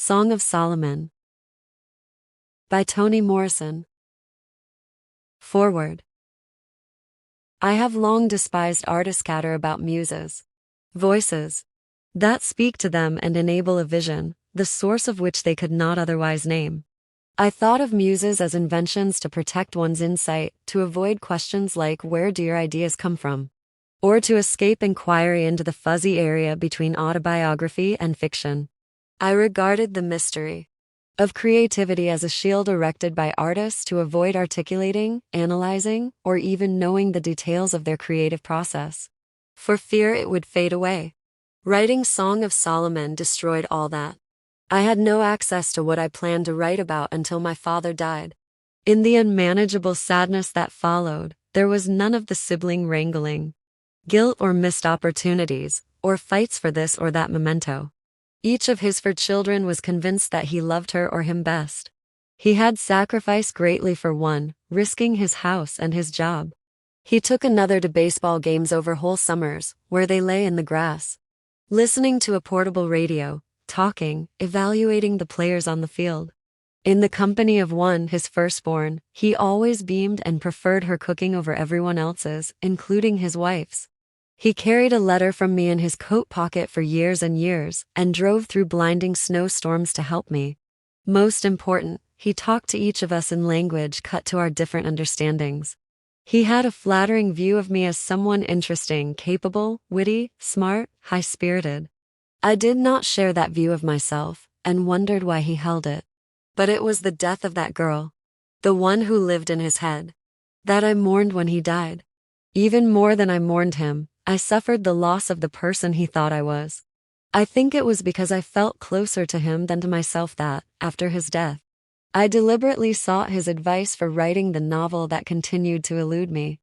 Song of Solomon by Toni Morrison. Foreword. I have long despised artists' chatter about muses, voices that speak to them and enable a vision, the source of which they could not otherwise name. I thought of muses as inventions to protect one's insight, to avoid questions like where do your ideas come from, or to escape inquiry into the fuzzy area between autobiography and fiction. I regarded the mystery of creativity as a shield erected by artists to avoid articulating, analyzing, or even knowing the details of their creative process, for fear it would fade away. Writing Song of Solomon destroyed all that. I had no access to what I planned to write about until my father died. In the unmanageable sadness that followed, there was none of the sibling wrangling, guilt or missed opportunities, or fights for this or that memento. Each of his 4 children was convinced that he loved her or him best. He had sacrificed greatly for one, risking his house and his job. He took another to baseball games over whole summers, where they lay in the grass, listening to a portable radio, talking, evaluating the players on the field. In the company of one, his firstborn, he always beamed and preferred her cooking over everyone else's, including his wife's. He carried a letter from me in his coat pocket for years and years, and drove through blinding snowstorms to help me. Most important, he talked to each of us in language cut to our different understandings. He had a flattering view of me as someone interesting, capable, witty, smart, high-spirited. I did not share that view of myself, and wondered why he held it. But it was the death of that girl, the one who lived in his head, that I mourned when he died. Even more than I mourned him, I suffered the loss of the person he thought I was. I think it was because I felt closer to him than to myself that, after his death, I deliberately sought his advice for writing the novel that continued to elude me.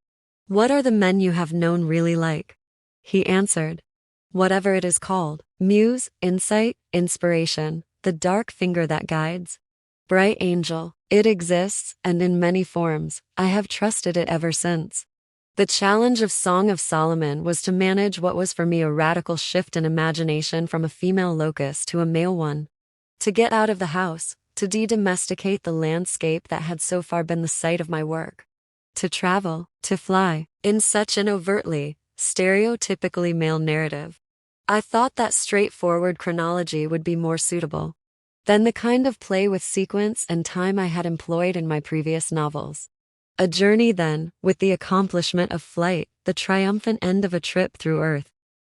What are the men you have known really like? He answered. Whatever it is called, muse, insight, inspiration, the dark finger that guides. Bright angel, it exists, and in many forms. I have trusted it ever since. The challenge of Song of Solomon was to manage what was for me a radical shift in imagination from a female locus to a male one. To get out of the house, to de-domesticate the landscape that had so far been the site of my work. To travel, to fly, in such an overtly, stereotypically male narrative. I thought that straightforward chronology would be more suitable than the kind of play with sequence and time I had employed in my previous novels. A journey then, with the accomplishment of flight, the triumphant end of a trip through Earth,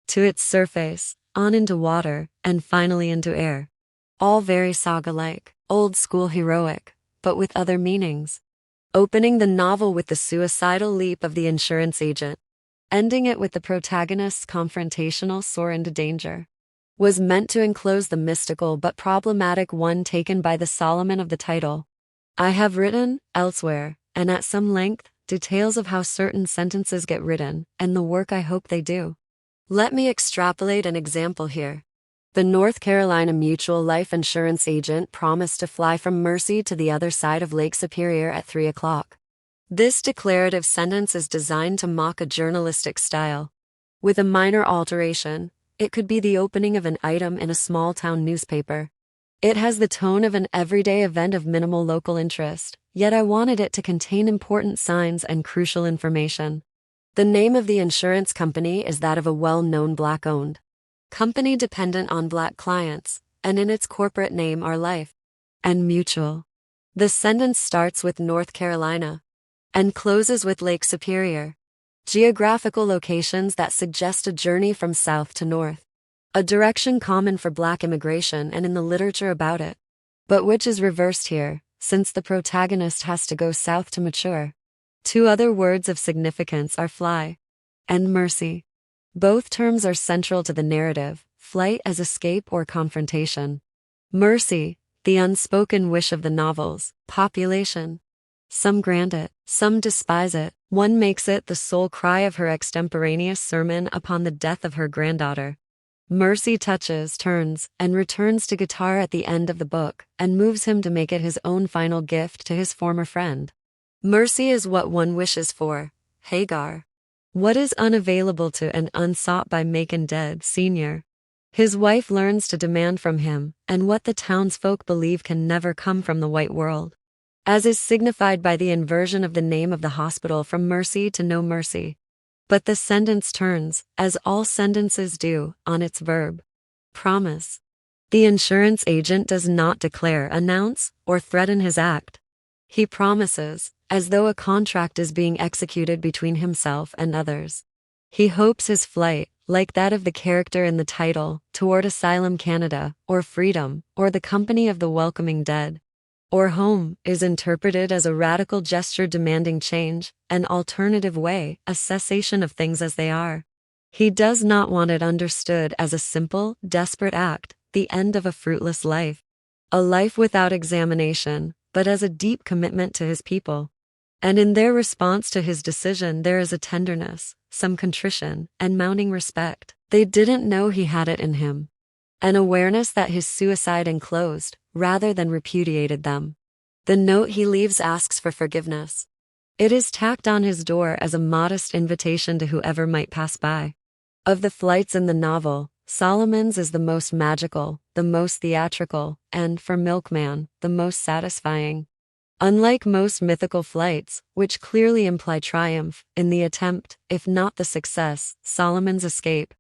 to its surface, on into water, and finally into air. All very saga-like, old-school heroic, but with other meanings. Opening the novel with the suicidal leap of the insurance agent, ending it with the protagonist's confrontational soar into danger, was meant to enclose the mystical but problematic one taken by the Solomon of the title. I have written, elsewhere, and at some length, details of how certain sentences get written, and the work I hope they do. Let me extrapolate an example here. The North Carolina Mutual Life Insurance agent promised to fly from Mercy to the other side of Lake Superior at 3 o'clock. This declarative sentence is designed to mock a journalistic style. With a minor alteration, it could be the opening of an item in a small-town newspaper. It has the tone of an everyday event of minimal local interest, yet I wanted it to contain important signs and crucial information. The name of the insurance company is that of a well-known Black-owned company dependent on Black clients, and in its corporate name are Life and Mutual. The sentence starts with North Carolina and closes with Lake Superior, geographical locations that suggest a journey from south to north. A direction common for Black immigration and in the literature about it, but which is reversed here, since the protagonist has to go south to mature. 2 other words of significance are fly and mercy. Both terms are central to the narrative, flight as escape or confrontation. Mercy, the unspoken wish of the novel's population. Some grant it, some despise it. One makes it the sole cry of her extemporaneous sermon upon the death of her granddaughter. Mercy touches, turns, and returns to guitar at the end of the book, and moves him to make it his own final gift to his former friend. Mercy is what one wishes for, Hagar. What is unavailable to and unsought by Macon dead, Sr. His wife learns to demand from him, and what the townsfolk believe can never come from the white world, as is signified by the inversion of the name of the hospital from Mercy to No Mercy. But the sentence turns, as all sentences do, on its verb. Promise. The insurance agent does not declare, announce, or threaten his act. He promises, as though a contract is being executed between himself and others. He hopes his flight, like that of the character in the title, toward Asylum Canada, or freedom, or the company of the welcoming dead, or home, is interpreted as a radical gesture demanding change, an alternative way, a cessation of things as they are. He does not want it understood as a simple, desperate act, the end of a fruitless life, a life without examination, but as a deep commitment to his people. And in their response to his decision there is a tenderness, some contrition, and mounting respect. They didn't know he had it in him. An awareness that his suicide enclosed, rather than repudiated them. The note he leaves asks for forgiveness. It is tacked on his door as a modest invitation to whoever might pass by. Of the flights in the novel, Solomon's is the most magical, the most theatrical, and, for Milkman, the most satisfying. Unlike most mythical flights, which clearly imply triumph, in the attempt, if not the success, Solomon's escape,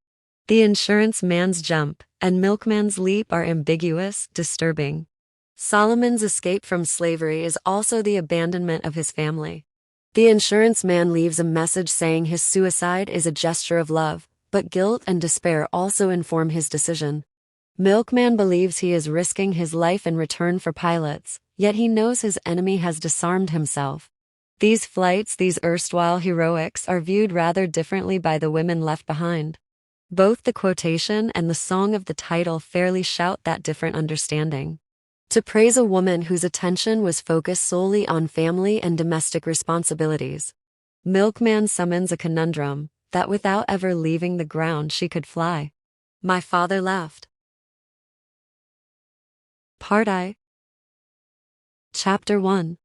the insurance man's jump, and Milkman's leap are ambiguous, disturbing. Solomon's escape from slavery is also the abandonment of his family. The insurance man leaves a message saying his suicide is a gesture of love, but guilt and despair also inform his decision. Milkman believes he is risking his life in return for Pilate's, yet he knows his enemy has disarmed himself. These flights, these erstwhile heroics, are viewed rather differently by the women left behind. Both the quotation and the song of the title fairly shout that different understanding. To praise a woman whose attention was focused solely on family and domestic responsibilities. Milkman summons a conundrum, that without ever leaving the ground she could fly. My father left. Part I. Chapter 1.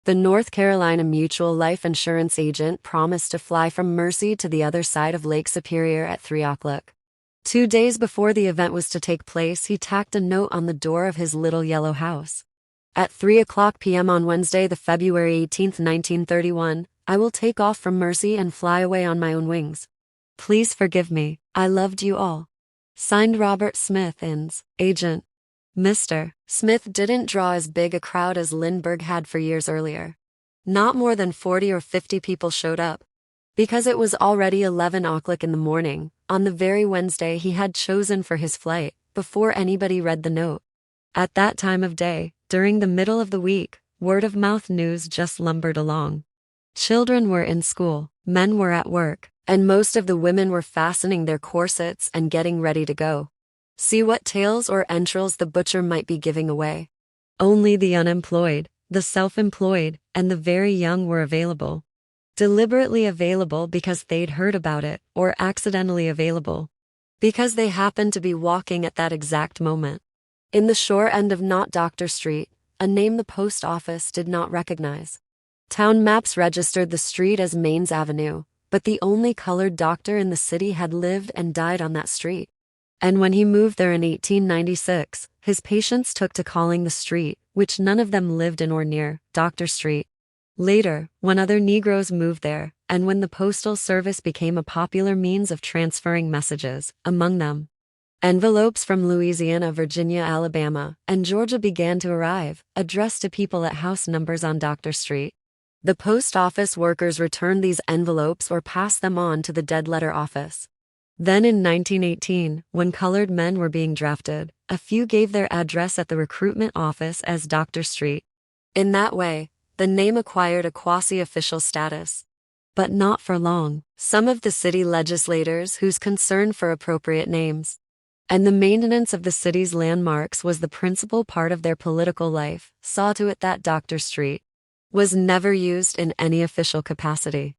The North Carolina Mutual Life Insurance agent promised to fly from Mercy to the other side of Lake Superior at 3 o'clock. 2 days before the event was to take place, he tacked a note on the door of his little yellow house. At 3:00 p.m. on Wednesday, the February 18, 1931, I will take off from Mercy and fly away on my own wings. Please forgive me, I loved you all. Signed Robert Smith, INS, agent. Mr. Smith didn't draw as big a crowd as Lindbergh had for years earlier. Not more than 40 or 50 people showed up. Because it was already 11 o'clock in the morning, on the very Wednesday he had chosen for his flight, before anybody read the note. At that time of day, during the middle of the week, word-of-mouth news just lumbered along. Children were in school, men were at work, and most of the women were fastening their corsets and getting ready to go. See what tales or entrails the butcher might be giving away. Only the unemployed, the self-employed, and the very young were available. Deliberately available because they'd heard about it, or accidentally available because they happened to be walking at that exact moment. In the shore end of Not Doctor Street, a name the post office did not recognize. Town maps registered the street as Mains Avenue, but the only colored doctor in the city had lived and died on that street. And when he moved there in 1896, his patients took to calling the street, which none of them lived in or near, Doctor Street. Later, when other Negroes moved there, and when the postal service became a popular means of transferring messages, among them, envelopes from Louisiana, Virginia, Alabama, and Georgia began to arrive, addressed to people at house numbers on Doctor Street. The post office workers returned these envelopes or passed them on to the dead letter office. Then in 1918, when colored men were being drafted, a few gave their address at the recruitment office as Doctor Street. In that way, the name acquired a quasi-official status. But not for long. Some of the city legislators, whose concern for appropriate names and the maintenance of the city's landmarks was the principal part of their political life, saw to it that Doctor Street was never used in any official capacity.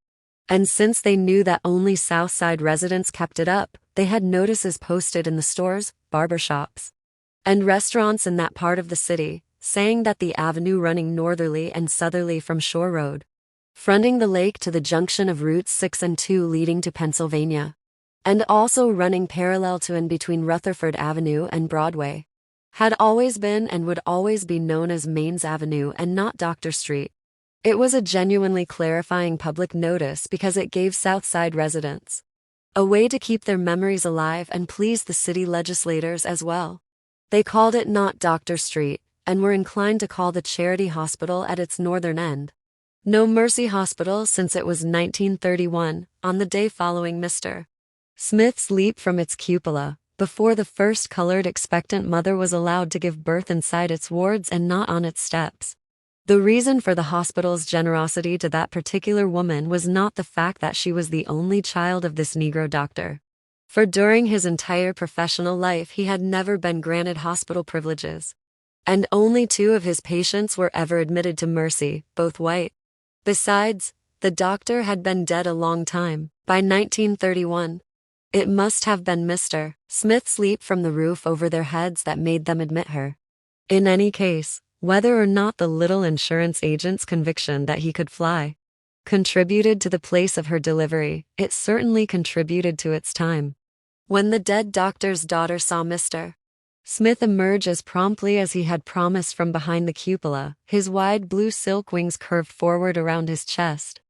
And since they knew that only South Side residents kept it up, they had notices posted in the stores, barbershops, and restaurants in that part of the city, saying that the avenue running northerly and southerly from Shore Road, fronting the lake to the junction of routes 6 and 2 leading to Pennsylvania, and also running parallel to and between Rutherford Avenue and Broadway. Had always been and would always be known as Mains Avenue and not Doctor Street. It was a genuinely clarifying public notice because it gave South Side residents a way to keep their memories alive and please the city legislators as well. They called it not Doctor Street, and were inclined to call the charity hospital at its northern end No Mercy Hospital since it was 1931, on the day following Mr. Smith's leap from its cupola, before the first colored expectant mother was allowed to give birth inside its wards and not on its steps. The reason for the hospital's generosity to that particular woman was not the fact that she was the only child of this Negro doctor. For during his entire professional life he had never been granted hospital privileges. And only 2 of his patients were ever admitted to Mercy, both white. Besides, the doctor had been dead a long time, by 1931. It must have been Mr. Smith's leap from the roof over their heads that made them admit her. In any case, whether or not the little insurance agent's conviction that he could fly contributed to the place of her delivery, it certainly contributed to its time. When the dead doctor's daughter saw Mr. Smith emerge as promptly as he had promised from behind the cupola, his wide blue silk wings curved forward around his chest,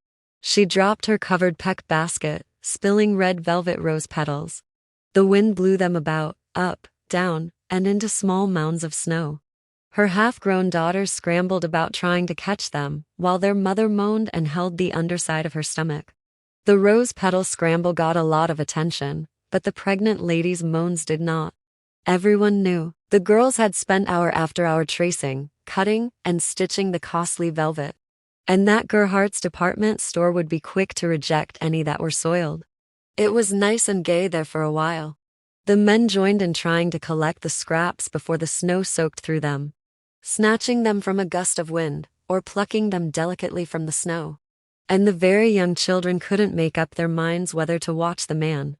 she dropped her covered peck basket, spilling red velvet rose petals. The wind blew them about, up, down, and into small mounds of snow. Her half-grown daughters scrambled about trying to catch them, while their mother moaned and held the underside of her stomach. The rose petal scramble got a lot of attention, but the pregnant lady's moans did not. Everyone knew the girls had spent hour after hour tracing, cutting, and stitching the costly velvet, and that Gerhardt's department store would be quick to reject any that were soiled. It was nice and gay there for a while. The men joined in trying to collect the scraps before the snow soaked through them, snatching them from a gust of wind, or plucking them delicately from the snow. And the very young children couldn't make up their minds whether to watch the man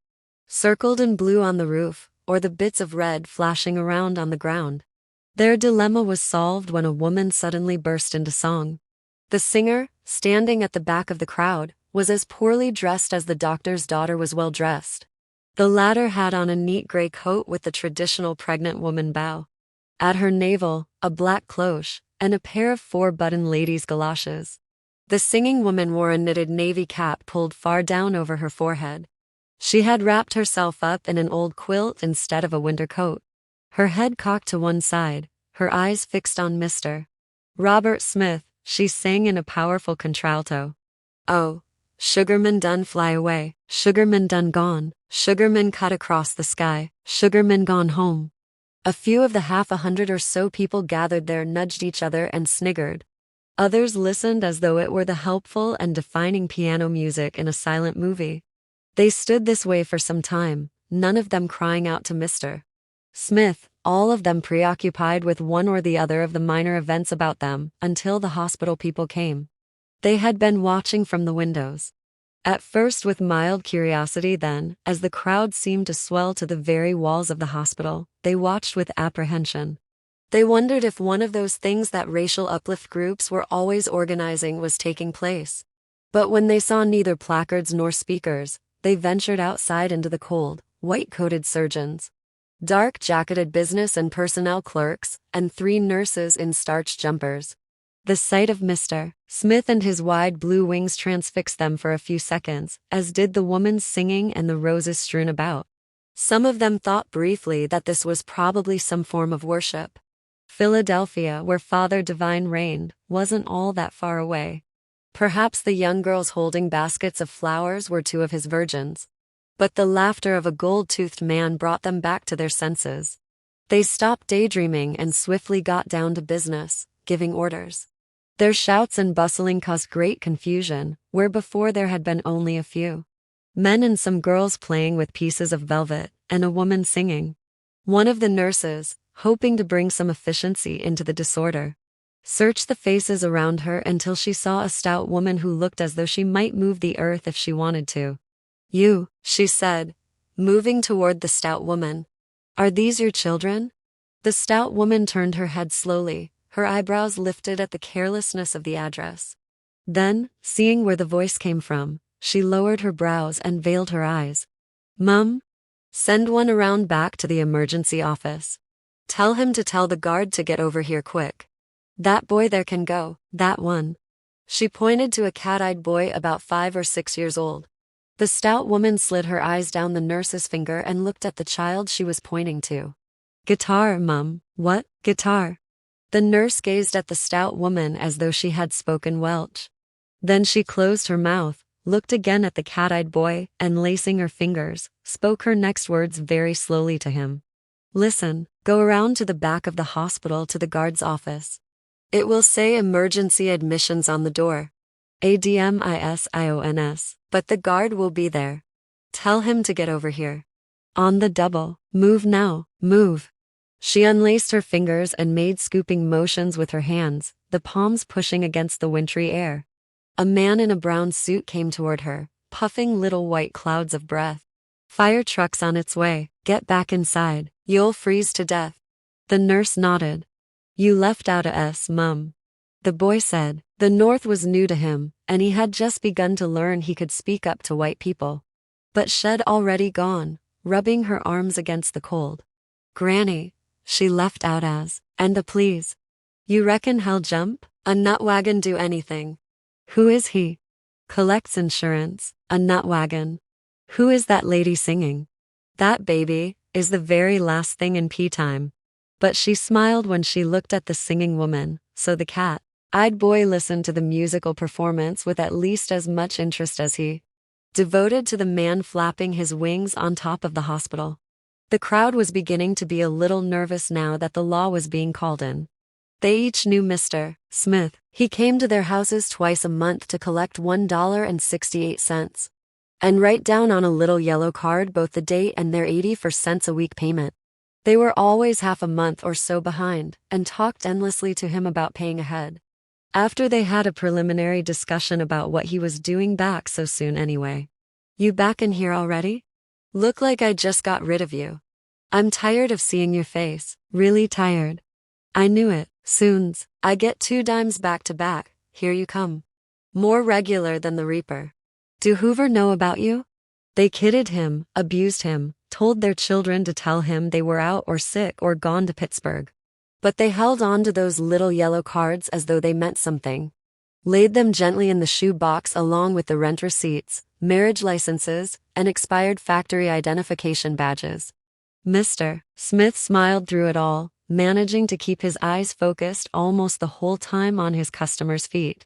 circled in blue on the roof, or the bits of red flashing around on the ground. Their dilemma was solved when a woman suddenly burst into song. The singer, standing at the back of the crowd, was as poorly dressed as the doctor's daughter was well dressed. The latter had on a neat gray coat with the traditional pregnant woman bow. At her navel, a black cloche, and a pair of 4-button ladies' galoshes. The singing woman wore a knitted navy cap pulled far down over her forehead. She had wrapped herself up in an old quilt instead of a winter coat. Her head cocked to one side, her eyes fixed on Mr. Robert Smith, she sang in a powerful contralto. Oh, Sugarman done fly away, Sugarman done gone, Sugarman cut across the sky, Sugarman gone home. A few of the 100 or so people gathered there nudged each other and sniggered. Others listened as though it were the helpful and defining piano music in a silent movie. They stood this way for some time, none of them crying out to Mr. Smith, all of them preoccupied with one or the other of the minor events about them, until the hospital people came. They had been watching from the windows. At first with mild curiosity, then, as the crowd seemed to swell to the very walls of the hospital, they watched with apprehension. They wondered if one of those things that racial uplift groups were always organizing was taking place. But when they saw neither placards nor speakers, they ventured outside into the cold, white-coated surgeons, dark-jacketed business and personnel clerks, and 3 nurses in starched jumpers. The sight of Mr. Smith and his wide blue wings transfixed them for a few seconds, as did the woman's singing and the roses strewn about. Some of them thought briefly that this was probably some form of worship. Philadelphia, where Father Divine reigned, wasn't all that far away. Perhaps the young girls holding baskets of flowers were 2 of his virgins. But the laughter of a gold-toothed man brought them back to their senses. They stopped daydreaming and swiftly got down to business, giving orders. Their shouts and bustling caused great confusion, where before there had been only a few men and some girls playing with pieces of velvet, and a woman singing. One of the nurses, hoping to bring some efficiency into the disorder, searched the faces around her until she saw a stout woman who looked as though she might move the earth if she wanted to. "You," she said, moving toward the stout woman. "Are these your children?" The stout woman turned her head slowly, her eyebrows lifted at the carelessness of the address. Then, seeing where the voice came from, she lowered her brows and veiled her eyes. Mum? Send one around back to the emergency office. Tell him to tell the guard to get over here quick. That boy there can go, that one. She pointed to a cat-eyed boy about 5 or 6 years old. The stout woman slid her eyes down the nurse's finger and looked at the child she was pointing to. Guitar, Mum. What? Guitar? The nurse gazed at the stout woman as though she had spoken Welsh. Then she closed her mouth, looked again at the cat-eyed boy, and lacing her fingers, spoke her next words very slowly to him. Listen, go around to the back of the hospital to the guard's office. It will say emergency admissions on the door. ADMISIONS, but the guard will be there. Tell him to get over here. On the double. Move now, move. She unlaced her fingers and made scooping motions with her hands, the palms pushing against the wintry air. A man in a brown suit came toward her, puffing little white clouds of breath. Fire truck's on its way, get back inside, you'll freeze to death. The nurse nodded. You left out a S, Mum. The boy said. The North was new to him, and he had just begun to learn he could speak up to white people. But she'd already gone, rubbing her arms against the cold. Granny, she left out as, and a please. You reckon he'll jump? A nut wagon do anything. Who is he? Collects insurance, a nut wagon. Who is that lady singing? That baby is the very last thing in pea time. But she smiled when she looked at the singing woman, so the cat-eyed boy listened to the musical performance with at least as much interest as he. Devoted to the man flapping his wings on top of the hospital. The crowd was beginning to be a little nervous now that the law was being called in. They each knew Mr. Smith. He came to their houses twice a month to collect $1.68 and write down on a little yellow card both the date and their 84 cents a week payment. They were always half a month or so behind and talked endlessly to him about paying ahead. After they had a preliminary discussion about what he was doing back so soon anyway. You back in here already? Look like I just got rid of you. I'm tired of seeing your face, really tired. I knew it. Soons, I get 2 dimes back to back, here you come. More regular than the Reaper. Do Hoover know about you? They kidded him, abused him, told their children to tell him they were out or sick or gone to Pittsburgh. But they held on to those little yellow cards as though they meant something. Laid them gently in the shoe box along with the rent receipts, marriage licenses, and expired factory identification badges. Mr. Smith smiled through it all, managing to keep his eyes focused almost the whole time on his customers' feet.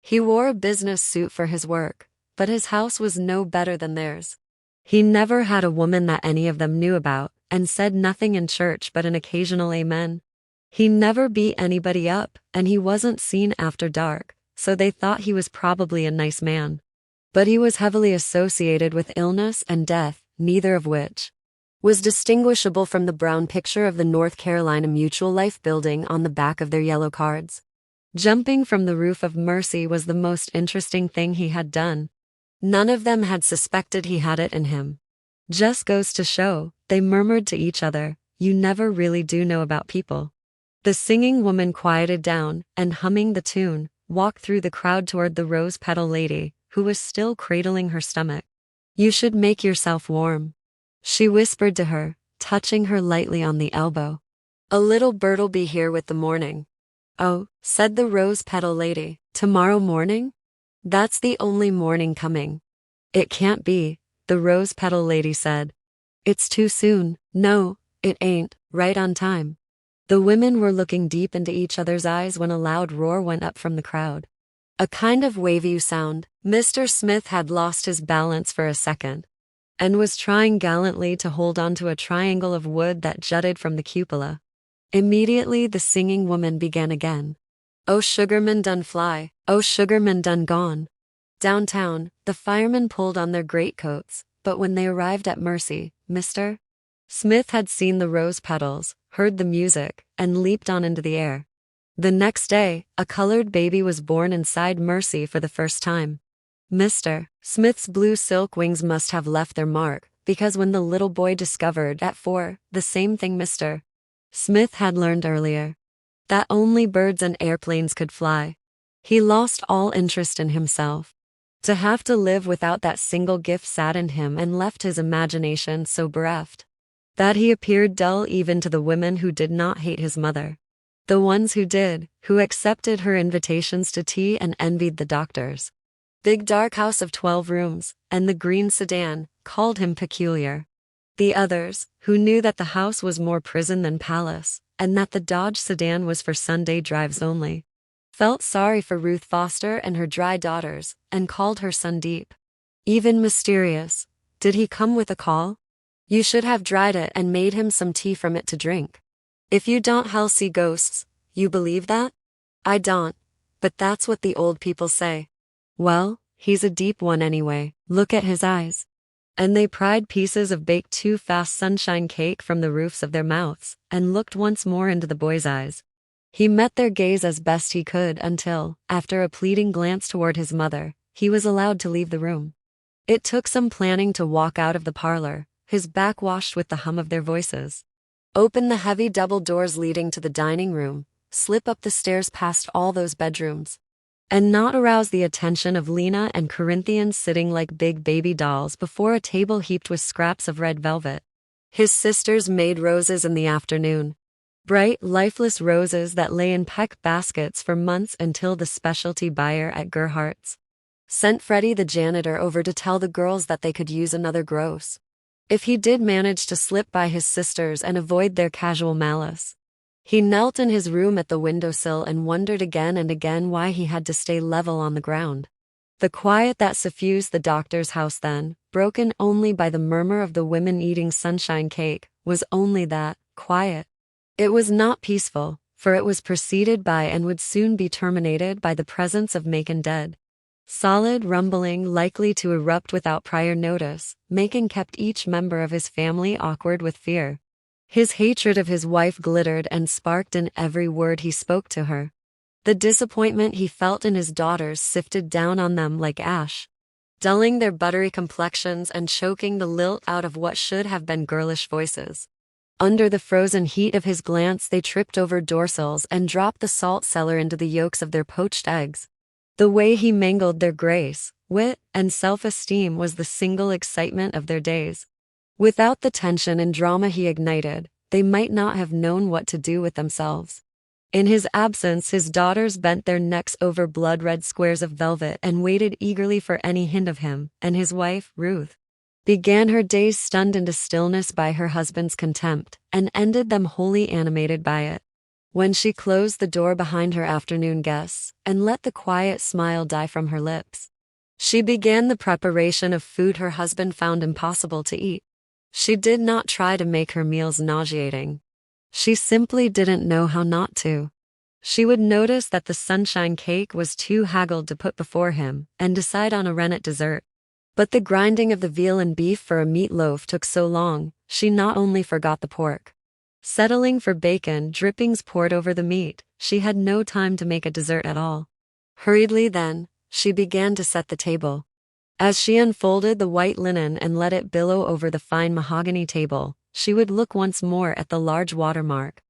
He wore a business suit for his work, but his house was no better than theirs. He never had a woman that any of them knew about, and said nothing in church but an occasional amen. He never beat anybody up, and he wasn't seen after dark, so they thought he was probably a nice man. But he was heavily associated with illness and death, neither of which was distinguishable from the brown picture of the North Carolina Mutual Life building on the back of their yellow cards. Jumping from the roof of Mercy was the most interesting thing he had done. None of them had suspected he had it in him. Just goes to show, they murmured to each other, you never really do know about people. The singing woman quieted down, and humming the tune, walked through the crowd toward the rose petal lady, who was still cradling her stomach. You should make yourself warm. She whispered to her, touching her lightly on the elbow. A little bird'll be here with the morning. Oh, said the rose petal lady, tomorrow morning? That's the only morning coming. It can't be, the rose petal lady said. It's too soon. No, it ain't, right on time. The women were looking deep into each other's eyes when a loud roar went up from the crowd. A kind of wavy sound. Mr. Smith had lost his balance for a second, and was trying gallantly to hold onto a triangle of wood that jutted from the cupola. Immediately the singing woman began again. Oh, Sugarman done fly, oh, Sugarman done gone. Downtown, the firemen pulled on their greatcoats, but when they arrived at Mercy, Mr. Smith had seen the rose petals, heard the music, and leaped on into the air. The next day, a colored baby was born inside Mercy for the first time. Mr. Smith's blue silk wings must have left their mark, because when the little boy discovered at 4 the same thing Mr. Smith had learned earlier, that only birds and airplanes could fly, he lost all interest in himself. To have to live without that single gift saddened him and left his imagination so bereft that he appeared dull even to the women who did not hate his mother. The ones who did, who accepted her invitations to tea and envied the doctor's big dark house of 12 rooms, and the green sedan, called him peculiar. The others, who knew that the house was more prison than palace, and that the Dodge sedan was for Sunday drives only, felt sorry for Ruth Foster and her dry daughters, and called her son Deep. Even mysterious. Did he come with a call? You should have dried it and made him some tea from it to drink. If you don't hell see ghosts, you believe that? I don't, but that's what the old people say. Well, he's a deep one anyway, look at his eyes. And they pried pieces of baked too fast sunshine cake from the roofs of their mouths, and looked once more into the boy's eyes. He met their gaze as best he could until, after a pleading glance toward his mother, he was allowed to leave the room. It took some planning to walk out of the parlor, his back washed with the hum of their voices. Open the heavy double doors leading to the dining room, slip up the stairs past all those bedrooms, and not arouse the attention of Lena and Corinthians sitting like big baby dolls before a table heaped with scraps of red velvet. His sisters made roses in the afternoon. Bright, lifeless roses that lay in peck baskets for months until the specialty buyer at Gerhardt's sent Freddie the janitor over to tell the girls that they could use another gross if he did manage to slip by his sisters and avoid their casual malice. He knelt in his room at the windowsill and wondered again and again why he had to stay level on the ground. The quiet that suffused the doctor's house then, broken only by the murmur of the women eating sunshine cake, was only that, quiet. It was not peaceful, for it was preceded by and would soon be terminated by the presence of Macon dead. Solid, rumbling, likely to erupt without prior notice, Macon kept each member of his family awkward with fear. His hatred of his wife glittered and sparked in every word he spoke to her. The disappointment he felt in his daughters sifted down on them like ash, dulling their buttery complexions and choking the lilt out of what should have been girlish voices. Under the frozen heat of his glance they tripped over dorsals and dropped the salt cellar into the yolks of their poached eggs. The way he mangled their grace, wit, and self-esteem was the single excitement of their days. Without the tension and drama he ignited, they might not have known what to do with themselves. In his absence, his daughters bent their necks over blood-red squares of velvet and waited eagerly for any hint of him, and his wife, Ruth, began her days stunned into stillness by her husband's contempt, and ended them wholly animated by it. When she closed the door behind her afternoon guests, and let the quiet smile die from her lips, she began the preparation of food her husband found impossible to eat. She did not try to make her meals nauseating. She simply didn't know how not to. She would notice that the sunshine cake was too haggled to put before him, and decide on a rennet dessert. But the grinding of the veal and beef for a meatloaf took so long, she not only forgot the pork. Settling for bacon drippings poured over the meat, she had no time to make a dessert at all. Hurriedly then, she began to set the table. As she unfolded the white linen and let it billow over the fine mahogany table, she would look once more at the large watermark.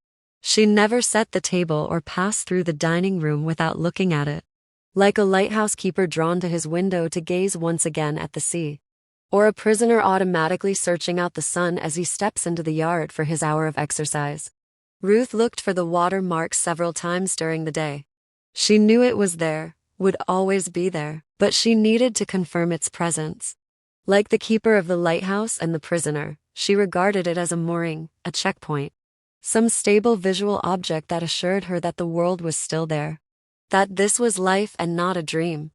She never set the table or passed through the dining room without looking at it, like a lighthouse keeper drawn to his window to gaze once again at the sea, or a prisoner automatically searching out the sun as he steps into the yard for his hour of exercise. Ruth looked for the watermark several times during the day. She knew it was there, would always be there, but she needed to confirm its presence. Like the keeper of the lighthouse and the prisoner, she regarded it as a mooring, a checkpoint, some stable visual object that assured her that the world was still there, that this was life and not a dream,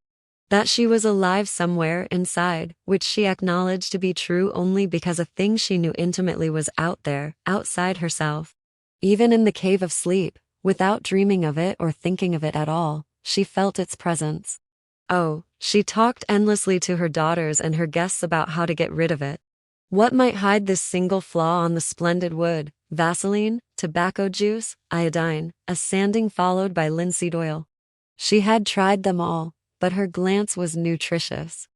that she was alive somewhere inside, which she acknowledged to be true only because a thing she knew intimately was out there, outside herself. Even in the cave of sleep, without dreaming of it or thinking of it at all, she felt its presence. Oh, she talked endlessly to her daughters and her guests about how to get rid of it. What might hide this single flaw on the splendid wood? Vaseline, tobacco juice, iodine, a sanding followed by linseed oil. She had tried them all, but her glance was nutritious.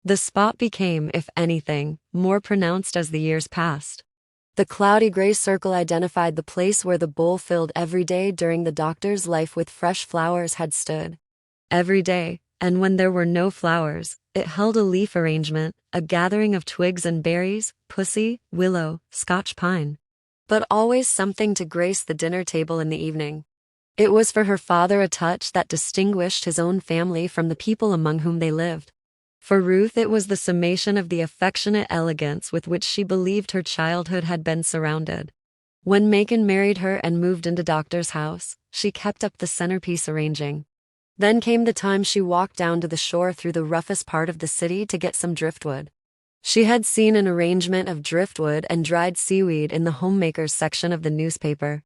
The spot became, if anything, more pronounced as the years passed. The cloudy gray circle identified the place where the bowl filled every day during the doctor's life with fresh flowers had stood. Every day, and when there were no flowers, It held a leaf arrangement, a gathering of twigs and berries, pussy, willow, Scotch pine. But always something to grace the dinner table in the evening. It was for her father a touch that distinguished his own family from the people among whom they lived. For Ruth it was the summation of the affectionate elegance with which she believed her childhood had been surrounded. When Macon married her and moved into Doctor's house, she kept up the centerpiece arranging. Then came the time she walked down to the shore through the roughest part of the city to get some driftwood. She had seen an arrangement of driftwood and dried seaweed in the homemakers section of the newspaper.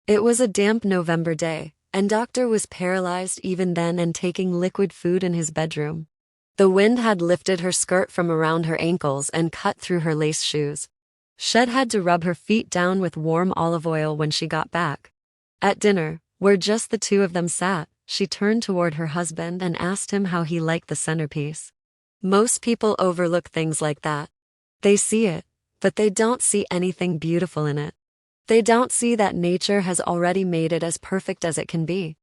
It was a damp November day, and Doctor was paralyzed even then and taking liquid food in his bedroom. The wind had lifted her skirt from around her ankles and cut through her lace shoes. Shed had to rub her feet down with warm olive oil when she got back. At dinner, where just the two of them sat, she turned toward her husband and asked him how he liked the centerpiece. Most people overlook things like that. They see it, but they don't see anything beautiful in it. They don't see that nature has already made it as perfect as it can be.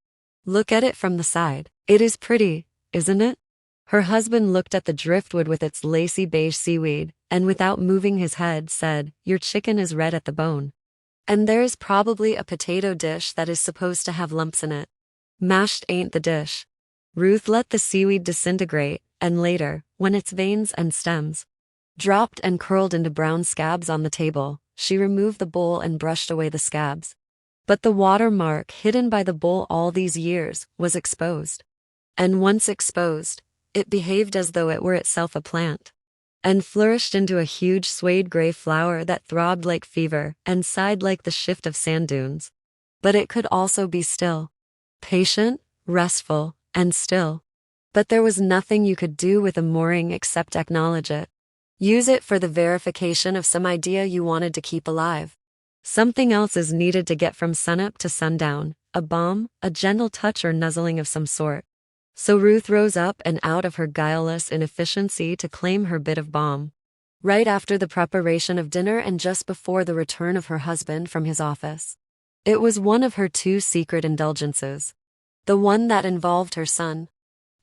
Look at it from the side. It is pretty, isn't it? Her husband looked at the driftwood with its lacy beige seaweed, and without moving his head said, "Your chicken is red at the bone. And there's probably a potato dish that is supposed to have lumps in it. Mashed ain't the dish." Ruth let the seaweed disintegrate, and later, when its veins and stems dropped and curled into brown scabs on the table, she removed the bowl and brushed away the scabs. But the watermark hidden by the bowl all these years was exposed. And once exposed, it behaved as though it were itself a plant, and flourished into a huge suede gray flower that throbbed like fever and sighed like the shift of sand dunes. But it could also be still. Patient, restful, and still. But there was nothing you could do with a mooring except acknowledge it. Use it for the verification of some idea you wanted to keep alive. Something else is needed to get from sunup to sundown, a balm, a gentle touch or nuzzling of some sort. So Ruth rose up and out of her guileless inefficiency to claim her bit of balm. Right after the preparation of dinner and just before the return of her husband from his office. It was one of her two secret indulgences. The one that involved her son.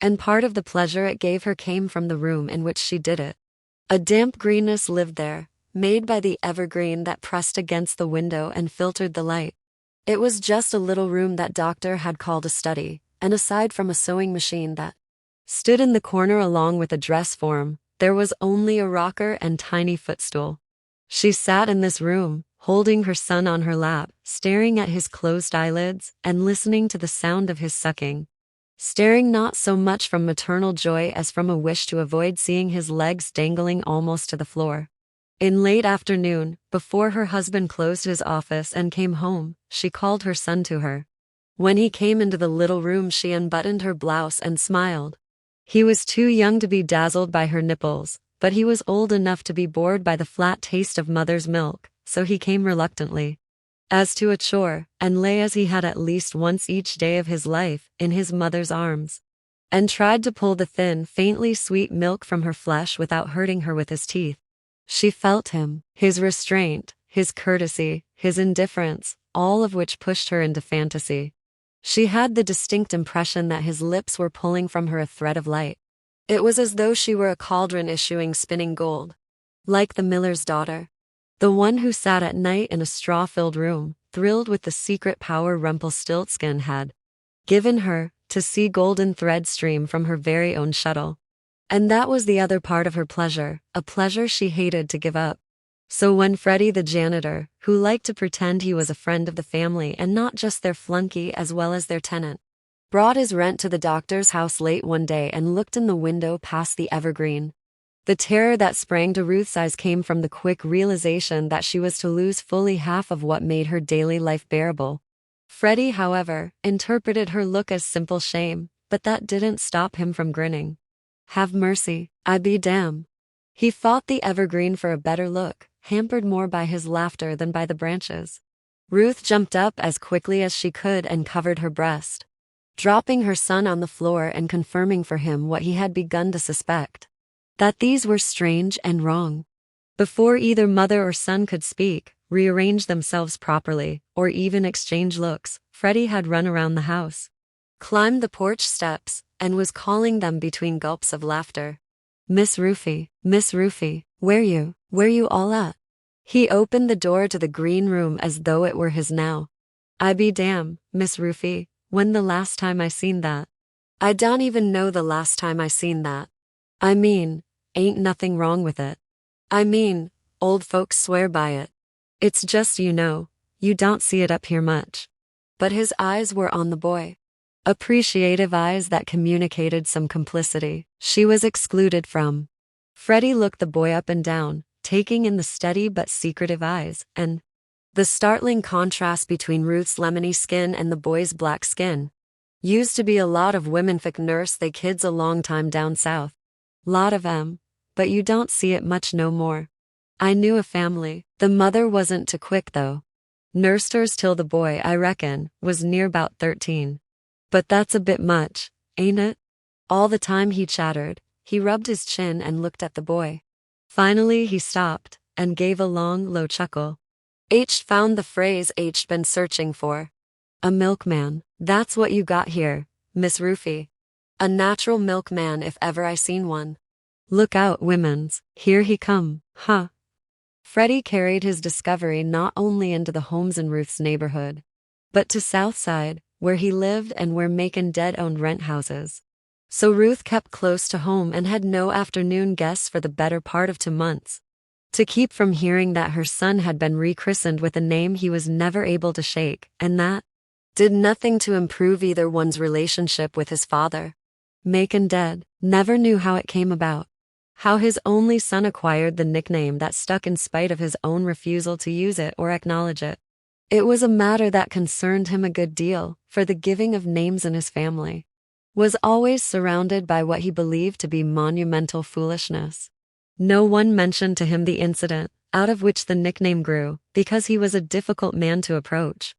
And part of the pleasure it gave her came from the room in which she did it. A damp greenness lived there, made by the evergreen that pressed against the window and filtered the light. It was just a little room that Doctor had called a study, and aside from a sewing machine that stood in the corner along with a dress form, there was only a rocker and tiny footstool. She sat in this room, holding her son on her lap, staring at his closed eyelids and listening to the sound of his sucking. Staring not so much from maternal joy as from a wish to avoid seeing his legs dangling almost to the floor. In late afternoon, before her husband closed his office and came home, she called her son to her. When he came into the little room, she unbuttoned her blouse and smiled. He was too young to be dazzled by her nipples, but he was old enough to be bored by the flat taste of mother's milk, so he came reluctantly, as to a chore, and lay as he had at least once each day of his life, in his mother's arms, and tried to pull the thin, faintly sweet milk from her flesh without hurting her with his teeth. She felt him, his restraint, his courtesy, his indifference, all of which pushed her into fantasy. She had the distinct impression that his lips were pulling from her a thread of light. It was as though she were a cauldron issuing spinning gold. Like the miller's daughter. The one who sat at night in a straw-filled room, thrilled with the secret power Rumpelstiltskin had given her, to see golden thread stream from her very own shuttle. And that was the other part of her pleasure, a pleasure she hated to give up. So when Freddie the janitor, who liked to pretend he was a friend of the family and not just their flunky as well as their tenant, brought his rent to the doctor's house late one day and looked in the window past the evergreen, the terror that sprang to Ruth's eyes came from the quick realization that she was to lose fully half of what made her daily life bearable. Freddie, however, interpreted her look as simple shame, but that didn't stop him from grinning. "Have mercy, I be damn." He fought the evergreen for a better look, hampered more by his laughter than by the branches. Ruth jumped up as quickly as she could and covered her breast, dropping her son on the floor and confirming for him what he had begun to suspect. That these were strange and wrong. Before either mother or son could speak, rearrange themselves properly, or even exchange looks, Freddie had run around the house, climbed the porch steps, and was calling them between gulps of laughter. Miss Rufy, where you all at?" He opened the door to the green room as though it were his now. "I be damn, Miss Rufy, when the last time I seen that?" "I don't even know the last time I seen that. I mean, ain't nothing wrong with it. I mean, old folks swear by it. It's just you don't see it up here much." But his eyes were on the boy. Appreciative eyes that communicated some complicity she was excluded from. Freddie looked the boy up and down, taking in the steady but secretive eyes, and the startling contrast between Ruth's lemony skin and the boy's black skin. Used to be a lot of womenfolk nurse they kids a long time down south. Lot of 'em, but you don't see it much no more. I knew a family, the mother wasn't too quick though. Nursed hers till the boy, I reckon, was near 'bout 13. But that's a bit much, ain't it? All the time he chattered, he rubbed his chin and looked at the boy. Finally he stopped, and gave a long, low chuckle. H found the phrase H'd been searching for. "A milkman, that's what you got here, Miss Rufy. A natural milkman if ever I seen one. Look out, women's, here he come, huh?" Freddie carried his discovery not only into the homes in Ruth's neighborhood, but to Southside, where he lived and where Macon owned rent houses. So Ruth kept close to home and had no afternoon guests for the better part of 2 months. To keep from hearing that her son had been rechristened with a name he was never able to shake, and that did nothing to improve either one's relationship with his father. Macon never knew how it came about. How his only son acquired the nickname that stuck in spite of his own refusal to use it or acknowledge it. It was a matter that concerned him a good deal, for the giving of names in his family was always surrounded by what he believed to be monumental foolishness. No one mentioned to him the incident, out of which the nickname grew, because he was a difficult man to approach.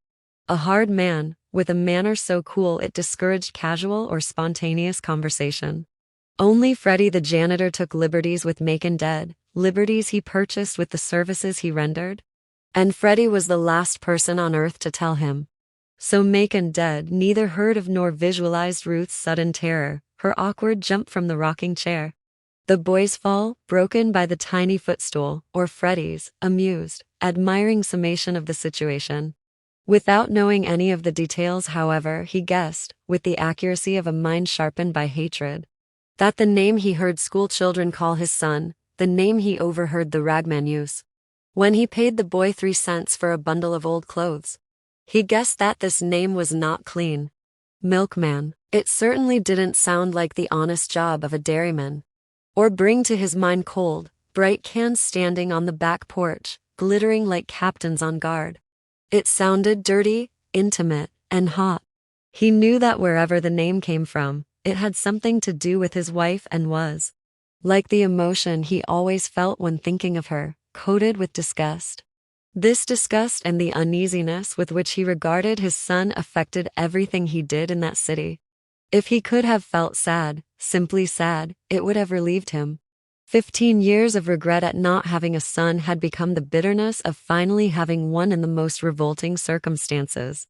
A hard man, with a manner so cool it discouraged casual or spontaneous conversation. Only Freddie the janitor took liberties with Macon liberties he purchased with the services he rendered. And Freddie was the last person on earth to tell him. So Macon neither heard of nor visualized Ruth's sudden terror, her awkward jump from the rocking chair, the boy's fall, broken by the tiny footstool, or Freddie's amused, admiring summation of the situation. Without knowing any of the details, however, he guessed, with the accuracy of a mind sharpened by hatred, that the name he heard schoolchildren call his son, the name he overheard the ragman use when he paid the boy 3 cents for a bundle of old clothes. He guessed that this name was not clean. Milkman. It certainly didn't sound like the honest job of a dairyman. Or bring to his mind cold, bright cans standing on the back porch, glittering like captains on guard. It sounded dirty, intimate, and hot. He knew that wherever the name came from, it had something to do with his wife and was like the emotion he always felt when thinking of her, coated with disgust. This disgust and the uneasiness with which he regarded his son affected everything he did in that city. If he could have felt sad, simply sad, it would have relieved him. 15 years of regret at not having a son had become the bitterness of finally having one in the most revolting circumstances.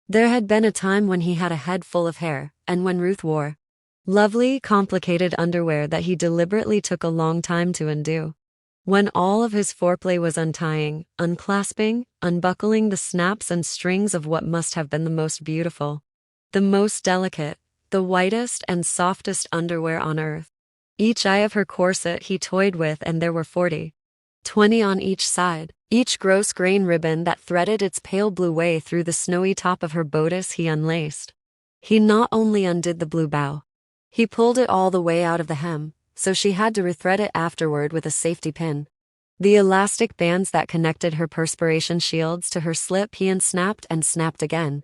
There had been a time when he had a head full of hair, and when Ruth wore lovely, complicated underwear that he deliberately took a long time to undo. When all of his foreplay was untying, unclasping, unbuckling the snaps and strings of what must have been the most beautiful, the most delicate, the whitest and softest underwear on earth. Each eye of her corset he toyed with, and there were 40. 20 on each side. Each gross grain ribbon that threaded its pale blue way through the snowy top of her bodice he unlaced. He not only undid the blue bow, he pulled it all the way out of the hem, so she had to rethread it afterward with a safety pin. The elastic bands that connected her perspiration shields to her slip he unsnapped and snapped again,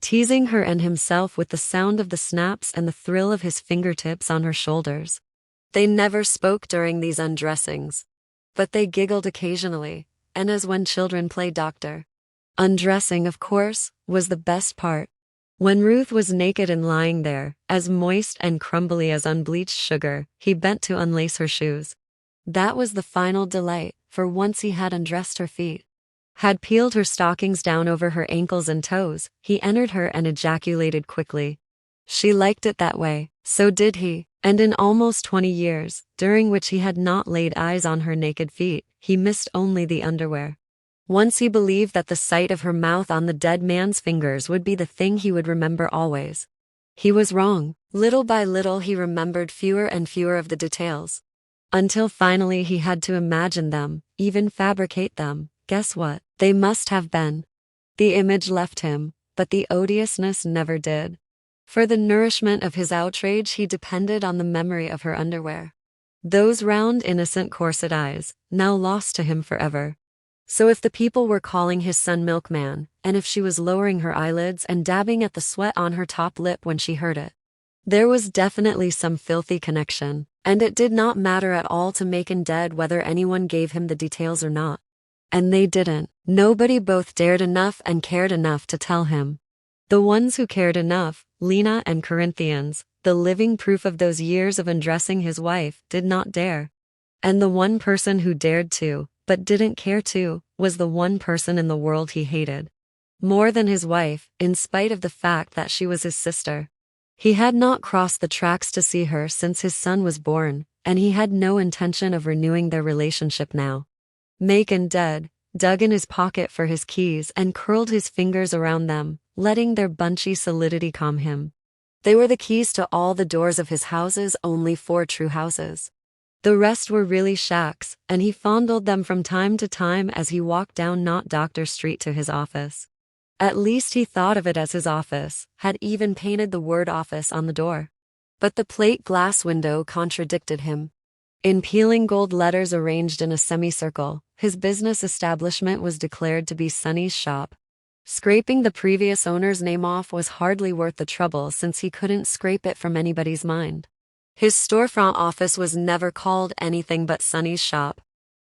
teasing her and himself with the sound of the snaps and the thrill of his fingertips on her shoulders. They never spoke during these undressings, but they giggled occasionally, and as when children play doctor. Undressing, of course, was the best part. When Ruth was naked and lying there, as moist and crumbly as unbleached sugar, he bent to unlace her shoes. That was the final delight, for once he had undressed her feet, had peeled her stockings down over her ankles and toes, he entered her and ejaculated quickly. She liked it that way, so did he. And in almost 20 years, during which he had not laid eyes on her naked feet, he missed only the underwear. Once he believed that the sight of her mouth on the dead man's fingers would be the thing he would remember always. He was wrong. Little by little he remembered fewer and fewer of the details. Until finally he had to imagine them, even fabricate them. Guess what? They must have been. The image left him, but the odiousness never did. For the nourishment of his outrage he depended on the memory of her underwear. Those round innocent corset eyes, now lost to him forever. So if the people were calling his son Milkman, and if she was lowering her eyelids and dabbing at the sweat on her top lip when she heard it, there was definitely some filthy connection, and it did not matter at all to Macon dead whether anyone gave him the details or not. And they didn't. Nobody both dared enough and cared enough to tell him. The ones who cared enough, Lena and Corinthians, the living proof of those years of undressing his wife, did not dare. And the one person who dared to, but didn't care to, was the one person in the world he hated. More than his wife, in spite of the fact that she was his sister. He had not crossed the tracks to see her since his son was born, and he had no intention of renewing their relationship now. Macon dead, dug in his pocket for his keys and curled his fingers around them, letting their bunchy solidity calm him. They were the keys to all the doors of his houses, only 4 true houses. The rest were really shacks, and he fondled them from time to time as he walked down Not Doctor Street to his office. At least he thought of it as his office, had even painted the word office on the door. But the plate glass window contradicted him. In peeling gold letters arranged in a semicircle, his business establishment was declared to be Sonny's shop. Scraping the previous owner's name off was hardly worth the trouble since he couldn't scrape it from anybody's mind. His storefront office was never called anything but Sonny's shop.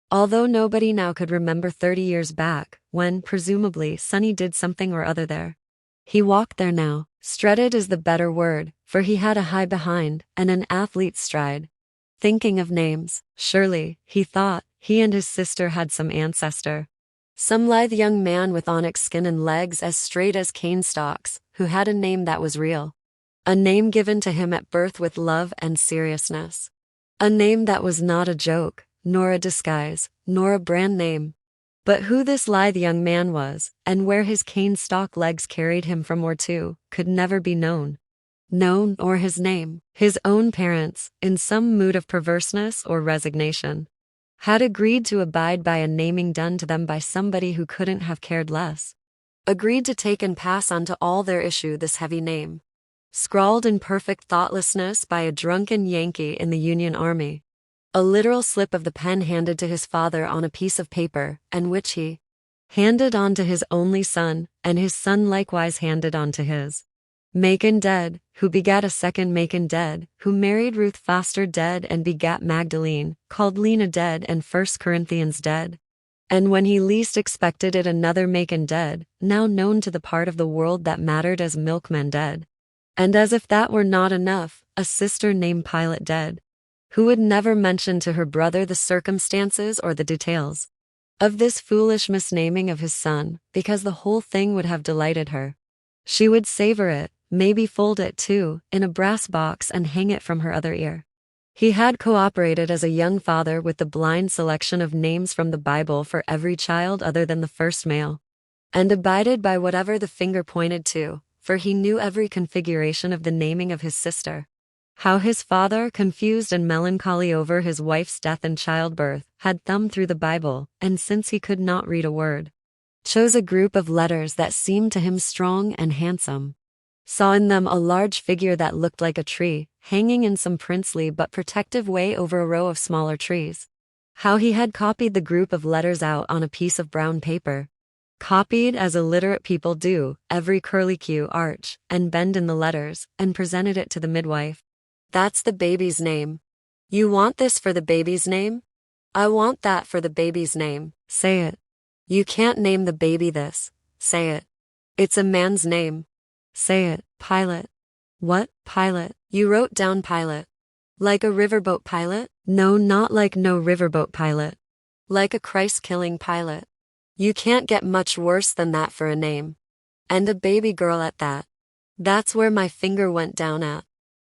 Although nobody now could remember 30 years back, when, presumably, Sonny did something or other there. He walked there now. Strutted is the better word, for he had a high behind and an athlete's stride. Thinking of names, surely, he thought, he and his sister had some ancestor. Some lithe young man with onyx skin and legs as straight as cane stalks, who had a name that was real. A name given to him at birth with love and seriousness. A name that was not a joke, nor a disguise, nor a brand name. But who this lithe young man was, and where his cane stalk legs carried him from or to, could never be known. Known, or his name. His own parents, in some mood of perverseness or resignation, had agreed to abide by a naming done to them by somebody who couldn't have cared less. Agreed to take and pass on to all their issue this heavy name. Scrawled in perfect thoughtlessness by a drunken Yankee in the Union Army. A literal slip of the pen handed to his father on a piece of paper, and which he handed on to his only son, and his son likewise handed on to his. Macon dead, who begat a second Macon dead, who married Ruth Foster dead and begat Magdalene, called Lena dead and 1 Corinthians dead. And when he least expected it, another Macon dead, now known to the part of the world that mattered as Milkman dead. And as if that were not enough, a sister named Pilate dead, who would never mention to her brother the circumstances or the details of this foolish misnaming of his son, because the whole thing would have delighted her. She would savor it, maybe fold it too, in a brass box and hang it from her other ear. He had cooperated as a young father with the blind selection of names from the Bible for every child other than the first male, and abided by whatever the finger pointed to, for he knew every configuration of the naming of his sister. How his father, confused and melancholy over his wife's death and childbirth, had thumbed through the Bible, and since he could not read a word, chose a group of letters that seemed to him strong and handsome. Saw in them a large figure that looked like a tree, hanging in some princely but protective way over a row of smaller trees. How he had copied the group of letters out on a piece of brown paper. Copied, as illiterate people do, every curlicue, arch, and bend in the letters, and presented it to the midwife. That's the baby's name. You want this for the baby's name? I want that for the baby's name. Say it. You can't name the baby this. Say it. It's a man's name. Say it. Pilate. What? Pilate. You wrote down Pilate. Like a riverboat pilot? No, not like no riverboat pilot. Like a Christ-killing pilot. You can't get much worse than that for a name. And a baby girl at that. That's where my finger went down at.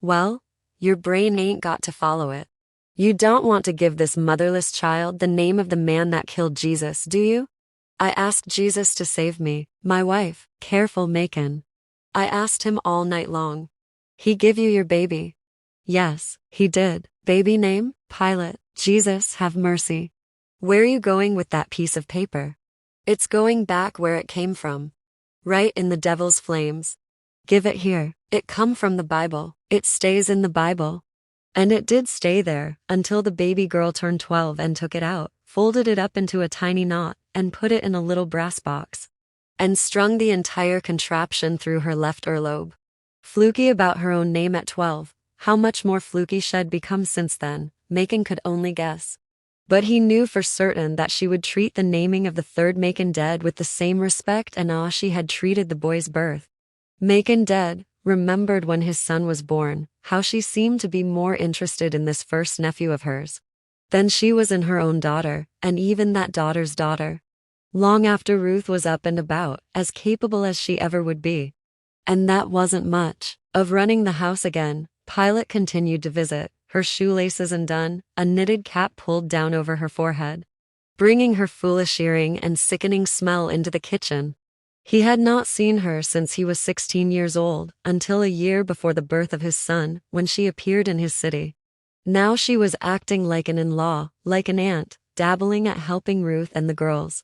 Well, your brain ain't got to follow it. You don't want to give this motherless child the name of the man that killed Jesus, do you? I asked Jesus to save me, my wife, careful Macon. I asked him all night long. He give you your baby? Yes, he did. Baby name? Pilate. Jesus, have mercy. Where you going with that piece of paper? It's going back where it came from. Right in the devil's flames. Give it here. It come from the Bible. It stays in the Bible. And it did stay there, until the baby girl turned 12 and took it out, folded it up into a tiny knot, and put it in a little brass box. And strung the entire contraption through her left earlobe. Fluky about her own name at 12, how much more fluky she'd become since then, Macon could only guess. But he knew for certain that she would treat the naming of the third Macon dead with the same respect and awe she had treated the boy's birth. Macon dead, remembered when his son was born, how she seemed to be more interested in this first nephew of hers than she was in her own daughter, and even that daughter's daughter. Long after Ruth was up and about, as capable as she ever would be. And that wasn't much. Of running the house again, Pilate continued to visit, her shoelaces undone, a knitted cap pulled down over her forehead, bringing her foolish earring and sickening smell into the kitchen. He had not seen her since he was 16 years old, until a year before the birth of his son, when she appeared in his city. Now she was acting like an in-law, like an aunt, dabbling at helping Ruth and the girls.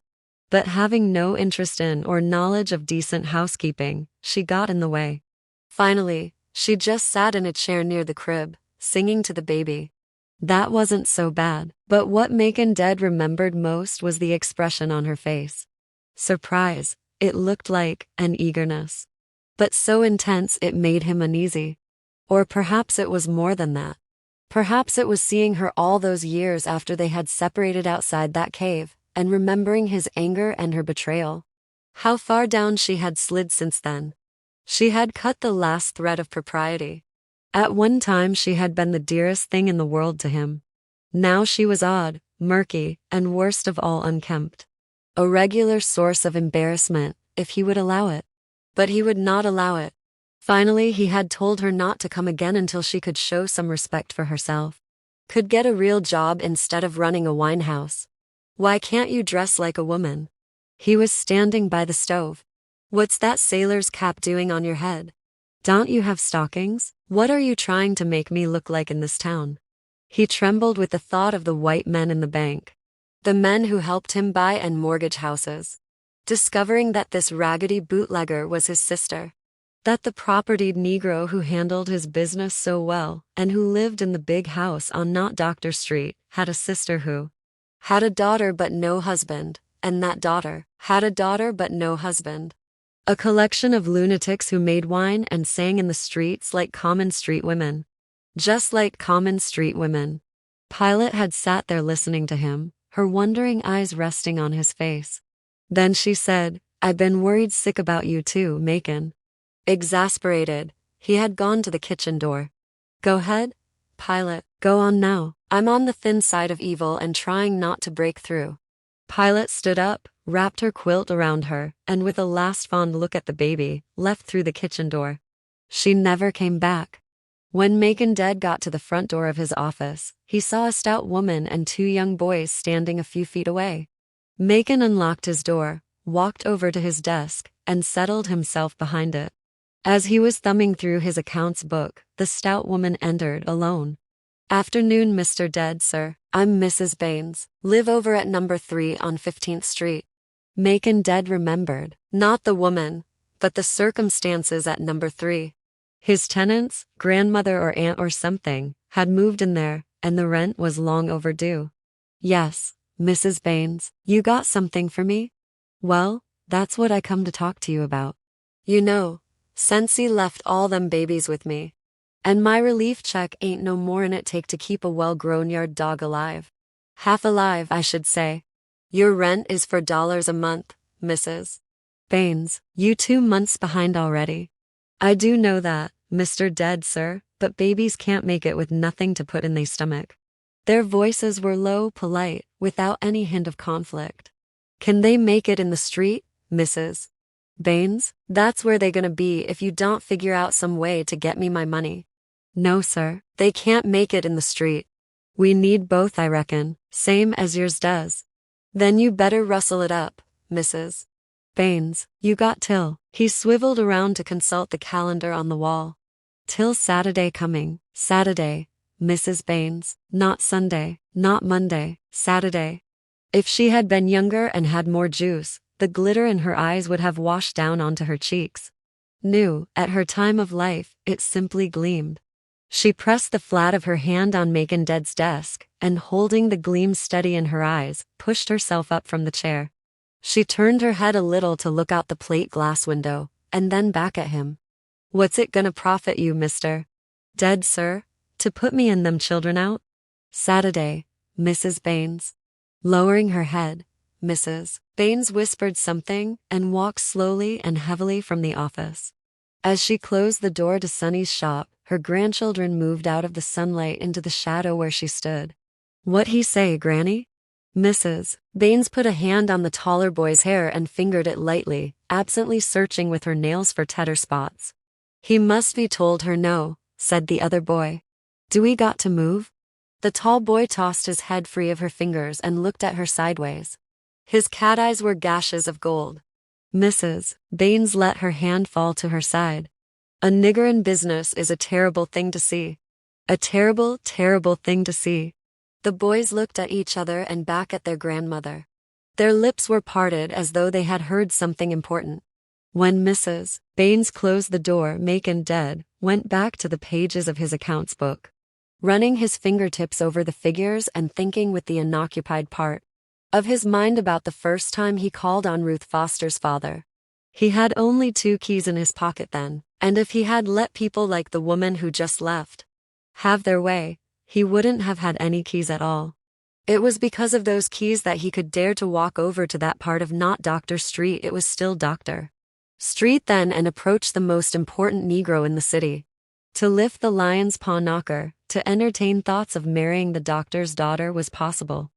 But having no interest in or knowledge of decent housekeeping, she got in the way. Finally, she just sat in a chair near the crib, singing to the baby. That wasn't so bad, but what Macon dead remembered most was the expression on her face. Surprise, it looked like, and eagerness. But so intense it made him uneasy. Or perhaps it was more than that. Perhaps it was seeing her all those years after they had separated outside that cave, and remembering his anger and her betrayal. How far down she had slid since then. She had cut the last thread of propriety. At one time she had been the dearest thing in the world to him. Now she was odd, murky, and worst of all unkempt. A regular source of embarrassment, if he would allow it. But he would not allow it. Finally he had told her not to come again until she could show some respect for herself. Could get a real job instead of running a wine house. Why can't you dress like a woman? He was standing by the stove. What's that sailor's cap doing on your head? Don't you have stockings? What are you trying to make me look like in this town? He trembled with the thought of the white men in the bank. The men who helped him buy and mortgage houses. Discovering that this raggedy bootlegger was his sister. That the propertied Negro who handled his business so well, and who lived in the big house on Not Doctor Street, had a sister who had a daughter but no husband, and that daughter had a daughter but no husband. A collection of lunatics who made wine and sang in the streets like common street women. Just like common street women. Pilate had sat there listening to him, her wondering eyes resting on his face. Then she said, I've been worried sick about you too, Macon. Exasperated, he had gone to the kitchen door. Go ahead, Pilate, go on now. I'm on the thin side of evil and trying not to break through. Pilate stood up, wrapped her quilt around her, and with a last fond look at the baby, left through the kitchen door. She never came back. When Macon dead got to the front door of his office, he saw a stout woman and two young boys standing a few feet away. Macon unlocked his door, walked over to his desk, and settled himself behind it. As he was thumbing through his accounts book, the stout woman entered, alone. Afternoon, Mr. Dead, sir. I'm Mrs. Baines. Live over at number 3 on 15th Street. Macon dead remembered, not the woman, but the circumstances at number 3. His tenants, grandmother or aunt or something, had moved in there, and the rent was long overdue. Yes, Mrs. Baines, you got something for me? Well, that's what I come to talk to you about. You know, Sensi left all them babies with me. And my relief check ain't no more'n it take to keep a well-grown yard dog alive. Half alive, I should say. Your rent is $4 a month, Mrs. Baines. You 2 months behind already. I do know that, Mr. Dead, sir, but babies can't make it with nothing to put in they stomach. Their voices were low, polite, without any hint of conflict. Can they make it in the street, Mrs. Baines? That's where they gonna be if you don't figure out some way to get me my money. No, sir, they can't make it in the street. We need both, I reckon, same as yours does. Then you better rustle it up, Mrs. Baines. You got till. He swiveled around to consult the calendar on the wall. Till Saturday coming, Saturday, Mrs. Baines, not Sunday, not Monday, Saturday. If she had been younger and had more juice, the glitter in her eyes would have washed down onto her cheeks. New, at her time of life, it simply gleamed. She pressed the flat of her hand on Macon Dead's desk, and holding the gleam steady in her eyes, pushed herself up from the chair. She turned her head a little to look out the plate glass window, and then back at him. What's it gonna profit you, Mr. Dead, sir? To put me and them children out? Saturday, Mrs. Baines. Lowering her head, Mrs. Baines whispered something and walked slowly and heavily from the office. As she closed the door to Sonny's shop, her grandchildren moved out of the sunlight into the shadow where she stood. What he say, Granny? Mrs. Baines put a hand on the taller boy's hair and fingered it lightly, absently searching with her nails for tedder spots. He must be told her no, said the other boy. Do we got to move? The tall boy tossed his head free of her fingers and looked at her sideways. His cat eyes were gashes of gold. Mrs. Baines let her hand fall to her side. A nigger in business is a terrible thing to see. A terrible, terrible thing to see. The boys looked at each other and back at their grandmother. Their lips were parted as though they had heard something important. When Mrs. Baines closed the door, Macon Dead went back to the pages of his accounts book, running his fingertips over the figures and thinking with the unoccupied part of his mind about the first time he called on Ruth Foster's father. He had only 2 keys in his pocket then, and if he had let people like the woman who just left have their way, he wouldn't have had any keys at all. It was because of those keys that he could dare to walk over to that part of not Dr. Street, it was still Dr. Street then, and approach the most important Negro in the city. To lift the lion's paw knocker, to entertain thoughts of marrying the doctor's daughter was possible.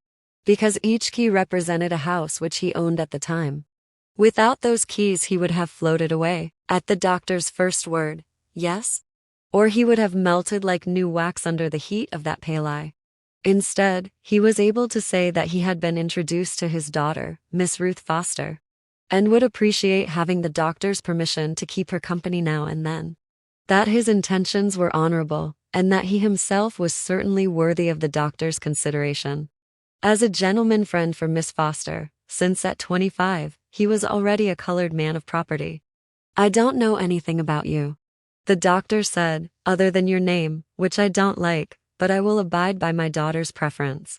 Because each key represented a house which he owned at the time. Without those keys he would have floated away, at the doctor's first word, yes? Or he would have melted like new wax under the heat of that pale eye. Instead, he was able to say that he had been introduced to his daughter, Miss Ruth Foster, and would appreciate having the doctor's permission to keep her company now and then. That his intentions were honorable, and that he himself was certainly worthy of the doctor's consideration. As a gentleman friend for Miss Foster, since at 25, he was already a colored man of property. I don't know anything about you, the doctor said, other than your name, which I don't like, but I will abide by my daughter's preference.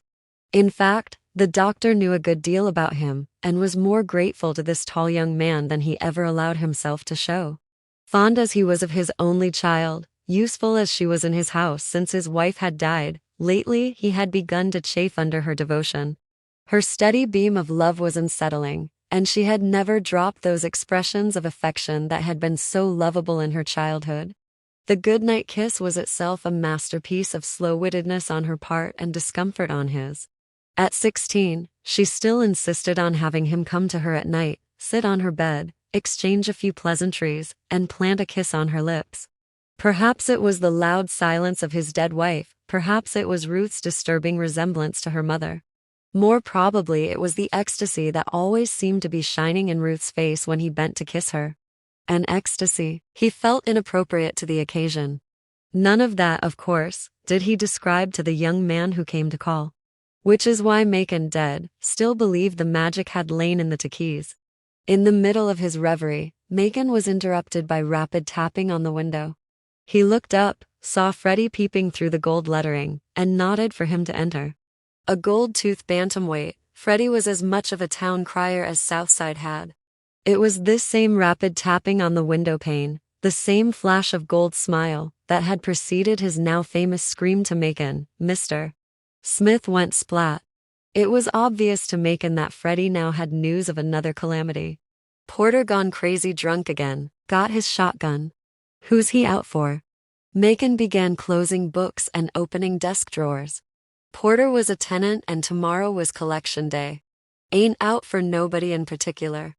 In fact, the doctor knew a good deal about him, and was more grateful to this tall young man than he ever allowed himself to show. Fond as he was of his only child, useful as she was in his house since his wife had died, lately he had begun to chafe under her devotion. Her steady beam of love was unsettling, and she had never dropped those expressions of affection that had been so lovable in her childhood. The goodnight kiss was itself a masterpiece of slow-wittedness on her part and discomfort on his. At 16, she still insisted on having him come to her at night, sit on her bed, exchange a few pleasantries, and plant a kiss on her lips. Perhaps it was the loud silence of his dead wife, perhaps it was Ruth's disturbing resemblance to her mother. More probably it was the ecstasy that always seemed to be shining in Ruth's face when he bent to kiss her. An ecstasy he felt inappropriate to the occasion. None of that, of course, did he describe to the young man who came to call. Which is why Macon Dead still believed the magic had lain in the keys. In the middle of his reverie, Macon was interrupted by rapid tapping on the window. He looked up, saw Freddie peeping through the gold lettering, and nodded for him to enter. A gold-toothed bantamweight, Freddie was as much of a town crier as Southside had. It was this same rapid tapping on the window pane, the same flash of gold smile, that had preceded his now famous scream to Macon, Mr. Smith went splat. It was obvious to Macon that Freddie now had news of another calamity. Porter gone crazy drunk again, got his shotgun. Who's he out for? Macon began closing books and opening desk drawers. Porter was a tenant and tomorrow was collection day. Ain't out for nobody in particular.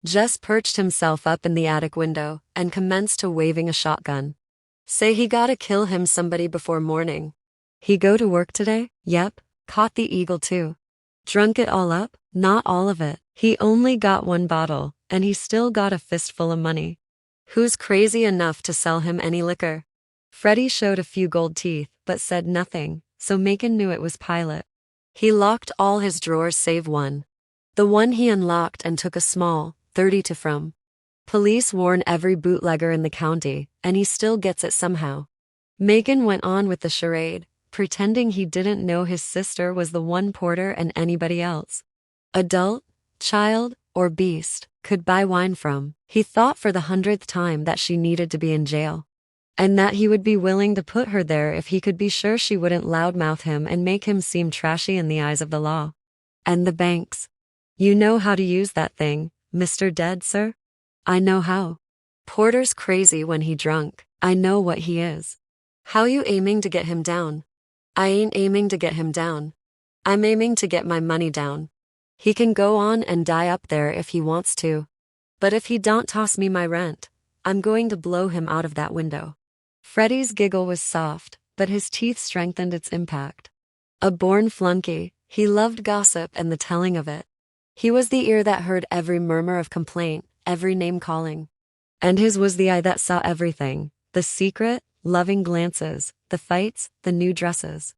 Just perched himself up in the attic window and commenced to waving a shotgun. Say he gotta kill him somebody before morning. He go to work today? Yep. Caught the eagle too. Drunk it all up? Not all of it. He only got one bottle, and he still got a fistful of money. Who's crazy enough to sell him any liquor? Freddie showed a few gold teeth, but said nothing, so Macon knew it was Pilate. He locked all his drawers save one. The one he unlocked and took a small, 32 from. Police warn every bootlegger in the county, and he still gets it somehow. Macon went on with the charade, pretending he didn't know his sister was the one Porter and anybody else, adult, child, or beast, could buy wine from. He thought for the 100th time that she needed to be in jail, and that he would be willing to put her there if he could be sure she wouldn't loudmouth him and make him seem trashy in the eyes of the law. And the banks. You know how to use that thing, Mr. Dead, sir? I know how. Porter's crazy when he drunk. I know what he is. How you aiming to get him down? I ain't aiming to get him down. I'm aiming to get my money down. He can go on and die up there if he wants to. But if he don't toss me my rent, I'm going to blow him out of that window. Freddie's giggle was soft, but his teeth strengthened its impact. A born flunky, he loved gossip and the telling of it. He was the ear that heard every murmur of complaint, every name calling. And his was the eye that saw everything, the secret, loving glances, the fights, the new dresses.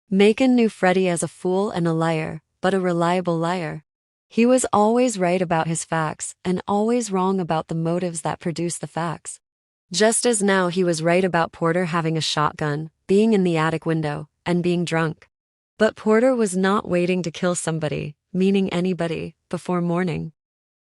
Macon knew Freddie as a fool and a liar, but a reliable liar. He was always right about his facts and always wrong about the motives that produced the facts. Just as now he was right about Porter having a shotgun, being in the attic window, and being drunk. But Porter was not waiting to kill somebody, meaning anybody, before morning.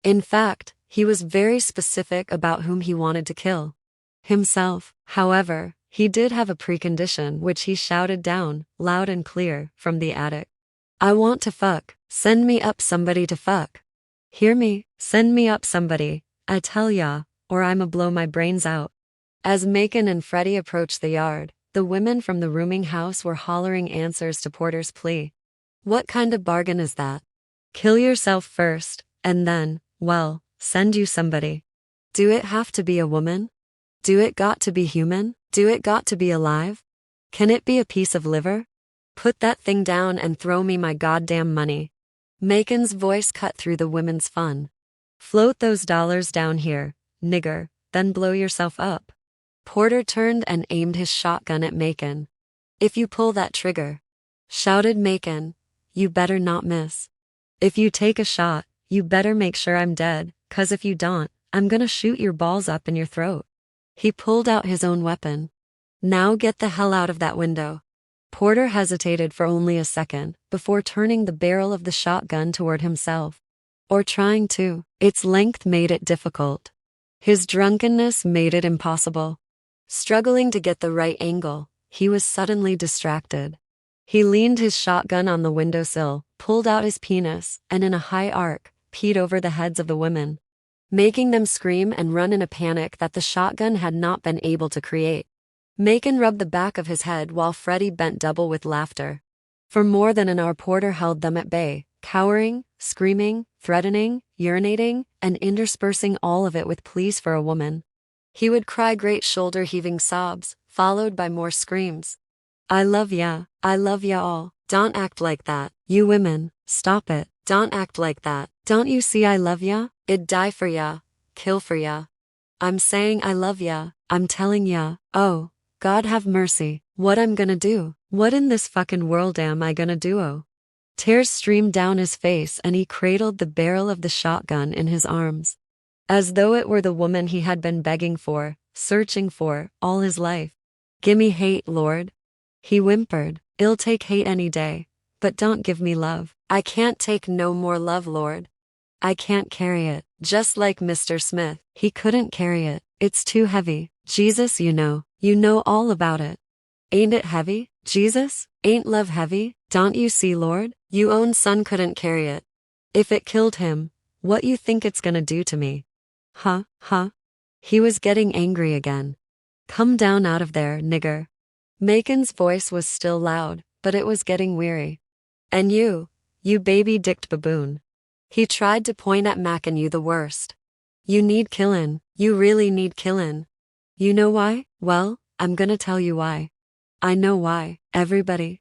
In fact, he was very specific about whom he wanted to kill. Himself, however, he did have a precondition which he shouted down, loud and clear, from the attic. I want to fuck. Send me up somebody to fuck. Hear me? Send me up somebody, I tell ya, or I'ma blow my brains out. As Macon and Freddie approached the yard, the women from the rooming house were hollering answers to Porter's plea. What kind of bargain is that? Kill yourself first, and then, well, send you somebody. Do it have to be a woman? Do it got to be human? Do it got to be alive? Can it be a piece of liver? Put that thing down and throw me my goddamn money. Macon's voice cut through the women's fun. Float those dollars down here, nigger, then blow yourself up. Porter turned and aimed his shotgun at Macon. If you pull that trigger, shouted Macon, you better not miss. If you take a shot, you better make sure I'm dead, 'cause if you don't, I'm gonna shoot your balls up in your throat. He pulled out his own weapon. Now get the hell out of that window. Porter hesitated for only a second before turning the barrel of the shotgun toward himself. Or trying to. Its length made it difficult. His drunkenness made it impossible. Struggling to get the right angle, he was suddenly distracted. He leaned his shotgun on the windowsill, pulled out his penis, and in a high arc, peed over the heads of the women, making them scream and run in a panic that the shotgun had not been able to create. Macon rubbed the back of his head while Freddie bent double with laughter. For more than an hour Porter held them at bay, cowering, screaming, threatening, urinating, and interspersing all of it with pleas for a woman. He would cry great shoulder-heaving sobs, followed by more screams. I love ya all. Don't act like that, you women, stop it. Don't act like that. Don't you see I love ya? I'd die for ya, kill for ya. I'm saying I love ya, I'm telling ya, oh, God have mercy, what I'm gonna do? What in this fucking world am I gonna do? Oh. Tears streamed down his face and he cradled the barrel of the shotgun in his arms, as though it were the woman he had been begging for, searching for, all his life. Gimme hate, Lord. He whimpered, I'll take hate any day, but don't give me love. I can't take no more love, Lord. I can't carry it, just like Mr. Smith. He couldn't carry it, it's too heavy. Jesus, you know all about it. Ain't it heavy, Jesus? Ain't love heavy? Don't you see, Lord? You own son couldn't carry it. If it killed him, what you think it's gonna do to me? Huh? He was getting angry again. Come down out of there, nigger. Macon's voice was still loud, but it was getting weary. And you baby-dicked baboon. He tried to point at Macon, you the worst. You need killin', you really need killin'. You know why? Well, I'm gonna tell you why. I know why, everybody.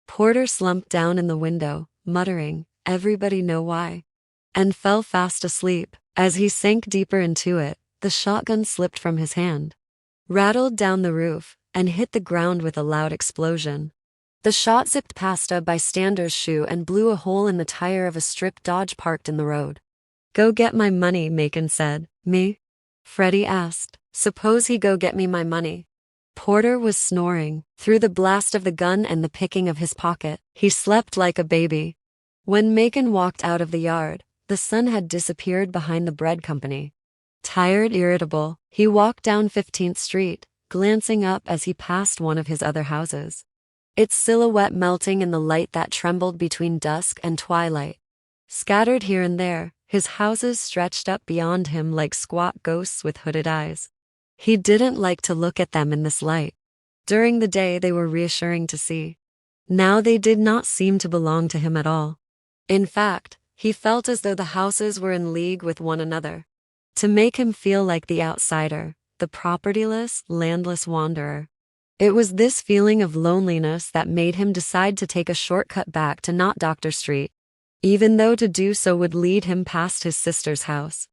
Porter slumped down in the window, muttering, everybody know why, and fell fast asleep. As he sank deeper into it, the shotgun slipped from his hand, rattled down the roof, and hit the ground with a loud explosion. The shot zipped past a bystander's shoe and blew a hole in the tire of a stripped Dodge parked in the road. Go get my money, Macon said. Me? Freddie asked. Suppose he go get me my money. Porter was snoring. Through the blast of the gun and the picking of his pocket, he slept like a baby. When Macon walked out of the yard, the sun had disappeared behind the bread company. Tired, irritable, he walked down 15th Street, glancing up as he passed one of his other houses, its silhouette melting in the light that trembled between dusk and twilight. Scattered here and there, his houses stretched up beyond him like squat ghosts with hooded eyes. He didn't like to look at them in this light. During the day they were reassuring to see. Now they did not seem to belong to him at all. In fact, he felt as though the houses were in league with one another, to make him feel like the outsider, the propertyless, landless wanderer. It was this feeling of loneliness that made him decide to take a shortcut back to not Dr. Street, even though to do so would lead him past his sister's house.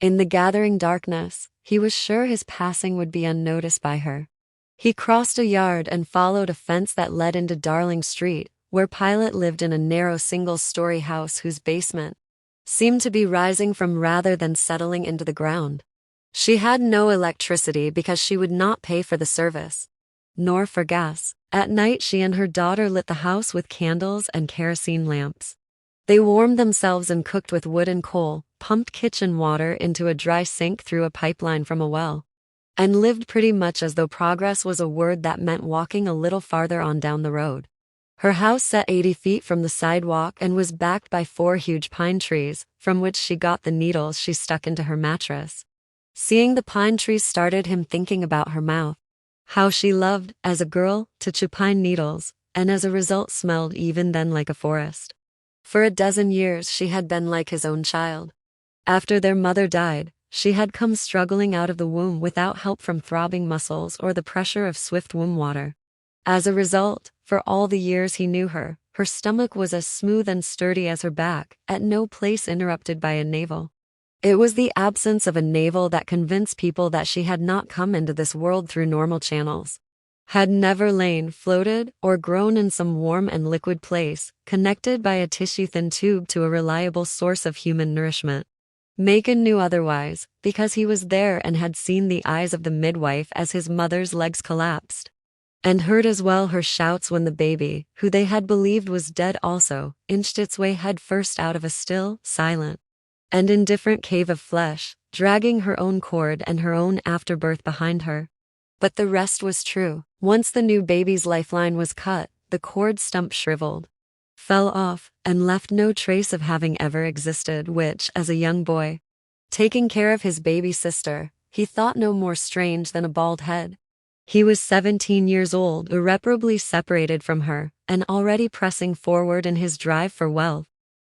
In the gathering darkness, he was sure his passing would be unnoticed by her. He crossed a yard and followed a fence that led into Darling Street, where Pilate lived in a narrow single-story house whose basement seemed to be rising from rather than settling into the ground. She had no electricity because she would not pay for the service, nor for gas. At night she and her daughter lit the house with candles and kerosene lamps. They warmed themselves and cooked with wood and coal, pumped kitchen water into a dry sink through a pipeline from a well, and lived pretty much as though progress was a word that meant walking a little farther on down the road. Her house sat 80 feet from the sidewalk and was backed by 4 huge pine trees, from which she got the needles she stuck into her mattress. Seeing the pine trees started him thinking about her mouth. How she loved, as a girl, to chew pine needles, and as a result smelled even then like a forest. For a dozen years she had been like his own child. After their mother died, she had come struggling out of the womb without help from throbbing muscles or the pressure of swift womb water. As a result, for all the years he knew her, her stomach was as smooth and sturdy as her back, at no place interrupted by a navel. It was the absence of a navel that convinced people that she had not come into this world through normal channels, had never lain, floated, or grown in some warm and liquid place, connected by a tissue-thin tube to a reliable source of human nourishment. Macon knew otherwise, because he was there and had seen the eyes of the midwife as his mother's legs collapsed, and heard as well her shouts when the baby, who they had believed was dead also, inched its way headfirst out of a still, silent, and indifferent cave of flesh, dragging her own cord and her own afterbirth behind her. But the rest was true. Once the new baby's lifeline was cut, the cord stump shriveled, fell off, and left no trace of having ever existed, which, as a young boy, taking care of his baby sister, he thought no more strange than a bald head. He was 17 years old, irreparably separated from her, and already pressing forward in his drive for wealth,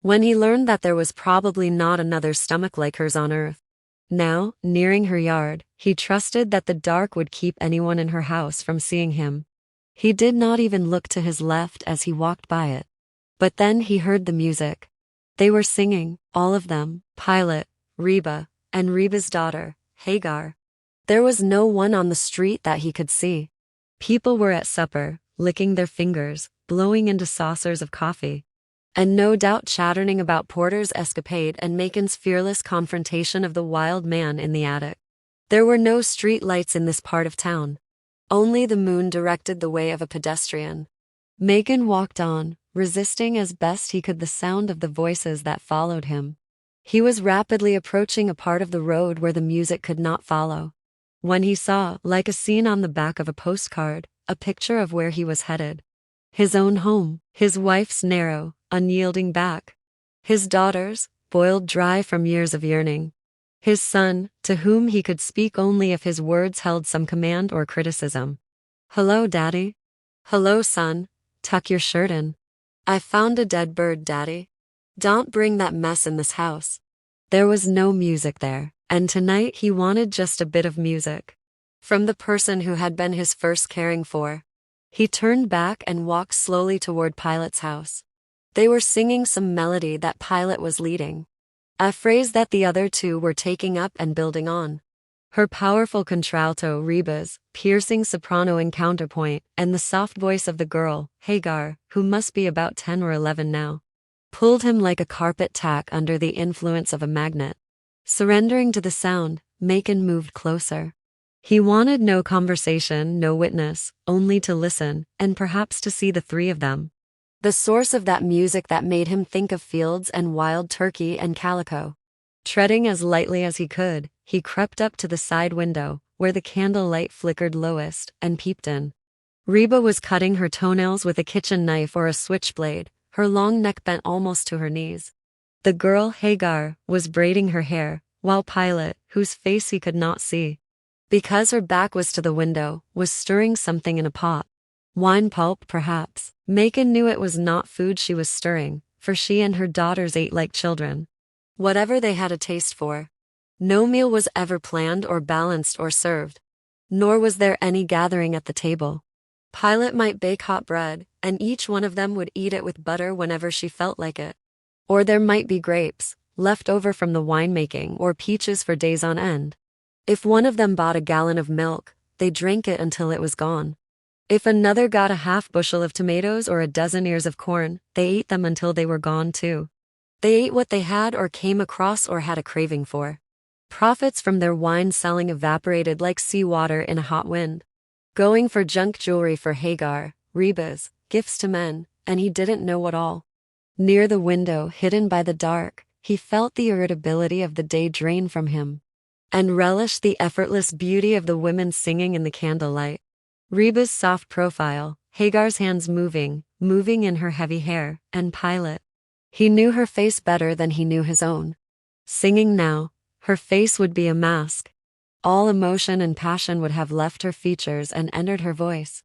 when he learned that there was probably not another stomach like hers on earth. Now, nearing her yard, he trusted that the dark would keep anyone in her house from seeing him. He did not even look to his left as he walked by it. But then he heard the music. They were singing, all of them, Pilate, Reba, and Reba's daughter, Hagar. There was no one on the street that he could see. People were at supper, licking their fingers, blowing into saucers of coffee, and no doubt chattering about Porter's escapade and Macon's fearless confrontation of the wild man in the attic. There were no street lights in this part of town. Only the moon directed the way of a pedestrian. Macon walked on, resisting as best he could the sound of the voices that followed him. He was rapidly approaching a part of the road where the music could not follow, when he saw, like a scene on the back of a postcard, a picture of where he was headed. His own home, his wife's narrow, unyielding back, his daughters, boiled dry from years of yearning, his son, to whom he could speak only if his words held some command or criticism. "Hello, Daddy." "Hello, son. Tuck your shirt in." "I found a dead bird, Daddy. Don't bring that mess in this house." There was no music there, and tonight he wanted just a bit of music. from the person who had been his first caring for. He turned back and walked slowly toward Pilate's house. They were singing some melody that Pilate was leading, a phrase that the other two were taking up and building on. Her powerful contralto, Reba's piercing soprano in counterpoint, and the soft voice of the girl, Hagar, who must be about 10 or 11 now, pulled him like a carpet tack under the influence of a magnet. Surrendering to the sound, Macon moved closer. He wanted no conversation, no witness, only to listen, and perhaps to see the three of them. The source of that music that made him think of fields and wild turkey and calico. Treading as lightly as he could, he crept up to the side window, where the candle light flickered lowest, and peeped in. Reba was cutting her toenails with a kitchen knife or a switchblade, her long neck bent almost to her knees. The girl, Hagar, was braiding her hair, while Pilate, whose face he could not see, because her back was to the window, was stirring something in a pot. Wine pulp, perhaps. Macon knew it was not food she was stirring, for she and her daughters ate like children. Whatever they had a taste for. No meal was ever planned or balanced or served. Nor was there any gathering at the table. Pilate might bake hot bread, and each one of them would eat it with butter whenever she felt like it. Or there might be grapes, left over from the winemaking, or peaches for days on end. If one of them bought a gallon of milk, they drank it until it was gone. If another got a half bushel of tomatoes or a dozen ears of corn, they ate them until they were gone too. They ate what they had or came across or had a craving for. Profits from their wine selling evaporated like seawater in a hot wind. Going for junk jewelry for Hagar, Reba's, gifts to men, and he didn't know what all. Near the window, hidden by the dark, he felt the irritability of the day drain from him, and relished the effortless beauty of the women singing in the candlelight. Reba's soft profile, Hagar's hands moving in her heavy hair, and Pilate. He knew her face better than he knew his own. Singing now, her face would be a mask. All emotion and passion would have left her features and entered her voice.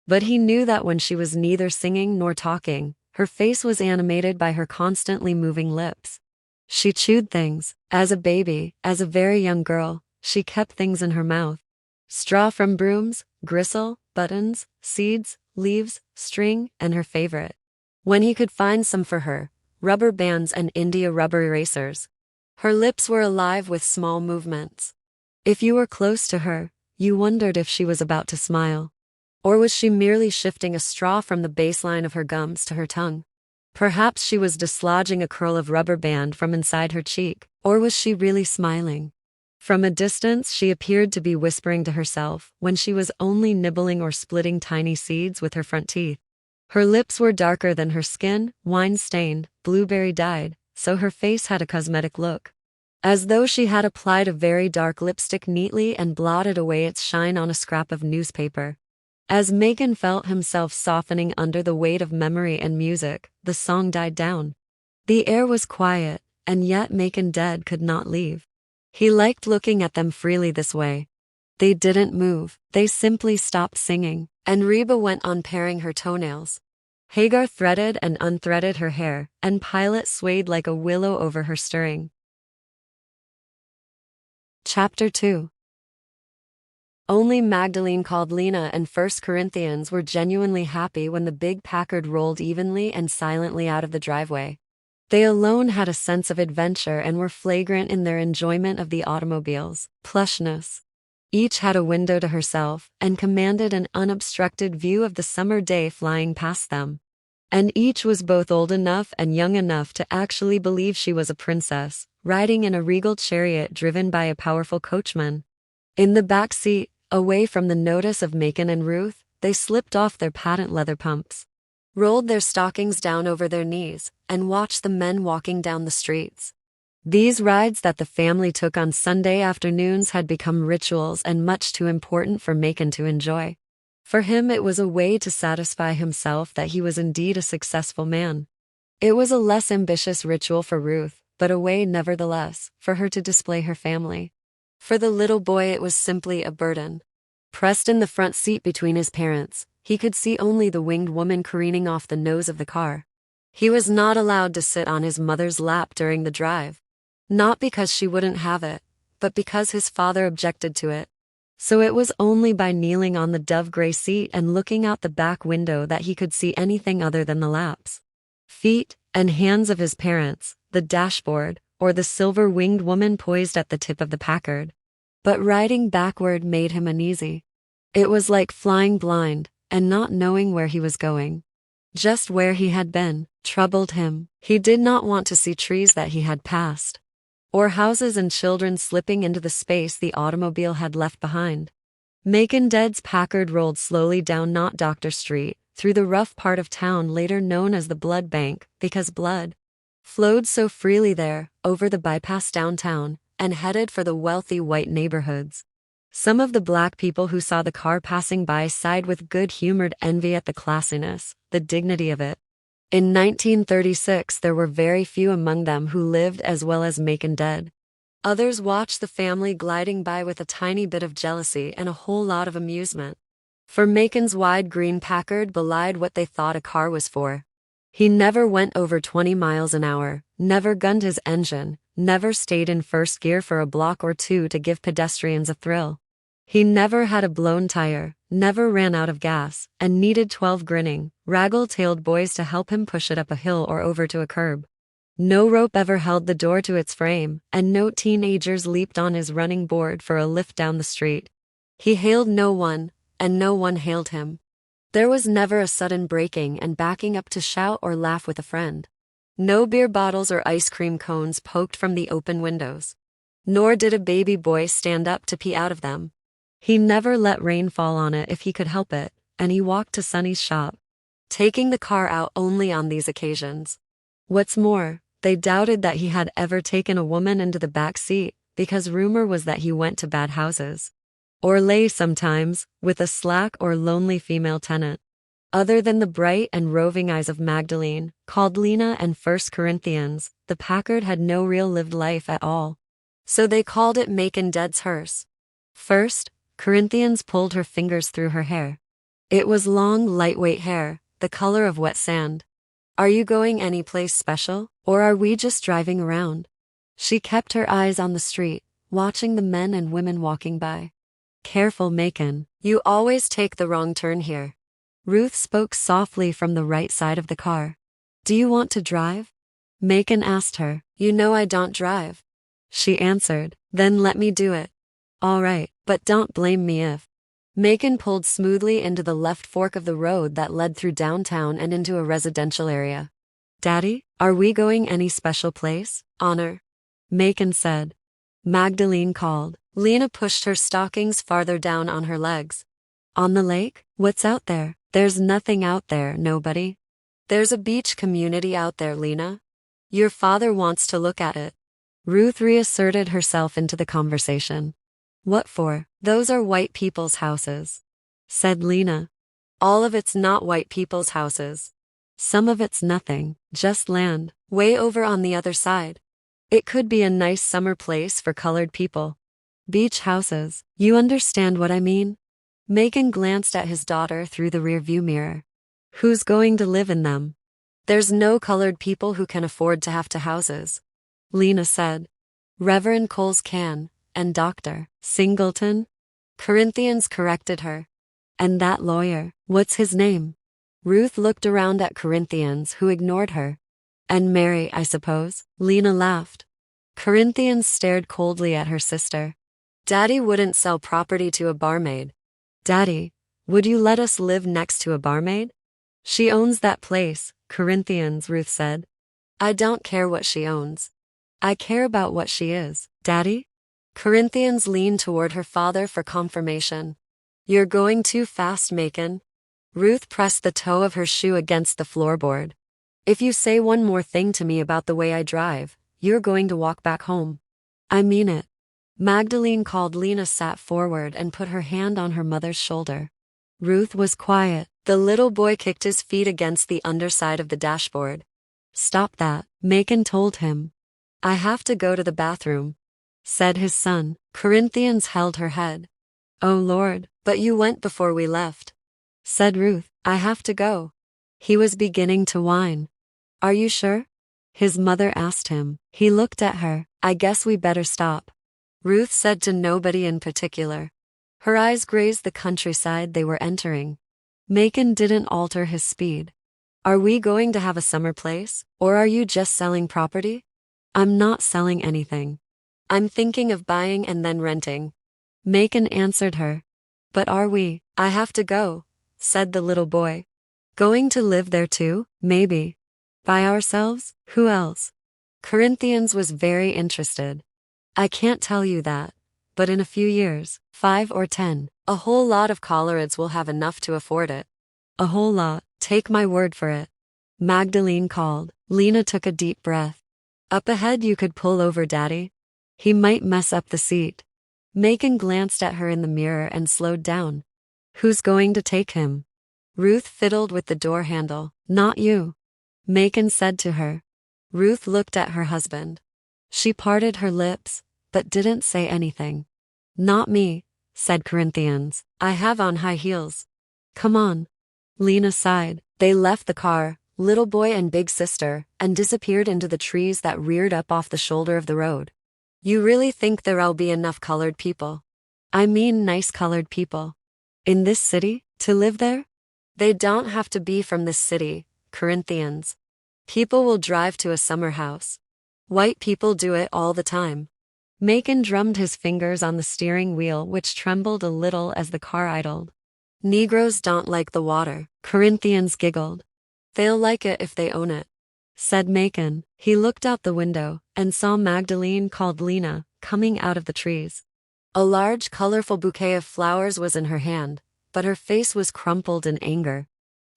But he knew that when she was neither singing nor talking, her face was animated by her constantly moving lips. She chewed things. As a baby, as a very young girl, she kept things in her mouth. Straw from brooms, gristle, buttons, seeds, leaves, string, and her favorite, when he could find some for her, rubber bands and India rubber erasers. Her lips were alive with small movements. If you were close to her, you wondered if she was about to smile. Or was she merely shifting a straw from the baseline of her gums to her tongue? Perhaps she was dislodging a curl of rubber band from inside her cheek, or was she really smiling? From a distance she appeared to be whispering to herself when she was only nibbling or splitting tiny seeds with her front teeth. Her lips were darker than her skin, wine-stained, blueberry-dyed, so her face had a cosmetic look, as though she had applied a very dark lipstick neatly and blotted away its shine on a scrap of newspaper. As Macon felt himself softening under the weight of memory and music, the song died down. The air was quiet, and yet Macon dead could not leave. He liked looking at them freely this way. They didn't move, they simply stopped singing, and Reba went on paring her toenails. Hagar threaded and unthreaded her hair, and Pilate swayed like a willow over her stirring. Chapter 2. Only Magdalene called Lena and 1 Corinthians were genuinely happy when the big Packard rolled evenly and silently out of the driveway. They alone had a sense of adventure and were flagrant in their enjoyment of the automobile's plushness. Each had a window to herself and commanded an unobstructed view of the summer day flying past them. And each was both old enough and young enough to actually believe she was a princess, riding in a regal chariot driven by a powerful coachman. In the back seat, away from the notice of Macon and Ruth, they slipped off their patent leather pumps, rolled their stockings down over their knees, and watched the men walking down the streets. These rides that the family took on Sunday afternoons had become rituals and much too important for Macon to enjoy. For him it was a way to satisfy himself that he was indeed a successful man. It was a less ambitious ritual for Ruth, but a way nevertheless for her to display her family. For the little boy it was simply a burden. Pressed in the front seat between his parents, he could see only the winged woman careening off the nose of the car. He was not allowed to sit on his mother's lap during the drive. Not because she wouldn't have it, but because his father objected to it. So it was only by kneeling on the dove-gray seat and looking out the back window that he could see anything other than the laps, feet, and hands of his parents, the dashboard, or the silver-winged woman poised at the tip of the Packard. But riding backward made him uneasy. It was like flying blind and not knowing where he was going. Just where he had been troubled him. He did not want to see trees that he had passed, or houses and children slipping into the space the automobile had left behind. Macon Dead's Packard rolled slowly down Not Doctor Street, through the rough part of town later known as the Blood Bank, because blood flowed so freely there, over the bypass downtown, and headed for the wealthy white neighborhoods. Some of the black people who saw the car passing by sighed with good-humored envy at the classiness, the dignity of it. In 1936 there were very few among them who lived as well as Macon Dead. Others watched the family gliding by with a tiny bit of jealousy and a whole lot of amusement. For Macon's wide green Packard belied what they thought a car was for. He never went over 20 miles an hour, never gunned his engine, never stayed in first gear for a block or two to give pedestrians a thrill. He never had a blown tire, never ran out of gas, and needed 12 grinning, raggle-tailed boys to help him push it up a hill or over to a curb. No rope ever held the door to its frame, and no teenagers leaped on his running board for a lift down the street. He hailed no one, and no one hailed him. There was never a sudden breaking and backing up to shout or laugh with a friend. No beer bottles or ice cream cones poked from the open windows. Nor did a baby boy stand up to pee out of them. He never let rain fall on it if he could help it, and he walked to Sonny's shop, taking the car out only on these occasions. What's more, they doubted that he had ever taken a woman into the back seat, because rumor was that he went to bad houses, or lay sometimes, with a slack or lonely female tenant. Other than the bright and roving eyes of Magdalene, called Lena and 1 Corinthians, the Packard had no real lived life at all. So they called it Macon Dead's hearse. 1 Corinthians pulled her fingers through her hair. It was long, lightweight hair, the color of wet sand. Are you going any place special, or are we just driving around? She kept her eyes on the street, watching the men and women walking by. Careful, Macon, you always take the wrong turn here. Ruth spoke softly from the right side of the car. Do you want to drive? Macon asked her. You know I don't drive. She answered. Then let me do it. All right, but don't blame me if. Macon pulled smoothly into the left fork of the road that led through downtown and into a residential area. Daddy, are we going any special place? Honor. Macon said. Magdalene called. Lena pushed her stockings farther down on her legs. On the lake? What's out there? There's nothing out there, nobody. There's a beach community out there, Lena. Your father wants to look at it. Ruth reasserted herself into the conversation. What for? Those are white people's houses, said Lena. All of it's not white people's houses. Some of it's nothing, just land, way over on the other side. It could be a nice summer place for colored people. Beach houses, you understand what I mean? Macon glanced at his daughter through the rearview mirror. Who's going to live in them? There's no colored people who can afford to have houses, Lena said. Reverend Coles can, and Dr. Singleton. Corinthians corrected her. And that lawyer, what's his name? Ruth looked around at Corinthians, who ignored her. And Mary, I suppose, Lena laughed. Corinthians stared coldly at her sister. Daddy wouldn't sell property to a barmaid. Daddy, would you let us live next to a barmaid? She owns that place, Corinthians, Ruth said. I don't care what she owns. I care about what she is, Daddy. Corinthians leaned toward her father for confirmation. You're going too fast, Macon. Ruth pressed the toe of her shoe against the floorboard. If you say one more thing to me about the way I drive, you're going to walk back home. I mean it. Magdalene called. Lena sat forward and put her hand on her mother's shoulder. Ruth was quiet. The little boy kicked his feet against the underside of the dashboard. Stop that, Macon told him. I have to go to the bathroom, said his son. Corinthians held her head. Oh Lord, but you went before we left, said Ruth. I have to go. He was beginning to whine. Are you sure? His mother asked him. He looked at her. I guess we better stop, Ruth said to nobody in particular. Her eyes grazed the countryside they were entering. Macon didn't alter his speed. Are we going to have a summer place, or are you just selling property? I'm not selling anything. I'm thinking of buying and then renting. Macon answered her. But are we? I have to go, said the little boy. Going to live there too, maybe. By ourselves? Who else? Corinthians was very interested. I can't tell you that, but in a few years, 5 or 10, a whole lot of Coloreds will have enough to afford it. A whole lot, take my word for it. Magdalene called. Lena took a deep breath. Up ahead you could pull over, Daddy. He might mess up the seat. Macon glanced at her in the mirror and slowed down. Who's going to take him? Ruth fiddled with the door handle. Not you, Macon said to her. Ruth looked at her husband. She parted her lips, but didn't say anything. Not me, said Corinthians. I have on high heels. Come on. Lena sighed. They left the car, little boy and big sister, and disappeared into the trees that reared up off the shoulder of the road. You really think there'll be enough colored people? I mean nice colored people. In this city, to live there? They don't have to be from this city, Corinthians. People will drive to a summer house. White people do it all the time. Macon drummed his fingers on the steering wheel, which trembled a little as the car idled. Negroes don't like the water, Corinthians giggled. They'll like it if they own it, said Macon. He looked out the window and saw Magdalene, called Lena, coming out of the trees. A large, colorful bouquet of flowers was in her hand, but her face was crumpled in anger.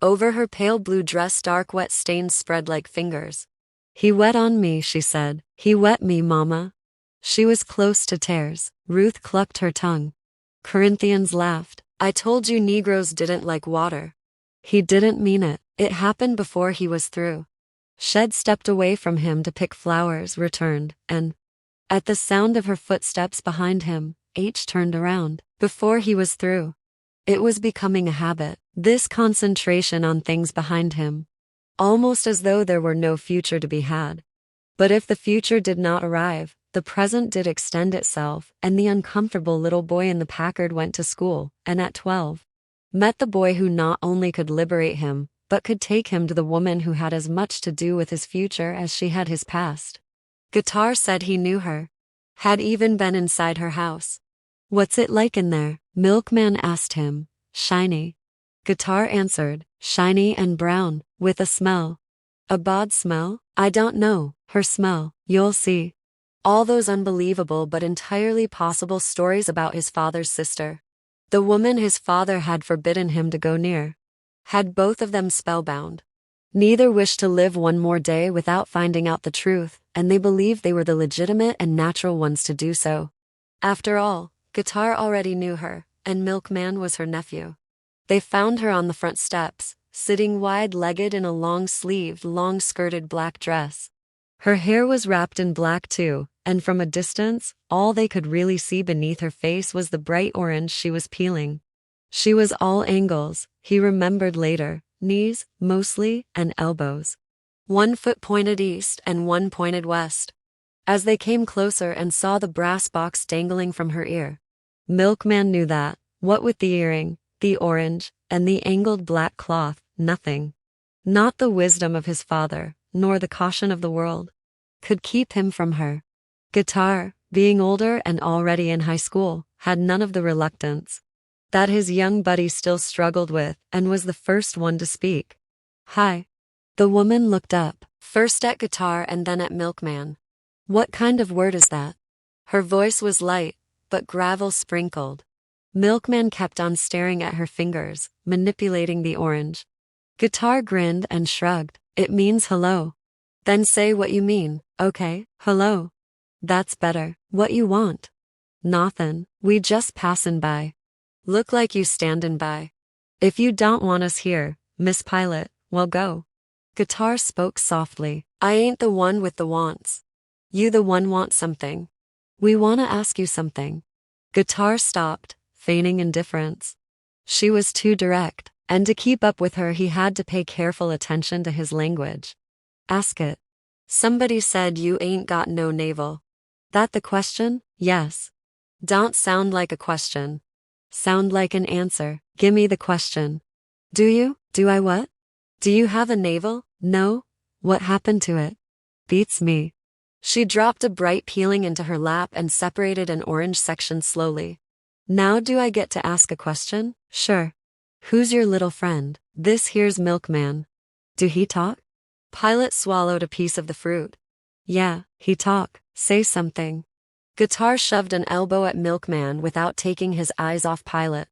Over her pale blue dress dark wet stains spread like fingers. He wet on me, she said. He wet me, Mama. She was close to tears. Ruth clucked her tongue. Corinthians laughed. I told you Negroes didn't like water. He didn't mean it. It happened before he was through. Shed stepped away from him to pick flowers, returned, and at the sound of her footsteps behind him, H turned around. Before he was through. It was becoming a habit, this concentration on things behind him. Almost as though there were no future to be had. But if the future did not arrive, the present did extend itself, and the uncomfortable little boy in the Packard went to school, and at 12, met the boy who not only could liberate him, but could take him to the woman who had as much to do with his future as she had his past. Guitar said he knew her. Had even been inside her house. What's it like in there? Milkman asked him. Shiny. Guitar answered, shiny and brown, with a smell. A bad smell? I don't know, her smell, you'll see. All those unbelievable but entirely possible stories about his father's sister. The woman his father had forbidden him to go near. Had both of them spellbound. Neither wished to live one more day without finding out the truth, and they believed they were the legitimate and natural ones to do so. After all, Guitar already knew her, and Milkman was her nephew. They found her on the front steps, sitting wide-legged in a long-sleeved, long-skirted black dress. Her hair was wrapped in black too, and from a distance, all they could really see beneath her face was the bright orange she was peeling. She was all angles, he remembered later, knees, mostly, and elbows. One foot pointed east and one pointed west. As they came closer and saw the brass box dangling from her ear, Milkman knew that, what with the earring, the orange, and the angled black cloth, nothing, not the wisdom of his father, nor the caution of the world, could keep him from her. Guitar, being older and already in high school, had none of the reluctance that his young buddy still struggled with, and was the first one to speak. Hi. The woman looked up, first at Guitar and then at Milkman. What kind of word is that? Her voice was light, but gravel sprinkled. Milkman kept on staring at her fingers, manipulating the orange. Guitar grinned and shrugged. It means hello. Then say what you mean, okay? Hello. That's better. What you want? Nothin'. We just passin' by. Look like you standin' by. If you don't want us here, Miss Pilate, well go. Guitar spoke softly. I ain't the one with the wants. You the one want something. We wanna ask you something. Guitar stopped, feigning indifference. She was too direct, and to keep up with her he had to pay careful attention to his language. Ask it. Somebody said you ain't got no navel. That the question? Yes. Don't sound like a question. Sound like an answer. Gimme the question. Do you? Do I what? Do you have a navel? No? What happened to it? Beats me. She dropped a bright peeling into her lap and separated an orange section slowly. Now do I get to ask a question? Sure. Who's your little friend? This here's Milkman. Do he talk? Pilate swallowed a piece of the fruit. Yeah, he talk. Say something. Guitar shoved an elbow at Milkman without taking his eyes off Pilate.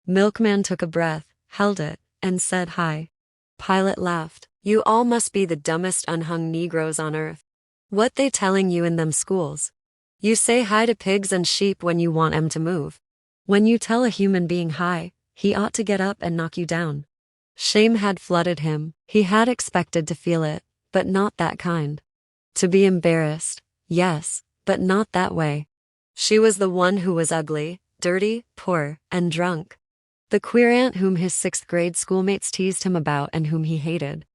Milkman took a breath, held it, and said hi. Pilate laughed. You all must be the dumbest unhung Negroes on earth. What they telling you in them schools? You say hi to pigs and sheep when you want 'em to move. When you tell a human being hi, he ought to get up and knock you down. Shame had flooded him. He had expected to feel it, but not that kind. To be embarrassed, yes, but not that way. She was the one who was ugly, dirty, poor, and drunk. The queer aunt whom his 6th-grade schoolmates teased him about and whom he hated.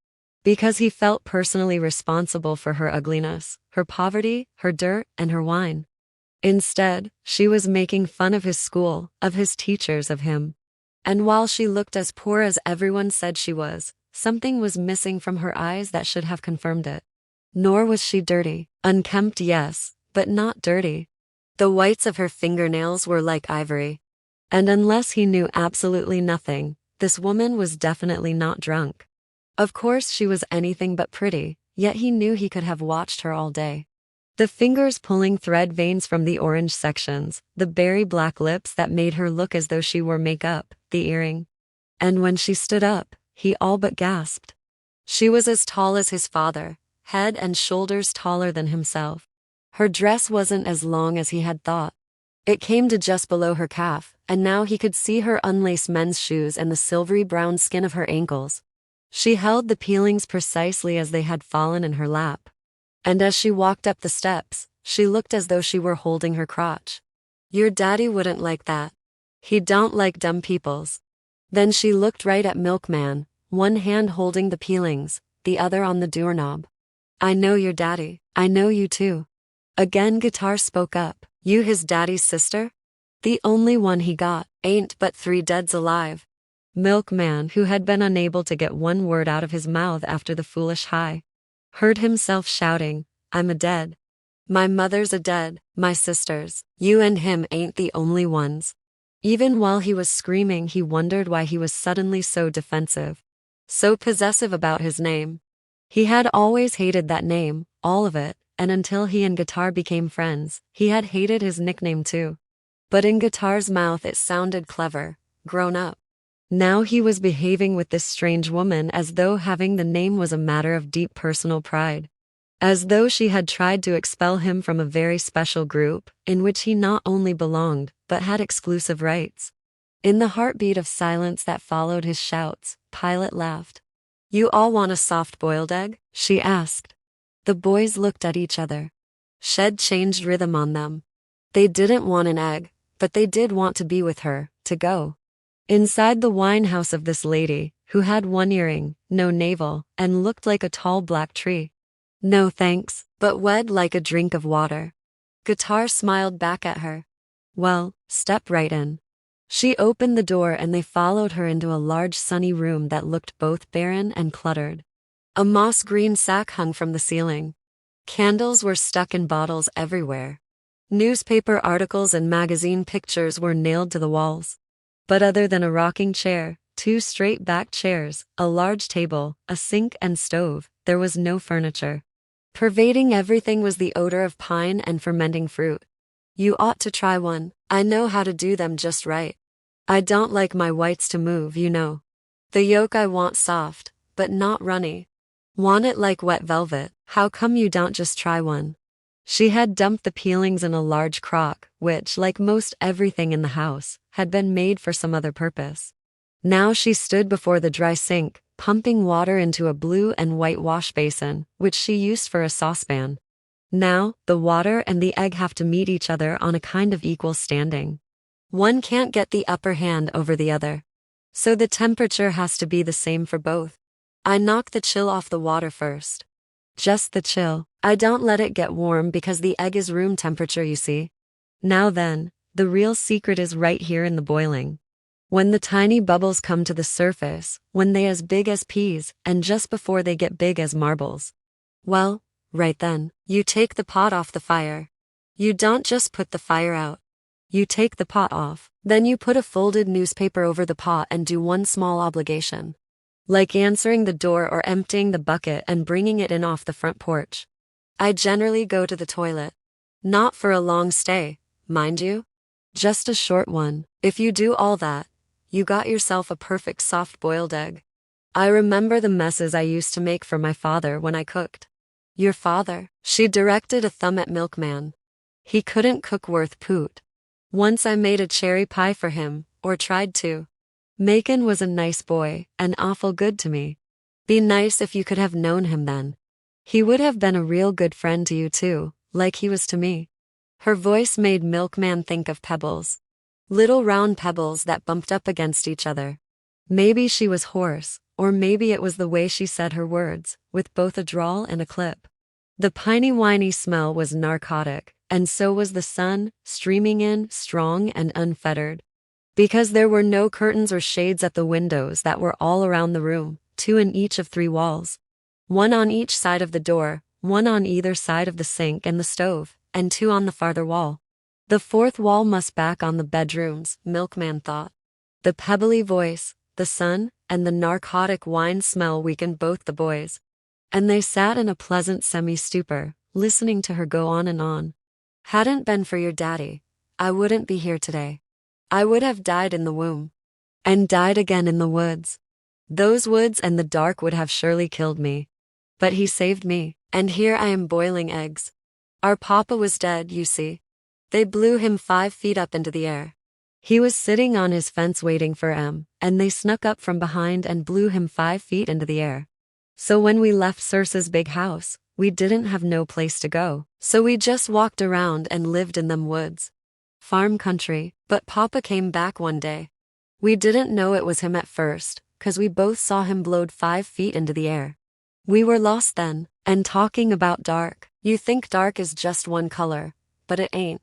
Because he felt personally responsible for her ugliness, her poverty, her dirt, and her wine. Instead, she was making fun of his school, of his teachers, of him. And while she looked as poor as everyone said she was, something was missing from her eyes that should have confirmed it. Nor was she dirty. Unkempt, yes, but not dirty. The whites of her fingernails were like ivory. And unless he knew absolutely nothing, this woman was definitely not drunk. Of course she was anything but pretty, yet he knew he could have watched her all day. The fingers pulling thread veins from the orange sections, the berry black lips that made her look as though she wore makeup, the earring. And when she stood up, he all but gasped. She was as tall as his father, head and shoulders taller than himself. Her dress wasn't as long as he had thought. It came to just below her calf, and now he could see her unlaced men's shoes and the silvery brown skin of her ankles. She held the peelings precisely as they had fallen in her lap. And as she walked up the steps, she looked as though she were holding her crotch. Your daddy wouldn't like that. He don't like dumb peoples. Then she looked right at Milkman, one hand holding the peelings, the other on the doorknob. I know your daddy. I know you too. Again Guitar spoke up. You his daddy's sister? The only one he got, ain't but 3 deads alive. Milkman, who had been unable to get one word out of his mouth after the foolish hi, heard himself shouting, I'm a dead. My mother's a dead, my sisters. You and him ain't the only ones. Even while he was screaming, he wondered why he was suddenly so defensive, so possessive about his name. He had always hated that name, all of it, and until he and Guitar became friends, he had hated his nickname too. But in Guitar's mouth it sounded clever, grown up. Now he was behaving with this strange woman as though having the name was a matter of deep personal pride. As though she had tried to expel him from a very special group, in which he not only belonged, but had exclusive rights. In the heartbeat of silence that followed his shouts, Pilate laughed. You all want a soft-boiled egg? She asked. The boys looked at each other. Shed changed rhythm on them. They didn't want an egg, but they did want to be with her, to go inside the wine house of this lady, who had 1 earring, no navel, and looked like a tall black tree. No thanks, but wed like a drink of water. Guitar smiled back at her. Well, step right in. She opened the door and they followed her into a large sunny room that looked both barren and cluttered. A moss-green sack hung from the ceiling. Candles were stuck in bottles everywhere. Newspaper articles and magazine pictures were nailed to the walls. But other than a rocking chair, 2 straight-backed chairs, a large table, a sink and stove, there was no furniture. Pervading everything was the odor of pine and fermenting fruit. You ought to try one. I know how to do them just right. I don't like my whites to move, you know. The yolk I want soft, but not runny. Want it like wet velvet. How come you don't just try one? She had dumped the peelings in a large crock, which, like most everything in the house, had been made for some other purpose. Now she stood before the dry sink, pumping water into a blue and white wash basin, which she used for a saucepan. Now, the water and the egg have to meet each other on a kind of equal standing. One can't get the upper hand over the other. So the temperature has to be the same for both. I knock the chill off the water first. Just the chill. I don't let it get warm because the egg is room temperature, you see. Now then, The real secret is right here in the boiling. When the tiny bubbles come to the surface, when they as big as peas, and just before they get big as marbles. Well, right then, you take the pot off the fire. You don't just put the fire out. You take the pot off, then you put a folded newspaper over the pot and do one small obligation. Like answering the door or emptying the bucket and bringing it in off the front porch. I generally go to the toilet. Not for a long stay, mind you. Just a short one. If you do all that, you got yourself a perfect soft-boiled egg. I remember the messes I used to make for my father when I cooked. Your father? She directed a thumb at Milkman. He couldn't cook worth poot. Once I made a cherry pie for him, or tried to. Macon was a nice boy, and awful good to me. Be nice if you could have known him then. He would have been a real good friend to you too, like he was to me. Her voice made Milkman think of pebbles. Little round pebbles that bumped up against each other. Maybe she was hoarse, or maybe it was the way she said her words, with both a drawl and a clip. The piney-whiny smell was narcotic, and so was the sun, streaming in, strong and unfettered. Because there were no curtains or shades at the windows that were all around the room, 2 in each of 3 walls. 1 on each side of the door, 1 on either side of the sink and the stove, and 2 on the farther wall. The 4th wall must back on the bedrooms, Milkman thought. The pebbly voice, the sun, and the narcotic wine smell weakened both the boys. And they sat in a pleasant semi-stupor, listening to her go on and on. Hadn't been for your daddy, I wouldn't be here today. I would have died in the womb. And died again in the woods. Those woods and the dark would have surely killed me. But he saved me, and here I am boiling eggs. Our papa was dead, you see. They blew him 5 feet up into the air. He was sitting on his fence waiting for Em, and they snuck up from behind and blew him 5 feet into the air. So when we left Circe's big house, we didn't have no place to go, so we just walked around and lived in them woods. Farm country, but Papa came back one day. We didn't know it was him at first, 'cause we both saw him blowed 5 feet into the air. We were lost then, and talking about dark. You think dark is just one color, but it ain't.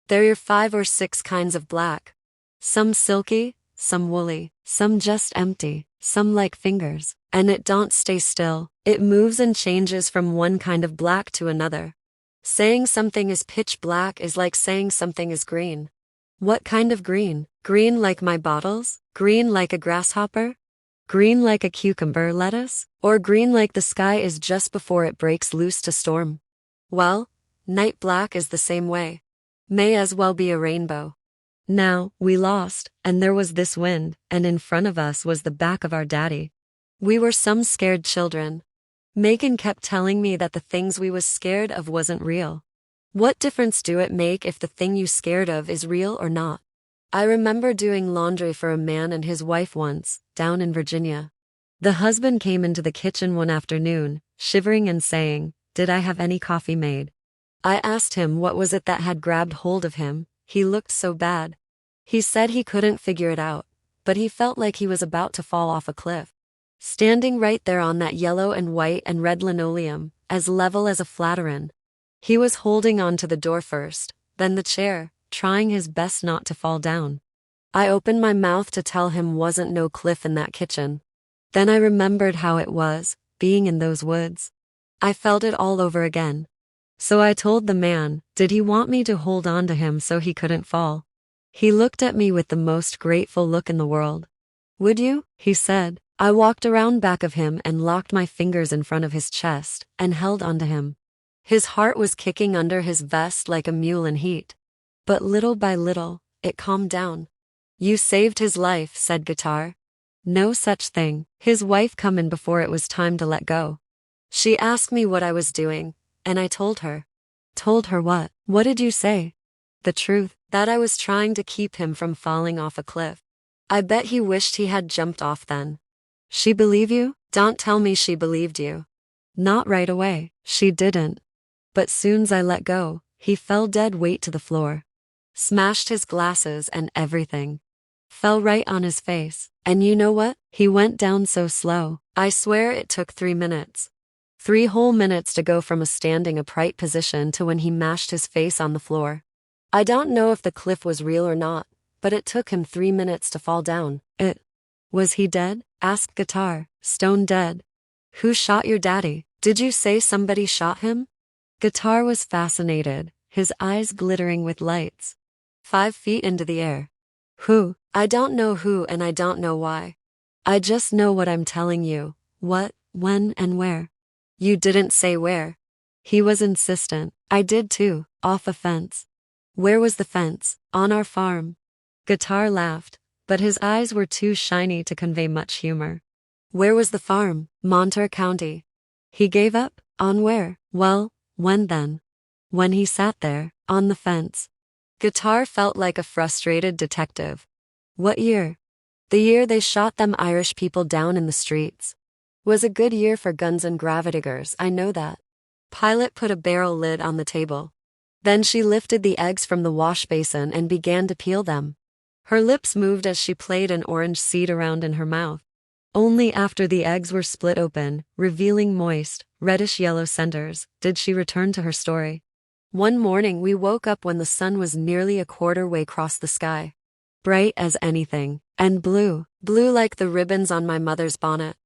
There are 5 or 6 kinds of black. Some silky, some woolly, some just empty, some like fingers, and it don't stay still. It moves and changes from one kind of black to another. Saying something is pitch black is like saying something is green. What kind of green? Green like my bottles? Green like a grasshopper? Green like a cucumber lettuce? Or green like the sky is just before it breaks loose to storm? Well, night black is the same way. May as well be a rainbow. Now, we lost, and there was this wind, and in front of us was the back of our daddy. We were some scared children. Macon kept telling me that the things we was scared of wasn't real. What difference do it make if the thing you scared of is real or not? I remember doing laundry for a man and his wife once, down in Virginia. The husband came into the kitchen one afternoon, shivering and saying, "Did I have any coffee made?" I asked him what was it that had grabbed hold of him. He looked so bad. He said he couldn't figure it out, but he felt like he was about to fall off a cliff. Standing right there on that yellow and white and red linoleum, as level as a Flatiron. He was holding on to the door first, then the chair, trying his best not to fall down. I opened my mouth to tell him wasn't no cliff in that kitchen. Then I remembered how it was, being in those woods. I felt it all over again. So I told the man, did he want me to hold on to him so he couldn't fall? He looked at me with the most grateful look in the world. Would you? He said. I walked around back of him and locked my fingers in front of his chest and held onto him. His heart was kicking under his vest like a mule in heat. But little by little, it calmed down. You saved his life, said Guitar. No such thing. His wife come in before it was time to let go. She asked me what I was doing, and I told her. Told her what? What did you say? The truth, that I was trying to keep him from falling off a cliff. I bet he wished he had jumped off then. She believe you? Don't tell me she believed you. Not right away, she didn't. But soon's I let go, he fell dead weight to the floor. Smashed his glasses and everything. Fell right on his face, and you know what? He went down so slow, I swear it took 3 minutes. 3 whole minutes to go from a standing upright position to when he mashed his face on the floor. I don't know if the cliff was real or not, but it took him 3 minutes to fall down. Was he dead? Asked Guitar. Stone dead. Who shot your daddy? Did you say somebody shot him? Guitar was fascinated, his eyes glittering with lights. 5 feet into the air. Who? I don't know who and I don't know why. I just know what I'm telling you. What, when, and where. You didn't say where. He was insistent. I did too, off a fence. Where was the fence? On our farm. Guitar laughed, but his eyes were too shiny to convey much humor. Where was the farm? Monterey County. He gave up? On where? Well, when then? When he sat there, on the fence. Guitar felt like a frustrated detective. What year? The year they shot them Irish people down in the streets. Was a good year for guns and gravediggers, I know that. Pilate put a barrel lid on the table. Then she lifted the eggs from the wash basin and began to peel them. Her lips moved as she played an orange seed around in her mouth. Only after the eggs were split open, revealing moist, reddish-yellow centers, did she return to her story. One morning we woke up when the sun was nearly a quarter way across the sky. Bright as anything, and blue like the ribbons on my mother's bonnet.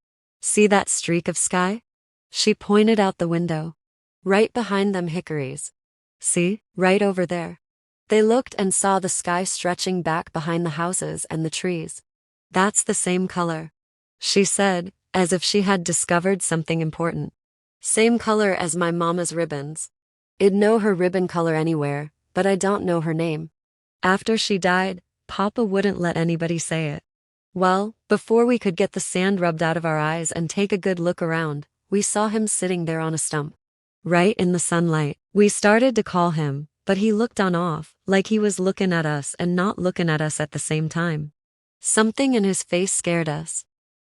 See that streak of sky? She pointed out the window. Right behind them hickories. See, right over there. They looked and saw the sky stretching back behind the houses and the trees. That's the same color, she said, as if she had discovered something important. Same color as my mama's ribbons. I'd know her ribbon color anywhere, but I don't know her name. After she died, Papa wouldn't let anybody say it. Well, before we could get the sand rubbed out of our eyes and take a good look around, we saw him sitting there on a stump. Right in the sunlight. We started to call him, but he looked on off, like he was looking at us and not looking at us at the same time. Something in his face scared us.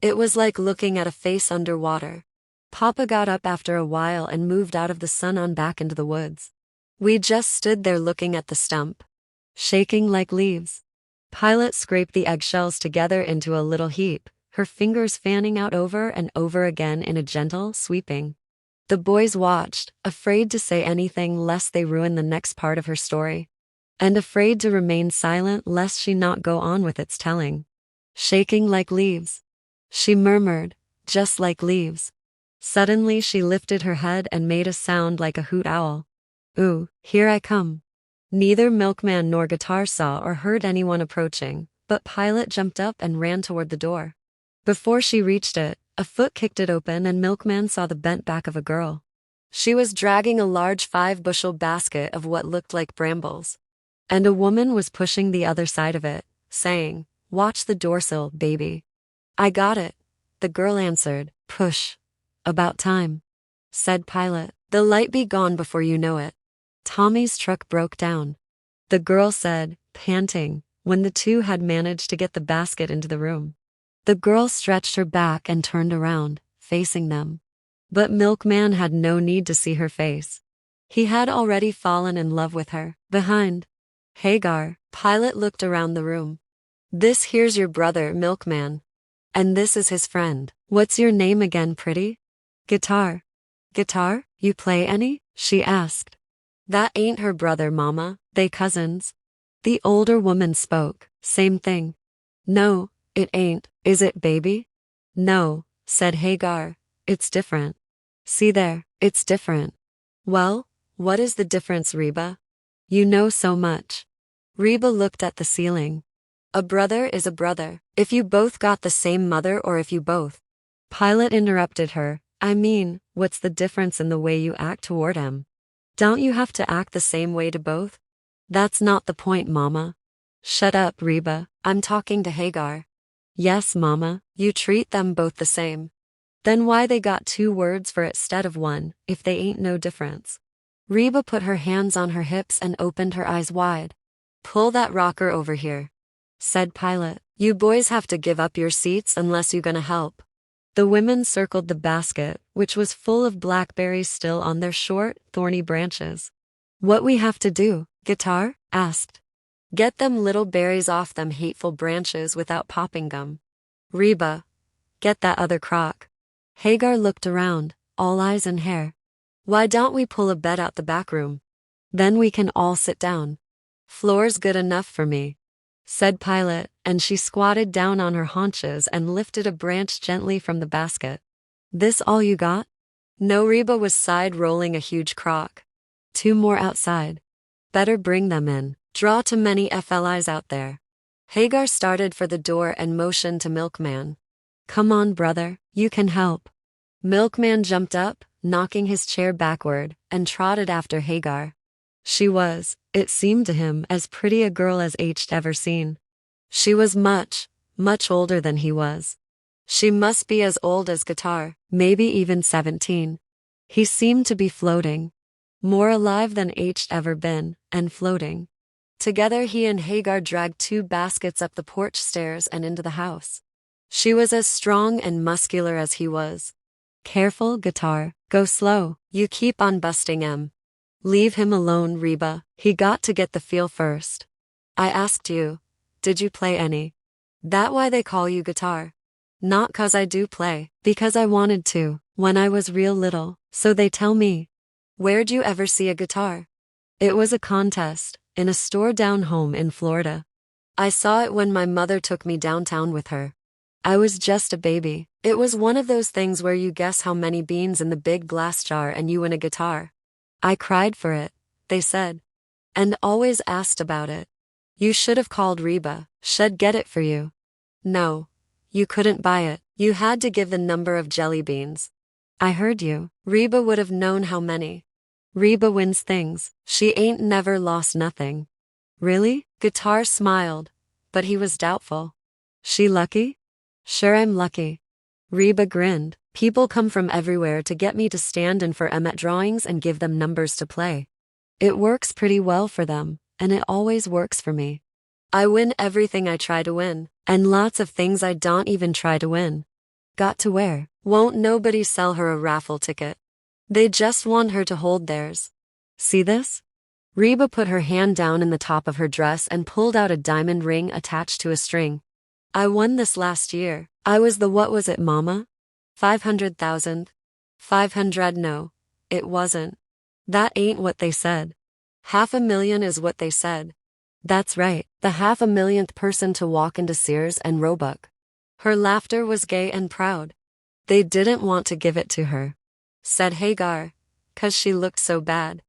It was like looking at a face underwater. Papa got up after a while and moved out of the sun on back into the woods. We just stood there looking at the stump, shaking like leaves. Pilate scraped the eggshells together into a little heap, her fingers fanning out over and over again in a gentle, sweeping. The boys watched, afraid to say anything lest they ruin the next part of her story, and afraid to remain silent lest she not go on with its telling. Shaking like leaves. She murmured, just like leaves. Suddenly she lifted her head and made a sound like a hoot owl. Ooh, here I come. Neither Milkman nor Guitar saw or heard anyone approaching, but Pilate jumped up and ran toward the door. Before she reached it, a foot kicked it open and Milkman saw the bent back of a girl. She was dragging a large 5-bushel basket of what looked like brambles. And a woman was pushing the other side of it, saying, "Watch the doorsill, baby." "I got it," the girl answered. "Push." "About time," said Pilate. "The light be gone before you know it." Tommy's truck broke down. The girl said, panting, when the two had managed to get the basket into the room. The girl stretched her back and turned around, facing them. But Milkman had no need to see her face. He had already fallen in love with her. Behind Hagar, Pilate looked around the room. "This here's your brother, Milkman. And this is his friend. What's your name again, pretty?" "Guitar." "Guitar? You play any?" she asked. "That ain't her brother, Mama. They cousins." The older woman spoke. "Same thing." "No, it ain't. Is it, baby?" "No," said Hagar. "It's different. See there, it's different." "Well, what is the difference, Reba? You know so much." Reba looked at the ceiling. "A brother is a brother, if you both got the same mother or if you both." Pilate interrupted her. "I mean, what's the difference in the way you act toward him? Don't you have to act the same way to both?" "That's not the point, Mama." "Shut up, Reba. I'm talking to Hagar." "Yes, Mama, you treat them both the same. Then why they got 2 words for it 'stead of 1, if they ain't no difference?" Reba put her hands on her hips and opened her eyes wide. "Pull that rocker over here," said Pilate. "You boys have to give up your seats unless you gonna help." The women circled the basket, which was full of blackberries still on their short, thorny branches. "What we have to do?" Guitar asked. "Get them little berries off them hateful branches without popping them." "Reba, get that other crock." Hagar looked around, all eyes and hair. "Why don't we pull a bed out the back room? Then we can all sit down." Floor's good enough for me, said Pilate, and she squatted down on her haunches and lifted a branch gently from the basket. This all you got? No, Reba was side-rolling a huge crock. 2 more outside. Better bring them in. Draw too many FLIs out there. Hagar started for the door and motioned to Milkman. Come on, brother, you can help. Milkman jumped up, knocking his chair backward, and trotted after Hagar. She was, it seemed to him, as pretty a girl as H'd ever seen. She was much, much older than he was. She must be as old as Guitar, maybe even 17. He seemed to be floating. More alive than H'd ever been, and floating. Together he and Hagar dragged 2 baskets up the porch stairs and into the house. She was as strong and muscular as he was. Careful, Guitar, go slow, you keep on busting him. Leave him alone, Reba, he got to get the feel first. I asked you, did you play any? That why they call you Guitar? Not 'cause I do play, because I wanted to, when I was real little, so they tell me. Where'd you ever see a guitar? It was a contest, in a store down home in Florida. I saw it when my mother took me downtown with her. I was just a baby. It was one of those things where you guess how many beans in the big glass jar and you win a guitar. I cried for it, they said. And always asked about it. You should have called Reba, she'd get it for you. No. You couldn't buy it, you had to give the number of jelly beans. I heard you. Reba would have known how many. Reba wins things, she ain't never lost nothing. Really? Guitar smiled, but he was doubtful. She lucky? Sure I'm lucky. Reba grinned. People come from everywhere to get me to stand in for Emmet drawings and give them numbers to play. It works pretty well for them, and it always works for me. I win everything I try to win, and lots of things I don't even try to win. Got to wear. Won't nobody sell her a raffle ticket? They just want her to hold theirs. See this? Reba put her hand down in the top of her dress and pulled out a diamond ring attached to a string. I won this last year. I was the what was it, mama? 500,000. 500 no. It wasn't. That ain't what they said. 500,000 is what they said. That's right, the 500,000th person to walk into Sears and Roebuck. Her laughter was gay and proud. They didn't want to give it to her, said Hagar, 'cause she looked so bad.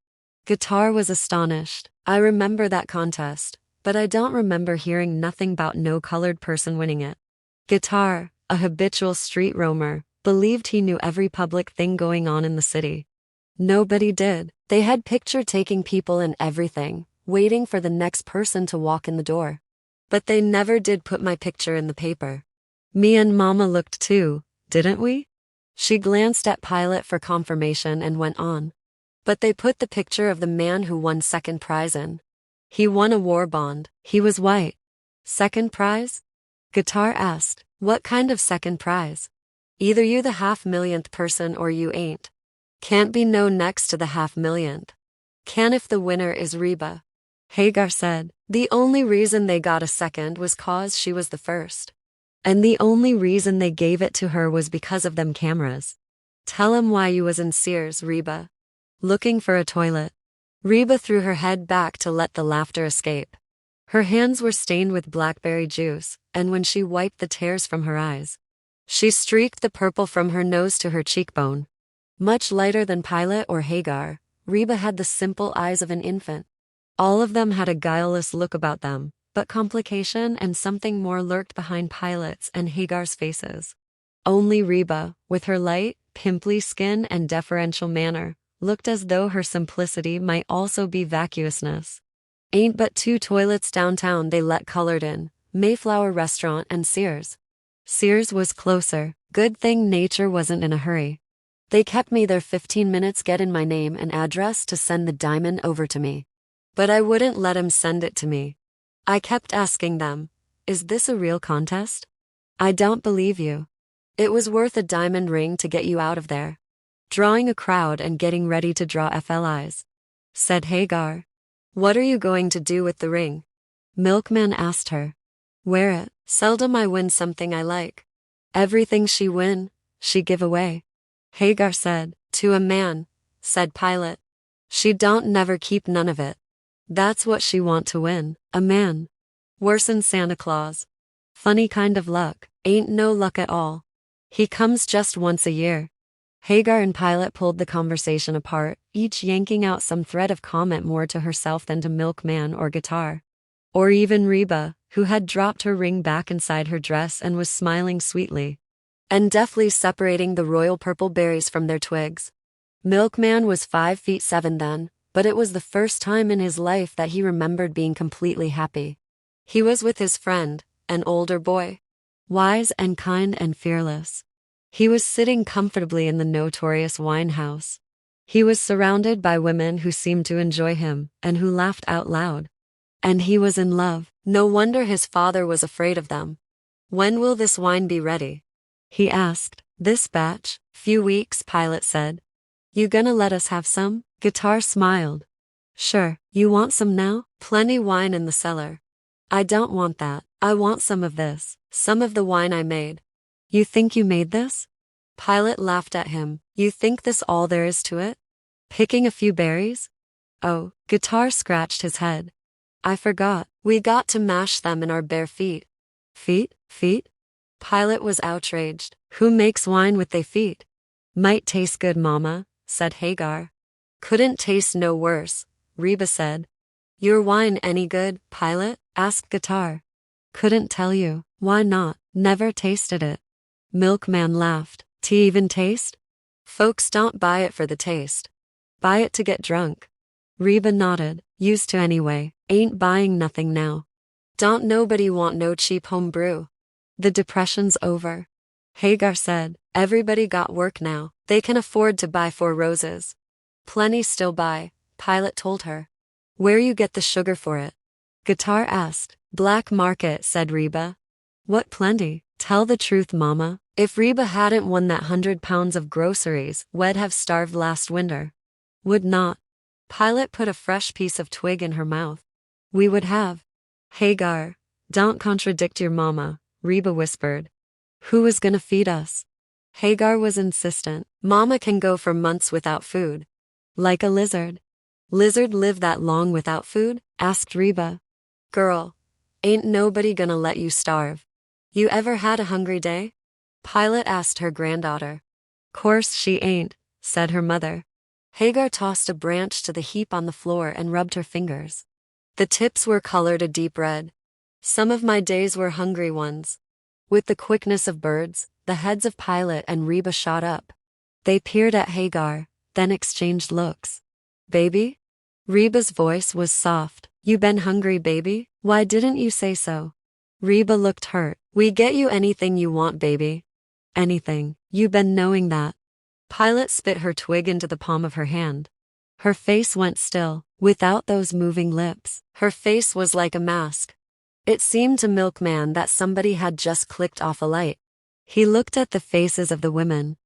Guitar was astonished. I remember that contest, but I don't remember hearing nothing about no colored person winning it. Guitar, a habitual street roamer, believed he knew every public thing going on in the city. Nobody did. They had picture-taking people and everything, waiting for the next person to walk in the door. But they never did put my picture in the paper. Me and Mama looked too, didn't we? She glanced at Pilate for confirmation and went on. But they put the picture of the man who won second prize in. He won a war bond. He was white. Second prize? Guitar asked, what kind of second prize? Either you the 500,000th person or you ain't. Can't be no next to the 500,000th. Can if the winner is Reba. Hagar said, the only reason they got a second was 'cause she was the first. And the only reason they gave it to her was because of them cameras. Tell 'em why you was in Sears, Reba. Looking for a toilet. Reba threw her head back to let the laughter escape. Her hands were stained with blackberry juice, and when she wiped the tears from her eyes, she streaked the purple from her nose to her cheekbone. Much lighter than Pilate or Hagar, Reba had the simple eyes of an infant. All of them had a guileless look about them, but complication and something more lurked behind Pilate's and Hagar's faces. Only Reba, with her light, pimply skin and deferential manner, looked as though her simplicity might also be vacuousness. Ain't but 2 toilets downtown they let colored in, Mayflower Restaurant and Sears. Sears was closer, good thing nature wasn't in a hurry. They kept me there 15 minutes getting my name and address to send the diamond over to me. But I wouldn't let 'em send it to me. I kept asking them, is this a real contest? I don't believe you. It was worth a diamond ring to get you out of there. Drawing a crowd and getting ready to draw FLIs, said Hagar. What are you going to do with the ring? Milkman asked her. Wear it. Seldom I win something I like. Everything she win, she give away. Hagar said, to a man, said Pilate. She don't never keep none of it. That's what she want to win. A man. Worse'n Santa Claus. Funny kind of luck. Ain't no luck at all. He comes just once a year. Hagar and Pilate pulled the conversation apart, each yanking out some thread of comment more to herself than to Milkman or guitar. Or even Reba, who had dropped her ring back inside her dress and was smiling sweetly and deftly separating the royal purple berries from their twigs. Milkman was 5'7" then, but it was the first time in his life that he remembered being completely happy. He was with his friend, an older boy. Wise and kind and fearless. He was sitting comfortably in the notorious wine house. He was surrounded by women who seemed to enjoy him and who laughed out loud. And he was in love. No wonder his father was afraid of them. When will this wine be ready? He asked. This batch? Few weeks, Pilate said. You gonna let us have some? Guitar smiled. Sure. You want some now? Plenty wine in the cellar. I don't want that. I want some of this. Some of the wine I made. You think you made this? Pilate laughed at him. You think this all there is to it? Picking a few berries? Oh, Guitar scratched his head. I forgot. We got to mash them in our bare feet. Feet? Feet? Pilate was outraged. Who makes wine with they feet? Might taste good, mama, said Hagar. Couldn't taste no worse, Reba said. Your wine any good, Pilate? Asked Guitar. Couldn't tell you. Why not? Never tasted it. Milkman laughed. To even taste? Folks don't buy it for the taste. Buy it to get drunk. Reba nodded. Used to anyway. Ain't buying nothing now. Don't nobody want no cheap home brew. The depression's over. Hagar said. Everybody got work now. They can afford to buy 4 roses. Plenty still buy, Pilate told her. Where you get the sugar for it? Guitar asked. Black market, said Reba. What plenty? Tell the truth, mama. If Reba hadn't won that 100 pounds of groceries, we'd have starved last winter. Would not. Pilate put a fresh piece of twig in her mouth. We would have. Hagar, don't contradict your mama, Reba whispered. Who is gonna feed us? Hagar was insistent. Mama can go for months without food. Like a lizard. Lizard live that long without food? Asked Reba. Girl, ain't nobody gonna let you starve. You ever had a hungry day? Pilate asked her granddaughter. Course she ain't, said her mother. Hagar tossed a branch to the heap on the floor and rubbed her fingers. The tips were colored a deep red. Some of my days were hungry ones. With the quickness of birds, the heads of Pilate and Reba shot up. They peered at Hagar, then exchanged looks. Baby? Reba's voice was soft. You been hungry, baby? Why didn't you say so? Reba looked hurt. We get you anything you want, baby. Anything. You been knowing that. Pilate spit her twig into the palm of her hand. Her face went still, without those moving lips. Her face was like a mask. It seemed to Milkman that somebody had just clicked off a light. He looked at the faces of the women.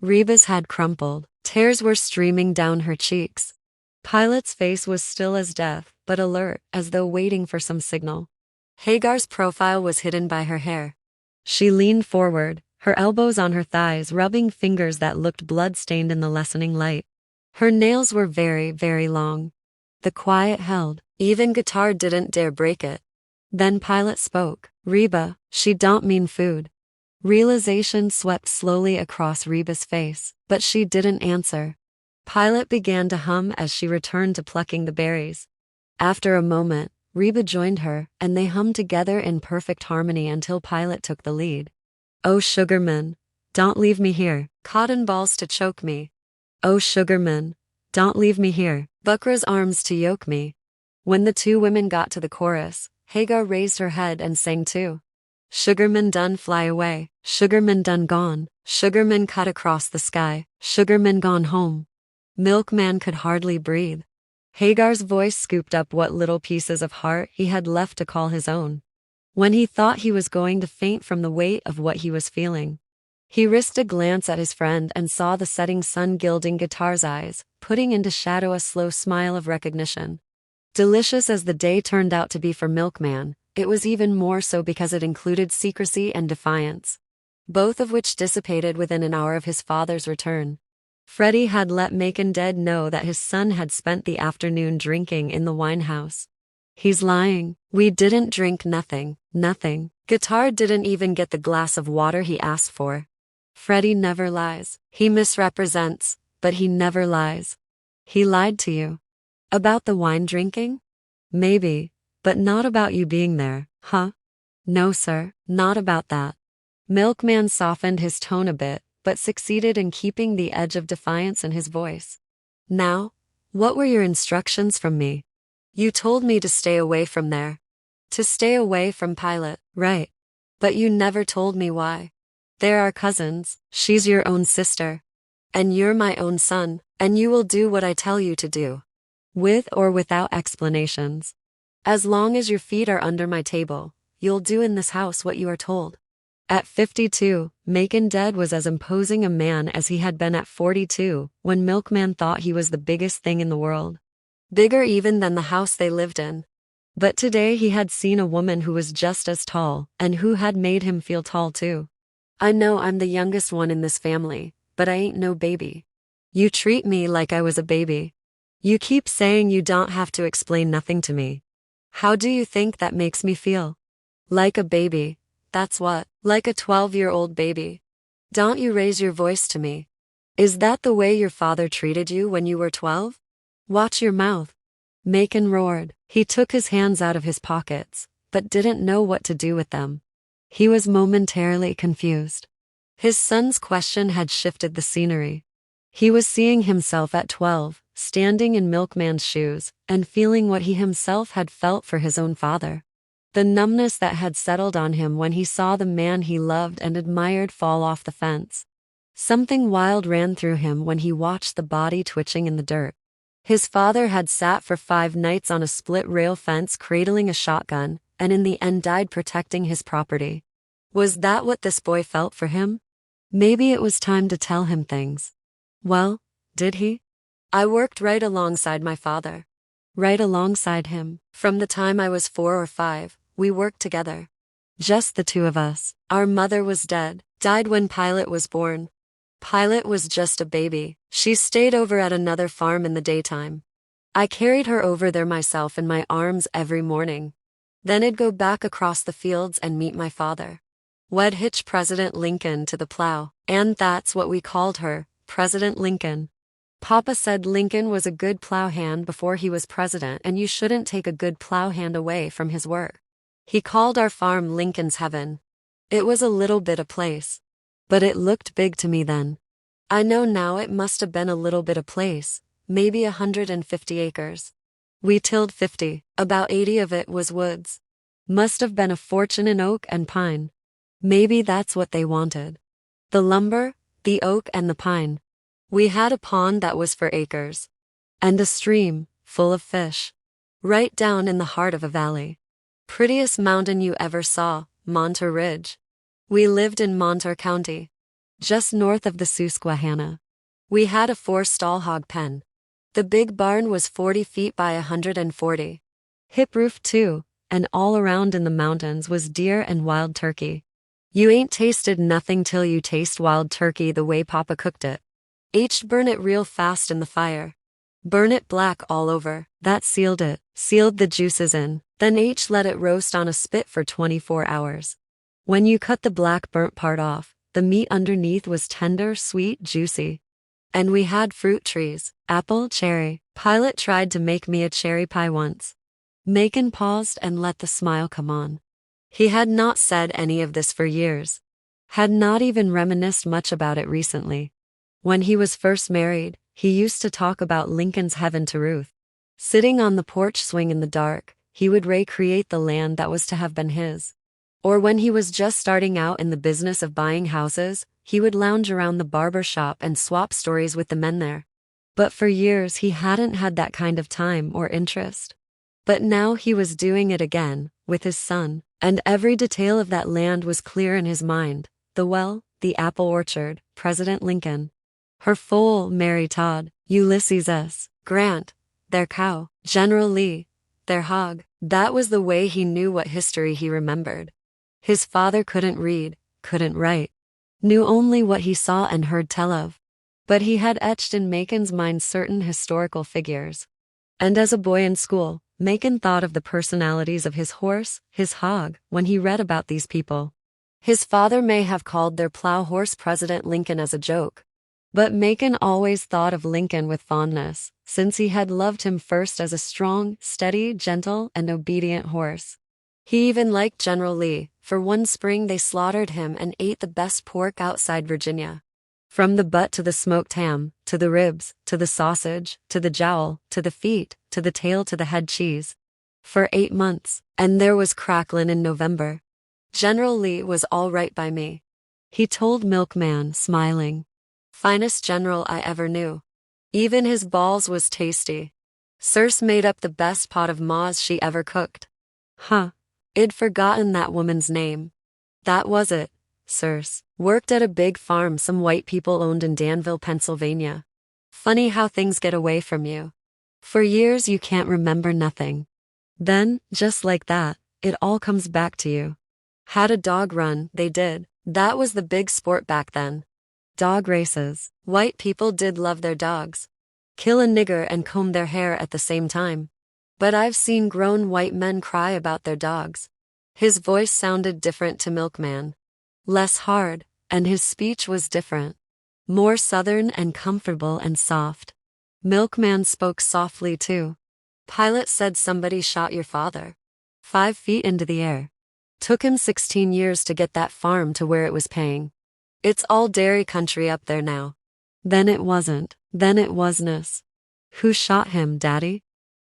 Reba's had crumpled. Tears were streaming down her cheeks. Pilate's face was still as death, but alert, as though waiting for some signal. Hagar's profile was hidden by her hair. She leaned forward, her elbows on her thighs, rubbing fingers that looked blood-stained in the lessening light. Her nails were very, very long. The quiet held. Even Guitar didn't dare break it. Then Pilate spoke. Reba, she don't mean food. Realization swept slowly across Reba's face, but she didn't answer. Pilate began to hum as she returned to plucking the berries. After a moment, Reba joined her, and they hummed together in perfect harmony until Pilate took the lead. Oh Sugarman, don't leave me here. Cotton balls to choke me. Oh Sugarman, don't leave me here. Buckra's arms to yoke me. When the two women got to the chorus, Hagar raised her head and sang too. Sugarman done fly away, Sugarman done gone, Sugarman cut across the sky, Sugarman gone home. Milkman could hardly breathe. Hagar's voice scooped up what little pieces of heart he had left to call his own. When he thought he was going to faint from the weight of what he was feeling, he risked a glance at his friend and saw the setting sun gilding Guitar's eyes, putting into shadow a slow smile of recognition. Delicious as the day turned out to be for Milkman, it was even more so because it included secrecy and defiance, both of which dissipated within an hour of his father's return. Freddie had let Macon dead know that his son had spent the afternoon drinking in the wine house. He's lying. We didn't drink nothing. Guitar didn't even get the glass of water he asked for. Freddie never lies. He misrepresents, but he never lies. He lied to you. About the wine drinking? Maybe, but not about you being there, huh? No, sir, not about that. Milkman softened his tone a bit, but succeeded in keeping the edge of defiance in his voice. Now, what were your instructions from me? You told me to stay away from there. To stay away from Pilate, right? But you never told me why. They're our cousins, she's your own sister. And you're my own son, and you will do what I tell you to do. With or without explanations. As long as your feet are under my table, you'll do in this house what you are told. At 52, Macon dead was as imposing a man as he had been at 42, when Milkman thought he was the biggest thing in the world. Bigger even than the house they lived in. But today he had seen a woman who was just as tall, and who had made him feel tall too. I know I'm the youngest one in this family, but I ain't no baby. You treat me like I was a baby. You keep saying you don't have to explain nothing to me. How do you think that makes me feel? Like a baby, that's what, like a 12-year-old baby. Don't you raise your voice to me. Is that the way your father treated you when you were 12? Watch your mouth. Macon roared. He took his hands out of his pockets, but didn't know what to do with them. He was momentarily confused. His son's question had shifted the scenery. He was seeing himself at 12, standing in Milkman's shoes, and feeling what he himself had felt for his own father. The numbness that had settled on him when he saw the man he loved and admired fall off the fence. Something wild ran through him when he watched the body twitching in the dirt. His father had sat for 5 nights on a split-rail fence cradling a shotgun, and in the end died protecting his property. Was that what this boy felt for him? Maybe it was time to tell him things. Well, did he? I worked right alongside my father. Right alongside him. From the time I was 4 or 5, we worked together. Just the two of us. Our mother was dead, died when Pilate was born. Pilate was just a baby. She stayed over at another farm in the daytime. I carried her over there myself in my arms every morning. Then I'd go back across the fields and meet my father. We'd hitch President Lincoln to the plow, and that's what we called her, President Lincoln. Papa said Lincoln was a good plow hand before he was president, and you shouldn't take a good plow hand away from his work. He called our farm Lincoln's Heaven. It was a little bit of place. But it looked big to me then. I know now it must have been a little bit of place, maybe 150 acres. We tilled 50, about 80 of it was woods. Must have been a fortune in oak and pine. Maybe that's what they wanted. The lumber, the oak and the pine. We had a pond that was for acres. And a stream, full of fish. Right down in the heart of a valley. Prettiest mountain you ever saw, Monter Ridge. We lived in Monter County. Just north of the Susquehanna. We had a 4-stall hog pen. The big barn was 40 feet by 140. Hip roof too, and all around in the mountains was deer and wild turkey. You ain't tasted nothing till you taste wild turkey the way Papa cooked it. Burn it real fast in the fire. Burn it black all over, that sealed it, sealed the juices in, then let it roast on a spit for 24 hours. When you cut the black burnt part off, the meat underneath was tender, sweet, juicy. And we had fruit trees, apple, cherry. Pilate tried to make me a cherry pie once. Macon paused and let the smile come on. He had not said any of this for years. Had not even reminisced much about it recently. When he was first married, he used to talk about Lincoln's Heaven to Ruth. Sitting on the porch swing in the dark, he would recreate the land that was to have been his. Or when he was just starting out in the business of buying houses, he would lounge around the barber shop and swap stories with the men there. But for years he hadn't had that kind of time or interest. But now he was doing it again, with his son, and every detail of that land was clear in his mind. The well, the apple orchard, President Lincoln. Her foal, Mary Todd, Ulysses S. Grant, their cow, General Lee, their hog. That was the way he knew what history he remembered. His father couldn't read, couldn't write. Knew only what he saw and heard tell of. but he had etched in Macon's mind certain historical figures. And as a boy in school, Macon thought of the personalities of his horse, his hog, when he read about these people. His father may have called their plow horse President Lincoln as a joke. But Macon always thought of Lincoln with fondness, since he had loved him first as a strong, steady, gentle, and obedient horse. He even liked General Lee, for one spring they slaughtered him and ate the best pork outside Virginia. From the butt to the smoked ham, to the ribs, to the sausage, to the jowl, to the feet, to the tail, to the head cheese. For 8 months, and there was cracklin' in November. General Lee was all right by me. He told Milkman, smiling. Finest general I ever knew. Even his balls was tasty. Circe made up the best pot of maws she ever cooked. Huh. I'd forgotten that woman's name. That was it. Circe. Worked at a big farm some white people owned in Danville, Pennsylvania. Funny how things get away from you. For years you can't remember nothing. Then, just like that, it all comes back to you. Had a dog run, they did. That was the big sport back then. Dog races. White people did love their dogs. Kill a nigger and comb their hair at the same time. But I've seen grown white men cry about their dogs. His voice sounded different to Milkman. Less hard, and his speech was different. More southern and comfortable and soft. Milkman spoke softly too. Pilate said somebody shot your father. 5 feet into the air. Took him 16 years to get that farm to where it was paying. It's all dairy country up there now. Then it wasn't. Then it wasn't. Who shot him, Daddy?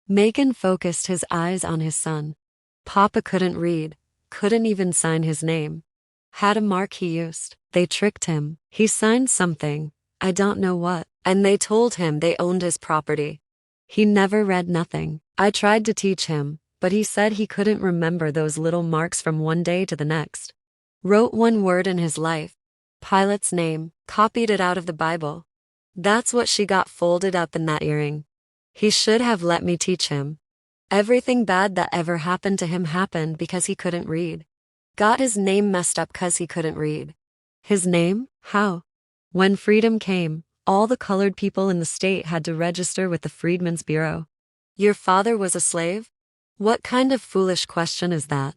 Macon focused his eyes on his son. Papa couldn't read, couldn't even sign his name. Had a mark he used. They tricked him. He signed something, I don't know what, and they told him they owned his property. He never read nothing. I tried to teach him, but he said he couldn't remember those little marks from one day to the next. Wrote one word in his life. Pilate's name, copied it out of the Bible. That's what she got folded up in that earring. He should have let me teach him. Everything bad that ever happened to him happened because he couldn't read. Got his name messed up 'cause he couldn't read. His name? How? When freedom came, all the colored people in the state had to register with the Freedmen's Bureau. Your father was a slave? What kind of foolish question is that?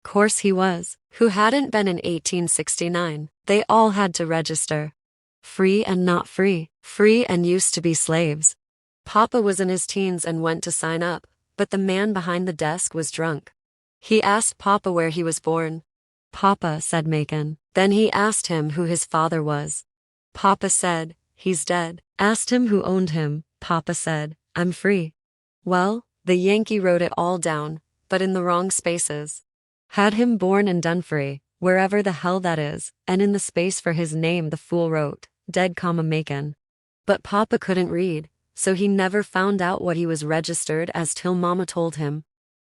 Course he was. Who hadn't been in 1869? They all had to register. Free and not free. Free and used to be slaves. Papa was in his teens and went to sign up, but the man behind the desk was drunk. He asked Papa where he was born. Papa, said Macon. Then he asked him who his father was. Papa said, he's dead. Asked him who owned him. Papa said, I'm free. Well, the Yankee wrote it all down, but in the wrong spaces. Had him born and done free, wherever the hell that is, and in the space for his name the fool wrote, dead, Macon. But Papa couldn't read, so he never found out what he was registered as till Mama told him.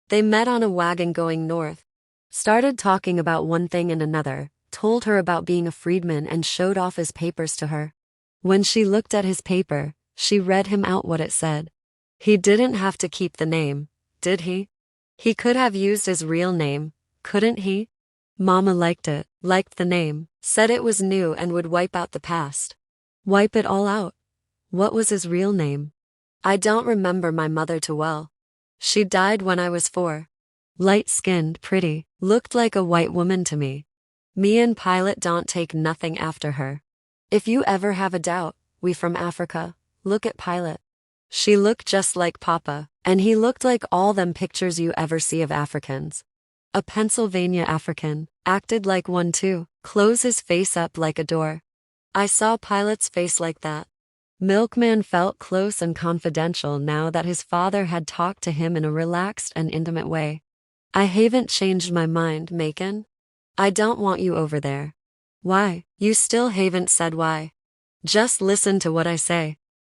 They met on a wagon going north. Started talking about one thing and another, told her about being a freedman and showed off his papers to her. When she looked at his paper, she read him out what it said. He didn't have to keep the name, did he? He could have used his real name, couldn't he? Mama liked it, liked the name, said it was new and would wipe out the past. Wipe it all out. What was his real name? I don't remember my mother too well. She died when I was 4. Light-skinned, pretty, looked like a white woman to me. Me and Pilate don't take nothing after her. If you ever have a doubt, we from Africa, look at Pilate. She looked just like Papa, and he looked like all them pictures you ever see of Africans. A Pennsylvania African, acted like one too, close his face up like a door. I saw Pilate's face like that. Milkman felt close and confidential now that his father had talked to him in a relaxed and intimate way. I haven't changed my mind, Macon. I don't want you over there. Why? You still haven't said why. Just listen to what I say.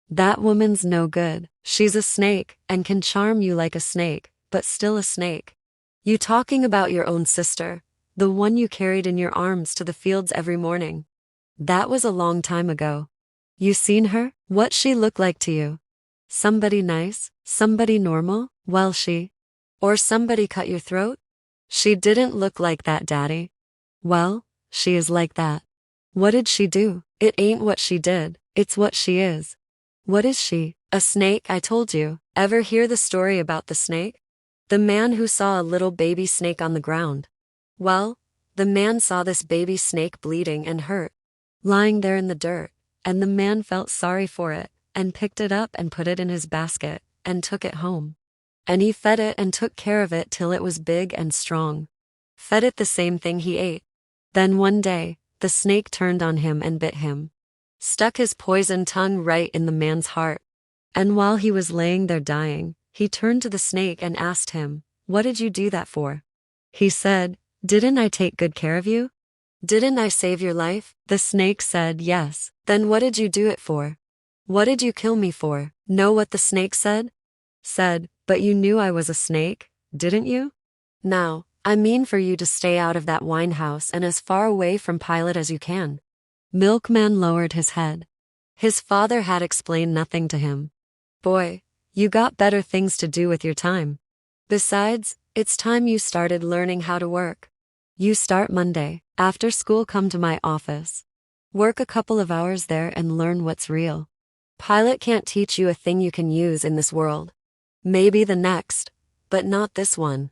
That woman's no good. She's a snake, and can charm you like a snake, but still a snake. You talking about your own sister, the one you carried in your arms to the fields every morning. That was a long time ago. You seen her? What she look like to you? Somebody nice? Somebody normal? Well, or somebody cut your throat? She didn't look like that, Daddy. Well, she is like that. What did she do? It ain't what she did, It's what she is. What is she? A snake, I told you. Ever hear the story about the snake? The man who saw a little baby snake on the ground. Well, the man saw this baby snake bleeding and hurt, lying there in the dirt, and the man felt sorry for it, and picked it up and put it in his basket, and took it home. And he fed it and took care of it till it was big and strong. Fed it the same thing he ate. Then one day, the snake turned on him and bit him. Stuck his poisoned tongue right in the man's heart. And while he was laying there dying, he turned to the snake and asked him, "What did you do that for?" He said, "Didn't I take good care of you? Didn't I save your life?" The snake said, "Yes." "Then what did you do it for? What did you kill me for?" Know what the snake said? Said, "But you knew I was a snake, didn't you? Now, I mean for you to stay out of that wine house and as far away from Pilate as you can." Milkman lowered his head. His father had explained nothing to him. "Boy, you got better things to do with your time. Besides, it's time you started learning how to work. You start Monday. After school, come to my office. Work a couple of hours there and learn what's real. Pilate can't teach you a thing you can use in this world. Maybe the next, but not this one.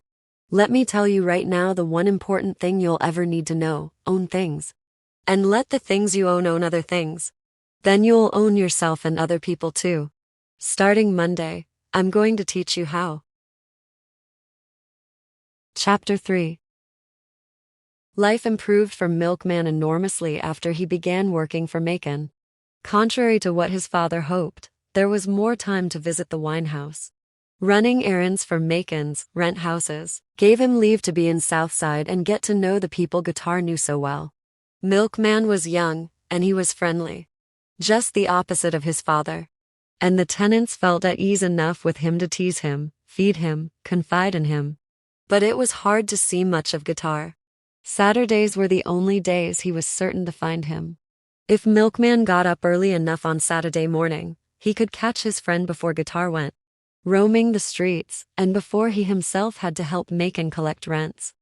Let me tell you right now the one important thing you'll ever need to know: own things. And let the things you own other things. Then you'll own yourself and other people too. Starting Monday, I'm going to teach you how." Chapter 3. Life improved for Milkman enormously after he began working for Macon. Contrary to what his father hoped, there was more time to visit the wine house. Running errands for Macon's rent houses gave him leave to be in Southside and get to know the people Guitar knew so well. Milkman was young, and he was friendly. Just the opposite of his father. And the tenants felt at ease enough with him to tease him, feed him, confide in him. But it was hard to see much of Guitar. Saturdays were the only days he was certain to find him. If Milkman got up early enough on Saturday morning, he could catch his friend before Guitar went roaming the streets, and before he himself had to help Macon collect rents.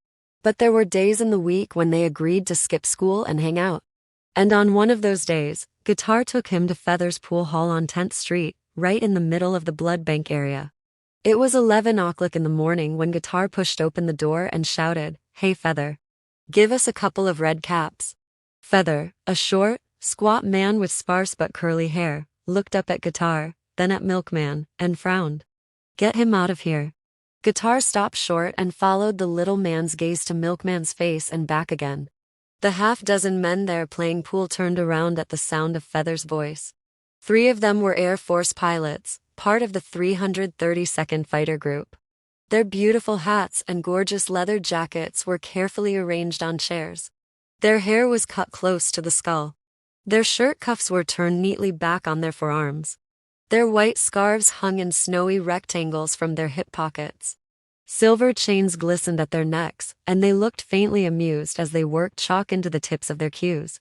But there were days in the week when they agreed to skip school and hang out. And on one of those days, Guitar took him to Feather's Pool Hall on 10th Street, right in the middle of the blood bank area. It was 11 o'clock in the morning when Guitar pushed open the door and shouted, "Hey Feather, give us a couple of red caps." Feather, a short, squat man with sparse but curly hair, looked up at Guitar, then at Milkman, and frowned. "Get him out of here." Guitar stopped short and followed the little man's gaze to Milkman's face and back again. The half-dozen men there playing pool turned around at the sound of Feather's voice. 3 of them were Air Force pilots, part of the 332nd Fighter Group. Their beautiful hats and gorgeous leather jackets were carefully arranged on chairs. Their hair was cut close to the skull. Their shirt cuffs were turned neatly back on their forearms. Their white scarves hung in snowy rectangles from their hip pockets. Silver chains glistened at their necks, and they looked faintly amused as they worked chalk into the tips of their cues.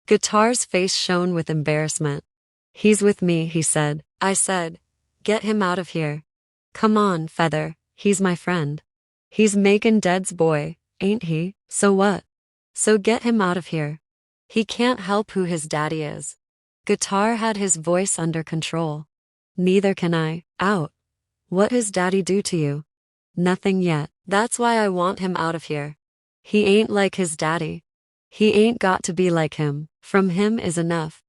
Guitar's face shone with embarrassment. "He's with me," he said. "I said, get him out of here." "Come on, Feather, he's my friend." "He's Macon Dead's boy, ain't he? So what? So get him out of here. He can't help who his daddy is." Guitar had his voice under control. "Neither can I. Out. What his daddy do to you?" "Nothing yet. That's why I want him out of here. He ain't like his daddy. He ain't got to be like him. From him is enough.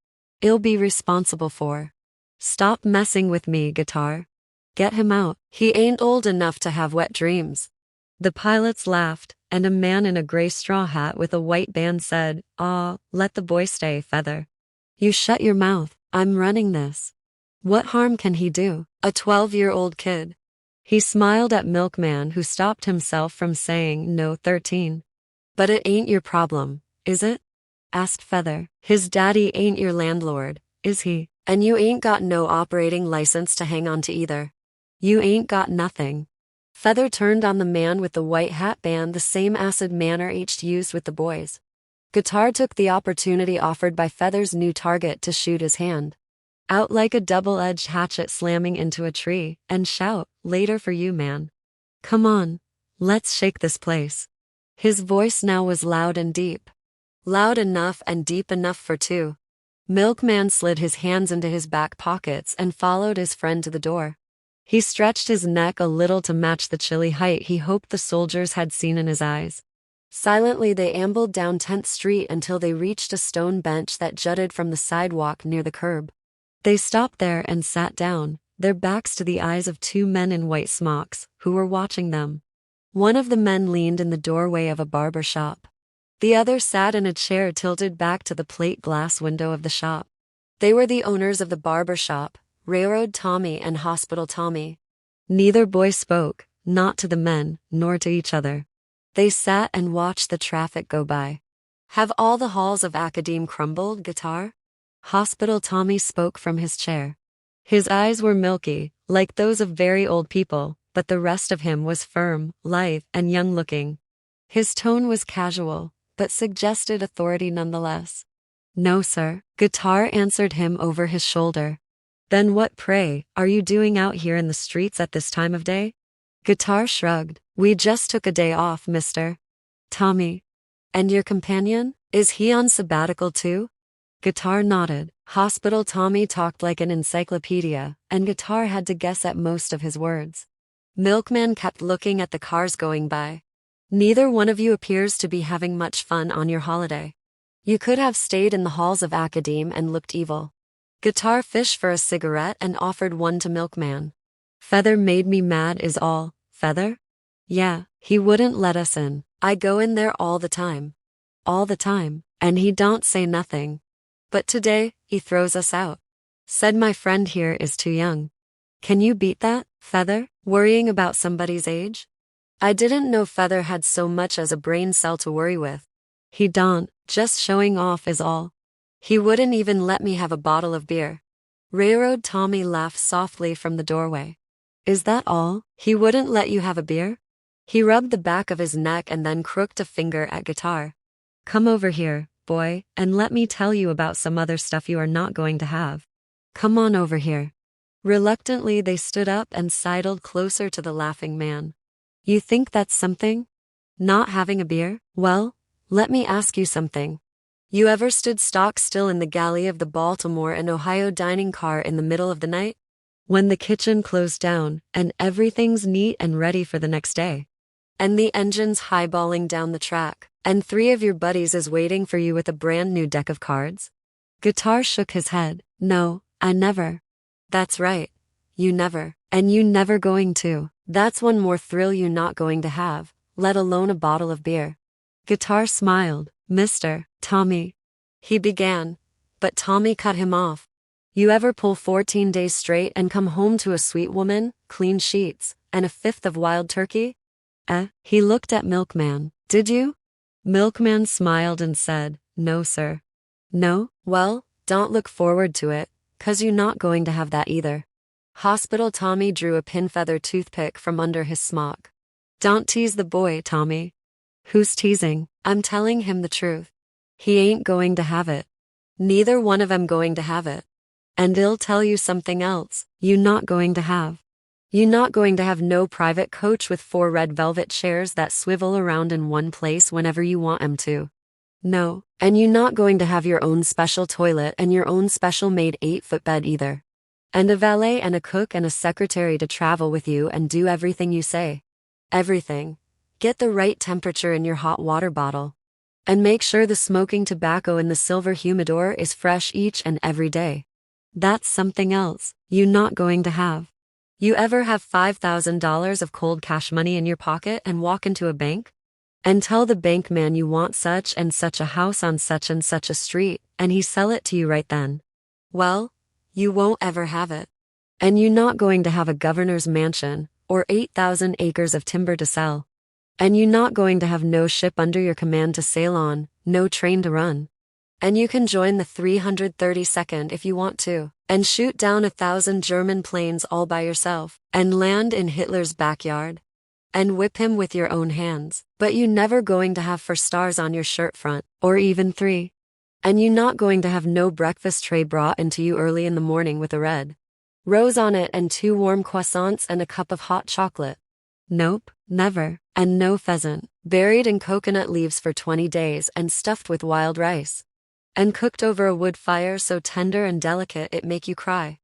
I'll be responsible for." "Stop messing with me, Guitar. Get him out. He ain't old enough to have wet dreams." The pilots laughed, and a man in a gray straw hat with a white band said, "Aw, let the boy stay, Feather. You shut your mouth. I'm running this. What harm can he do? A 12-year-old kid." He smiled at Milkman, who stopped himself from saying no. 13. "But it ain't your problem, is it?" asked Feather. "His daddy ain't your landlord, is he? And you ain't got no operating license to hang on to either. You ain't got nothing." Feather turned on the man with the white hat band the same acid manner H used with the boys. Guitar took the opportunity offered by Feather's new target to shoot his hand out like a double-edged hatchet slamming into a tree, and shout, "Later for you, man. Come on, let's shake this place." His voice now was loud and deep. Loud enough and deep enough for 2. Milkman slid his hands into his back pockets and followed his friend to the door. He stretched his neck a little to match the chilly height he hoped the soldiers had seen in his eyes. Silently they ambled down 10th Street until they reached a stone bench that jutted from the sidewalk near the curb. They stopped there and sat down, their backs to the eyes of two men in white smocks, who were watching them. One of the men leaned in the doorway of a barber shop. The other sat in a chair tilted back to the plate glass window of the shop. They were the owners of the barber shop, Railroad Tommy and Hospital Tommy. Neither boy spoke, not to the men, nor to each other. They sat and watched the traffic go by. Have all the halls of Academe crumbled, guitar? Hospital Tommy spoke from his chair. His eyes were milky, like those of very old people, but the rest of him was firm, lithe, and young-looking. His tone was casual, but suggested authority nonetheless. No, sir, Guitar answered him over his shoulder. Then what, pray, are you doing out here in the streets at this time of day? Guitar shrugged. We just took a day off, mister. Tommy. And your companion? Is he on sabbatical too? Guitar nodded. Hospital Tommy talked like an encyclopedia, and Guitar had to guess at most of his words. Milkman kept looking at the cars going by. Neither one of you appears to be having much fun on your holiday. You could have stayed in the halls of Academe and looked evil. Guitar fished for a cigarette and offered one to Milkman. Feather made me mad is all. Feather? Yeah, he wouldn't let us in. I go in there all the time. All the time, and he don't say nothing. But today, he throws us out. Said my friend here is too young. Can you beat that, Feather, worrying about somebody's age? I didn't know Feather had so much as a brain cell to worry with. He don't, just showing off is all. He wouldn't even let me have a bottle of beer. Railroad Tommy laughed softly from the doorway. Is that all? He wouldn't let you have a beer? He rubbed the back of his neck and then crooked a finger at Guitar. Come over here, boy, and let me tell you about some other stuff you are not going to have. Come on over here. Reluctantly they stood up and sidled closer to the laughing man. You think that's something? Not having a beer? Well, let me ask you something. You ever stood stock still in the galley of the Baltimore and Ohio dining car in the middle of the night? When the kitchen closed down, and everything's neat and ready for the next day. And the engine's highballing down the track, and 3 of your buddies is waiting for you with a brand new deck of cards? Guitar shook his head. No, I never. That's right. You never. And you never going to. That's one more thrill you not going to have, let alone a bottle of beer. Guitar smiled. Mr. Tommy. He began, but Tommy cut him off. You ever pull 14 days straight and come home to a sweet woman, clean sheets, and a fifth of wild turkey? He looked at Milkman. Did you? Milkman smiled and said, No, sir. No? Well, don't look forward to it, 'cause you not going to have that either. Hospital Tommy drew a pin-feather toothpick from under his smock. Don't tease the boy, Tommy. Who's teasing? I'm telling him the truth. He ain't going to have it. Neither one of 'em going to have it. And I'll tell you something else, you not going to have. You not going to have no private coach with 4 red velvet chairs that swivel around in one place whenever you want 'em to. No, and you not going to have your own special toilet and your own special made 8-foot bed either. And a valet and a cook and a secretary to travel with you and do everything you say. Everything. Get the right temperature in your hot water bottle. And make sure the smoking tobacco in the silver humidor is fresh each and every day. That's something else, you not going to have. You ever have $5,000 of cold cash money in your pocket and walk into a bank? And tell the bank man you want such and such a house on such and such a street, and he sell it to you right then? Well, you won't ever have it. And you not going to have a governor's mansion, or 8,000 acres of timber to sell. And you not going to have no ship under your command to sail on, no train to run. And you can join the 332nd if you want to, and shoot down 1,000 German planes all by yourself, and land in Hitler's backyard. And whip him with your own hands, but you never going to have 4 stars on your shirt front, or even 3. And you not going to have no breakfast tray brought into you early in the morning with a red rose on it and 2 warm croissants and a cup of hot chocolate. Nope, never. And no pheasant, buried in coconut leaves for 20 days and stuffed with wild rice. and cooked over a wood fire so tender and delicate it make you cry.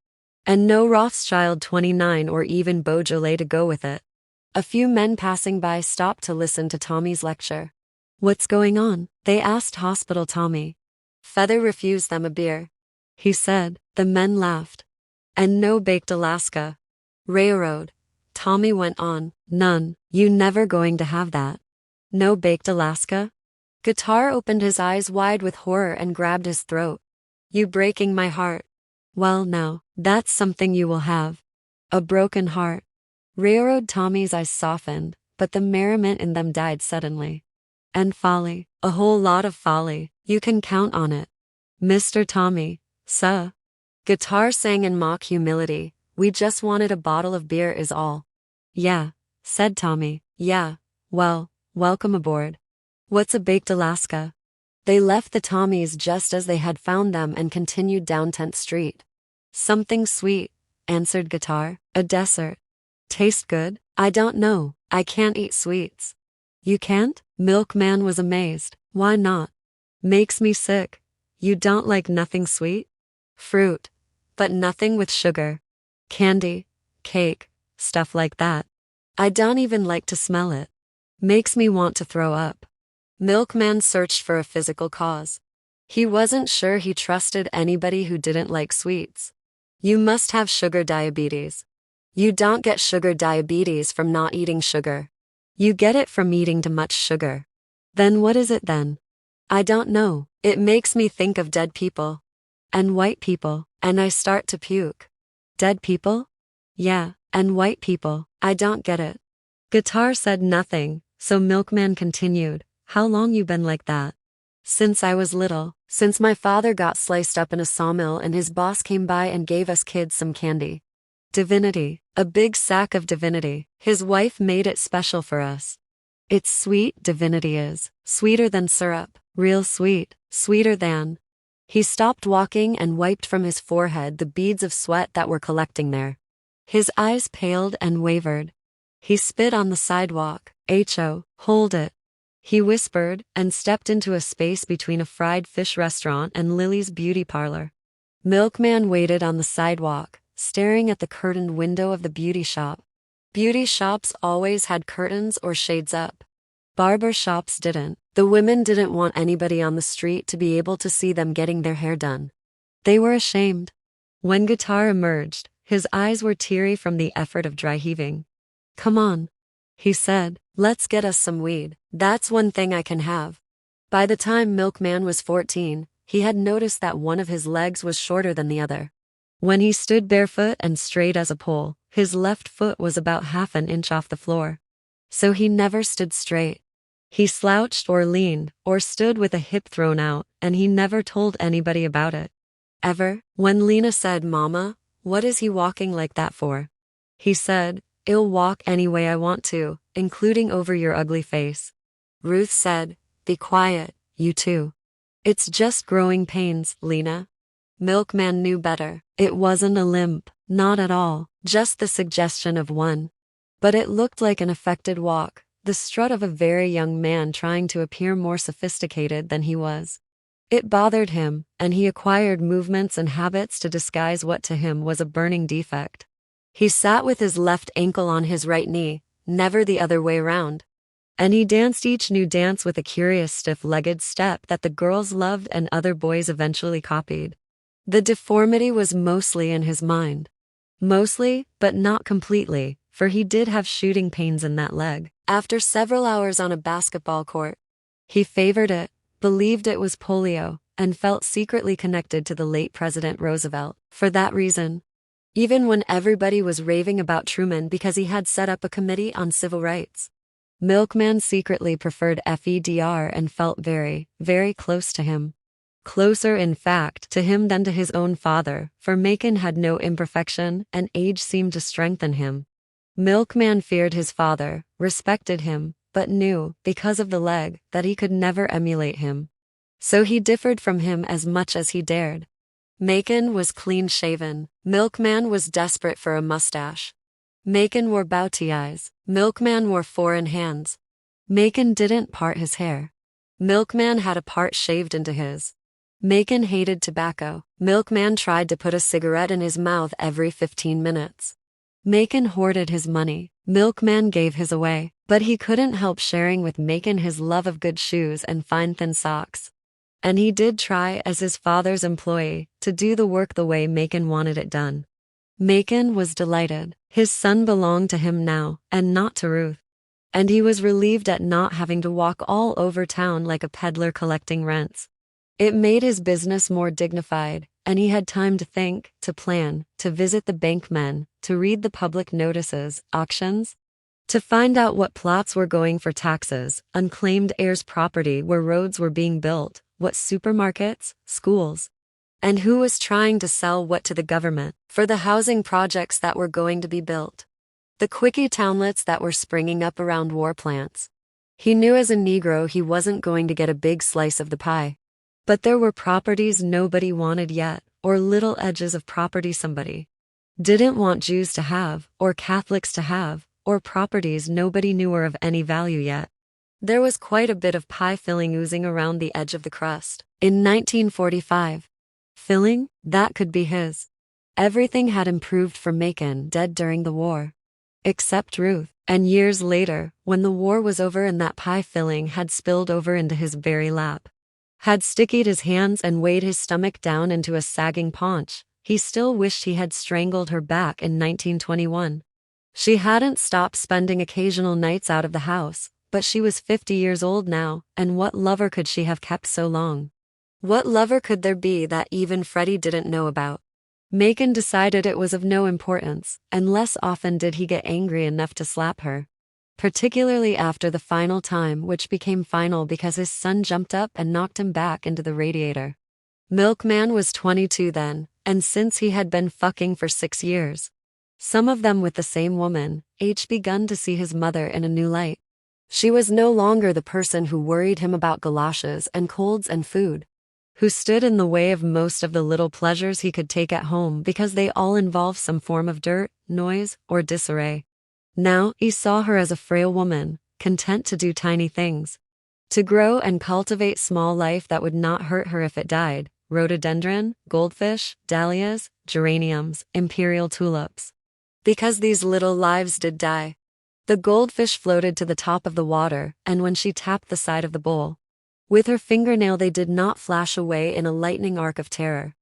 And no Rothschild 29 or even Beaujolais to go with it. A few men passing by stopped to listen to Tommy's lecture. "What's going on?" they asked Hospital Tommy. "Feather refused them a beer," he said. The men laughed. "And no baked Alaska." "Railroad," Tommy went on. "None. You never going to have that." "No baked Alaska?" Guitar opened his eyes wide with horror and grabbed his throat. "You breaking my heart." "Well now, that's something you will have. A broken heart." Railroad Tommy's eyes softened, but the merriment in them died suddenly. "And folly, a whole lot of folly, you can count on it. Mr. Tommy, suh." Guitar sang in mock humility, "We just wanted a bottle of beer is all." "Yeah," said Tommy, "yeah, well, welcome aboard. What's a baked Alaska?" They left the Tommies just as they had found them and continued down 10th Street. "Something sweet," answered Guitar. "A dessert. Taste good?" "I don't know, I can't eat sweets." "You can't?" Milkman was amazed. "Why not?" "Makes me sick." "You don't like nothing sweet?" "Fruit. But nothing with sugar. Candy, cake, stuff like that. I don't even like to smell it. Makes me want to throw up." Milkman searched for a physical cause. He wasn't sure he trusted anybody who didn't like sweets. "You must have sugar diabetes." "You don't get sugar diabetes from not eating sugar. You get it from eating too much sugar." "Then what is it then?" "I don't know. It makes me think of dead people. And white people, and I start to puke." "Dead people?" "Yeah, and white people, I don't get it." Guitar said nothing, so Milkman continued, "How long you been like that?" "Since I was little, since my father got sliced up in a sawmill and his boss came by and gave us kids some candy. Divinity, a big sack of divinity. His wife made it special for us. It's sweet, divinity is, sweeter than syrup, real sweet, sweeter than." He stopped walking and wiped from his forehead the beads of sweat that were collecting there. His eyes paled and wavered. He spit on the sidewalk. "Ho, hold it," he whispered, and stepped into a space between a fried fish restaurant and Lily's beauty parlor. Milkman waited on the sidewalk, staring at the curtained window of the beauty shop. Beauty shops always had curtains or shades up. Barber shops didn't. The women didn't want anybody on the street to be able to see them getting their hair done. They were ashamed. When Guitar emerged, his eyes were teary from the effort of dry heaving. "Come on," he said, "let's get us some weed. That's one thing I can have." By the time Milkman was 14, he had noticed that one of his legs was shorter than the other. When he stood barefoot and straight as a pole, his left foot was about half an inch off the floor. So he never stood straight. He slouched or leaned, or stood with a hip thrown out, and he never told anybody about it. Ever. When Lena said, "Mama, what is he walking like that for?" he said, "I'll walk any way I want to, including over your ugly face." Ruth said, "Be quiet, you two. It's just growing pains, Lena." Milkman knew better. It wasn't a limp, not at all, just the suggestion of one. But it looked like an affected walk, the strut of a very young man trying to appear more sophisticated than he was. It bothered him, and he acquired movements and habits to disguise what to him was a burning defect. He sat with his left ankle on his right knee, never the other way round. And he danced each new dance with a curious stiff-legged step that the girls loved and other boys eventually copied. The deformity was mostly in his mind. Mostly, but not completely, for he did have shooting pains in that leg. After several hours on a basketball court, he favored it, believed it was polio, and felt secretly connected to the late President Roosevelt for that reason. Even when everybody was raving about Truman because he had set up a committee on civil rights. Milkman secretly preferred FEDR and felt very, very close to him. Closer, in fact, to him than to his own father, for Macon had no imperfection and age seemed to strengthen him. Milkman feared his father, respected him, but knew, because of the leg, that he could never emulate him. So he differed from him as much as he dared. Macon was clean-shaven. Milkman was desperate for a mustache. Macon wore bounty eyes. Milkman wore foreign hands. Macon didn't part his hair. Milkman had a part shaved into his. Macon hated tobacco. Milkman tried to put a cigarette in his mouth every 15 minutes. Macon hoarded his money. Milkman gave his away, but he couldn't help sharing with Macon his love of good shoes and fine thin socks. And he did try, as his father's employee, to do the work the way Macon wanted it done. Macon was delighted. His son belonged to him now, and not to Ruth. And he was relieved at not having to walk all over town like a peddler collecting rents. It made his business more dignified, and he had time to think, to plan, to visit the bankmen, to read the public notices, auctions, to find out what plots were going for taxes, unclaimed heirs' property where roads were being built, what supermarkets, schools, and who was trying to sell what to the government for the housing projects that were going to be built, the quickie townlets that were springing up around war plants. He knew as a Negro he wasn't going to get a big slice of the pie. But there were properties nobody wanted yet, or little edges of property somebody didn't want Jews to have, or Catholics to have, or properties nobody knew were of any value yet. There was quite a bit of pie filling oozing around the edge of the crust. In 1945, filling, that could be his. Everything had improved for Macon, dead during the war. Except Ruth. And years later, when the war was over and that pie filling had spilled over into his very lap, had stickied his hands and weighed his stomach down into a sagging paunch, he still wished he had strangled her back in 1921. She hadn't stopped spending occasional nights out of the house, but she was 50 years old now, and what lover could she have kept so long? What lover could there be that even Freddie didn't know about? Macon decided it was of no importance, and less often did he get angry enough to slap her. Particularly after the final time, which became final because his son jumped up and knocked him back into the radiator. Milkman was 22 then, and since he had been fucking for 6 years, some of them with the same woman, H begun to see his mother in a new light. She was no longer the person who worried him about galoshes and colds and food, who stood in the way of most of the little pleasures he could take at home because they all involved some form of dirt, noise, or disarray. Now, he saw her as a frail woman, content to do tiny things, to grow and cultivate small life that would not hurt her if it died: rhododendron, goldfish, dahlias, geraniums, imperial tulips. Because these little lives did die. The goldfish floated to the top of the water, and when she tapped the side of the bowl with her fingernail, they did not flash away in a lightning arc of terror.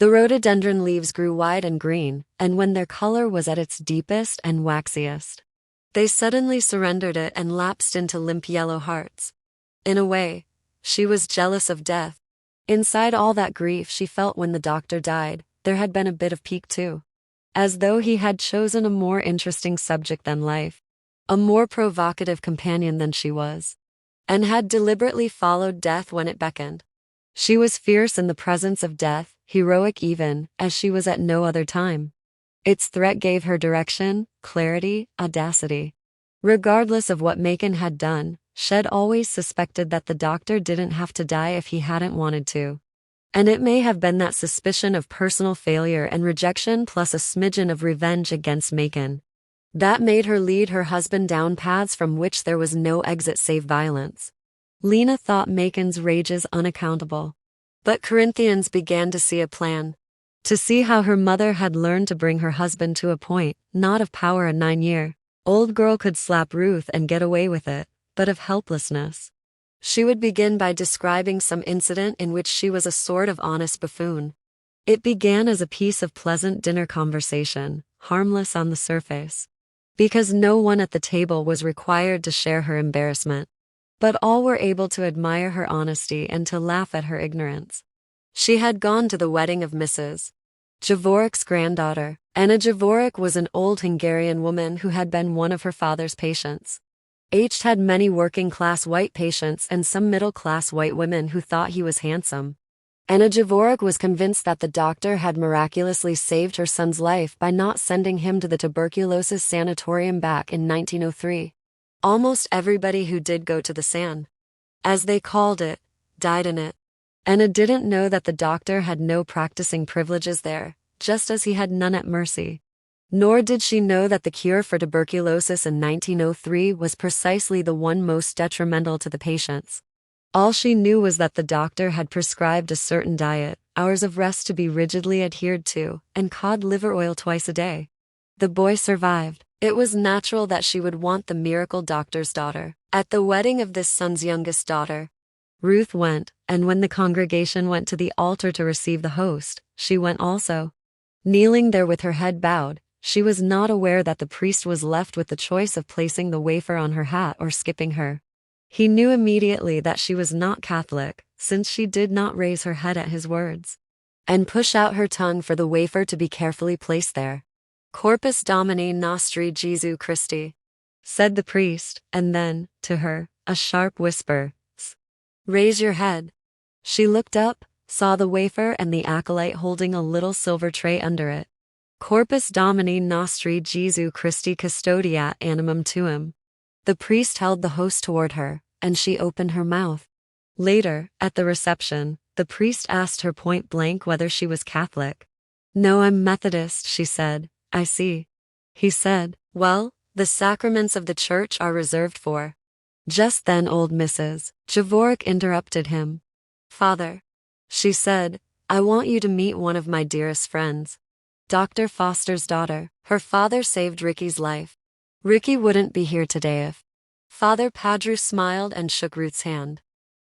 The rhododendron leaves grew wide and green, and when their color was at its deepest and waxiest, they suddenly surrendered it and lapsed into limp yellow hearts. In a way, she was jealous of death. Inside all that grief she felt when the doctor died, there had been a bit of pique too. As though he had chosen a more interesting subject than life, a more provocative companion than she was, and had deliberately followed death when it beckoned. She was fierce in the presence of death, heroic even, as she was at no other time. Its threat gave her direction, clarity, audacity. Regardless of what Macon had done, Shed always suspected that the doctor didn't have to die if he hadn't wanted to. And it may have been that suspicion of personal failure and rejection plus a smidgen of revenge against Macon that made her lead her husband down paths from which there was no exit save violence. Lena thought Macon's rages unaccountable. But Corinthians began to see a plan. To see how her mother had learned to bring her husband to a point, not of power a 9-year-old girl could slap Ruth and get away with it, but of helplessness. She would begin by describing some incident in which she was a sort of honest buffoon. It began as a piece of pleasant dinner conversation, harmless on the surface, because no one at the table was required to share her embarrassment. But all were able to admire her honesty and to laugh at her ignorance. She had gone to the wedding of Mrs. Javorik's granddaughter. Anna Javorik was an old Hungarian woman who had been one of her father's patients. H had many working-class white patients and some middle-class white women who thought he was handsome. Anna Javorik was convinced that the doctor had miraculously saved her son's life by not sending him to the tuberculosis sanatorium back in 1903. Almost everybody who did go to the san, as they called it, died in it. Anna didn't know that the doctor had no practicing privileges there, just as he had none at Mercy. Nor did she know that the cure for tuberculosis in 1903 was precisely the one most detrimental to the patients. All she knew was that the doctor had prescribed a certain diet, hours of rest to be rigidly adhered to, and cod liver oil twice a day. The boy survived. It was natural that she would want the miracle doctor's daughter. At the wedding of this son's youngest daughter, Ruth went, and when the congregation went to the altar to receive the host, she went also. Kneeling there with her head bowed, she was not aware that the priest was left with the choice of placing the wafer on her hat or skipping her. He knew immediately that she was not Catholic, since she did not raise her head at his words, and push out her tongue for the wafer to be carefully placed there. Corpus Domini Nostri Jesu Christi, said the priest, and then, to her, a sharp whisper, raise your head. She looked up, saw the wafer and the acolyte holding a little silver tray under it. Corpus Domini Nostri Jesu Christi Custodiat Animum Tuum. The priest held the host toward her, and she opened her mouth. Later, at the reception, the priest asked her point blank whether she was Catholic. No, I'm Methodist, she said. I see. He said, well, the sacraments of the church are reserved for. Just then old Mrs. Javorek interrupted him. Father, she said, I want you to meet one of my dearest friends. Dr. Foster's daughter. Her father saved Ricky's life. Ricky wouldn't be here today if. Father Padru smiled and shook Ruth's hand.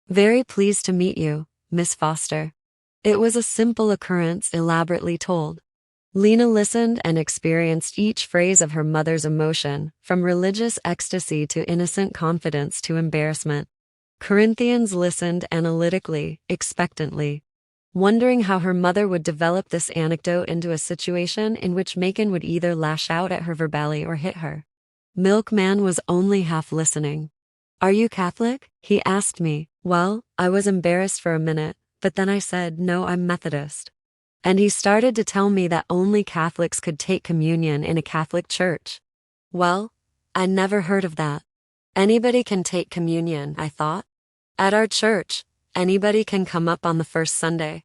Very pleased to meet you, Miss Foster. It was a simple occurrence elaborately told. Lena listened and experienced each phrase of her mother's emotion, from religious ecstasy to innocent confidence to embarrassment. Corinthians listened analytically, expectantly, wondering how her mother would develop this anecdote into a situation in which Macon would either lash out at her verbally or hit her. Milkman was only half listening. Are you Catholic? He asked me. Well, I was embarrassed for a minute, but then I said, no, I'm Methodist. And he started to tell me that only Catholics could take communion in a Catholic church. Well, I never heard of that. Anybody can take communion, I thought. At our church, anybody can come up on the first Sunday.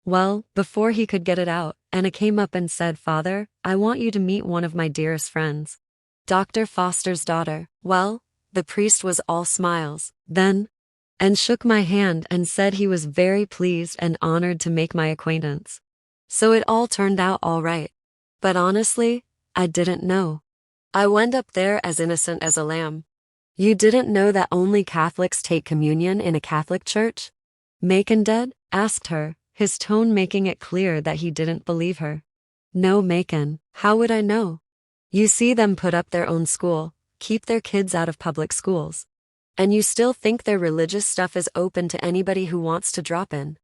Well, before he could get it out, Anna came up and said, Father, I want you to meet one of my dearest friends. Dr. Foster's daughter. Well, the priest was all smiles, then, and shook my hand and said he was very pleased and honored to make my acquaintance. So it all turned out all right. But honestly, I didn't know. I went up there as innocent as a lamb. You didn't know that only Catholics take communion in a Catholic church? Macon did? Asked her, his tone making it clear that he didn't believe her. No, Macon, how would I know? You see them put up their own school, keep their kids out of public schools. And you still think their religious stuff is open to anybody who wants to drop in.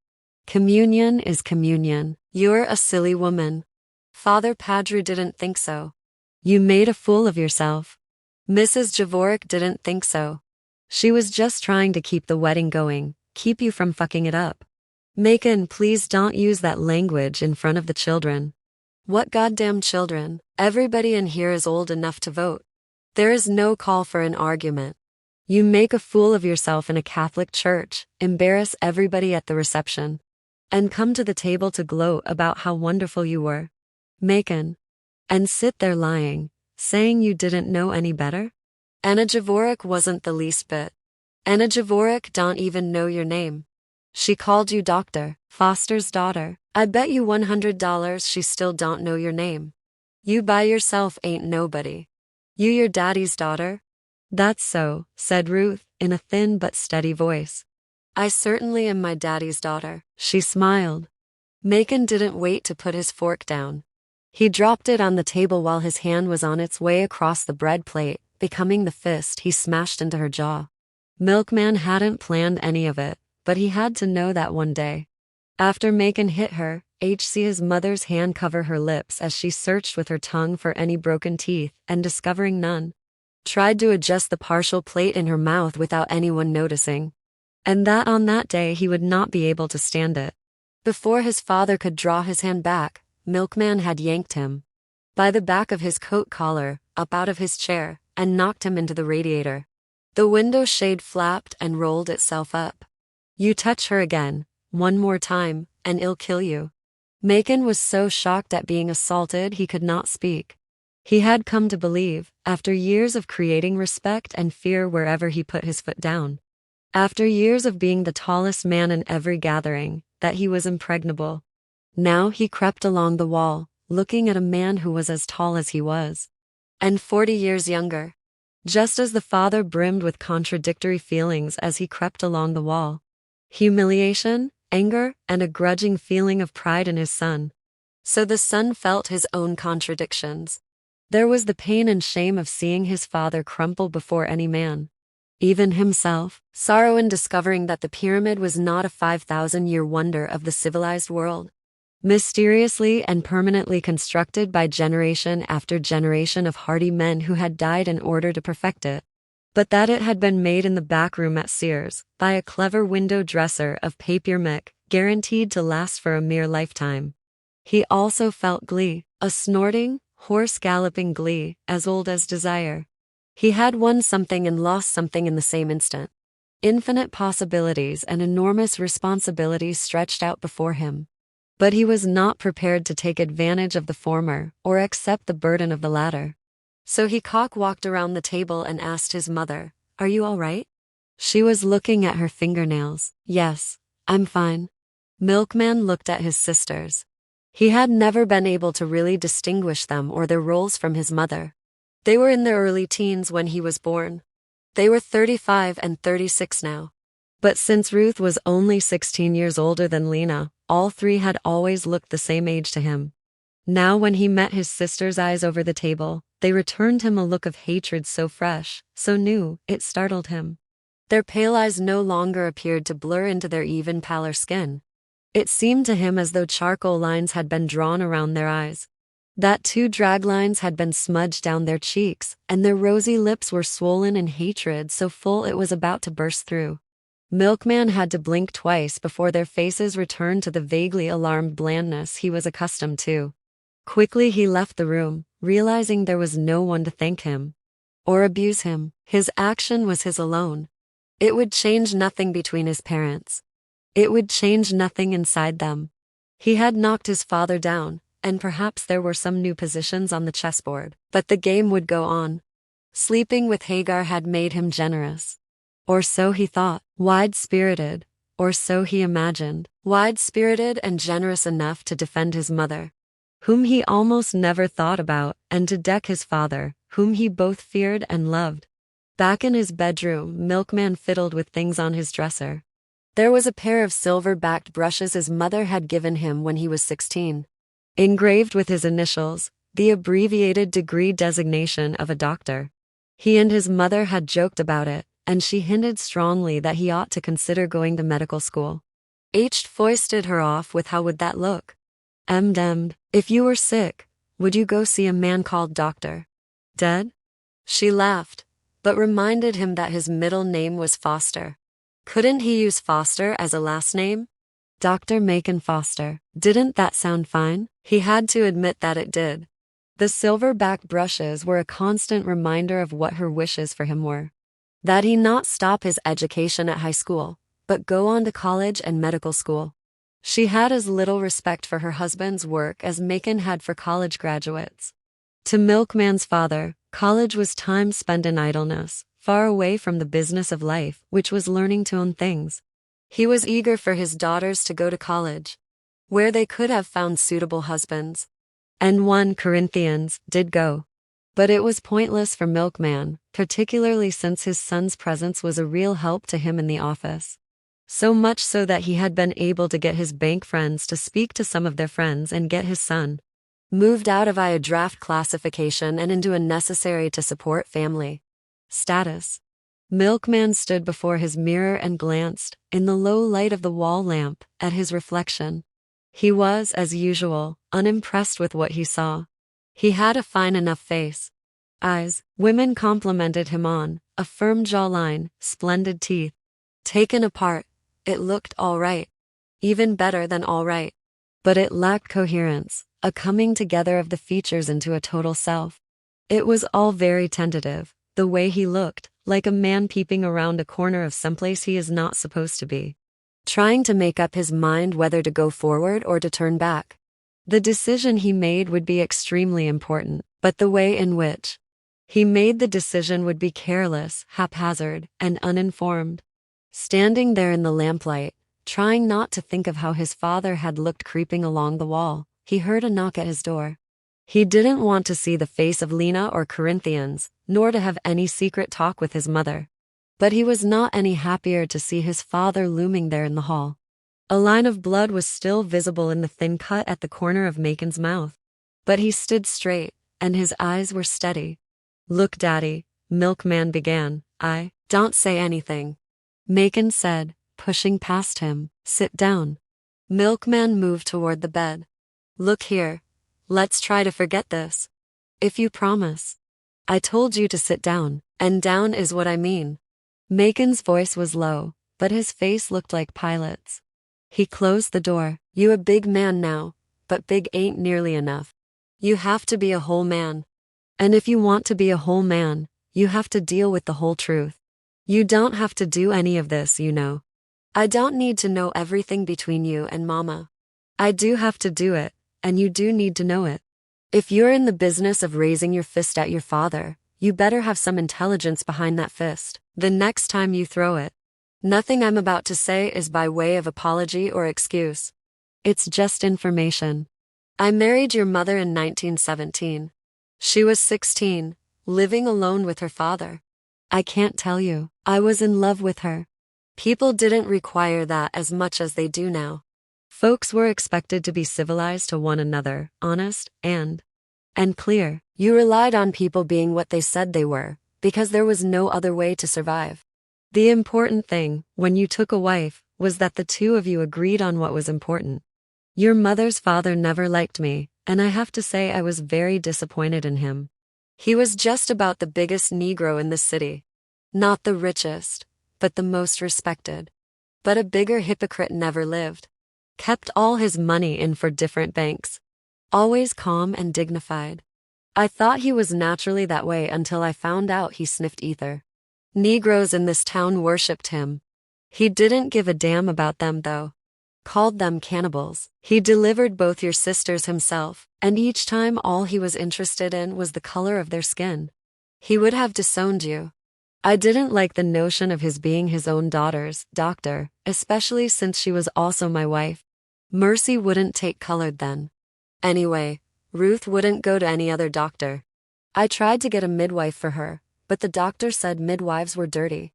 Communion is communion. You're a silly woman. Father Padru didn't think so. You made a fool of yourself. Mrs. Javorek didn't think so. She was just trying to keep the wedding going, keep you from fucking it up. Macon, please don't use that language in front of the children. What goddamn children? Everybody in here is old enough to vote. There is no call for an argument. You make a fool of yourself in a Catholic church, embarrass everybody at the reception, and come to the table to gloat about how wonderful you were. Macon. And sit there lying, saying you didn't know any better? Anna Javorek wasn't the least bit. Anna Javorek don't even know your name. She called you Dr. Foster's daughter. I bet you $100 she still don't know your name. You by yourself ain't nobody. You your daddy's daughter? That's so, said Ruth, in a thin but steady voice. I certainly am my daddy's daughter. She smiled. Macon didn't wait to put his fork down. He dropped it on the table while his hand was on its way across the bread plate, becoming the fist he smashed into her jaw. Milkman hadn't planned any of it, but he had to know that one day. After Macon hit her, HC his mother's hand covered her lips as she searched with her tongue for any broken teeth, and discovering none, tried to adjust the partial plate in her mouth without anyone noticing. And that on that day he would not be able to stand it. Before his father could draw his hand back, Milkman had yanked him by the back of his coat collar, up out of his chair, and knocked him into the radiator. The window shade flapped and rolled itself up. You touch her again, one more time, and I'll kill you. Macon was so shocked at being assaulted he could not speak. He had come to believe, after years of creating respect and fear wherever he put his foot down, After years of being the tallest man in every gathering, that he was impregnable. Now he crept along the wall, looking at a man who was as tall as he was, and 40 years younger. Just as the father brimmed with contradictory feelings as he crept along the wall. Humiliation, anger, and a grudging feeling of pride in his son. So the son felt his own contradictions. There was the pain and shame of seeing his father crumple before any man, even himself. Sorrow in discovering that the pyramid was not a 5,000-year wonder of the civilized world, mysteriously and permanently constructed by generation after generation of hardy men who had died in order to perfect it, but that it had been made in the back room at Sears by a clever window dresser of papier-mâché, guaranteed to last for a mere lifetime. He also felt glee, a snorting, horse-galloping glee, as old as desire. He had won something and lost something in the same instant. Infinite possibilities and enormous responsibilities stretched out before him. But he was not prepared to take advantage of the former or accept the burden of the latter. So he walked around the table and asked his mother, "Are you all right?" She was looking at her fingernails. "Yes, I'm fine." Milkman looked at his sisters. He had never been able to really distinguish them or their roles from his mother. They were in their early teens when he was born. They were 35 and 36 now. But since Ruth was only 16 years older than Lena, all three had always looked the same age to him. Now when he met his sister's eyes over the table, they returned him a look of hatred so fresh, so new, it startled him. Their pale eyes no longer appeared to blur into their even paler skin. It seemed to him as though charcoal lines had been drawn around their eyes, that 2 drag lines had been smudged down their cheeks, and their rosy lips were swollen in hatred so full it was about to burst through. Milkman had to blink twice before their faces returned to the vaguely alarmed blandness he was accustomed to. Quickly he left the room, realizing there was no one to thank him or abuse him. His action was his alone. It would change nothing between his parents. It would change nothing inside them. He had knocked his father down, and perhaps there were some new positions on the chessboard, but the game would go on. Sleeping with Hagar had made him generous. Or so he thought, wide-spirited, or so he imagined, wide-spirited and generous enough to defend his mother, whom he almost never thought about, and to deck his father, whom he both feared and loved. Back in his bedroom, Milkman fiddled with things on his dresser. There was a pair of silver-backed brushes his mother had given him when he was 16. Engraved with his initials, the abbreviated degree designation of a doctor. He and his mother had joked about it, and she hinted strongly that he ought to consider going to medical school. H foisted her off with "How would that look?" Demmed. "If you were sick, would you go see a man called Doctor? Dead?" She laughed, but reminded him that his middle name was Foster. Couldn't he use Foster as a last name? Dr. Macon Foster. Didn't that sound fine? He had to admit that it did. The silver-back brushes were a constant reminder of what her wishes for him were. That he not stop his education at high school, but go on to college and medical school. She had as little respect for her husband's work as Macon had for college graduates. To Milkman's father, college was time spent in idleness, far away from the business of life, which was learning to own things. He was eager for his daughters to go to college, where they could have found suitable husbands. And 1 Corinthians did go. But it was pointless for Milkman, particularly since his son's presence was a real help to him in the office. So much so that he had been able to get his bank friends to speak to some of their friends and get his son moved out of a draft classification and into a necessary to support family status. Milkman stood before his mirror and glanced, in the low light of the wall lamp, at his reflection. He was, as usual, unimpressed with what he saw. He had a fine enough face. Eyes, women complimented him on, a firm jawline, splendid teeth. Taken apart, it looked all right. Even better than all right. But it lacked coherence, a coming together of the features into a total self. It was all very tentative, the way he looked, like a man peeping around a corner of someplace he is not supposed to be, trying to make up his mind whether to go forward or to turn back. The decision he made would be extremely important, but the way in which he made the decision would be careless, haphazard, and uninformed. Standing there in the lamplight, trying not to think of how his father had looked creeping along the wall, he heard a knock at his door. He didn't want to see the face of Lena or Corinthians, nor to have any secret talk with his mother. But he was not any happier to see his father looming there in the hall. A line of blood was still visible in the thin cut at the corner of Macon's mouth. But he stood straight, and his eyes were steady. "Look, Daddy," Milkman began. "Don't say anything," Macon said, pushing past him. "Sit down." Milkman moved toward the bed. "Look here. Let's try to forget this. If you promise." "I told you to sit down, and down is what I mean." Macon's voice was low, but his face looked like Pilate's. He closed the door. "You a big man now, but big ain't nearly enough. You have to be a whole man. And if you want to be a whole man, you have to deal with the whole truth. You don't have to do any of this, you know. I don't need to know everything between you and Mama. I do have to do it, and you do need to know it. If you're in the business of raising your fist at your father, you better have some intelligence behind that fist the next time you throw it. Nothing I'm about to say is by way of apology or excuse. It's just information. I married your mother in 1917. She was 16, living alone with her father. I can't tell you, I was in love with her. People didn't require that as much as they do now. Folks were expected to be civilized to one another, honest, and clear. You relied on people being what they said they were, because there was no other way to survive. The important thing, when you took a wife, was that the two of you agreed on what was important. Your mother's father never liked me, and I have to say I was very disappointed in him. He was just about the biggest Negro in the city. Not the richest, but the most respected. But a bigger hypocrite never lived. Kept all his money in for different banks. Always calm and dignified. I thought he was naturally that way until I found out he sniffed ether. Negroes in this town worshipped him. He didn't give a damn about them though. Called them cannibals. He delivered both your sisters himself, and each time all he was interested in was the color of their skin. He would have disowned you. I didn't like the notion of his being his own daughter's doctor, especially since she was also my wife. Mercy wouldn't take colored then. Anyway, Ruth wouldn't go to any other doctor. I tried to get a midwife for her, but the doctor said midwives were dirty.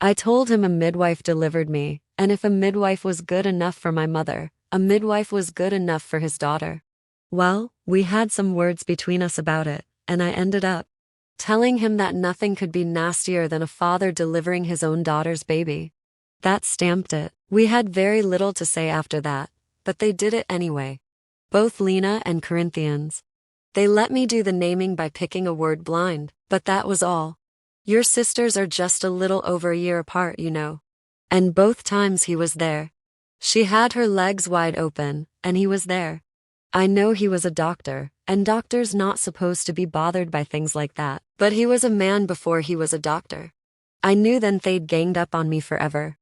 I told him a midwife delivered me, and if a midwife was good enough for my mother, a midwife was good enough for his daughter. Well, we had some words between us about it, and I ended up telling him that nothing could be nastier than a father delivering his own daughter's baby. That stamped it. We had very little to say after that, but they did it anyway. Both Lena and Corinthians. They let me do the naming by picking a word blind, but that was all. Your sisters are just a little over a year apart, you know. And both times he was there. She had her legs wide open, and he was there. I know he was a doctor, and doctors not supposed to be bothered by things like that, but he was a man before he was a doctor. I knew then they'd ganged up on me forever.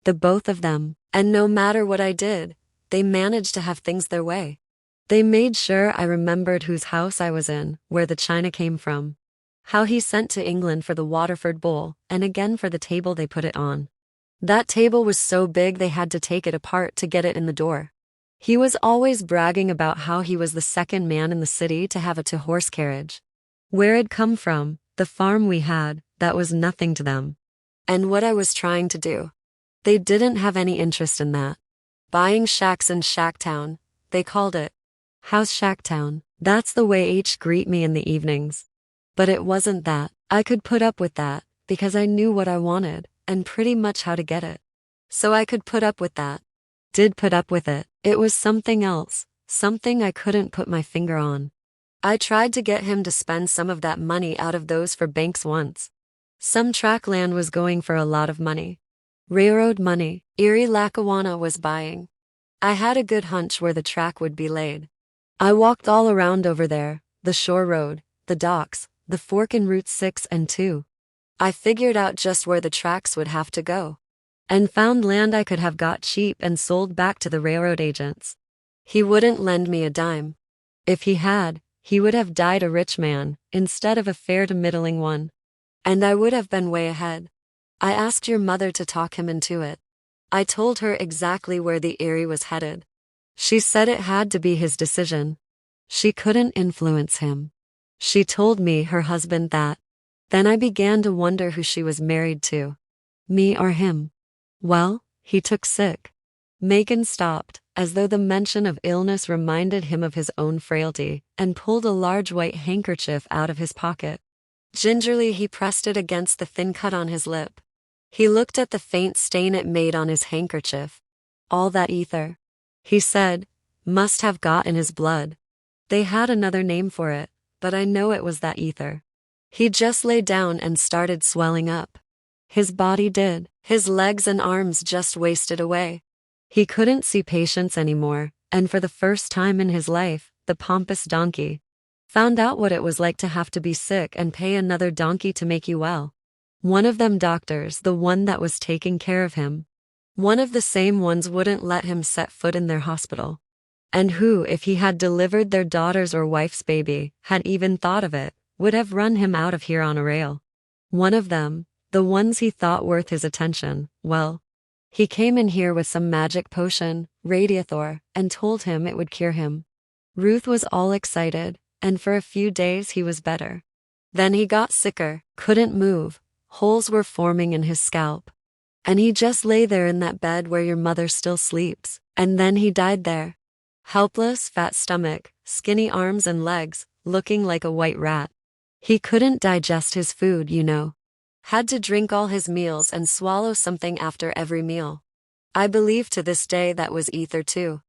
The both of them, and no matter what I did, they managed to have things their way. They made sure I remembered whose house I was in, where the china came from. How he sent to England for the Waterford bowl, and again for the table they put it on. That table was so big they had to take it apart to get it in the door. He was always bragging about how he was the second man in the city to have a two-horse carriage. Where it'd come from, the farm we had, that was nothing to them. And what I was trying to do. They didn't have any interest in that. Buying shacks in Shacktown, they called it. House Shacktown, that's the way H greet me in the evenings. But it wasn't that. I could put up with that, because I knew what I wanted, and pretty much how to get it. So I could put up with that. Did put up with it. It was something else, something I couldn't put my finger on. I tried to get him to spend some of that money out of those for banks once. Some track land was going for a lot of money. Railroad money, Erie Lackawanna was buying. I had a good hunch where the track would be laid. I walked all around over there, the shore road, the docks, the fork in Route 6 and 2. I figured out just where the tracks would have to go. And found land I could have got cheap and sold back to the railroad agents. He wouldn't lend me a dime. If he had, he would have died a rich man, instead of a fair to middling one. And I would have been way ahead. I asked your mother to talk him into it. I told her exactly where the Erie was headed. She said it had to be his decision. She couldn't influence him. She told me, her husband, that. Then I began to wonder who she was married to. Me or him? Well, he took sick. Macon stopped, as though the mention of illness reminded him of his own frailty, and pulled a large white handkerchief out of his pocket. Gingerly he pressed it against the thin cut on his lip. He looked at the faint stain it made on his handkerchief. All that ether, he said, must have got in his blood. They had another name for it, but I know it was that ether. He just lay down and started swelling up. His body did. His legs and arms just wasted away. He couldn't see patients anymore, and for the first time in his life, the pompous donkey found out what it was like to have to be sick and pay another donkey to make you well. One of them doctors, the one that was taking care of him. One of the same ones wouldn't let him set foot in their hospital. And who, if he had delivered their daughter's or wife's baby, had even thought of it, would have run him out of here on a rail. One of them, the ones he thought worth his attention, well, he came in here with some magic potion, Radiathor, and told him it would cure him. Ruth was all excited, and for a few days he was better. Then he got sicker, couldn't move, holes were forming in his scalp. And he just lay there in that bed where your mother still sleeps, and then he died there. Helpless, fat stomach, skinny arms and legs, looking like a white rat. He couldn't digest his food, you know. Had to drink all his meals and swallow something after every meal. I believe to this day that was ether too.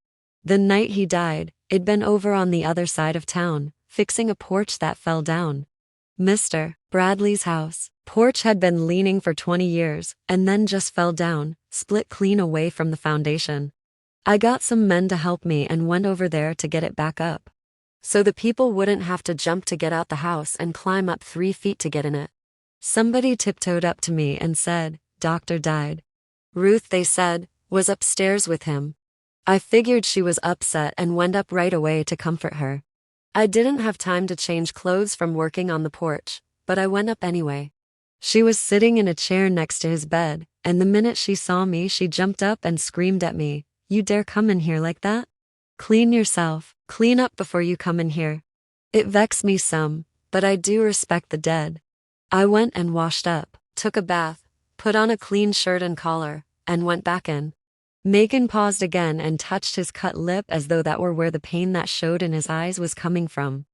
The night he died, it'd been over on the other side of town, fixing a porch that fell down. Mr. Bradley's house. Porch had been leaning for 20 years, and then just fell down, split clean away from the foundation. I got some men to help me and went over there to get it back up. So the people wouldn't have to jump to get out the house and climb up 3 feet to get in it. Somebody tiptoed up to me and said, "Doctor died." Ruth, they said, was upstairs with him. I figured she was upset and went up right away to comfort her. I didn't have time to change clothes from working on the porch, but I went up anyway. She was sitting in a chair next to his bed, and the minute she saw me she jumped up and screamed at me, "You dare come in here like that? Clean yourself, clean up before you come in here." It vexed me some, but I do respect the dead. I went and washed up, took a bath, put on a clean shirt and collar, and went back in. Macon paused again and touched his cut lip as though that were where the pain that showed in his eyes was coming from.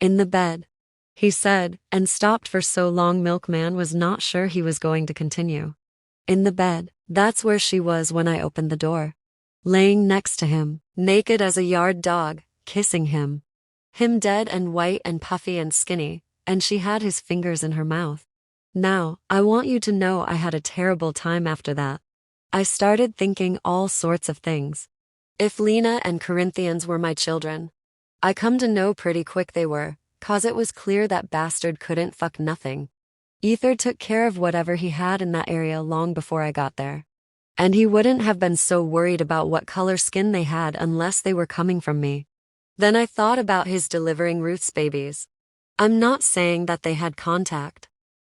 "In the bed," he said, and stopped for so long Milkman was not sure he was going to continue. "In the bed, that's where she was when I opened the door. Laying next to him, naked as a yard dog, kissing him. Him dead and white and puffy and skinny, and she had his fingers in her mouth. Now, I want you to know I had a terrible time after that. I started thinking all sorts of things. If Lena and Corinthians were my children. I come to know pretty quick they were, 'cause it was clear that bastard couldn't fuck nothing. Ether took care of whatever he had in that area long before I got there. And he wouldn't have been so worried about what color skin they had unless they were coming from me. Then I thought about his delivering Ruth's babies. I'm not saying that they had contact.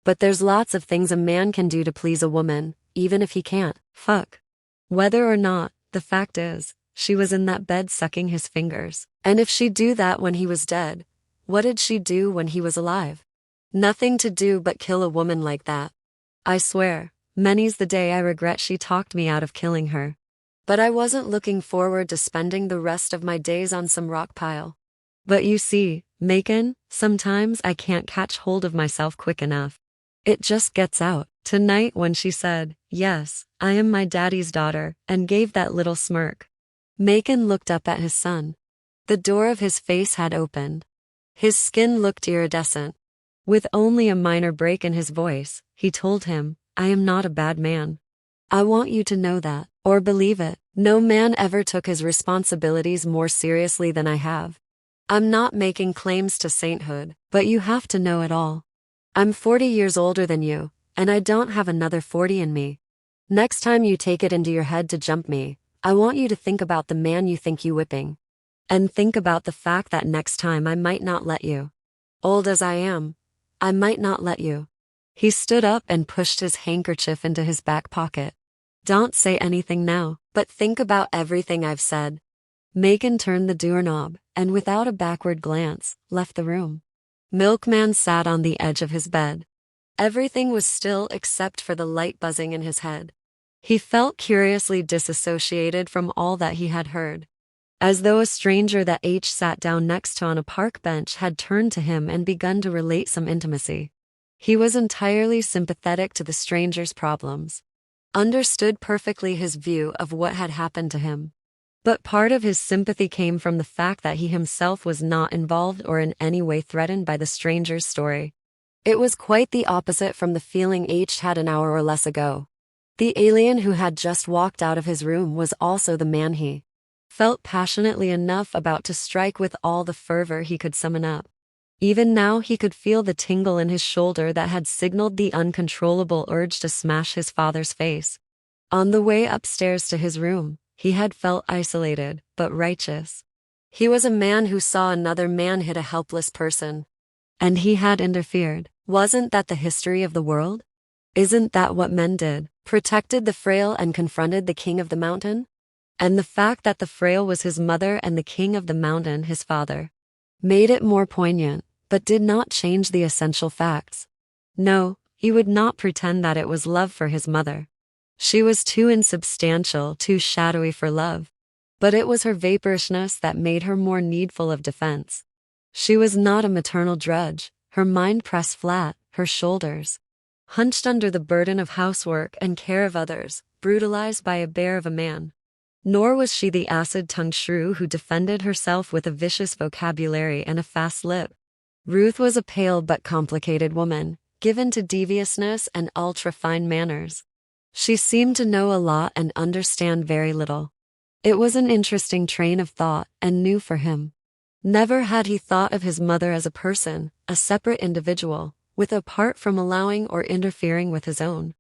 But there's lots of things a man can do to please a woman, even if he can't fuck. Whether or not, the fact is, she was in that bed sucking his fingers. And if she'd do that when he was dead, what did she do when he was alive? Nothing to do but kill a woman like that. I swear, many's the day I regret she talked me out of killing her. But I wasn't looking forward to spending the rest of my days on some rock pile. But you see, Macon, sometimes I can't catch hold of myself quick enough. It just gets out. Tonight when she said, "Yes, I am my daddy's daughter," and gave that little smirk. Macon looked up at his son. The door of his face had opened. His skin looked iridescent. With only a minor break in his voice, he told him, "I am not a bad man. I want you to know that, or believe it. No man ever took his responsibilities more seriously than I have. I'm not making claims to sainthood, but you have to know it all. I'm 40 years older than you, and I don't have another 40 in me. Next time you take it into your head to jump me, I want you to think about the man you think you whipping. And think about the fact that next time I might not let you. Old as I am, I might not let you." He stood up and pushed his handkerchief into his back pocket. Don't say anything now, but think about everything I've said. Macon turned the doorknob, and without a backward glance, left the room. Milkman sat on the edge of his bed. Everything was still except for the light buzzing in his head. He felt curiously disassociated from all that he had heard. As though a stranger that H sat down next to on a park bench had turned to him and begun to relate some intimacy. He was entirely sympathetic to the stranger's problems. Understood perfectly his view of what had happened to him. But part of his sympathy came from the fact that he himself was not involved or in any way threatened by the stranger's story. It was quite the opposite from the feeling H had an hour or less ago. The alien who had just walked out of his room was also the man he felt passionately enough about to strike with all the fervor he could summon up. Even now he could feel the tingle in his shoulder that had signaled the uncontrollable urge to smash his father's face. On the way upstairs to his room, he had felt isolated, but righteous. He was a man who saw another man hit a helpless person. And he had interfered. Wasn't that the history of the world? Isn't that what men did? Protected the frail and confronted the king of the mountain? And the fact that the frail was his mother and the king of the mountain his father made it more poignant, but did not change the essential facts. No, he would not pretend that it was love for his mother. She was too insubstantial, too shadowy for love. But it was her vaporishness that made her more needful of defense. She was not a maternal drudge, her mind pressed flat, her shoulders hunched under the burden of housework and care of others, brutalized by a bear of a man. Nor was she the acid-tongued shrew who defended herself with a vicious vocabulary and a fast lip. Ruth was a pale but complicated woman, given to deviousness and ultra-fine manners. She seemed to know a lot and understand very little. It was an interesting train of thought and new for him. Never had he thought of his mother as a person, a separate individual, apart from allowing or interfering with his own.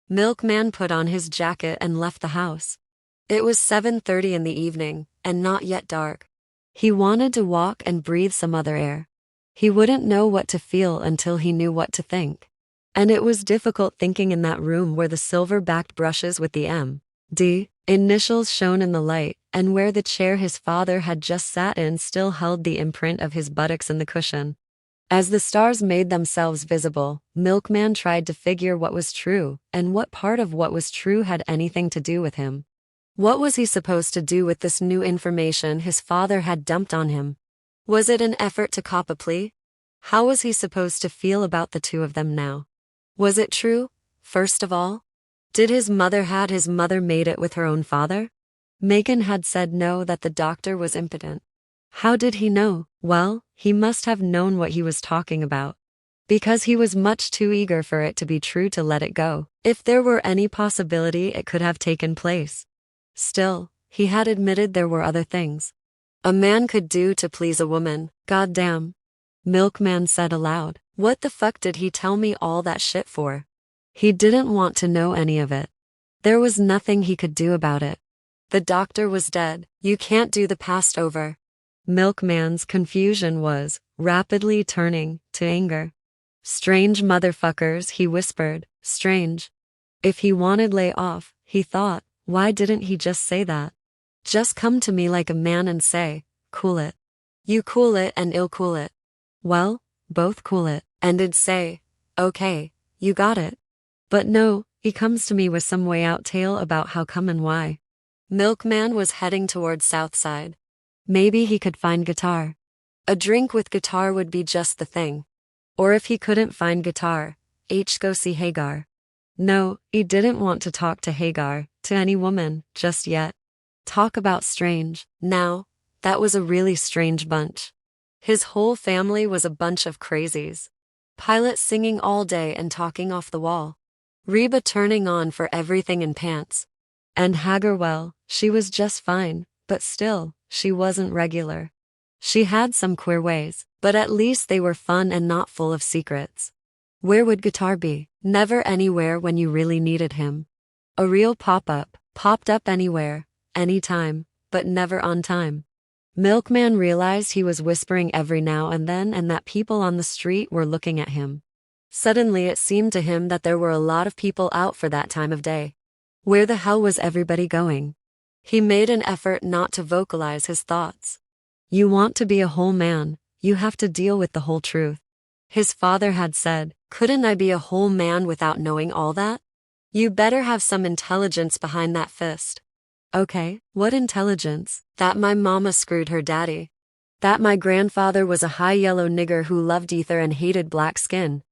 Milkman put on his jacket and left the house. It was 7:30 in the evening, and not yet dark. He wanted to walk and breathe some other air. He wouldn't know what to feel until he knew what to think. And it was difficult thinking in that room where the silver-backed brushes with the M.D. initials shone in the light, and where the chair his father had just sat in still held the imprint of his buttocks in the cushion. As the stars made themselves visible, Milkman tried to figure what was true, and what part of what was true had anything to do with him. What was he supposed to do with this new information his father had dumped on him? Was it an effort to cop a plea? How was he supposed to feel about the two of them now? Was it true, first of all? Had his mother made it with her own father? Macon had said no, that the doctor was impotent. How did he know? Well, he must have known what he was talking about. Because he was much too eager for it to be true to let it go, if there were any possibility it could have taken place. Still, he had admitted there were other things a man could do to please a woman. Goddamn. Milkman said aloud. What the fuck did he tell me all that shit for? He didn't want to know any of it. There was nothing he could do about it. The doctor was dead. You can't do the past over. Milkman's confusion was rapidly turning to anger. Strange motherfuckers, he whispered. Strange. If he wanted lay off, he thought, why didn't he just say that? Just come to me like a man and say, cool it. You cool it and I'll cool it. Well, both cool it, and it'd say, okay, you got it. But no, he comes to me with some way out tale about how come and why. Milkman was heading towards Southside. Maybe he could find guitar. A drink with guitar would be just the thing. Or if he couldn't find guitar, go see Hagar. No, he didn't want to talk to Hagar, to any woman, just yet. Talk about strange. Now, that was a really strange bunch. His whole family was a bunch of crazies. Pilate singing all day and talking off the wall. Reba turning on for everything in pants. And Hagar, well, she was just fine, but still, she wasn't regular. She had some queer ways, but at least they were fun and not full of secrets. Where would guitar be? Never anywhere when you really needed him. A real pop-up, popped up anywhere, anytime, but never on time. Milkman realized he was whispering every now and then and that people on the street were looking at him. Suddenly it seemed to him that there were a lot of people out for that time of day. Where the hell was everybody going? He made an effort not to vocalize his thoughts. You want to be a whole man, you have to deal with the whole truth. His father had said, couldn't I be a whole man without knowing all that? You better have some intelligence behind that fist. Okay, what intelligence? That my mama screwed her daddy. That my grandfather was a high yellow nigger who loved ether and hated black skin.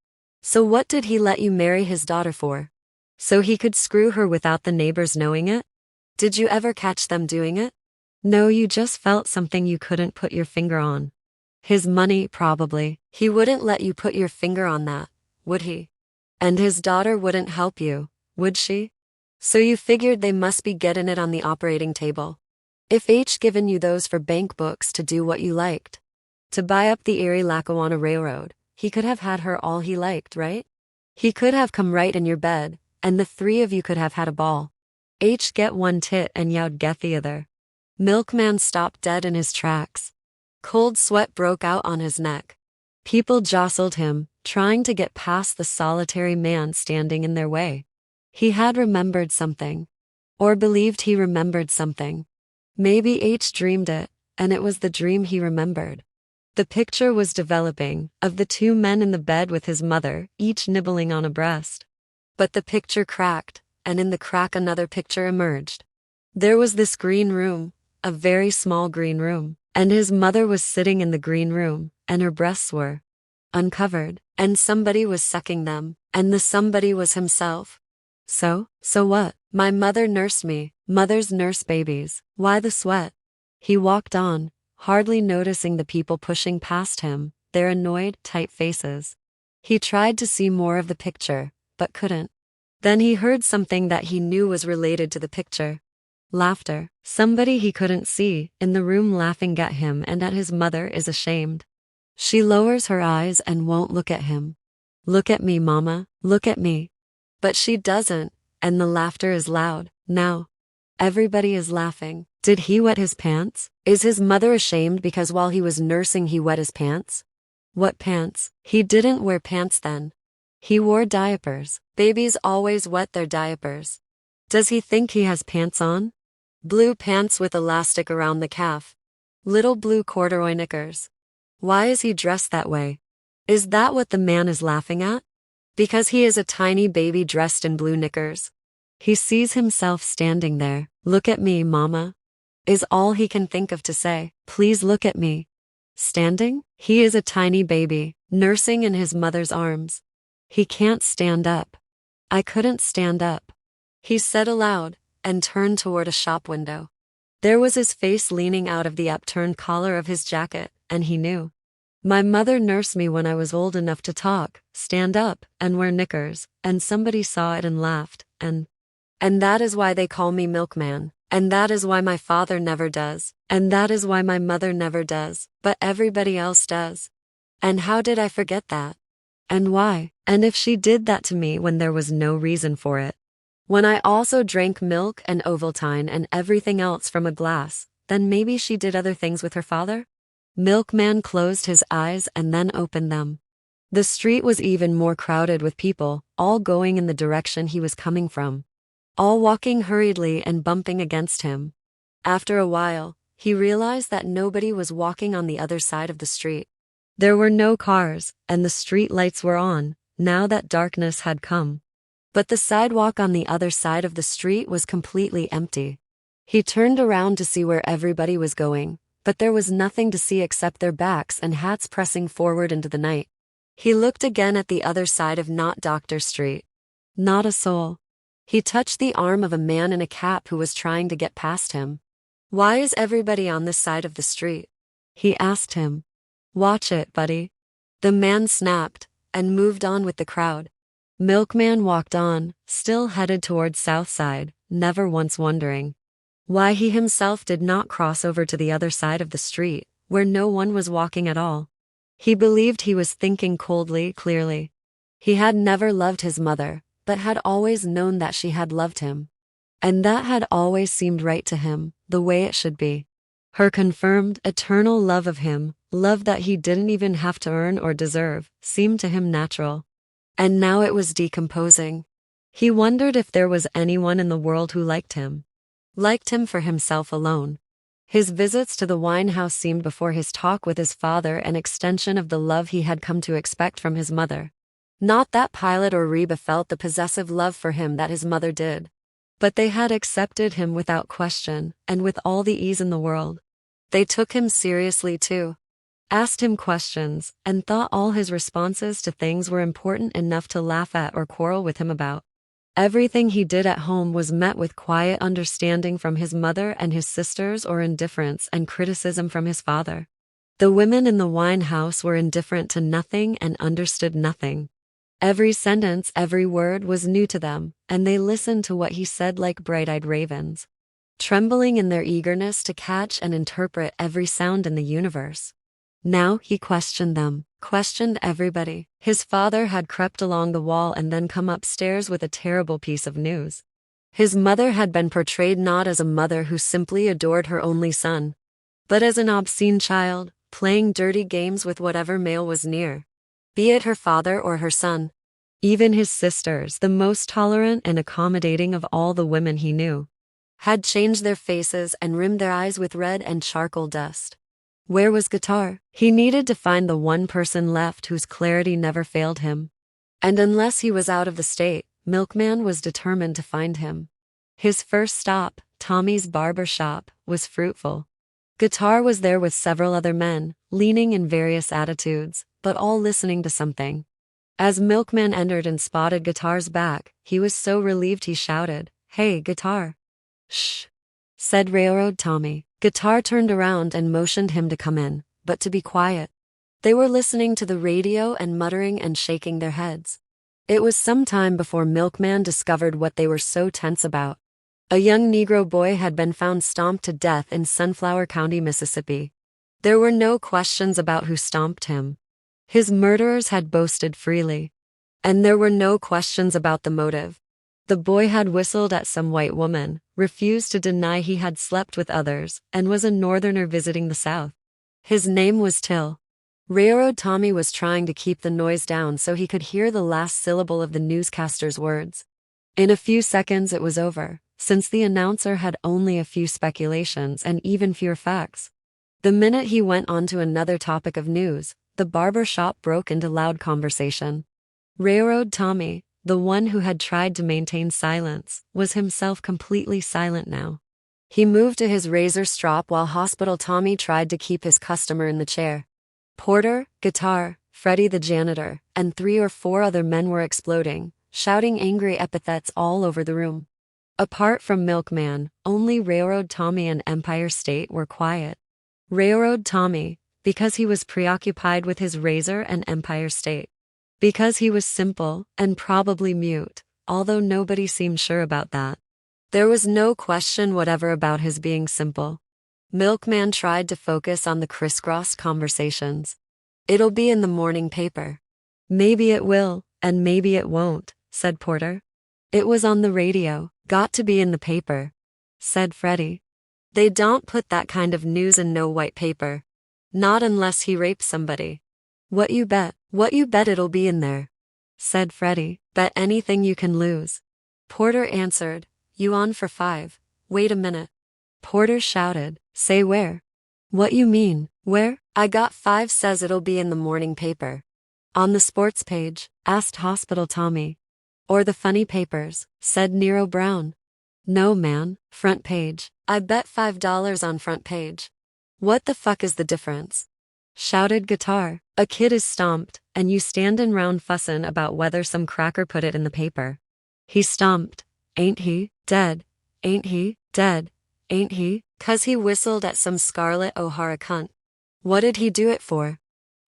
So what did he let you marry his daughter for? So he could screw her without the neighbors knowing it? Did you ever catch them doing it? No, you just felt something you couldn't put your finger on. His money, probably. He wouldn't let you put your finger on that, would he? And his daughter wouldn't help you, would she? So you figured they must be getting it on the operating table. If H given you those for bank books to do what you liked, to buy up the Erie Lackawanna Railroad, he could have had her all he liked, right? He could have come right in your bed, and the three of you could have had a ball. H get one tit and you'd get the other. Milkman stopped dead in his tracks. Cold sweat broke out on his neck. People jostled him, trying to get past the solitary man standing in their way. He had remembered something. Or believed he remembered something. Maybe H dreamed it, and it was the dream he remembered. The picture was developing, of the two men in the bed with his mother, each nibbling on a breast. But the picture cracked, and in the crack another picture emerged. There was this green room, a very small green room, and his mother was sitting in the green room, and her breasts were uncovered, and somebody was sucking them, and the somebody was himself. So what? My mother nursed me, mothers nurse babies, why the sweat? He walked on, hardly noticing the people pushing past him, their annoyed, tight faces. He tried to see more of the picture, but couldn't. Then he heard something that he knew was related to the picture. Laughter. Somebody he couldn't see, in the room laughing at him and at his mother is ashamed. She lowers her eyes and won't look at him. Look at me, mama, look at me. But she doesn't, and the laughter is loud, now. Everybody is laughing. Did he wet his pants? Is his mother ashamed because while he was nursing he wet his pants? What pants? He didn't wear pants then. He wore diapers. Babies always wet their diapers. Does he think he has pants on? Blue pants with elastic around the calf. Little blue corduroy knickers. Why is he dressed that way? Is that what the man is laughing at? Because he is a tiny baby dressed in blue knickers. He sees himself standing there. Look at me, mama. Is all he can think of to say. Please look at me. Standing? He is a tiny baby, nursing in his mother's arms. He can't stand up. I couldn't stand up. He said aloud, and turned toward a shop window. There was his face leaning out of the upturned collar of his jacket, and he knew. My mother nursed me when I was old enough to talk, stand up, and wear knickers, and somebody saw it and laughed, and that is why they call me Milkman, and that is why my father never does, and that is why my mother never does, but everybody else does. And how did I forget that? And why? And if she did that to me when there was no reason for it? When I also drank milk and Ovaltine and everything else from a glass, then maybe she did other things with her father? Milkman closed his eyes and then opened them. The street was even more crowded with people, all going in the direction he was coming from. All walking hurriedly and bumping against him. After a while, he realized that nobody was walking on the other side of the street. There were no cars, and the street lights were on, now that darkness had come. But the sidewalk on the other side of the street was completely empty. He turned around to see where everybody was going, but there was nothing to see except their backs and hats pressing forward into the night. He looked again at the other side of Not Doctor Street. Not a soul. He touched the arm of a man in a cap who was trying to get past him. Why is everybody on this side of the street? He asked him. Watch it, buddy. The man snapped, and moved on with the crowd. Milkman walked on, still headed towards South Side, never once wondering why he himself did not cross over to the other side of the street, where no one was walking at all. He believed he was thinking coldly, clearly. He had never loved his mother, but had always known that she had loved him. And that had always seemed right to him, the way it should be. Her confirmed, eternal love of him, love that he didn't even have to earn or deserve, seemed to him natural. And now it was decomposing. He wondered if there was anyone in the world who liked him. Liked him for himself alone. His visits to the wine house seemed before his talk with his father an extension of the love he had come to expect from his mother. Not that Pilate or Reba felt the possessive love for him that his mother did. But they had accepted him without question, and with all the ease in the world. They took him seriously too. Asked him questions, and thought all his responses to things were important enough to laugh at or quarrel with him about. Everything he did at home was met with quiet understanding from his mother and his sisters or indifference and criticism from his father. The women in the wine house were indifferent to nothing and understood nothing. Every sentence, every word was new to them, and they listened to what he said like bright-eyed ravens, trembling in their eagerness to catch and interpret every sound in the universe. Now he questioned them, questioned everybody. His father had crept along the wall and then come upstairs with a terrible piece of news. His mother had been portrayed not as a mother who simply adored her only son, but as an obscene child, playing dirty games with whatever male was near, be it her father or her son. Even his sisters, the most tolerant and accommodating of all the women he knew, had changed their faces and rimmed their eyes with red and charcoal dust. Where was Guitar? He needed to find the one person left whose clarity never failed him. And unless he was out of the state, Milkman was determined to find him. His first stop, Tommy's barber shop, was fruitful. Guitar was there with several other men, leaning in various attitudes, but all listening to something. As Milkman entered and spotted Guitar's back, he was so relieved he shouted, "Hey, Guitar." "Shh," said Railroad Tommy. Guitar turned around and motioned him to come in, but to be quiet. They were listening to the radio and muttering and shaking their heads. It was some time before Milkman discovered what they were so tense about. A young Negro boy had been found stomped to death in Sunflower County, Mississippi. There were no questions about who stomped him. His murderers had boasted freely. And there were no questions about the motive. The boy had whistled at some white woman, refused to deny he had slept with others, and was a northerner visiting the South. His name was Till. Railroad Tommy was trying to keep the noise down so he could hear the last syllable of the newscaster's words. In a few seconds it was over, since the announcer had only a few speculations and even fewer facts. The minute he went on to another topic of news, the barber shop broke into loud conversation. Railroad Tommy, the one who had tried to maintain silence, was himself completely silent now. He moved to his razor strop while Hospital Tommy tried to keep his customer in the chair. Porter, Guitar, Freddie the janitor, and 3 or 4 other men were exploding, shouting angry epithets all over the room. Apart from Milkman, only Railroad Tommy and Empire State were quiet. Railroad Tommy, because he was preoccupied with his razor, and Empire State, because he was simple and probably mute, although nobody seemed sure about that. There was no question whatever about his being simple. Milkman tried to focus on the crisscrossed conversations. "It'll be in the morning paper." "Maybe it will, and maybe it won't," said Porter. "It was on the radio, got to be in the paper," said Freddie. "They don't put that kind of news in no white paper. Not unless he rapes somebody." What you bet it'll be in there," said Freddie. "Bet anything you can lose." Porter answered, "You on for 5? Wait a minute." Porter shouted, "Say where?" "What you mean, where?" "I got 5 says it'll be in the morning paper." "On the sports page?" asked Hospital Tommy. "Or the funny papers?" said Nero Brown. "No man, front page. I bet $5 on front page." "What the fuck is the difference?" shouted Guitar. "A kid is stomped, and you standin' round fussin' about whether some cracker put it in the paper. He stomped, ain't he? Dead, ain't he? Dead, ain't he? 'Cause he whistled at some Scarlett O'Hara cunt." "What did he do it for?"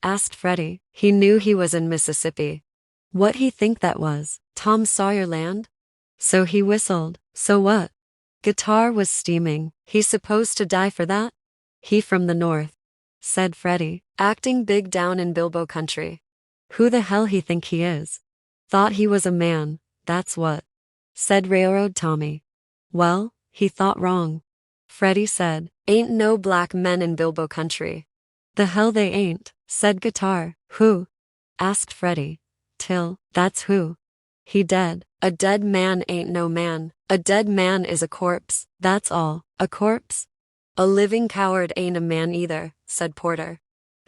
asked Freddie. "He knew he was in Mississippi." "What he think that was? Tom Sawyer land?" "So he whistled, so what?" Guitar was steaming. "He's supposed to die for that?" "He from the north," said Freddie, acting big down in Bilbo country. "Who the hell he think he is?" "Thought he was a man, that's what," said Railroad Tommy. "Well, he thought wrong." Freddie said, "Ain't no black men in Bilbo country." "The hell they ain't," said Guitar. "Who?" asked Freddie. Till, that's who. He dead. A dead man ain't no man. A dead man is a corpse, that's all. A corpse? A living coward ain't a man either, said Porter.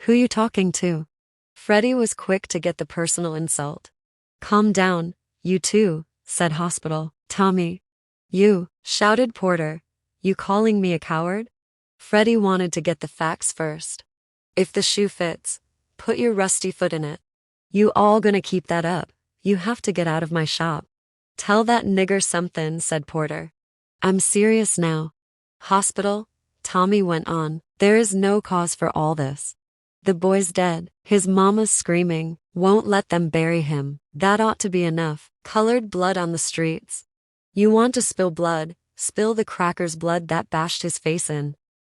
Who you talking to? Freddie was quick to get the personal insult. Calm down, you two, said Hospital. Tommy. You, shouted Porter. You calling me a coward? Freddie wanted to get the facts first. If the shoe fits, put your rusty foot in it. You all gonna keep that up? You have to get out of my shop. Tell that nigger something, said Porter. I'm serious now. Hospital, Tommy went on. There is no cause for all this. The boy's dead. His mama's screaming. Won't let them bury him. That ought to be enough. Colored blood on the streets. You want to spill blood? Spill the cracker's blood that bashed his face in.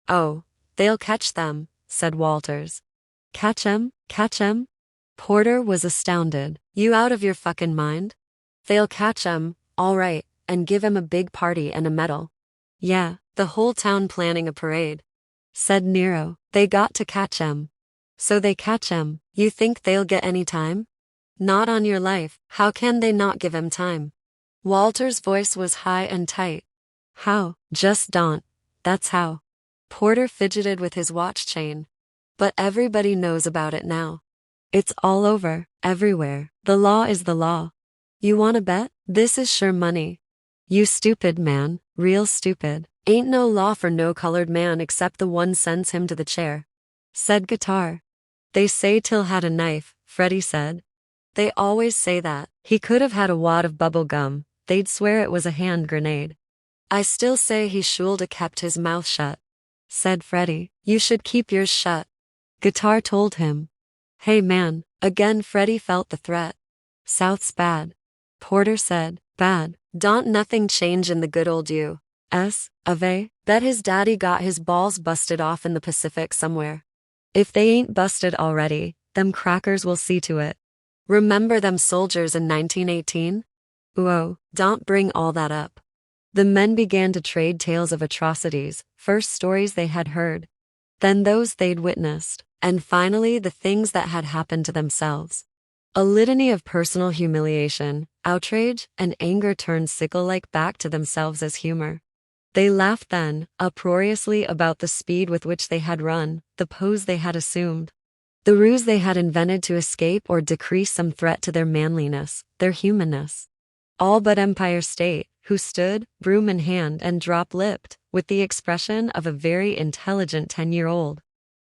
Oh, they'll catch them, said Walters. Catch 'em? Catch 'em? Porter was astounded. You out of your fucking mind? They'll catch 'em, all right, and give 'em a big party and a medal. Yeah, the whole town planning a parade. Said Nero. They got to catch 'em. So they catch 'em. You think they'll get any time? Not on your life. How can they not give 'em time? Walter's voice was high and tight. How? Just don't. That's how. Porter fidgeted with his watch chain. But everybody knows about it now. It's all over, everywhere. The law is the law. You wanna bet? This is sure money. You stupid man, real stupid. Ain't no law for no colored man except the one sends him to the chair. Said Guitar. They say Till had a knife, Freddie said. They always say that. He could have had a wad of bubble gum. They'd swear it was a hand grenade. I still say he shoulda kept his mouth shut. Said Freddie. You should keep yours shut. Guitar told him. Hey man, again Freddie felt the threat. South's bad. Porter said, bad. Don't nothing change in the good old U.S. of A. Bet his daddy got his balls busted off in the Pacific somewhere. If they ain't busted already, them crackers will see to it. Remember them soldiers in 1918? Whoa, don't bring all that up. The men began to trade tales of atrocities, first stories they had heard, then those they'd witnessed, and finally the things that had happened to themselves. A litany of personal humiliation, outrage, and anger turned sickle-like back to themselves as humor. They laughed then, uproariously about the speed with which they had run, the pose they had assumed, the ruse they had invented to escape or decrease some threat to their manliness, their humanness. All but Empire State, who stood, broom in hand and drop-lipped, with the expression of a very intelligent 10-year-old.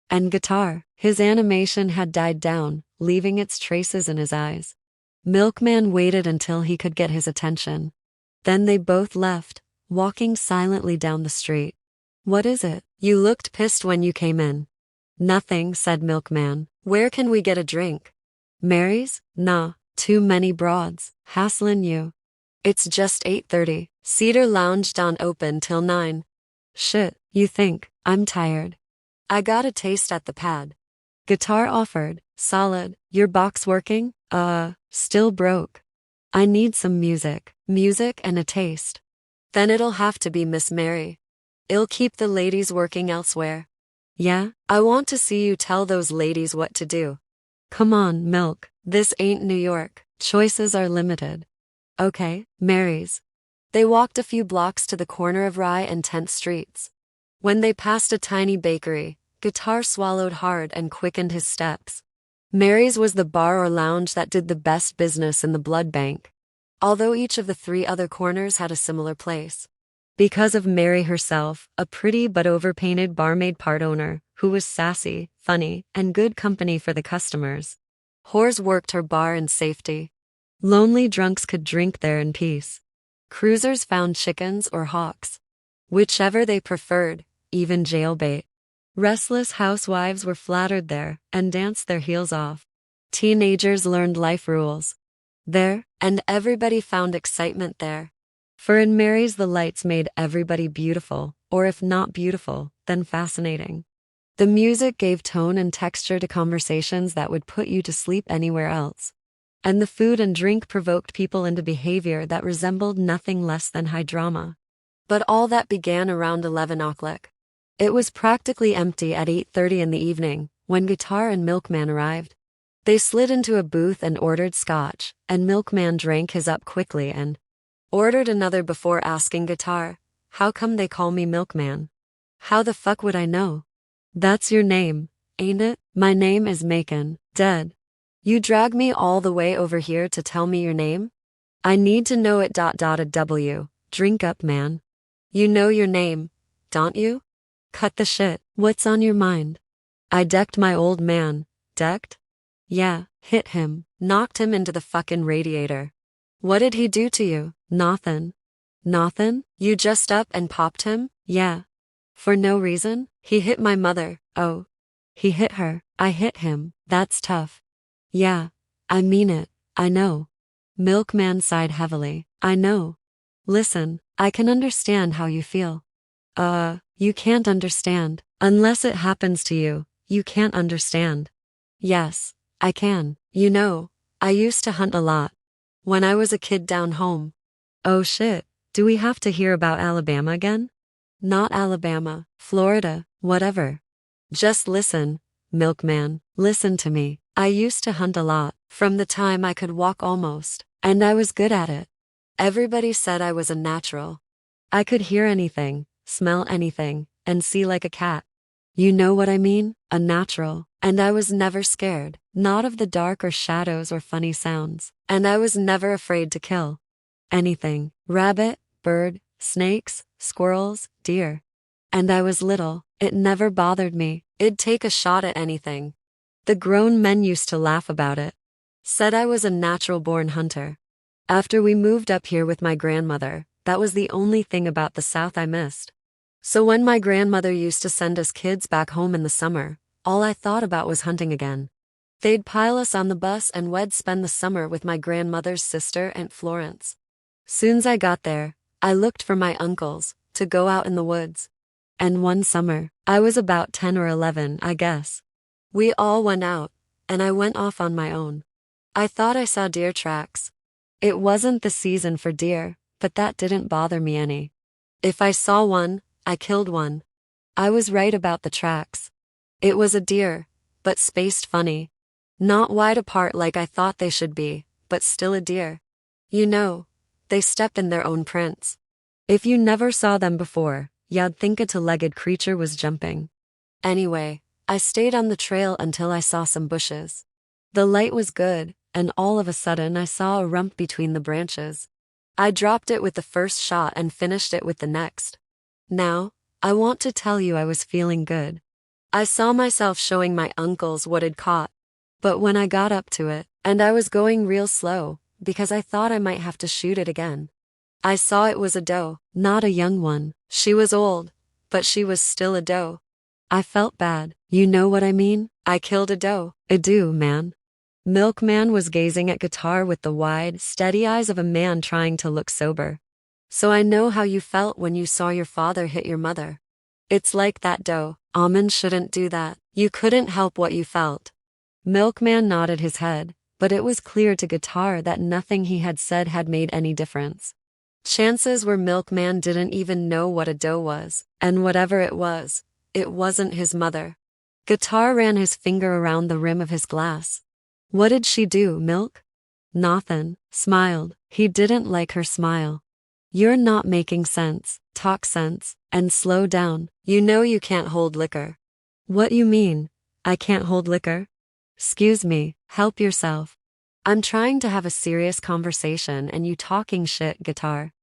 And Guitar, his animation had died down, leaving its traces in his eyes. Milkman waited until he could get his attention. Then they both left, walking silently down the street. What is it? You looked pissed when you came in. Nothing, said Milkman. Where can we get a drink? Mary's? Nah, too many broads, hassling you. It's just 8:30. Cedar Lounge don't open till 9. Shit, you think, I'm tired. I got a taste at the pad. Guitar offered, solid. Your box working? Still broke. I need some music and a taste. Then it'll have to be Miss Mary. I'll keep the ladies working elsewhere. Yeah, I want to see you tell those ladies what to do. Come on, Milk, this ain't New York. Choices are limited. Okay, Mary's. They walked a few blocks to the corner of Rye and 10th Streets. When they passed a tiny bakery, Guitar swallowed hard and quickened his steps. Mary's was the bar or lounge that did the best business in the blood bank, although each of the 3 other corners had a similar place. Because of Mary herself, a pretty but overpainted barmaid part owner, who was sassy, funny, and good company for the customers. Whores worked her bar in safety. Lonely drunks could drink there in peace. Cruisers found chickens or hawks, whichever they preferred, even jailbait. Restless housewives were flattered there and danced their heels off. Teenagers learned life rules there, and everybody found excitement there. For in Mary's the lights made everybody beautiful, or if not beautiful, then fascinating. The music gave tone and texture to conversations that would put you to sleep anywhere else. And the food and drink provoked people into behavior that resembled nothing less than high drama. But all that began around 11 o'clock. It was practically empty at 8:30 in the evening, when Guitar and Milkman arrived. They slid into a booth and ordered scotch, and Milkman drank his up quickly and ordered another before asking Guitar, "How come they call me Milkman?" "How the fuck would I know? That's your name, ain't it?" "My name is Macon, dead. You drag me all the way over here to tell me your name? I need to know it. W. Drink up, man. You know your name, don't you? Cut the shit. What's on your mind?" I decked my old man. Decked? Yeah, hit him, knocked him into the fucking radiator. "What did he do to you?" "Nothin'." "Nothin'? You just up and popped him?" "Yeah." "For no reason?" "He hit my mother." "Oh. He hit her." "I hit him." "That's tough." "Yeah. I mean it. I know." Milkman sighed heavily. "I know. Listen, I can understand how you feel." You can't understand. Unless it happens to you, you can't understand." "Yes, I can. You know, I used to hunt a lot. When I was a kid down home." "Oh shit, do we have to hear about Alabama again?" "Not Alabama, Florida, whatever. Just listen, Milkman, listen to me. I used to hunt a lot, from the time I could walk almost, and I was good at it. Everybody said I was a natural. I could hear anything, smell anything, and see like a cat. You know what I mean? A natural. And I was never scared, not of the dark or shadows or funny sounds. And I was never afraid to kill anything. Rabbit, bird, snakes, squirrels, deer. And I was little. It never bothered me. I'd take a shot at anything. The grown men used to laugh about it. Said I was a natural-born hunter. After we moved up here with my grandmother, that was the only thing about the South I missed. So when my grandmother used to send us kids back home in the summer, all I thought about was hunting again. They'd pile us on the bus and we'd spend the summer with my grandmother's sister, Aunt Florence. Soon's I got there, I looked for my uncles, to go out in the woods. And one summer, I was about 10 or 11, I guess. We all went out, and I went off on my own. I thought I saw deer tracks. It wasn't the season for deer, but that didn't bother me any. If I saw one, I killed one. I was right about the tracks. It was a deer, but spaced funny. Not wide apart like I thought they should be, but still a deer. You know, they step in their own prints. If you never saw them before, you'd think a two-legged creature was jumping. Anyway, I stayed on the trail until I saw some bushes. The light was good, and all of a sudden I saw a rump between the branches. I dropped it with the first shot and finished it with the next. Now, I want to tell you I was feeling good. I saw myself showing my uncles what I'd caught. But when I got up to it, and I was going real slow, because I thought I might have to shoot it again, I saw it was a doe, not a young one. She was old, but she was still a doe. I felt bad, you know what I mean? I killed a doe. I do, man. Milkman was gazing at Guitar with the wide, steady eyes of a man trying to look sober. So I know how you felt when you saw your father hit your mother. It's like that doe. Almond shouldn't do that. You couldn't help what you felt. Milkman nodded his head, but it was clear to Guitar that nothing he had said had made any difference. Chances were Milkman didn't even know what a doe was, and whatever it wasn't his mother. Guitar ran his finger around the rim of his glass. What did she do, Milk? Nothin', smiled. He didn't like her smile. You're not making sense. Talk sense, and slow down. You know you can't hold liquor. What you mean? I can't hold liquor? 'Scuse me, help yourself. I'm trying to have a serious conversation and you talking shit, Guitar.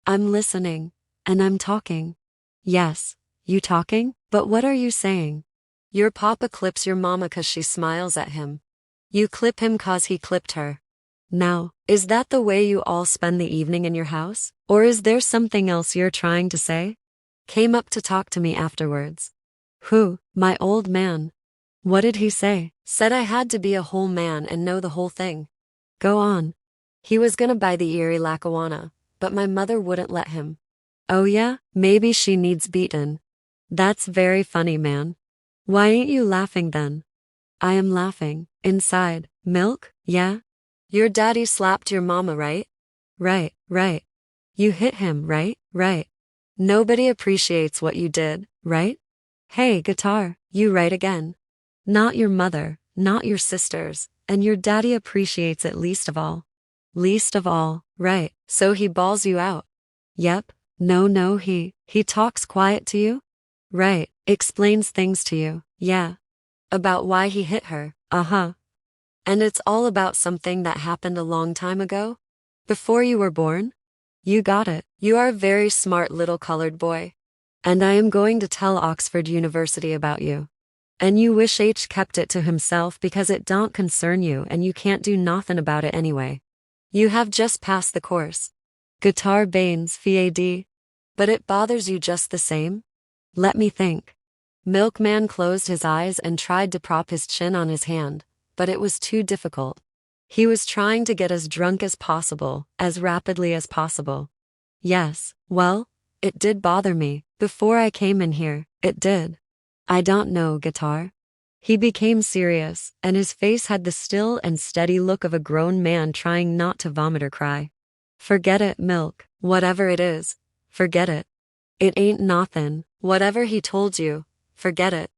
I'm listening, and I'm talking. Yes, you talking? But what are you saying? Your papa clips your mama 'cause she smiles at him. You clip him 'cause he clipped her. Now, is that the way you all spend the evening in your house? Or is there something else you're trying to say? Came up to talk to me afterwards. Who? My old man. What did he say? Said I had to be a whole man and know the whole thing. Go on. He was gonna buy the Erie Lackawanna, but my mother wouldn't let him. Oh yeah? Maybe she needs beaten. That's very funny, man. Why ain't you laughing then? I am laughing. Inside. Milk? Yeah? Your daddy slapped your mama, right? Right. You hit him, right? Right. Nobody appreciates what you did, right? Hey, Guitar, you right again. Not your mother, not your sisters, and your daddy appreciates it least of all. Least of all, right, so he bawls you out. Yep, no, he talks quiet to you? Right, explains things to you, yeah. About why he hit her, uh-huh. And it's all about something that happened a long time ago? Before you were born? You got it. You are a very smart little colored boy. And I am going to tell Oxford University about you. And you wish H kept it to himself because it don't concern you and you can't do nothing about it anyway. You have just passed the course. Guitar Baines, FAD. But it bothers you just the same? Let me think. Milkman closed his eyes and tried to prop his chin on his hand, but it was too difficult. He was trying to get as drunk as possible, as rapidly as possible. Yes, well, it did bother me. Before I came in here, it did. I don't know, Guitar. He became serious, and his face had the still and steady look of a grown man trying not to vomit or cry. Forget it, Milk, whatever it is, forget it. It ain't nothin', whatever he told you, forget it.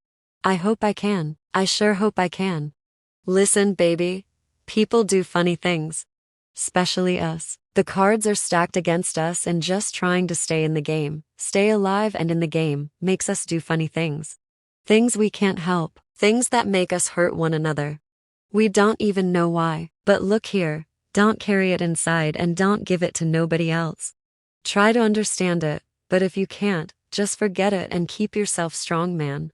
I hope I can, I sure hope I can. Listen, baby, people do funny things. Especially us. The cards are stacked against us and just trying to stay in the game, stay alive and in the game, makes us do funny things. Things we can't help, things that make us hurt one another. We don't even know why, but look here, don't carry it inside and don't give it to nobody else. Try to understand it, but if you can't, just forget it and keep yourself strong, man.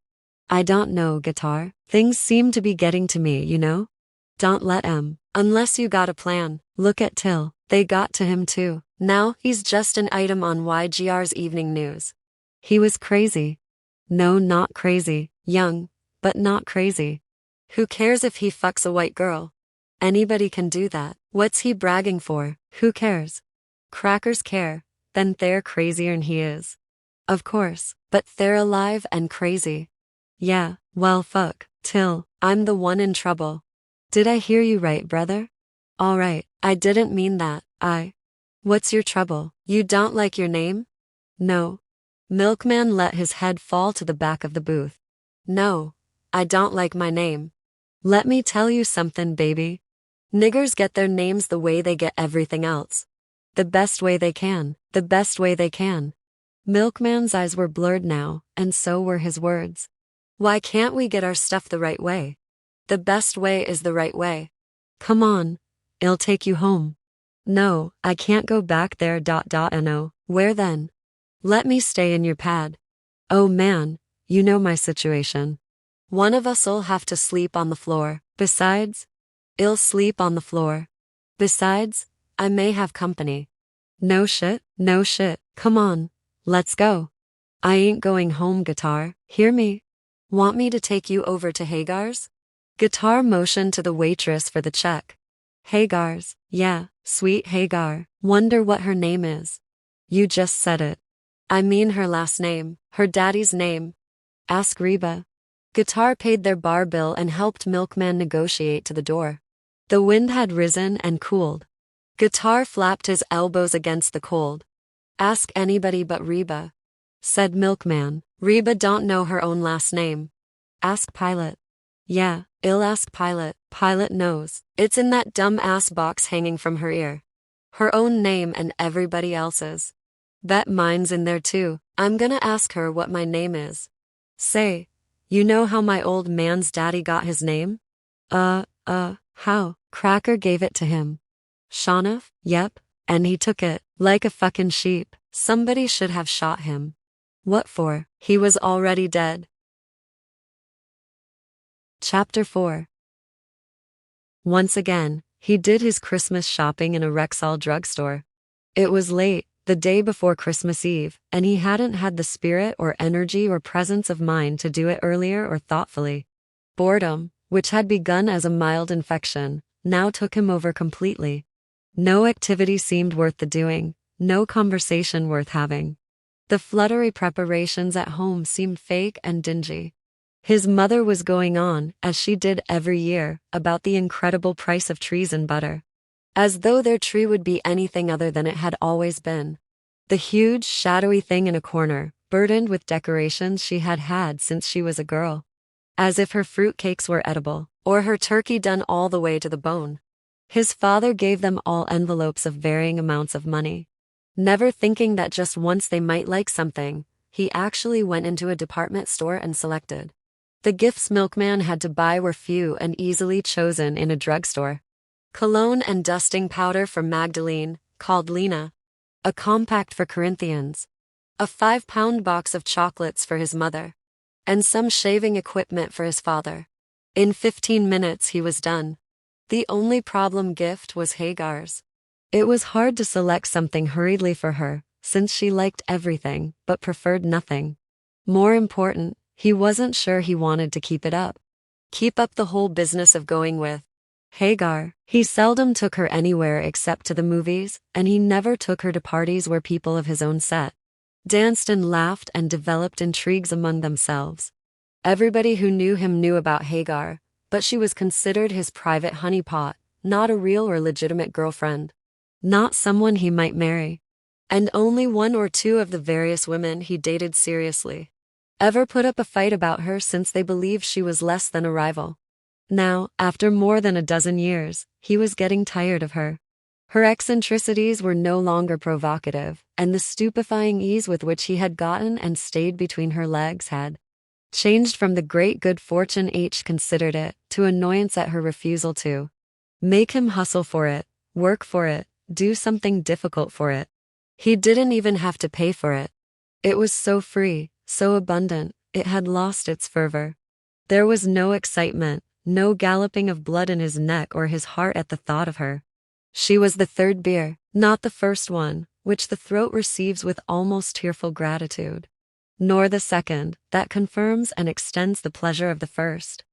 I don't know, Guitar, things seem to be getting to me, you know? Don't let 'em, unless you got a plan. Look at Till, they got to him too. Now he's just an item on YGR's evening news. He was crazy. No, not crazy, young, but not crazy. Who cares if he fucks a white girl? Anybody can do that. What's he bragging for? Who cares? Crackers care, then they're crazier'n he is. Of course, but they're alive and crazy. Yeah, well fuck, Till, I'm the one in trouble. Did I hear you right, brother? Alright, I didn't mean that, What's your trouble? You don't like your name? No. Milkman let his head fall to the back of the booth. No, I don't like my name. Let me tell you something, baby. Niggers get their names the way they get everything else. The best way they can, the best way they can. Milkman's eyes were blurred now, and so were his words. Why can't we get our stuff the right way? The best way is the right way. Come on, I'll take you home. No, I can't go back there. No, where then? Let me stay in your pad. Oh man, you know my situation. One of us'll have to sleep on the floor. Besides, I'll sleep on the floor. Besides, I may have company. No shit, come on, let's go. I ain't going home, Guitar, hear me? Want me to take you over to Hagar's? Guitar motioned to the waitress for the check. Hagar's, yeah, sweet Hagar, wonder what her name is. You just said it. I mean her last name, her daddy's name. Ask Reba. Guitar paid their bar bill and helped Milkman negotiate to the door. The wind had risen and cooled. Guitar flapped his elbows against the cold. Ask anybody but Reba, said Milkman. Reba don't know her own last name. Ask Pilate. Yeah, I'll ask Pilate. Pilate knows. It's in that dumb-ass box hanging from her ear. Her own name and everybody else's. Bet mine's in there too. I'm gonna ask her what my name is. Say, you know how my old man's daddy got his name? How? Cracker gave it to him. Shonif? Yep, and he took it, like a fucking sheep. Somebody should have shot him. What for? He was already dead. Chapter 4. Once again, he did his Christmas shopping in a Rexall drugstore. It was late, the day before Christmas Eve, and he hadn't had the spirit or energy or presence of mind to do it earlier or thoughtfully. Boredom, which had begun as a mild infection, now took him over completely. No activity seemed worth the doing, no conversation worth having. The fluttery preparations at home seemed fake and dingy. His mother was going on, as she did every year, about the incredible price of trees and butter. As though their tree would be anything other than it had always been. The huge, shadowy thing in a corner, burdened with decorations she had had since she was a girl. As if her fruitcakes were edible, or her turkey done all the way to the bone. His father gave them all envelopes of varying amounts of money. Never thinking that just once they might like something, he actually went into a department store and selected. The gifts Milkman had to buy were few and easily chosen in a drugstore. Cologne and dusting powder for Magdalene, called Lena. A compact for Corinthians. A 5-pound box of chocolates for his mother. And some shaving equipment for his father. In 15 minutes he was done. The only problem gift was Hagar's. It was hard to select something hurriedly for her, since she liked everything but preferred nothing. More important, he wasn't sure he wanted to keep it up. Keep up the whole business of going with Hagar. He seldom took her anywhere except to the movies, and he never took her to parties where people of his own set danced and laughed and developed intrigues among themselves. Everybody who knew him knew about Hagar, but she was considered his private honeypot, not a real or legitimate girlfriend. Not someone he might marry. And only 1 or 2 of the various women he dated seriously ever put up a fight about her, since they believed she was less than a rival. Now, after more than a dozen years, he was getting tired of her. Her eccentricities were no longer provocative, and the stupefying ease with which he had gotten and stayed between her legs had changed from the great good fortune H considered it, to annoyance at her refusal to make him hustle for it, work for it, do something difficult for it. He didn't even have to pay for it. It was so free, so abundant, it had lost its fervor. There was no excitement, no galloping of blood in his neck or his heart at the thought of her. She was the third beer, not the first one, which the throat receives with almost tearful gratitude. Nor the second, that confirms and extends the pleasure of the first.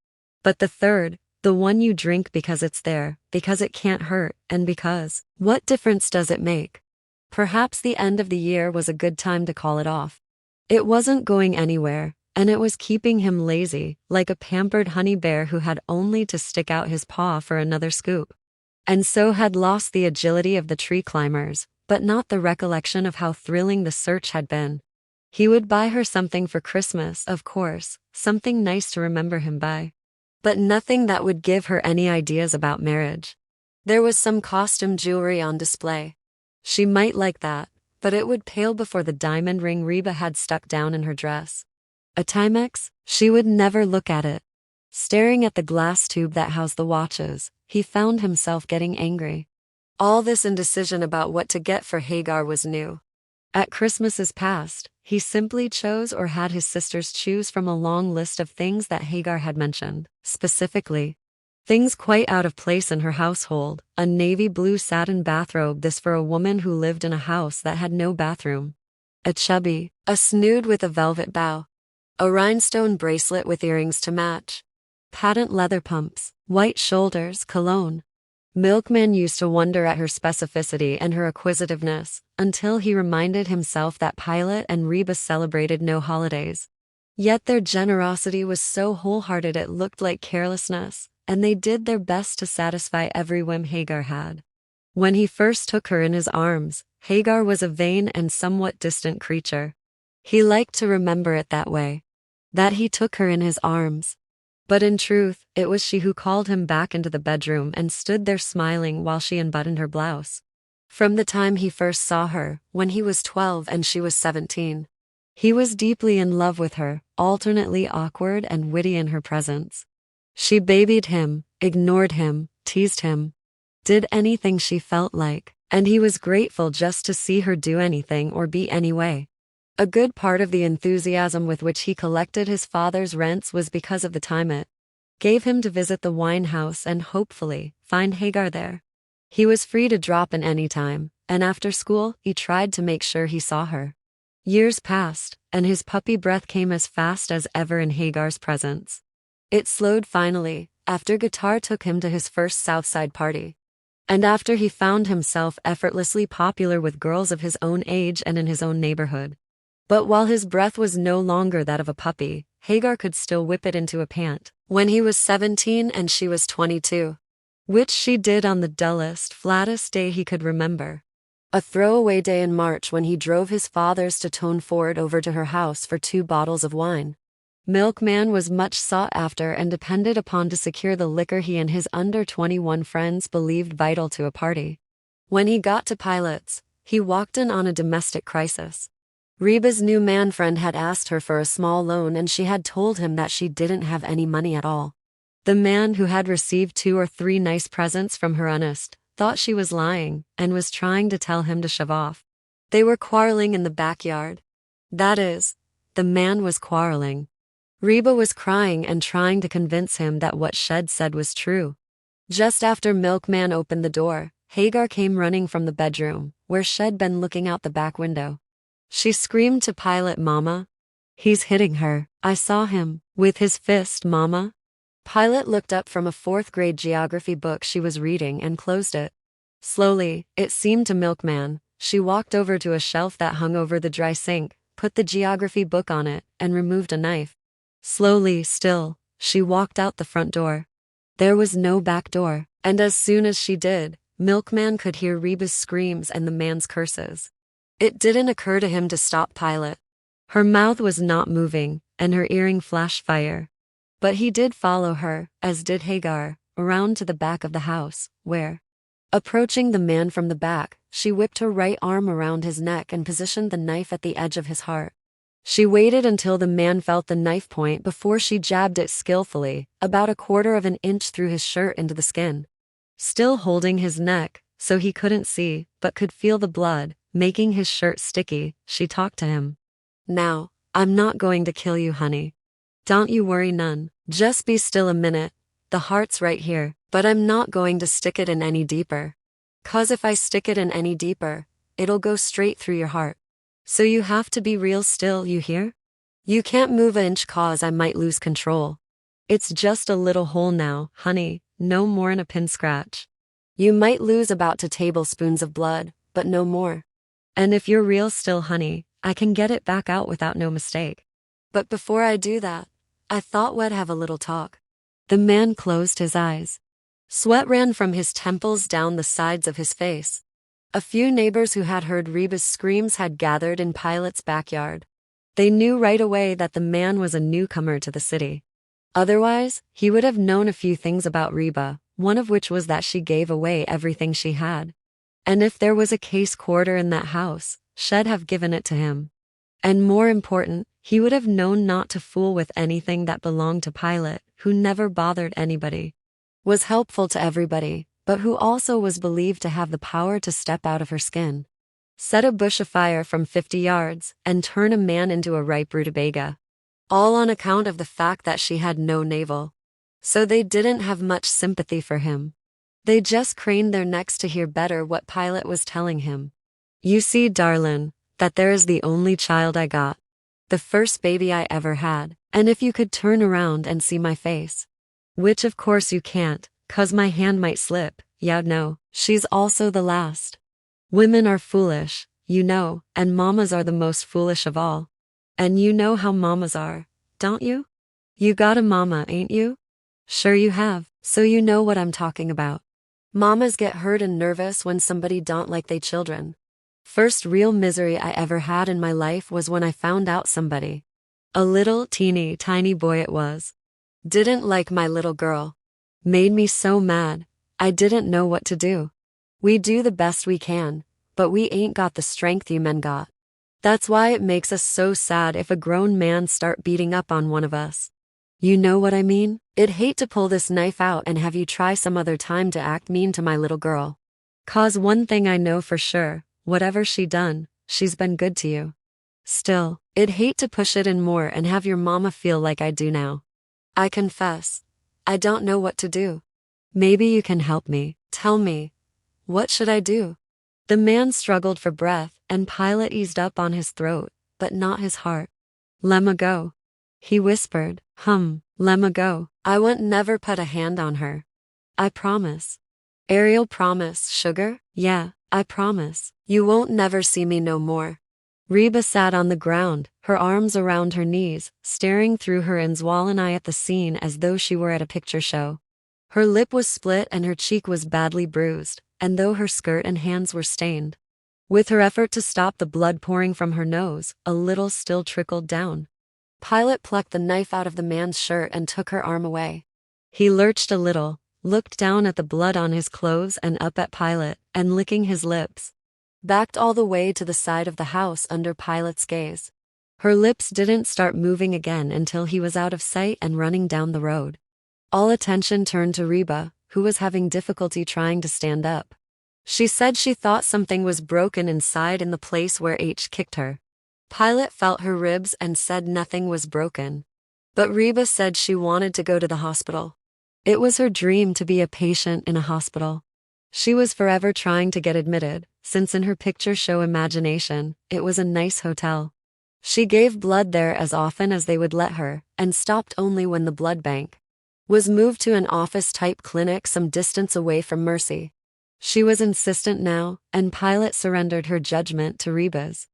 But the third, the one you drink because it's there, because it can't hurt, and because, what difference does it make? Perhaps the end of the year was a good time to call it off. It wasn't going anywhere, and it was keeping him lazy, like a pampered honey bear who had only to stick out his paw for another scoop. And so had lost the agility of the tree climbers, but not the recollection of how thrilling the search had been. He would buy her something for Christmas, of course, something nice to remember him by. But nothing that would give her any ideas about marriage. There was some costume jewelry on display. She might like that, but it would pale before the diamond ring Reba had stuck down in her dress. A Timex? She would never look at it. Staring at the glass tube that housed the watches, he found himself getting angry. All this indecision about what to get for Hagar was new. At Christmases past, he simply chose or had his sisters choose from a long list of things that Hagar had mentioned, specifically. Things quite out of place in her household, a navy blue satin bathrobe, this for a woman who lived in a house that had no bathroom. A chubby, a snood with a velvet bow. A rhinestone bracelet with earrings to match. Patent leather pumps, white shoulders, cologne. Milkman used to wonder at her specificity and her acquisitiveness, until he reminded himself that Pilate and Reba celebrated no holidays. Yet their generosity was so wholehearted it looked like carelessness, and they did their best to satisfy every whim Hagar had. When he first took her in his arms, Hagar was a vain and somewhat distant creature. He liked to remember it that way. That he took her in his arms. But in truth, it was she who called him back into the bedroom and stood there smiling while she unbuttoned her blouse. From the time he first saw her, when he was 12 and she was 17, he was deeply in love with her, alternately awkward and witty in her presence. She babied him, ignored him, teased him, did anything she felt like, and he was grateful just to see her do anything or be any way. A good part of the enthusiasm with which he collected his father's rents was because of the time it gave him to visit the wine house and hopefully find Hagar there. He was free to drop in any time, and after school, he tried to make sure he saw her. Years passed, and his puppy breath came as fast as ever in Hagar's presence. It slowed finally, after Guitar took him to his first Southside party. And after he found himself effortlessly popular with girls of his own age and in his own neighborhood. But while his breath was no longer that of a puppy, Hagar could still whip it into a pant. When he was 17 and she was 22. Which she did on the dullest, flattest day he could remember. A throwaway day in March when he drove his father's to Tone Ford over to her house for 2 bottles of wine. Milkman was much sought after and depended upon to secure the liquor he and his under 21 friends believed vital to a party. When he got to Pilate's, he walked in on a domestic crisis. Reba's new man friend had asked her for a small loan and she had told him that she didn't have any money at all. The man, who had received 2 or 3 nice presents from her honest, thought she was lying and was trying to tell him to shove off. They were quarreling in the backyard. That is, the man was quarreling. Reba was crying and trying to convince him that what Shed said was true. Just after Milkman opened the door, Hagar came running from the bedroom, where Shed been looking out the back window. She screamed to Pilate, "Mama! He's hitting her. I saw him. With his fist, Mama." Pilate looked up from a 4th-grade geography book she was reading and closed it. Slowly, it seemed to Milkman, she walked over to a shelf that hung over the dry sink, put the geography book on it, and removed a knife. Slowly, still, she walked out the front door. There was no back door, and as soon as she did, Milkman could hear Reba's screams and the man's curses. It didn't occur to him to stop Pilate. Her mouth was not moving, and her earring flashed fire. But he did follow her, as did Hagar, around to the back of the house, where, approaching the man from the back, she whipped her right arm around his neck and positioned the knife at the edge of his heart. She waited until the man felt the knife point before she jabbed it skillfully, about 1/4 of an inch through his shirt into the skin. Still holding his neck, so he couldn't see, but could feel the blood, making his shirt sticky, she talked to him. "Now, I'm not going to kill you, honey. Don't you worry none. Just be still a minute. The heart's right here, but I'm not going to stick it in any deeper. 'Cause if I stick it in any deeper, it'll go straight through your heart. So you have to be real still, you hear? You can't move an inch 'cause I might lose control. It's just a little hole now, honey, no more'n a pin scratch. You might lose about 2 tablespoons of blood, but no more. And if you're real still, honey, I can get it back out without no mistake. But before I do that, I thought we'd have a little talk." The man closed his eyes. Sweat ran from his temples down the sides of his face. A few neighbors who had heard Reba's screams had gathered in Pilate's backyard. They knew right away that the man was a newcomer to the city. Otherwise, he would have known a few things about Reba, one of which was that she gave away everything she had. And if there was a case quarter in that house, she'd have given it to him. And more important, he would have known not to fool with anything that belonged to Pilate, who never bothered anybody, was helpful to everybody, but who also was believed to have the power to step out of her skin, set a bush afire from 50 yards, and turn a man into a ripe rutabaga. All on account of the fact that she had no navel. So they didn't have much sympathy for him. They just craned their necks to hear better what Pilate was telling him. "You see, darlin', that there is the only child I got. The first baby I ever had, and if you could turn around and see my face. Which of course you can't, 'cause my hand might slip, yeah no, she's also the last. Women are foolish, you know, and mamas are the most foolish of all. And you know how mamas are, don't you? You got a mama, ain't you? Sure you have, so you know what I'm talking about. Mamas get hurt and nervous when somebody don't like they children. First real misery I ever had in my life was when I found out somebody, a little teeny tiny boy it was, didn't like my little girl. Made me so mad, I didn't know what to do. We do the best we can, but we ain't got the strength you men got. That's why it makes us so sad if a grown man start beating up on one of us. You know what I mean? I'd hate to pull this knife out and have you try some other time to act mean to my little girl. 'Cause one thing I know for sure, whatever she done, she's been good to you. Still, I'd hate to push it in more and have your mama feel like I do now. I confess, I don't know what to do. Maybe you can help me. Tell me, what should I do?" The man struggled for breath, and Pilate eased up on his throat, but not his heart. "Lemma go," he whispered. Lemma go. I won't never put a hand on her. I promise." "Ariel promise, sugar? Yeah, I promise. You won't never see me no more." Reba sat on the ground, her arms around her knees, staring through her swollen eye at the scene as though she were at a picture show. Her lip was split and her cheek was badly bruised, and though her skirt and hands were stained, with her effort to stop the blood pouring from her nose, a little still trickled down. Pilate plucked the knife out of the man's shirt and took her arm away. He lurched a little, looked down at the blood on his clothes and up at Pilate, and licking his lips, backed all the way to the side of the house under Pilate's gaze. Her lips didn't start moving again until he was out of sight and running down the road. All attention turned to Reba, who was having difficulty trying to stand up. She said she thought something was broken inside in the place where H kicked her. Pilate felt her ribs and said nothing was broken. But Reba said she wanted to go to the hospital. It was her dream to be a patient in a hospital. She was forever trying to get admitted, since in her picture show imagination, it was a nice hotel. She gave blood there as often as they would let her, and stopped only when the blood bank was moved to an office-type clinic some distance away from Mercy. She was insistent now, and Pilate surrendered her judgment to Reba's.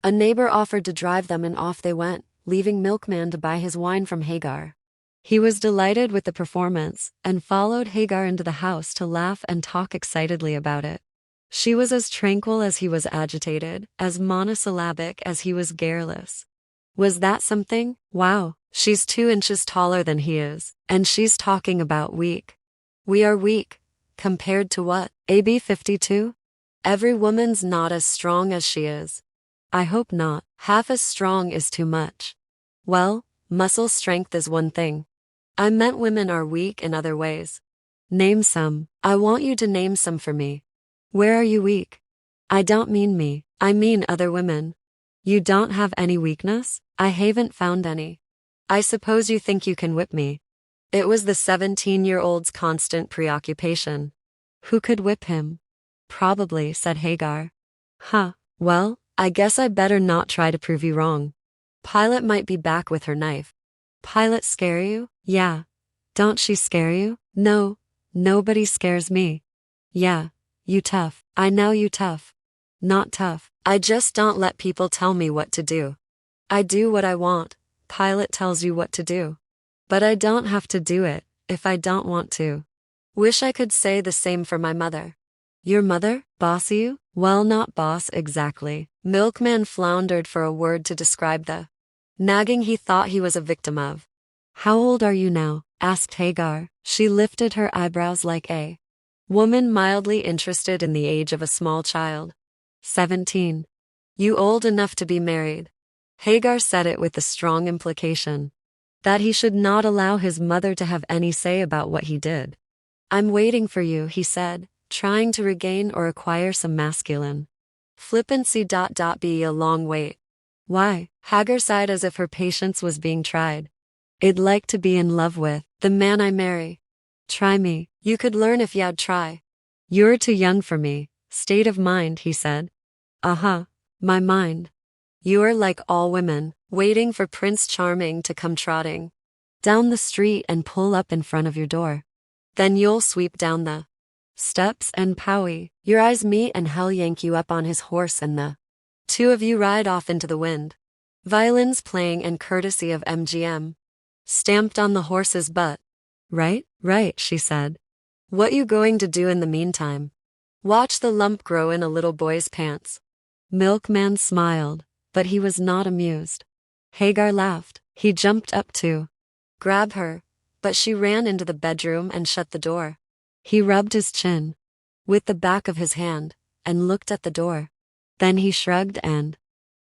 A neighbor offered to drive them and off they went, leaving Milkman to buy his wine from Hagar. He was delighted with the performance, and followed Hagar into the house to laugh and talk excitedly about it. She was as tranquil as he was agitated, as monosyllabic as he was garrulous. Was that something? Wow, she's 2 inches taller than he is, and she's talking about weak. We are weak. Compared to what? AB 52? Every woman's not as strong as she is. I hope not. Half as strong is too much. Well, muscle strength is one thing. I meant women are weak in other ways. Name some. I want you to name some for me. Where are you weak? I don't mean me. I mean other women. You don't have any weakness? I haven't found any. I suppose you think you can whip me. It was the 17-year-old's constant preoccupation. Who could whip him? Probably, said Hagar. Huh, well, I guess I better not try to prove you wrong. Pilate might be back with her knife. Pilate scare you? Yeah. Don't she scare you? No, nobody scares me. Yeah, you tough. I know you tough. Not tough. I just don't let people tell me what to do. I do what I want. Pilate tells you what to do. But I don't have to do it, if I don't want to. Wish I could say the same for my mother. Your mother? Boss you? Well, not boss exactly. Milkman floundered for a word to describe the nagging he thought he was a victim of. How old are you now? Asked Hagar. She lifted her eyebrows like a woman mildly interested in the age of a small child. 17. You old enough to be married. Hagar said it with a strong implication that he should not allow his mother to have any say about what he did. I'm waiting for you, he said, trying to regain or acquire some masculine flippancy. Be a long wait. Why? Hagar sighed as if her patience was being tried. I'd like to be in love with the man I marry. Try me. You could learn if y'd try. You're too young for me. State of mind, he said. My mind. You're like all women, waiting for Prince Charming to come trotting down the street and pull up in front of your door. Then you'll sweep down the steps and powie, your eyes meet and he'll yank you up on his horse and the two of you ride off into the wind. Violins playing and courtesy of MGM. Stamped on the horse's butt. Right, she said. What you going to do in the meantime? Watch the lump grow in a little boy's pants. Milkman smiled, but he was not amused. Hagar laughed. He jumped up to grab her, but she ran into the bedroom and shut the door. He rubbed his chin with the back of his hand and looked at the door. Then he shrugged and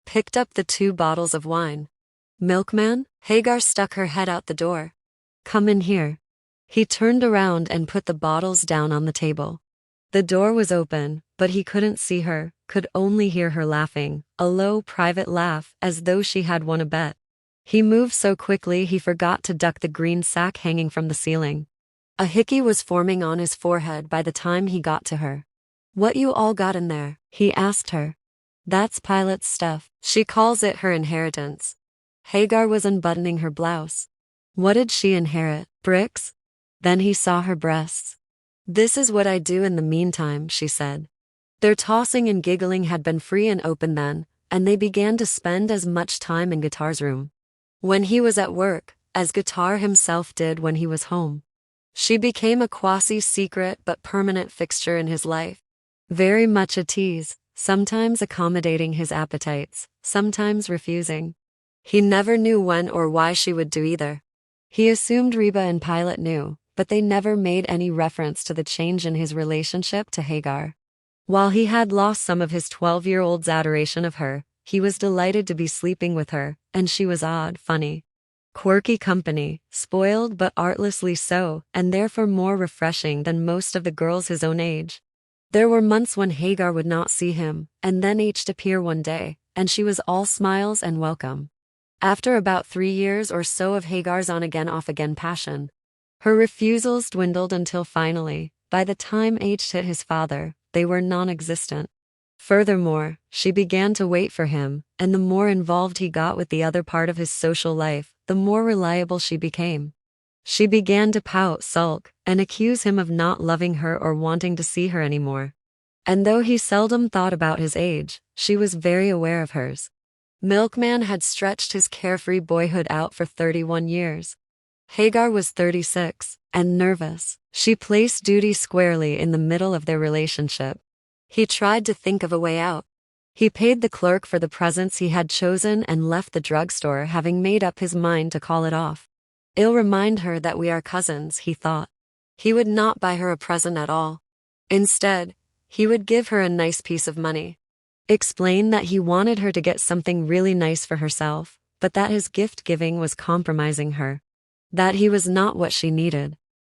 picked up the 2 bottles of wine. Milkman? Hagar stuck her head out the door. Come in here. He turned around and put the bottles down on the table. The door was open, but he couldn't see her, could only hear her laughing, a low private laugh as though she had won a bet. He moved so quickly he forgot to duck the green sack hanging from the ceiling. A hickey was forming on his forehead by the time he got to her. What you all got in there? He asked her. That's Pilate's stuff. She calls it her inheritance. Hagar was unbuttoning her blouse. What did she inherit? Bricks? Then he saw her breasts. This is what I do in the meantime, she said. Their tossing and giggling had been free and open then, and they began to spend as much time in Guitar's room when he was at work, as Guitar himself did when he was home. She became a quasi-secret but permanent fixture in his life. Very much a tease, sometimes accommodating his appetites, sometimes refusing. He never knew when or why she would do either. He assumed Reba and Pilate knew, but they never made any reference to the change in his relationship to Hagar. While he had lost some of his 12-year-old's adoration of her, he was delighted to be sleeping with her, and she was odd, funny, quirky company, spoiled but artlessly so, and therefore more refreshing than most of the girls his own age. There were months when Hagar would not see him, and then each'd appear one day, and she was all smiles and welcome. After about 3 years or so of Hagar's on-again off-again passion, her refusals dwindled until finally, by the time H hit his father, they were non-existent. Furthermore, she began to wait for him, and the more involved he got with the other part of his social life, the more reliable she became. She began to pout, sulk, and accuse him of not loving her or wanting to see her anymore. And though he seldom thought about his age, she was very aware of hers. Milkman had stretched his carefree boyhood out for 31 years. Hagar was 36, and nervous. She placed duty squarely in the middle of their relationship. He tried to think of a way out. He paid the clerk for the presents he had chosen and left the drugstore, having made up his mind to call it off. "I'll remind her that we are cousins," he thought. He would not buy her a present at all. Instead, he would give her a nice piece of money. Explain that he wanted her to get something really nice for herself, but that his gift-giving was compromising her. That he was not what she needed.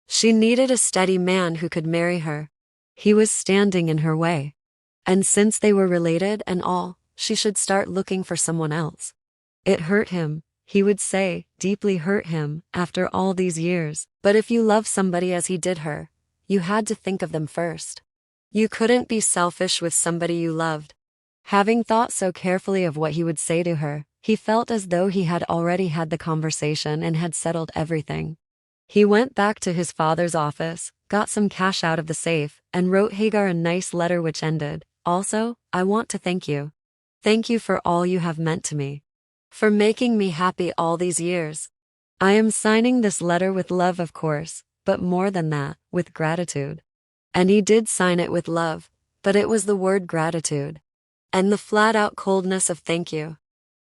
She needed a steady man who could marry her. He was standing in her way. And since they were related and all, she should start looking for someone else. It hurt him, he would say, deeply hurt him, after all these years. But if you love somebody as he did her, you had to think of them first. You couldn't be selfish with somebody you loved. Having thought so carefully of what he would say to her, he felt as though he had already had the conversation and had settled everything. He went back to his father's office, got some cash out of the safe, and wrote Hagar a nice letter which ended, "Also, I want to thank you. Thank you for all you have meant to me. For making me happy all these years. I am signing this letter with love, of course, but more than that, with gratitude." And he did sign it with love, but it was the word gratitude. And the flat-out coldness of thank you.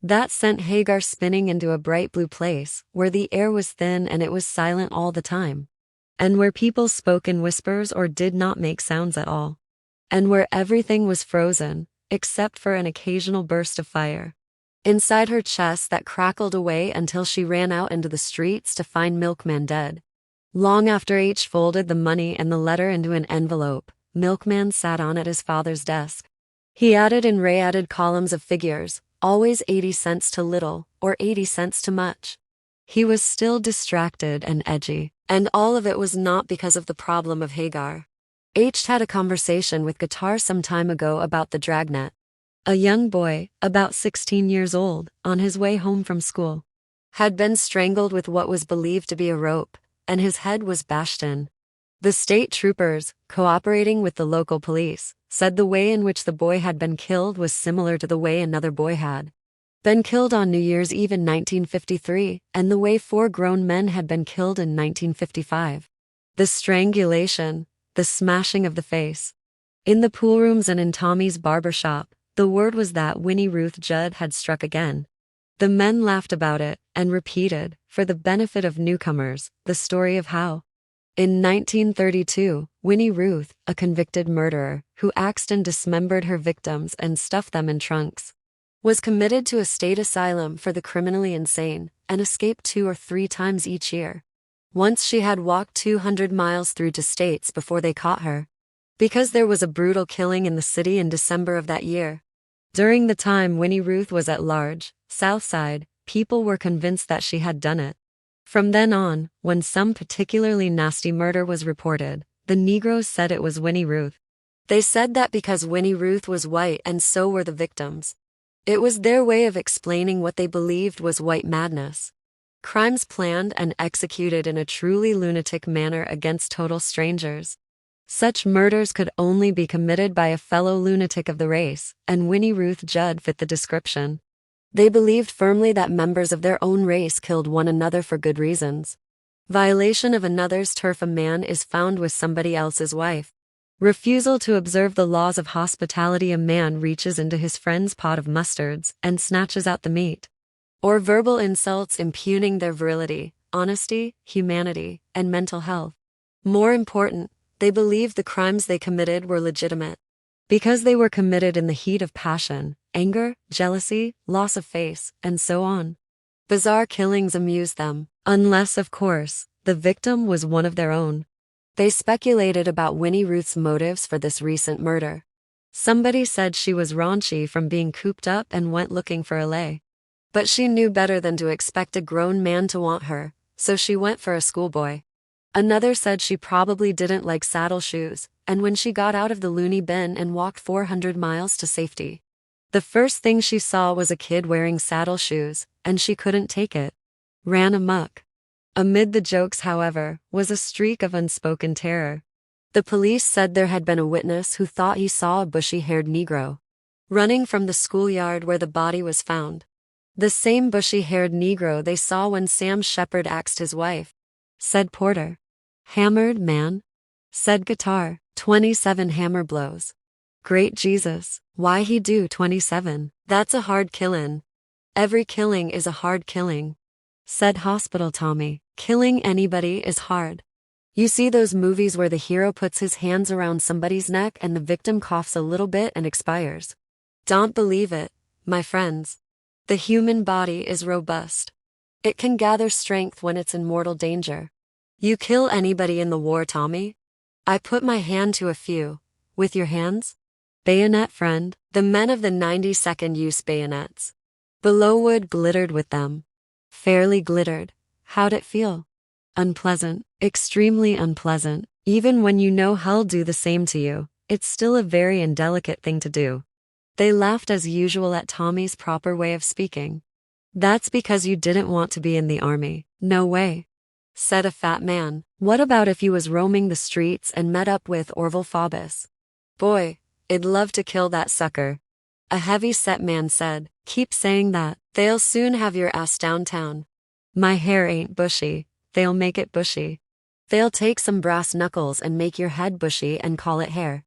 That sent Hagar spinning into a bright blue place, where the air was thin and it was silent all the time. And where people spoke in whispers or did not make sounds at all. And where everything was frozen, except for an occasional burst of fire inside her chest that crackled away until she ran out into the streets to find Milkman dead. Long after H folded the money and the letter into an envelope, Milkman sat on at his father's desk. He added in ray-added columns of figures, always 80 cents to little, or 80 cents to much. He was still distracted and edgy, and all of it was not because of the problem of Hagar. H had a conversation with Guitar some time ago about the dragnet. A young boy, about 16 years old, on his way home from school, had been strangled with what was believed to be a rope, and his head was bashed in. The state troopers, cooperating with the local police, said the way in which the boy had been killed was similar to the way another boy had been killed on New Year's Eve in 1953, and the way 4 grown men had been killed in 1955. The strangulation, the smashing of the face. In the pool rooms and in Tommy's barber shop, the word was that Winnie Ruth Judd had struck again. The men laughed about it, and repeated, for the benefit of newcomers, the story of how, in 1932, Winnie Ruth, a convicted murderer, who axed and dismembered her victims and stuffed them in trunks, was committed to a state asylum for the criminally insane, and escaped 2 or 3 times each year. Once she had walked 200 miles through to states before they caught her. Because there was a brutal killing in the city in December of that year. During the time Winnie Ruth was at large, Southside, people were convinced that she had done it. From then on, when some particularly nasty murder was reported, the Negroes said it was Winnie Ruth. They said that because Winnie Ruth was white and so were the victims. It was their way of explaining what they believed was white madness. Crimes planned and executed in a truly lunatic manner against total strangers. Such murders could only be committed by a fellow lunatic of the race, and Winnie Ruth Judd fit the description. They believed firmly that members of their own race killed one another for good reasons. Violation of another's turf. A man is found with somebody else's wife. Refusal to observe the laws of hospitality. A man reaches into his friend's pot of mustards and snatches out the meat. or verbal insults impugning their virility, honesty, humanity, and mental health. More important, they believed the crimes they committed were legitimate. Because they were committed in the heat of passion, anger, jealousy, loss of face, and so on. Bizarre killings amused them, unless, of course, the victim was one of their own. They speculated about Winnie Ruth's motives for this recent murder. Somebody said she was raunchy from being cooped up and went looking for a lay. But she knew better than to expect a grown man to want her, so she went for a schoolboy. Another said she probably didn't like saddle shoes, and when she got out of the loony bin and walked 400 miles to safety, the first thing she saw was a kid wearing saddle shoes, and she couldn't take it. Ran amok. Amid the jokes, however, was a streak of unspoken terror. The police said there had been a witness who thought he saw a bushy-haired Negro running from the schoolyard where the body was found. The same bushy-haired Negro they saw when Sam Shepard axed his wife, said Porter. Hammered, man, said Guitar. 27 hammer blows. Great Jesus, why he do 27? That's a hard killin'. Every killing is a hard killing, said Hospital Tommy. Killing anybody is hard. You see those movies where the hero puts his hands around somebody's neck and the victim coughs a little bit and expires? Don't believe it, my friends. The human body is robust. It can gather strength when it's in mortal danger. You kill anybody in the war, Tommy? I put my hand to a few. With your hands? Bayonet friend. The men of the 92nd used bayonets. Belowwood glittered with them. Fairly glittered. How'd it feel? Unpleasant. Extremely unpleasant. Even when you know hell'll do the same to you, it's still a very indelicate thing to do. They laughed as usual at Tommy's proper way of speaking. That's because you didn't want to be in the army. No way, said a fat man. What about if you was roaming the streets and met up with Orville Faubus? Boy, I'd love to kill that sucker. A heavy-set man said. Keep saying that. They'll soon have your ass downtown. My hair ain't bushy. They'll make it bushy. They'll take some brass knuckles and make your head bushy and call it hair.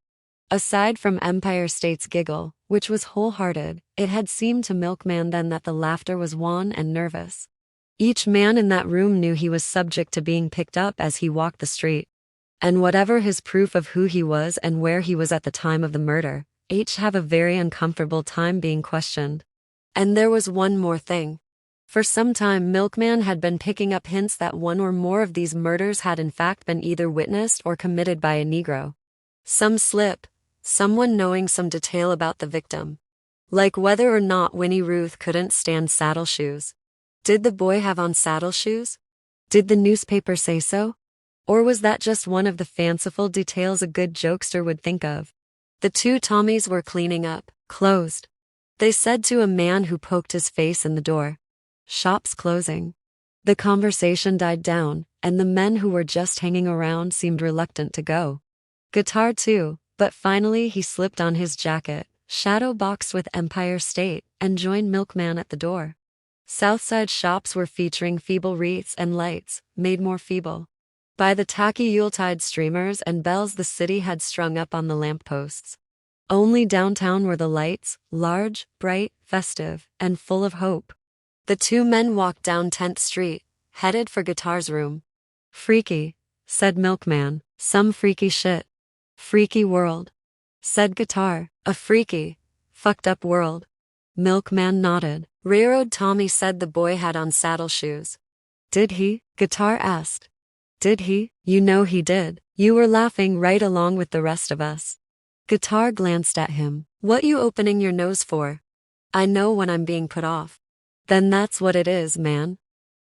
Aside from Empire State's giggle, which was wholehearted, it had seemed to Milkman then that the laughter was wan and nervous. Each man in that room knew he was subject to being picked up as he walked the street. And whatever his proof of who he was and where he was at the time of the murder, each have a very uncomfortable time being questioned. And there was one more thing. For some time Milkman had been picking up hints that one or more of these murders had in fact been either witnessed or committed by a Negro. Some slip, someone knowing some detail about the victim. Like whether or not Winnie Ruth couldn't stand saddle shoes. Did the boy have on saddle shoes? Did the newspaper say so? Or was that just one of the fanciful details a good jokester would think of? The two Tommies were cleaning up, closed. They said to a man who poked his face in the door. Shop's closing. The conversation died down, and the men who were just hanging around seemed reluctant to go. Guitar too, but finally he slipped on his jacket, shadow boxed with Empire State, and joined Milkman at the door. Southside shops were featuring feeble wreaths and lights, made more feeble by the tacky Yuletide streamers and bells the city had strung up on the lampposts. Only downtown were the lights, large, bright, festive, and full of hope. The two men walked down 10th Street, headed for Guitar's room. Freaky, said Milkman. Some freaky shit. Freaky world, said Guitar. A freaky, fucked up world. Milkman nodded. Railroad Tommy said the boy had on saddle shoes. Did he? Guitar asked. Did he? You know he did. You were laughing right along with the rest of us. Guitar glanced at him. What you opening your nose for? I know when I'm being put off. Then that's what it is, man.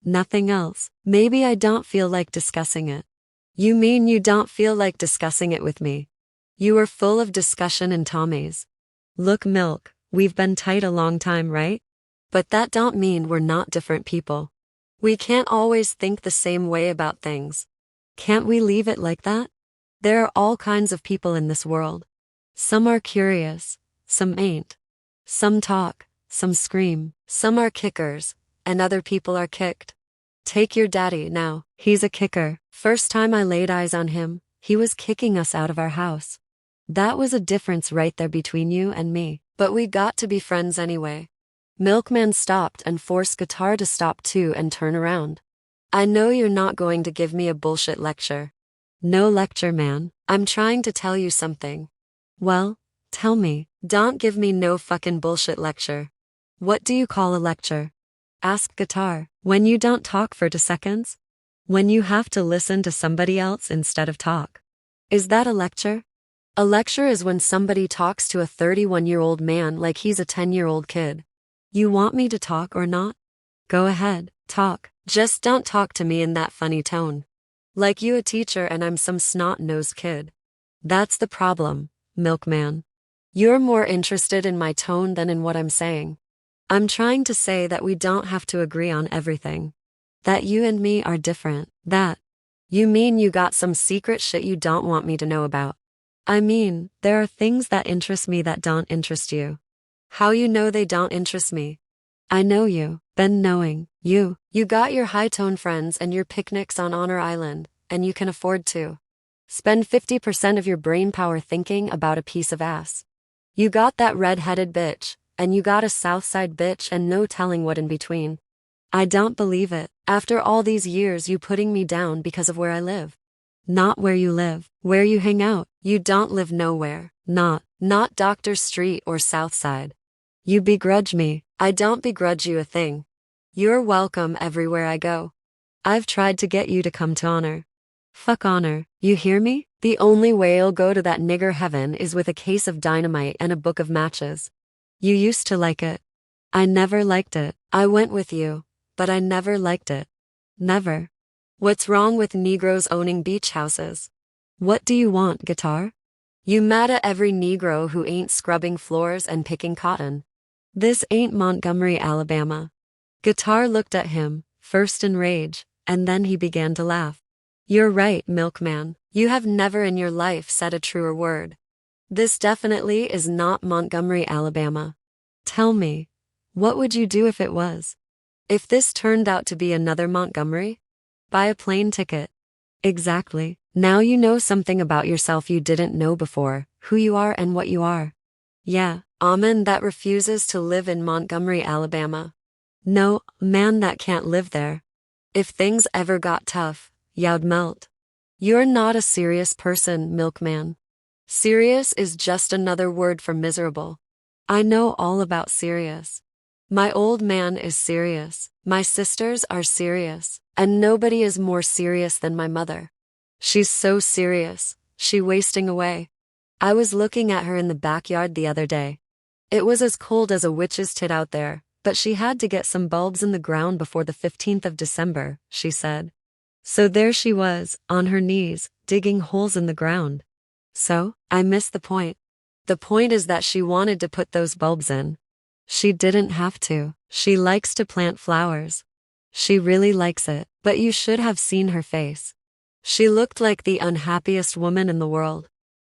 Nothing else. Maybe I don't feel like discussing it. You mean you don't feel like discussing it with me? You were full of discussion and Tommy's. Look, Milk, we've been tight a long time, right? But that don't mean we're not different people. We can't always think the same way about things. Can't we leave it like that? There are all kinds of people in this world. Some are curious, some ain't. Some talk, some scream, some are kickers, and other people are kicked. Take your daddy now, he's a kicker. First time I laid eyes on him, he was kicking us out of our house. That was a difference right there between you and me, but we got to be friends anyway. Milkman stopped and forced Guitar to stop too and turn around. I know you're not going to give me a bullshit lecture. No lecture, man. I'm trying to tell you something. Well, tell me. Don't give me no fucking bullshit lecture. What do you call a lecture? Asked Guitar. When you don't talk for 2 seconds? When you have to listen to somebody else instead of talk. Is that a lecture? A lecture is when somebody talks to a 31-year-old man like he's a 10-year-old kid. You want me to talk or not? Go ahead, talk. Just don't talk to me in that funny tone. Like you a teacher and I'm some snot-nosed kid. That's the problem, Milkman. You're more interested in my tone than in what I'm saying. I'm trying to say that we don't have to agree on everything. That you and me are different. That. You mean you got some secret shit you don't want me to know about? I mean, there are things that interest me that don't interest you. How you know they don't interest me? I know you. Been knowing you. You got your high-tone friends and your picnics on Honor Island, and you can afford to spend 50% of your brain power thinking about a piece of ass. You got that red-headed bitch, and you got a Southside bitch and no telling what in between. I don't believe it. After all these years you putting me down because of where I live. Not where you live, where you hang out. You don't live nowhere. Not Dr. Street or Southside. You begrudge me. I don't begrudge you a thing. You're welcome everywhere I go. I've tried to get you to come to Honor. Fuck Honor, you hear me? The only way I'll go to that nigger heaven is with a case of dynamite and a book of matches. You used to like it. I never liked it. I went with you, but I never liked it. Never. What's wrong with Negroes owning beach houses? What do you want, Guitar? You mad at every Negro who ain't scrubbing floors and picking cotton. This ain't Montgomery, Alabama. Guitar looked at him, first in rage, and then he began to laugh. You're right, Milkman. You have never in your life said a truer word. This definitely is not Montgomery, Alabama. Tell me, what would you do if it was? If this turned out to be another Montgomery? Buy a plane ticket. Exactly. Now you know something about yourself you didn't know before, who you are and what you are. Yeah, a man that refuses to live in Montgomery, Alabama. No, man that can't live there. If things ever got tough, you'd melt. You're not a serious person, Milkman. Serious is just another word for miserable. I know all about serious. My old man is serious, my sisters are serious, and nobody is more serious than my mother. She's so serious, she wasting away. I was looking at her in the backyard the other day. It was as cold as a witch's tit out there, but she had to get some bulbs in the ground before the 15th of December, she said. So there she was, on her knees, digging holes in the ground. So, I missed the point. The point is that she wanted to put those bulbs in. She didn't have to. She likes to plant flowers. She really likes it, but you should have seen her face. She looked like the unhappiest woman in the world.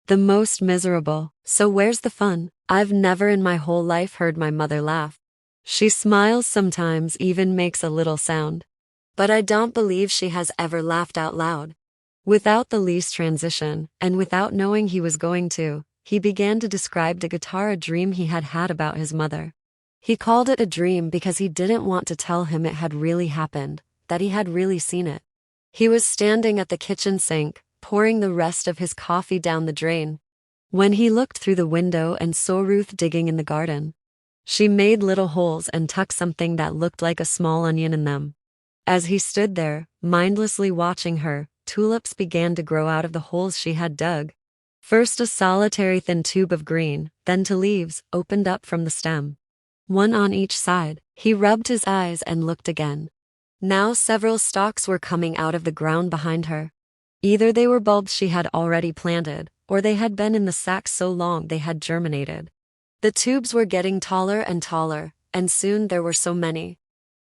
The most miserable. So where's the fun? I've never in my whole life heard my mother laugh. She smiles sometimes, even makes a little sound. But I don't believe she has ever laughed out loud. Without the least transition, and without knowing he was going to, he began to describe to Guitar a dream he had had about his mother. He called it a dream because he didn't want to tell him it had really happened, that he had really seen it. He was standing at the kitchen sink, pouring the rest of his coffee down the drain, when he looked through the window and saw Ruth digging in the garden. She made little holes and tucked something that looked like a small onion in them. As he stood there, mindlessly watching her, tulips began to grow out of the holes she had dug. First a solitary thin tube of green, then two leaves opened up from the stem. One on each side. He rubbed his eyes and looked again. Now several stalks were coming out of the ground behind her. Either they were bulbs she had already planted, or they had been in the sack so long they had germinated. The tubes were getting taller and taller, and soon there were so many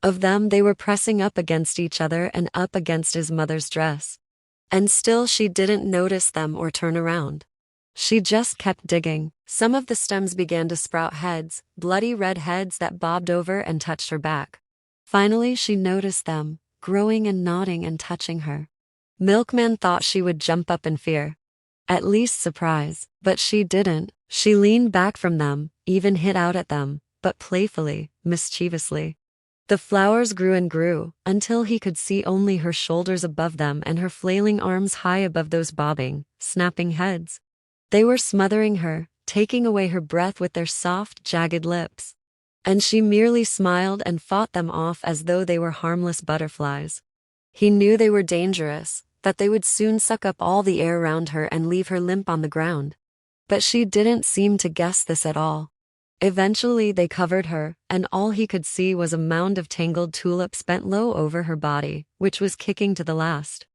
of them they were pressing up against each other and up against his mother's dress. And still she didn't notice them or turn around. She just kept digging. Some of the stems began to sprout heads, bloody red heads that bobbed over and touched her back. Finally she noticed them, growing and nodding and touching her. Milkman thought she would jump up in fear. At least surprise, but she didn't. She leaned back from them, even hit out at them, but playfully, mischievously. The flowers grew and grew, until he could see only her shoulders above them and her flailing arms high above those bobbing, snapping heads. They were smothering her, taking away her breath with their soft, jagged lips. And she merely smiled and fought them off as though they were harmless butterflies. He knew they were dangerous, that they would soon suck up all the air around her and leave her limp on the ground. But she didn't seem to guess this at all. Eventually they covered her, and all he could see was a mound of tangled tulips bent low over her body, which was kicking to the last.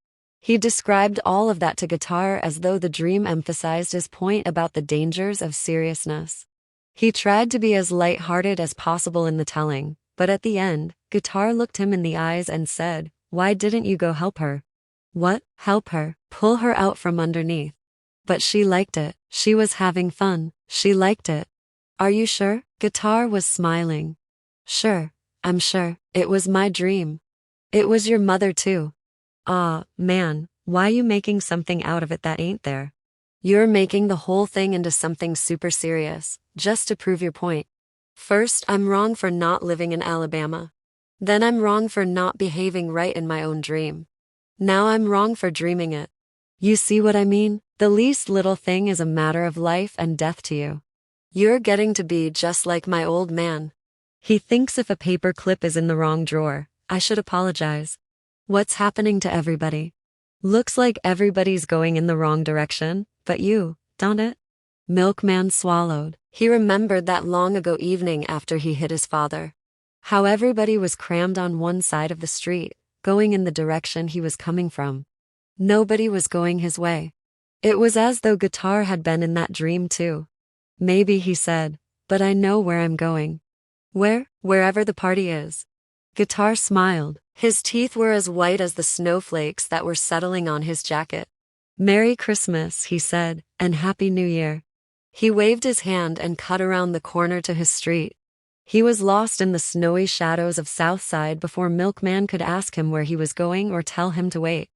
He described all of that to Guitar as though the dream emphasized his point about the dangers of seriousness. He tried to be as light-hearted as possible in the telling, but at the end, Guitar looked him in the eyes and said, "Why didn't you go help her?" "What, help her? Pull her out from underneath?" But she liked it. She was having fun. She liked it. "Are you sure?" Guitar was smiling. "Sure, I'm sure. It was my dream. It was your mother too." "Aw, man, why you making something out of it that ain't there? You're making the whole thing into something super serious, just to prove your point. First, I'm wrong for not living in Alabama. Then I'm wrong for not behaving right in my own dream. Now I'm wrong for dreaming it. You see what I mean? The least little thing is a matter of life and death to you. You're getting to be just like my old man. He thinks if a paper clip is in the wrong drawer, I should apologize. What's happening to everybody? Looks like everybody's going in the wrong direction, but you, don't it?" Milkman swallowed. He remembered that long ago evening after he hit his father. How everybody was crammed on one side of the street, going in the direction he was coming from. Nobody was going his way. It was as though Guitar had been in that dream too. "Maybe," he said, "but I know where I'm going." Wherever the party is." Guitar smiled. His teeth were as white as the snowflakes that were settling on his jacket. "Merry Christmas," he said, "and Happy New Year." He waved his hand and cut around the corner to his street. He was lost in the snowy shadows of Southside before Milkman could ask him where he was going or tell him to wait.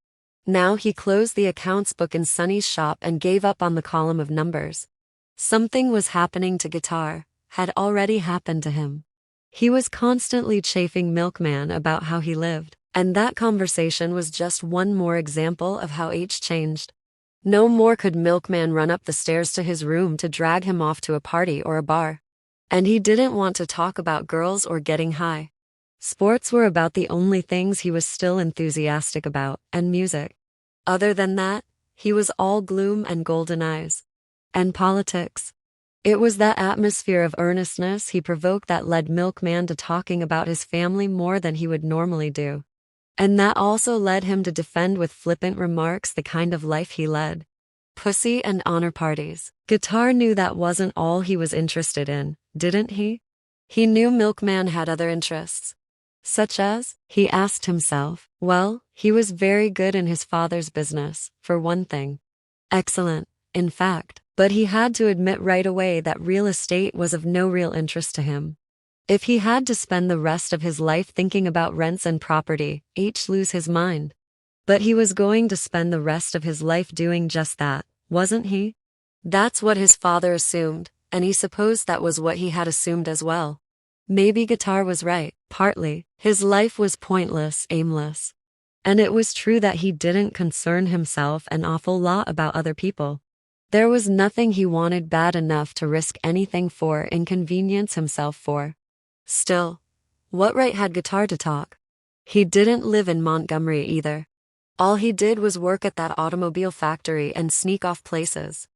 Now he closed the accounts book in Sonny's shop and gave up on the column of numbers. Something was happening to Guitar, had already happened to him. He was constantly chaffing Milkman about how he lived, and that conversation was just one more example of how H changed. No more could Milkman run up the stairs to his room to drag him off to a party or a bar. And he didn't want to talk about girls or getting high. Sports were about the only things he was still enthusiastic about, and music. Other than that, he was all gloom and golden eyes. And politics. It was that atmosphere of earnestness he provoked that led Milkman to talking about his family more than he would normally do. And that also led him to defend with flippant remarks the kind of life he led. Pussy and honor parties. Guitar knew that wasn't all he was interested in, didn't he? He knew Milkman had other interests. Such as? He asked himself. Well, he was very good in his father's business, for one thing. Excellent, in fact. But he had to admit right away that real estate was of no real interest to him. If he had to spend the rest of his life thinking about rents and property, he'd lose his mind. But he was going to spend the rest of his life doing just that, wasn't he? That's what his father assumed, and he supposed that was what he had assumed as well. Maybe Guitar was right, partly. His life was pointless, aimless. And it was true that he didn't concern himself an awful lot about other people. There was nothing he wanted bad enough to risk anything for, inconvenience himself for. Still, what right had Guitar to talk? He didn't live in Montgomery either. All he did was work at that automobile factory and sneak off places.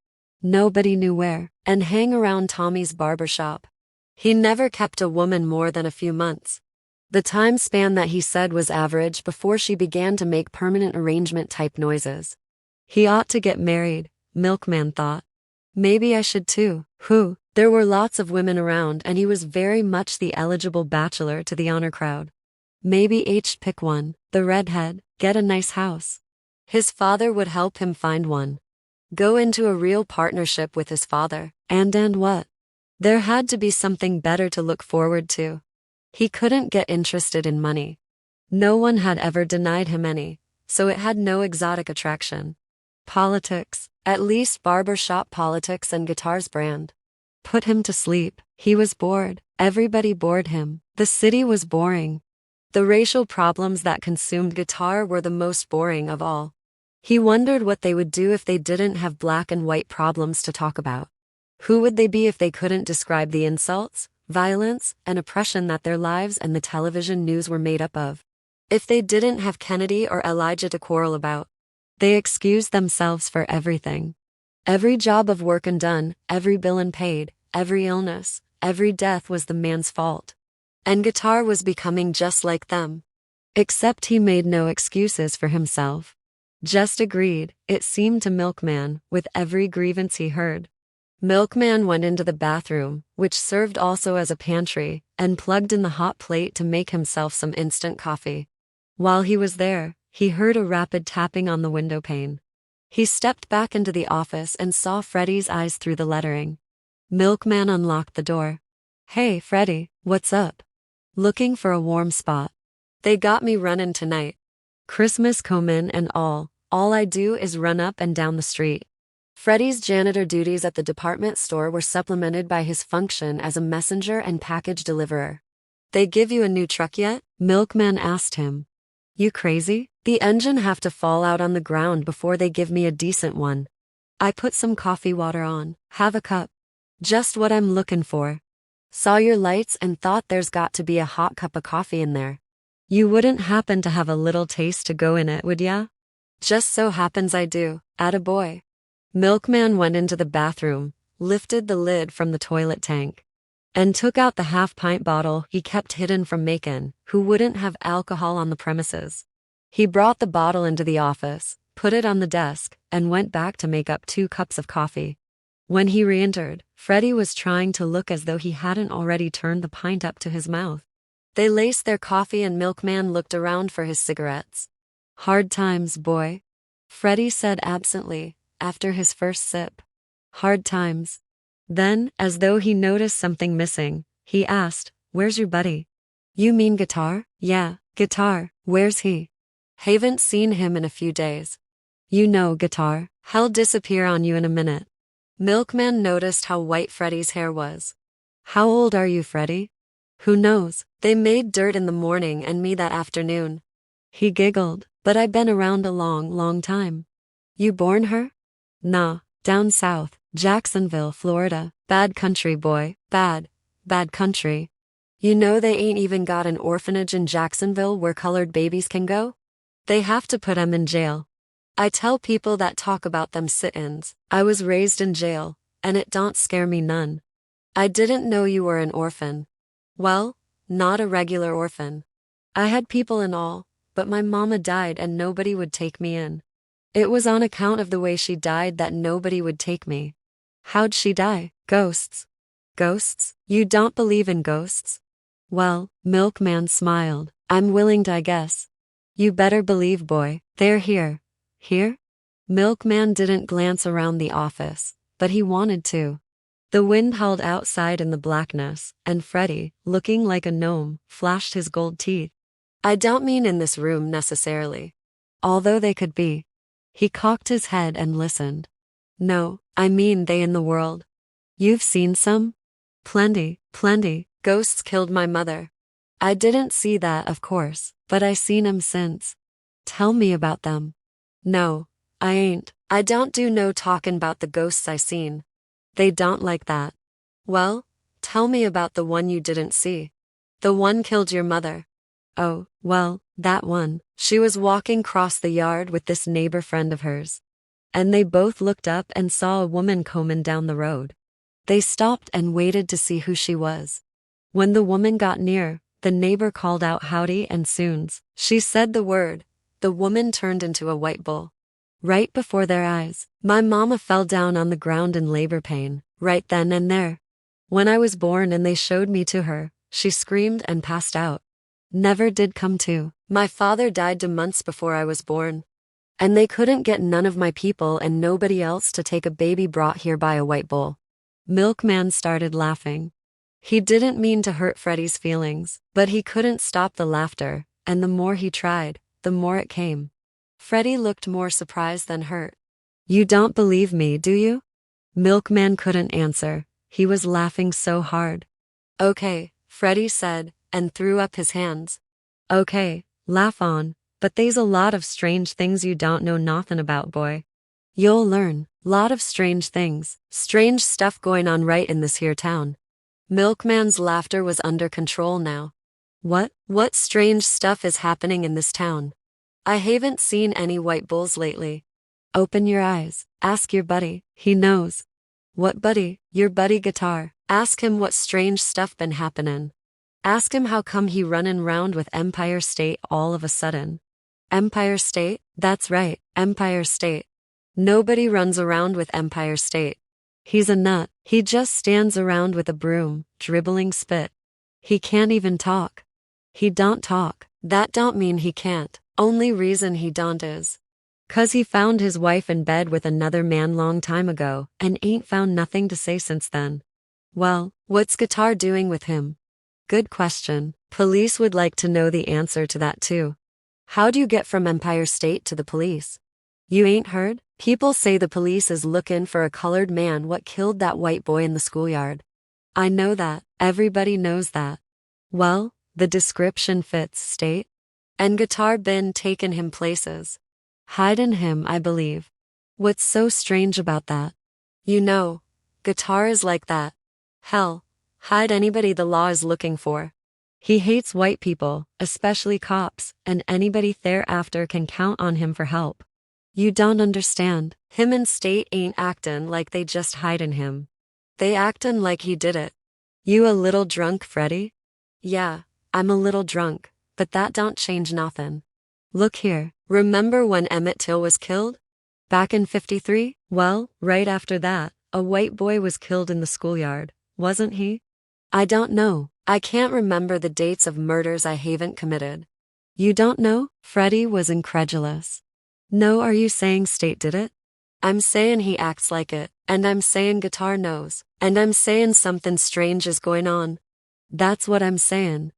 Nobody knew where, and hang around Tommy's barber shop. He never kept a woman more than a few months. The time span that he said was average before she began to make permanent arrangement type noises. He ought to get married, Milkman thought. Maybe I should too. There were lots of women around and he was very much the eligible bachelor to the honor crowd. Maybe H'd pick one, the redhead, get a nice house. His father would help him find one. Go into a real partnership with his father. And what? There had to be something better to look forward to. He couldn't get interested in money. No one had ever denied him any, so it had no exotic attraction. Politics, at least barber shop politics and Guitar's brand. Put him to sleep. He was bored. Everybody bored him. The city was boring. The racial problems that consumed Guitar were the most boring of all. He wondered what they would do if they didn't have black and white problems to talk about. Who would they be if they couldn't describe the insults, violence, and oppression that their lives and the television news were made up of? If they didn't have Kennedy or Elijah to quarrel about? They excused themselves for everything. Every job of work undone, every bill unpaid, every illness, every death was the man's fault. And Guitar was becoming just like them. Except he made no excuses for himself. Just agreed, it seemed to Milkman, with every grievance he heard. Milkman went into the bathroom, which served also as a pantry, and plugged in the hot plate to make himself some instant coffee. While he was there, he heard a rapid tapping on the window pane. He stepped back into the office and saw Freddie's eyes through the lettering. Milkman unlocked the door. "Hey, Freddie, what's up? Looking for a warm spot? They got me running tonight. Christmas comin' and all I do is run up and down the street." Freddie's janitor duties at the department store were supplemented by his function as a messenger and package deliverer. "They give you a new truck yet?" Milkman asked him. "You crazy? The engine have to fall out on the ground before they give me a decent one. I put some coffee water on. Have a cup. Just what I'm looking for. Saw your lights and thought there's got to be a hot cup of coffee in there. You wouldn't happen to have a little taste to go in it, would ya?" "Just so happens I do, attaboy." Milkman went into the bathroom, lifted the lid from the toilet tank, and took out the half-pint bottle he kept hidden from Macon, who wouldn't have alcohol on the premises. He brought the bottle into the office, put it on the desk, and went back to make up 2 cups of coffee. When he re-entered, Freddie was trying to look as though he hadn't already turned the pint up to his mouth. They laced their coffee and Milkman looked around for his cigarettes. "Hard times, boy," Freddie said absently, after his first sip. "Hard times." Then, as though he noticed something missing, he asked, "Where's your buddy?" "You mean Guitar?" "Yeah, Guitar. Where's he?" "Haven't seen him in a few days." "You know, Guitar, he'll disappear on you in a minute." Milkman noticed how white Freddie's hair was. "How old are you, Freddie?" "Who knows? They made dirt in the morning and me that afternoon." He giggled, "But I been around a long time." "You born her?" "Nah, down south, Jacksonville, Florida. Bad country, boy, bad country. You know they ain't even got an orphanage in Jacksonville where colored babies can go? They have to put 'em in jail. I tell people that talk about them sit-ins, I was raised in jail, and it don't scare me none." "I didn't know you were an orphan." "Well, not a regular orphan. I had people and all, but my mama died and nobody would take me in. It was on account of the way she died that nobody would take me." "How'd she die?" "Ghosts." "Ghosts? You don't believe in ghosts?" "Well," Milkman smiled, "I'm willing to guess." "You better believe, boy, they're here." "Here?" Milkman didn't glance around the office, but he wanted to. The wind howled outside in the blackness, and Freddie, looking like a gnome, flashed his gold teeth. "I don't mean in this room necessarily. Although they could be." He cocked his head and listened. "No, I mean they in the world." "You've seen some?" Plenty. Ghosts killed my mother." "I didn't see that, of course, but I seen 'em since." "Tell me about them." "No, I ain't. I don't do no talkin' 'bout the ghosts I seen. They don't like that." "Well, tell me about the one you didn't see. The one killed your mother." "Oh, well, that one. She was walking cross the yard with this neighbor friend of hers. And they both looked up and saw a woman comin' down the road. They stopped and waited to see who she was. When the woman got near, the neighbor called out howdy and soons she said the word, the woman turned into a white bull. Right before their eyes, my mama fell down on the ground in labor pain, right then and there. When I was born and they showed me to her, she screamed and passed out. Never did come to. My father died 2 months before I was born. And they couldn't get none of my people and nobody else to take a baby brought here by a white bull." Milkman started laughing. He didn't mean to hurt Freddie's feelings, but he couldn't stop the laughter, and the more he tried, the more it came. Freddie looked more surprised than hurt. "You don't believe me, do you?" Milkman couldn't answer. He was laughing so hard. Okay, Freddie said, and threw up his hands. Okay, laugh on, but they's a lot of strange things you don't know nothin' about, boy. You'll learn, lot of strange things, strange stuff going on right in this here town. Milkman's laughter was under control now. What strange stuff is happening in this town? I haven't seen any white bulls lately. Open your eyes, ask your buddy, he knows. What buddy? Your buddy Guitar. Ask him what strange stuff been happenin'. Ask him how come he runnin' round with Empire State all of a sudden. Empire State? That's right, Empire State. Nobody runs around with Empire State. He's a nut, he just stands around with a broom, dribbling spit. He can't even talk. He don't talk, that don't mean he can't, only reason he don't is 'cause he found his wife in bed with another man long time ago, and ain't found nothing to say since then. Well, what's Guitar doing with him? Good question, police would like to know the answer to that too. How'd you get from Empire State to the police? You ain't heard? People say the police is lookin' for a colored man what killed that white boy in the schoolyard. I know that, everybody knows that. Well, the description fits, State. And Guitar been takin' him places. Hidin' him, I believe. What's so strange about that? You know, Guitar is like that. Hell, hide anybody the law is looking for. He hates white people, especially cops, and anybody thereafter can count on him for help. You don't understand, him and State ain't actin' like they just hidin' him. They actin' like he did it. You a little drunk, Freddie? Yeah, I'm a little drunk, but that don't change nothin'. Look here, remember when Emmett Till was killed? Back in '53? Well, right after that, a white boy was killed in the schoolyard, wasn't he? I don't know, I can't remember the dates of murders I haven't committed. You don't know? Freddie was incredulous. No, are you saying State did it? I'm sayin' he acts like it, and I'm sayin' Guitar knows, and I'm sayin' something strange is going on. That's what I'm sayin'.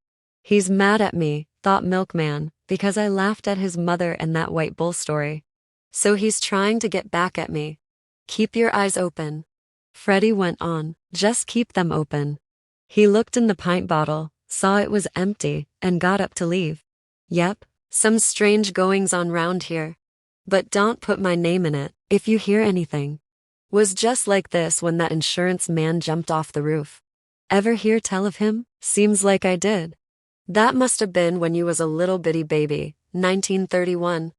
He's mad at me, thought Milkman, because I laughed at his mother and that white bull story. So he's trying to get back at me. Keep your eyes open. Freddie went on, just keep them open. He looked in the pint bottle, saw it was empty, and got up to leave. Yep, some strange goings on round here. But don't put my name in it, if you hear anything. Was just like this when that insurance man jumped off the roof. Ever hear tell of him? Seems like I did. That must have been when you was a little bitty baby, 1931.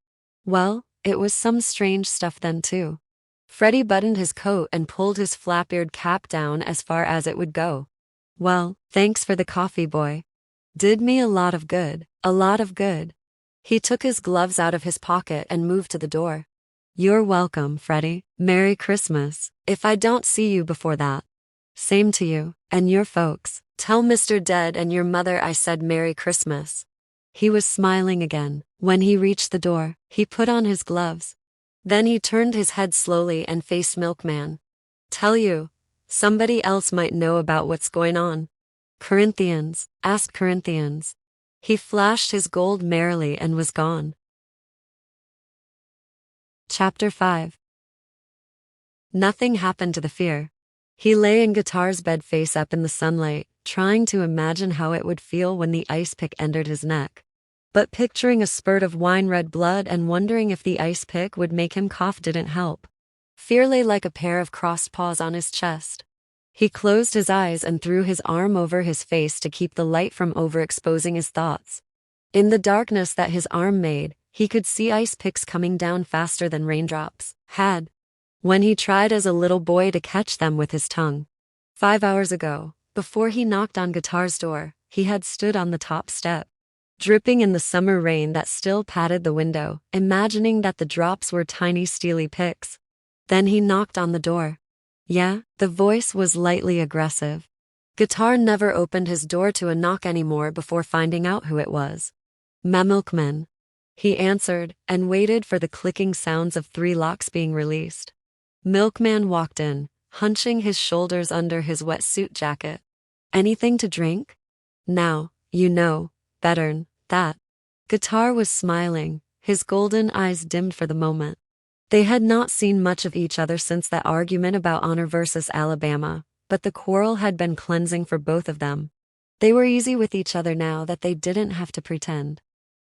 Well, it was some strange stuff then too. Freddie buttoned his coat and pulled his flap-eared cap down as far as it would go. Well, thanks for the coffee, boy. Did me a lot of good, a lot of good. He took his gloves out of his pocket and moved to the door. You're welcome, Freddie. Merry Christmas, if I don't see you before that. Same to you, and your folks. Tell Mr. Dead and your mother I said Merry Christmas. He was smiling again. When he reached the door, he put on his gloves. Then he turned his head slowly and faced Milkman. Tell you, somebody else might know about what's going on. Corinthians, ask Corinthians. He flashed his gold merrily and was gone. Chapter 5. Nothing happened to the fear. He lay in Guitar's bed face up in the sunlight, trying to imagine how it would feel when the ice pick entered his neck. But picturing a spurt of wine-red blood and wondering if the ice pick would make him cough didn't help. Fear lay like a pair of crossed paws on his chest. He closed his eyes and threw his arm over his face to keep the light from overexposing his thoughts. In the darkness that his arm made, he could see ice picks coming down faster than raindrops had when he tried as a little boy to catch them with his tongue. 5 hours ago, before he knocked on Guitar's door, he had stood on the top step, dripping in the summer rain that still patted the window, imagining that the drops were tiny steely picks. Then he knocked on the door. Yeah, the voice was lightly aggressive. Guitar never opened his door to a knock anymore before finding out who it was. Milkman. He answered, and waited for the clicking sounds of 3 locks being released. Milkman walked in, hunching his shoulders under his wetsuit jacket. Anything to drink? Now, you know, better'n that. Guitar was smiling, his golden eyes dimmed for the moment. They had not seen much of each other since that argument about honor versus Alabama, but the quarrel had been cleansing for both of them. They were easy with each other now that they didn't have to pretend.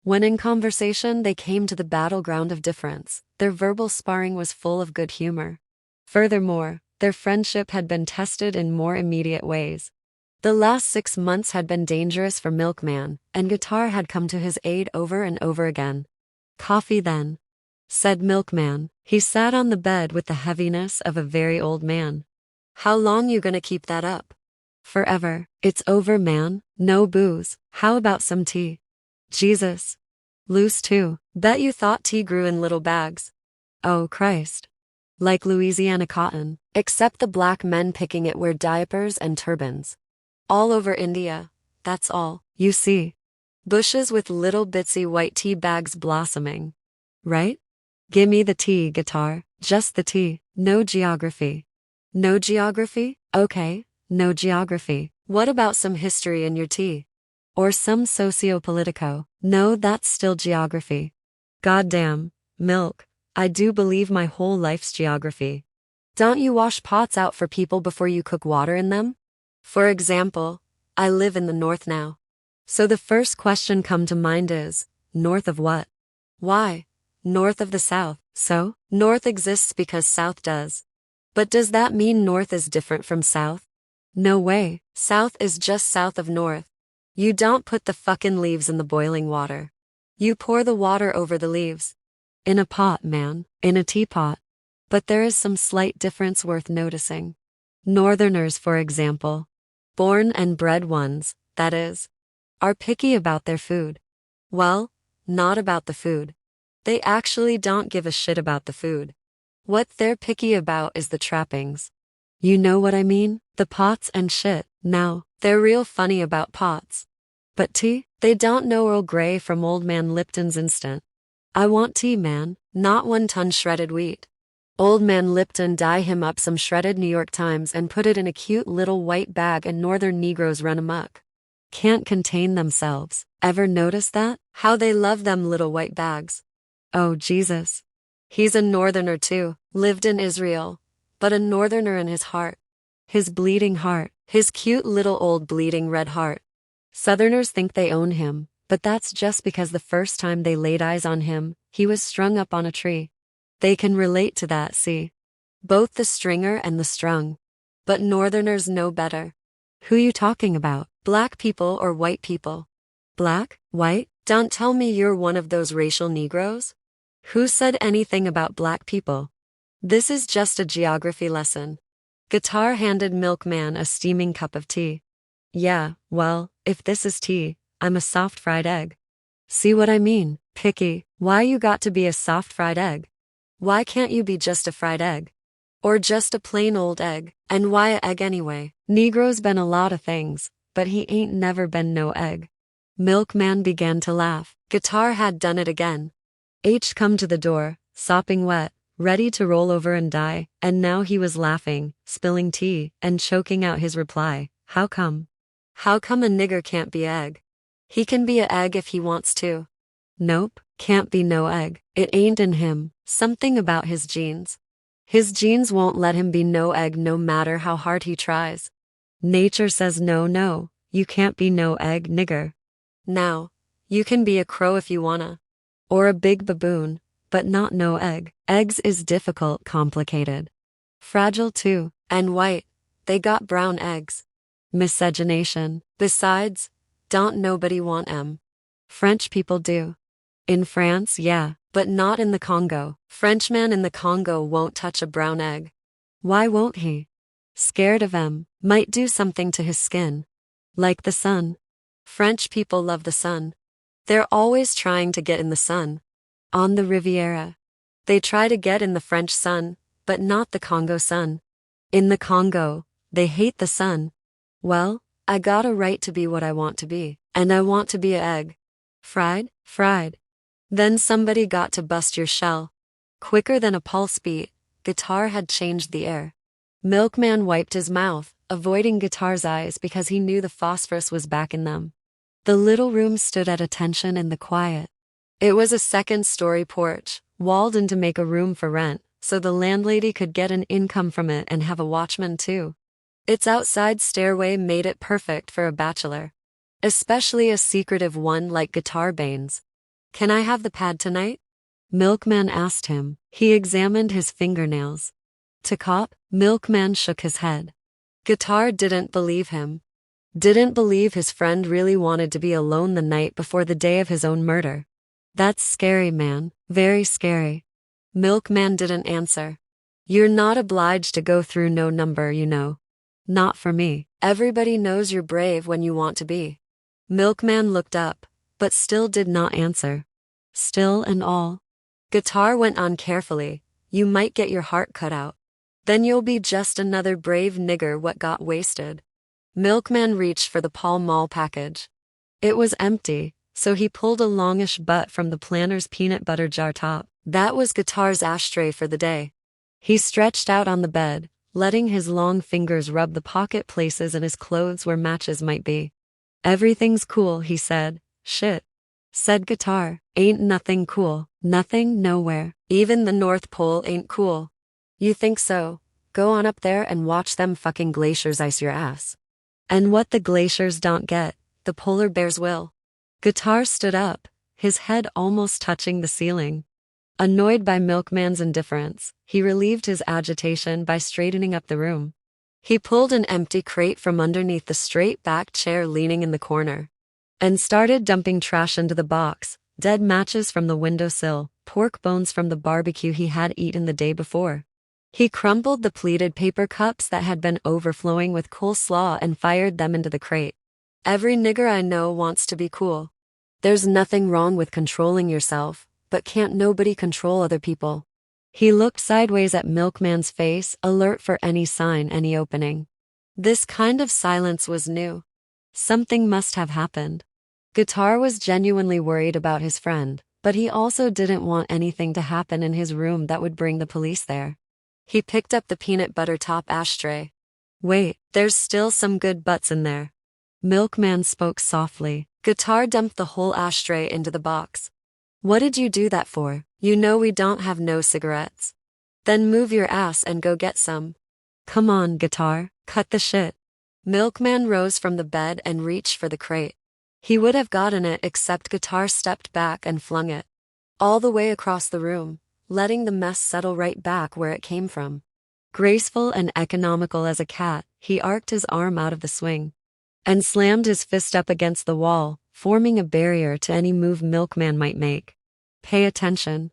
When in conversation they came to the battleground of difference, their verbal sparring was full of good humor. Furthermore, their friendship had been tested in more immediate ways. The last 6 months had been dangerous for Milkman, and Guitar had come to his aid over and over again. "Coffee then," said Milkman. He sat on the bed with the heaviness of a very old man. "How long you gonna keep that up?" "Forever. It's over, man. No booze. How about some tea?" "Jesus. Loose too. Bet you thought tea grew in little bags." "Oh Christ. Like Louisiana cotton, except the black men picking it wear diapers and turbans. All over India, that's all, you see. Bushes with little bitsy white tea bags blossoming. Right? Gimme the tea, Guitar, just the tea, no geography." "No geography? Okay, no geography. What about some history in your tea? Or some socio-politico?" "No, that's still geography." "Goddamn, Milk, I do believe my whole life's geography." "Don't you wash pots out for people before you cook water in them? For example, I live in the north now. So the first question come to mind is, north of what? Why? North of the south. So, north exists because south does. But does that mean north is different from south? No way. South is just south of north. You don't put the fucking leaves in the boiling water. You pour the water over the leaves. In a pot, man, in a teapot. But there is some slight difference worth noticing. Northerners, for example, born and bred ones, that is, are picky about their food. Well, not about the food. They actually don't give a shit about the food. What they're picky about is the trappings. You know what I mean? The pots and shit. Now, they're real funny about pots. But tea? They don't know Earl Grey from Old Man Lipton's instant. I want tea, man, not 1 ton shredded wheat. Old Man Lipton dye him up some shredded New York Times and put it in a cute little white bag and northern Negroes run amok. Can't contain themselves. Ever notice that? How they love them little white bags. Oh Jesus. He's a northerner too, lived in Israel, but a northerner in his heart. His bleeding heart, his cute little old bleeding red heart. Southerners think they own him, but that's just because the first time they laid eyes on him, he was strung up on a tree. They can relate to that, see? Both the stringer and the strung. But northerners know better. Who you talking about? Black people or white people? Black? White? Don't tell me you're one of those racial Negroes. Who said anything about black people? This is just a geography lesson. Guitar handed Milkman a steaming cup of tea. Yeah, well, if this is tea, I'm a soft fried egg. See what I mean? Picky. Why you got to be a soft fried egg? Why can't you be just a fried egg? Or just a plain old egg? And why a egg anyway? Negro's been a lot of things, but he ain't never been no egg. Milkman began to laugh. Guitar had done it again. H come to the door, sopping wet, ready to roll over and die, and now he was laughing, spilling tea, and choking out his reply. How come? How come a nigger can't be egg? He can be a egg if he wants to. Nope, can't be no egg. It ain't in him. Something about his genes. His genes won't let him be no egg no matter how hard he tries. Nature says no, you can't be no egg, nigger. Now, you can be a crow if you wanna. Or a big baboon, but not no egg. Eggs is difficult, complicated. Fragile too, and white. They got brown eggs. Miscegenation. Besides, don't nobody want 'em. French people do. In France, yeah, but not in the Congo. Frenchman in the Congo won't touch a brown egg. Why won't he? Scared of 'em. Might do something to his skin. Like the sun. French people love the sun. They're always trying to get in the sun. On the Riviera. They try to get in the French sun, but not the Congo sun. In the Congo, they hate the sun. Well, I got a right to be what I want to be, and I want to be a egg. Fried? Fried. Then somebody got to bust your shell. Quicker than a pulse beat, Guitar had changed the air. Milkman wiped his mouth, avoiding Guitar's eyes because he knew the phosphorus was back in them. The little room stood at attention in the quiet. It was a second-story porch, walled in to make a room for rent, so the landlady could get an income from it and have a watchman too. Its outside stairway made it perfect for a bachelor. Especially a secretive one like Guitar Bane's. "Can I have the pad tonight?" Milkman asked him. He examined his fingernails. "To cop?" Milkman shook his head. Guitar didn't believe him. Didn't believe his friend really wanted to be alone the night before the day of his own murder. "That's scary, man. Very scary." Milkman didn't answer. "You're not obliged to go through no number, you know. Not for me. Everybody knows you're brave when you want to be." Milkman looked up, but still did not answer. Still and all. Guitar went on carefully. "You might get your heart cut out. Then you'll be just another brave nigger what got wasted." Milkman reached for the Pall Mall package. It was empty, so he pulled a longish butt from the planner's peanut butter jar top. That was Guitar's ashtray for the day. He stretched out on the bed, letting his long fingers rub the pocket places in his clothes where matches might be. "Everything's cool," he said. "Shit," said Guitar. "Ain't nothing cool. Nothing, nowhere. Even the North Pole ain't cool." "You think so? Go on up there and watch them fucking glaciers ice your ass." "And what the glaciers don't get, the polar bears will." Guitar stood up, his head almost touching the ceiling. Annoyed by Milkman's indifference, he relieved his agitation by straightening up the room. He pulled an empty crate from underneath the straight-backed chair leaning in the corner, and started dumping trash into the box: dead matches from the windowsill, pork bones from the barbecue he had eaten the day before. He crumpled the pleated paper cups that had been overflowing with coleslaw and fired them into the crate. "Every nigger I know wants to be cool. There's nothing wrong with controlling yourself, but can't nobody control other people." He looked sideways at Milkman's face, alert for any sign, any opening. This kind of silence was new. Something must have happened. Guitar was genuinely worried about his friend, but he also didn't want anything to happen in his room that would bring the police there. He picked up the peanut butter top ashtray. "Wait, there's still some good butts in there." Milkman spoke softly. Guitar dumped the whole ashtray into the box. "What did you do that for? You know we don't have no cigarettes." "Then move your ass and go get some." "Come on, Guitar, cut the shit." Milkman rose from the bed and reached for the crate. He would have gotten it except Guitar stepped back and flung it all the way across the room, letting the mess settle right back where it came from. Graceful and economical as a cat, he arced his arm out of the swing and slammed his fist up against the wall, forming a barrier to any move Milkman might make. "Pay attention."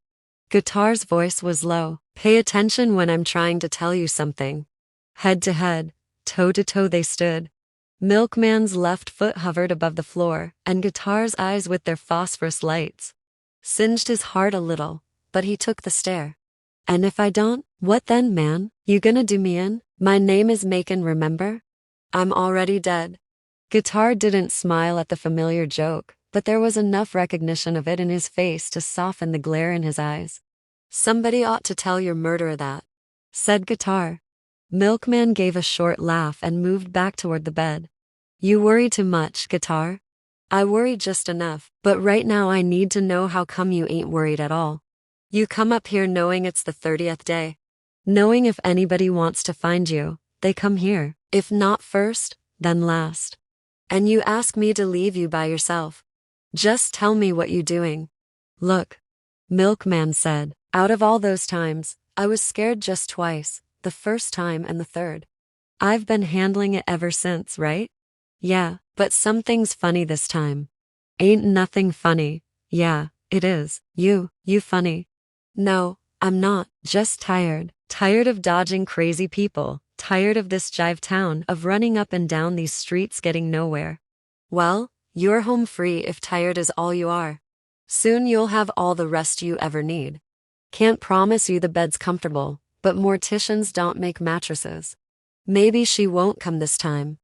Guitar's voice was low. "Pay attention when I'm trying to tell you something." Head to head, toe to toe they stood. Milkman's left foot hovered above the floor, and Guitar's eyes with their phosphorus lights singed his heart a little, but he took the stare. "And if I don't, what then, man? You gonna do me in? My name is Macon, remember? I'm already dead." Guitar didn't smile at the familiar joke, but there was enough recognition of it in his face to soften the glare in his eyes. "Somebody ought to tell your murderer that," said Guitar. Milkman gave a short laugh and moved back toward the bed. "You worry too much, Guitar." "I worry just enough, but right now I need to know how come you ain't worried at all. You come up here knowing it's the 30th day. Knowing if anybody wants to find you, they come here. If not first, then last. And you ask me to leave you by yourself. Just tell me what you doing." "Look," Milkman said, "out of all those times, I was scared just twice, the first time and the third. I've been handling it ever since, right? Yeah, but something's funny this time." "Ain't nothing funny." "Yeah, it is. You funny." "No, I'm not. Just tired. Tired of dodging crazy people. Tired of this jive town, of running up and down these streets getting nowhere." "Well, you're home free if tired is all you are. Soon you'll have all the rest you ever need. Can't promise you the bed's comfortable, but morticians don't make mattresses. Maybe she won't come this time.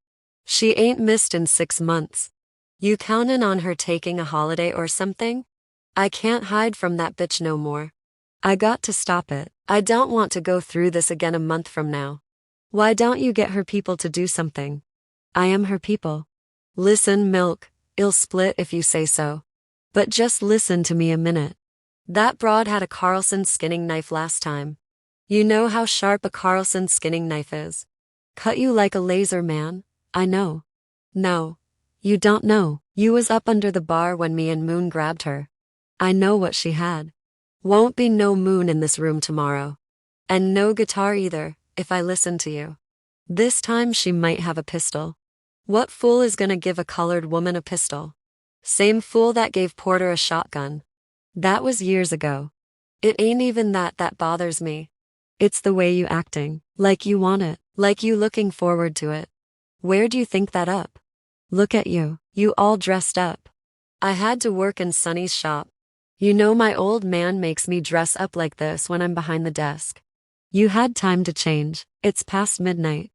She ain't missed in 6 months. You countin' on her taking a holiday or something? I can't hide from that bitch no more. I got to stop it. I don't want to go through this again a month from now. Why don't you get her people to do something?" "I am her people." "Listen, Milk, I'll split if you say so. But just listen to me a minute. That broad had a Carlson skinning knife last time. You know how sharp a Carlson skinning knife is. Cut you like a laser, man. I know. No. You don't know. You was up under the bar when me and Moon grabbed her. I know what she had. Won't be no Moon in this room tomorrow. And no guitar either, if I listen to you. This time she might have a pistol. What fool is gonna give a colored woman a pistol? Same fool that gave Porter a shotgun. That was years ago. It ain't even that bothers me. It's the way you acting, like you want it, like you looking forward to it. Where'd you think that up? Look at you all dressed up. I had to work in Sonny's shop. You know my old man makes me dress up like this when I'm behind the desk. You had time to change, it's past midnight.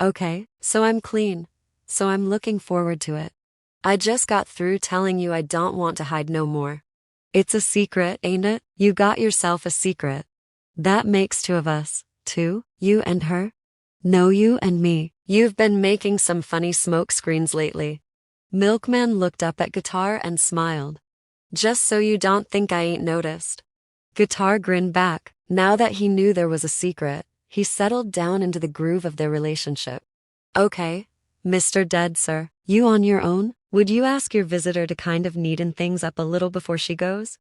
Okay, so I'm clean. So I'm looking forward to it. I just got through telling you I don't want to hide no more. It's a secret, ain't it? You got yourself a secret. That makes two of us. Two? You and her? No, you and me. You've been making some funny smoke screens lately. Milkman looked up at Guitar and smiled. Just so you don't think I ain't noticed. Guitar grinned back. Now that he knew there was a secret, he settled down into the groove of their relationship. Okay, Mr. Dead Sir, you on your own? Would you ask your visitor to kind of neaten things up a little before she goes?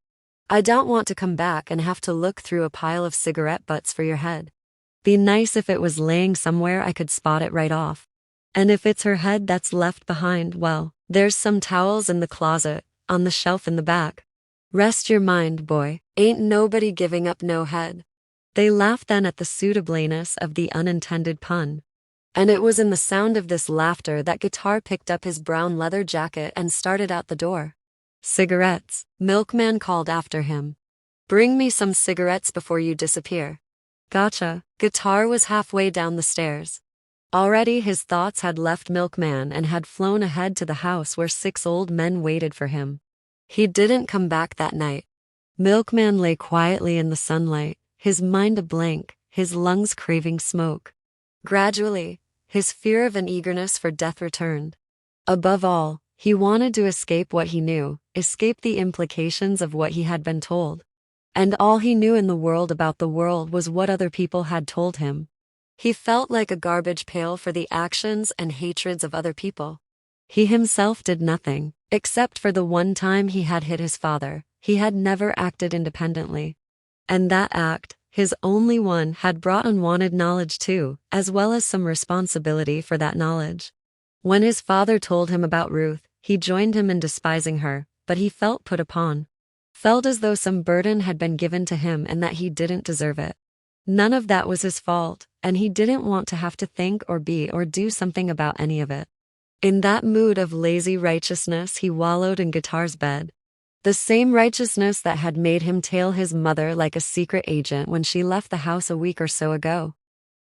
I don't want to come back and have to look through a pile of cigarette butts for your head. Be nice if it was laying somewhere I could spot it right off. And if it's her head that's left behind, well, there's some towels in the closet, on the shelf in the back. Rest your mind, boy, ain't nobody giving up no head. They laughed then at the suitableness of the unintended pun. And it was in the sound of this laughter that Guitar picked up his brown leather jacket and started out the door. Cigarettes, Milkman called after him. Bring me some cigarettes before you disappear. Gotcha. Guitar was halfway down the stairs. Already his thoughts had left Milkman and had flown ahead to the house where 6 old men waited for him. He didn't come back that night. Milkman lay quietly in the sunlight, his mind a blank, his lungs craving smoke. Gradually, his fear of and eagerness for death returned. Above all, he wanted to escape what he knew, escape the implications of what he had been told. And all he knew in the world about the world was what other people had told him. He felt like a garbage pail for the actions and hatreds of other people. He himself did nothing, except for the one time he had hit his father. He had never acted independently. And that act, his only one, had brought unwanted knowledge too, as well as some responsibility for that knowledge. When his father told him about Ruth, he joined him in despising her, but he felt put upon. Felt as though some burden had been given to him and that he didn't deserve it. None of that was his fault, and he didn't want to have to think or be or do something about any of it. In that mood of lazy righteousness he wallowed in Guitar's bed. The same righteousness that had made him tail his mother like a secret agent when she left the house a week or so ago.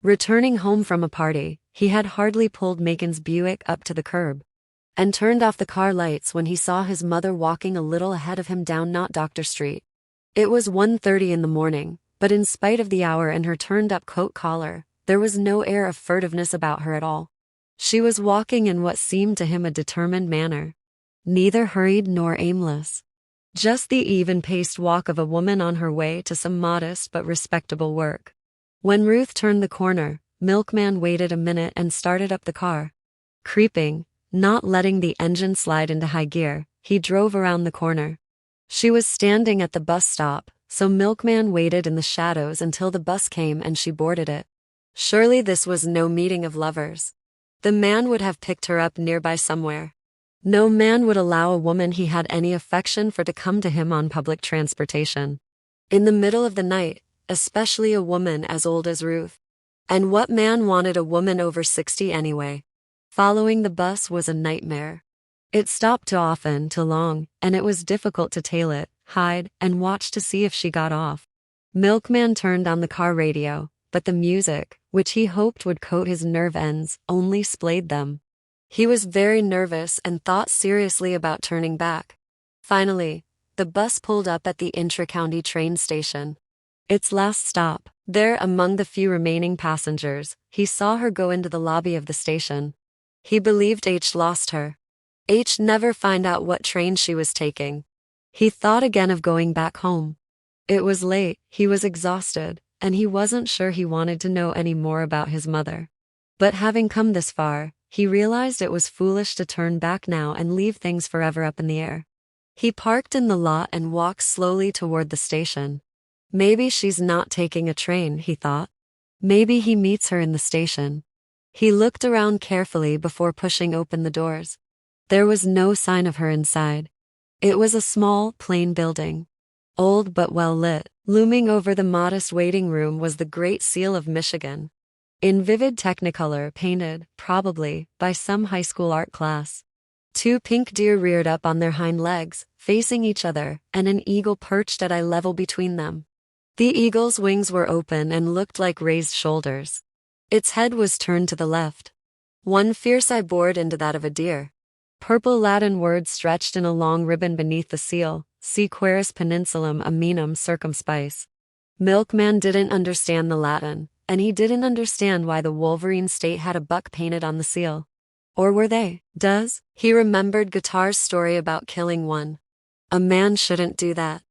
Returning home from a party, he had hardly pulled Macon's Buick up to the curb and turned off the car lights when he saw his mother walking a little ahead of him down Not Doctor Street. It was 1:30 in the morning, but in spite of the hour and her turned-up coat collar, there was no air of furtiveness about her at all. She was walking in what seemed to him a determined manner, neither hurried nor aimless. Just the even-paced walk of a woman on her way to some modest but respectable work. When Ruth turned the corner, Milkman waited a minute and started up the car. Creeping, not letting the engine slide into high gear, he drove around the corner. She was standing at the bus stop, so Milkman waited in the shadows until the bus came and she boarded it. Surely this was no meeting of lovers. The man would have picked her up nearby somewhere. No man would allow a woman he had any affection for to come to him on public transportation. In the middle of the night, especially a woman as old as Ruth. And what man wanted a woman over 60 anyway? Following the bus was a nightmare. It stopped too often, too long, and it was difficult to tail it, hide, and watch to see if she got off. Milkman turned on the car radio, but the music, which he hoped would coat his nerve ends, only splayed them. He was very nervous and thought seriously about turning back. Finally, the bus pulled up at the intra-county train station. Its last stop, there among the few remaining passengers, he saw her go into the lobby of the station. He believed H lost her. H never find out what train she was taking. He thought again of going back home. It was late, he was exhausted, and he wasn't sure he wanted to know any more about his mother. But having come this far, he realized it was foolish to turn back now and leave things forever up in the air. He parked in the lot and walked slowly toward the station. Maybe she's not taking a train, he thought. Maybe he meets her in the station. He looked around carefully before pushing open the doors. There was no sign of her inside. It was a small, plain building. Old but well lit. Looming over the modest waiting room was the Great Seal of Michigan. In vivid technicolor, painted, probably, by some high school art class. 2 pink deer reared up on their hind legs, facing each other, and an eagle perched at eye level between them. The eagle's wings were open and looked like raised shoulders. Its head was turned to the left. One fierce eye bored into that of a deer. Purple Latin words stretched in a long ribbon beneath the seal, Si queris peninsulum aminum circumspice. Milkman didn't understand the Latin, and he didn't understand why the Wolverine state had a buck painted on the seal. Or were they? He remembered Guitar's story about killing one. A man shouldn't do that.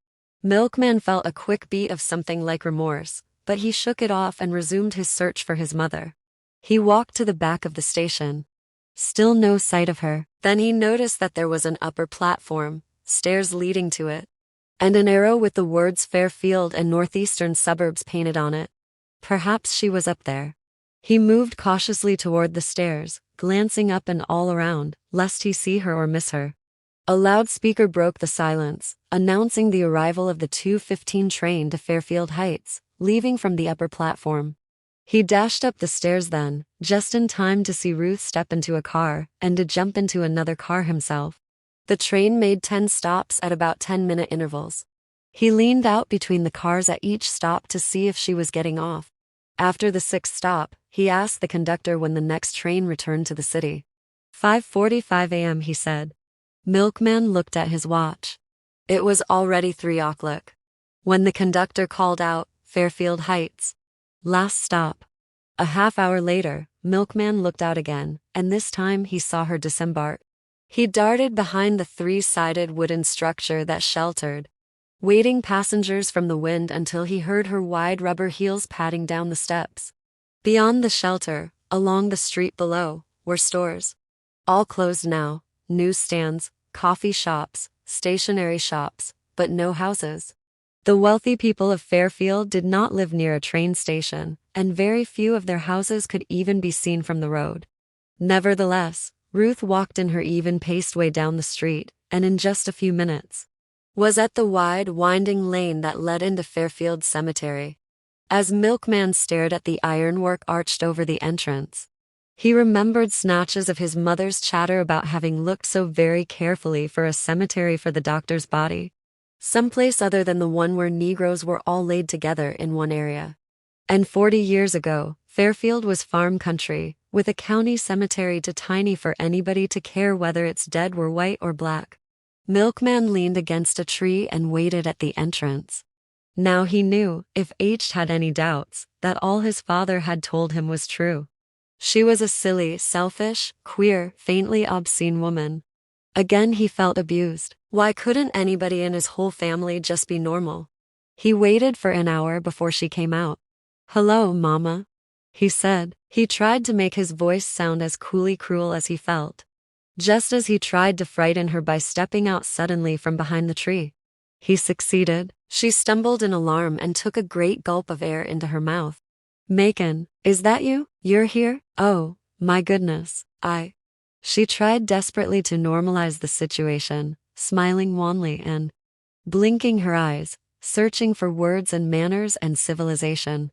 Milkman felt a quick beat of something like remorse, but he shook it off and resumed his search for his mother. He walked to the back of the station. Still no sight of her. Then he noticed that there was an upper platform, stairs leading to it, and an arrow with the words Fairfield and Northeastern Suburbs painted on it. Perhaps she was up there. He moved cautiously toward the stairs, glancing up and all around, lest he see her or miss her. A loudspeaker broke the silence, announcing the arrival of the 2:15 train to Fairfield Heights, leaving from the upper platform. He dashed up the stairs then, just in time to see Ruth step into a car, and to jump into another car himself. The train made 10 stops at about 10-minute intervals. He leaned out between the cars at each stop to see if she was getting off. After the 6th stop, he asked the conductor when the next train returned to the city. 5:45 a.m., he said. Milkman looked at his watch. It was already 3 o'clock. When the conductor called out, Fairfield Heights. Last stop. A half-hour later, Milkman looked out again, and this time he saw her disembark. He darted behind the 3-sided wooden structure that sheltered, waiting passengers from the wind until he heard her wide rubber heels padding down the steps. Beyond the shelter, along the street below, were stores. All closed now, newsstands, coffee shops, stationery shops, but no houses. The wealthy people of Fairfield did not live near a train station, and very few of their houses could even be seen from the road. Nevertheless, Ruth walked in her even-paced way down the street, and in just a few minutes, was at the wide, winding lane that led into Fairfield Cemetery. As Milkman stared at the ironwork arched over the entrance, he remembered snatches of his mother's chatter about having looked so very carefully for a cemetery for the doctor's body. Someplace other than the one where Negroes were all laid together in one area. And 40 years ago, Fairfield was farm country, with a county cemetery too tiny for anybody to care whether its dead were white or black. Milkman leaned against a tree and waited at the entrance. Now he knew, if H had any doubts, that all his father had told him was true. She was a silly, selfish, queer, faintly obscene woman. Again he felt abused. Why couldn't anybody in his whole family just be normal? He waited for an hour before she came out. "Hello, Mama," he said. He tried to make his voice sound as coolly cruel as he felt. Just as he tried to frighten her by stepping out suddenly from behind the tree. He succeeded. She stumbled in alarm and took a great gulp of air into her mouth. "Macon, is that you? You're here? Oh, my goodness, She tried desperately to normalize the situation, smiling wanly and blinking her eyes, searching for words and manners and civilization.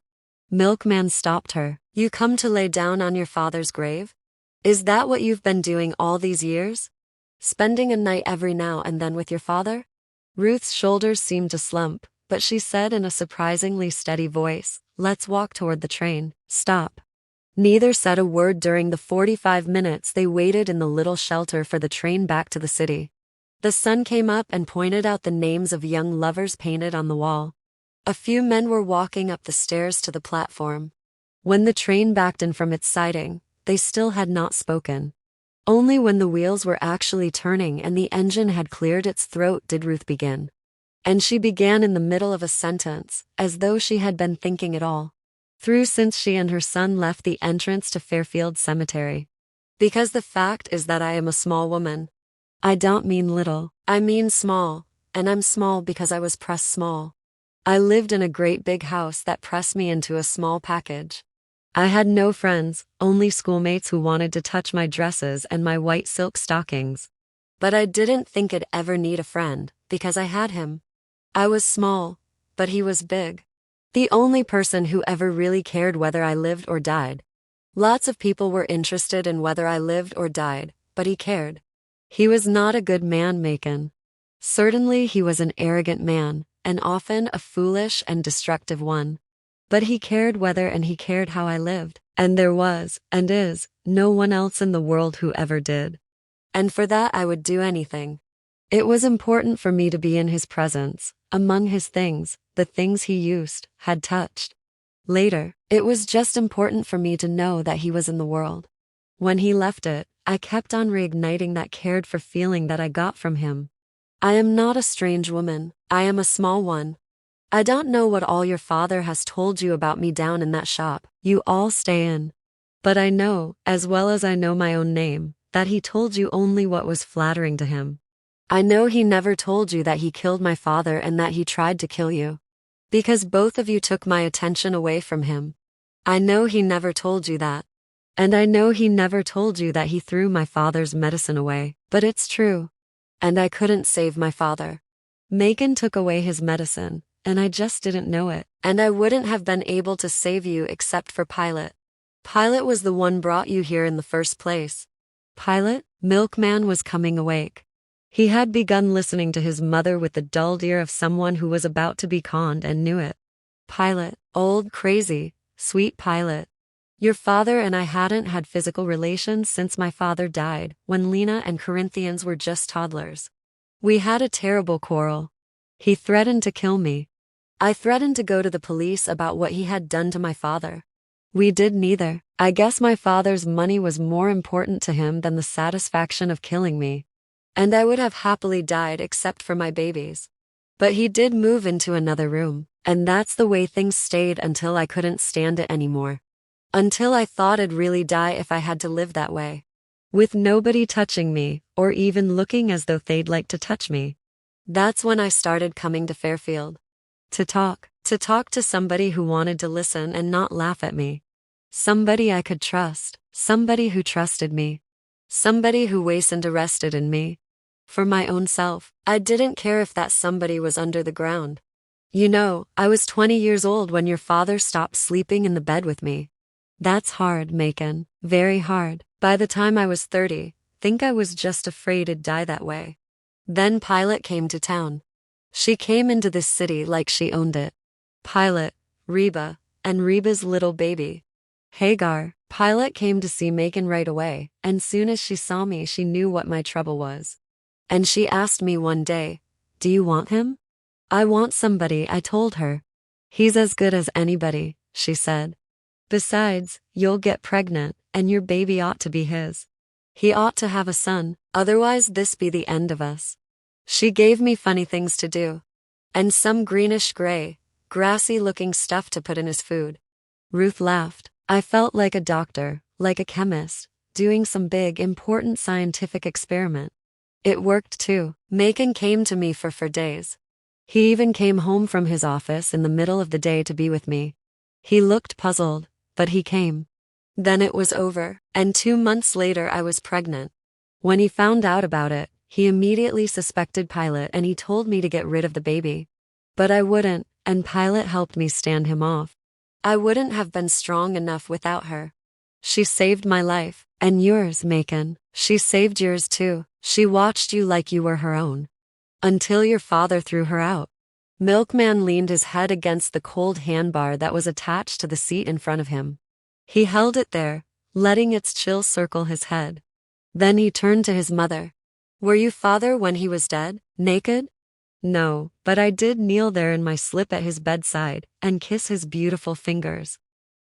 Milkman stopped her. "You come to lay down on your father's grave? Is that what you've been doing all these years? Spending a night every now and then with your father?" Ruth's shoulders seemed to slump, but she said in a surprisingly steady voice, "Let's walk toward the train. Stop." Neither said a word during the 45 minutes they waited in the little shelter for the train back to the city. The sun came up and pointed out the names of young lovers painted on the wall. A few men were walking up the stairs to the platform. When the train backed in from its siding, they still had not spoken. Only when the wheels were actually turning and the engine had cleared its throat did Ruth begin. And she began in the middle of a sentence, as though she had been thinking it all. through since she and her son left the entrance to Fairfield Cemetery. Because the fact is that I am a small woman. I don't mean little, I mean small, and I'm small because I was pressed small. I lived in a great big house that pressed me into a small package. I had no friends, only schoolmates who wanted to touch my dresses and my white silk stockings. But I didn't think I'd ever need a friend, because I had him. I was small, but he was big. The only person who ever really cared whether I lived or died. Lots of people were interested in whether I lived or died, but he cared. He was not a good man, Macon. Certainly he was an arrogant man, and often a foolish and destructive one. But he cared whether and he cared how I lived, and there was, and is, no one else in the world who ever did. And for that I would do anything. It was important for me to be in his presence, among his things, the things he used, had touched. Later, it was just important for me to know that he was in the world. When he left it, I kept on reigniting that cared for feeling that I got from him. I am not a strange woman, I am a small one. I don't know what all your father has told you about me down in that shop you all stay in. But I know, as well as I know my own name, that he told you only what was flattering to him. I know he never told you that he killed my father and that he tried to kill you. Because both of you took my attention away from him. I know he never told you that. And I know he never told you that he threw my father's medicine away, but it's true. And I couldn't save my father. Macon took away his medicine, and I just didn't know it, and I wouldn't have been able to save you except for Pilate. Pilate was the one brought you here in the first place. Pilate, Milkman was coming awake. He had begun listening to his mother with the dulled ear of someone who was about to be conned and knew it. Pilate, old crazy, sweet Pilate. Your father and I hadn't had physical relations since my father died, when Lena and Corinthians were just toddlers. We had a terrible quarrel. He threatened to kill me. I threatened to go to the police about what he had done to my father. We did neither. I guess my father's money was more important to him than the satisfaction of killing me. And I would have happily died except for my babies. But he did move into another room, and that's the way things stayed until I couldn't stand it anymore. Until I thought I'd really die if I had to live that way. With nobody touching me, or even looking as though they'd like to touch me. That's when I started coming to Fairfield. To talk to somebody who wanted to listen and not laugh at me. Somebody I could trust, somebody who trusted me. Somebody who wasn't interested in me. For my own self, I didn't care if that somebody was under the ground. You know, I was 20 years old when your father stopped sleeping in the bed with me. That's hard, Macon, very hard. By the time I was 30, think I was just afraid I'd die that way. Then Pilate came to town. She came into this city like she owned it. Pilate, Reba, and Reba's little baby. Hagar. Pilate came to see Macon right away, and soon as she saw me she knew what my trouble was. And she asked me one day, "Do you want him?" "I want somebody," I told her. "He's as good as anybody," she said. "Besides, you'll get pregnant, and your baby ought to be his. He ought to have a son, otherwise this be the end of us." She gave me funny things to do. And some greenish-gray, grassy-looking stuff to put in his food. Ruth laughed. I felt like a doctor, like a chemist, doing some big, important scientific experiment. It worked too. Macon came to me for days. He even came home from his office in the middle of the day to be with me. He looked puzzled, but he came. Then it was over, and 2 months later I was pregnant. When he found out about it, he immediately suspected Pilate and he told me to get rid of the baby. But I wouldn't, and Pilate helped me stand him off. I wouldn't have been strong enough without her. She saved my life, and yours, Macon. She saved yours too. She watched you like you were her own. Until your father threw her out. Milkman leaned his head against the cold handbar that was attached to the seat in front of him. He held it there, letting its chill circle his head. Then he turned to his mother. "Were you father when he was dead, naked?" "No, but I did kneel there in my slip at his bedside and kiss his beautiful fingers.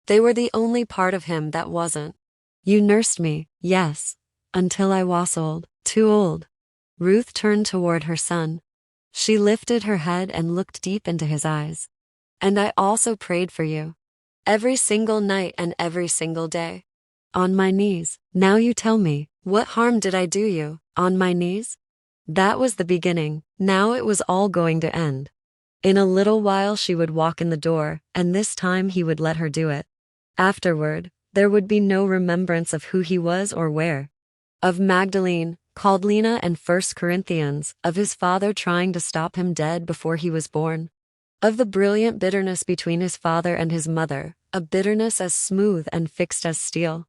They were the only part of him that wasn't. You nursed me, yes, until I was old, too old." Ruth turned toward her son. She lifted her head and looked deep into his eyes. "And I also prayed for you. Every single night and every single day. On my knees. Now you tell me, what harm did I do you? On my knees? That was the beginning. Now it was all going to end. In a little while she would walk in the door, and this time he would let her do it. Afterward, there would be no remembrance of who he was or where. Of Magdalene, called Lena and 1 Corinthians, of his father trying to stop him dead before he was born. Of the brilliant bitterness between his father and his mother, a bitterness as smooth and fixed as steel.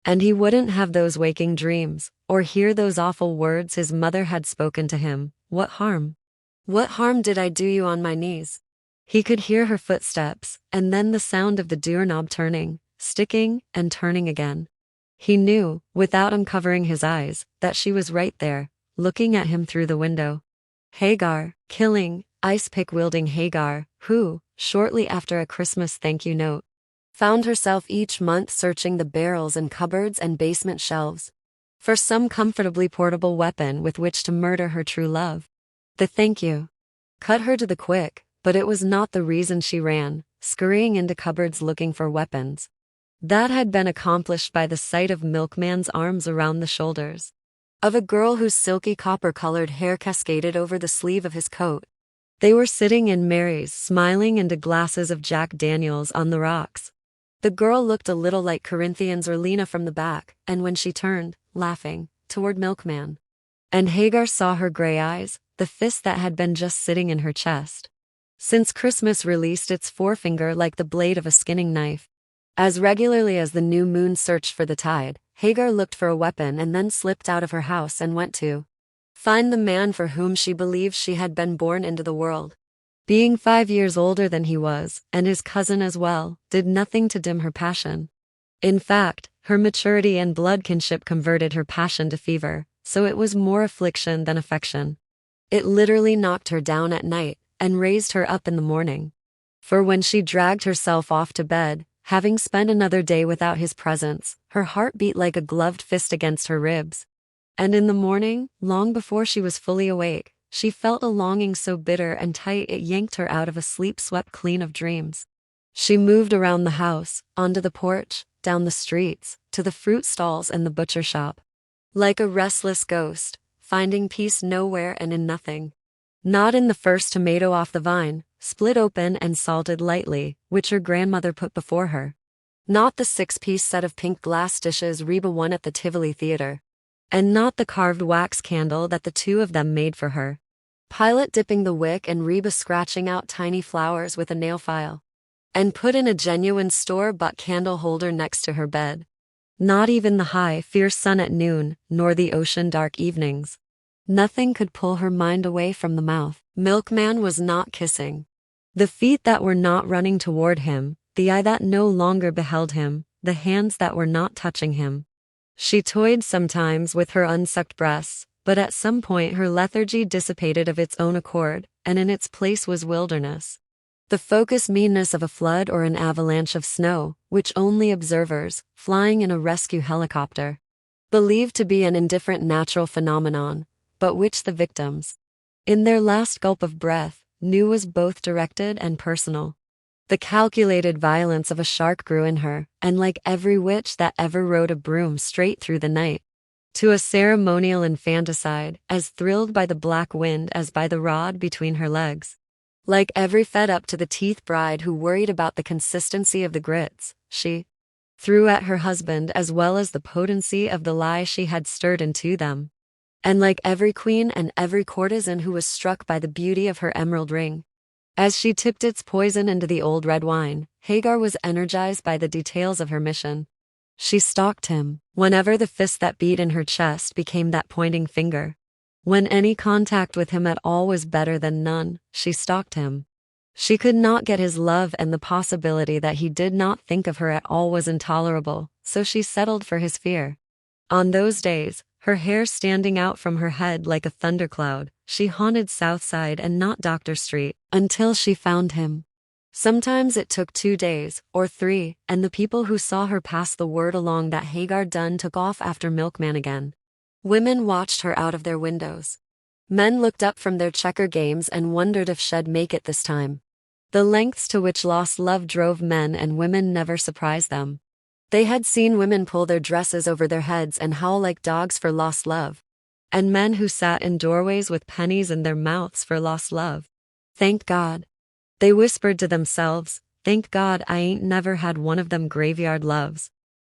And he wouldn't have those waking dreams, or hear those awful words his mother had spoken to him. What harm? What harm did I do you on my knees? He could hear her footsteps, and then the sound of the doorknob turning, sticking, and turning again. He knew, without uncovering his eyes, that she was right there, looking at him through the window. Hagar, killing, ice-pick-wielding Hagar, who, shortly after a Christmas thank-you note, found herself each month searching the barrels and cupboards and basement shelves for some comfortably portable weapon with which to murder her true love. The thank you cut her to the quick, but it was not the reason she ran, scurrying into cupboards looking for weapons. That had been accomplished by the sight of Milkman's arms around the shoulders of a girl whose silky copper-colored hair cascaded over the sleeve of his coat. They were sitting in Mary's, smiling into glasses of Jack Daniels on the rocks. The girl looked a little like Corinthians or Lena from the back, and when she turned, laughing, toward Milkman, and Hagar saw her gray eyes, the fist that had been just sitting in her chest since Christmas released its forefinger like the blade of a skinning knife. As regularly as the new moon searched for the tide, Hagar looked for a weapon and then slipped out of her house and went to find the man for whom she believed she had been born into the world. Being 5 years older than he was, and his cousin as well, did nothing to dim her passion. In fact, her maturity and blood kinship converted her passion to fever, so it was more affliction than affection. It literally knocked her down at night, and raised her up in the morning. For when she dragged herself off to bed, having spent another day without his presence, her heart beat like a gloved fist against her ribs. And in the morning, long before she was fully awake, she felt a longing so bitter and tight it yanked her out of a sleep swept clean of dreams. She moved around the house, onto the porch, down the streets, to the fruit stalls and the butcher shop. Like a restless ghost, finding peace nowhere and in nothing. Not in the first tomato off the vine, split open and salted lightly, which her grandmother put before her. Not the 6-piece set of pink glass dishes Reba won at the Tivoli Theater. And not the carved wax candle that the two of them made for her. Pilate dipping the wick and Reba scratching out tiny flowers with a nail file. And put in a genuine store-bought candle holder next to her bed. Not even the high, fierce sun at noon, nor the ocean-dark evenings. Nothing could pull her mind away from the mouth Milkman was not kissing. The feet that were not running toward him, the eye that no longer beheld him, the hands that were not touching him. She toyed sometimes with her unsucked breasts, but at some point her lethargy dissipated of its own accord, and in its place was wilderness. The focused meanness of a flood or an avalanche of snow, which only observers, flying in a rescue helicopter, believed to be an indifferent natural phenomenon, but which the victims, in their last gulp of breath, knew was both directed and personal. The calculated violence of a shark grew in her, and like every witch that ever rode a broom straight through the night, to a ceremonial infanticide, as thrilled by the black wind as by the rod between her legs. Like every fed-up-to-the-teeth bride who worried about the consistency of the grits, she threw at her husband as well as the potency of the lie she had stirred into them. And like every queen and every courtesan who was struck by the beauty of her emerald ring, as she tipped its poison into the old red wine, Hagar was energized by the details of her mission. She stalked him, whenever the fist that beat in her chest became that pointing finger. When any contact with him at all was better than none, she stalked him. She could not get his love, and the possibility that he did not think of her at all was intolerable, so she settled for his fear. On those days, her hair standing out from her head like a thundercloud, she haunted Southside and not Doctor Street, until she found him. Sometimes it took 2 days, or 3, and the people who saw her pass the word along that Hagar Dunn took off after Milkman again. Women watched her out of their windows. Men looked up from their checker games and wondered if she'd make it this time. The lengths to which lost love drove men and women never surprised them. They had seen women pull their dresses over their heads and howl like dogs for lost love. And men who sat in doorways with pennies in their mouths for lost love. Thank God. They whispered to themselves, thank God I ain't never had one of them graveyard loves.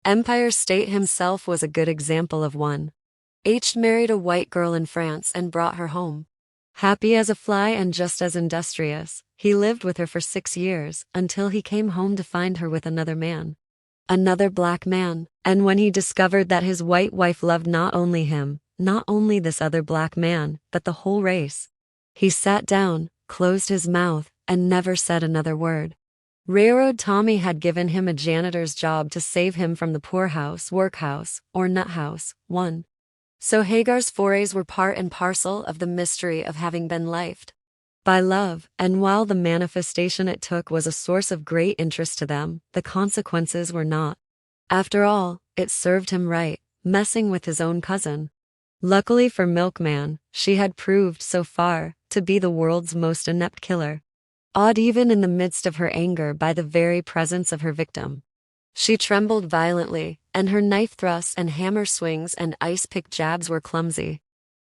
Empire State himself was a good example of one. H married a white girl in France and brought her home. Happy as a fly and just as industrious, he lived with her for 6 years, until he came home to find her with another man. Another black man, and when he discovered that his white wife loved not only him, not only this other black man, but the whole race, he sat down, closed his mouth, and never said another word. Railroad Tommy had given him a janitor's job to save him from the poorhouse, workhouse, or nuthouse, one. So Hagar's forays were part and parcel of the mystery of having been lifed by love, and while the manifestation it took was a source of great interest to them, the consequences were not. After all, it served him right, messing with his own cousin. Luckily for Milkman, she had proved so far to be the world's most inept killer. Awed even in the midst of her anger by the very presence of her victim. She trembled violently, and her knife thrusts and hammer swings and ice-pick jabs were clumsy.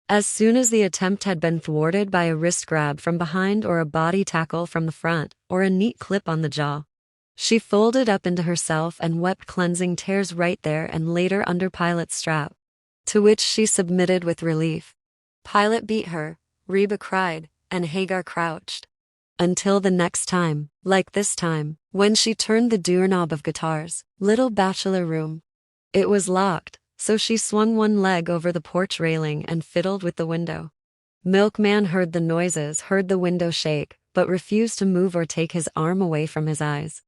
As soon as the attempt had been thwarted by a wrist grab from behind or a body tackle from the front, or a neat clip on the jaw, she folded up into herself and wept cleansing tears right there and later under Pilate's strap, to which she submitted with relief. Pilate beat her, Reba cried, and Hagar crouched. Until the next time, like this time, when she turned the doorknob of Guitar's little bachelor room. It was locked, so she swung one leg over the porch railing and fiddled with the window. Milkman heard the noises, heard the window shake, but refused to move or take his arm away from his eyes.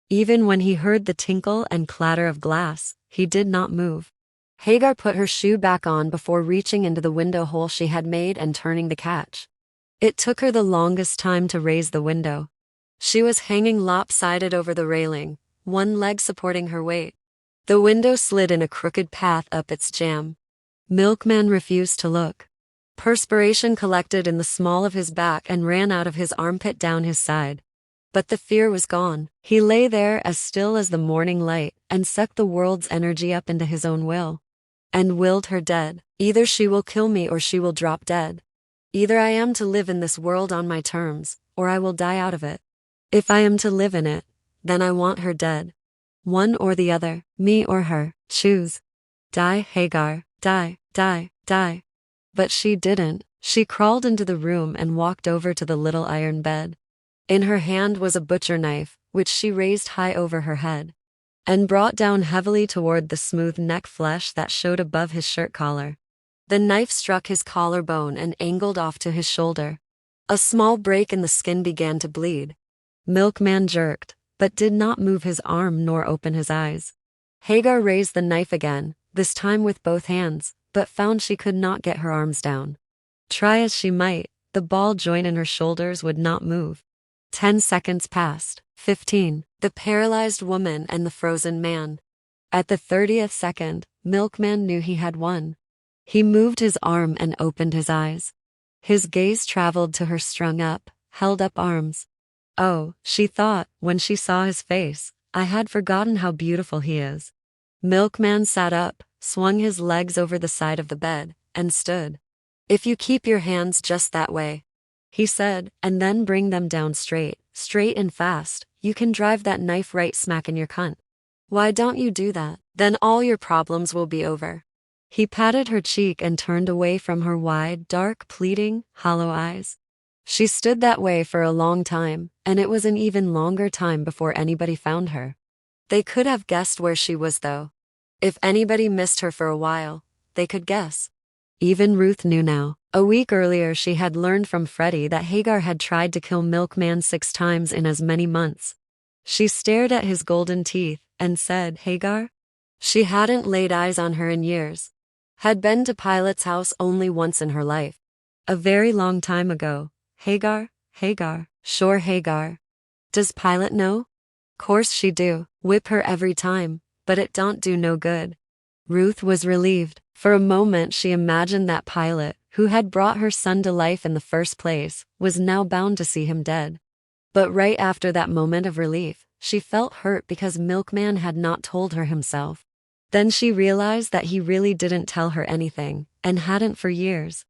Even when he heard the tinkle and clatter of glass, he did not move. Hagar put her shoe back on before reaching into the window hole she had made and turning the catch. It took her the longest time to raise the window. She was hanging lopsided over the railing, one leg supporting her weight. The window slid in a crooked path up its jamb. Milkman refused to look. Perspiration collected in the small of his back and ran out of his armpit down his side. But the fear was gone. He lay there as still as the morning light and sucked the world's energy up into his own will. And willed her dead. Either she will kill me or she will drop dead. Either I am to live in this world on my terms, or I will die out of it. If I am to live in it, then I want her dead. One or the other, me or her, choose. Die, Hagar, die, die, die. But she didn't. She crawled into the room and walked over to the little iron bed. In her hand was a butcher knife, which she raised high over her head, and brought down heavily toward the smooth neck flesh that showed above his shirt collar. The knife struck his collarbone and angled off to his shoulder. A small break in the skin began to bleed. Milkman jerked, but did not move his arm nor open his eyes. Hagar raised the knife again, this time with both hands, but found she could not get her arms down. Try as she might, the ball joint in her shoulders would not move. 10 seconds passed, 15, the paralyzed woman and the frozen man. At the 30th second, Milkman knew he had won. He moved his arm and opened his eyes. His gaze traveled to her strung up, held up arms. Oh, she thought, when she saw his face, I had forgotten how beautiful he is. Milkman sat up, swung his legs over the side of the bed, and stood. If you keep your hands just that way, he said, and then bring them down straight and fast, you can drive that knife right smack in your cunt. Why don't you do that? Then all your problems will be over. He patted her cheek and turned away from her wide, dark, pleading, hollow eyes. She stood that way for a long time, and it was an even longer time before anybody found her. They could have guessed where she was, though. If anybody missed her for a while, they could guess. Even Ruth knew now. A week earlier she had learned from Freddie that Hagar had tried to kill Milkman 6 times in as many months. She stared at his golden teeth and said, Hagar? She hadn't laid eyes on her in years. Had been to Pilate's house only once in her life. A very long time ago. Hagar, Hagar, sure Hagar. Does Pilate know? Course she do, whip her every time, but it don't do no good. Ruth was relieved. For a moment she imagined that Pilate, who had brought her son to life in the first place, was now bound to see him dead. But right after that moment of relief, she felt hurt because Milkman had not told her himself. Then she realized that he really didn't tell her anything, and hadn't for years.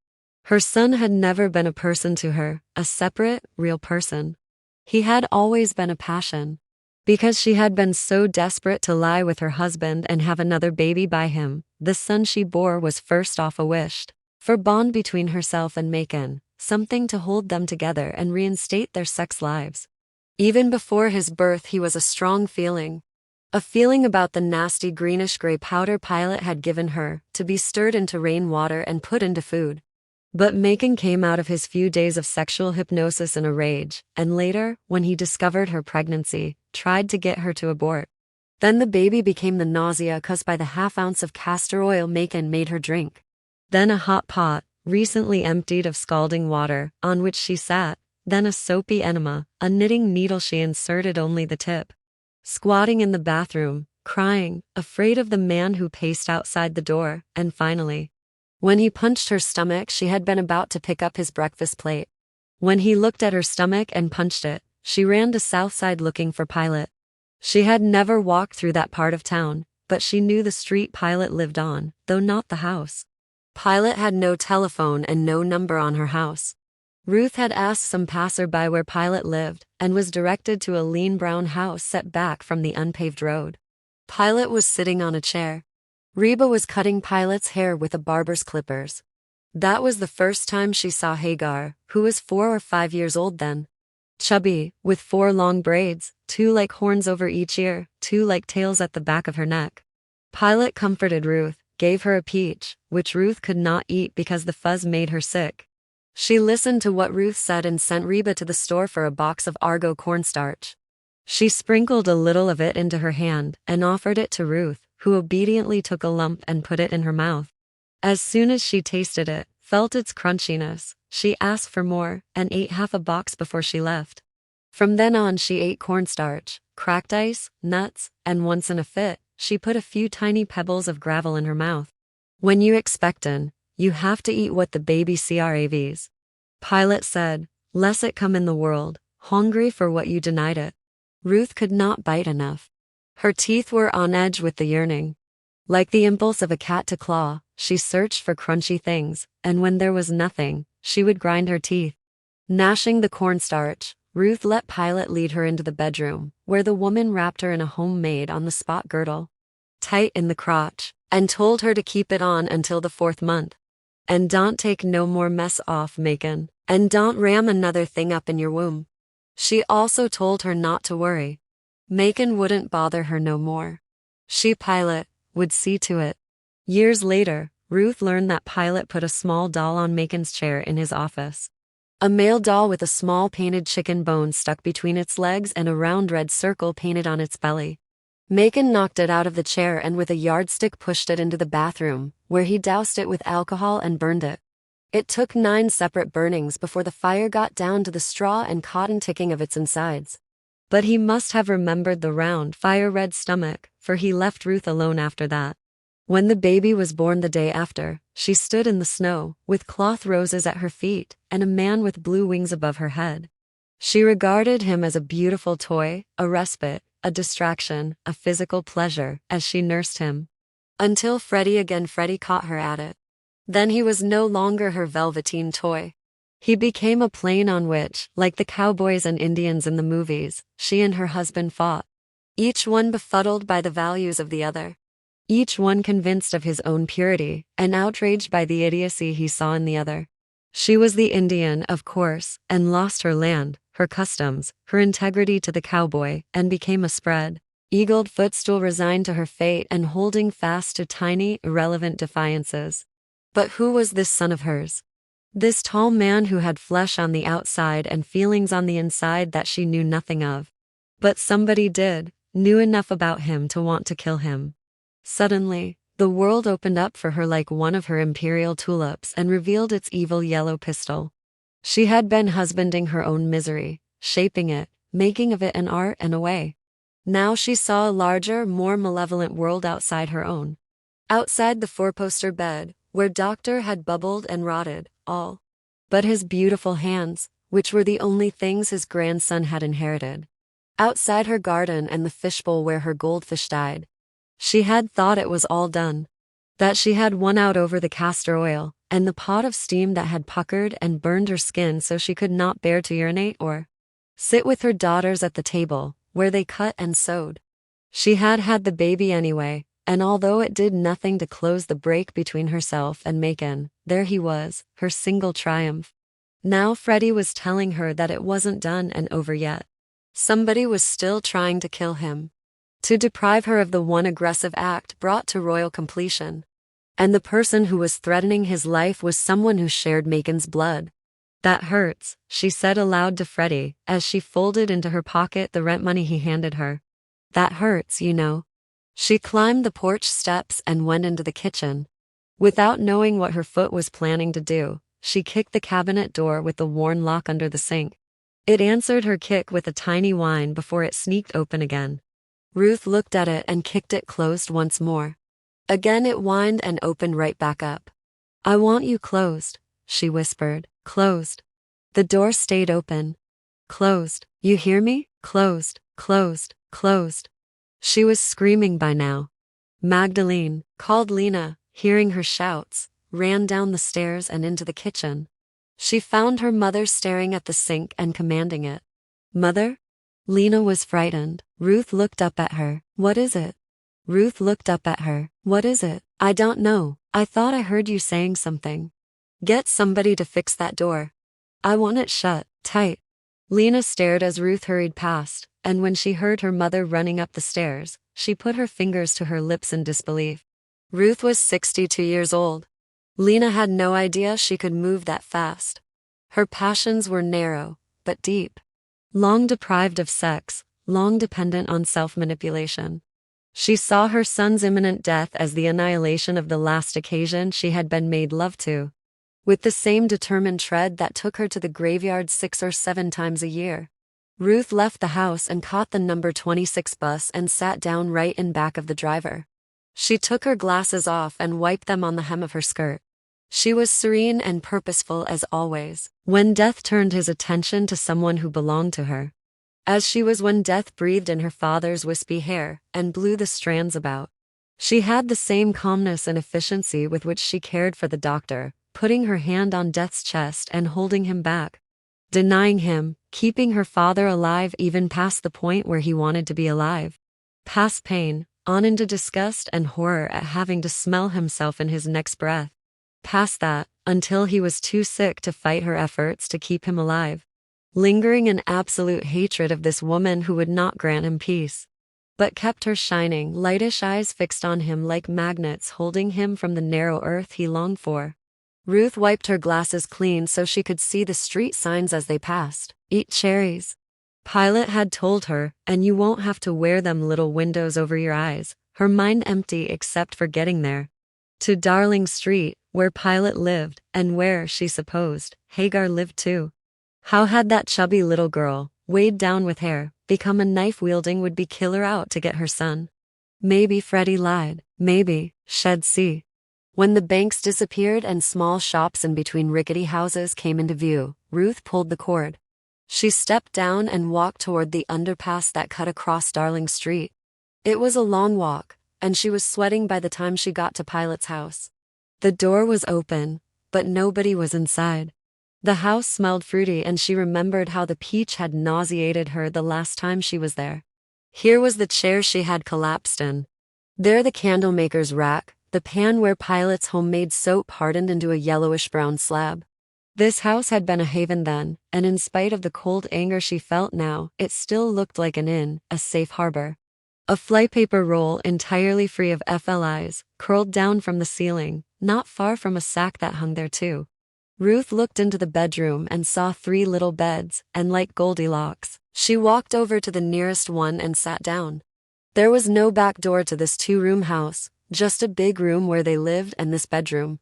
Her son had never been a person to her, a separate, real person. He had always been a passion. Because she had been so desperate to lie with her husband and have another baby by him, the son she bore was first off a wished for bond between herself and Macon, something to hold them together and reinstate their sex lives. Even before his birth, he was a strong feeling. A feeling about the nasty greenish-gray powder Pilate had given her, to be stirred into rainwater and put into food. But Macon came out of his few days of sexual hypnosis in a rage, and later, when he discovered her pregnancy, tried to get her to abort. Then the baby became the nausea caused by the half-ounce of castor oil Macon made her drink. Then a hot pot, recently emptied of scalding water, on which she sat, then a soapy enema, a knitting needle she inserted only the tip. Squatting in the bathroom, crying, afraid of the man who paced outside the door, and finally, when he punched her stomach, she had been about to pick up his breakfast plate. When he looked at her stomach and punched it, she ran to Southside looking for Pilate. She had never walked through that part of town, but she knew the street Pilate lived on, though not the house. Pilate had no telephone and no number on her house. Ruth had asked some passerby where Pilate lived, and was directed to a lean brown house set back from the unpaved road. Pilate was sitting on a chair. Reba was cutting Pilate's hair with a barber's clippers. That was the first time she saw Hagar, who was 4 or 5 years old then. Chubby, with 4 long braids, 2 like horns over each ear, 2 like tails at the back of her neck. Pilate comforted Ruth, gave her a peach, which Ruth could not eat because the fuzz made her sick. She listened to what Ruth said and sent Reba to the store for a box of Argo cornstarch. She sprinkled a little of it into her hand and offered it to Ruth, who obediently took a lump and put it in her mouth. As soon as she tasted it, felt its crunchiness, she asked for more, and ate half a box before she left. From then on she ate cornstarch, cracked ice, nuts, and once in a fit, she put a few tiny pebbles of gravel in her mouth. When you expectant, you have to eat what the baby craves. Pilate said, lest it come in the world, hungry for what you denied it. Ruth could not bite enough. Her teeth were on edge with the yearning. Like the impulse of a cat to claw, she searched for crunchy things, and when there was nothing, she would grind her teeth. Gnashing the cornstarch, Ruth let Pilate lead her into the bedroom, where the woman wrapped her in a homemade on-the-spot girdle, tight in the crotch, and told her to keep it on until the 4th month. And don't take no more mess off, Macon, and don't ram another thing up in your womb. She also told her not to worry. Macon wouldn't bother her no more. She, Pilate, would see to it. Years later, Ruth learned that Pilate put a small doll on Macon's chair in his office. A male doll with a small painted chicken bone stuck between its legs and a round red circle painted on its belly. Macon knocked it out of the chair and with a yardstick pushed it into the bathroom, where he doused it with alcohol and burned it. It took 9 separate burnings before the fire got down to the straw and cotton ticking of its insides. But he must have remembered the round, fire-red stomach, for he left Ruth alone after that. When the baby was born the day after, she stood in the snow, with cloth roses at her feet, and a man with blue wings above her head. She regarded him as a beautiful toy, a respite, a distraction, a physical pleasure, as she nursed him. Until Freddie caught her at it. Then he was no longer her velveteen toy. He became a plane on which, like the cowboys and Indians in the movies, she and her husband fought. Each one befuddled by the values of the other. Each one convinced of his own purity, and outraged by the idiocy he saw in the other. She was the Indian, of course, and lost her land, her customs, her integrity to the cowboy, and became a spread-eagled footstool resigned to her fate and holding fast to tiny, irrelevant defiances. But who was this son of hers? This tall man who had flesh on the outside and feelings on the inside that she knew nothing of. But somebody did, knew enough about him to want to kill him. Suddenly, the world opened up for her like one of her imperial tulips and revealed its evil yellow pistil. She had been husbanding her own misery, shaping it, making of it an art and a way. Now she saw a larger, more malevolent world outside her own. Outside the 4-poster bed, where Doctor had bubbled and rotted, all. But his beautiful hands, which were the only things his grandson had inherited. Outside her garden and the fishbowl where her goldfish died. She had thought it was all done. That she had won out over the castor oil, and the pot of steam that had puckered and burned her skin so she could not bear to urinate or sit with her daughters at the table, where they cut and sewed. She had had the baby anyway, and although it did nothing to close the break between herself and Macon, there he was, her single triumph. Now Freddie was telling her that it wasn't done and over yet. Somebody was still trying to kill him. To deprive her of the one aggressive act brought to royal completion. And the person who was threatening his life was someone who shared Macon's blood. That hurts, she said aloud to Freddie, as she folded into her pocket the rent money he handed her. That hurts, you know. She climbed the porch steps and went into the kitchen. Without knowing what her foot was planning to do, she kicked the cabinet door with the worn lock under the sink. It answered her kick with a tiny whine before it sneaked open again. Ruth looked at it and kicked it closed once more. Again it whined and opened right back up. I want you closed, she whispered. Closed. The door stayed open. Closed. You hear me? Closed, closed, closed. She was screaming by now. Magdalene, called Lena, hearing her shouts, ran down the stairs and into the kitchen. She found her mother staring at the sink and commanding it. Mother? Lena was frightened. Ruth looked up at her. What is it? Ruth looked up at her. What is it? I don't know. I thought I heard you saying something. Get somebody to fix that door. I want it shut, tight. Lena stared as Ruth hurried past, and when she heard her mother running up the stairs, she put her fingers to her lips in disbelief. Ruth was 62 years old. Lena had no idea she could move that fast. Her passions were narrow, but deep. Long deprived of sex, long dependent on self-manipulation. She saw her son's imminent death as the annihilation of the last occasion she had been made love to. With the same determined tread that took her to the graveyard 6 or 7 times a year. Ruth left the house and caught the number 26 bus and sat down right in back of the driver. She took her glasses off and wiped them on the hem of her skirt. She was serene and purposeful as always, when death turned his attention to someone who belonged to her. As she was when death breathed in her father's wispy hair and blew the strands about. She had the same calmness and efficiency with which she cared for the doctor, putting her hand on death's chest and holding him back. Denying him, keeping her father alive even past the point where he wanted to be alive. Past pain, on into disgust and horror at having to smell himself in his next breath. Past that, until he was too sick to fight her efforts to keep him alive. Lingering in absolute hatred of this woman who would not grant him peace, but kept her shining, lightish eyes fixed on him like magnets, holding him from the narrow earth he longed for. Ruth wiped her glasses clean so she could see the street signs as they passed. Eat cherries. Pilate had told her, and you won't have to wear them little windows over your eyes, her mind empty except for getting there. To Darling Street, where Pilate lived, and where, she supposed, Hagar lived too. How had that chubby little girl, weighed down with hair, become a knife-wielding would-be killer out to get her son? Maybe Freddie lied. Maybe, she'd see. When the banks disappeared and small shops in between rickety houses came into view, Ruth pulled the cord. She stepped down and walked toward the underpass that cut across Darling Street. It was a long walk, and she was sweating by the time she got to Pilate's house. The door was open, but nobody was inside. The house smelled fruity and she remembered how the peach had nauseated her the last time she was there. Here was the chair she had collapsed in. There the candlemaker's rack, the pan where Pilate's homemade soap hardened into a yellowish-brown slab. This house had been a haven then, and in spite of the cold anger she felt now, it still looked like an inn, a safe harbor. A flypaper roll entirely free of FLIs, curled down from the ceiling, not far from a sack that hung there too. Ruth looked into the bedroom and saw 3 little beds, and like Goldilocks, she walked over to the nearest one and sat down. There was no back door to this 2-room house, just a big room where they lived and this bedroom.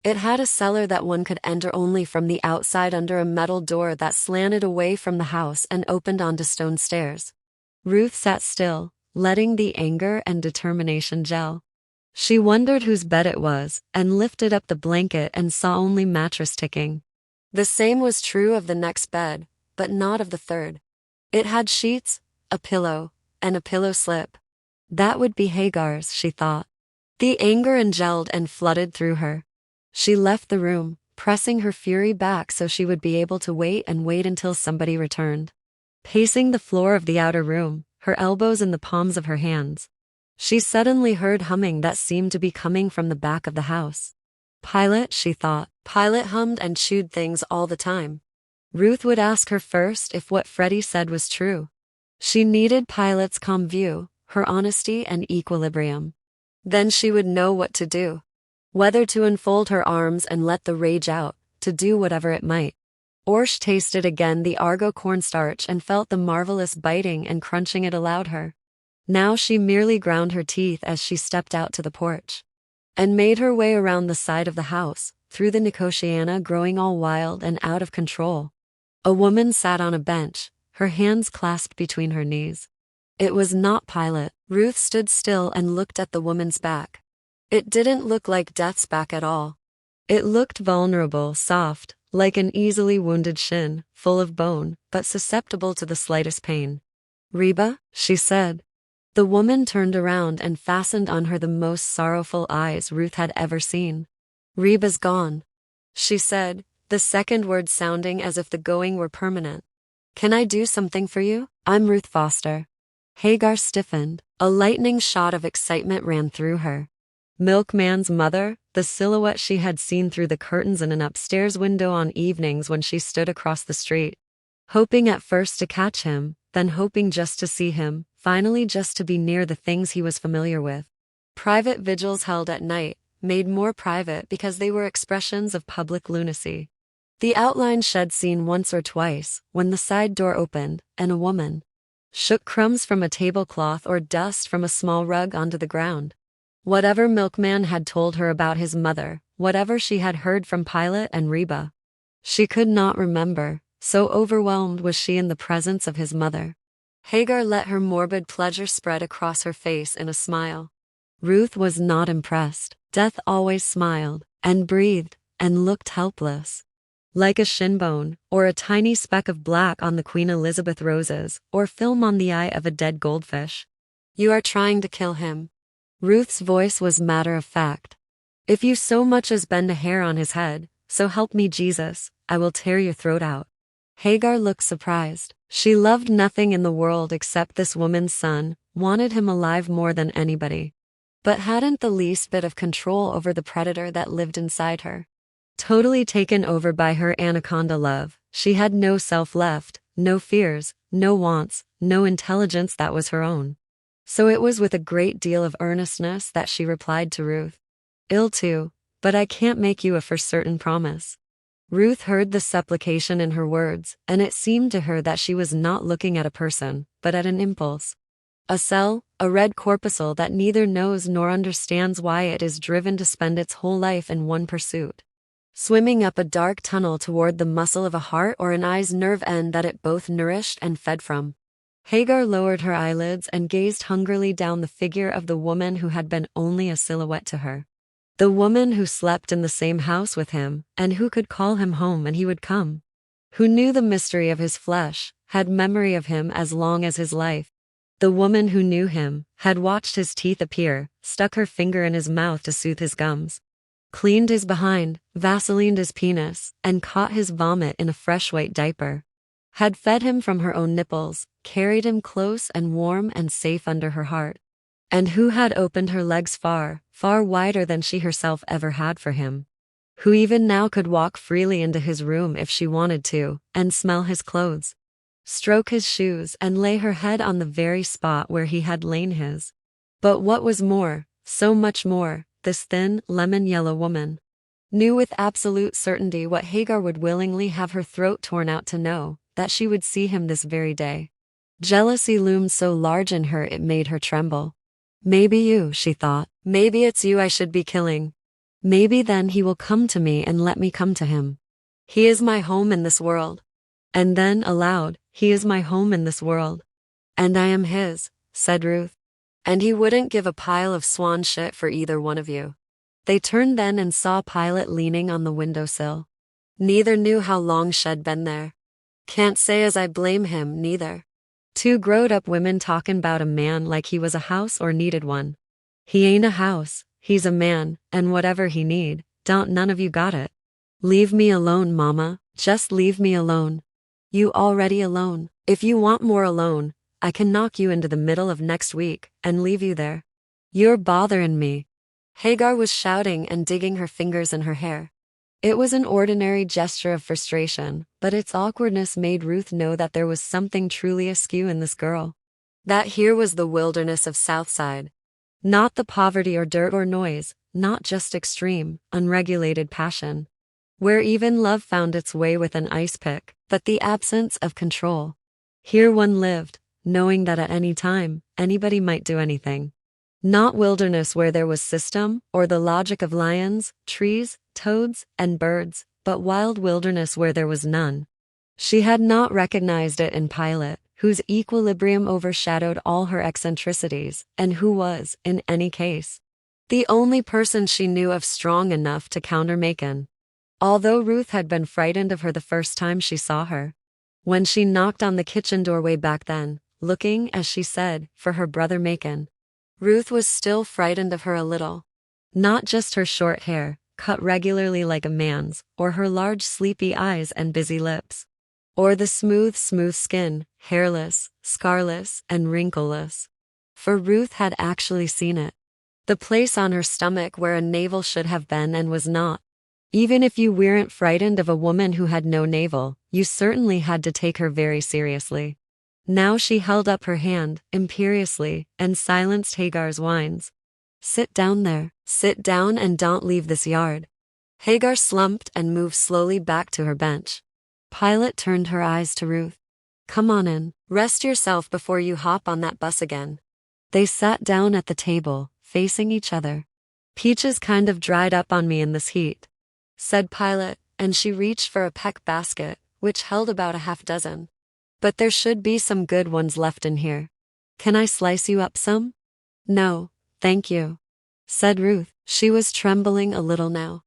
It had a cellar that one could enter only from the outside under a metal door that slanted away from the house and opened onto stone stairs. Ruth sat still, letting the anger and determination gel. She wondered whose bed it was, and lifted up the blanket and saw only mattress ticking. The same was true of the next bed, but not of the third. It had sheets, a pillow, and a pillow slip. That would be Hagar's, she thought. The anger gelled and flooded through her. She left the room, pressing her fury back so she would be able to wait until somebody returned. Pacing the floor of the outer room, her elbows in the palms of her hands, she suddenly heard humming that seemed to be coming from the back of the house. Pilate, she thought. Pilate hummed and chewed things all the time. Ruth would ask her first if what Freddie said was true. She needed Pilate's calm view, her honesty and equilibrium. Then she would know what to do. Whether to unfold her arms and let the rage out, to do whatever it might. Orsh tasted again the Argo cornstarch and felt the marvelous biting and crunching it allowed her. Now she merely ground her teeth as she stepped out to the porch and made her way around the side of the house, through the nicotiana growing all wild and out of control. A woman sat on a bench, her hands clasped between her knees. It was not Pilate. Ruth stood still and looked at the woman's back. It didn't look like death's back at all. It looked vulnerable, soft, like an easily wounded shin, full of bone, but susceptible to the slightest pain. "Reba," she said. The woman turned around and fastened on her the most sorrowful eyes Ruth had ever seen. "Reba's gone," she said, the second word sounding as if the going were permanent. "Can I do something for you? I'm Ruth Foster." Hagar stiffened. A lightning shot of excitement ran through her. Milkman's mother, the silhouette she had seen through the curtains in an upstairs window on evenings when she stood across the street. Hoping at first to catch him, then hoping just to see him, finally just to be near the things he was familiar with. Private vigils held at night, made more private because they were expressions of public lunacy. The outline shed seen once or twice, when the side door opened, and a woman shook crumbs from a tablecloth or dust from a small rug onto the ground. Whatever Milkman had told her about his mother, whatever she had heard from Pilate and Reba, she could not remember, so overwhelmed was she in the presence of his mother. Hagar let her morbid pleasure spread across her face in a smile. Ruth was not impressed. Death always smiled, and breathed, and looked helpless. Like a shinbone, or a tiny speck of black on the Queen Elizabeth roses, or film on the eye of a dead goldfish. "You are trying to kill him." Ruth's voice was matter of fact. "If you so much as bend a hair on his head, so help me Jesus, I will tear your throat out." Hagar looked surprised. She loved nothing in the world except this woman's son, wanted him alive more than anybody, but hadn't the least bit of control over the predator that lived inside her. Totally taken over by her anaconda love, she had no self left, no fears, no wants, no intelligence that was her own. So it was with a great deal of earnestness that she replied to Ruth. "Ill too, but I can't make you a for certain promise." Ruth heard the supplication in her words, and it seemed to her that she was not looking at a person, but at an impulse. A cell, a red corpuscle that neither knows nor understands why it is driven to spend its whole life in one pursuit. Swimming up a dark tunnel toward the muscle of a heart or an eye's nerve end that it both nourished and fed from. Hagar lowered her eyelids and gazed hungrily down the figure of the woman who had been only a silhouette to her. The woman who slept in the same house with him, and who could call him home and he would come. Who knew the mystery of his flesh, had memory of him as long as his life. The woman who knew him, had watched his teeth appear, stuck her finger in his mouth to soothe his gums, cleaned his behind, vaselined his penis, and caught his vomit in a fresh white diaper. Had fed him from her own nipples, carried him close and warm and safe under her heart. And who had opened her legs far, far wider than she herself ever had for him. Who even now could walk freely into his room if she wanted to, and smell his clothes, stroke his shoes, and lay her head on the very spot where he had lain his. But what was more, so much more, this thin, lemon-yellow woman knew with absolute certainty what Hagar would willingly have her throat torn out to know, that she would see him this very day. Jealousy loomed so large in her it made her tremble. "Maybe you," she thought. "Maybe it's you I should be killing. Maybe then he will come to me and let me come to him. He is my home in this world." And then, aloud, "He is my home in this world. And I am his," said Ruth. "And he wouldn't give a pile of swan shit for either one of you." They turned then and saw Pilate leaning on the windowsill. Neither knew how long she'd been there. Can't say as I blame him, neither. Two growed-up women talkin' 'bout a man like he was a house or needed one. He ain't a house, he's a man, and whatever he need, don't none of you got it. Leave me alone, mama, just leave me alone. You already alone. If you want more alone, I can knock you into the middle of next week and leave you there. You're botherin' me. Hagar was shouting and digging her fingers in her hair. It was an ordinary gesture of frustration, but its awkwardness made Ruth know that there was something truly askew in this girl. That here was the wilderness of Southside. Not the poverty or dirt or noise, not just extreme, unregulated passion. Where even love found its way with an ice pick, but the absence of control. Here one lived, knowing that at any time, anybody might do anything. Not wilderness where there was system, or the logic of lions, trees, toads, and birds, but wild wilderness where there was none. She had not recognized it in Pilate, whose equilibrium overshadowed all her eccentricities, and who was, in any case, the only person she knew of strong enough to counter Macon. Although Ruth had been frightened of her the first time she saw her. When she knocked on the kitchen doorway back then, looking, as she said, for her brother Macon. Ruth was still frightened of her a little. Not just her short hair, cut regularly like a man's, or her large sleepy eyes and busy lips. Or the smooth skin, hairless, scarless, and wrinkleless. For Ruth had actually seen it. The place on her stomach where a navel should have been and was not. Even if you weren't frightened of a woman who had no navel, you certainly had to take her very seriously. Now she held up her hand, imperiously, and silenced Hagar's whines. Sit down there. Sit down and don't leave this yard. Hagar slumped and moved slowly back to her bench. Pilate turned her eyes to Ruth. Come on in. Rest yourself before you hop on that bus again. They sat down at the table, facing each other. Peaches kind of dried up on me in this heat, said Pilate, and she reached for a peck basket, which held about a half dozen. But there should be some good ones left in here. Can I slice you up some? No, thank you, said Ruth. She was trembling a little now.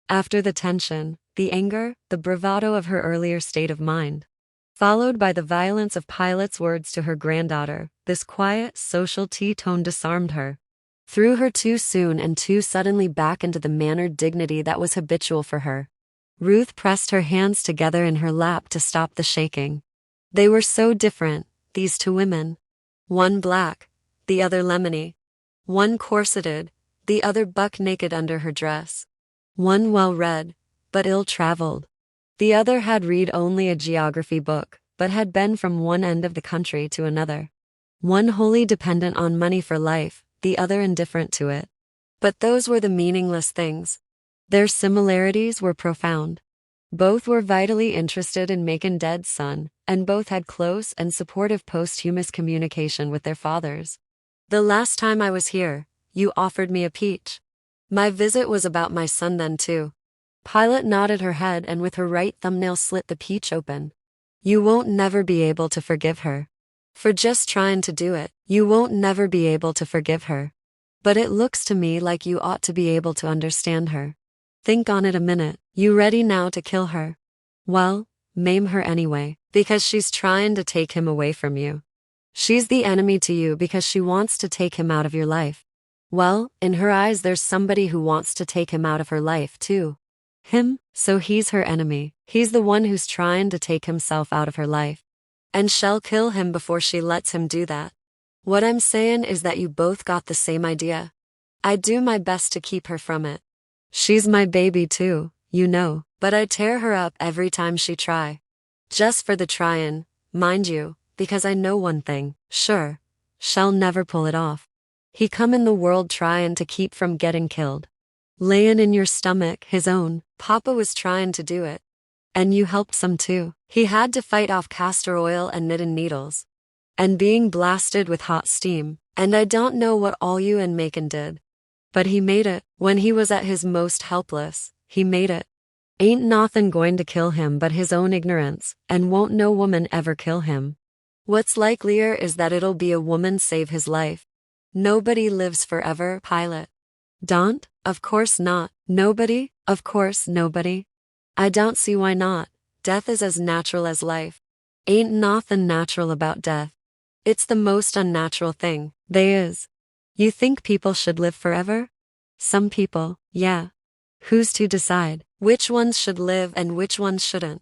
After the tension, the anger, the bravado of her earlier state of mind, followed by the violence of Pilate's words to her granddaughter, this quiet, social tea-tone disarmed her. Threw her too soon and too suddenly back into the mannered dignity that was habitual for her. Ruth pressed her hands together in her lap to stop the shaking. They were so different, these two women. One black, the other lemony. One corseted, the other buck-naked under her dress. One well-read, but ill-traveled. The other had read only a geography book, but had been from one end of the country to another. One wholly dependent on money for life, the other indifferent to it. But those were the meaningless things. Their similarities were profound. Both were vitally interested in Macon Dead's son, and both had close and supportive posthumous communication with their fathers. The last time I was here, you offered me a peach. My visit was about my son then too. Pilate nodded her head and with her right thumbnail slit the peach open. You won't never be able to forgive her. For just trying to do it, you won't never be able to forgive her. But it looks to me like you ought to be able to understand her. Think on it a minute. You ready now to kill her? Well, maim her anyway, because she's trying to take him away from you. She's the enemy to you because she wants to take him out of your life. Well, in her eyes there's somebody who wants to take him out of her life too. Him, so he's her enemy. He's the one who's trying to take himself out of her life. And she'll kill him before she lets him do that. What I'm saying is that you both got the same idea. I do my best to keep her from it. She's my baby too, you know, but I tear her up every time she try. Just for the tryin', mind you, because I know one thing, sure, she'll never pull it off. He come in the world tryin' to keep from getting killed. Layin' in your stomach, his own, Papa was tryin' to do it. And you helped some too. He had to fight off castor oil and knitting needles. And being blasted with hot steam, and I don't know what all you and Macon did. But he made it. When he was at his most helpless, he made it. Ain't nothin' going to kill him but his own ignorance, and won't no woman ever kill him. What's likelier is that it'll be a woman save his life. Nobody lives forever, Pilate. Don't? Of course not. Nobody? Of course nobody. I don't see why not. Death is as natural as life. Ain't nothin' natural about death. It's the most unnatural thing they is. You think people should live forever? Some people, yeah. Who's to decide which ones should live and which ones shouldn't?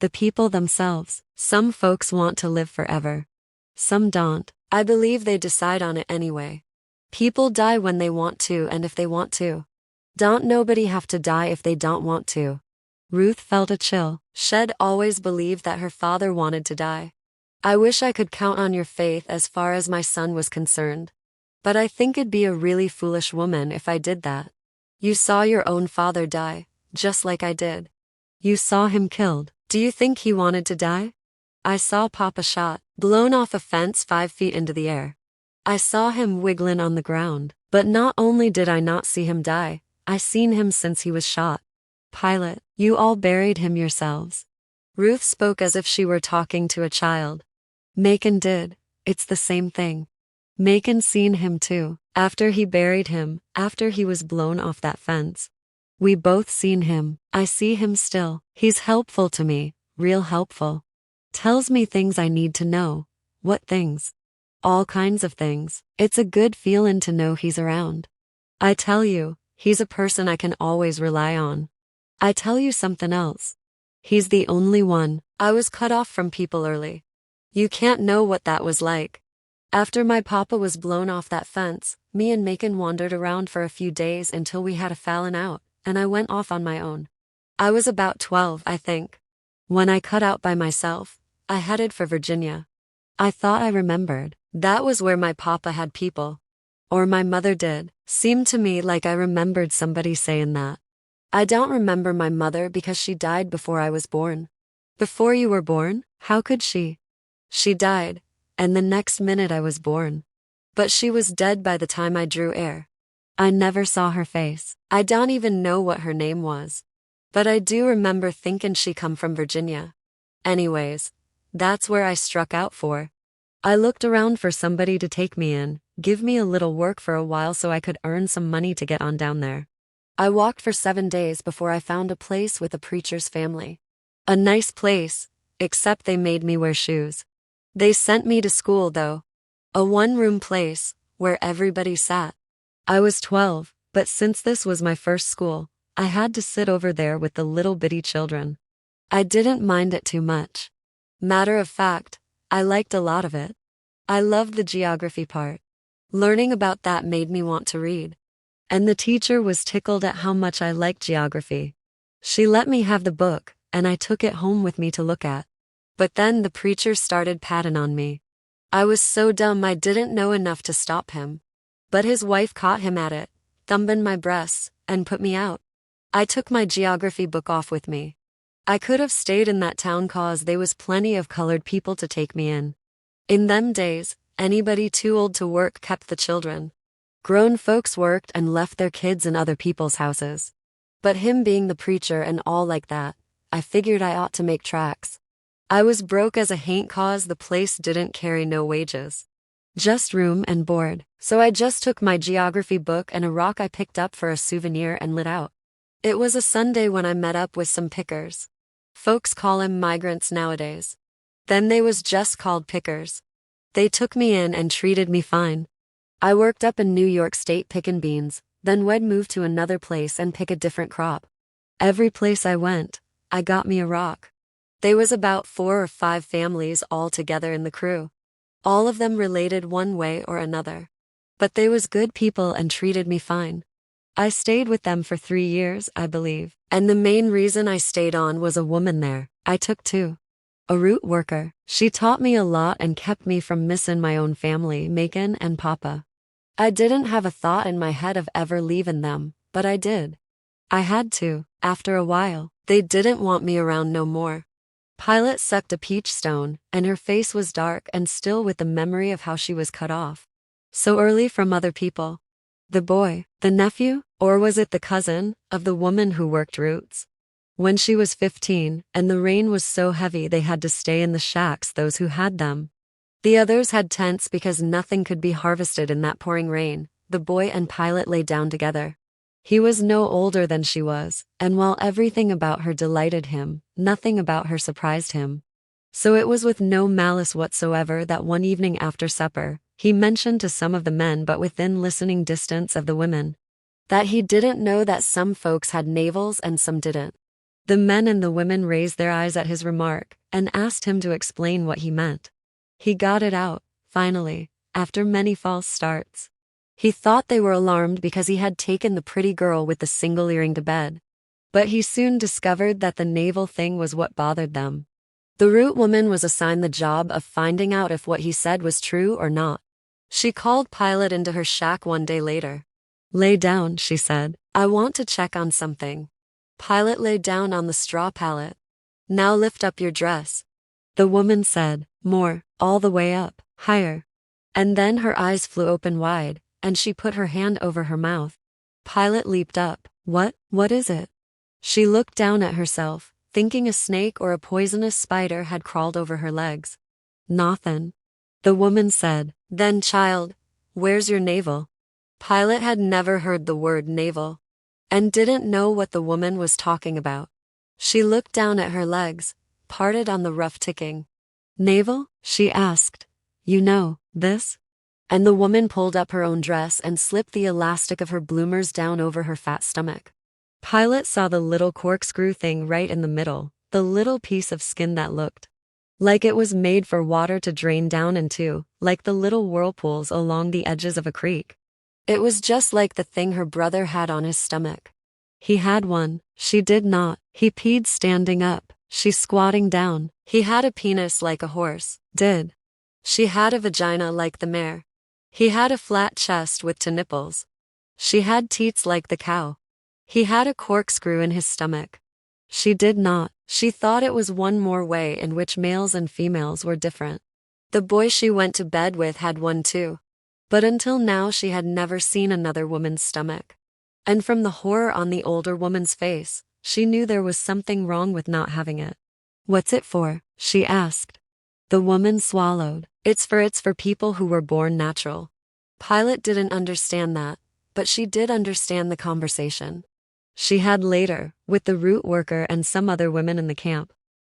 The people themselves. Some folks want to live forever. Some don't. I believe they decide on it anyway. People die when they want to and if they want to. Don't nobody have to die if they don't want to. Ruth felt a chill. She'd always believed that her father wanted to die. I wish I could count on your faith as far as my son was concerned. But I think it'd be a really foolish woman if I did that. You saw your own father die, just like I did. You saw him killed. Do you think he wanted to die? I saw Papa shot, blown off a fence 5 feet into the air. I saw him wiggling on the ground. But not only did I not see him die, I seen him since he was shot. Pilate, you all buried him yourselves. Ruth spoke as if she were talking to a child. Macon did. It's the same thing. Macon seen him too, after he buried him, after he was blown off that fence. We both seen him. I see him still. He's helpful to me, real helpful. Tells me things I need to know. What things? All kinds of things. It's a good feelin' to know he's around. I tell you, he's a person I can always rely on. I tell you something else. He's the only one. I was cut off from people early. You can't know what that was like. After my papa was blown off that fence, me and Macon wandered around for a few days until we had a fallin' out, and I went off on my own. I was about 12, I think. When I cut out by myself, I headed for Virginia. I thought I remembered. That was where my papa had people. Or my mother did. Seemed to me like I remembered somebody saying that. I don't remember my mother because she died before I was born. Before you were born? How could she? She died, and the next minute I was born. But she was dead by the time I drew air. I never saw her face. I don't even know what her name was. But I do remember thinking she come from Virginia. Anyways, that's where I struck out for. I looked around for somebody to take me in, give me a little work for a while so I could earn some money to get on down there. I walked for 7 days before I found a place with a preacher's family. A nice place, except they made me wear shoes. They sent me to school though. A one-room place, where everybody sat. I was 12, but since this was my first school, I had to sit over there with the little bitty children. I didn't mind it too much. Matter of fact, I liked a lot of it. I loved the geography part. Learning about that made me want to read. And the teacher was tickled at how much I liked geography. She let me have the book, and I took it home with me to look at. But then the preacher started patting on me. I was so dumb I didn't know enough to stop him. But his wife caught him at it, thumbing my breasts, and put me out. I took my geography book off with me. I could have stayed in that town cause they was plenty of colored people to take me in. In them days, anybody too old to work kept the children. Grown folks worked and left their kids in other people's houses. But him being the preacher and all like that, I figured I ought to make tracks. I was broke as a haint cause the place didn't carry no wages. Just room and board, so I just took my geography book and a rock I picked up for a souvenir and lit out. It was a Sunday when I met up with some pickers. Folks call 'em migrants nowadays. Then they was just called pickers. They took me in and treated me fine. I worked up in New York State pickin' beans, then we'd move to another place and pick a different crop. Every place I went, I got me a rock. They was about 4 or 5 families all together in the crew. All of them related one way or another. But they was good people and treated me fine. I stayed with them for 3 years, I believe, and the main reason I stayed on was a woman there I took to. A root worker. She taught me a lot and kept me from missin' my own family, Macon and Papa. I didn't have a thought in my head of ever leaving them, but I did. I had to. After a while, they didn't want me around no more. Pilate sucked a peach stone, and her face was dark and still with the memory of how she was cut off. So early from other people. The boy, the nephew, or was it the cousin, of the woman who worked roots? When she was 15, and the rain was so heavy they had to stay in the shacks, those who had them. The others had tents because nothing could be harvested in that pouring rain. The boy and Pilate lay down together. He was no older than she was, and while everything about her delighted him, nothing about her surprised him. So it was with no malice whatsoever that one evening after supper, he mentioned to some of the men but within listening distance of the women, that he didn't know that some folks had navels and some didn't. The men and the women raised their eyes at his remark and asked him to explain what he meant. He got it out, finally, after many false starts. He thought they were alarmed because he had taken the pretty girl with the single earring to bed. But he soon discovered that the navel thing was what bothered them. The root woman was assigned the job of finding out if what he said was true or not. She called Pilate into her shack one day later. "Lay down," she said. "I want to check on something." Pilate lay down on the straw pallet. "Now lift up your dress." The woman said, "More, all the way up, higher." And then her eyes flew open wide, and she put her hand over her mouth. Pilate leaped up. What is it?" She looked down at herself, thinking a snake or a poisonous spider had crawled over her legs. "Nothin'." The woman said, "Then, child, where's your navel?" Pilate had never heard the word navel, and didn't know what the woman was talking about. She looked down at her legs, parted on the rough ticking. "Navel?" she asked. "You know, this?" And the woman pulled up her own dress and slipped the elastic of her bloomers down over her fat stomach. Pilate saw the little corkscrew thing right in the middle, the little piece of skin that looked like it was made for water to drain down into, like the little whirlpools along the edges of a creek. It was just like the thing her brother had on his stomach. He had one, she did not. He peed standing up, she squatting down. He had a penis like a horse, did. She had a vagina like the mare. He had a flat chest with 2 nipples. She had teats like the cow. He had a corkscrew in his stomach. She did not. She thought it was one more way in which males and females were different. The boy she went to bed with had one too. But until now she had never seen another woman's stomach. And from the horror on the older woman's face, she knew there was something wrong with not having it. "What's it for?" she asked. The woman swallowed. It's for people who were born natural." Pilate didn't understand that, but she did understand the conversation. She had later, with the root worker and some other women in the camp.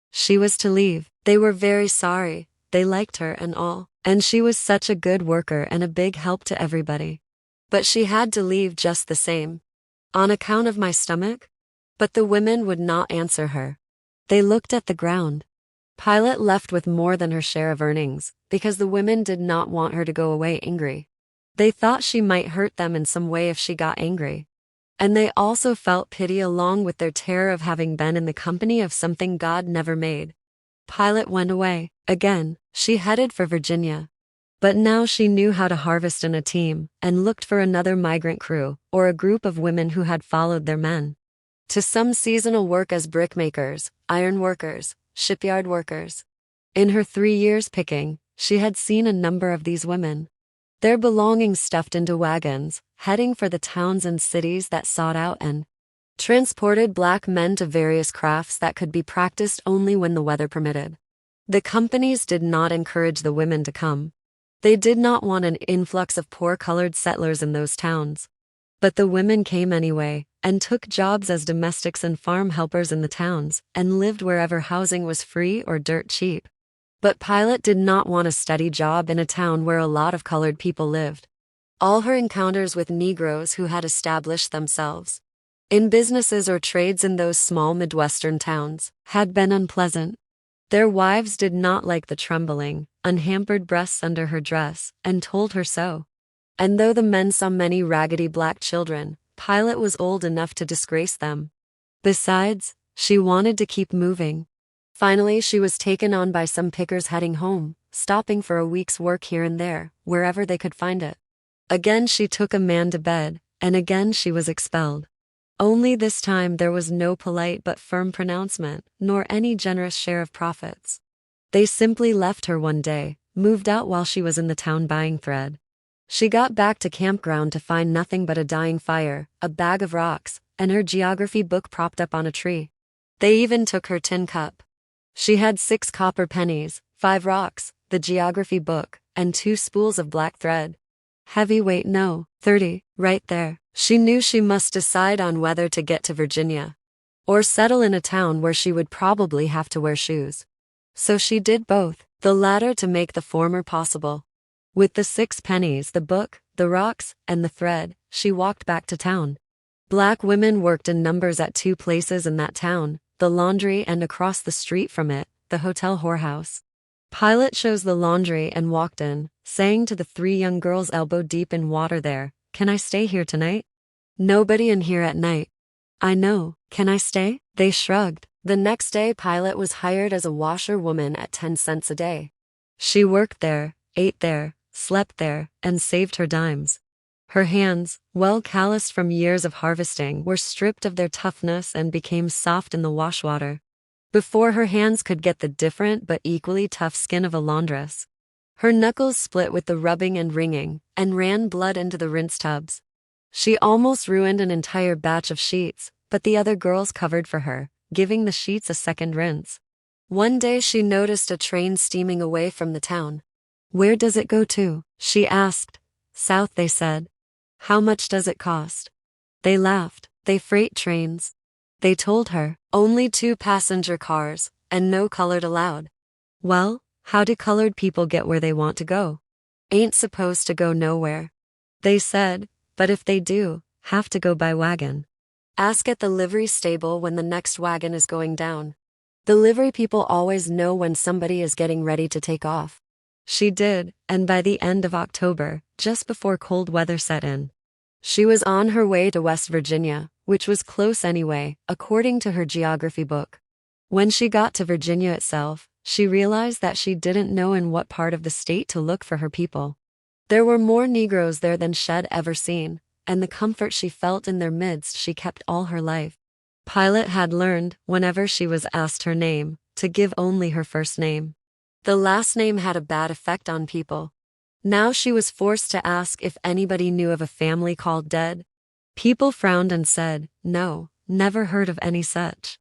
She was to leave. They were very sorry. They liked her and all, and she was such a good worker and a big help to everybody. But she had to leave just the same. "On account of my stomach?" But the women would not answer her. They looked at the ground. Pilate left with more than her share of earnings, because the women did not want her to go away angry. They thought she might hurt them in some way if she got angry. And they also felt pity along with their terror of having been in the company of something God never made. Pilate went away. Again, she headed for Virginia. But now she knew how to harvest in a team, and looked for another migrant crew, or a group of women who had followed their men to some seasonal work as brickmakers, iron workers, shipyard workers. In her 3 years picking, she had seen a number of these women, their belongings stuffed into wagons, heading for the towns and cities that sought out and transported black men to various crafts that could be practiced only when the weather permitted. The companies did not encourage the women to come. They did not want an influx of poor-colored settlers in those towns. But the women came anyway, and took jobs as domestics and farm helpers in the towns, and lived wherever housing was free or dirt cheap. But Pilate did not want a steady job in a town where a lot of colored people lived. All her encounters with Negroes who had established themselves in businesses or trades in those small Midwestern towns had been unpleasant. Their wives did not like the trembling, unhampered breasts under her dress, and told her so. And though the men saw many raggedy black children, Pilate was old enough to disgrace them. Besides, she wanted to keep moving. Finally, she was taken on by some pickers heading home, stopping for a week's work here and there, wherever they could find it. Again she took a man to bed, and again she was expelled. Only this time there was no polite but firm pronouncement, nor any generous share of profits. They simply left her one day, moved out while she was in the town buying thread. She got back to campground to find nothing but a dying fire, a bag of rocks, and her geography book propped up on a tree. They even took her tin cup. She had 6 copper pennies, 5 rocks, the geography book, and 2 spools of black thread. Heavyweight no, 30, right there. She knew she must decide on whether to get to Virginia or settle in a town where she would probably have to wear shoes. So she did both, the latter to make the former possible. With the 6 pennies, the book, the rocks, and the thread, she walked back to town. Black women worked in numbers at 2 places in that town, the laundry and across the street from it, the hotel whorehouse. Pilate chose the laundry and walked in, saying to the 3 young girls elbow deep in water there, "Can I stay here tonight?" "Nobody in here at night." "I know, can I stay?" They shrugged. The next day Pilate was hired as a washerwoman at 10 cents a day. She worked there, ate there, slept there, and saved her dimes. Her hands, well calloused from years of harvesting, were stripped of their toughness and became soft in the washwater. Before her hands could get the different but equally tough skin of a laundress. Her knuckles split with the rubbing and wringing, and ran blood into the rinse tubs. She almost ruined an entire batch of sheets, but the other girls covered for her, giving the sheets a second rinse. One day she noticed a train steaming away from the town. "Where does it go to?" she asked. "South," they said. "How much does it cost?" They laughed. "They freight trains." They told her, "Only 2 passenger cars, and no colored allowed." "Well, how do colored people get where they want to go?" "Ain't supposed to go nowhere." They said, "But if they do, have to go by wagon. Ask at the livery stable when the next wagon is going down. The livery people always know when somebody is getting ready to take off." She did, and by the end of October, just before cold weather set in, she was on her way to West Virginia, which was close anyway, according to her geography book. When she got to Virginia itself, she realized that she didn't know in what part of the state to look for her people. There were more Negroes there than she'd ever seen, and the comfort she felt in their midst she kept all her life. Pilate had learned, whenever she was asked her name, to give only her first name. The last name had a bad effect on people. Now she was forced to ask if anybody knew of a family called Dead. People frowned and said, "No, never heard of any such."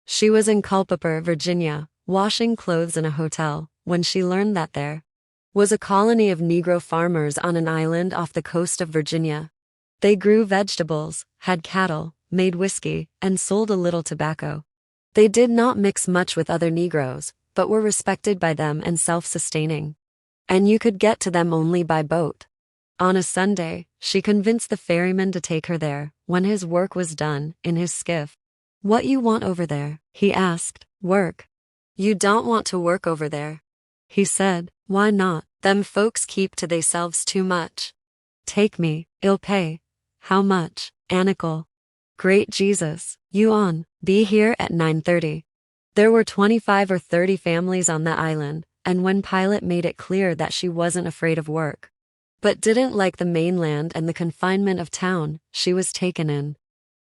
She was in Culpeper, Virginia, washing clothes in a hotel, when she learned that there was a colony of Negro farmers on an island off the coast of Virginia. They grew vegetables, had cattle, made whiskey, and sold a little tobacco. They did not mix much with other Negroes, but were respected by them and self-sustaining. And you could get to them only by boat. On a Sunday, she convinced the ferryman to take her there, when his work was done, in his skiff. "What you want over there?" he asked. "Work." "You don't want to work over there," he said. "Why not?" "Them folks keep to theyselves too much." "Take me, I'll pay." "How much?" "Anicle." "Great Jesus, you on, be here at 9:30. There were 25 or 30 families on the island, and when Pilate made it clear that she wasn't afraid of work, but didn't like the mainland and the confinement of town, she was taken in.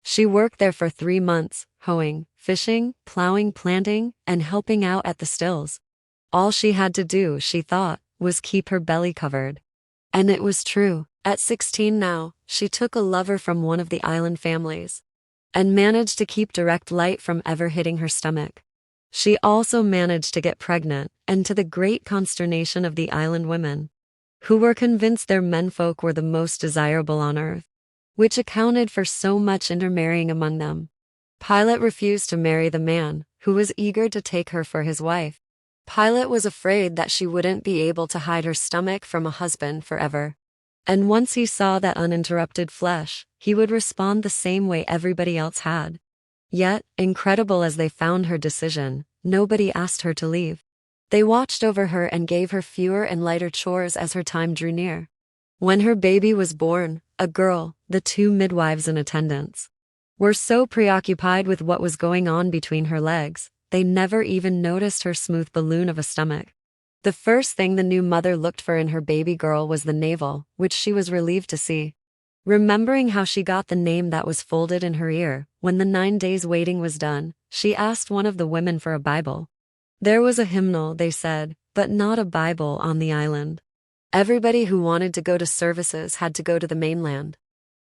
She worked there for 3 months, hoeing, fishing, plowing, planting, and helping out at the stills. All she had to do, she thought, was keep her belly covered. And it was true. At 16 now, she took a lover from one of the island families, and managed to keep direct light from ever hitting her stomach. She also managed to get pregnant, and to the great consternation of the island women, who were convinced their menfolk were the most desirable on earth, which accounted for so much intermarrying among them. Pilate refused to marry the man, who was eager to take her for his wife. Pilate was afraid that she wouldn't be able to hide her stomach from a husband forever. And once he saw that uninterrupted flesh, he would respond the same way everybody else had. Yet, incredible as they found her decision, nobody asked her to leave. They watched over her and gave her fewer and lighter chores as her time drew near. When her baby was born, a girl, the 2 midwives in attendance were so preoccupied with what was going on between her legs, they never even noticed her smooth balloon of a stomach. The first thing the new mother looked for in her baby girl was the navel, which she was relieved to see. Remembering how she got the name that was folded in her ear, when the 9 days waiting was done, she asked one of the women for a Bible. There was a hymnal, they said, but not a Bible on the island. Everybody who wanted to go to services had to go to the mainland.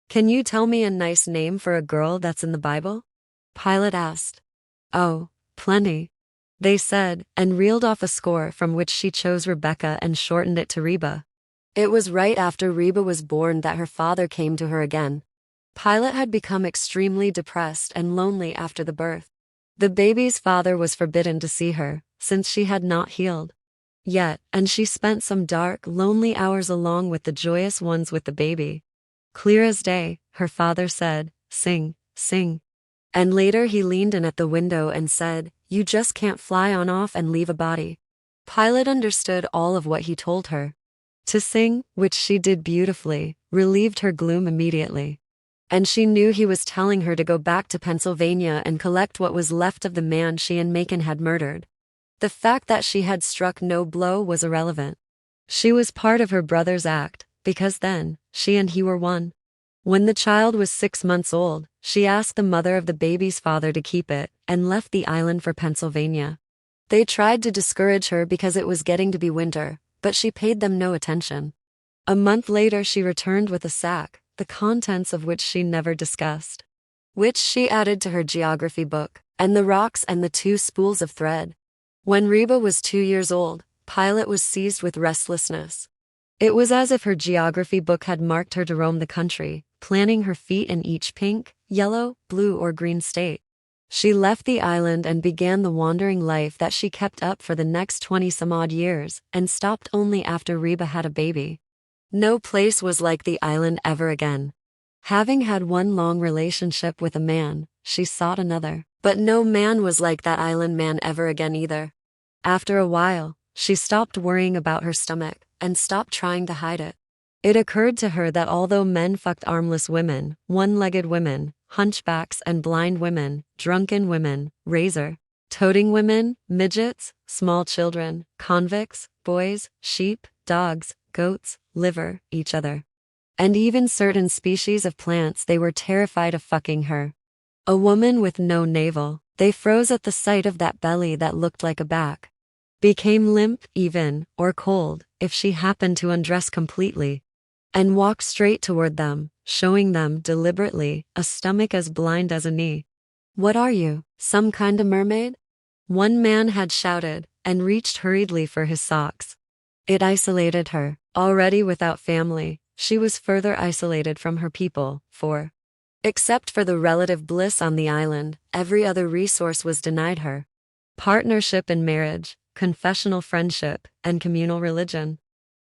"Can you tell me a nice name for a girl that's in the Bible?" Pilate asked. "Oh, plenty," they said, and reeled off a score from which she chose Rebecca and shortened it to Reba. It was right after Reba was born that her father came to her again. Pilate had become extremely depressed and lonely after the birth. The baby's father was forbidden to see her, since she had not healed yet, and she spent some dark, lonely hours along with the joyous ones with the baby. Clear as day, her father said, "Sing, sing." And later he leaned in at the window and said, "You just can't fly on off and leave a body." Pilate understood all of what he told her. To sing, which she did beautifully, relieved her gloom immediately. And she knew he was telling her to go back to Pennsylvania and collect what was left of the man she and Macon had murdered. The fact that she had struck no blow was irrelevant. She was part of her brother's act, because then, she and he were one. When the child was 6 months old, she asked the mother of the baby's father to keep it, and left the island for Pennsylvania. They tried to discourage her because it was getting to be winter, but she paid them no attention. A month later she returned with a sack, the contents of which she never discussed, which she added to her geography book, and the rocks and the 2 spools of thread. When Reba was 2 years old, Pilate was seized with restlessness. It was as if her geography book had marked her to roam the country, planting her feet in each pink, yellow, blue or green state. She left the island and began the wandering life that she kept up for the next 20-some-odd years, and stopped only after Reba had a baby. No place was like the island ever again. Having had one long relationship with a man, she sought another. But no man was like that island man ever again either. After a while, she stopped worrying about her stomach, and stopped trying to hide it. It occurred to her that although men fucked armless women, one-legged women, hunchbacks and blind women, drunken women, razor-toting women, midgets, small children, convicts, boys, sheep, dogs, goats, liver, each other, and even certain species of plants, they were terrified of fucking her. A woman with no navel, they froze at the sight of that belly that looked like a back. Became limp, even, or cold, if she happened to undress completely. And walked straight toward them, showing them, deliberately, a stomach as blind as a knee. "What are you, some kind of mermaid?" one man had shouted, and reached hurriedly for his socks. It isolated her. Already without family, she was further isolated from her people, for except for the relative bliss on the island, every other resource was denied her. Partnership in marriage, confessional friendship, and communal religion.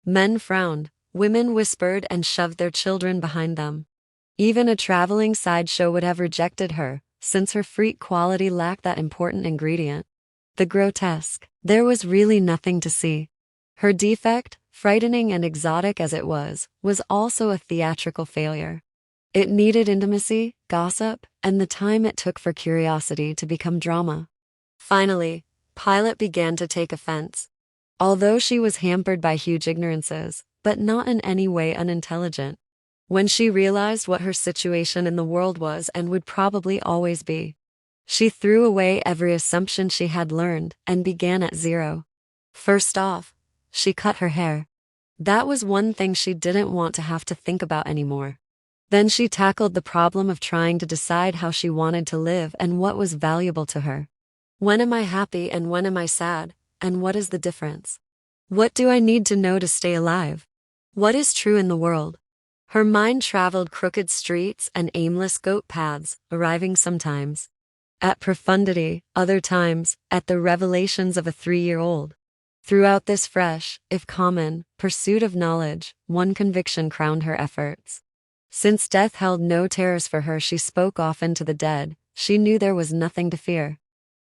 Men frowned, women whispered and shoved their children behind them. Even a traveling sideshow would have rejected her, since her freak quality lacked that important ingredient. The grotesque. There was really nothing to see. Her defect, frightening and exotic as it was also a theatrical failure. It needed intimacy, gossip, and the time it took for curiosity to become drama. Finally, Pilate began to take offense. Although she was hampered by huge ignorances, but not in any way unintelligent. When she realized what her situation in the world was and would probably always be, she threw away every assumption she had learned and began at zero. First off, she cut her hair. That was one thing she didn't want to have to think about anymore. Then she tackled the problem of trying to decide how she wanted to live and what was valuable to her. When am I happy and when am I sad, and what is the difference? What do I need to know to stay alive? What is true in the world? Her mind traveled crooked streets and aimless goat paths, arriving sometimes at profundity, other times at the revelations of a 3-year-old. Throughout this fresh, if common, pursuit of knowledge, one conviction crowned her efforts. Since death held no terrors for her, she spoke often to the dead. She knew there was nothing to fear.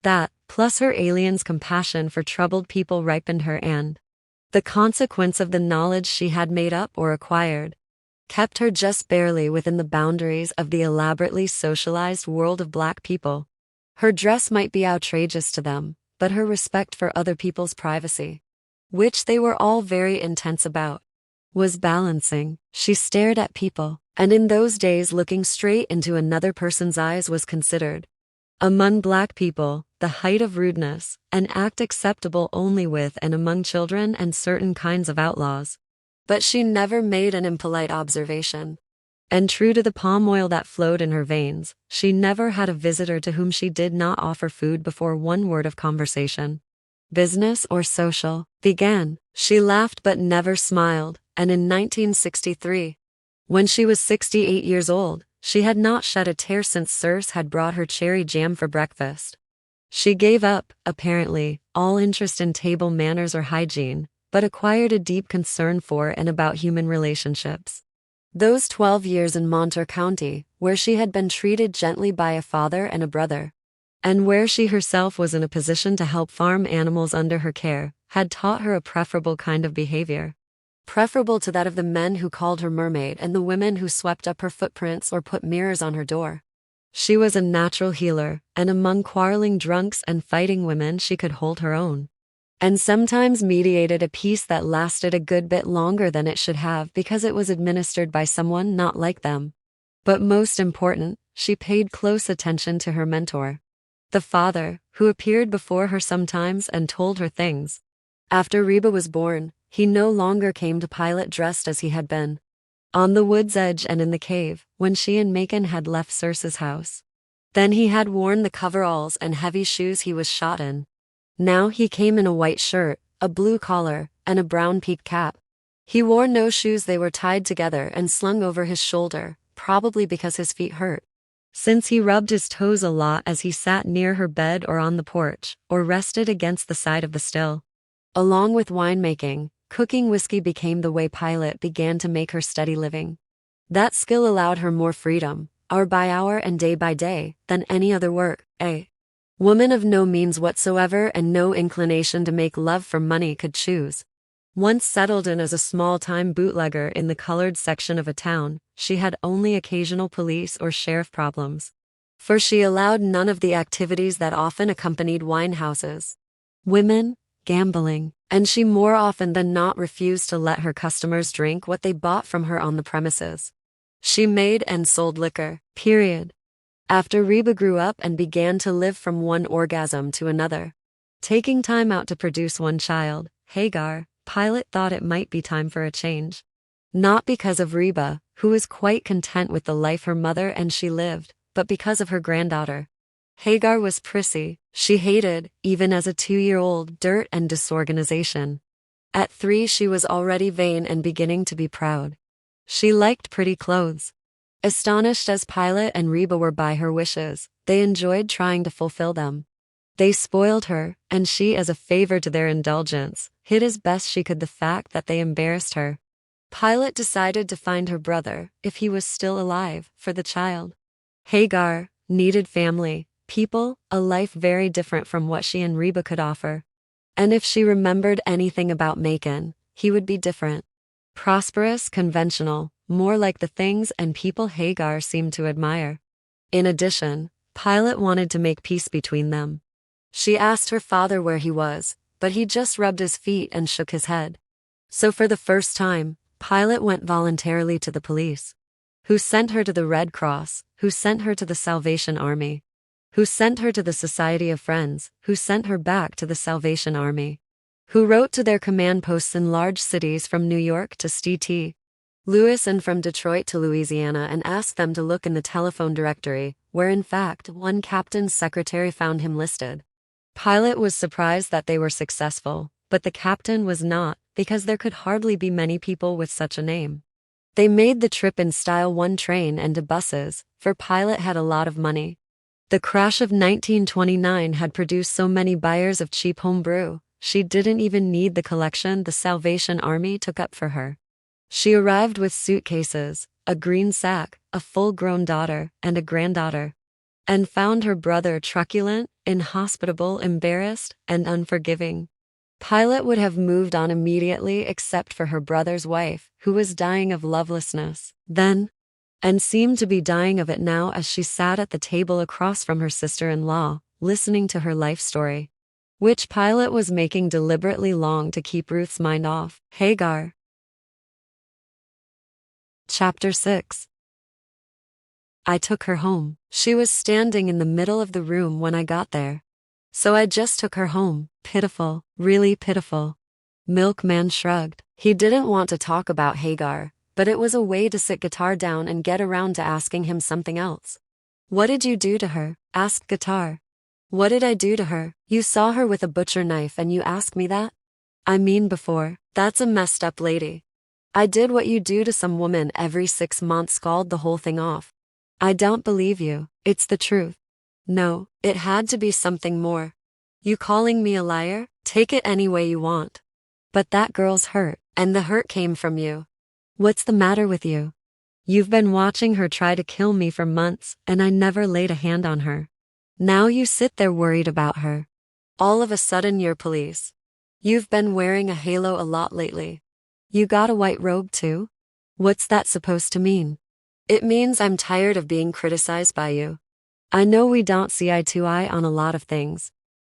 That, plus her alien's compassion for troubled people, ripened her, and the consequence of the knowledge she had made up or acquired kept her just barely within the boundaries of the elaborately socialized world of Black people. Her dress might be outrageous to them, but her respect for other people's privacy, which they were all very intense about, was balancing. She stared at people, and in those days looking straight into another person's eyes was considered, among Black people, the height of rudeness, an act acceptable only with and among children and certain kinds of outlaws. But she never made an impolite observation. And true to the palm oil that flowed in her veins, she never had a visitor to whom she did not offer food before one word of conversation, business or social, began. She laughed but never smiled, and in 1963, when she was 68 years old, She had not shed a tear since Circe had brought her cherry jam for breakfast. She gave up, apparently, all interest in table manners or hygiene, but acquired a deep concern for and about human relationships. Those 12 years in Monterey County, where she had been treated gently by a father and a brother, and where she herself was in a position to help farm animals under her care, had taught her a preferable kind of behavior. Preferable to that of the men who called her mermaid and the women who swept up her footprints or put mirrors on her door. She was a natural healer, and among quarreling drunks and fighting women she could hold her own. And sometimes mediated a peace that lasted a good bit longer than it should have because it was administered by someone not like them. But most important, she paid close attention to her mentor, the father, who appeared before her sometimes and told her things. After Reba was born, he no longer came to Pilate dressed as he had been on the wood's edge and in the cave, when she and Macon had left Circe's house. Then he had worn the coveralls and heavy shoes he was shot in. Now he came in a white shirt, a blue collar, and a brown peaked cap. He wore no shoes, they were tied together and slung over his shoulder, probably because his feet hurt, since he rubbed his toes a lot as he sat near her bed or on the porch, or rested against the side of the still. Along with winemaking, cooking whiskey became the way Pilate began to make her steady living. That skill allowed her more freedom, hour by hour and day by day, than any other work. A woman of no means whatsoever and no inclination to make love for money could choose. Once settled in as a small-time bootlegger in the colored section of a town, she had only occasional police or sheriff problems, for she allowed none of the activities that often accompanied wine houses. Women, gambling, and she more often than not refused to let her customers drink what they bought from her on the premises. She made and sold liquor, period. After Reba grew up and began to live from one orgasm to another, taking time out to produce one child, Hagar, Pilate thought it might be time for a change. Not because of Reba, who was quite content with the life her mother and she lived, but because of her granddaughter. Hagar was prissy. She hated, even as a 2-year-old, dirt and disorganization. At 3 she was already vain and beginning to be proud. She liked pretty clothes. Astonished as Pilate and Reba were by her wishes, they enjoyed trying to fulfill them. They spoiled her, and she, as a favor to their indulgence, hid as best she could the fact that they embarrassed her. Pilate decided to find her brother, if he was still alive, for the child. Hagar needed family, people, a life very different from what she and Reba could offer. And if she remembered anything about Macon, he would be different. Prosperous, conventional, more like the things and people Hagar seemed to admire. In addition, Pilate wanted to make peace between them. She asked her father where he was, but he just rubbed his feet and shook his head. So for the first time, Pilate went voluntarily to the police, who sent her to the Red Cross, who sent her to the Salvation Army, who sent her to the Society of Friends, who sent her back to the Salvation Army, who wrote to their command posts in large cities from New York to St. Louis and from Detroit to Louisiana and asked them to look in the telephone directory, where in fact one captain's secretary found him listed. Pilate was surprised that they were successful, but the captain was not, because there could hardly be many people with such a name. They made the trip in style, one train and 2 buses, for Pilate had a lot of money. The crash of 1929 had produced so many buyers of cheap home brew, she didn't even need the collection the Salvation Army took up for her. She arrived with suitcases, a green sack, a full-grown daughter, and a granddaughter, and found her brother truculent, inhospitable, embarrassed, and unforgiving. Pilate would have moved on immediately except for her brother's wife, who was dying of lovelessness then, and seemed to be dying of it now as she sat at the table across from her sister-in-law, listening to her life story, which Pilate was making deliberately long to keep Ruth's mind off. Hagar. Chapter 6. I took her home. She was standing in the middle of the room when I got there. So I just took her home. Pitiful, really pitiful. Milkman shrugged. He didn't want to talk about Hagar, but it was a way to sit Guitar down and get around to asking him something else. What did you do to her? Asked Guitar. What did I do to her? You saw her with a butcher knife and you ask me that? I mean before, that's a messed up lady. I did what you do to some woman every 6 months, called the whole thing off. I don't believe you. It's the truth. No, it had to be something more. You calling me a liar? Take it any way you want. But that girl's hurt, and the hurt came from you. What's the matter with you? You've been watching her try to kill me for months, and I never laid a hand on her. Now you sit there worried about her. All of a sudden you're police. You've been wearing a halo a lot lately. You got a white robe too? What's that supposed to mean? It means I'm tired of being criticized by you. I know we don't see eye to eye on a lot of things.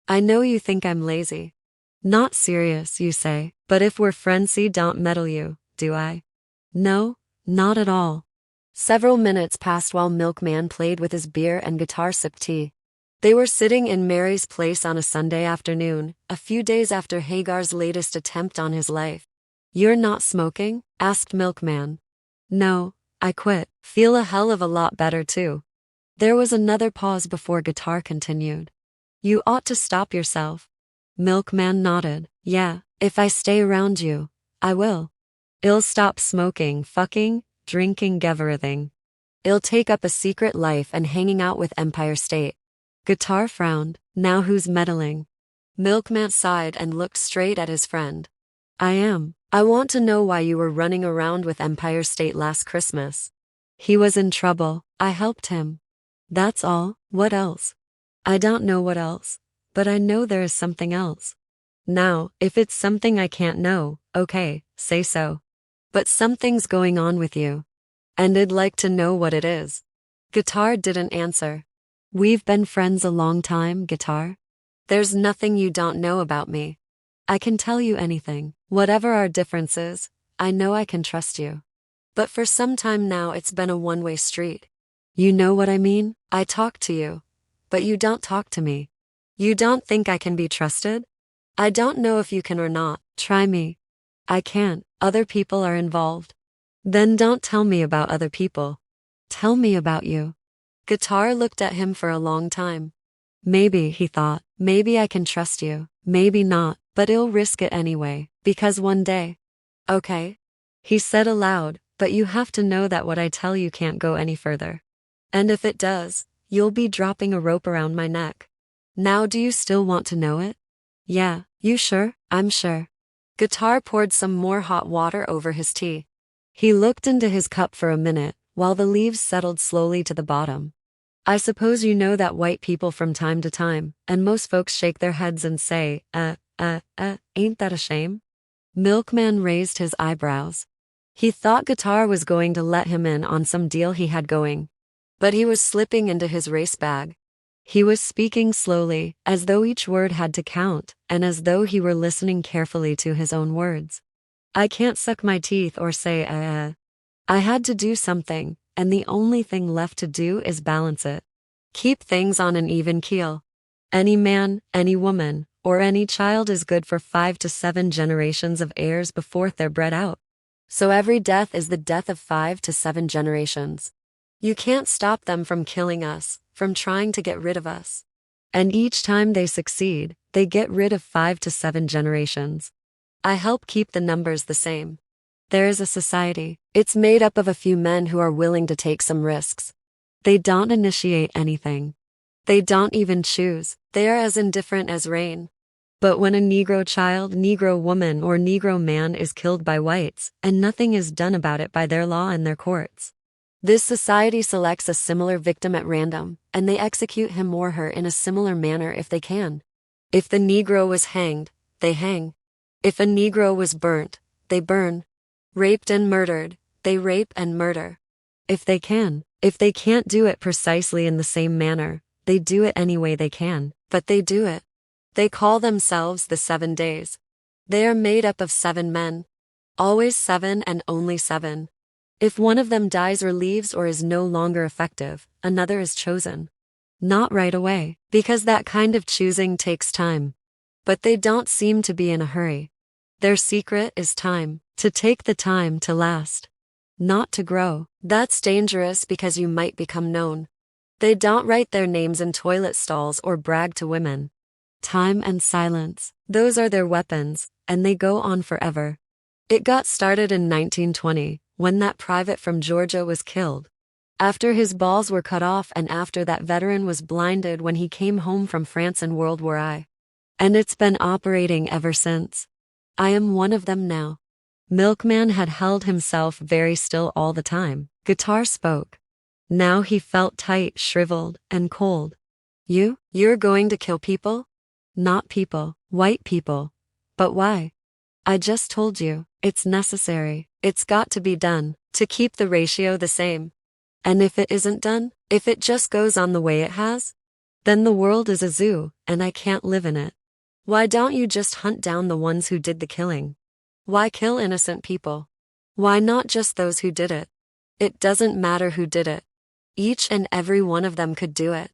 I know you think I'm lazy. Not serious, you say, but if we're friends, don't meddle you, do I? No, not at all. Several minutes passed while Milkman played with his beer and guitar sipped tea. They were sitting in Mary's place on a Sunday afternoon, a few days after Hagar's latest attempt on his life. You're not smoking? Asked Milkman. No, I quit. Feel a hell of a lot better too. There was another pause before Guitar continued. You ought to stop yourself. Milkman nodded. Yeah, if I stay around you, I will. I'll stop smoking, fucking, drinking, everything. I'll take up a secret life and hanging out with Empire State. Guitar frowned. Now who's meddling? Milkman sighed and looked straight at his friend. I am. I want to know why you were running around with Empire State last Christmas. He was in trouble. I helped him. That's all. What else? I don't know what else, but I know there is something else. Now, if it's something I can't know, okay, say so. But something's going on with you. And I'd like to know what it is. Guitar didn't answer. We've been friends a long time, Guitar. There's nothing you don't know about me. I can tell you anything. Whatever our differences, I know I can trust you. But for some time now it's been a one-way street. You know what I mean? I talk to you. But you don't talk to me. You don't think I can be trusted? I don't know if you can or not. Try me. I can't. Other people are involved. Then don't tell me about other people. Tell me about you. Guitar looked at him for a long time. Maybe, he thought, maybe I can trust you, maybe not, but I'll risk it anyway, because one day. Okay? He said aloud, but you have to know that what I tell you can't go any further. And if it does, you'll be dropping a rope around my neck. Now do you still want to know it? Yeah, you sure? I'm sure. Guitar poured some more hot water over his tea. He looked into his cup for a minute, while the leaves settled slowly to the bottom. I suppose you know that white people from time to time, and most folks shake their heads and say, ain't that a shame? Milkman raised his eyebrows. He thought Guitar was going to let him in on some deal he had going. But he was slipping into his race bag. He was speaking slowly, as though each word had to count, and as though he were listening carefully to his own words. I can't suck my teeth or say, I had to do something, and the only thing left to do is balance it. Keep things on an even keel. Any man, any woman, or any child is good for 5 to 7 generations of heirs before they're bred out. So every death is the death of 5 to 7 generations. You can't stop them from killing us, from trying to get rid of us. And each time they succeed, they get rid of 5 to 7 generations. I help keep the numbers the same. There is a society. It's made up of a few men who are willing to take some risks. They don't initiate anything. They don't even choose. They are as indifferent as rain. But when a Negro child, Negro woman, or Negro man is killed by whites, and nothing is done about it by their law and their courts, this society selects a similar victim at random, and they execute him or her in a similar manner if they can. If the Negro was hanged, they hang. If a Negro was burnt, they burn. Raped and murdered, they rape and murder. If they can. If they can't do it precisely in the same manner, they do it any way they can, but they do it. They call themselves the 7 days. They are made up of 7 men. Always 7 and only 7. If one of them dies or leaves or is no longer effective, another is chosen. Not right away, because that kind of choosing takes time. But they don't seem to be in a hurry. Their secret is time, to take the time to last. Not to grow. That's dangerous because you might become known. They don't write their names in toilet stalls or brag to women. Time and silence, those are their weapons, and they go on forever. It got started in 1920, when that private from Georgia was killed. After his balls were cut off and after that veteran was blinded when he came home from France in World War I. And it's been operating ever since. I am one of them now. Milkman had held himself very still all the time. Guitar spoke. Now he felt tight, shriveled, and cold. You're going to kill people? Not people, white people. But why? I just told you, it's necessary. It's got to be done, to keep the ratio the same. And if it isn't done, if it just goes on the way it has, then the world is a zoo, and I can't live in it. Why don't you just hunt down the ones who did the killing? Why kill innocent people? Why not just those who did it? It doesn't matter who did it. Each and every one of them could do it.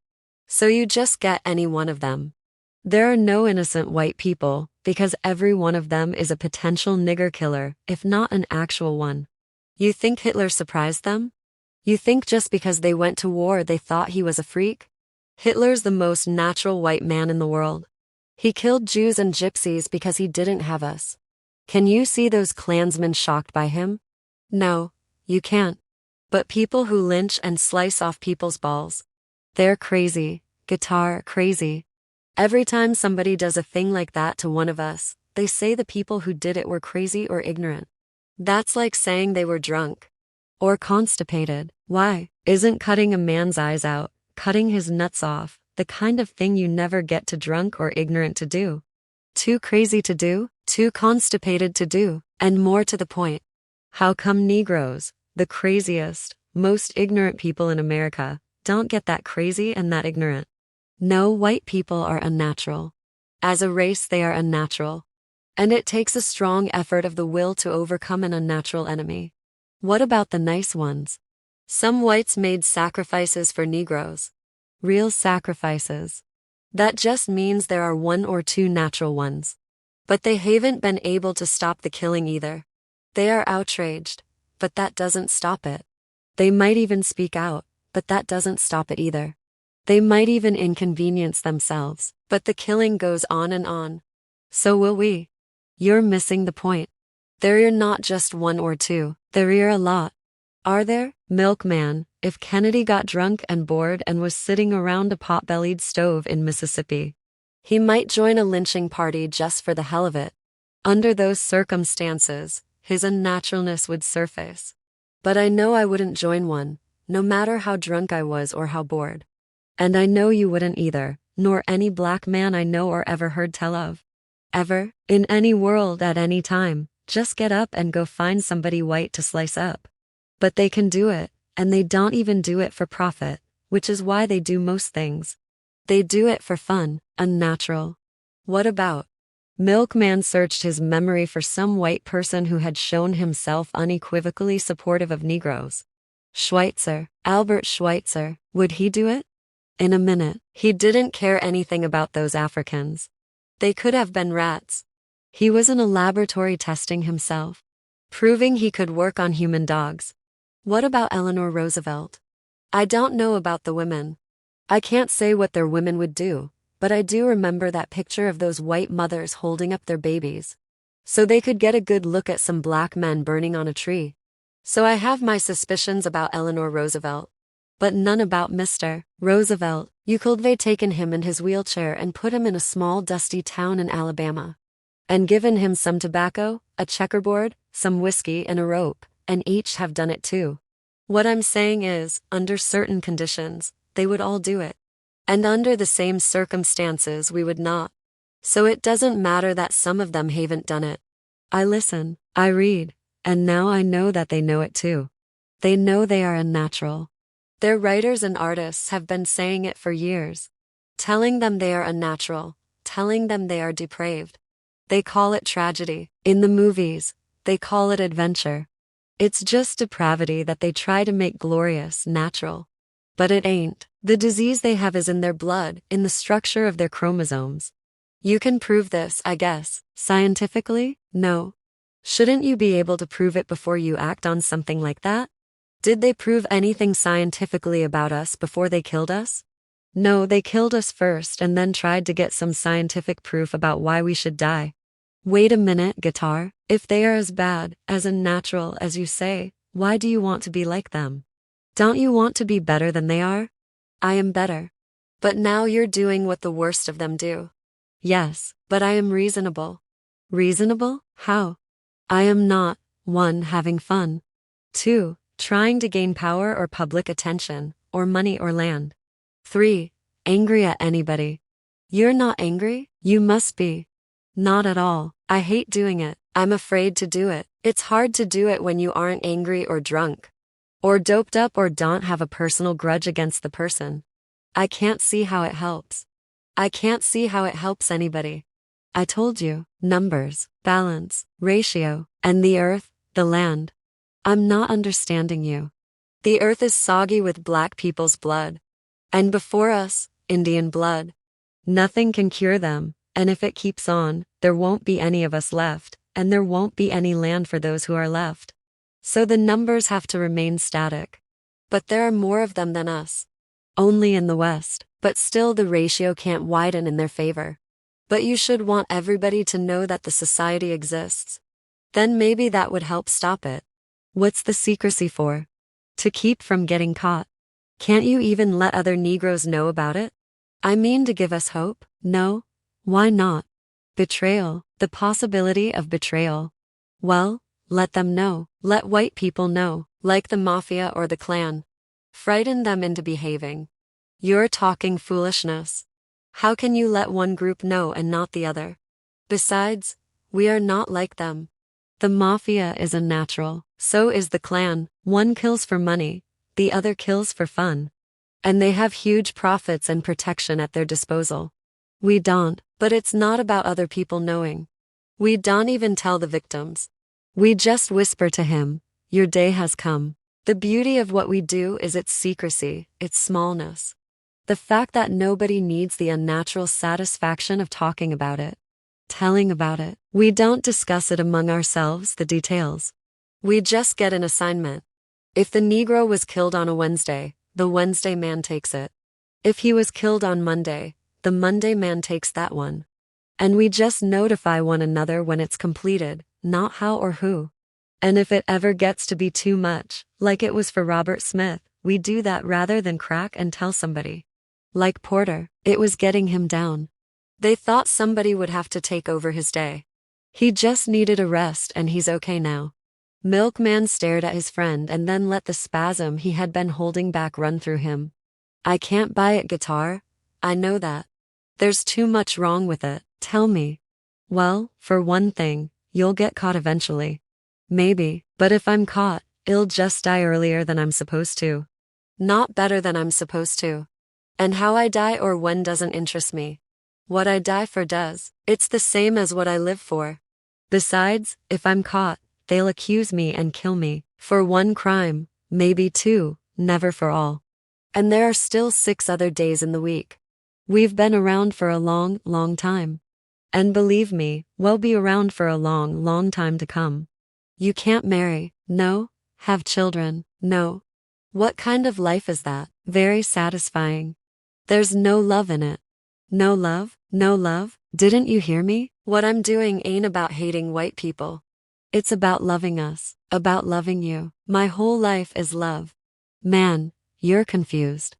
So you just get any one of them. There are no innocent white people, because every one of them is a potential nigger killer, if not an actual one. You think Hitler surprised them? You think just because they went to war they thought he was a freak? Hitler's the most natural white man in the world. He killed Jews and gypsies because he didn't have us. Can you see those Klansmen shocked by him? No, you can't. But people who lynch and slice off people's balls, they're crazy, guitar crazy. Every time somebody does a thing like that to one of us, they say the people who did it were crazy or ignorant. That's like saying they were drunk. Or constipated. Why? Isn't cutting a man's eyes out, cutting his nuts off, the kind of thing you never get too drunk or ignorant to do? Too crazy to do, too constipated to do, and more to the point. How come Negroes, the craziest, most ignorant people in America, don't get that crazy and that ignorant? No, white people are unnatural. As a race they are unnatural. And it takes a strong effort of the will to overcome an unnatural enemy. What about the nice ones? Some whites made sacrifices for Negroes. Real sacrifices. That just means there are one or two natural ones. But they haven't been able to stop the killing either. They are outraged, but that doesn't stop it. They might even speak out, but that doesn't stop it either. They might even inconvenience themselves, but the killing goes on and on. So will we. You're missing the point. There are not just one or two, there are a lot. Are there? Milkman, if Kennedy got drunk and bored and was sitting around a pot-bellied stove in Mississippi, he might join a lynching party just for the hell of it. Under those circumstances, his unnaturalness would surface. But I know I wouldn't join one, no matter how drunk I was or how bored. And I know you wouldn't either, nor any black man I know or ever heard tell of. Ever, in any world at any time, just get up and go find somebody white to slice up. But they can do it, and they don't even do it for profit, which is why they do most things. They do it for fun, unnatural. What about? Milkman searched his memory for some white person who had shown himself unequivocally supportive of Negroes. Schweitzer, Albert Schweitzer, would he do it? In a minute, he didn't care anything about those Africans. They could have been rats. He was in a laboratory testing himself, proving he could work on human dogs. What about Eleanor Roosevelt? I don't know about the women. I can't say what their women would do, but I do remember that picture of those white mothers holding up their babies, so they could get a good look at some black men burning on a tree. So I have my suspicions about Eleanor Roosevelt, but none about Mr. Roosevelt. You could have taken him in his wheelchair and put him in a small dusty town in Alabama, and given him some tobacco, a checkerboard, some whiskey and a rope, and each have done it too. What I'm saying is, under certain conditions, they would all do it. And under the same circumstances we would not. So it doesn't matter that some of them haven't done it. I listen, I read, and now I know that they know it too. They know they are unnatural. Their writers and artists have been saying it for years, telling them they are unnatural, telling them they are depraved. They call it tragedy. In the movies, they call it adventure. It's just depravity that they try to make glorious, natural. But it ain't. The disease they have is in their blood, in the structure of their chromosomes. You can prove this, I guess. Scientifically? No. Shouldn't you be able to prove it before you act on something like that? Did they prove anything scientifically about us before they killed us? No, they killed us first and then tried to get some scientific proof about why we should die. Wait a minute, guitar. If they are as bad, as unnatural as you say, why do you want to be like them? Don't you want to be better than they are? I am better. But now you're doing what the worst of them do. Yes, but I am reasonable. Reasonable? How? I am not, 1. Having fun. 2. Trying to gain power or public attention, or money or land. 3. Angry at anybody. You're not angry? You must be. Not at all. I hate doing it. I'm afraid to do it. It's hard to do it when you aren't angry or drunk, or doped up or don't have a personal grudge against the person. I can't see how it helps. I can't see how it helps anybody. I told you, numbers, balance, ratio, and the earth, the land. I'm not understanding you. The earth is soggy with black people's blood. And before us, Indian blood. Nothing can cure them, and if it keeps on, there won't be any of us left, and there won't be any land for those who are left. So the numbers have to remain static. But there are more of them than us. Only in the West, but still the ratio can't widen in their favor. But you should want everybody to know that the society exists. Then maybe that would help stop it. What's the secrecy for? To keep from getting caught. Can't you even let other Negroes know about it? I mean to give us hope? No? Why not? Betrayal, the possibility of betrayal. Well, let them know. Let white people know, like the mafia or the Klan. Frighten them into behaving. You're talking foolishness. How can you let one group know and not the other? Besides, we are not like them. The mafia is unnatural, so is the Klan. One kills for money, the other kills for fun. And they have huge profits and protection at their disposal. We don't, but it's not about other people knowing. We don't even tell the victims. We just whisper to him, your day has come. The beauty of what we do is its secrecy, its smallness. The fact that nobody needs the unnatural satisfaction of talking about it, telling about it. We don't discuss it among ourselves, the details. We just get an assignment. If the Negro was killed on a Wednesday, the Wednesday man takes it. If he was killed on Monday, the Monday man takes that one. And we just notify one another when it's completed, not how or who. And if it ever gets to be too much, like it was for Robert Smith, we do that rather than crack and tell somebody. Like Porter, it was getting him down. They thought somebody would have to take over his day. He just needed a rest and he's okay now. Milkman stared at his friend and then let the spasm he had been holding back run through him. I can't buy it, guitar. I know that. There's too much wrong with it. Tell me. Well, for one thing, you'll get caught eventually. Maybe, but if I'm caught, I'll just die earlier than I'm supposed to. Not better than I'm supposed to. And how I die or when doesn't interest me. What I die for does. It's the same as what I live for. Besides, if I'm caught, they'll accuse me and kill me. For one crime, maybe two, never for all. And there are still 6 other days in the week. We've been around for a long, long time. And believe me, we'll be around for a long, long time to come. You can't marry, no. Have children, no. What kind of life is that? Very satisfying. There's no love in it. No love? No love? Didn't you hear me? What I'm doing ain't about hating white people. It's about loving us, about loving you. My whole life is love. Man, you're confused.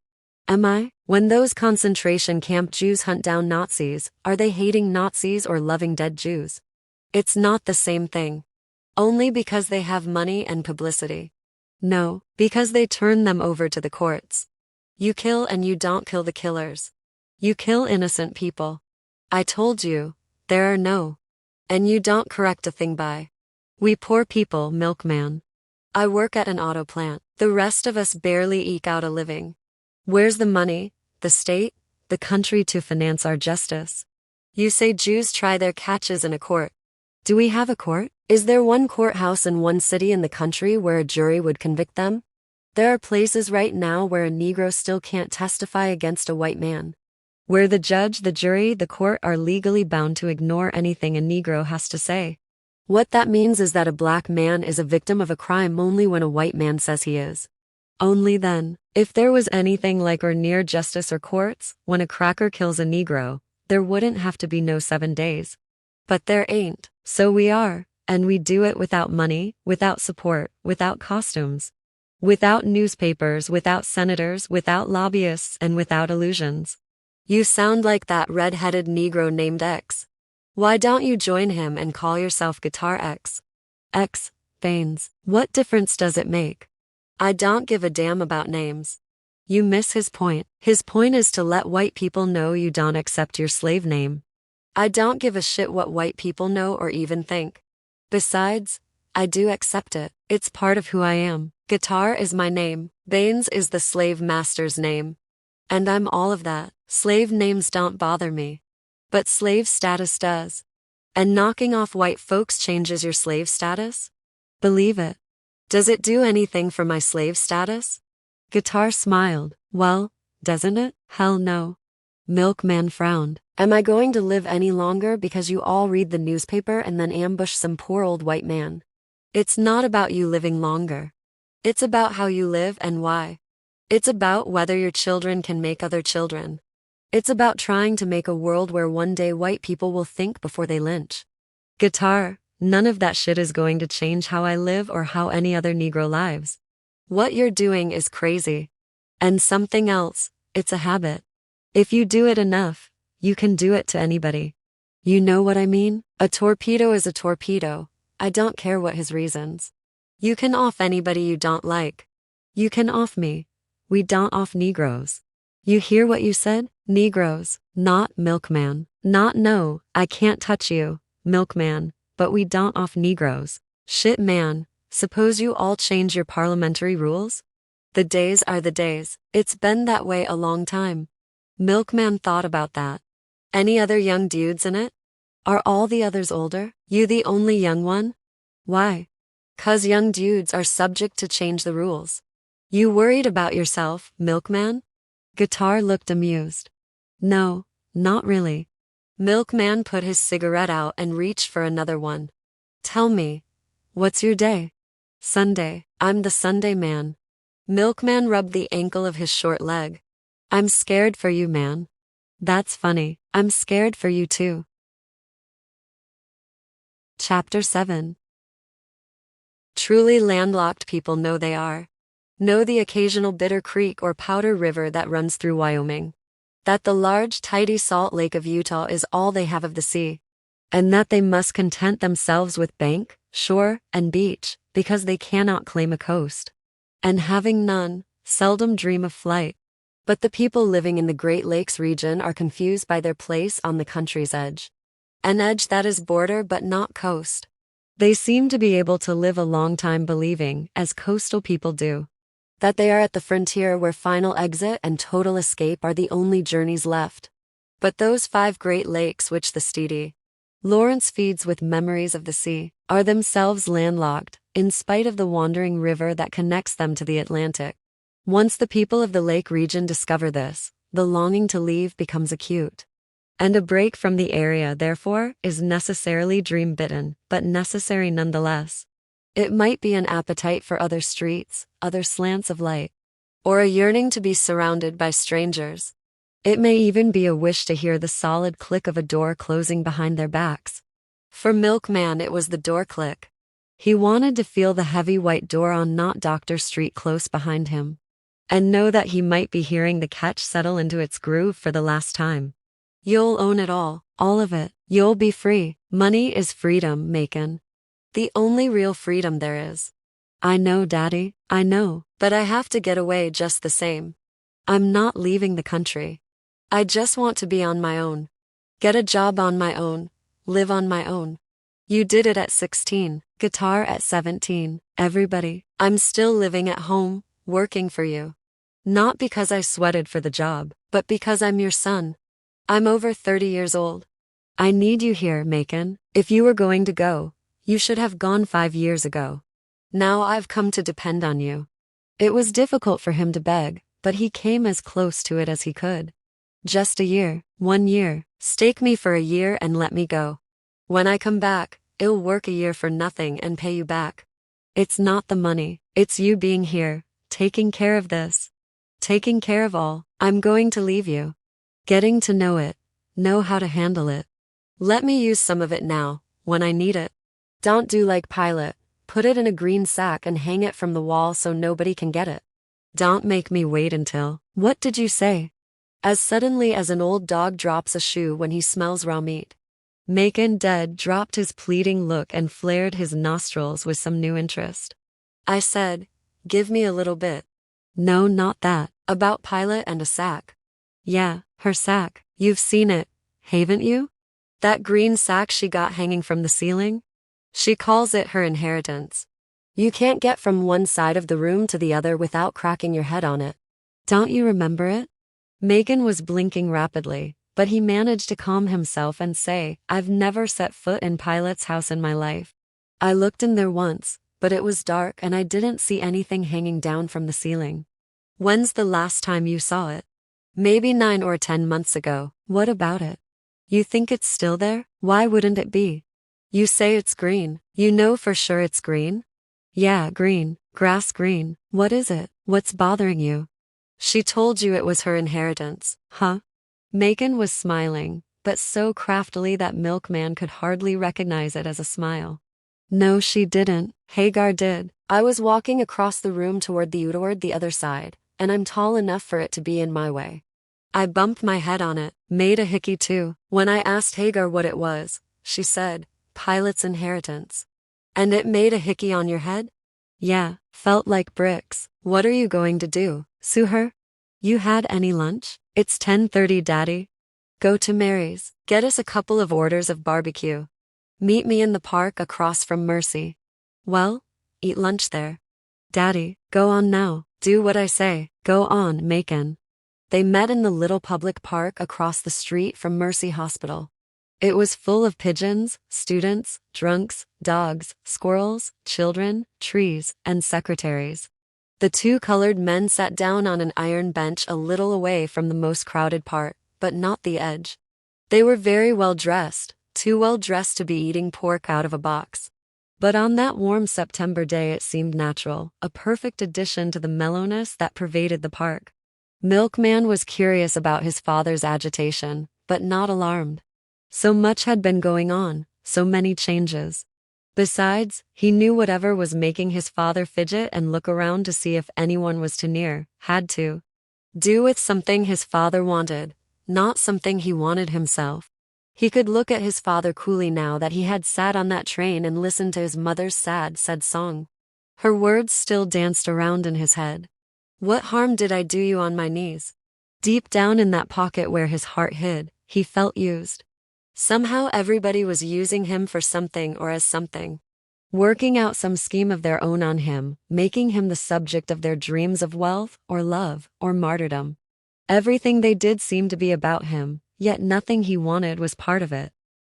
Am I? When those concentration camp Jews hunt down Nazis, are they hating Nazis or loving dead Jews? It's not the same thing. Only because they have money and publicity. No, because they turn them over to the courts. You kill and you don't kill the killers. You kill innocent people. I told you, there are no. And you don't correct a thing by. We poor people, Milkman. I work at an auto plant. The rest of us barely eke out a living. Where's the money, the state, the country to finance our justice? You say Jews try their catches in a court. Do we have a court? Is there one courthouse in one city in the country where a jury would convict them? There are places right now where a Negro still can't testify against a white man. Where the judge, the jury, the court are legally bound to ignore anything a Negro has to say. What that means is that a black man is a victim of a crime only when a white man says he is. Only then. If there was anything like or near justice or courts, when a cracker kills a Negro, there wouldn't have to be no 7 days. But there ain't, so we are, and we do it without money, without support, without costumes. Without newspapers, without senators, without lobbyists, and without illusions. You sound like that red-headed Negro named X. Why don't you join him and call yourself Guitar X? X, Baines. What difference does it make? I don't give a damn about names. You miss his point. His point is to let white people know you don't accept your slave name. I don't give a shit what white people know or even think. Besides, I do accept it. It's part of who I am. Guitar is my name. Baines is the slave master's name. And I'm all of that. Slave names don't bother me. But slave status does. And knocking off white folks changes your slave status? Believe it. Does it do anything for my slave status? Guitar smiled. Well, doesn't it? Hell no. Milkman frowned. Am I going to live any longer because you all read the newspaper and then ambush some poor old white man? It's not about you living longer. It's about how you live and why. It's about whether your children can make other children. It's about trying to make a world where one day white people will think before they lynch. Guitar, none of that shit is going to change how I live or how any other Negro lives. What you're doing is crazy. And something else, it's a habit. If you do it enough, you can do it to anybody. You know what I mean? A torpedo is a torpedo. I don't care what his reasons. You can off anybody you don't like. You can off me. We don't off Negroes. You hear what you said? Negroes, not Milkman. Not no, I can't touch you, Milkman, but we don't off Negroes. Shit man, suppose you all change your parliamentary rules? The days are the days. It's been that way a long time. Milkman thought about that. Any other young dudes in it? Are all the others older? You the only young one? Why? 'Cause young dudes are subject to change the rules. You worried about yourself, Milkman? Guitar looked amused. No, not really. Milkman put his cigarette out and reached for another one. Tell me, what's your day? Sunday. I'm the Sunday man. Milkman rubbed the ankle of his short leg. I'm scared for you, man. That's funny. I'm scared for you too. Chapter 7. Truly landlocked people know they are. Know the occasional bitter creek or powder river that runs through Wyoming. That the large, tidy Salt Lake of Utah is all they have of the sea. And that they must content themselves with bank, shore, and beach, because they cannot claim a coast. And having none, seldom dream of flight. But the people living in the Great Lakes region are confused by their place on the country's edge. An edge that is border but not coast. They seem to be able to live a long time believing, as coastal people do, that they are at the frontier where final exit and total escape are the only journeys left. But those 5 Great Lakes which the steedy Lawrence feeds with memories of the sea, are themselves landlocked, in spite of the wandering river that connects them to the Atlantic. Once the people of the lake region discover this, the longing to leave becomes acute. And a break from the area, therefore, is necessarily dream-bitten, but necessary nonetheless. It might be an appetite for other streets, other slants of light, or a yearning to be surrounded by strangers. It may even be a wish to hear the solid click of a door closing behind their backs. For Milkman it was the door click. He wanted to feel the heavy white door on Not Doctor Street close behind him, and know that he might be hearing the catch settle into its groove for the last time. You'll own it all of it. You'll be free. Money is freedom, Macon. The only real freedom there is. I know, Daddy, I know, but I have to get away just the same. I'm not leaving the country. I just want to be on my own. Get a job on my own. Live on my own. You did it at 16, Guitar at 17, everybody. I'm still living at home, working for you. Not because I sweated for the job, but because I'm your son. I'm over 30 years old. I need you here, Macon. If you were going to go, you should have gone 5 years ago. Now I've come to depend on you. It was difficult for him to beg, but he came as close to it as he could. Just a year, 1 year, stake me for a year and let me go. When I come back, I'll work a year for nothing and pay you back. It's not the money, it's you being here, taking care of this, taking care of all. I'm going to leave you. Getting to know it, know how to handle it. Let me use some of it now, when I need it. Don't do like Pilate, Put it in a green sack and hang it from the wall so nobody can get it. Don't make me wait until. What did you say? As suddenly as an old dog drops a shoe when he smells raw meat. Macon dead dropped his pleading look and flared his nostrils with some new interest. I said, give me a little bit. No, not that. About Pilate and a sack. Yeah, her sack. You've seen it, haven't you? That green sack she got hanging from the ceiling? She calls it her inheritance. You can't get from one side of the room to the other without cracking your head on it. Don't you remember it? Macon was blinking rapidly, but he managed to calm himself and say, I've never set foot in Pilate's house in my life. I looked in there once, but it was dark and I didn't see anything hanging down from the ceiling. When's the last time you saw it? Maybe 9 or 10 months ago. What about it? You think it's still there? Why wouldn't it be? You say it's green. You know for sure it's green? Yeah, green. Grass green. What is it? What's bothering you? She told you it was her inheritance, huh? Macon was smiling, but so craftily that Milkman could hardly recognize it as a smile. No, she didn't. Hagar did. I was walking across the room toward the other side, and I'm tall enough for it to be in my way. I bumped my head on it, made a hickey too. When I asked Hagar what it was, she said, Pilate's inheritance. And it made a hickey on your head? Yeah, felt like bricks. What are you going to do? Sue her? You had any lunch? It's 10:30, Daddy. Go to Mary's. Get us a couple of orders of barbecue. Meet me in the park across from Mercy. Well, eat lunch there. Daddy, go on now. Do what I say. Go on, Macon. They met in the little public park across the street from Mercy Hospital. It was full of pigeons, students, drunks, dogs, squirrels, children, trees, and secretaries. The 2 colored men sat down on an iron bench a little away from the most crowded part, but not the edge. They were very well dressed, too well dressed to be eating pork out of a box. But on that warm September day it seemed natural, a perfect addition to the mellowness that pervaded the park. Milkman was curious about his father's agitation, but not alarmed. So much had been going on, so many changes. Besides, he knew whatever was making his father fidget and look around to see if anyone was too near, had to do with something his father wanted, not something he wanted himself. He could look at his father coolly now that he had sat on that train and listened to his mother's sad song. Her words still danced around in his head. What harm did I do you on my knees? Deep down in that pocket where his heart hid, he felt used. Somehow everybody was using him for something or as something. Working out some scheme of their own on him, making him the subject of their dreams of wealth, or love, or martyrdom. Everything they did seemed to be about him, yet nothing he wanted was part of it.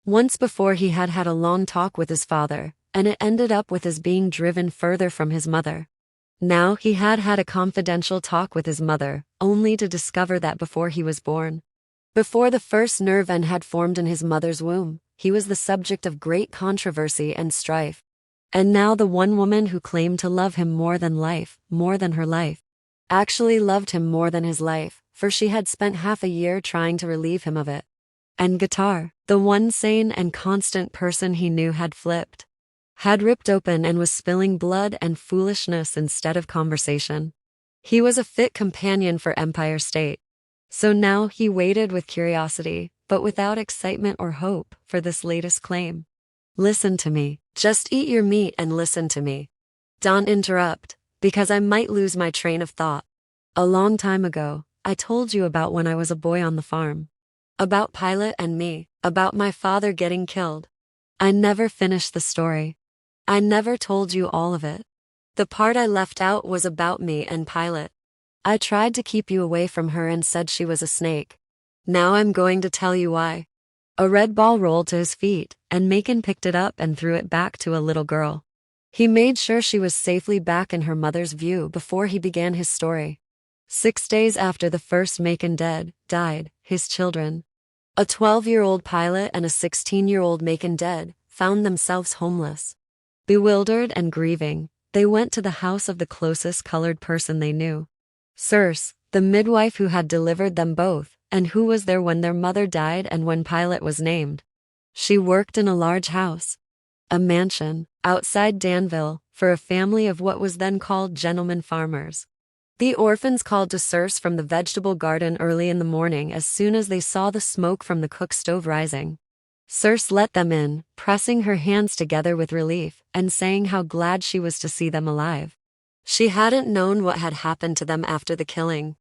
Once before he had had a long talk with his father, and it ended up with his being driven further from his mother. Now he had had a confidential talk with his mother, only to discover that before he was born, before the first nerve end had formed in his mother's womb, he was the subject of great controversy and strife. And now the one woman who claimed to love him more than life, more than her life, actually loved him more than his life, for she had spent half a year trying to relieve him of it. And Guitar, the one sane and constant person he knew, had flipped, had ripped open and was spilling blood and foolishness instead of conversation. He was a fit companion for Empire State. So now he waited with curiosity, but without excitement or hope, for this latest claim. Listen to me. Just eat your meat and listen to me. Don't interrupt, because I might lose my train of thought. A long time ago, I told you about when I was a boy on the farm. About Pilate and me, about my father getting killed. I never finished the story. I never told you all of it. The part I left out was about me and Pilate. I tried to keep you away from her and said she was a snake. Now I'm going to tell you why. A red ball rolled to his feet, and Macon picked it up and threw it back to a little girl. He made sure she was safely back in her mother's view before he began his story. 6 days after the first Macon died, his children, a 12-year-old Pilate and a 16-year-old Macon dead, found themselves homeless. Bewildered and grieving, they went to the house of the closest colored person they knew. Circe, the midwife who had delivered them both, and who was there when their mother died and when Pilate was named. She worked in a large house, a mansion, outside Danville, for a family of what was then called gentlemen farmers. The orphans called to Circe from the vegetable garden early in the morning as soon as they saw the smoke from the cook stove rising. Circe let them in, pressing her hands together with relief, and saying how glad she was to see them alive. She hadn't known what had happened to them after the killing.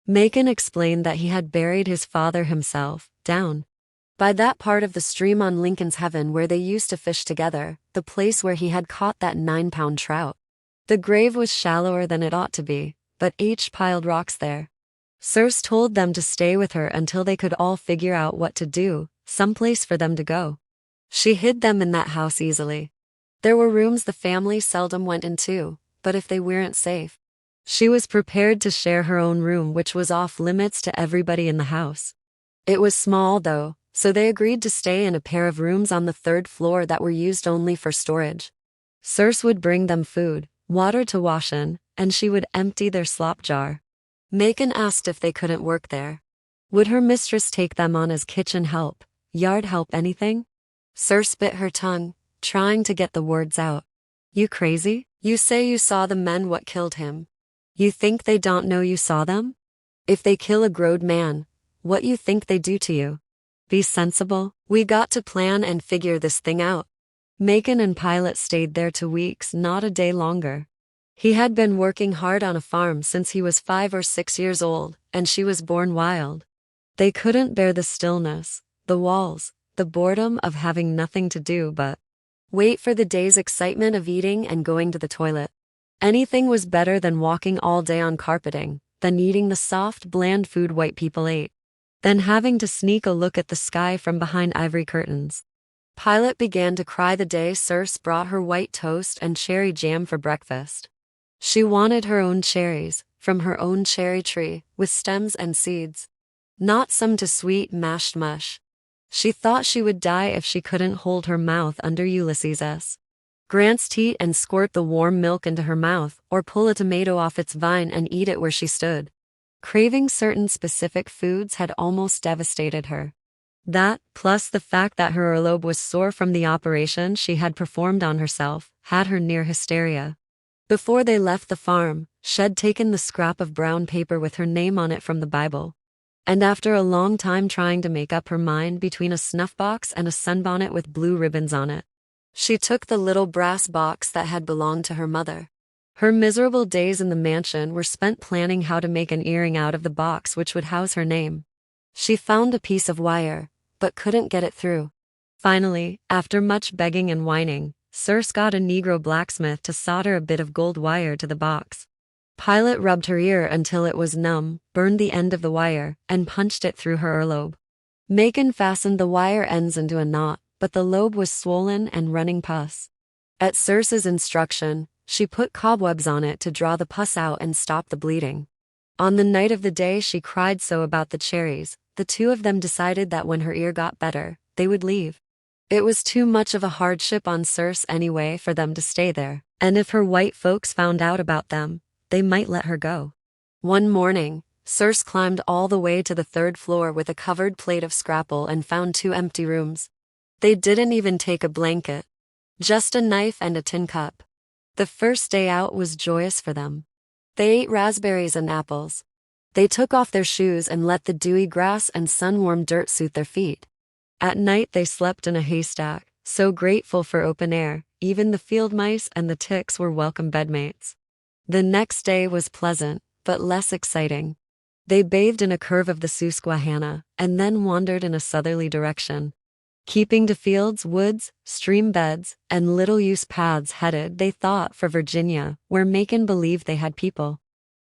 Macon explained that he had buried his father himself, down by that part of the stream on Lincoln's Heaven where they used to fish together, the place where he had caught that 9-pound trout. The grave was shallower than it ought to be, but H piled rocks there. Circe told them to stay with her until they could all figure out what to do, someplace for them to go. She hid them in that house easily. There were rooms the family seldom went into, but if they weren't safe, she was prepared to share her own room, which was off limits to everybody in the house. It was small though, so they agreed to stay in a pair of rooms on the 3rd floor that were used only for storage. Circe would bring them food, water to wash in, and she would empty their slop jar. Macon asked if they couldn't work there. Would her mistress take them on as kitchen help, yard help, anything? Circe bit her tongue, trying to get the words out. You crazy? You say you saw the men what killed him. You think they don't know you saw them? If they kill a growed man, what you think they do to you? Be sensible. We got to plan and figure this thing out. Macon and Pilate stayed there 2 weeks, not a day longer. He had been working hard on a farm since he was 5 or 6 years old, and she was born wild. They couldn't bear the stillness, the walls, the boredom of having nothing to do but wait for the day's excitement of eating and going to the toilet. Anything was better than walking all day on carpeting, than eating the soft, bland food white people ate, than having to sneak a look at the sky from behind ivory curtains. Pilate began to cry the day Circe brought her white toast and cherry jam for breakfast. She wanted her own cherries, from her own cherry tree, with stems and seeds. Not some too sweet mashed mush. She thought she would die if she couldn't hold her mouth under Ulysses S. Grant's teat and squirt the warm milk into her mouth, or pull a tomato off its vine and eat it where she stood. Craving certain specific foods had almost devastated her. That, plus the fact that her earlobe was sore from the operation she had performed on herself, had her near hysteria. Before they left the farm, she'd taken the scrap of brown paper with her name on it from the Bible. And after a long time trying to make up her mind between a snuff box and a sunbonnet with blue ribbons on it, she took the little brass box that had belonged to her mother. Her miserable days in the mansion were spent planning how to make an earring out of the box which would house her name. She found a piece of wire, but couldn't get it through. Finally, after much begging and whining, Circe got a Negro blacksmith to solder a bit of gold wire to the box. Pilate rubbed her ear until it was numb, burned the end of the wire, and punched it through her earlobe. Macon fastened the wire ends into a knot, but the lobe was swollen and running pus. At Circe's instruction, she put cobwebs on it to draw the pus out and stop the bleeding. On the night of the day she cried so about the cherries, the two of them decided that when her ear got better, they would leave. It was too much of a hardship on Circe anyway for them to stay there, and if her white folks found out about them, they might let her go. One morning, Circe climbed all the way to the 3rd floor with a covered plate of scrapple and found 2 empty rooms. They didn't even take a blanket. Just a knife and a tin cup. The first day out was joyous for them. They ate raspberries and apples. They took off their shoes and let the dewy grass and sun-warmed dirt soothe their feet. At night they slept in a haystack, so grateful for open air, even the field mice and the ticks were welcome bedmates. The next day was pleasant, but less exciting. They bathed in a curve of the Susquehanna, and then wandered in a southerly direction, keeping to fields, woods, stream beds, and little-used paths headed, they thought, for Virginia, where Macon believed they had people.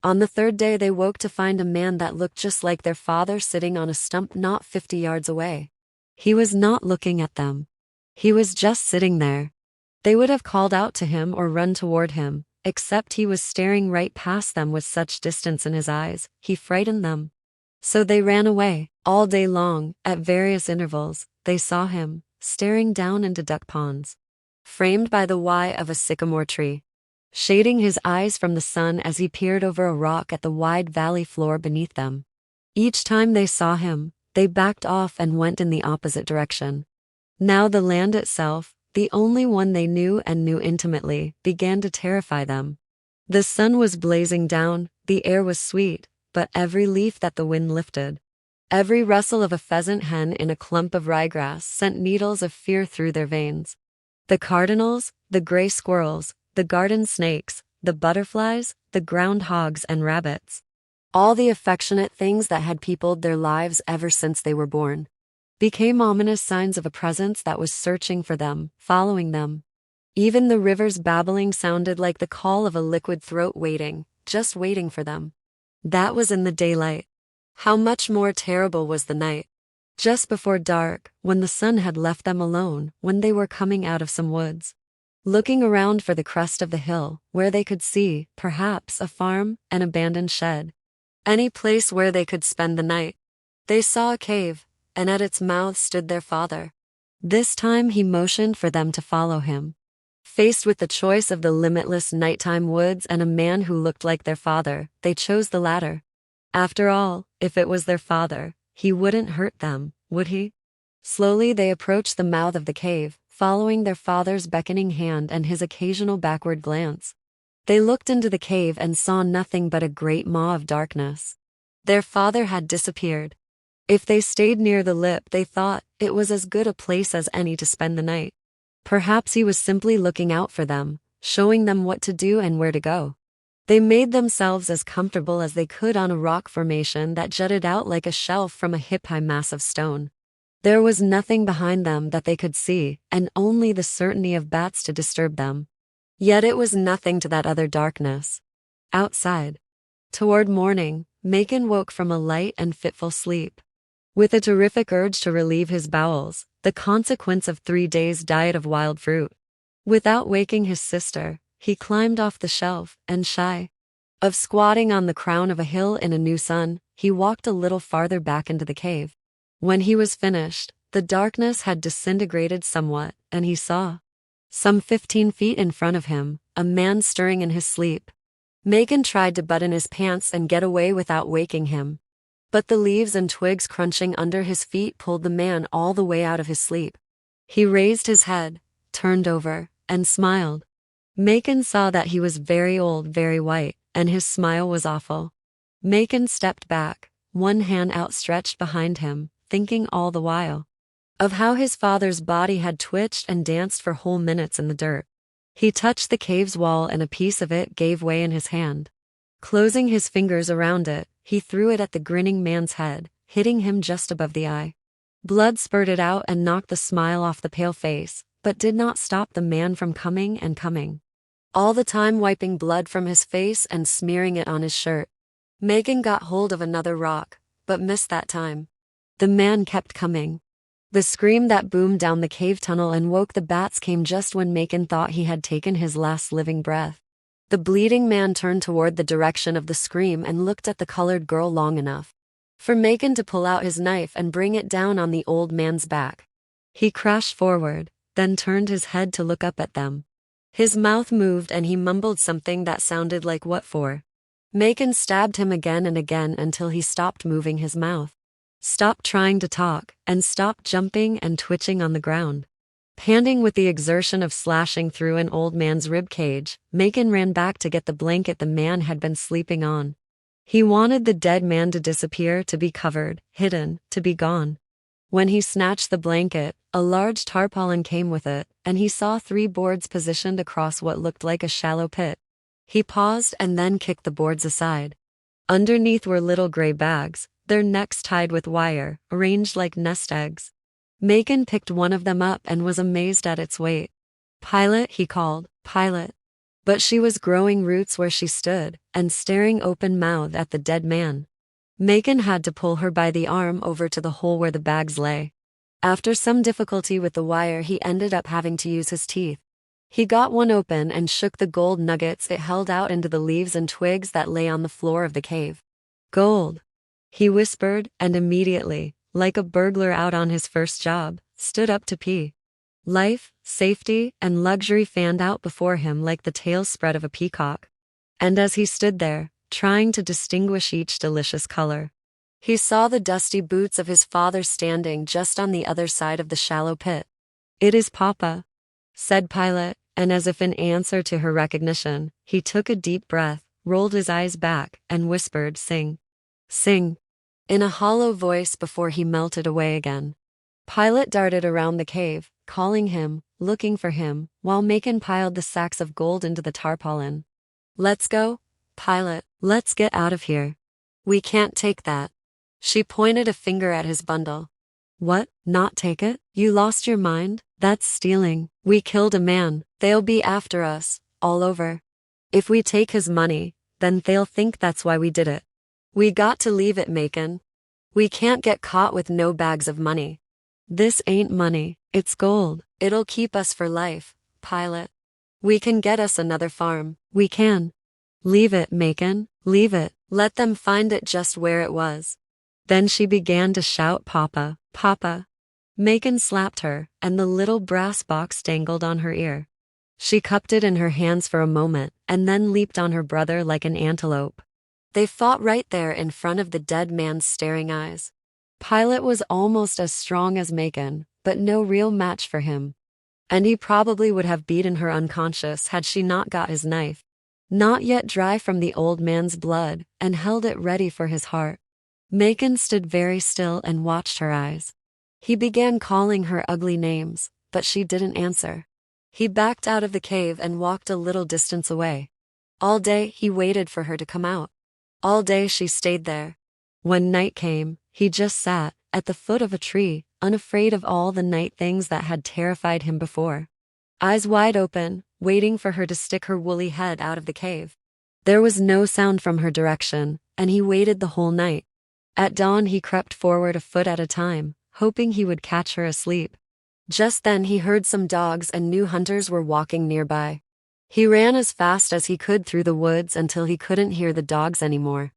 On the 3rd day they woke to find a man that looked just like their father sitting on a stump not 50 yards away. He was not looking at them. He was just sitting there. They would have called out to him or run toward him, except he was staring right past them with such distance in his eyes, he frightened them. So they ran away. All day long, at various intervals, they saw him, staring down into duck ponds, framed by the Y of a sycamore tree, shading his eyes from the sun as he peered over a rock at the wide valley floor beneath them. Each time they saw him, they backed off and went in the opposite direction. Now the land itself, the only one they knew and knew intimately, began to terrify them. The sun was blazing down, the air was sweet, but every leaf that the wind lifted, every rustle of a pheasant hen in a clump of ryegrass sent needles of fear through their veins. The cardinals, the gray squirrels, the garden snakes, the butterflies, the groundhogs and rabbits, all the affectionate things that had peopled their lives ever since they were born, became ominous signs of a presence that was searching for them, following them. Even the river's babbling sounded like the call of a liquid throat waiting, just waiting for them. That was in the daylight. How much more terrible was the night. Just before dark, when the sun had left them alone, when they were coming out of some woods, looking around for the crest of the hill, where they could see, perhaps, a farm, an abandoned shed, any place where they could spend the night. They saw a cave, and at its mouth stood their father. This time he motioned for them to follow him. Faced with the choice of the limitless nighttime woods and a man who looked like their father, they chose the latter. After all, if it was their father, he wouldn't hurt them, would he? Slowly they approached the mouth of the cave, following their father's beckoning hand and his occasional backward glance. They looked into the cave and saw nothing but a great maw of darkness. Their father had disappeared. If they stayed near the lip, they thought it was as good a place as any to spend the night. Perhaps he was simply looking out for them, showing them what to do and where to go. They made themselves as comfortable as they could on a rock formation that jutted out like a shelf from a hip-high mass of stone. There was nothing behind them that they could see, and only the certainty of bats to disturb them. Yet it was nothing to that other darkness. Outside, toward morning, Macon woke from a light and fitful sleep. With a terrific urge to relieve his bowels, the consequence of 3 days' diet of wild fruit. Without waking his sister, he climbed off the shelf, and shy of squatting on the crown of a hill in a new sun, he walked a little farther back into the cave. When he was finished, the darkness had disintegrated somewhat, and he saw, some 15 feet in front of him, a man stirring in his sleep. Macon tried to button his pants and get away without waking him, but the leaves and twigs crunching under his feet pulled the man all the way out of his sleep. He raised his head, turned over, and smiled. Macon saw that he was very old, very white, and his smile was awful. Macon stepped back, one hand outstretched behind him, thinking all the while of how his father's body had twitched and danced for whole minutes in the dirt. He touched the cave's wall and a piece of it gave way in his hand. Closing his fingers around it, he threw it at the grinning man's head, hitting him just above the eye. Blood spurted out and knocked the smile off the pale face, but did not stop the man from coming and coming, all the time wiping blood from his face and smearing it on his shirt. Macon got hold of another rock, but missed that time. The man kept coming. The scream that boomed down the cave tunnel and woke the bats came just when Macon thought he had taken his last living breath. The bleeding man turned toward the direction of the scream and looked at the colored girl long enough for Macon to pull out his knife and bring it down on the old man's back. He crashed forward, then turned his head to look up at them. His mouth moved and he mumbled something that sounded like "what for?" Macon stabbed him again and again until he stopped moving his mouth, stopped trying to talk, and stopped jumping and twitching on the ground. Panting with the exertion of slashing through an old man's rib cage, Macon ran back to get the blanket the man had been sleeping on. He wanted the dead man to disappear, to be covered, hidden, to be gone. When he snatched the blanket, a large tarpaulin came with it, and he saw 3 boards positioned across what looked like a shallow pit. He paused and then kicked the boards aside. Underneath were little gray bags, their necks tied with wire, arranged like nest eggs. Macon picked one of them up and was amazed at its weight. "Pilate," he called, "Pilate." But she was growing roots where she stood, and staring open-mouthed at the dead man. Macon had to pull her by the arm over to the hole where the bags lay. After some difficulty with the wire, he ended up having to use his teeth. He got one open and shook the gold nuggets it held out into the leaves and twigs that lay on the floor of the cave. "Gold," he whispered, and immediately, like a burglar out on his first job, stood up to pee. Life, safety, and luxury fanned out before him like the tail spread of a peacock. And as he stood there, trying to distinguish each delicious color, he saw the dusty boots of his father standing just on the other side of the shallow pit. "It is Papa." said Pilate, and as if in answer to her recognition, he took a deep breath, rolled his eyes back, and whispered, "Sing. Sing," in a hollow voice before he melted away again. Pilate darted around the cave, calling him, looking for him, while Macon piled the sacks of gold into the tarpaulin. "Let's go, Pilate, let's get out of here. We can't take that." She pointed a finger at his bundle. "What, not take it? You lost your mind? That's stealing. We killed a man. They'll be after us, all over. If we take his money, then they'll think that's why we did it. We got to leave it, Macon. We can't get caught with no bags of money. This ain't money, it's gold. It'll keep us for life, Pilate. We can get us another farm. We can. Leave it, Macon, leave it. Let them find it just where it was." Then she began to shout, "Papa, Papa." Macon slapped her, and the little brass box dangled on her ear. She cupped it in her hands for a moment, and then leaped on her brother like an antelope. They fought right there in front of the dead man's staring eyes. Pilate was almost as strong as Macon, but no real match for him. And he probably would have beaten her unconscious had she not got his knife, not yet dry from the old man's blood, and held it ready for his heart. Macon stood very still and watched her eyes. He began calling her ugly names, but she didn't answer. He backed out of the cave and walked a little distance away. All day he waited for her to come out. All day she stayed there. When night came, he just sat, at the foot of a tree, unafraid of all the night things that had terrified him before. Eyes wide open, waiting for her to stick her woolly head out of the cave. There was no sound from her direction, and he waited the whole night. At dawn he crept forward a foot at a time, hoping he would catch her asleep. Just then he heard some dogs and new hunters were walking nearby. He ran as fast as he could through the woods until he couldn't hear the dogs anymore.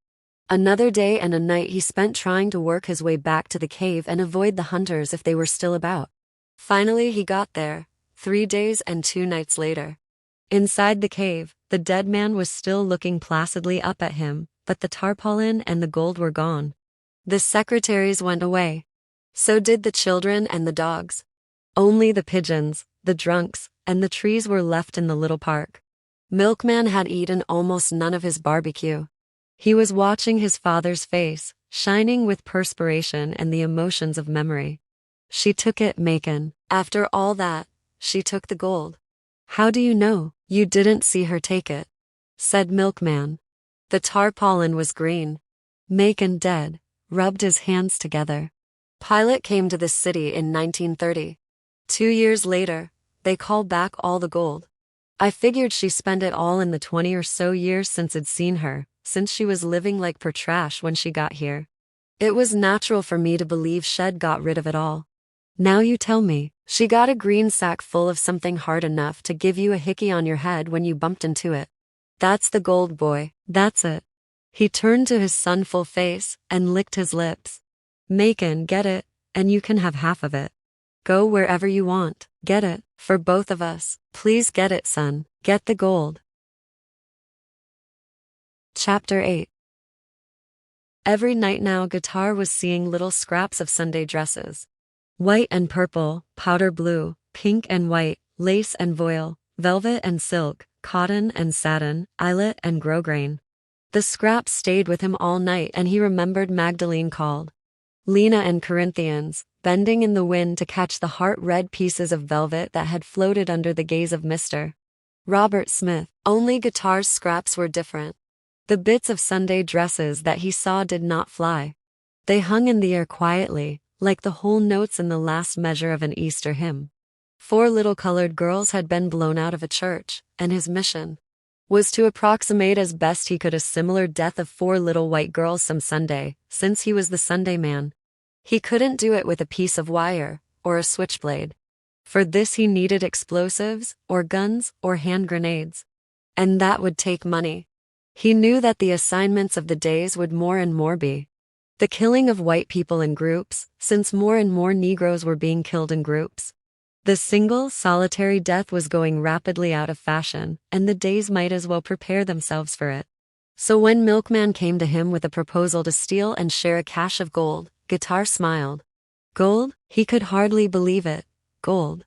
Another day and a night he spent trying to work his way back to the cave and avoid the hunters if they were still about. Finally he got there, 3 days and 2 nights later. Inside the cave, the dead man was still looking placidly up at him, but the tarpaulin and the gold were gone. The secretaries went away. So did the children and the dogs. Only the pigeons, the drunks, and the trees were left in the little park. Milkman had eaten almost none of his barbecue. He was watching his father's face, shining with perspiration and the emotions of memory. "She took it, Macon. After all that, she took the gold." "How do you know? You didn't see her take it," said Milkman. "The tarpaulin was green." Macon, dead, rubbed his hands together. Pilate came to this city in 1930. 2 years later, they called back all the gold. I figured she spent it all in the 20 or so years since I'd seen her, since she was living like per trash when she got here. It was natural for me to believe she'd got rid of it all. Now you tell me, she got a green sack full of something hard enough to give you a hickey on your head when you bumped into it. That's the gold, boy, that's it. He turned to his son full face and licked his lips. "Macon, get it, and you can have half of it. Go wherever you want, get it, for both of us. Please get it, son, get the gold." Chapter 8. Every night now Guitar was seeing little scraps of Sunday dresses. White and purple, powder blue, pink and white, lace and voile, velvet and silk, cotton and satin, eyelet and grosgrain. The scraps stayed with him all night and he remembered Magdalene called. Lena and Corinthians, bending in the wind to catch the heart-red pieces of velvet that had floated under the gaze of Mr. Robert Smith. Only Guitar's scraps were different. The bits of Sunday dresses that he saw did not fly. They hung in the air quietly, like the whole notes in the last measure of an Easter hymn. 4 little colored girls had been blown out of a church, and his mission was to approximate as best he could a similar death of 4 little white girls some Sunday, since he was the Sunday man. He couldn't do it with a piece of wire, or a switchblade. For this he needed explosives, or guns, or hand grenades. And that would take money. He knew that the assignments of the days would more and more be the killing of white people in groups, since more and more Negroes were being killed in groups. The single, solitary death was going rapidly out of fashion, and the days might as well prepare themselves for it. So when Milkman came to him with a proposal to steal and share a cache of gold, Guitar smiled. Gold? He could hardly believe it. Gold.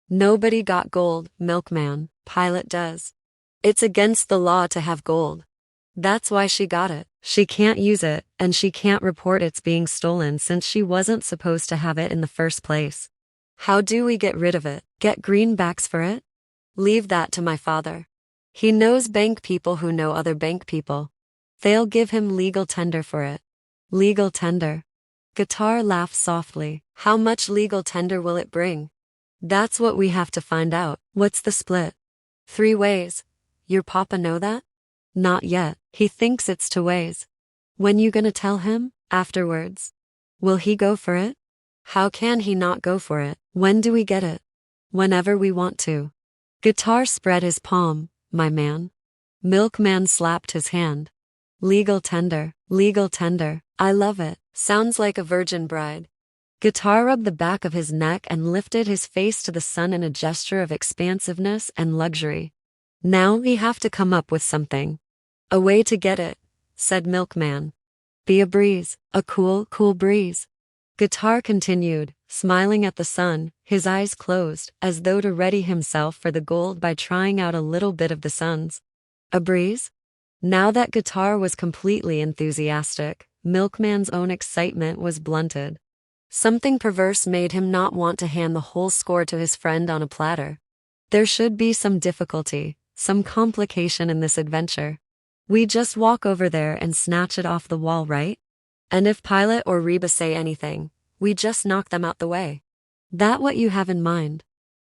Nobody got gold, Milkman. Pilate does. It's against the law to have gold. That's why she got it. She can't use it, and she can't report it's being stolen since she wasn't supposed to have it in the first place. How do we get rid of it? Get greenbacks for it? Leave that to my father. He knows bank people who know other bank people. They'll give him legal tender for it. Legal tender. Guitar laughs softly. How much legal tender will it bring? That's what we have to find out. What's the split? 3 ways. Your papa know that? Not yet. He thinks it's 2 ways. When you gonna tell him? Afterwards. Will he go for it? How can he not go for it? When do we get it? Whenever we want to. Guitar spread his palm, my man. Milkman slapped his hand. Legal tender, I love it. Sounds like a virgin bride. Guitar rubbed the back of his neck and lifted his face to the sun in a gesture of expansiveness and luxury. Now we have to come up with something. A way to get it, said Milkman. Be a breeze, a cool breeze. Guitar continued, smiling at the sun, his eyes closed, as though to ready himself for the gold by trying out a little bit of the sun's. A breeze? Now that Guitar was completely enthusiastic, Milkman's own excitement was blunted. Something perverse made him not want to hand the whole score to his friend on a platter. There should be some difficulty, some complication in this adventure. We just walk over there and snatch it off the wall, right? And if Pilate or Reba say anything, we just knock them out the way. That what you have in mind?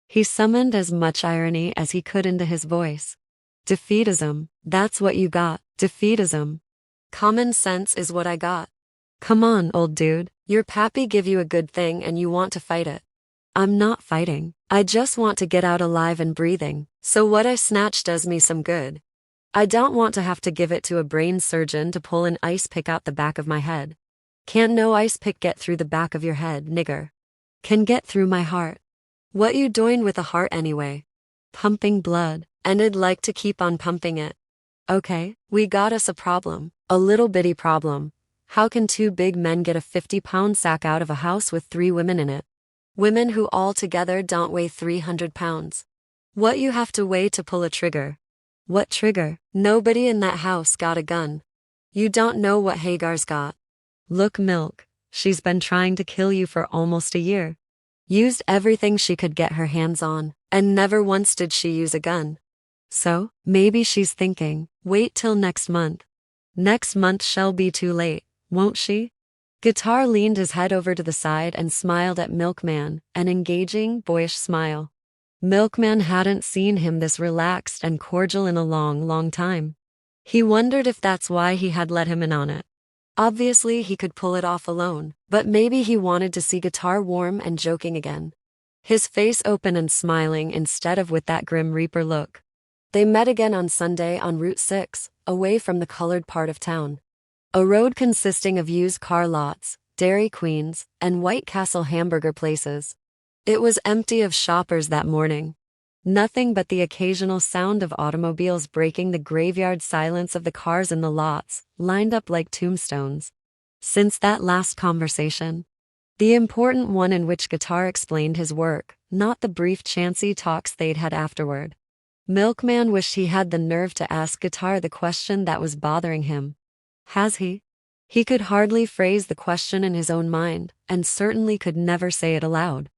He summoned as much irony as he could into his voice. Defeatism, that's what you got, defeatism. Common sense is what I got. Come on, old dude, your pappy give you a good thing and you want to fight it. I'm not fighting, I just want to get out alive and breathing, so what I snatch does me some good. I don't want to have to give it to a brain surgeon to pull an ice pick out the back of my head. Can't no ice pick get through the back of your head, nigger. Can get through my heart. What you doing with a heart anyway? Pumping blood, and I'd like to keep on pumping it. Okay, we got us a problem, a little bitty problem. How can 2 big men get a 50-pound sack out of a house with 3 women in it? Women who all together don't weigh 300 pounds. What you have to weigh to pull a trigger? What trigger? Nobody in that house got a gun. You don't know what Hagar's got. Look, Milk, she's been trying to kill you for almost a year. Used everything she could get her hands on, and never once did she use a gun. So, maybe she's thinking, wait till next month. Next month shall be too late, won't she? Guitar leaned his head over to the side and smiled at Milkman, an engaging, boyish smile. Milkman hadn't seen him this relaxed and cordial in a long time. He wondered if that's why he had let him in on it. Obviously he could pull it off alone, but maybe he wanted to see Guitar warm and joking again. His face open and smiling instead of with that grim reaper look. They met again on Sunday on Route 6, away from the colored part of town. A road consisting of used car lots, Dairy Queens, and White Castle hamburger places. It was empty of shoppers that morning. Nothing but the occasional sound of automobiles breaking the graveyard silence of the cars in the lots, lined up like tombstones. Since that last conversation, the important one in which Guitar explained his work, not the brief chancy talks they'd had afterward. Milkman wished he had the nerve to ask Guitar the question that was bothering him. Has he? He could hardly phrase the question in his own mind, and certainly could never say it aloud.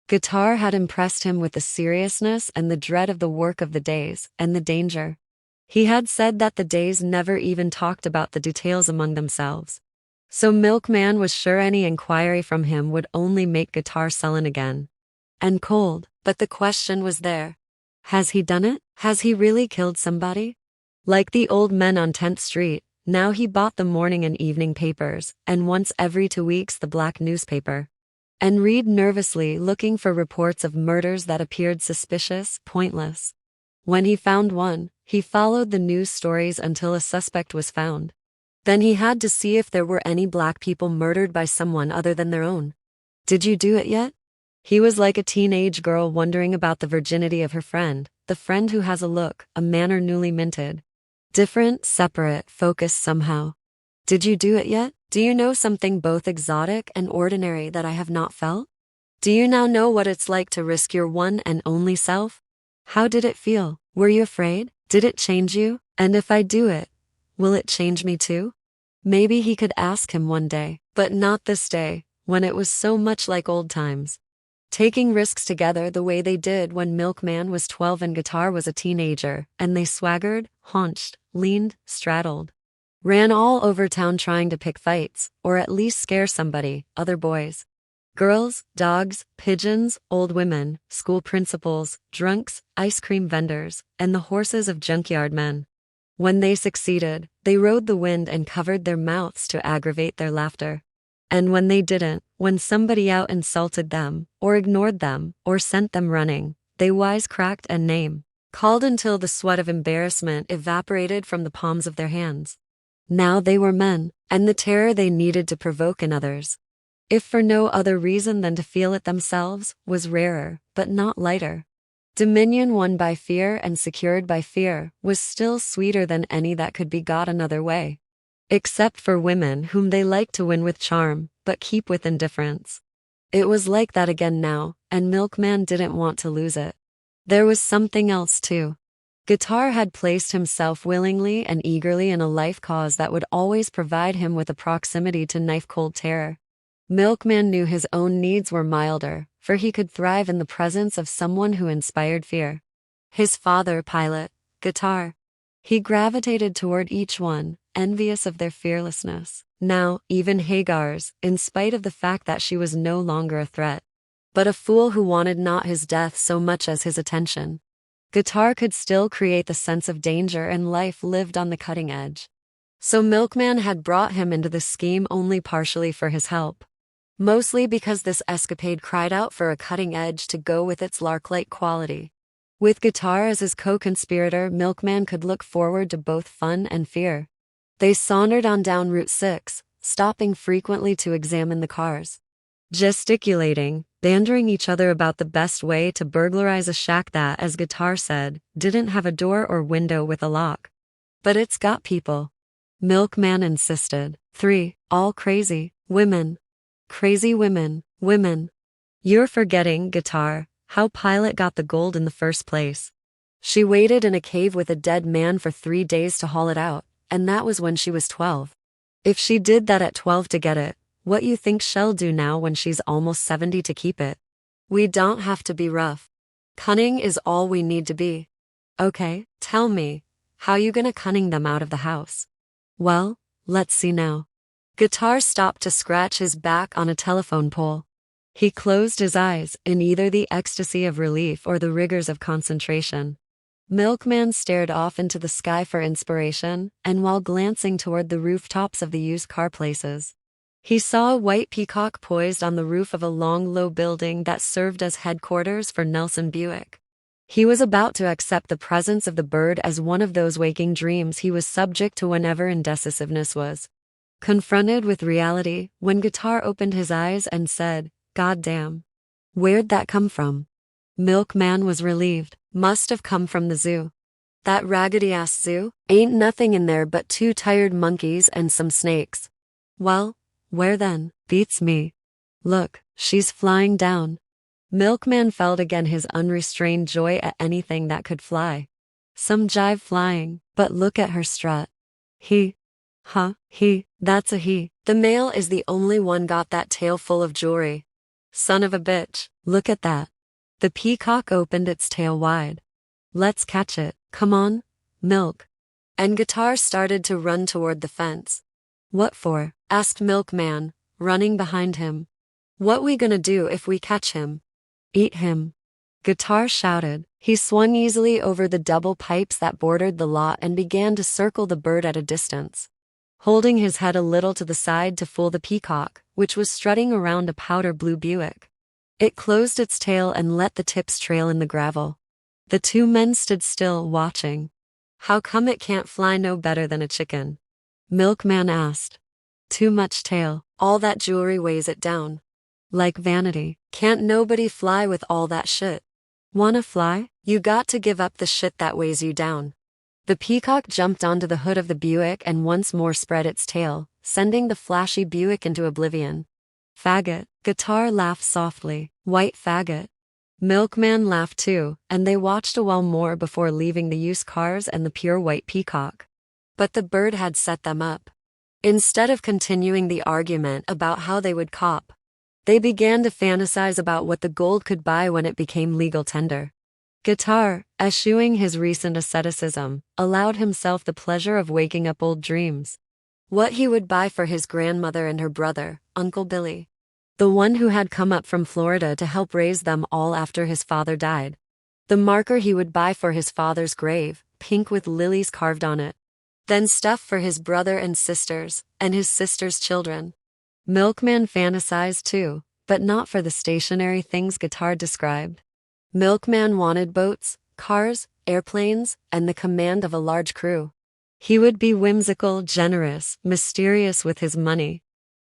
Guitar had impressed him with the seriousness and the dread of the work of the days, and the danger. He had said that the days never even talked about the details among themselves. So Milkman was sure any inquiry from him would only make Guitar sullen again. And cold, but the question was there. Has he done it? Has he really killed somebody? Like the old men on 10th Street, now he bought the morning and evening papers, and once every 2 weeks the black newspaper. And read nervously looking for reports of murders that appeared suspicious, pointless. When he found one, he followed the news stories until a suspect was found. Then he had to see if there were any black people murdered by someone other than their own. Did you do it yet? He was like a teenage girl wondering about the virginity of her friend, the friend who has a look, a manner newly minted. Different, separate, focused somehow. Did you do it yet? Do you know something both exotic and ordinary that I have not felt? Do you now know what it's like to risk your one and only self? How did it feel? Were you afraid? Did it change you? And if I do it, will it change me too? Maybe he could ask him one day, but not this day, when it was so much like old times. Taking risks together the way they did when Milkman was 12 and Guitar was a teenager, and they swaggered, haunched, leaned, straddled. Ran all over town trying to pick fights, or at least scare somebody, other boys. Girls, dogs, pigeons, old women, school principals, drunks, ice cream vendors, and the horses of junkyard men. When they succeeded, they rode the wind and covered their mouths to aggravate their laughter. And when they didn't, when somebody out insulted them, or ignored them, or sent them running, they wisecracked and called until the sweat of embarrassment evaporated from the palms of their hands. Now they were men, and the terror they needed to provoke in others, if for no other reason than to feel it themselves, was rarer, but not lighter. Dominion won by fear and secured by fear was still sweeter than any that could be got another way. Except for women whom they liked to win with charm, but keep with indifference. It was like that again now, and Milkman didn't want to lose it. There was something else too. Guitar had placed himself willingly and eagerly in a life cause that would always provide him with a proximity to knife-cold terror. Milkman knew his own needs were milder, for he could thrive in the presence of someone who inspired fear. His father, Pilate, Guitar. He gravitated toward each one, envious of their fearlessness. Now, even Hagar's, in spite of the fact that she was no longer a threat. But a fool who wanted not his death so much as his attention. Guitar could still create the sense of danger and life lived on the cutting edge. So Milkman had brought him into the scheme only partially for his help. Mostly because this escapade cried out for a cutting edge to go with its lark-like quality. With Guitar as his co-conspirator, Milkman could look forward to both fun and fear. They sauntered on down Route 6, stopping frequently to examine the cars. Gesticulating, bantering each other about the best way to burglarize a shack that, as Guitar said, didn't have a door or window with a lock. But it's got people. Milkman insisted. 3, all crazy, women. Crazy women, women. You're forgetting, Guitar, how Pilate got the gold in the first place. She waited in a cave with a dead man for 3 days to haul it out, and that was when she was 12. If she did that at 12 to get it, what you think she'll do now when she's almost 70 to keep it? We don't have to be rough. Cunning is all we need to be. Okay, tell me, how you gonna cunning them out of the house? Well, let's see now. Guitar stopped to scratch his back on a telephone pole. He closed his eyes in either the ecstasy of relief or the rigors of concentration. Milkman stared off into the sky for inspiration, and while glancing toward the rooftops of the used car places, he saw a white peacock poised on the roof of a long, low building that served as headquarters for Nelson Buick. He was about to accept the presence of the bird as one of those waking dreams he was subject to whenever indecisiveness was confronted with reality, when Guitar opened his eyes and said, "God damn. Where'd that come from?" Milkman was relieved. Must have come from the zoo. That raggedy-ass zoo? Ain't nothing in there but 2 tired monkeys and some snakes. Well, where then? Beats me. Look, she's flying down. Milkman felt again his unrestrained joy at anything that could fly. Some jive flying, but look at her strut. That's a he. The male is the only one got that tail full of jewelry. Son of a bitch, look at that. The peacock opened its tail wide. Let's catch it, come on, Milk. And Guitar started to run toward the fence. What for? Asked Milkman, running behind him. What we gonna do if we catch him? Eat him. Guitar shouted. He swung easily over the double pipes that bordered the lot and began to circle the bird at a distance, holding his head a little to the side to fool the peacock, which was strutting around a powder blue Buick. It closed its tail and let the tips trail in the gravel. The 2 men stood still, watching. How come it can't fly no better than a chicken? Milkman asked. Too much tail, all that jewelry weighs it down. Like vanity, can't nobody fly with all that shit. Wanna fly? You got to give up the shit that weighs you down. The peacock jumped onto the hood of the Buick and once more spread its tail, sending the flashy Buick into oblivion. Faggot. Guitar laughed softly. White faggot. Milkman laughed too, and they watched a while more before leaving the used cars and the pure white peacock. But the bird had set them up. Instead of continuing the argument about how they would cop, they began to fantasize about what the gold could buy when it became legal tender. Guitar, eschewing his recent asceticism, allowed himself the pleasure of waking up old dreams. What he would buy for his grandmother and her brother, Uncle Billy, the one who had come up from Florida to help raise them all after his father died. The marker he would buy for his father's grave, pink with lilies carved on it. Then stuff for his brother and sisters, and his sisters' children. Milkman fantasized too, but not for the stationary things Guitar described. Milkman wanted boats, cars, airplanes, and the command of a large crew. He would be whimsical, generous, mysterious with his money.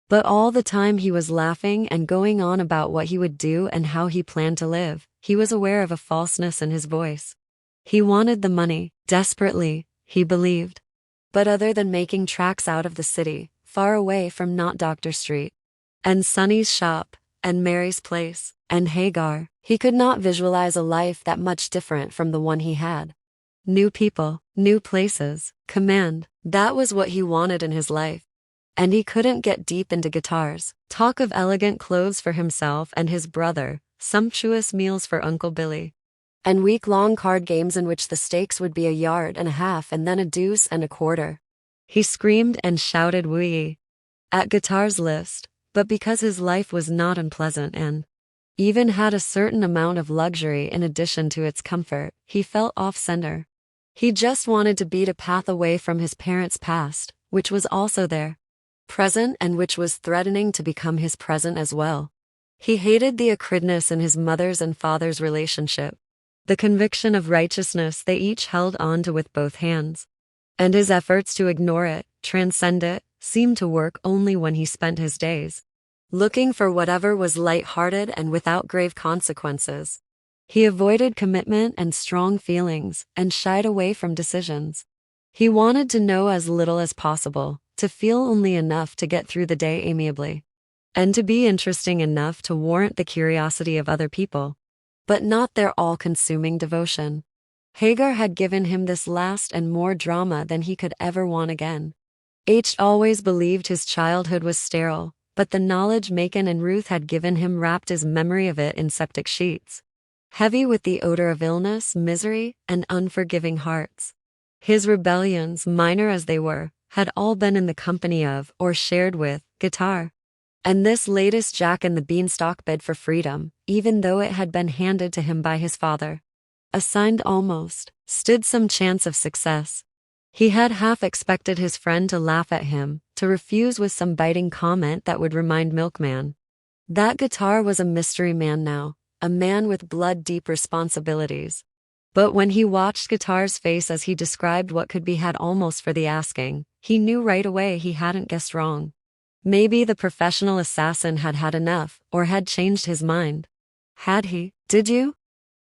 But all the time he was laughing and going on about what he would do and how he planned to live, he was aware of a falseness in his voice. He wanted the money, desperately, he believed. But other than making tracks out of the city, far away from not Dr. Street, and Sonny's shop, and Mary's place, and Hagar, he could not visualize a life that much different from the one he had. New people, new places, command, that was what he wanted in his life. And he couldn't get deep into Guitar's talk of elegant clothes for himself and his brother, sumptuous meals for Uncle Billy, and week-long card games in which the stakes would be a yard and a half and then a deuce and a quarter. He screamed and shouted wee at Guitar's list, but because his life was not unpleasant and even had a certain amount of luxury in addition to its comfort, he felt off-center. He just wanted to beat a path away from his parents' past, which was also there, present, and which was threatening to become his present as well. He hated the acridness in his mother's and father's relationship, the conviction of righteousness they each held on to with both hands. And his efforts to ignore it, transcend it, seemed to work only when he spent his days looking for whatever was light-hearted and without grave consequences. He avoided commitment and strong feelings, and shied away from decisions. He wanted to know as little as possible, to feel only enough to get through the day amiably, and to be interesting enough to warrant the curiosity of other people, but not their all-consuming devotion. Hagar had given him this last and more drama than he could ever want again. H always believed his childhood was sterile, but the knowledge Macon and Ruth had given him wrapped his memory of it in septic sheets, heavy with the odor of illness, misery, and unforgiving hearts. His rebellions, minor as they were, had all been in the company of, or shared with, Guitar. And this latest Jack and the Beanstalk bid for freedom, even though it had been handed to him by his father, assigned almost, stood some chance of success. He had half expected his friend to laugh at him, to refuse with some biting comment that would remind Milkman that Guitar was a mystery man now, a man with blood-deep responsibilities. But when he watched Guitar's face as he described what could be had almost for the asking, he knew right away he hadn't guessed wrong. Maybe the professional assassin had had enough, or had changed his mind. Had he? Did you?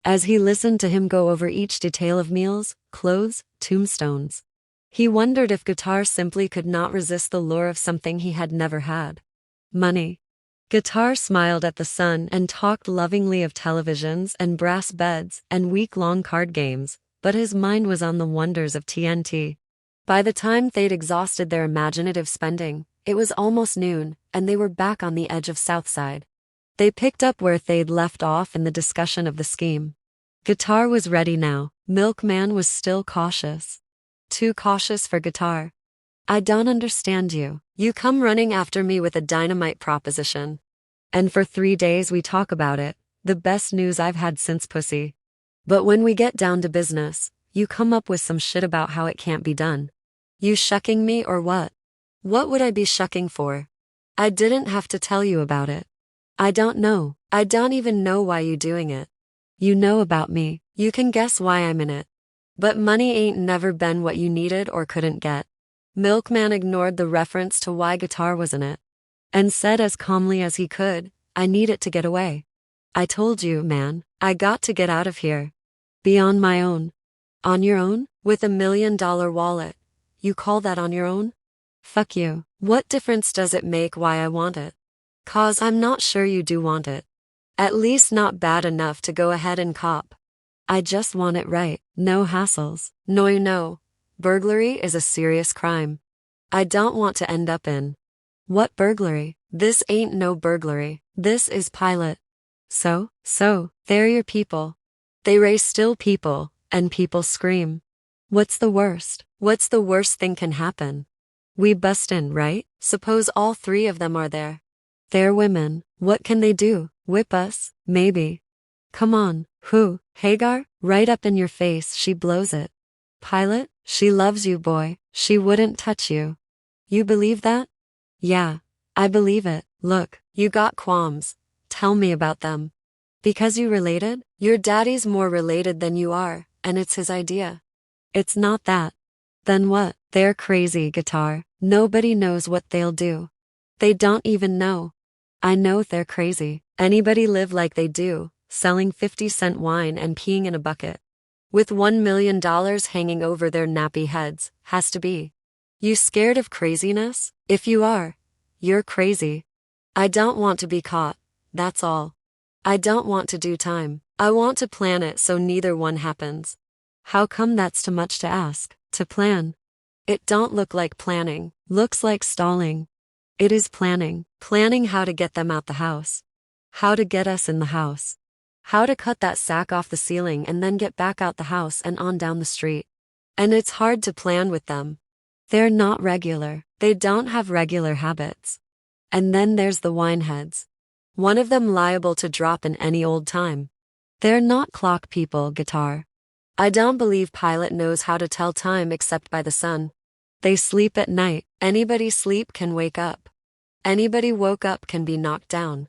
As he listened to him go over each detail of meals, clothes, tombstones, he wondered if Guitar simply could not resist the lure of something he had never had. Money. Guitar smiled at the sun and talked lovingly of televisions and brass beds and week-long card games, but his mind was on the wonders of TNT. By the time they'd exhausted their imaginative spending, it was almost noon, and they were back on the edge of Southside. They picked up where they'd left off in the discussion of the scheme. Guitar was ready now. Milkman was still cautious. Too cautious for Guitar. I don't understand you. You come running after me with a dynamite proposition. And for 3 days we talk about it, the best news I've had since Pussy. But when we get down to business, you come up with some shit about how it can't be done. You shucking me or what? What would I be shucking for? I didn't have to tell you about it. I don't know. I don't even know why you doing it. You know about me. You can guess why I'm in it. But money ain't never been what you needed or couldn't get. Milkman ignored the reference to why Guitar was in it, and said as calmly as he could, I need it to get away. I told you, man, I got to get out of here. Be on my own. On your own? With $1 million wallet. You call that on your own? Fuck you. What difference does it make why I want it? 'Cause I'm not sure you do want it. At least not bad enough to go ahead and cop. I just want it right, no hassles. No, you know, burglary is a serious crime. I don't want to end up in. What burglary? This ain't no burglary. This is Pilate. So, they're your people. They raise still people, and people scream. What's the worst? What's the worst thing can happen? We bust in, right? Suppose all three of them are there. They're women. What can they do? Whip us? Maybe. Come on. Who? Hagar? Right up in your face, she blows it. Pilate? She loves you, boy. She wouldn't touch you. You believe that? Yeah, I believe it. Look, you got qualms. Tell me about them. Because you related? Your daddy's more related than you are, and it's his idea. It's not that. Then what? They're crazy, guitar. Nobody knows what they'll do. They don't even know. I know they're crazy. Anybody live like they do, selling 50-cent wine and peeing in a bucket, with $1 million hanging over their nappy heads, has to be. You scared of craziness? If you are, you're crazy. I don't want to be caught, that's all. I don't want to do time. I want to plan it so neither one happens. How come that's too much to ask? To plan? It don't look like planning, looks like stalling. It is planning. Planning how to get them out the house. How to get us in the house. How to cut that sack off the ceiling and then get back out the house and on down the street. And it's hard to plan with them. They're not regular. They don't have regular habits. And then there's the wineheads. One of them liable to drop in any old time. They're not clock people, guitar. I don't believe Pilate knows how to tell time except by the sun. They sleep at night. Anybody sleep can wake up. Anybody woke up can be knocked down.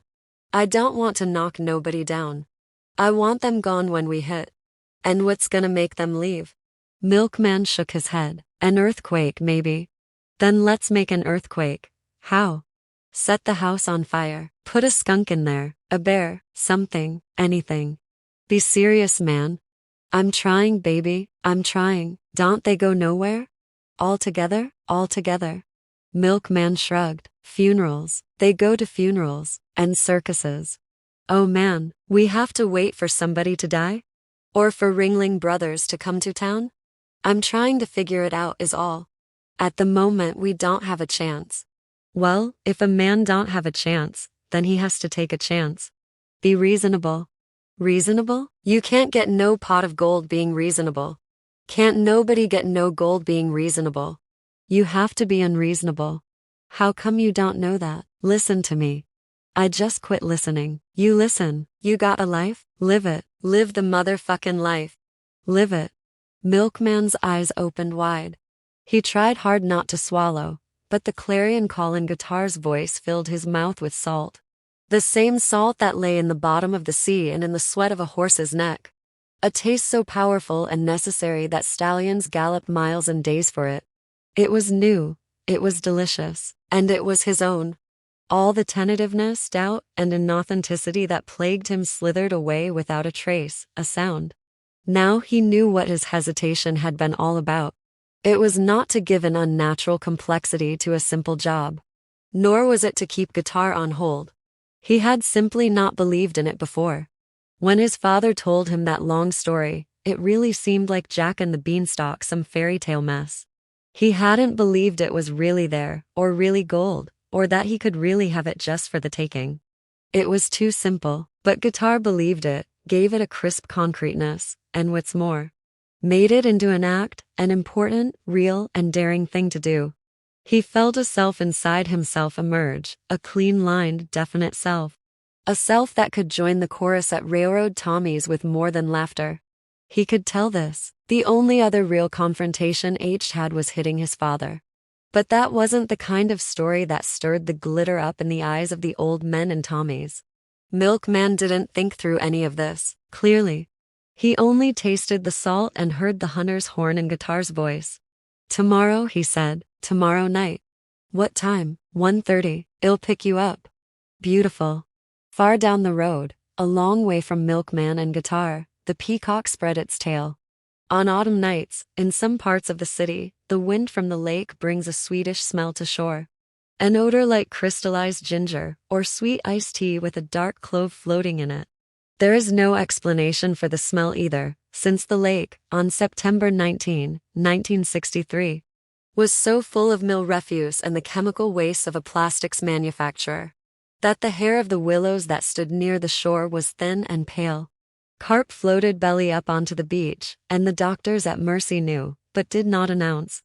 I don't want to knock nobody down. I want them gone when we hit. And what's gonna make them leave? Milkman shook his head. An earthquake, maybe. Then let's make an earthquake. How? Set the house on fire. Put a skunk in there, a bear, something, anything. Be serious, man. I'm trying, baby, I'm trying. Don't they go nowhere? All together? All together. Milkman shrugged. Funerals. They go to funerals. And circuses. Oh man, we have to wait for somebody to die? Or for Ringling Brothers to come to town? I'm trying to figure it out is all. At the moment we don't have a chance. Well, if a man don't have a chance, then he has to take a chance. Be reasonable. Reasonable? You can't get no pot of gold being reasonable. Can't nobody get no gold being reasonable. You have to be unreasonable. How come you don't know that? Listen to me. I just quit listening. You listen. You got a life? Live it. Live the motherfucking life. Live it. Milkman's eyes opened wide. He tried hard not to swallow, but the clarion call in guitar's voice filled his mouth with salt. The same salt that lay in the bottom of the sea and in the sweat of a horse's neck. A taste so powerful and necessary that stallions galloped miles and days for it. It was new, it was delicious, and it was his own. All the tentativeness, doubt, and inauthenticity that plagued him slithered away without a trace, a sound. Now he knew what his hesitation had been all about. It was not to give an unnatural complexity to a simple job. Nor was it to keep guitar on hold. He had simply not believed in it before. When his father told him that long story, it really seemed like Jack and the Beanstalk, some fairy tale mess. He hadn't believed it was really there, or really gold, or that he could really have it just for the taking. It was too simple, but guitar believed it, gave it a crisp concreteness, and what's more, made it into an act, an important, real, and daring thing to do. He felt a self inside himself emerge, a clean-lined, definite self. A self that could join the chorus at Railroad Tommy's with more than laughter. He could tell this. The only other real confrontation H had was hitting his father. But that wasn't the kind of story that stirred the glitter up in the eyes of the old men in Tommy's. Milkman didn't think through any of this, clearly. He only tasted the salt and heard the hunter's horn in guitar's voice. Tomorrow, he said, tomorrow night. What time? 1:30. I'll pick you up. Beautiful. Far down the road, a long way from Milkman and guitar, the peacock spread its tail. On autumn nights, in some parts of the city, the wind from the lake brings a sweetish smell to shore. an odor like crystallized ginger or sweet iced tea with a dark clove floating in it. There is no explanation for the smell either, since the lake, on September 19, 1963, was so full of mill refuse and the chemical waste of a plastics manufacturer that the hair of the willows that stood near the shore was thin and pale. Carp floated belly up onto the beach, and the doctors at Mercy knew, but did not announce,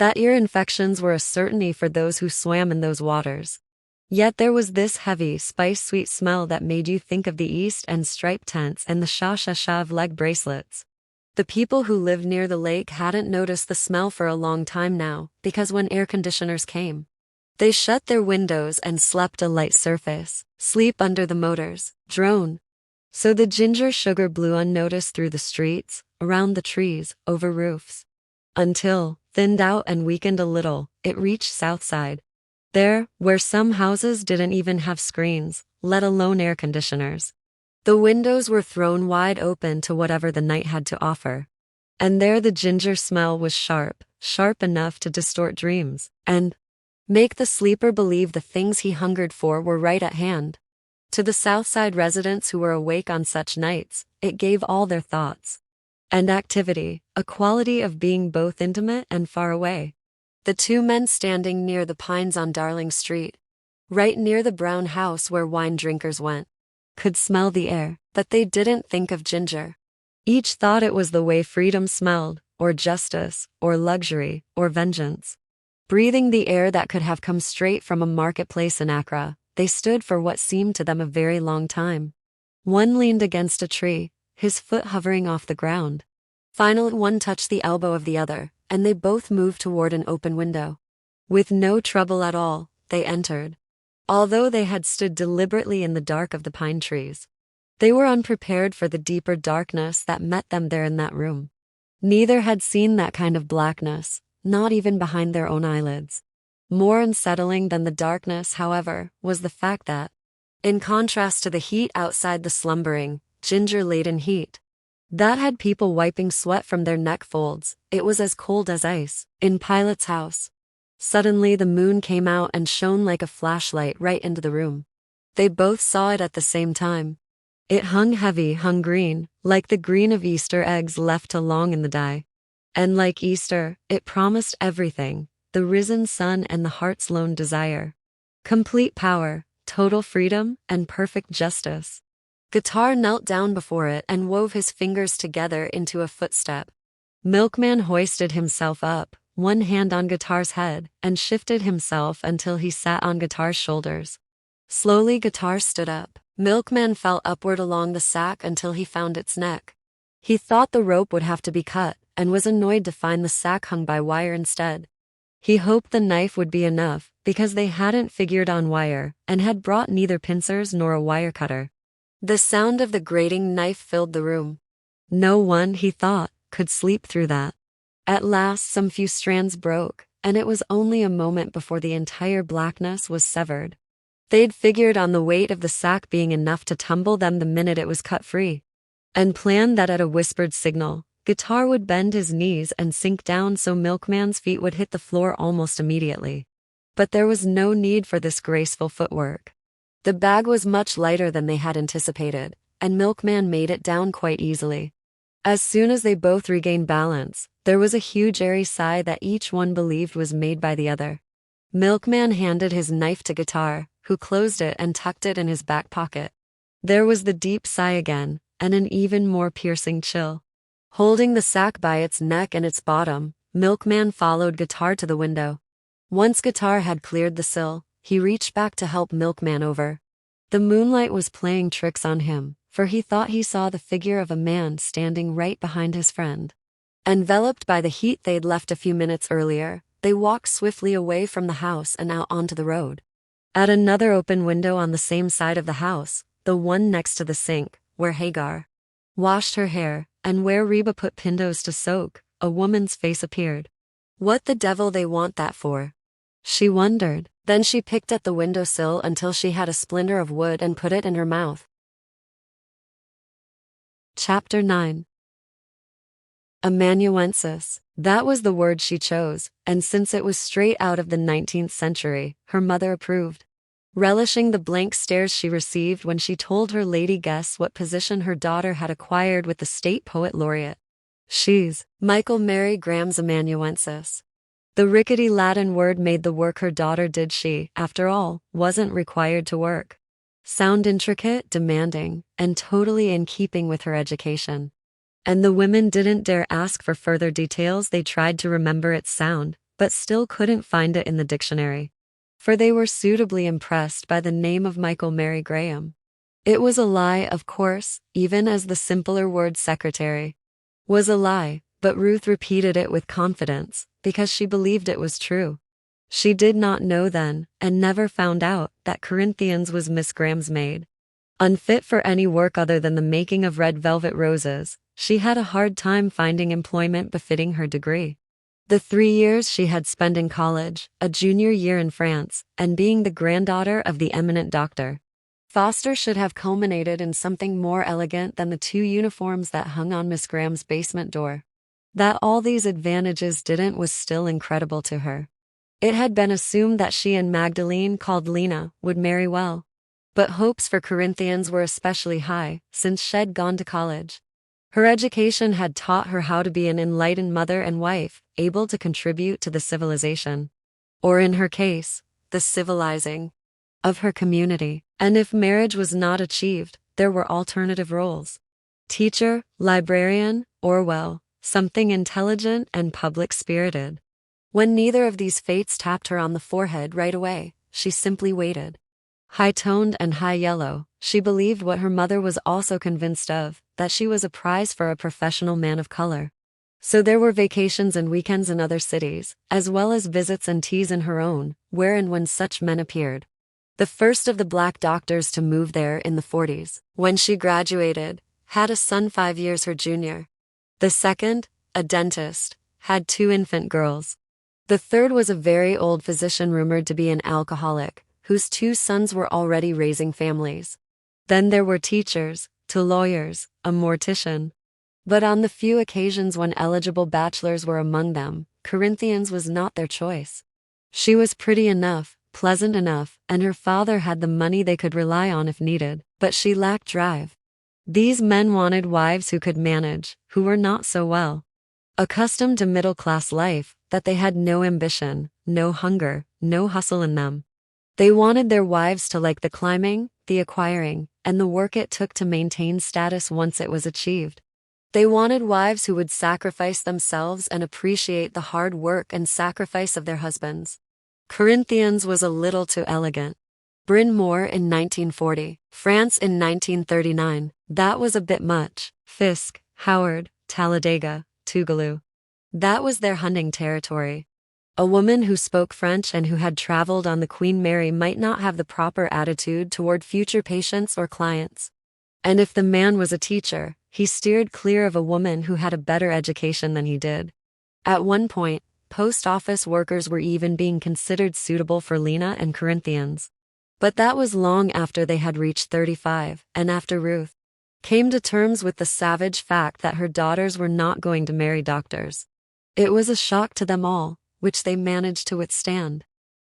that ear infections were a certainty for those who swam in those waters. Yet there was this heavy, spice-sweet smell that made you think of the East and striped tents and the sha-sha-sha leg bracelets. The people who lived near the lake hadn't noticed the smell for a long time now, because when air conditioners came, they shut their windows and slept a light surface, sleep under the motors, drone. So the ginger sugar blew unnoticed through the streets, around the trees, over roofs. Until, thinned out and weakened a little, it reached Southside. There, where some houses didn't even have screens, let alone air conditioners. The windows were thrown wide open to whatever the night had to offer. And there the ginger smell was sharp, sharp enough to distort dreams, and make the sleeper believe the things he hungered for were right at hand. To the Southside residents who were awake on such nights, it gave all their thoughts and activity, a quality of being both intimate and far away. The two men standing near the pines on Darling Street, right near the brown house where wine drinkers went, could smell the air, but they didn't think of ginger. Each thought it was the way freedom smelled, or justice, or luxury, or vengeance. Breathing the air that could have come straight from a marketplace in Accra, they stood for what seemed to them a very long time. One leaned against a tree, his foot hovering off the ground. Finally, one touched the elbow of the other, and they both moved toward an open window. With no trouble at all, they entered. Although they had stood deliberately in the dark of the pine trees, they were unprepared for the deeper darkness that met them there in that room. Neither had seen that kind of blackness, not even behind their own eyelids. More unsettling than the darkness, however, was the fact that, in contrast to the heat outside the slumbering, ginger-laden heat that had people wiping sweat from their neck folds, it was as cold as ice, in Pilate's house. Suddenly the moon came out and shone like a flashlight right into the room. They both saw it at the same time. It hung heavy, hung green, like the green of Easter eggs left too long in the dye. And like Easter, it promised everything, the risen sun and the heart's lone desire. Complete power, total freedom, and perfect justice. Guitar knelt down before it and wove his fingers together into a footstep. Milkman hoisted himself up, one hand on Guitar's head, and shifted himself until he sat on Guitar's shoulders. Slowly Guitar stood up. Milkman fell upward along the sack until he found its neck. He thought the rope would have to be cut, and was annoyed to find the sack hung by wire instead. He hoped the knife would be enough, because they hadn't figured on wire, and had brought neither pincers nor a wire cutter. The sound of the grating knife filled the room. No one, he thought, could sleep through that. At last some few strands broke, and it was only a moment before the entire blackness was severed. They'd figured on the weight of the sack being enough to tumble them the minute it was cut free, and planned that at a whispered signal, Guitar would bend his knees and sink down so Milkman's feet would hit the floor almost immediately. But there was no need for this graceful footwork. The bag was much lighter than they had anticipated, and Milkman made it down quite easily. As soon as they both regained balance, there was a huge airy sigh that each one believed was made by the other. Milkman handed his knife to Guitar, who closed it and tucked it in his back pocket. There was the deep sigh again, and an even more piercing chill. Holding the sack by its neck and its bottom, Milkman followed Guitar to the window. Once Guitar had cleared the sill, he reached back to help Milkman over. The moonlight was playing tricks on him, for he thought he saw the figure of a man standing right behind his friend. Enveloped by the heat they'd left a few minutes earlier, they walked swiftly away from the house and out onto the road. At another open window on the same side of the house, the one next to the sink, where Hagar washed her hair, and where Reba put pintos to soak, a woman's face appeared. What the devil they want that for? She wondered. Then she picked at the windowsill until she had a splinter of wood and put it in her mouth. Chapter 9. Amanuensis. That was the word she chose, and since it was straight out of the 19th century, her mother approved. Relishing the blank stares she received when she told her lady guests what position her daughter had acquired with the state poet laureate. She's Michael Mary Graham's amanuensis. The rickety Latin word made the work her daughter did. She, after all, wasn't required to work. Sound intricate, demanding, and totally in keeping with her education. And the women didn't dare ask for further details. They tried to remember its sound, but still couldn't find it in the dictionary. For they were suitably impressed by the name of Michael Mary Graham. It was a lie, of course, even as the simpler word secretary was a lie, but Ruth repeated it with confidence, because she believed it was true. She did not know then, and never found out, that Corinthians was Miss Graham's maid. Unfit for any work other than the making of red velvet roses, she had a hard time finding employment befitting her degree. The 3 years she had spent in college, a junior year in France, and being the granddaughter of the eminent Dr. Foster should have culminated in something more elegant than the 2 uniforms that hung on Miss Graham's basement door. That all these advantages didn't was still incredible to her. It had been assumed that she and Magdalene, called Lena, would marry well. But hopes for Corinthians were especially high, since she'd gone to college. Her education had taught her how to be an enlightened mother and wife, able to contribute to the civilization. Or in her case, the civilizing of her community. And if marriage was not achieved, there were alternative roles. Teacher, librarian, or well, something intelligent and public-spirited. When neither of these fates tapped her on the forehead right away, she simply waited. High-toned and high-yellow, she believed what her mother was also convinced of, that she was a prize for a professional man of color. So there were vacations and weekends in other cities, as well as visits and teas in her own, where and when such men appeared. The first of the black doctors to move there in the 40s, when she graduated, had a son 5 years her junior. The second, a dentist, had 2 infant girls. The third was a very old physician rumored to be an alcoholic, whose 2 sons were already raising families. Then there were teachers, 2 lawyers, a mortician. But on the few occasions when eligible bachelors were among them, Corinthians was not their choice. She was pretty enough, pleasant enough, and her father had the money they could rely on if needed, but she lacked drive. These men wanted wives who could manage, who were not so well accustomed to middle-class life, that they had no ambition, no hunger, no hustle in them. They wanted their wives to like the climbing, the acquiring, and the work it took to maintain status once it was achieved. They wanted wives who would sacrifice themselves and appreciate the hard work and sacrifice of their husbands. Corinthians was a little too elegant. Bryn Mawr in 1940, France in 1939, that was a bit much. Fisk, Howard, Talladega, Tougaloo. That was their hunting territory. A woman who spoke French and who had traveled on the Queen Mary might not have the proper attitude toward future patients or clients. And if the man was a teacher, he steered clear of a woman who had a better education than he did. At one point, post office workers were even being considered suitable for Lena and Corinthians. But that was long after they had reached 35, and after Ruth came to terms with the savage fact that her daughters were not going to marry doctors. It was a shock to them all, which they managed to withstand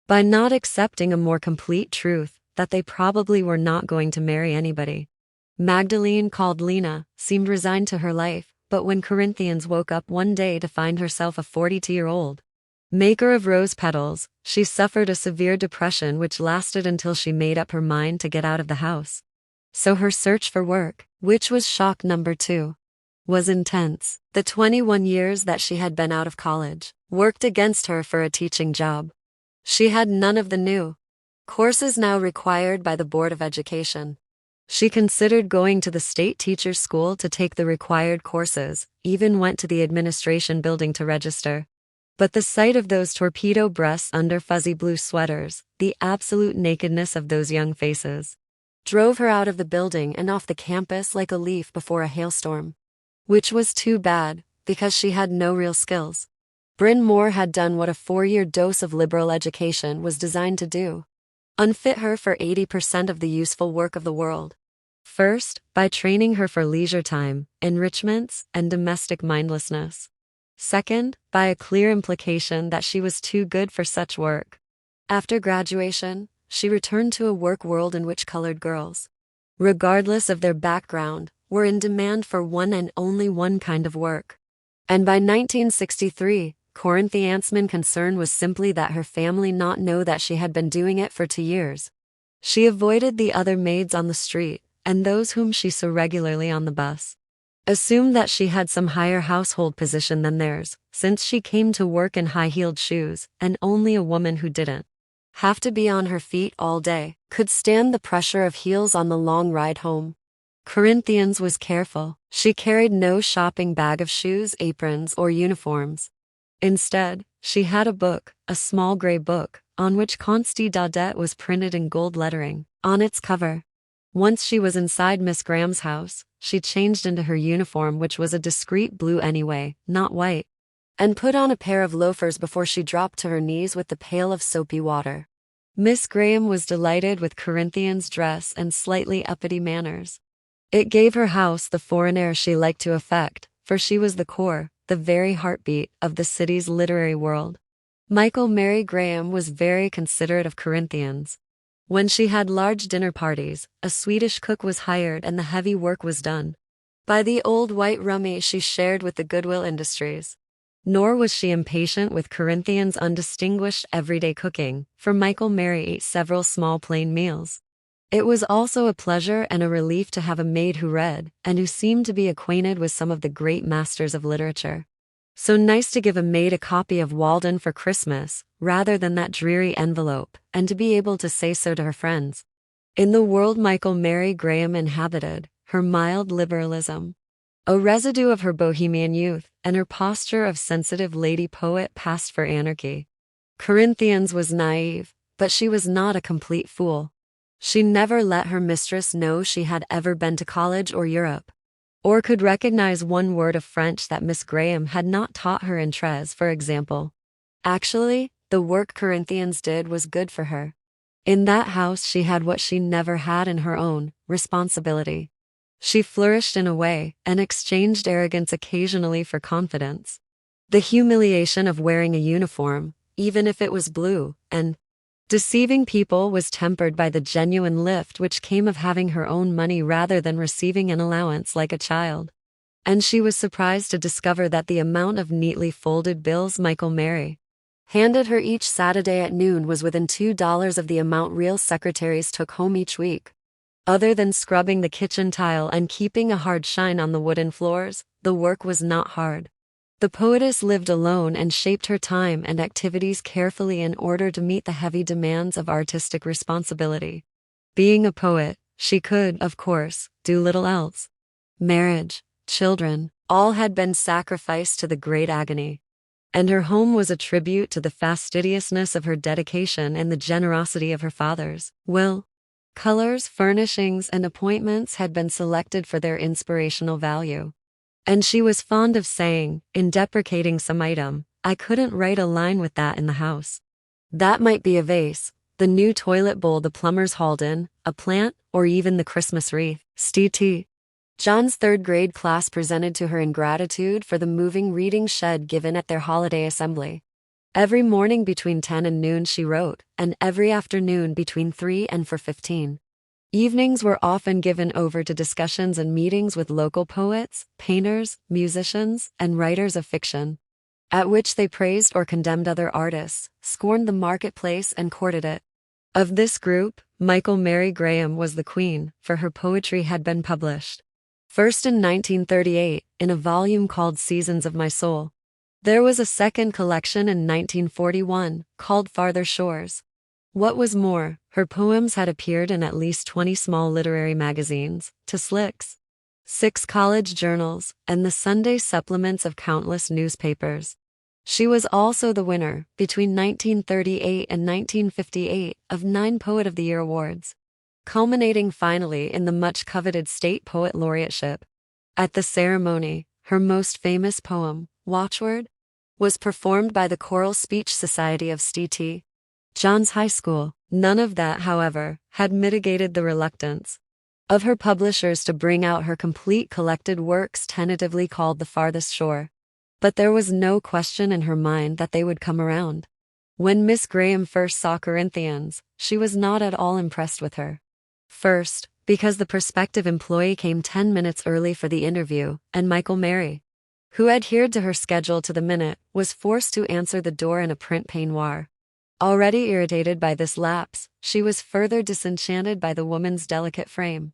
by not accepting a more complete truth, that they probably were not going to marry anybody. Magdalene, called Lena, seemed resigned to her life, but when Corinthians woke up one day to find herself a 42-year-old maker of rose petals, she suffered a severe depression which lasted until she made up her mind to get out of the house. So her search for work, which was shock number 2, was intense. The 21 years that she had been out of college worked against her for a teaching job. She had none of the new courses now required by the Board of Education. She considered going to the state teachers' school to take the required courses, even went to the administration building to register. But the sight of those torpedo breasts under fuzzy blue sweaters, the absolute nakedness of those young faces, drove her out of the building and off the campus like a leaf before a hailstorm. Which was too bad, because she had no real skills. Bryn Mawr had done what a 4-year dose of liberal education was designed to do: unfit her for 80% of the useful work of the world. First, by training her for leisure time, enrichments, and domestic mindlessness. Second, by a clear implication that she was too good for such work. After graduation, she returned to a work world in which colored girls, regardless of their background, were in demand for one and only one kind of work. And by 1963, Corinthian's main concern was simply that her family not know that she had been doing it for 2 years. She avoided the other maids on the street, and those whom she saw regularly on the bus. Assumed that she had some higher household position than theirs, since she came to work in high-heeled shoes, and only a woman who didn't have to be on her feet all day could stand the pressure of heels on the long ride home. Corinthians was careful. She carried no shopping bag of shoes, aprons, or uniforms. Instead, she had a book, a small gray book, on which Consti Daudet was printed in gold lettering on its cover. Once she was inside Miss Graham's house, she changed into her uniform, which was a discreet blue anyway, not white, and put on a pair of loafers before she dropped to her knees with the pail of soapy water. Miss Graham was delighted with Corinthian's dress and slightly uppity manners. It gave her house the foreign air she liked to affect, for she was the core, the very heartbeat, of the city's literary world. Michael Mary Graham was very considerate of Corinthians. When she had large dinner parties, a Swedish cook was hired and the heavy work was done by the old white rummy she shared with the Goodwill Industries. Nor was she impatient with Corinthians' undistinguished everyday cooking, for Michael Mary ate several small plain meals. It was also a pleasure and a relief to have a maid who read, and who seemed to be acquainted with some of the great masters of literature. So nice to give a maid a copy of Walden for Christmas, rather than that dreary envelope, and to be able to say so to her friends. In the world Michael Mary Graham inhabited, her mild liberalism, a residue of her bohemian youth, and her posture of sensitive lady poet passed for anarchy. Corinthians was naive, but she was not a complete fool. She never let her mistress know she had ever been to college or Europe, or could recognize one word of French that Miss Graham had not taught her in Trez, for example. Actually, the work Corinthians did was good for her. In that house she had what she never had in her own, responsibility. She flourished in a way, and exchanged arrogance occasionally for confidence. The humiliation of wearing a uniform, even if it was blue, and deceiving people was tempered by the genuine lift which came of having her own money rather than receiving an allowance like a child. And she was surprised to discover that the amount of neatly folded bills Michael Mary handed her each Saturday at noon was within $2 of the amount real secretaries took home each week. Other than scrubbing the kitchen tile and keeping a hard shine on the wooden floors, the work was not hard. The poetess lived alone and shaped her time and activities carefully in order to meet the heavy demands of artistic responsibility. Being a poet, she could, of course, do little else. Marriage, children, all had been sacrificed to the great agony. And her home was a tribute to the fastidiousness of her dedication and the generosity of her father's will. Colors, furnishings, and appointments had been selected for their inspirational value. And she was fond of saying, in deprecating some item, "I couldn't write a line with that in the house." That might be a vase, the new toilet bowl the plumbers hauled in, a plant, or even the Christmas wreath. St. John's third-grade class presented to her in gratitude for the moving reading shed given at their holiday assembly. Every morning between 10 and noon she wrote, and every afternoon between 3 and 4:15. Evenings were often given over to discussions and meetings with local poets, painters, musicians, and writers of fiction, at which they praised or condemned other artists, scorned the marketplace, and courted it. Of this group, Michael Mary Graham was the queen, for her poetry had been published first in 1938, in a volume called Seasons of My Soul. There was a second collection in 1941, called Farther Shores. What was more, her poems had appeared in at least 20 small literary magazines, to six college journals, and the Sunday supplements of countless newspapers. She was also the winner, between 1938 and 1958, of 9 Poet of the Year awards, culminating finally in the much-coveted State Poet Laureateship. At the ceremony, her most famous poem, Watchword, was performed by the Choral Speech Society of St. John's High School. None of that, however, had mitigated the reluctance of her publishers to bring out her complete collected works tentatively called The Farthest Shore. But there was no question in her mind that they would come around. When Miss Graham first saw Corinthians, she was not at all impressed with her. First, because the prospective employee came 10 minutes early for the interview, and Michael Mary, who adhered to her schedule to the minute, was forced to answer the door in a print peignoir. Already irritated by this lapse, she was further disenchanted by the woman's delicate frame.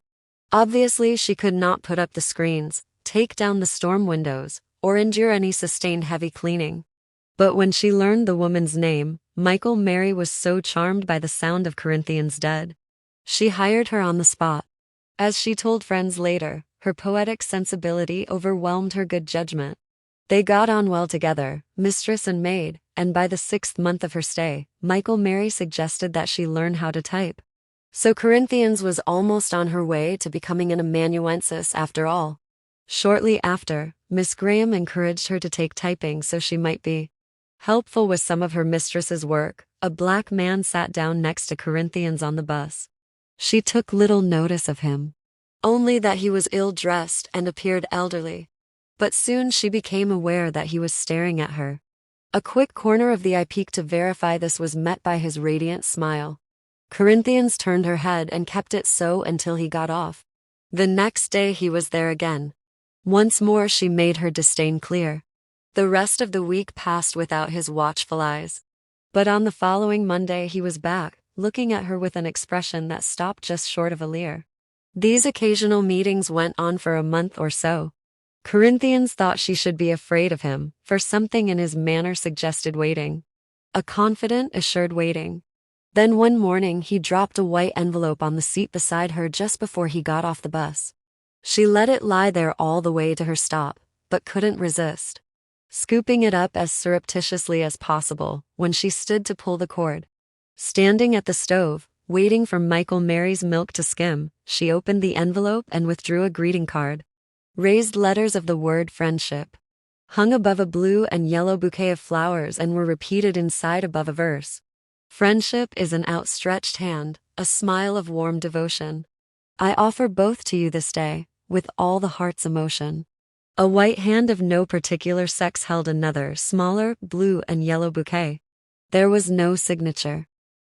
Obviously, she could not put up the screens, take down the storm windows, or endure any sustained heavy cleaning. But when she learned the woman's name, Michael Mary was so charmed by the sound of Corinthians Dead. She hired her on the spot. As she told friends later, her poetic sensibility overwhelmed her good judgment. They got on well together, mistress and maid, and by the 6th month of her stay, Michael Mary suggested that she learn how to type. So Corinthians was almost on her way to becoming an amanuensis after all. Shortly after, Miss Graham encouraged her to take typing so she might be helpful with some of her mistress's work. A black man sat down next to Corinthians on the bus. She took little notice of him, only that he was ill-dressed and appeared elderly. But soon she became aware that he was staring at her. A quick corner of the eye peeked to verify this was met by his radiant smile. Corinthians turned her head and kept it so until he got off. The next day he was there again. Once more she made her disdain clear. The rest of the week passed without his watchful eyes. But on the following Monday he was back, looking at her with an expression that stopped just short of a leer. These occasional meetings went on for a month or so. Corinthians thought she should be afraid of him, for something in his manner suggested waiting. A confident, assured waiting. Then one morning he dropped a white envelope on the seat beside her just before he got off the bus. She let it lie there all the way to her stop, but couldn't resist scooping it up as surreptitiously as possible when she stood to pull the cord. Standing at the stove, waiting for Michael Mary's milk to skim, she opened the envelope and withdrew a greeting card. Raised letters of the word friendship hung above a blue and yellow bouquet of flowers and were repeated inside above a verse. Friendship is an outstretched hand, a smile of warm devotion. I offer both to you this day, with all the heart's emotion. A white hand of no particular sex held another, smaller, blue and yellow bouquet. There was no signature.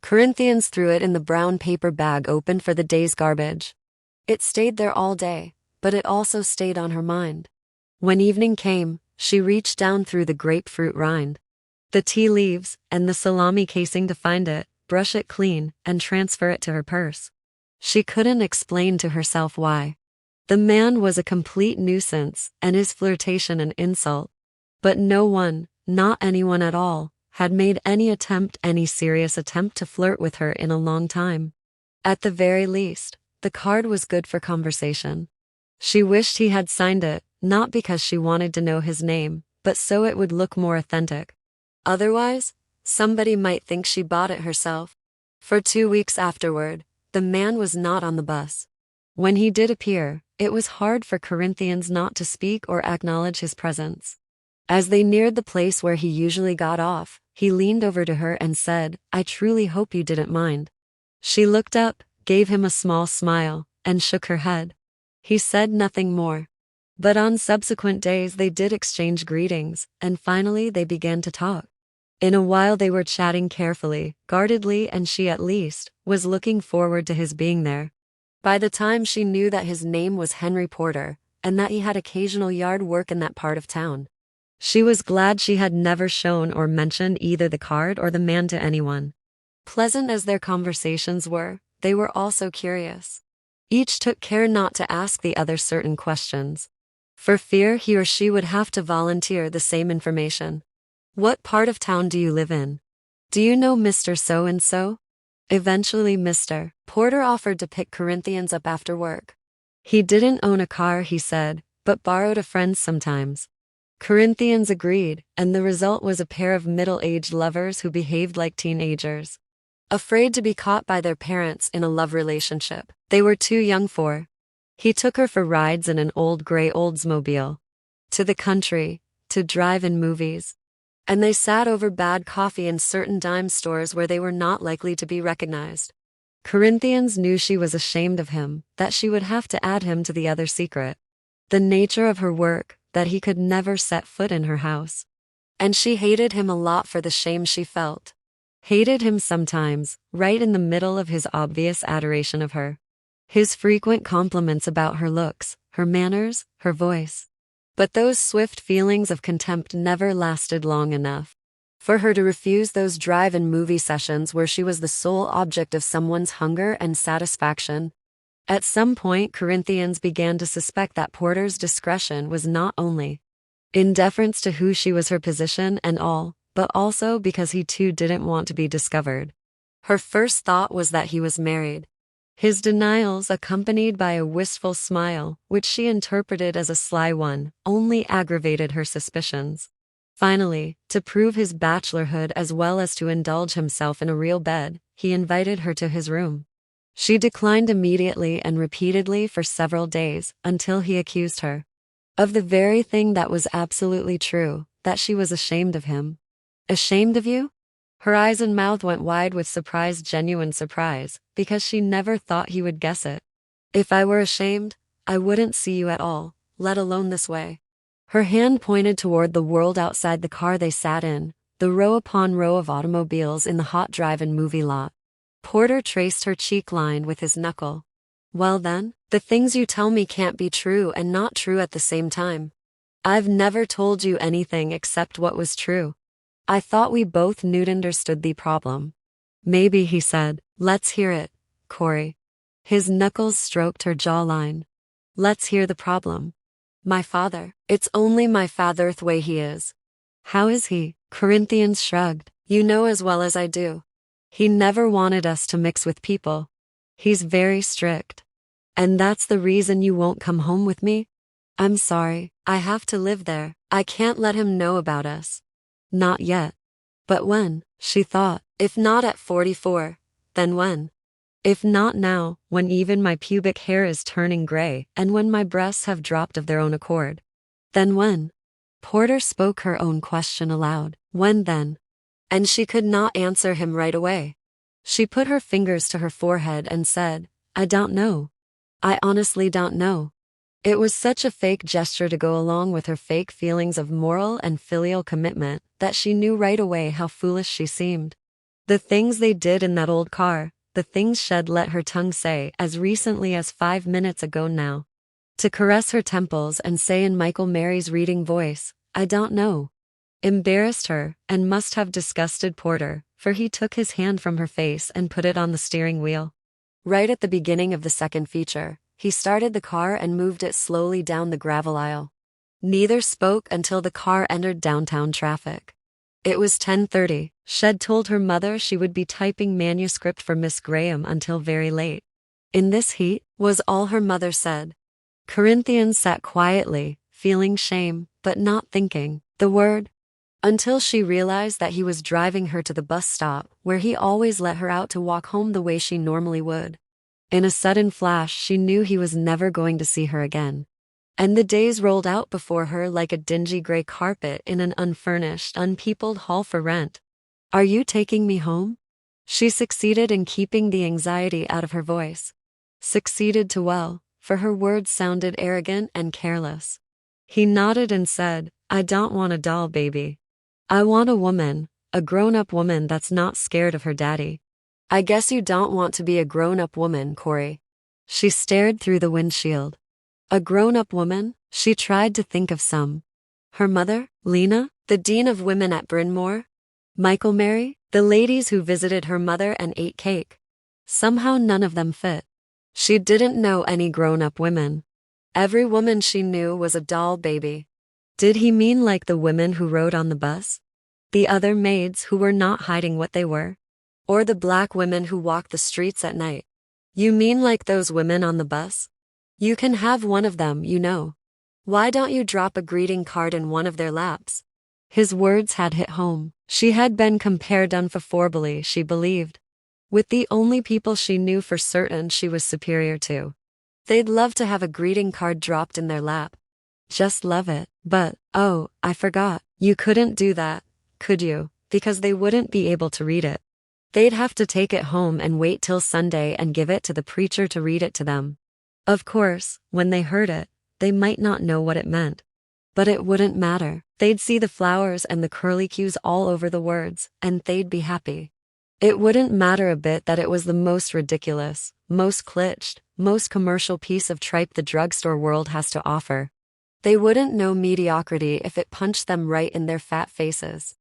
Corinthians threw it in the brown paper bag opened for the day's garbage. It stayed there all day, but it also stayed on her mind. When evening came, she reached down through the grapefruit rind, the tea leaves, and the salami casing to find it, brush it clean, and transfer it to her purse. She couldn't explain to herself why. The man was a complete nuisance, and his flirtation an insult. But no one, not anyone at all, had made any serious attempt to flirt with her in a long time. At the very least, the card was good for conversation. She wished he had signed it, not because she wanted to know his name, but so it would look more authentic. Otherwise, somebody might think she bought it herself. For 2 weeks afterward, the man was not on the bus. When he did appear, it was hard for Corinthians not to speak or acknowledge his presence. As they neared the place where he usually got off, he leaned over to her and said, "I truly hope you didn't mind." She looked up, gave him a small smile, and shook her head. He said nothing more. But on subsequent days they did exchange greetings, and finally they began to talk. In a while they were chatting carefully, guardedly, and she at least was looking forward to his being there. By the time she knew that his name was Henry Porter, and that he had occasional yard work in that part of town, she was glad she had never shown or mentioned either the card or the man to anyone. Pleasant as their conversations were, they were also curious. Each took care not to ask the other certain questions, for fear he or she would have to volunteer the same information. What part of town do you live in? Do you know Mr. So-and-so? Eventually Mr. Porter offered to pick Corinthians up after work. He didn't own a car, he said, but borrowed a friend's sometimes. Corinthians agreed, and the result was a pair of middle-aged lovers who behaved like teenagers. Afraid to be caught by their parents in a love relationship they were too young for. He took her for rides in an old gray Oldsmobile, to the country, to drive-in movies, and they sat over bad coffee in certain dime stores where they were not likely to be recognized. Corinthians knew she was ashamed of him, that she would have to add him to the other secret. The nature of her work, that he could never set foot in her house. And she hated him a lot for the shame she felt. Hated him sometimes, right in the middle of his obvious adoration of her. His frequent compliments about her looks, her manners, her voice. But those swift feelings of contempt never lasted long enough for her to refuse those drive-in movie sessions where she was the sole object of someone's hunger and satisfaction. At some point, Corinthians began to suspect that Porter's discretion was not only in deference to who she was, her position and all, but also because he too didn't want to be discovered. Her first thought was that he was married. His denials, accompanied by a wistful smile, which she interpreted as a sly one, only aggravated her suspicions. Finally, to prove his bachelorhood as well as to indulge himself in a real bed, he invited her to his room. She declined immediately and repeatedly for several days, until he accused her of the very thing that was absolutely true, that she was ashamed of him. Ashamed of you? Her eyes and mouth went wide with surprise, genuine surprise, because she never thought he would guess it. If I were ashamed, I wouldn't see you at all, let alone this way. Her hand pointed toward the world outside the car they sat in, the row upon row of automobiles in the hot drive-in movie lot. Porter traced her cheek line with his knuckle. Well then, the things you tell me can't be true and not true at the same time. I've never told you anything except what was true. I thought we both knew and understood the problem. Maybe, he said. Let's hear it, Corey. His knuckles stroked her jawline. Let's hear the problem. My father. It's only my father the way he is. How is he? Corinthians shrugged. You know as well as I do. He never wanted us to mix with people. He's very strict. And that's the reason you won't come home with me? I'm sorry, I have to live there. I can't let him know about us. Not yet. But when? She thought. If not at 44, then when? If not now, when even my pubic hair is turning gray and when my breasts have dropped of their own accord. Then when? Porter spoke her own question aloud. When then? And she could not answer him right away. She put her fingers to her forehead and said, I don't know. I honestly don't know. It was such a fake gesture to go along with her fake feelings of moral and filial commitment that she knew right away how foolish she seemed. The things they did in that old car, the things she'd let her tongue say as recently as 5 minutes ago now. To caress her temples and say in Michael Mary's reading voice, I don't know. Embarrassed her and must have disgusted Porter, for he took his hand from her face and put it on the steering wheel. Right at the beginning of the second feature, he started the car and moved it slowly down the gravel aisle. Neither spoke until the car entered downtown traffic. It was 10:30. She'd told her mother she would be typing manuscript for Miss Graham until very late. In this heat, was all her mother said. Corinthians sat quietly, feeling shame, but not thinking the word, until she realized that he was driving her to the bus stop, where he always let her out to walk home the way she normally would. In a sudden flash, she knew he was never going to see her again. And the days rolled out before her like a dingy gray carpet in an unfurnished, unpeopled hall for rent. Are you taking me home? She succeeded in keeping the anxiety out of her voice. Succeeded too well, for her words sounded arrogant and careless. He nodded and said, I don't want a doll baby. I want a woman, a grown-up woman that's not scared of her daddy. I guess you don't want to be a grown-up woman, Corey. She stared through the windshield. A grown-up woman? She tried to think of some. Her mother, Lena, the dean of women at Bryn Mawr? Michael Mary, the ladies who visited her mother and ate cake. Somehow none of them fit. She didn't know any grown-up women. Every woman she knew was a doll baby. Did he mean like the women who rode on the bus? The other maids who were not hiding what they were? Or the black women who walked the streets at night? You mean like those women on the bus? You can have one of them, you know. Why don't you drop a greeting card in one of their laps? His words had hit home. She had been compared unfavorably, she believed, with the only people she knew for certain she was superior to. They'd love to have a greeting card dropped in their lap. Just love it. But, oh, I forgot. You couldn't do that, could you? Because they wouldn't be able to read it. They'd have to take it home and wait till Sunday and give it to the preacher to read it to them. Of course, when they heard it, they might not know what it meant. But it wouldn't matter. They'd see the flowers and the curlicues all over the words, and they'd be happy. It wouldn't matter a bit that it was the most ridiculous, most glitched, most commercial piece of tripe the drugstore world has to offer. They wouldn't know mediocrity if it punched them right in their fat faces.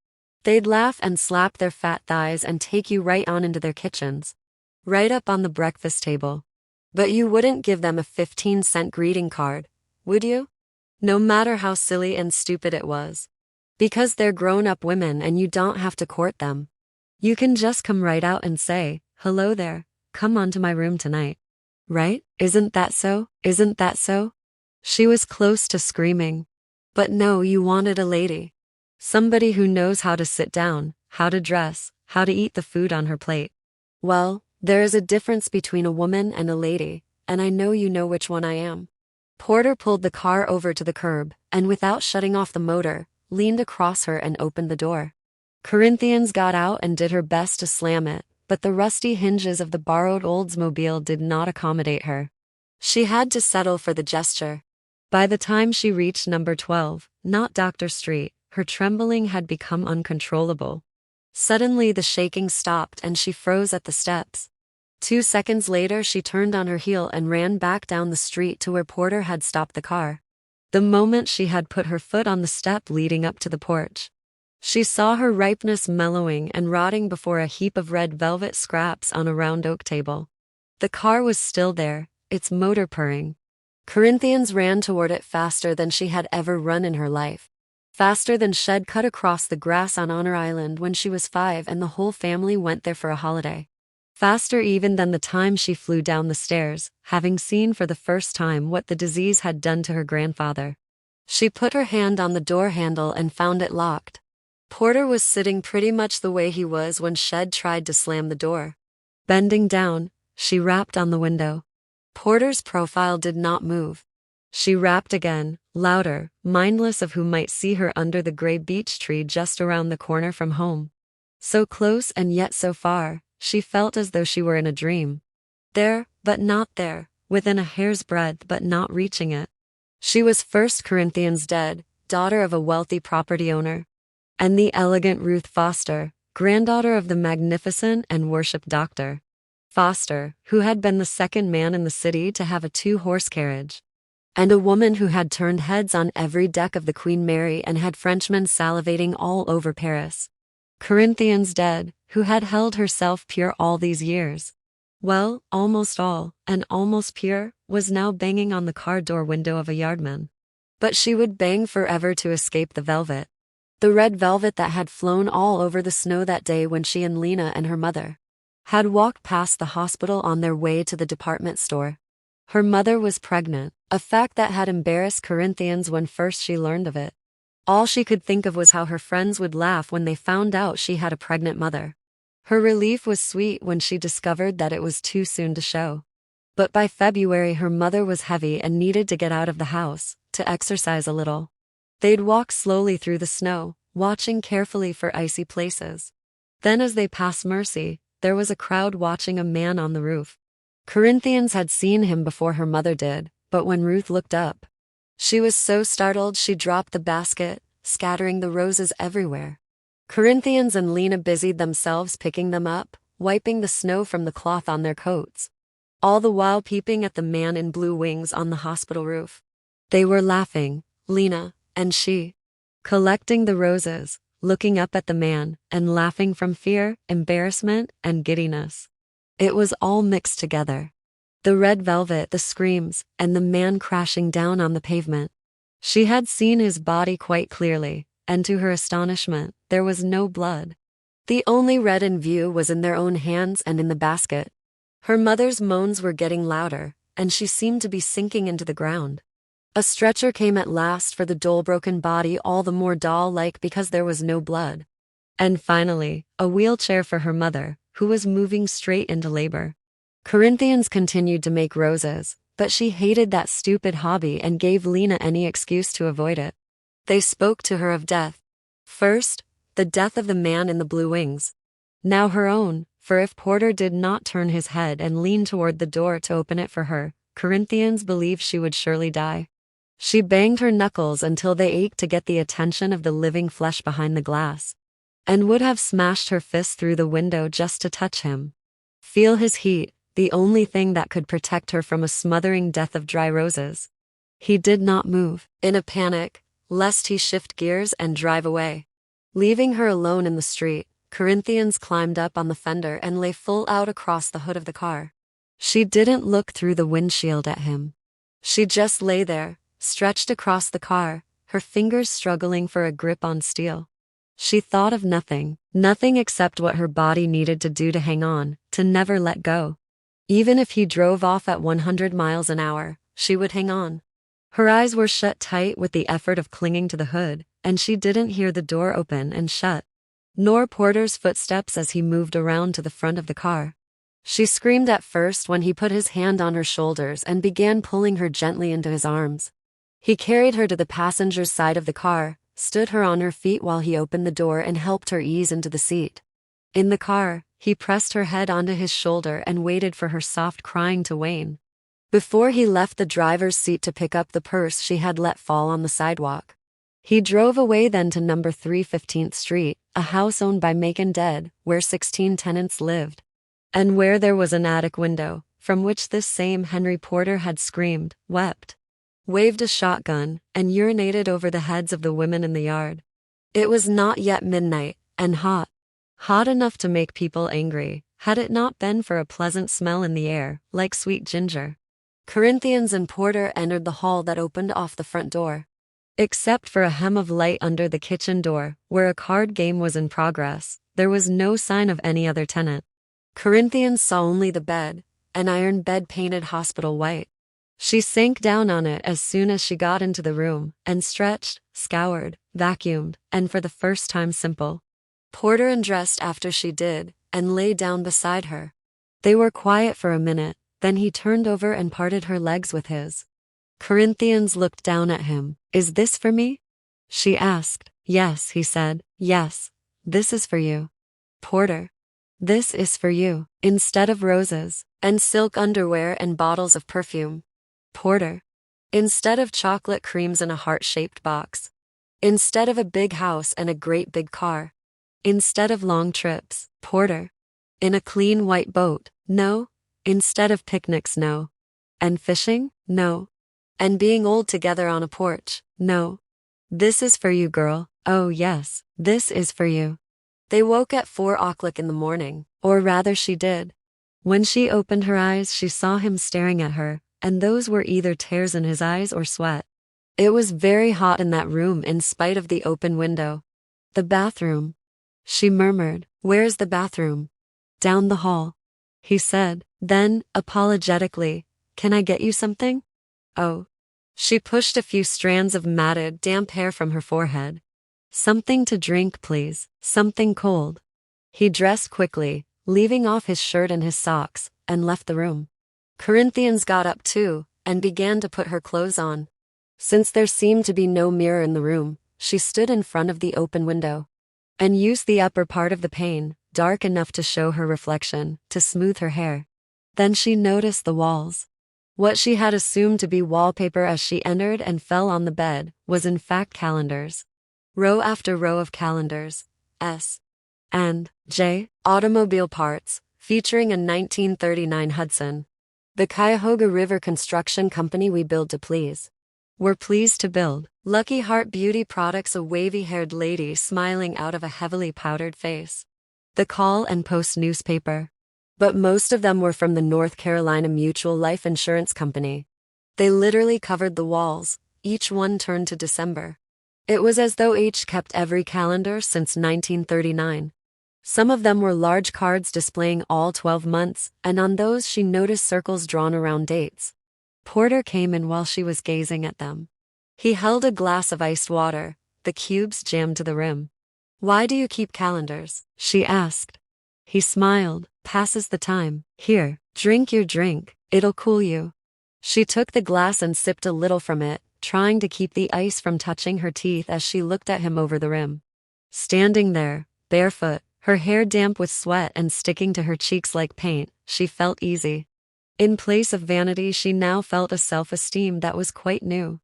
They'd laugh and slap their fat thighs and take you right on into their kitchens. Right up on the breakfast table. But you wouldn't give them a 15-cent greeting card, would you? No matter how silly and stupid it was. Because they're grown-up women and you don't have to court them. You can just come right out and say, "Hello there, come on to my room tonight." Right? Isn't that so? Isn't that so? She was close to screaming. But no, you wanted a lady. Somebody who knows how to sit down, how to dress, how to eat the food on her plate. Well, there is a difference between a woman and a lady, and I know you know which one I am. Porter pulled the car over to the curb, and without shutting off the motor, leaned across her and opened the door. Corinthians got out and did her best to slam it, but the rusty hinges of the borrowed Oldsmobile did not accommodate her. She had to settle for the gesture. By the time she reached number 12, not Dr. Street, her trembling had become uncontrollable. Suddenly the shaking stopped and she froze at the steps. 2 seconds later she turned on her heel and ran back down the street to where Porter had stopped the car. The moment she had put her foot on the step leading up to the porch, she saw her ripeness mellowing and rotting before a heap of red velvet scraps on a round oak table. The car was still there, its motor purring. Corinthians ran toward it faster than she had ever run in her life. Faster than Shed cut across the grass on Honor Island when she was 5 and the whole family went there for a holiday. Faster even than the time she flew down the stairs, having seen for the first time what the disease had done to her grandfather. She put her hand on the door handle and found it locked. Porter was sitting pretty much the way he was when Shed tried to slam the door. Bending down, she rapped on the window. Porter's profile did not move. She rapped again, louder, mindless of who might see her under the gray beech tree just around the corner from home. So close and yet so far, she felt as though she were in a dream. There, but not there, within a hair's breadth but not reaching it. She was First Corinthians dead, daughter of a wealthy property owner. And the elegant Ruth Foster, granddaughter of the magnificent and worshipped Dr. Foster, who had been the second man in the city to have a 2-horse carriage. And a woman who had turned heads on every deck of the Queen Mary and had Frenchmen salivating all over Paris. Corinthians dead, who had held herself pure all these years. Well, almost all, and almost pure, was now banging on the car door window of a yardman. But she would bang forever to escape the velvet. The red velvet that had flown all over the snow that day when she and Lena and her mother had walked past the hospital on their way to the department store. Her mother was pregnant, a fact that had embarrassed Corinthians when first she learned of it. All she could think of was how her friends would laugh when they found out she had a pregnant mother. Her relief was sweet when she discovered that it was too soon to show. But by February her mother was heavy and needed to get out of the house, to exercise a little. They'd walk slowly through the snow, watching carefully for icy places. Then as they passed Mercy, there was a crowd watching a man on the roof. Corinthians had seen him before her mother did, but when Ruth looked up, she was so startled she dropped the basket, scattering the roses everywhere. Corinthians and Lena busied themselves picking them up, wiping the snow from the cloth on their coats, all the while peeping at the man in blue wings on the hospital roof. They were laughing, Lena and she, collecting the roses, looking up at the man, and laughing from fear, embarrassment, and giddiness. It was all mixed together. The red velvet, the screams, and the man crashing down on the pavement. She had seen his body quite clearly, and to her astonishment, there was no blood. The only red in view was in their own hands and in the basket. Her mother's moans were getting louder, and she seemed to be sinking into the ground. A stretcher came at last for the doll-broken body, all the more doll-like because there was no blood. And finally, a wheelchair for her mother, who was moving straight into labor. Corinthians continued to make roses, but she hated that stupid hobby and gave Lena any excuse to avoid it. They spoke to her of death. First, the death of the man in the blue wings. Now her own, for if Porter did not turn his head and lean toward the door to open it for her, Corinthians believed she would surely die. She banged her knuckles until they ached to get the attention of the living flesh behind the glass, and would have smashed her fist through the window just to touch him. Feel his heat, the only thing that could protect her from a smothering death of dry roses. He did not move, in a panic, lest he shift gears and drive away. Leaving her alone in the street, Corinthians climbed up on the fender and lay full out across the hood of the car. She didn't look through the windshield at him. She just lay there, stretched across the car, her fingers struggling for a grip on steel. She thought of nothing except what her body needed to do to hang on, to never let go. Even if he drove off at 100 miles an hour, she would hang on. Her eyes were shut tight with the effort of clinging to the hood, and she didn't hear the door open and shut, nor Porter's footsteps as he moved around to the front of the car. She screamed at first when he put his hand on her shoulders and began pulling her gently into his arms. He carried her to the passenger's side of the car, stood her on her feet while he opened the door and helped her ease into the seat. In the car, he pressed her head onto his shoulder and waited for her soft crying to wane, before he left the driver's seat to pick up the purse she had let fall on the sidewalk. He drove away then to number 315th Street, a house owned by Macon dead, where 16 tenants lived, and where there was an attic window, from which this same Henry Porter had screamed, wept, waved a shotgun, and urinated over the heads of the women in the yard. It was not yet midnight, and hot. Hot enough to make people angry, had it not been for a pleasant smell in the air, like sweet ginger. Corinthians and Porter entered the hall that opened off the front door. Except for a hem of light under the kitchen door, where a card game was in progress, there was no sign of any other tenant. Corinthians saw only the bed, an iron bed painted hospital white. She sank down on it as soon as she got into the room, and stretched, scoured, vacuumed, and for the first time simple. Porter undressed after she did, and lay down beside her. They were quiet for a minute, then he turned over and parted her legs with his. Corinthians looked down at him. "Is this for me?" she asked. "Yes," he said. "Yes. This is for you." "Porter, this is for you, instead of roses, and silk underwear and bottles of perfume. Porter, instead of chocolate creams in a heart-shaped box. Instead of a big house and a great big car. Instead of long trips, Porter. In a clean white boat, no. Instead of picnics, no. And fishing, no. And being old together on a porch, no. This is for you, girl. Oh yes, this is for you." They woke at 4 o'clock in the morning, or rather she did. When she opened her eyes she saw him staring at her, and those were either tears in his eyes or sweat. It was very hot in that room in spite of the open window. "The bathroom," she murmured. "Where's the bathroom?" "Down the hall," he said. Then, apologetically, "Can I get you something?" "Oh." She pushed a few strands of matted, damp hair from her forehead. "Something to drink, please. Something cold." He dressed quickly, leaving off his shirt and his socks, and left the room. Corinthians got up too, and began to put her clothes on. Since there seemed to be no mirror in the room, she stood in front of the open window, and used the upper part of the pane, dark enough to show her reflection, to smooth her hair. Then she noticed the walls. What she had assumed to be wallpaper as she entered and fell on the bed was in fact calendars. Row after row of calendars, S and J, automobile parts, featuring a 1939 Hudson. "The Cuyahoga River Construction Company we build to please. We're pleased to build." Lucky Heart Beauty Products, a wavy-haired lady smiling out of a heavily powdered face. The Call and Post newspaper. But most of them were from the North Carolina Mutual Life Insurance Company. They literally covered the walls, each one turned to December. It was as though each kept every calendar since 1939. Some of them were large cards displaying all 12 months, and on those she noticed circles drawn around dates. Porter came in while she was gazing at them. He held a glass of iced water, the cubes jammed to the rim. "Why do you keep calendars?" she asked. He smiled. "Passes the time. Here, drink your drink, it'll cool you." She took the glass and sipped a little from it, trying to keep the ice from touching her teeth as she looked at him over the rim. Standing there, barefoot, Her hair damp with sweat and sticking to her cheeks like paint, she felt easy. In place of vanity, she now felt a self-esteem that was quite new.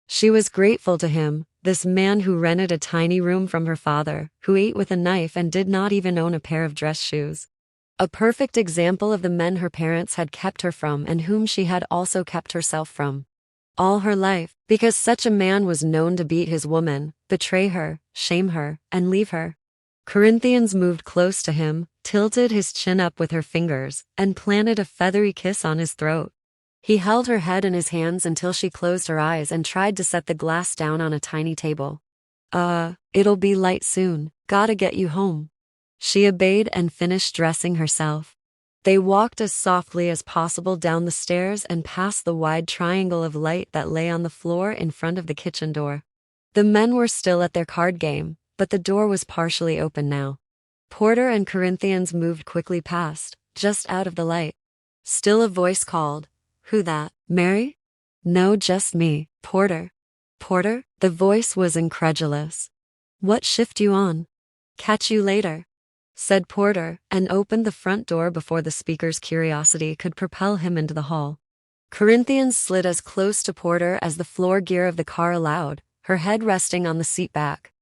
She was grateful to him, this man who rented a tiny room from her father, who ate with a knife and did not even own a pair of dress shoes. A perfect example of the men her parents had kept her from and whom she had also kept herself from. All her life, because such a man was known to beat his woman, betray her, shame her, and leave her. Corinthians moved close to him, tilted his chin up with her fingers, and planted a feathery kiss on his throat. He held her head in his hands until she closed her eyes and tried to set the glass down on a tiny table. It'll be light soon, gotta get you home. She obeyed and finished dressing herself. They walked as softly as possible down the stairs and past the wide triangle of light that lay on the floor in front of the kitchen door. The men were still at their card game, but the door was partially open now. Porter and Corinthians moved quickly past, just out of the light. Still a voice called, "Who that, Mary?" "No, just me, Porter." "Porter?" The voice was incredulous. "What shift you on?" "Catch you later," said Porter, and opened the front door before the speaker's curiosity could propel him into the hall. Corinthians slid as close to Porter as the floor gear of the car allowed, her head resting on the seat back.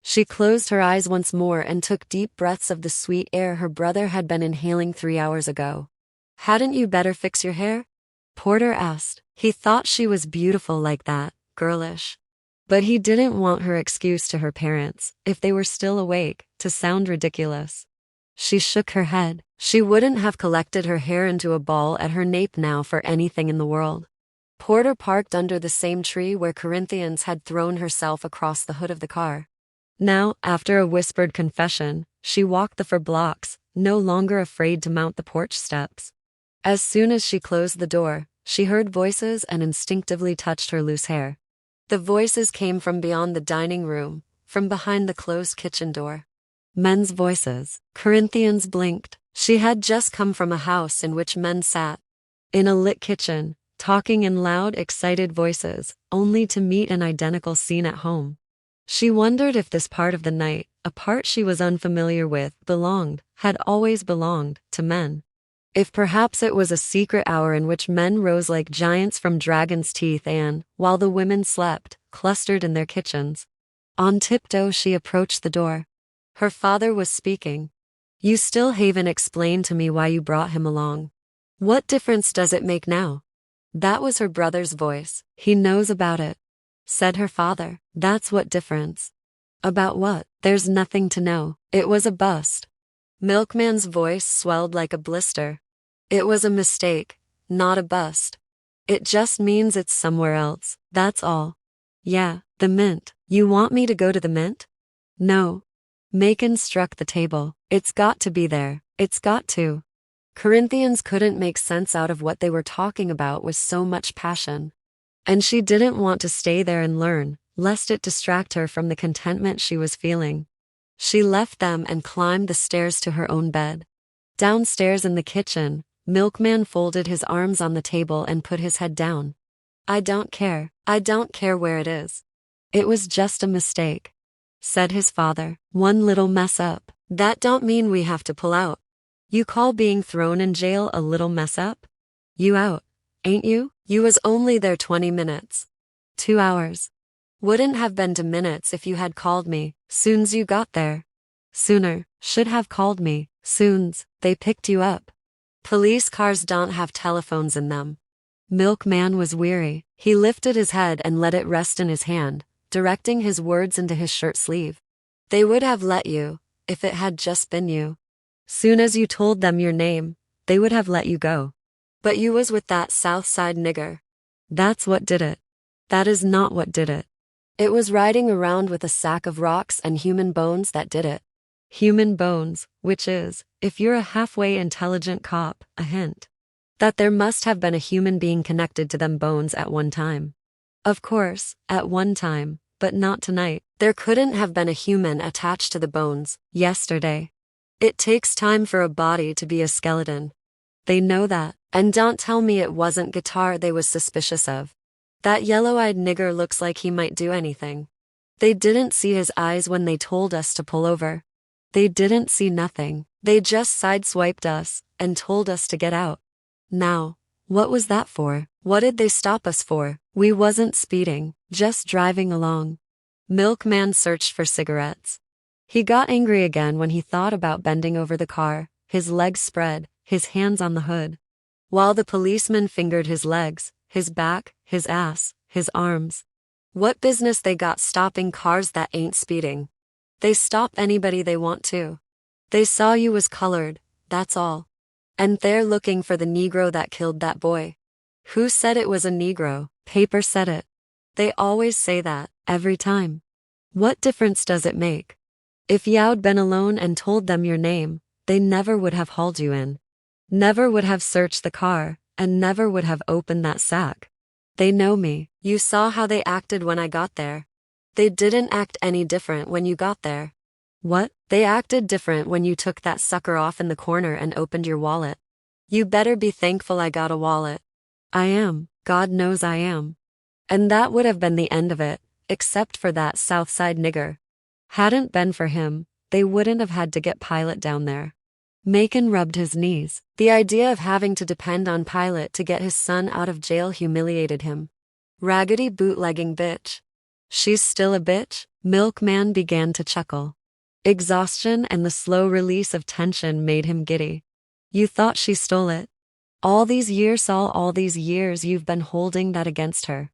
She closed her eyes once more and took deep breaths of the sweet air her brother had been inhaling 3 hours ago. "Hadn't you better fix your hair?" Porter asked. He thought she was beautiful like that, girlish. But he didn't want her excuse to her parents, if they were still awake, to sound ridiculous. She shook her head. She wouldn't have collected her hair into a ball at her nape now for anything in the world. Porter parked under the same tree where Corinthians had thrown herself across the hood of the car. Now, after a whispered confession, she walked the 4 blocks, no longer afraid to mount the porch steps. As soon as she closed the door, she heard voices and instinctively touched her loose hair. The voices came from beyond the dining room, from behind the closed kitchen door. Men's voices. Corinthians blinked. She had just come from a house in which men sat, in a lit kitchen, talking in loud, excited voices, only to meet an identical scene at home. She wondered if this part of the night, a part she was unfamiliar with, had always belonged, to men. If perhaps it was a secret hour in which men rose like giants from dragons' teeth and, while the women slept, clustered in their kitchens. On tiptoe she approached the door. Her father was speaking. "You still haven't explained to me why you brought him along. What difference does it make now?" That was her brother's voice. "He knows about it," said her father. "That's what difference." "About what?" "There's nothing to know. It was a bust." Milkman's voice swelled like a blister. "It was a mistake, not a bust. It just means it's somewhere else, that's all." "Yeah, the mint. You want me to go to the mint?" "No." Macon struck the table. "It's got to be there. It's got to." Corinthians couldn't make sense out of what they were talking about with so much passion. And she didn't want to stay there and learn, lest it distract her from the contentment she was feeling. She left them and climbed the stairs to her own bed. Downstairs in the kitchen, Milkman folded his arms on the table and put his head down. I don't care where it is. It was just a mistake," said his father. "One little mess up. That don't mean we have to pull out. You call being thrown in jail a little mess up? You out, ain't you? You was only there 20 minutes. 2 hours. Wouldn't have been 2 minutes if you had called me, soon's you got there. Sooner, should have called me, soon's they picked you up. Police cars don't have telephones in them." Milkman was weary. He lifted his head and let it rest in his hand, directing his words into his shirt sleeve. "They would have let you, if it had just been you. Soon as you told them your name, they would have let you go. But you was with that South Side nigger. That's what did it." "That is not what did it. It was riding around with a sack of rocks and human bones that did it." "Human bones, which is, if you're a halfway intelligent cop, a hint that there must have been a human being connected to them bones at one time." "Of course, at one time, but not tonight. There couldn't have been a human attached to the bones, yesterday. It takes time for a body to be a skeleton. They know that, and don't tell me it wasn't guitar they was suspicious of. That yellow-eyed nigger looks like he might do anything. They didn't see his eyes when they told us to pull over. They didn't see nothing. They just sideswiped us and told us to get out. Now, what was that for? What did they stop us for? We wasn't speeding, just driving along. Milkman searched for cigarettes. He got angry again when he thought about bending over the car, his legs spread, his hands on the hood, while the policeman fingered his legs, his back, his ass, his arms. What business they got stopping cars that ain't speeding? They stop anybody they want to. They saw you was colored, that's all. And they're looking for the Negro that killed that boy. Who said it was a Negro? Paper said it. They always say that, every time. What difference does it make? If you'd been alone and told them your name, they never would have hauled you in. Never would have searched the car, and never would have opened that sack. They know me. You saw how they acted when I got there. They didn't act any different when you got there. What? They acted different when you took that sucker off in the corner and opened your wallet. You better be thankful I got a wallet. I am. God knows I am. And that would have been the end of it, except for that Southside nigger. Hadn't been for him, they wouldn't have had to get Pilate down there. Macon rubbed his knees. The idea of having to depend on Pilate to get his son out of jail humiliated him. Raggedy bootlegging bitch. She's still a bitch? Milkman began to chuckle. Exhaustion and the slow release of tension made him giddy. You thought she stole it? All these years you've been holding that against her.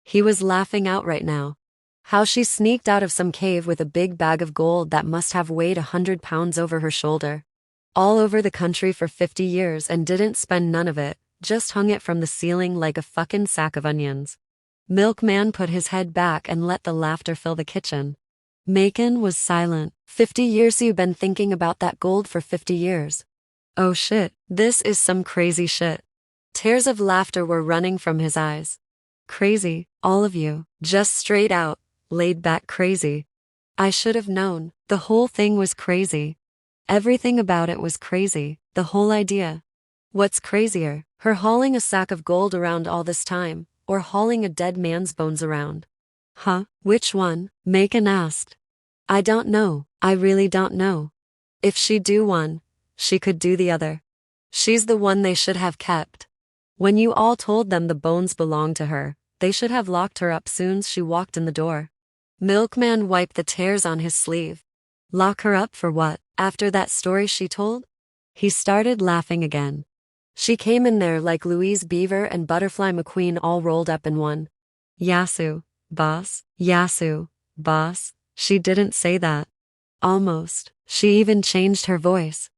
He was laughing outright now. How she sneaked out of some cave with a big bag of gold that must have weighed 100 pounds over her shoulder. All over the country for 50 years and didn't spend none of it, just hung it from the ceiling like a fucking sack of onions. Milkman put his head back and let the laughter fill the kitchen. Macon was silent. 50 years? You've been thinking about that gold for 50 years. Oh shit, this is some crazy shit. Tears of laughter were running from his eyes. Crazy, all of you, just straight out, laid back crazy. I should have known, the whole thing was crazy. Everything about it was crazy, the whole idea. What's crazier, her hauling a sack of gold around all this time, or hauling a dead man's bones around? Huh, which one? Macon asked. I don't know, I really don't know. If she do one, she could do the other. She's the one they should have kept. When you all told them the bones belonged to her, they should have locked her up soon's she walked in the door. Milkman wiped the tears on his sleeve. Lock her up for what, after that story she told? He started laughing again. She came in there like Louise Beaver and Butterfly McQueen all rolled up in one. Yasu, boss, Yasu, boss. She didn't say that. Almost. She even changed her voice.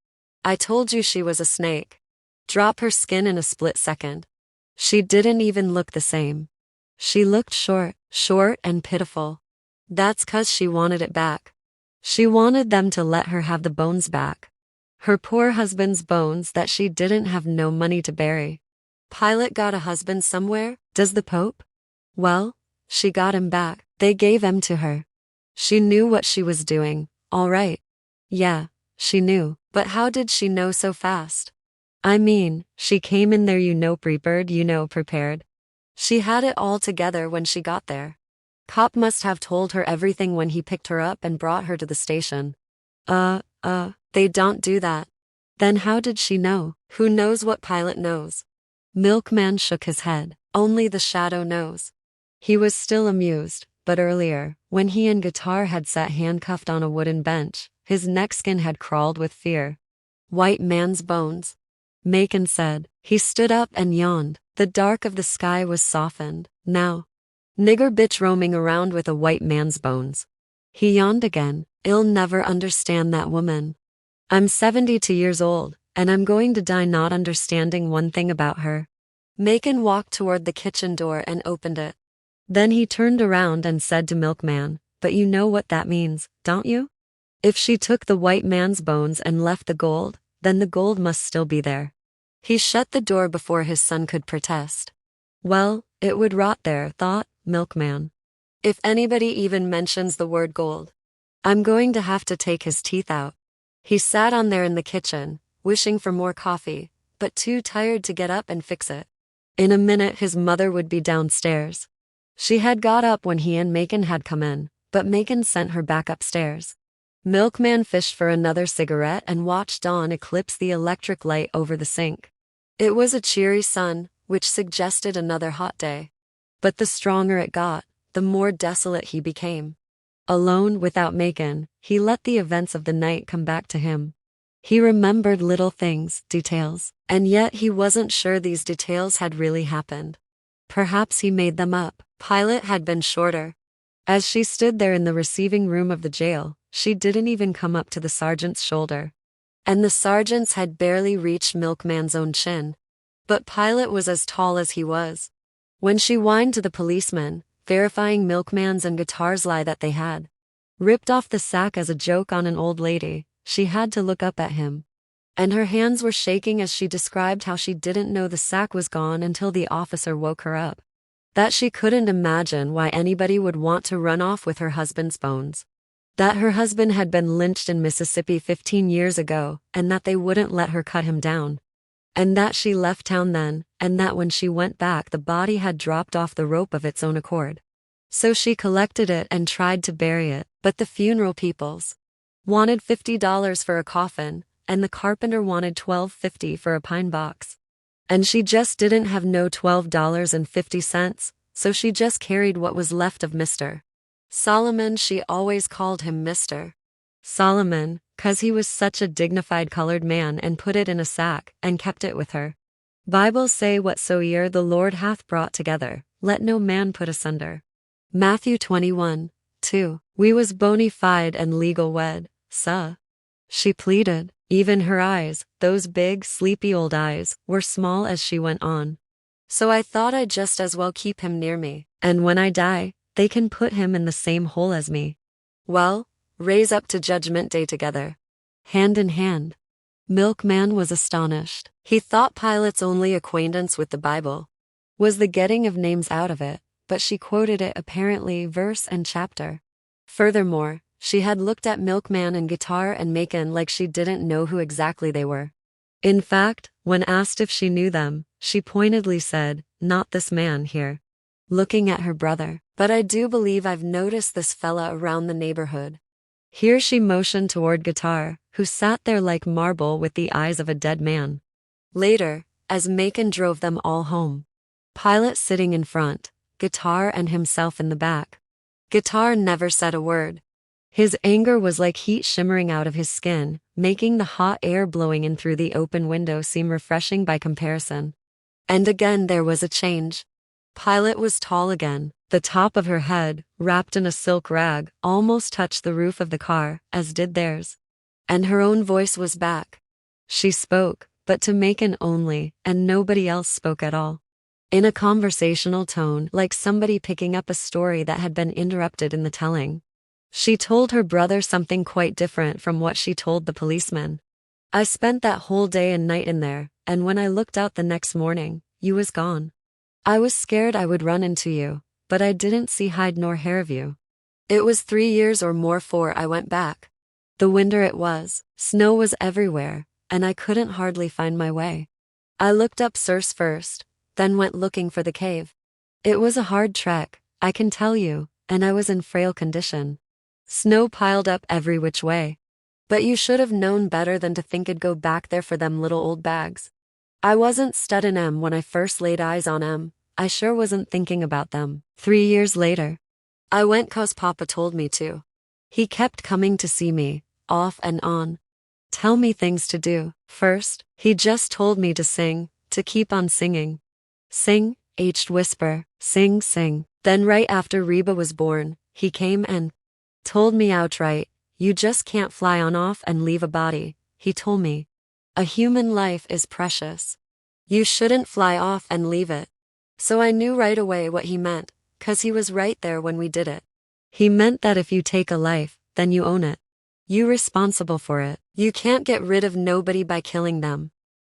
I told you she was a snake. Drop her skin in a split second. She didn't even look the same. She looked short and pitiful. That's 'cause she wanted it back. She wanted them to let her have the bones back. Her poor husband's bones that she didn't have no money to bury. Pilate got a husband somewhere, does the Pope? Well, she got him back. They gave him to her. She knew what she was doing, all right. Yeah, she knew, but how did she know so fast? I mean, she came in there prepared. She had it all together when she got there. Cop must have told her everything when he picked her up and brought her to the station. They don't do that. Then how did she know? Who knows what Pilate knows? Milkman shook his head. Only the shadow knows. He was still amused, but earlier, when he and Guitar had sat handcuffed on a wooden bench, his neck skin had crawled with fear. White man's bones. Macon said. He stood up and yawned. The dark of the sky was softened. Now. Nigger bitch roaming around with a white man's bones. He yawned again. I'll never understand that woman. I'm 72 years old, and I'm going to die not understanding one thing about her. Macon walked toward the kitchen door and opened it. Then he turned around and said to Milkman, but you know what that means, don't you? If she took the white man's bones and left the gold, then the gold must still be there. He shut the door before his son could protest. Well, it would rot there, thought Milkman. If anybody even mentions the word gold, I'm going to have to take his teeth out. He sat on there in the kitchen, wishing for more coffee, but too tired to get up and fix it. In a minute his mother would be downstairs. She had got up when he and Macon had come in, but Macon sent her back upstairs. Milkman fished for another cigarette and watched dawn eclipse the electric light over the sink. It was a cheery sun, which suggested another hot day. But the stronger it got, the more desolate he became. Alone without Macon, he let the events of the night come back to him. He remembered little things, details, and yet he wasn't sure these details had really happened. Perhaps he made them up. Pilate had been shorter. As she stood there in the receiving room of the jail, she didn't even come up to the sergeant's shoulder. And the sergeant's had barely reached Milkman's own chin. But Pilate was as tall as he was. When she whined to the policeman, verifying Milkman's and Guitar's lie that they had ripped off the sack as a joke on an old lady, she had to look up at him. And her hands were shaking as she described how she didn't know the sack was gone until the officer woke her up. That she couldn't imagine why anybody would want to run off with her husband's bones. That her husband had been lynched in Mississippi 15 years ago, and that they wouldn't let her cut him down. And that she left town then, and that when she went back the body had dropped off the rope of its own accord. So she collected it and tried to bury it, but the funeral peoples wanted $50 for a coffin, and the carpenter wanted $12.50 for a pine box. And she just didn't have no $12.50, so she just carried what was left of Mr. Solomon. She always called him Mr. Solomon, 'cause he was such a dignified colored man, and put it in a sack, and kept it with her. Bibles say whatsoe'er the Lord hath brought together, let no man put asunder. Matthew 21:2. We was bona fide and legal wed, suh. She pleaded. Even her eyes, those big, sleepy old eyes, were small as she went on. So I thought I'd just as well keep him near me, and when I die, they can put him in the same hole as me. Well, raise up to Judgment Day together, hand in hand. Milkman was astonished. He thought Pilate's only acquaintance with the Bible was the getting of names out of it, but she quoted it apparently verse and chapter. Furthermore, she had looked at Milkman and Guitar and Macon like she didn't know who exactly they were. In fact, when asked if she knew them, she pointedly said, "Not this man here," looking at her brother. "But I do believe I've noticed this fella around the neighborhood." Here she motioned toward Guitar, who sat there like marble with the eyes of a dead man. Later, as Macon drove them all home, Pilate sitting in front, Guitar and himself in the back. Guitar never said a word. His anger was like heat shimmering out of his skin, making the hot air blowing in through the open window seem refreshing by comparison. And again there was a change. Pilate was tall again. The top of her head, wrapped in a silk rag, almost touched the roof of the car, as did theirs. And her own voice was back. She spoke, but to Macon only, and nobody else spoke at all. In a conversational tone, like somebody picking up a story that had been interrupted in the telling. She told her brother something quite different from what she told the policeman. "I spent that whole day and night in there, and when I looked out the next morning, you was gone. I was scared I would run into you, but I didn't see hide nor hair of you. It was 3 years or more 'fore I went back. The winter it was, snow was everywhere, and I couldn't hardly find my way. I looked up Circe first, then went looking for the cave. It was a hard trek, I can tell you, and I was in frail condition. Snow piled up every which way. But you should have known better than to think it'd go back there for them little old bags. I wasn't studin' 'em when I first laid eyes on 'em. I sure wasn't thinking about them. 3 years later, I went 'cause Papa told me to. He kept coming to see me, off and on. Tell me things to do. First, he just told me to sing, to keep on singing. Sing, aged whisper, sing, sing. Then right after Reba was born, he came and told me outright, you just can't fly on off and leave a body, he told me. A human life is precious. You shouldn't fly off and leave it. So I knew right away what he meant, 'cause he was right there when we did it. He meant that if you take a life, then you own it. You responsible for it. You can't get rid of nobody by killing them.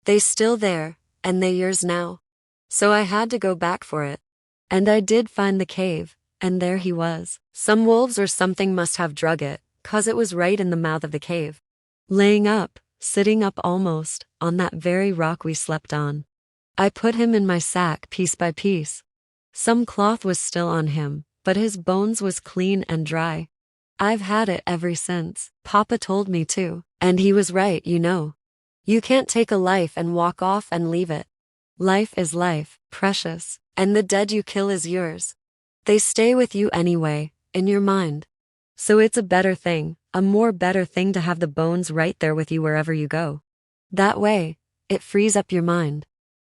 They still there, and they yours now. So I had to go back for it. And I did find the cave, and there he was. Some wolves or something must have drug it, 'cause it was right in the mouth of the cave. Laying up, sitting up almost, on that very rock we slept on. I put him in my sack piece by piece. Some cloth was still on him, but his bones was clean and dry. I've had it ever since. Papa told me to. And he was right, you know. You can't take a life and walk off and leave it. Life is life, precious, and the dead you kill is yours. They stay with you anyway, in your mind. So it's a better thing, a more better thing to have the bones right there with you wherever you go. That way, it frees up your mind.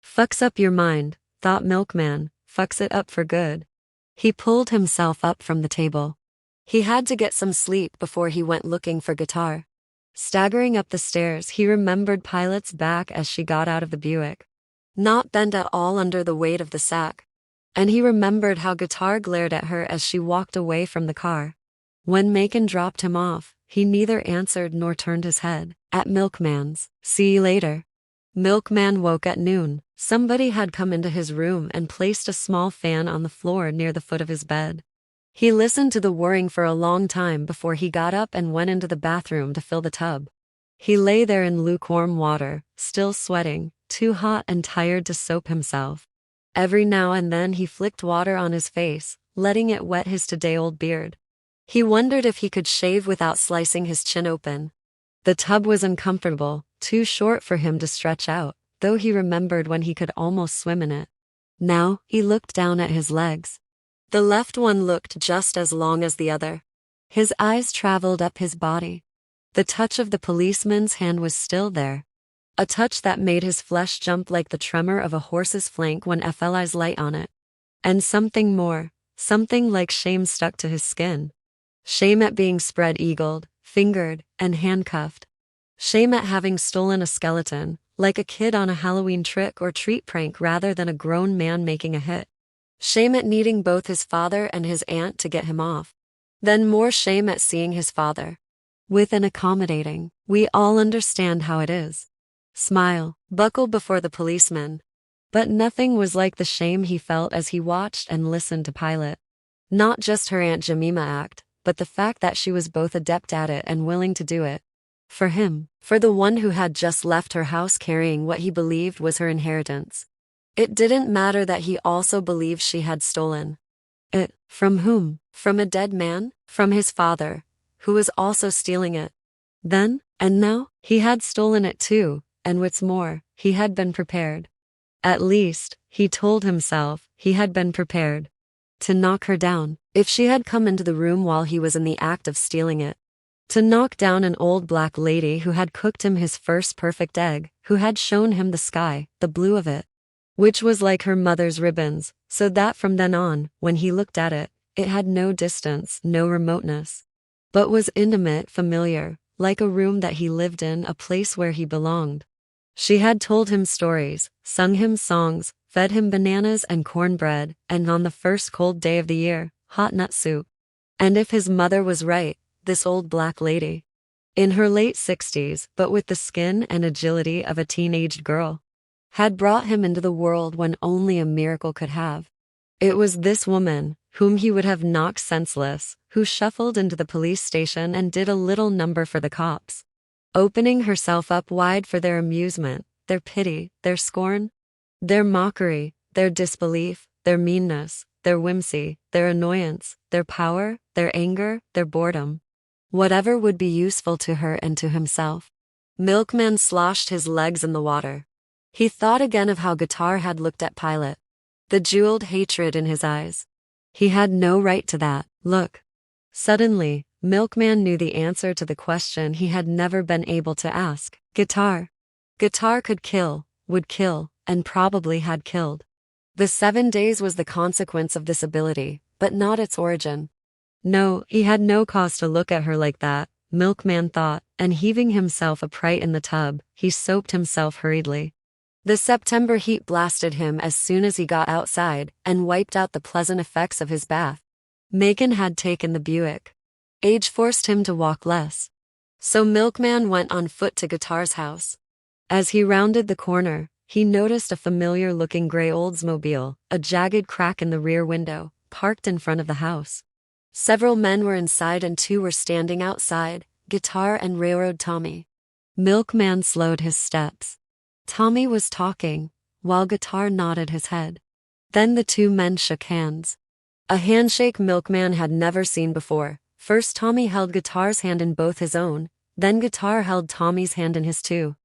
Fucks up your mind, thought Milkman, fucks it up for good. He pulled himself up from the table. He had to get some sleep before he went looking for Guitar. Staggering up the stairs, he remembered Pilate's back as she got out of the Buick. Not bent at all under the weight of the sack. And he remembered how Guitar glared at her as she walked away from the car. When Macon dropped him off, he neither answered nor turned his head. At Milkman's, see you later. Milkman woke at noon. Somebody had come into his room and placed a small fan on the floor near the foot of his bed. He listened to the whirring for a long time before he got up and went into the bathroom to fill the tub. He lay there in lukewarm water, still sweating, too hot and tired to soap himself. Every now and then he flicked water on his face, letting it wet his today-old beard. He wondered if he could shave without slicing his chin open. The tub was uncomfortable, too short for him to stretch out, though he remembered when he could almost swim in it. Now, he looked down at his legs. The left one looked just as long as the other. His eyes traveled up his body. The touch of the policeman's hand was still there. A touch that made his flesh jump like the tremor of a horse's flank when FLI's light on it. And something more, something like shame stuck to his skin. Shame at being spread-eagled, fingered, and handcuffed. Shame at having stolen a skeleton, like a kid on a Halloween trick or treat prank rather than a grown man making a hit. Shame at needing both his father and his aunt to get him off. Then more shame at seeing his father. With an accommodating, we all understand how it is. Smile, buckle before the policeman. But nothing was like the shame he felt as he watched and listened to Pilate. Not just her Aunt Jemima act, but the fact that she was both adept at it and willing to do it. For him, for the one who had just left her house carrying what he believed was her inheritance. It didn't matter that he also believed she had stolen it. From whom? From a dead man? From his father, who was also stealing it. Then, and now, he had stolen it too, and what's more, he had been prepared. At least, he told himself, he had been prepared to knock her down, if she had come into the room while he was in the act of stealing it. To knock down an old black lady who had cooked him his first perfect egg, who had shown him the sky, the blue of it, which was like her mother's ribbons, so that from then on, when he looked at it, it had no distance, no remoteness, but was intimate, familiar, like a room that he lived in, a place where he belonged. She had told him stories, sung him songs, fed him bananas and cornbread, and on the first cold day of the year, hot nut soup. And if his mother was right, this old black lady, in her late 60s but with the skin and agility of a teenaged girl, had brought him into the world when only a miracle could have. It was this woman, whom he would have knocked senseless, who shuffled into the police station and did a little number for the cops, opening herself up wide for their amusement, their pity, their scorn, their mockery, their disbelief, their meanness, their whimsy, their annoyance, their power, their anger, their boredom. Whatever would be useful to her and to himself. Milkman sloshed his legs in the water. He thought again of how Guitar had looked at Pilate. The jeweled hatred in his eyes. He had no right to that look. Suddenly, Milkman knew the answer to the question he had never been able to ask. Guitar. Guitar could kill, would kill, and probably had killed. The 7 days was the consequence of this ability, but not its origin. No, he had no cause to look at her like that, Milkman thought, and heaving himself upright in the tub, he soaped himself hurriedly. The September heat blasted him as soon as he got outside and wiped out the pleasant effects of his bath. Macon had taken the Buick. Age forced him to walk less. So Milkman went on foot to Guitar's house. As he rounded the corner, he noticed a familiar-looking gray Oldsmobile, a jagged crack in the rear window, parked in front of the house. Several men were inside and 2 were standing outside, Guitar and Railroad Tommy. Milkman slowed his steps. Tommy was talking, while Guitar nodded his head. Then the 2 men shook hands. A handshake Milkman had never seen before, First Tommy held Guitar's hand in both his own, then Guitar held Tommy's hand in his too.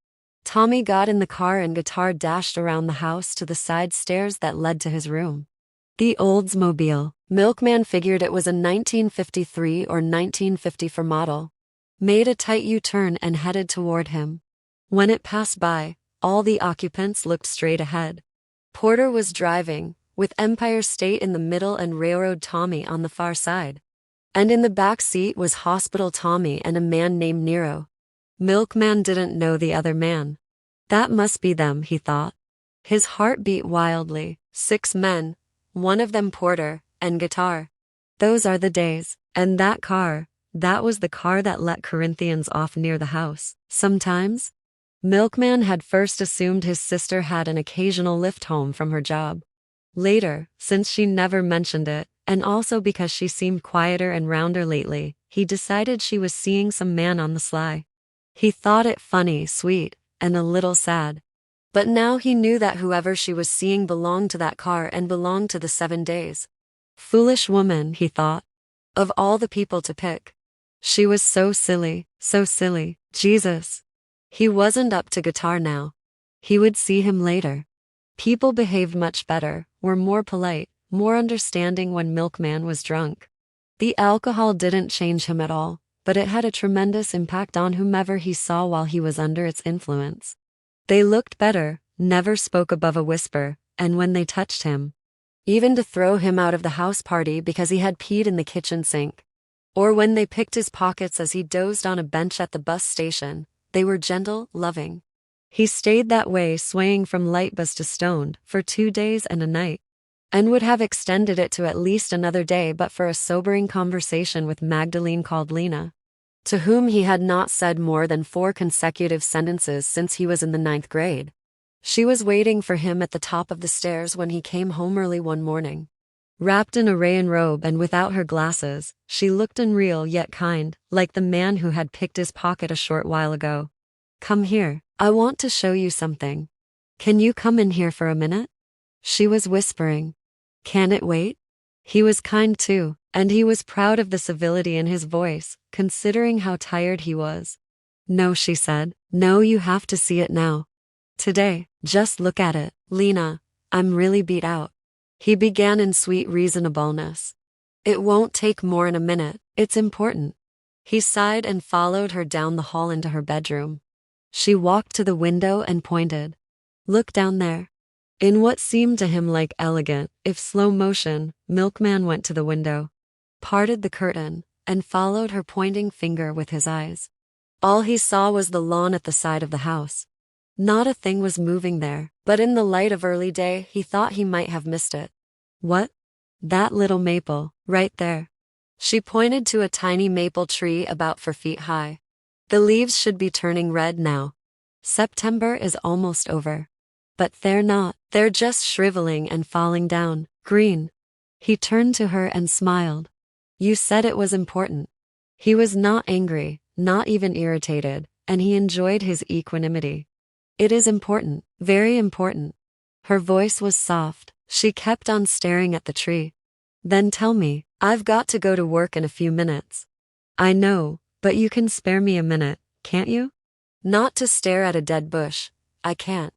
Tommy got in the car and Guitar dashed around the house to the side stairs that led to his room. The Oldsmobile. Milkman figured it was a 1953 or 1954 model. Made a tight U-turn and headed toward him. When it passed by, all the occupants looked straight ahead. Porter was driving, with Empire State in the middle and Railroad Tommy on the far side. And in the back seat was Hospital Tommy and a man named Nero. Milkman didn't know the other man. That must be them, he thought. His heart beat wildly. 6 men, one of them Porter, and Guitar. Those are the days. And that car, that was the car that let Corinthians off near the house. Sometimes, Milkman had first assumed his sister had an occasional lift home from her job. Later, since she never mentioned it, and also because she seemed quieter and rounder lately, he decided she was seeing some man on the sly. He thought it funny, sweet, and a little sad. But now he knew that whoever she was seeing belonged to that car and belonged to the 7 days. Foolish woman, he thought. Of all the people to pick. She was so silly, so silly. Jesus. He wasn't up to Guitar now. He would see him later. People behaved much better, were more polite, more understanding when Milkman was drunk. The alcohol didn't change him at all, but it had a tremendous impact on whomever he saw while he was under its influence. They looked better, never spoke above a whisper, and when they touched him, even to throw him out of the house party because he had peed in the kitchen sink, or when they picked his pockets as he dozed on a bench at the bus station, they were gentle, loving. He stayed that way, swaying from light buzz to stoned, for 2 days and a night, and would have extended it to at least another day but for a sobering conversation with Magdalene called Lena, to whom he had not said more than 4 consecutive sentences since he was in the 9th grade. She was waiting for him at the top of the stairs when he came home early one morning. Wrapped in a rayon robe and without her glasses, she looked unreal yet kind, like the man who had picked his pocket a short while ago. Come here, I want to show you something. Can you come in here for a minute? She was whispering. Can it wait? He was kind too, and he was proud of the civility in his voice, considering how tired he was. No, she said. No, you have to see it now. Today, just look at it. Lena, I'm really beat out. He began in sweet reasonableness. It won't take more than a minute, it's important. He sighed and followed her down the hall into her bedroom. She walked to the window and pointed. Look down there. In what seemed to him like elegant, if slow motion, Milkman went to the window, parted the curtain, and followed her pointing finger with his eyes. All he saw was the lawn at the side of the house. Not a thing was moving there, but in the light of early day he thought he might have missed it. What? That little maple, right there. She pointed to a tiny maple tree about 4 feet high. The leaves should be turning red now. September is almost over. But they're not, they're just shriveling and falling down, green. He turned to her and smiled. You said it was important. He was not angry, not even irritated, and he enjoyed his equanimity. It is important, very important. Her voice was soft. She kept on staring at the tree. Then tell me, I've got to go to work in a few minutes. I know, but you can spare me a minute, can't you? Not to stare at a dead bush. I can't.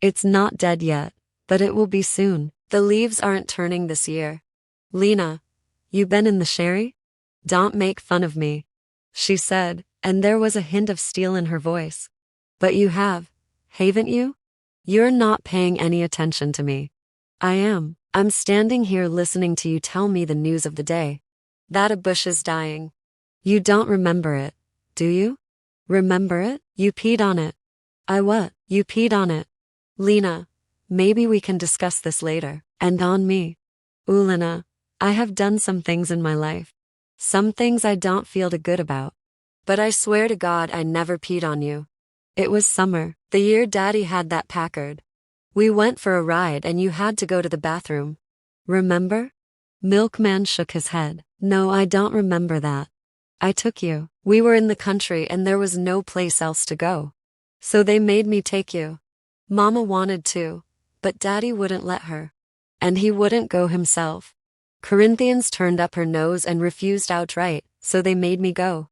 It's not dead yet, but it will be soon. The leaves aren't turning this year. Lena, you been in the sherry? Don't make fun of me, she said, and there was a hint of steel in her voice. But you have, haven't you? You're not paying any attention to me. I am. I'm standing here listening to you tell me the news of the day. That a bush is dying. You don't remember it, do you? Remember it? You peed on it. I what? You peed on it. Lena, maybe we can discuss this later. And on me. Lena, I have done some things in my life. Some things I don't feel too good about. But I swear to God I never peed on you. It was summer, the year Daddy had that Packard. We went for a ride and you had to go to the bathroom. Remember? Milkman shook his head. No, I don't remember that. I took you. We were in the country and there was no place else to go. So they made me take you. Mama wanted to, but Daddy wouldn't let her. And he wouldn't go himself. Corinthians turned up her nose and refused outright, so they made me go.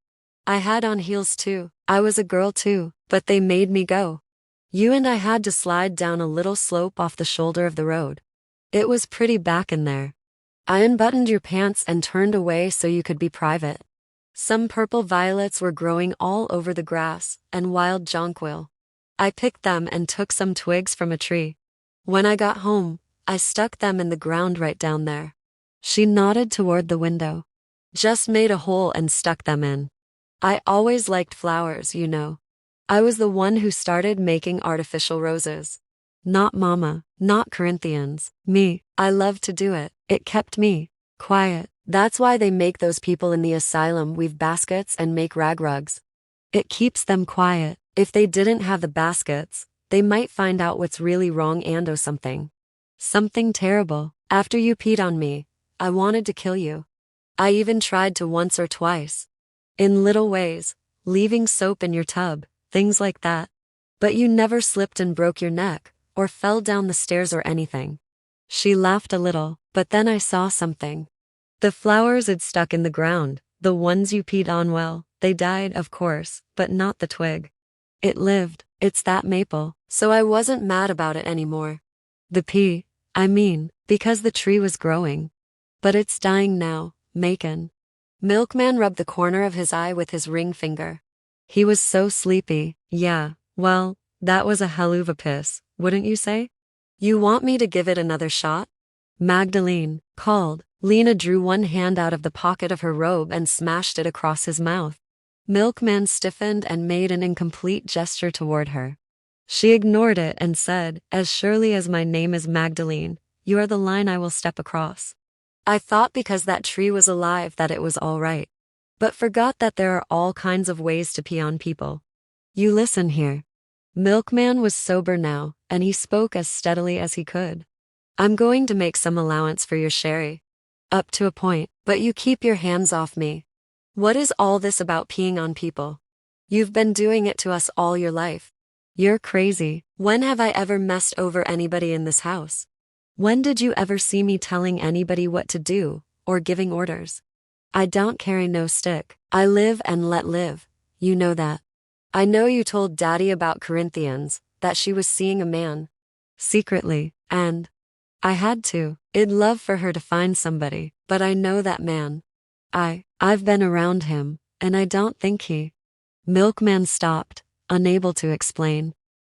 I had on heels too. I was a girl too, but they made me go. You and I had to slide down a little slope off the shoulder of the road. It was pretty back in there. I unbuttoned your pants and turned away so you could be private. Some purple violets were growing all over the grass, and wild jonquil. I picked them and took some twigs from a tree. When I got home, I stuck them in the ground right down there. She nodded toward the window. Just made a hole and stuck them in. I always liked flowers, you know. I was the one who started making artificial roses. Not Mama, not Corinthians, me. I loved to do it. It kept me quiet. That's why they make those people in the asylum weave baskets and make rag rugs. It keeps them quiet. If they didn't have the baskets, they might find out what's really wrong and something. Something terrible. After you peed on me, I wanted to kill you. I even tried to once or twice. In little ways, leaving soap in your tub, things like that. But you never slipped and broke your neck, or fell down the stairs or anything. She laughed a little, but then I saw something. The flowers had stuck in the ground, the ones you peed on. Well, they died, of course, but not the twig. It lived. It's that maple, so I wasn't mad about it anymore. The pea, I mean, because the tree was growing. But it's dying now, Macon. Milkman rubbed the corner of his eye with his ring finger. He was so sleepy. Yeah, well, that was a hell of a piss, wouldn't you say? You want me to give it another shot? Magdalene called. Lena drew one hand out of the pocket of her robe and smashed it across his mouth. Milkman stiffened and made an incomplete gesture toward her. She ignored it and said, "As surely as my name is Magdalene, you are the line I will step across." I thought because that tree was alive that it was all right, but forgot that there are all kinds of ways to pee on people. You listen here. Milkman was sober now, and he spoke as steadily as he could. I'm going to make some allowance for your sherry. Up to a point, but you keep your hands off me. What is all this about peeing on people? You've been doing it to us all your life. You're crazy. When have I ever messed over anybody in this house? When did you ever see me telling anybody what to do, or giving orders? I don't carry no stick. I live and let live. You know that. I know you told Daddy about Corinthians, that she was seeing a man. Secretly, and I had to. I'd love for her to find somebody, but I know that man. I've been around him, and I don't think he. Milkman stopped, unable to explain.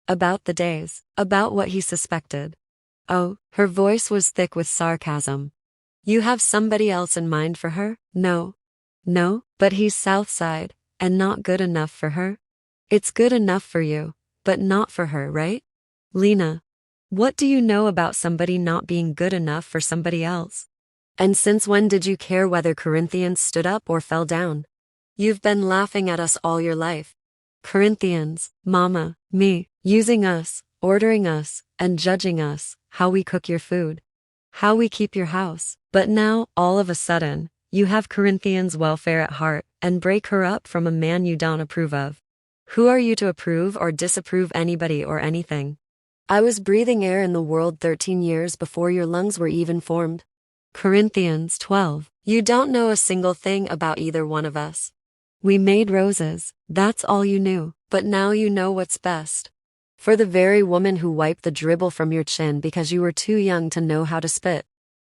About the days, about what he suspected. Oh, her voice was thick with sarcasm. You have somebody else in mind for her? No. No, but he's Southside, and not good enough for her? It's good enough for you, but not for her, right? Lena, what do you know about somebody not being good enough for somebody else? And since when did you care whether Corinthians stood up or fell down? You've been laughing at us all your life. Corinthians, Mama, me, using us, ordering us, and judging us, how we cook your food, how we keep your house. But now, all of a sudden, you have Corinthians' welfare at heart, and break her up from a man you don't approve of. Who are you to approve or disapprove anybody or anything? I was breathing air in the world 13 years before your lungs were even formed. Corinthians 12. You don't know a single thing about either one of us. We made roses, that's all you knew, but now you know what's best. For the very woman who wiped the dribble from your chin because you were too young to know how to spit.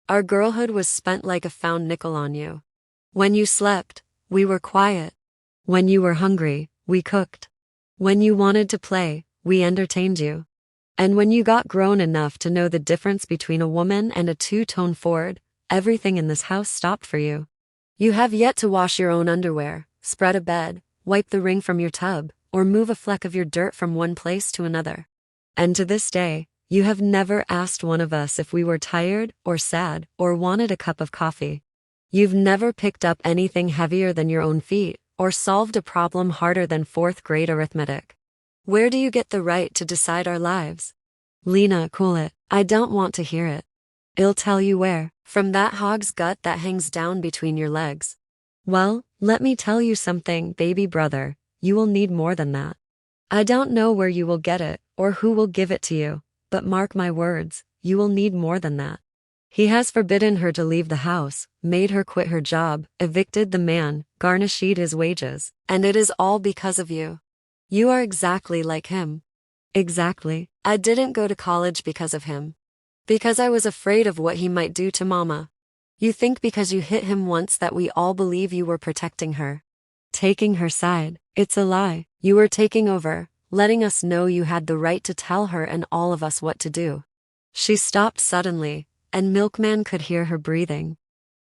Our girlhood was spent like a found nickel on you. When you slept, we were quiet. When you were hungry, we cooked. When you wanted to play, we entertained you. And when you got grown enough to know the difference between a woman and a two-tone Ford, everything in this house stopped for you. You have yet to wash your own underwear, spread a bed, wipe the ring from your tub, or move a fleck of your dirt from one place to another. And to this day, you have never asked one of us if we were tired, or sad, or wanted a cup of coffee. You've never picked up anything heavier than your own feet, or solved a problem harder than fourth grade arithmetic. Where do you get the right to decide our lives? Lena, cool it. I don't want to hear it. I'll tell you where. From that hog's gut that hangs down between your legs. Well, let me tell you something, baby brother. You will need more than that. I don't know where you will get it, or who will give it to you, but mark my words, you will need more than that. He has forbidden her to leave the house, made her quit her job, evicted the man, garnished his wages. And it is all because of you. You are exactly like him. Exactly. I didn't go to college because of him. Because I was afraid of what he might do to Mama. You think because you hit him once that we all believe you were protecting her. Taking her side. It's a lie. You were taking over, letting us know you had the right to tell her and all of us what to do. She stopped suddenly, and Milkman could hear her breathing.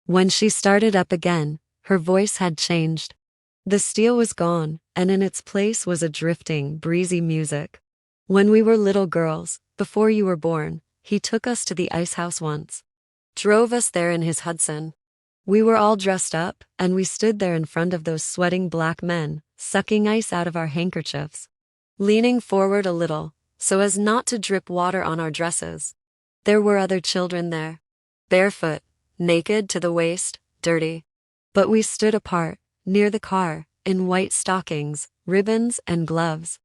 When she started up again, her voice had changed. The steel was gone, and in its place was a drifting, breezy music. When we were little girls, before you were born, he took us to the ice house once. Drove us there in his Hudson. We were all dressed up, and we stood there in front of those sweating black men, sucking ice out of our handkerchiefs. Leaning forward a little, so as not to drip water on our dresses. There were other children there. Barefoot, naked to the waist, dirty. But we stood apart, near the car, in white stockings, ribbons, and gloves.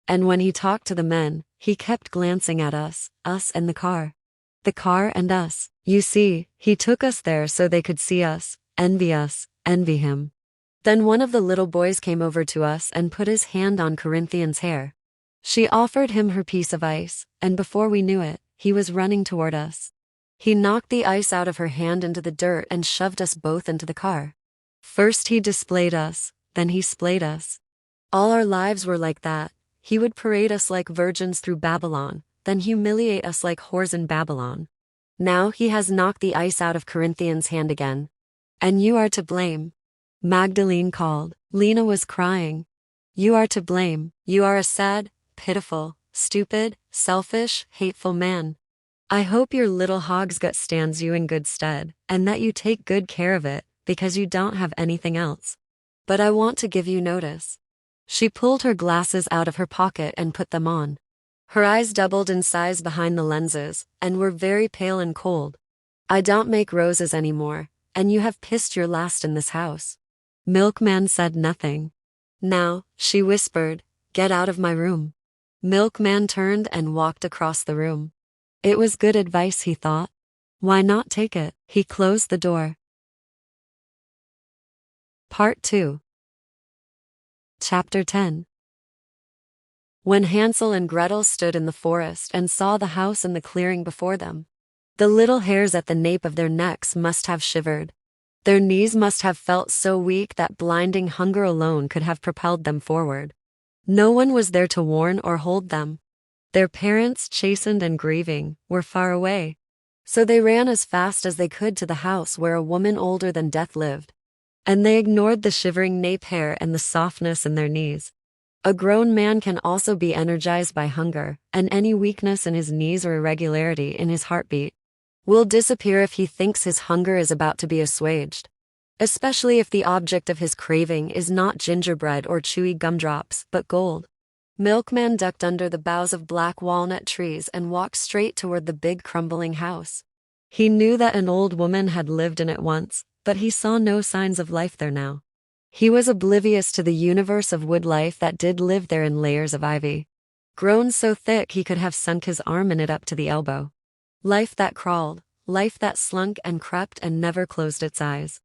And when he talked to the men, he kept glancing at us and the car. The car and us. You see, he took us there so they could see us, envy him. Then one of the little boys came over to us and put his hand on Corinthian's hair. She offered him her piece of ice, and before we knew it, he was running toward us. He knocked the ice out of her hand into the dirt and shoved us both into the car. First he displayed us, then he splayed us. All our lives were like that. He would parade us like virgins through Babylon, then humiliate us like whores in Babylon. Now he has knocked the ice out of Corinthian's hand again. And you are to blame. Magdalene called. Lena was crying. You are to blame. You are a sad, pitiful, stupid, selfish, hateful man. I hope your little hog's gut stands you in good stead, and that you take good care of it, because you don't have anything else. But I want to give you notice. She pulled her glasses out of her pocket and put them on. Her eyes doubled in size behind the lenses, and were very pale and cold. I don't make roses anymore, and you have pissed your last in this house. Milkman said nothing. Now, she whispered, get out of my room. Milkman turned and walked across the room. It was good advice, he thought. Why not take it? He closed the door. Part 2. Chapter 10. When Hansel and Gretel stood in the forest and saw the house and the clearing before them, the little hairs at the nape of their necks must have shivered. Their knees must have felt so weak that blinding hunger alone could have propelled them forward. No one was there to warn or hold them. Their parents, chastened and grieving, were far away. So they ran as fast as they could to the house where a woman older than death lived. And they ignored the shivering nape hair and the softness in their knees. A grown man can also be energized by hunger, and any weakness in his knees or irregularity in his heartbeat will disappear if he thinks his hunger is about to be assuaged. Especially if the object of his craving is not gingerbread or chewy gumdrops, but gold. Milkman ducked under the boughs of black walnut trees and walked straight toward the big crumbling house. He knew that an old woman had lived in it once, but he saw no signs of life there now. He was oblivious to the universe of wood life that did live there in layers of ivy. Grown so thick he could have sunk his arm in it up to the elbow. Life that crawled, life that slunk and crept and never closed its eyes.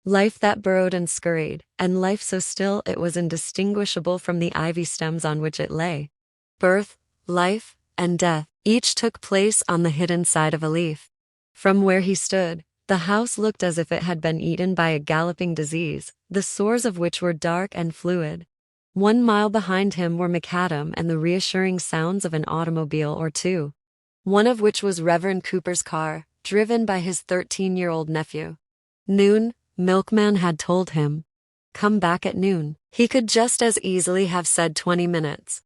Life that burrowed and scurried, and life so still it was indistinguishable from the ivy stems on which it lay. Birth, life, and death, each took place on the hidden side of a leaf. From where he stood, the house looked as if it had been eaten by a galloping disease, the sores of which were dark and fluid. 1 mile behind him were macadam and the reassuring sounds of an automobile or two, one of which was Reverend Cooper's car, driven by his 13-year-old nephew. Noon, Milkman had told him. Come back at noon. He could just as easily have said 20 minutes.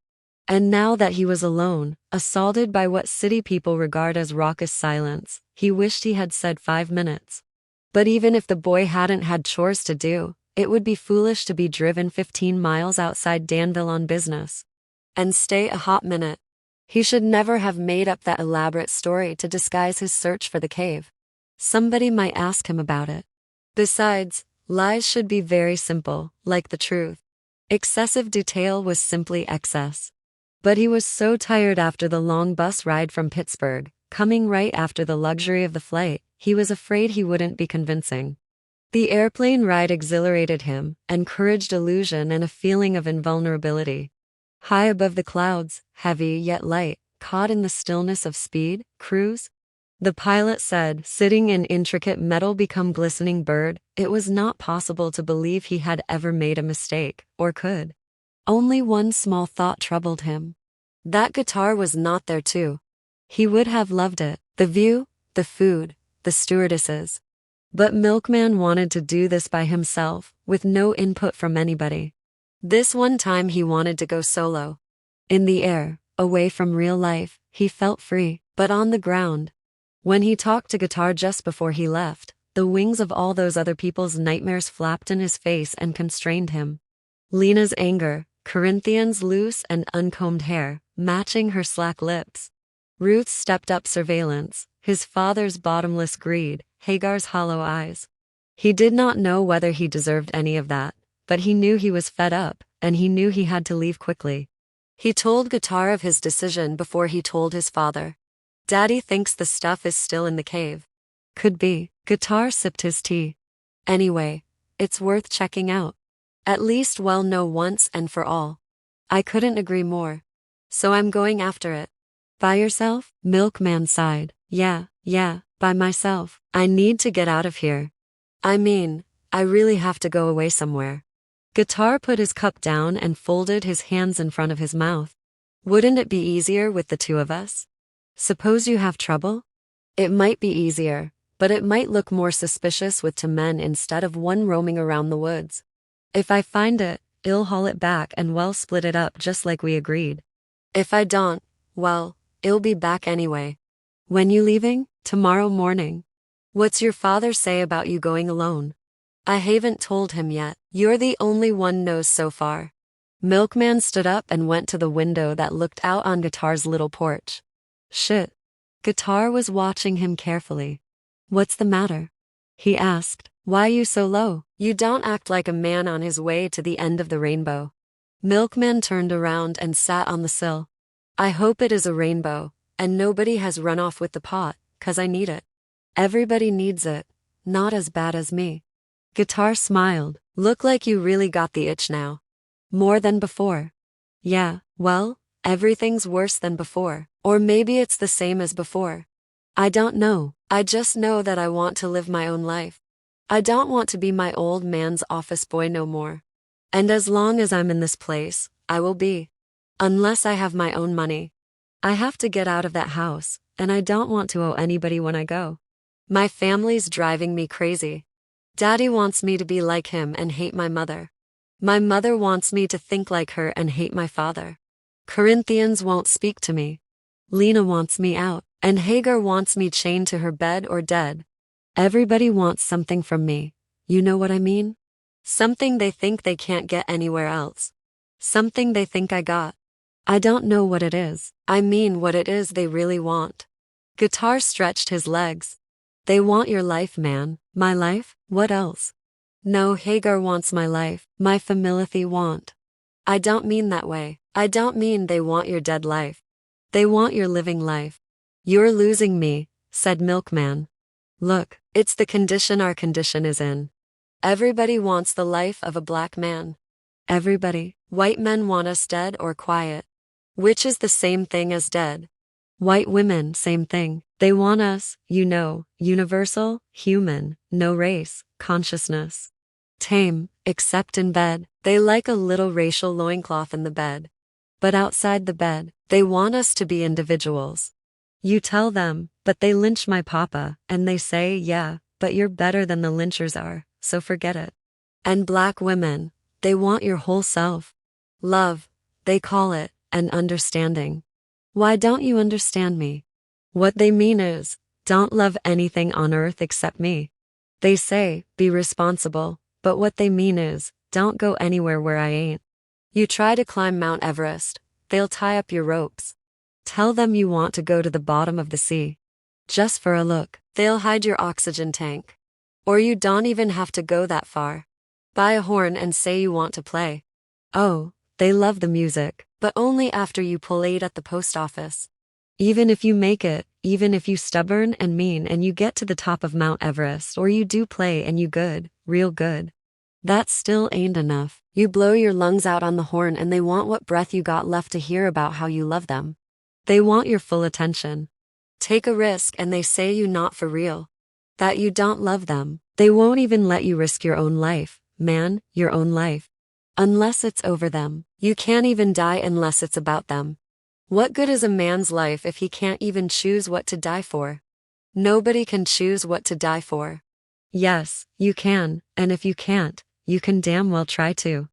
And now that he was alone, assaulted by what city people regard as raucous silence, he wished he had said 5 minutes. But even if the boy hadn't had chores to do, it would be foolish to be driven 15 miles outside Danville on business and stay a hot minute. He should never have made up that elaborate story to disguise his search for the cave. Somebody might ask him about it. Besides, lies should be very simple, like the truth. Excessive detail was simply excess. But he was so tired after the long bus ride from Pittsburgh, coming right after the luxury of the flight, he was afraid he wouldn't be convincing. The airplane ride exhilarated him, encouraged illusion and a feeling of invulnerability. High above the clouds, heavy yet light, caught in the stillness of speed, cruise. The pilot said, sitting in intricate metal become glistening bird, it was not possible to believe he had ever made a mistake, or could. Only one small thought troubled him. That guitar was not there too. He would have loved it, the view, the food, the stewardesses. But Milkman wanted to do this by himself, with no input from anybody. This one time he wanted to go solo. In the air, away from real life, he felt free, but on the ground. When he talked to guitar just before he left, the wings of all those other people's nightmares flapped in his face and constrained him. Lena's anger, Corinthian's loose and uncombed hair, matching her slack lips. Ruth's stepped-up surveillance, his father's bottomless greed, Hagar's hollow eyes. He did not know whether he deserved any of that, but he knew he was fed up, and he knew he had to leave quickly. He told Guitar of his decision before he told his father. Daddy thinks the stuff is still in the cave. Could be. Guitar sipped his tea. Anyway, it's worth checking out. At least we'll know once and for all. I couldn't agree more. So I'm going after it. By yourself? Milkman sighed. Yeah, by myself. I need to get out of here. I mean, I really have to go away somewhere. Guitar put his cup down and folded his hands in front of his mouth. Wouldn't it be easier with the two of us? Suppose you have trouble? It might be easier, but it might look more suspicious with two men instead of one roaming around the woods. If I find it, I'll haul it back and we'll split it up just like we agreed. If I don't, well, I'll be back anyway. When you leaving? Tomorrow morning. What's your father say about you going alone? I haven't told him yet. You're the only one knows so far. Milkman stood up and went to the window that looked out on Guitar's little porch. Shit. Guitar was watching him carefully. What's the matter? He asked. Why you so low? You don't act like a man on his way to the end of the rainbow. Milkman turned around and sat on the sill. I hope it is a rainbow, and nobody has run off with the pot, 'cause I need it. Everybody needs it, not as bad as me. Guitar smiled. Look like you really got the itch now. More than before. Yeah, well, everything's worse than before, or maybe it's the same as before. I don't know, I just know that I want to live my own life. I don't want to be my old man's office boy no more. And as long as I'm in this place, I will be. Unless I have my own money. I have to get out of that house, and I don't want to owe anybody when I go. My family's driving me crazy. Daddy wants me to be like him and hate my mother. My mother wants me to think like her and hate my father. Corinthians won't speak to me. Lena wants me out, and Hagar wants me chained to her bed or dead. Everybody wants something from me. You know what I mean? Something they think they can't get anywhere else. Something they think I got. I don't know what it is. I mean what it is they really want. Guitar stretched his legs. They want your life, man. My life? What else? No, Hagar wants my life, my famility want. I don't mean that way. I don't mean they want your dead life. They want your living life. You're losing me, said Milkman. Look, it's the condition our condition is in. Everybody wants the life of a black man. Everybody. White men want us dead or quiet. Which is the same thing as dead. White women, same thing. They want us, you know, universal, human, no race, consciousness. Tame, except in bed. They like a little racial loincloth in the bed. But outside the bed, they want us to be individuals. You tell them, but they lynch my papa, and they say, yeah, but you're better than the lynchers are, so forget it. And black women, they want your whole self. Love, they call it, and understanding. Why don't you understand me? What they mean is, don't love anything on earth except me. They say, be responsible, but what they mean is, don't go anywhere where I ain't. You try to climb Mount Everest, they'll tie up your ropes. Tell them you want to go to the bottom of the sea. Just for a look, they'll hide your oxygen tank. Or you don't even have to go that far. Buy a horn and say you want to play. Oh, they love the music, but only after you pull 8 at the post office. Even if you make it, even if you stubborn and mean and you get to the top of Mount Everest, or you do play and you good, real good. That still ain't enough. You blow your lungs out on the horn and they want what breath you got left to hear about how you love them. They want your full attention. Take a risk and they say you not for real. That you don't love them. They won't even let you risk your own life, man, your own life. Unless it's over them. You can't even die unless it's about them. What good is a man's life if he can't even choose what to die for? Nobody can choose what to die for. Yes, you can, and if you can't, you can damn well try to.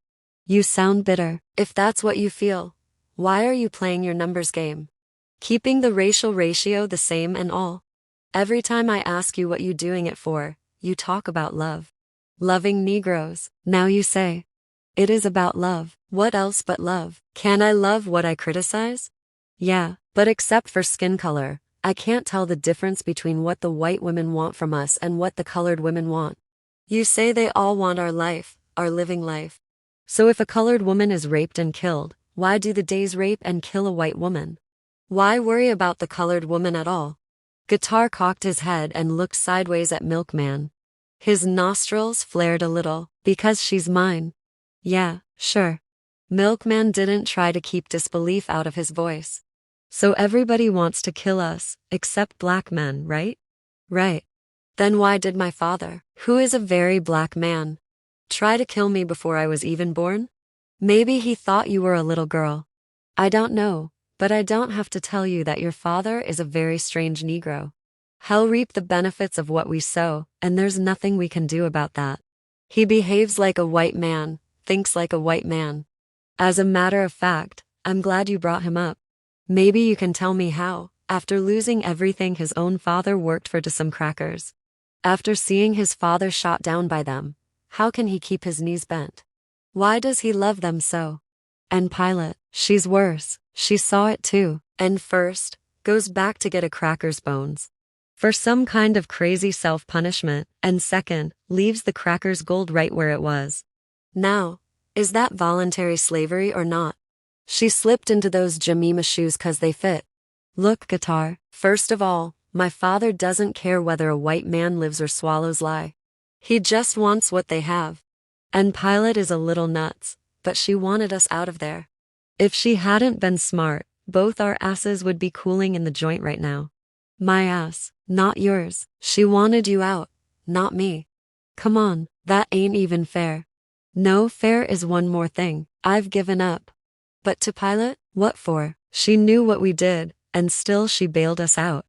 You sound bitter. If that's what you feel, why are you playing your numbers game? Keeping the racial ratio the same and all. Every time I ask you what you doing it for, you talk about love. Loving Negroes. Now you say, it is about love. What else but love? Can I love what I criticize? Yeah, but except for skin color, I can't tell the difference between what the white women want from us and what the colored women want. You say they all want our life, our living life. So if a colored woman is raped and killed, why do the days rape and kill a white woman? Why worry about the colored woman at all? Guitar cocked his head and looked sideways at Milkman. His nostrils flared a little. Because she's mine. Yeah, sure. Milkman didn't try to keep disbelief out of his voice. So everybody wants to kill us, except black men, right? Right. Then why did my father, who is a very black man, try to kill me before I was even born? Maybe he thought you were a little girl. I don't know, but I don't have to tell you that your father is a very strange Negro. He'll reap the benefits of what we sow, and there's nothing we can do about that. He behaves like a white man, thinks like a white man. As a matter of fact, I'm glad you brought him up. Maybe you can tell me how, after losing everything his own father worked for to some crackers. After seeing his father shot down by them, how can he keep his knees bent? Why does he love them so? And Pilate, she's worse, she saw it too, and first, goes back to get a cracker's bones. For some kind of crazy self-punishment, and second, leaves the cracker's gold right where it was. Now, is that voluntary slavery or not? She slipped into those Jemima shoes 'cause they fit. Look, Guitar, first of all, my father doesn't care whether a white man lives or swallows lie. He just wants what they have. And Pilate is a little nuts, but she wanted us out of there. If she hadn't been smart, both our asses would be cooling in the joint right now. My ass, not yours. She wanted you out, not me. Come on, that ain't even fair. No, fair is one more thing. I've given up. But to Pilate, what for? She knew what we did, and still she bailed us out.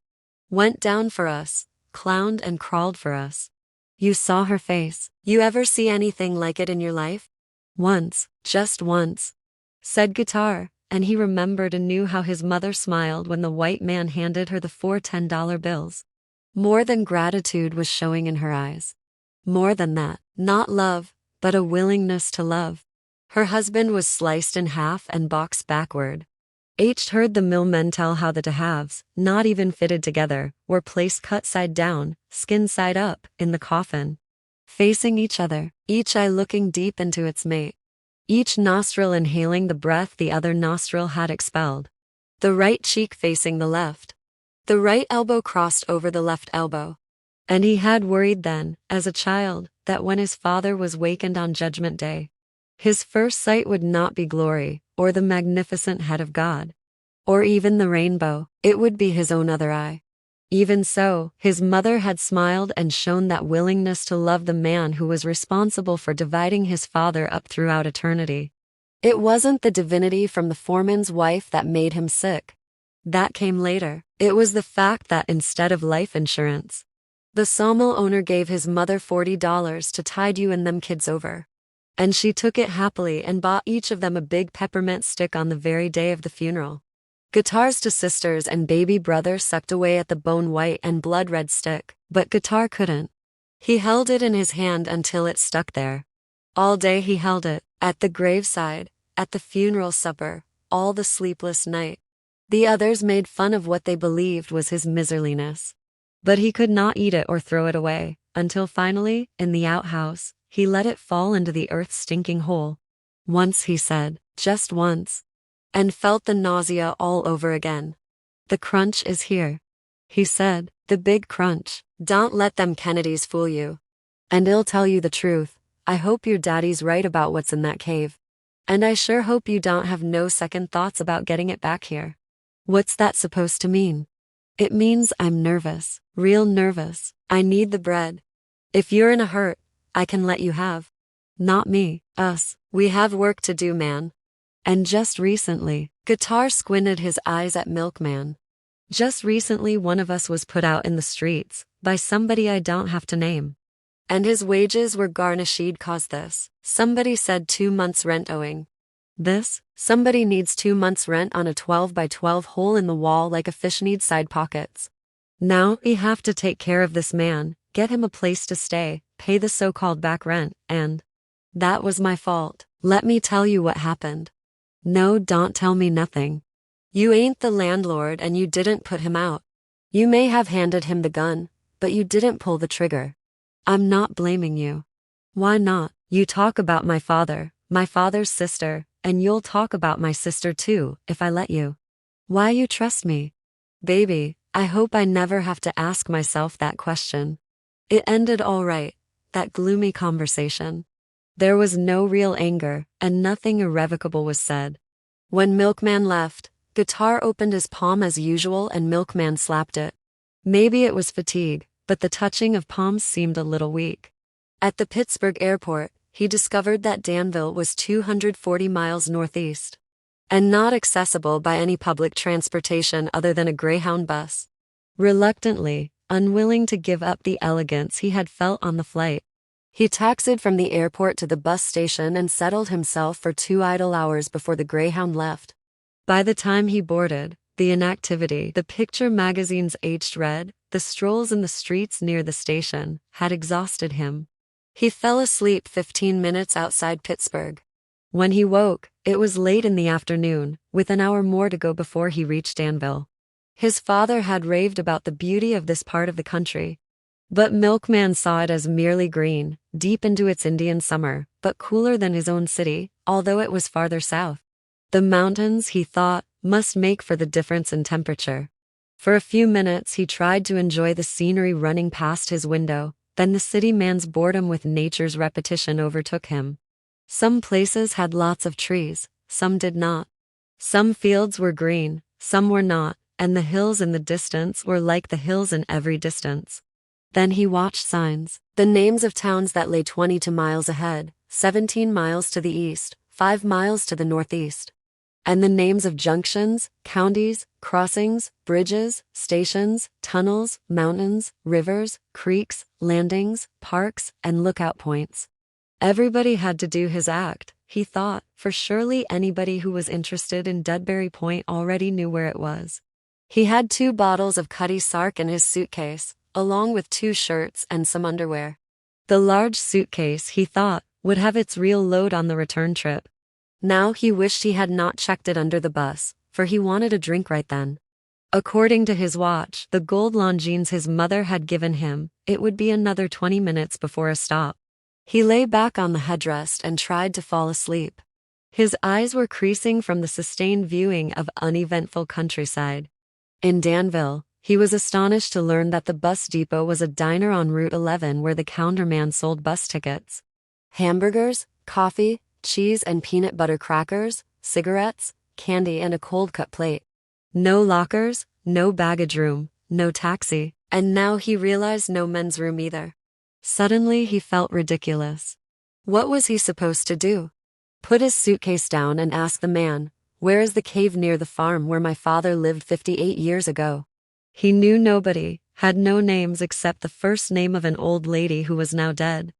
Went down for us, clowned and crawled for us. You saw her face. You ever see anything like it in your life? Once, just once, said Guitar, and he remembered and knew how his mother smiled when the white man handed her the 4 $10 bills. More than gratitude was showing in her eyes. More than that, not love, but a willingness to love. Her husband was sliced in half and boxed backward. H heard the millmen tell how the to-haves, not even fitted together, were placed cut side down, skin side up, in the coffin. Facing each other, each eye looking deep into its mate. Each nostril inhaling the breath the other nostril had expelled. The right cheek facing the left. The right elbow crossed over the left elbow. And he had worried then, as a child, that when his father was wakened on Judgment Day, his first sight would not be glory, or the magnificent head of God, or even the rainbow, it would be his own other eye. Even so, his mother had smiled and shown that willingness to love the man who was responsible for dividing his father up throughout eternity. It wasn't the divinity from the foreman's wife that made him sick. That came later. It was the fact that instead of life insurance, the sawmill owner gave his mother $40 to tide you and them kids over. And she took it happily and bought each of them a big peppermint stick on the very day of the funeral. Guitars to sisters and baby brother sucked away at the bone-white and blood-red stick, but Guitar couldn't. He held it in his hand until it stuck there. All day he held it, at the graveside, at the funeral supper, all the sleepless night. The others made fun of what they believed was his miserliness. But he could not eat it or throw it away, until finally, in the outhouse, he let it fall into the earth's stinking hole. Once, he said, just once. And felt the nausea all over again. The crunch is here. he said, the big crunch. Don't let them Kennedys fool you. And I'll tell you the truth, I hope your daddy's right about what's in that cave. And I sure hope you don't have no second thoughts about getting it back here. What's that supposed to mean? It means I'm nervous, real nervous. I need the bread. If you're in a hurt, I can let you have. Not me, us. We have work to do, man. And just recently, Guitar squinted his eyes at Milkman. Just recently one of us was put out in the streets, by somebody I don't have to name. And his wages were garnished cause this. Somebody said 2 months rent owing. This, somebody needs 2 months rent on a 12 by 12 hole in the wall like a fish needs side pockets. Now we have to take care of this man, get him a place to stay, pay the so-called back rent, and that was my fault. Let me tell you what happened. No, don't tell me nothing. You ain't the landlord and you didn't put him out. You may have handed him the gun, but you didn't pull the trigger. I'm not blaming you. Why not? You talk about my father's sister, and you'll talk about my sister too, if I let you. Why you trust me? Baby, I hope I never have to ask myself that question. It ended all right, that gloomy conversation. There was no real anger, and nothing irrevocable was said. When Milkman left, Guitar opened his palm as usual and Milkman slapped it. Maybe it was fatigue, but the touching of palms seemed a little weak. At the Pittsburgh airport, he discovered that Danville was 240 miles northeast, and not accessible by any public transportation other than a Greyhound bus. Reluctantly, unwilling to give up the elegance he had felt on the flight, he taxied from the airport to the bus station and settled himself for 2 idle hours before the Greyhound left. By the time he boarded, the inactivity, the picture magazines aged red, the strolls in the streets near the station, had exhausted him. He fell asleep 15 minutes outside Pittsburgh. When he woke, it was late in the afternoon, with an hour more to go before he reached Danville. His father had raved about the beauty of this part of the country, but Milkman saw it as merely green, deep into its Indian summer, but cooler than his own city, although it was farther south. The mountains, he thought, must make for the difference in temperature. For a few minutes he tried to enjoy the scenery running past his window, then the city man's boredom with nature's repetition overtook him. Some places had lots of trees, some did not. Some fields were green, some were not, and the hills in the distance were like the hills in every distance. Then he watched signs, the names of towns that lay 22 miles ahead, 17 miles to the east, 5 miles to the northeast. And the names of junctions, counties, crossings, bridges, stations, tunnels, mountains, rivers, creeks, landings, parks, and lookout points. Everybody had to do his act, he thought, for surely anybody who was interested in Dudbury Point already knew where it was. He had 2 bottles of Cutty Sark in his suitcase, along with 2 shirts and some underwear. The large suitcase, he thought, would have its real load on the return trip. Now he wished he had not checked it under the bus, for he wanted a drink right then. According to his watch, the gold Longines his mother had given him, it would be another 20 minutes before a stop. He lay back on the headrest and tried to fall asleep. His eyes were creasing from the sustained viewing of uneventful countryside. In Danville, he was astonished to learn that the bus depot was a diner on Route 11 where the counterman sold bus tickets. Hamburgers, coffee, cheese and peanut butter crackers, cigarettes, candy and a cold-cut plate. No lockers, no baggage room, no taxi, and now he realized no men's room either. Suddenly he felt ridiculous. What was he supposed to do? Put his suitcase down and ask the man, "Where is the cave near the farm where my father lived 58 years ago?" He knew nobody, had no names except the first name of an old lady who was now dead.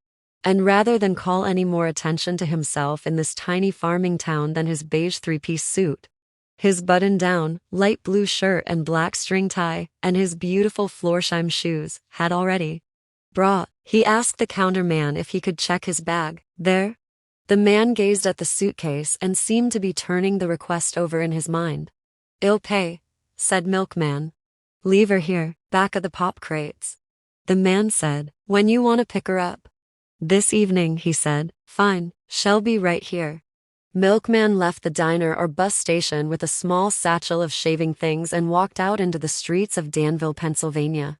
And rather than call any more attention to himself in this tiny farming town than his beige 3-piece suit, his button-down, light blue shirt and black string tie, and his beautiful Florsheim shoes, had already brought, he asked the counterman if he could check his bag, there. The man gazed at the suitcase and seemed to be turning the request over in his mind. "I'll pay," said Milkman. "Leave her here, back of the pop crates." The man said, "When you want to pick her up?" "This evening," he said. "Fine, she'll be right here." Milkman left the diner or bus station with a small satchel of shaving things and walked out into the streets of Danville, Pennsylvania.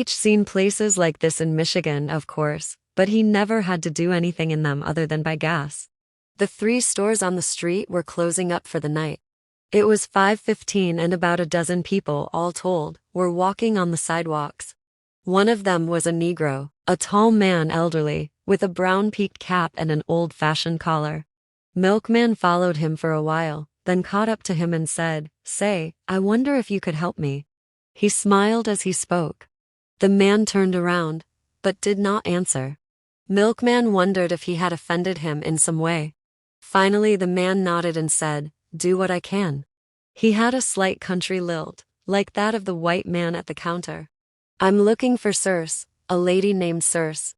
Seen places like this in Michigan, of course, but he never had to do anything in them other than buy gas. The 3 stores on the street were closing up for the night. It was 5:15 and about a dozen people, all told, were walking on the sidewalks. One of them was a Negro, a tall man, elderly, with a brown peaked cap and an old-fashioned collar. Milkman followed him for a while, then caught up to him and said, "Say, I wonder if you could help me." He smiled as he spoke. The man turned around, but did not answer. Milkman wondered if he had offended him in some way. Finally the man nodded and said, "Do what I can." He had a slight country lilt, like that of the white man at the counter. "I'm looking for Circe, a lady named Circe."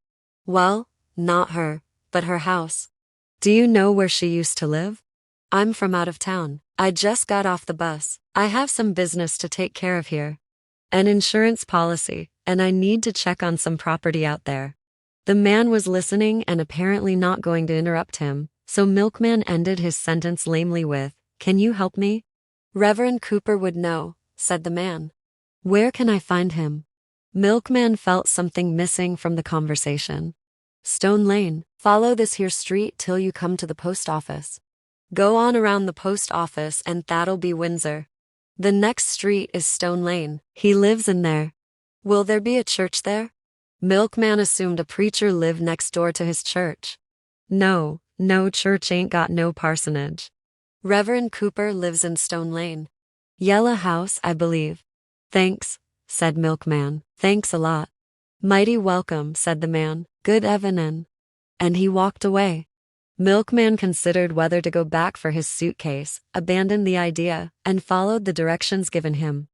"Well, not her, but her house." "Do you know where she used to live?" "I'm from out of town. I just got off the bus. I have some business to take care of here. An insurance policy, and I need to check on some property out there." The man was listening and apparently not going to interrupt him, so Milkman ended his sentence lamely with, "Can you help me?" "Reverend Cooper would know," said the man. "Where can I find him?" Milkman felt something missing from the conversation. "Stone Lane. Follow this here street till you come to the post office. Go on around the post office and that'll be Windsor. The next street is Stone Lane. He lives in there." "Will there be a church there?" Milkman assumed a preacher lived next door to his church. No church ain't got no parsonage." "Reverend Cooper lives in Stone Lane. Yellow house, I believe." "Thanks," said Milkman. "Thanks a lot." "Mighty welcome," said the man. "Good evenin'." And he walked away. Milkman considered whether to go back for his suitcase, abandoned the idea, and followed the directions given him.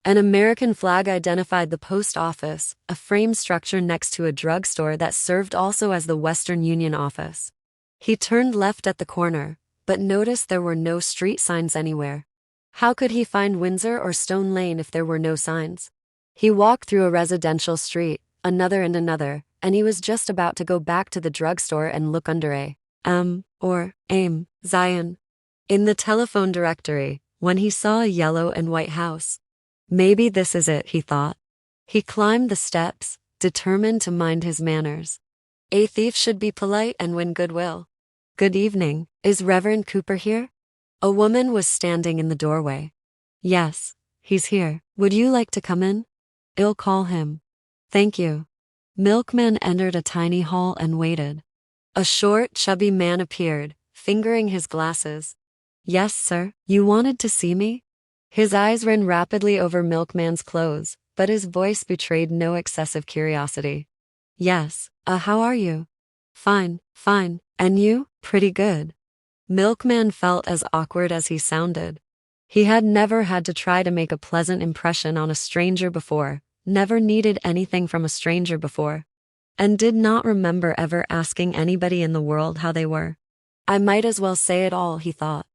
An American flag identified the post office, a frame structure next to a drugstore that served also as the Western Union office. He turned left at the corner, but noticed there were no street signs anywhere. How could he find Windsor or Stone Lane if there were no signs? He walked through a residential street, another and another, and he was just about to go back to the drugstore and look under or AIM, Zion, in the telephone directory, when he saw a yellow and white house. Maybe this is it, he thought. He climbed the steps, determined to mind his manners. A thief should be polite and win goodwill. "Good evening, is Reverend Cooper here?" A woman was standing in the doorway. "Yes, he's here. Would you like to come in?" "I'll call him." "Thank you." Milkman entered a tiny hall and waited. A short, chubby man appeared, fingering his glasses. "Yes, sir, you wanted to see me?" His eyes ran rapidly over Milkman's clothes, but his voice betrayed no excessive curiosity. "Yes, how are you?" Fine. And you?" "Pretty good." Milkman felt as awkward as he sounded. He had never had to try to make a pleasant impression on a stranger before, never needed anything from a stranger before, and did not remember ever asking anybody in the world how they were. "I might as well say it all," he thought.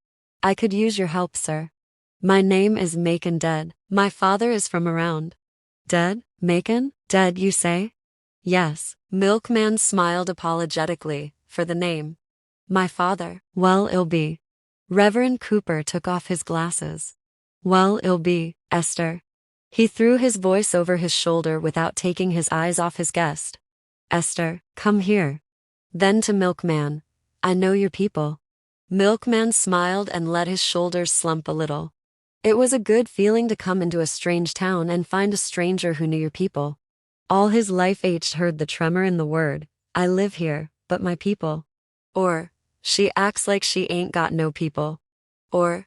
"I could use your help, sir. My name is Macon Dead. My father is from around." "Dead? Macon? Dead, you say?" "Yes." Milkman smiled apologetically, for the name. "My father. Well, it'll be." Reverend Cooper took off his glasses. "Well, it'll be, Esther." He threw his voice over his shoulder without taking his eyes off his guest. "Esther, come here." Then to Milkman, "I know your people." Milkman smiled and let his shoulders slump a little. It was a good feeling to come into a strange town and find a stranger who knew your people. All his life heard the tremor in the word, "I live here, but my people." Or, "She acts like she ain't got no people." Or,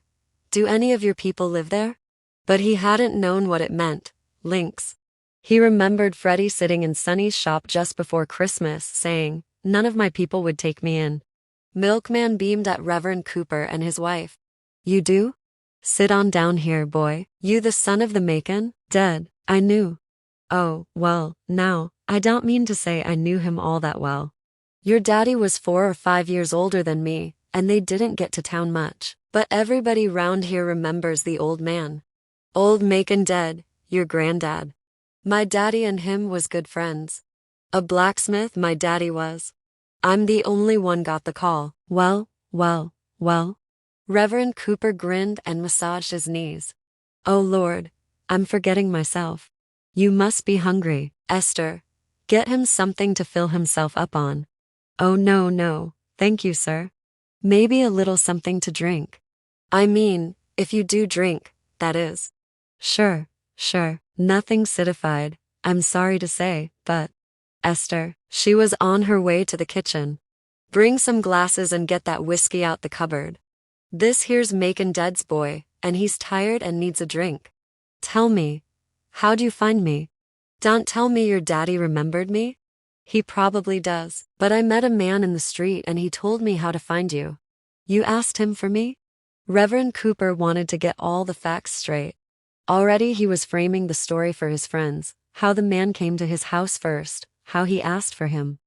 "Do any of your people live there?" But he hadn't known what it meant, links. He remembered Freddie sitting in Sonny's shop just before Christmas, saying, "None of my people would take me in." Milkman beamed at Reverend Cooper and his wife. "You do? Sit on down here, boy. You the son of the Macon, Dead, I knew." "Oh, well, now, I don't mean to say I knew him all that well. Your daddy was 4 or 5 years older than me, and they didn't get to town much, but everybody round here remembers the old man. Old Macon Dead, your granddad. My daddy and him was good friends. A blacksmith my daddy was. I'm the only one got the call." Well, Well? Reverend Cooper grinned and massaged his knees. Oh Lord, I'm forgetting myself. You must be hungry, Esther. Get him something to fill himself up on. Oh no, no, thank you, sir. Maybe a little something to drink. I mean, if you do drink, that is. Sure, sure, nothing citified, I'm sorry to say, but… Esther, she was on her way to the kitchen. Bring some glasses and get that whiskey out the cupboard. This here's Macon Dead's boy, and he's tired and needs a drink. Tell me, how'd you find me? Don't tell me your daddy remembered me? He probably does, but I met a man in the street and he told me how to find you. You asked him for me? Reverend Cooper wanted to get all the facts straight. Already he was framing the story for his friends, how the man came to his house first, how he asked for him.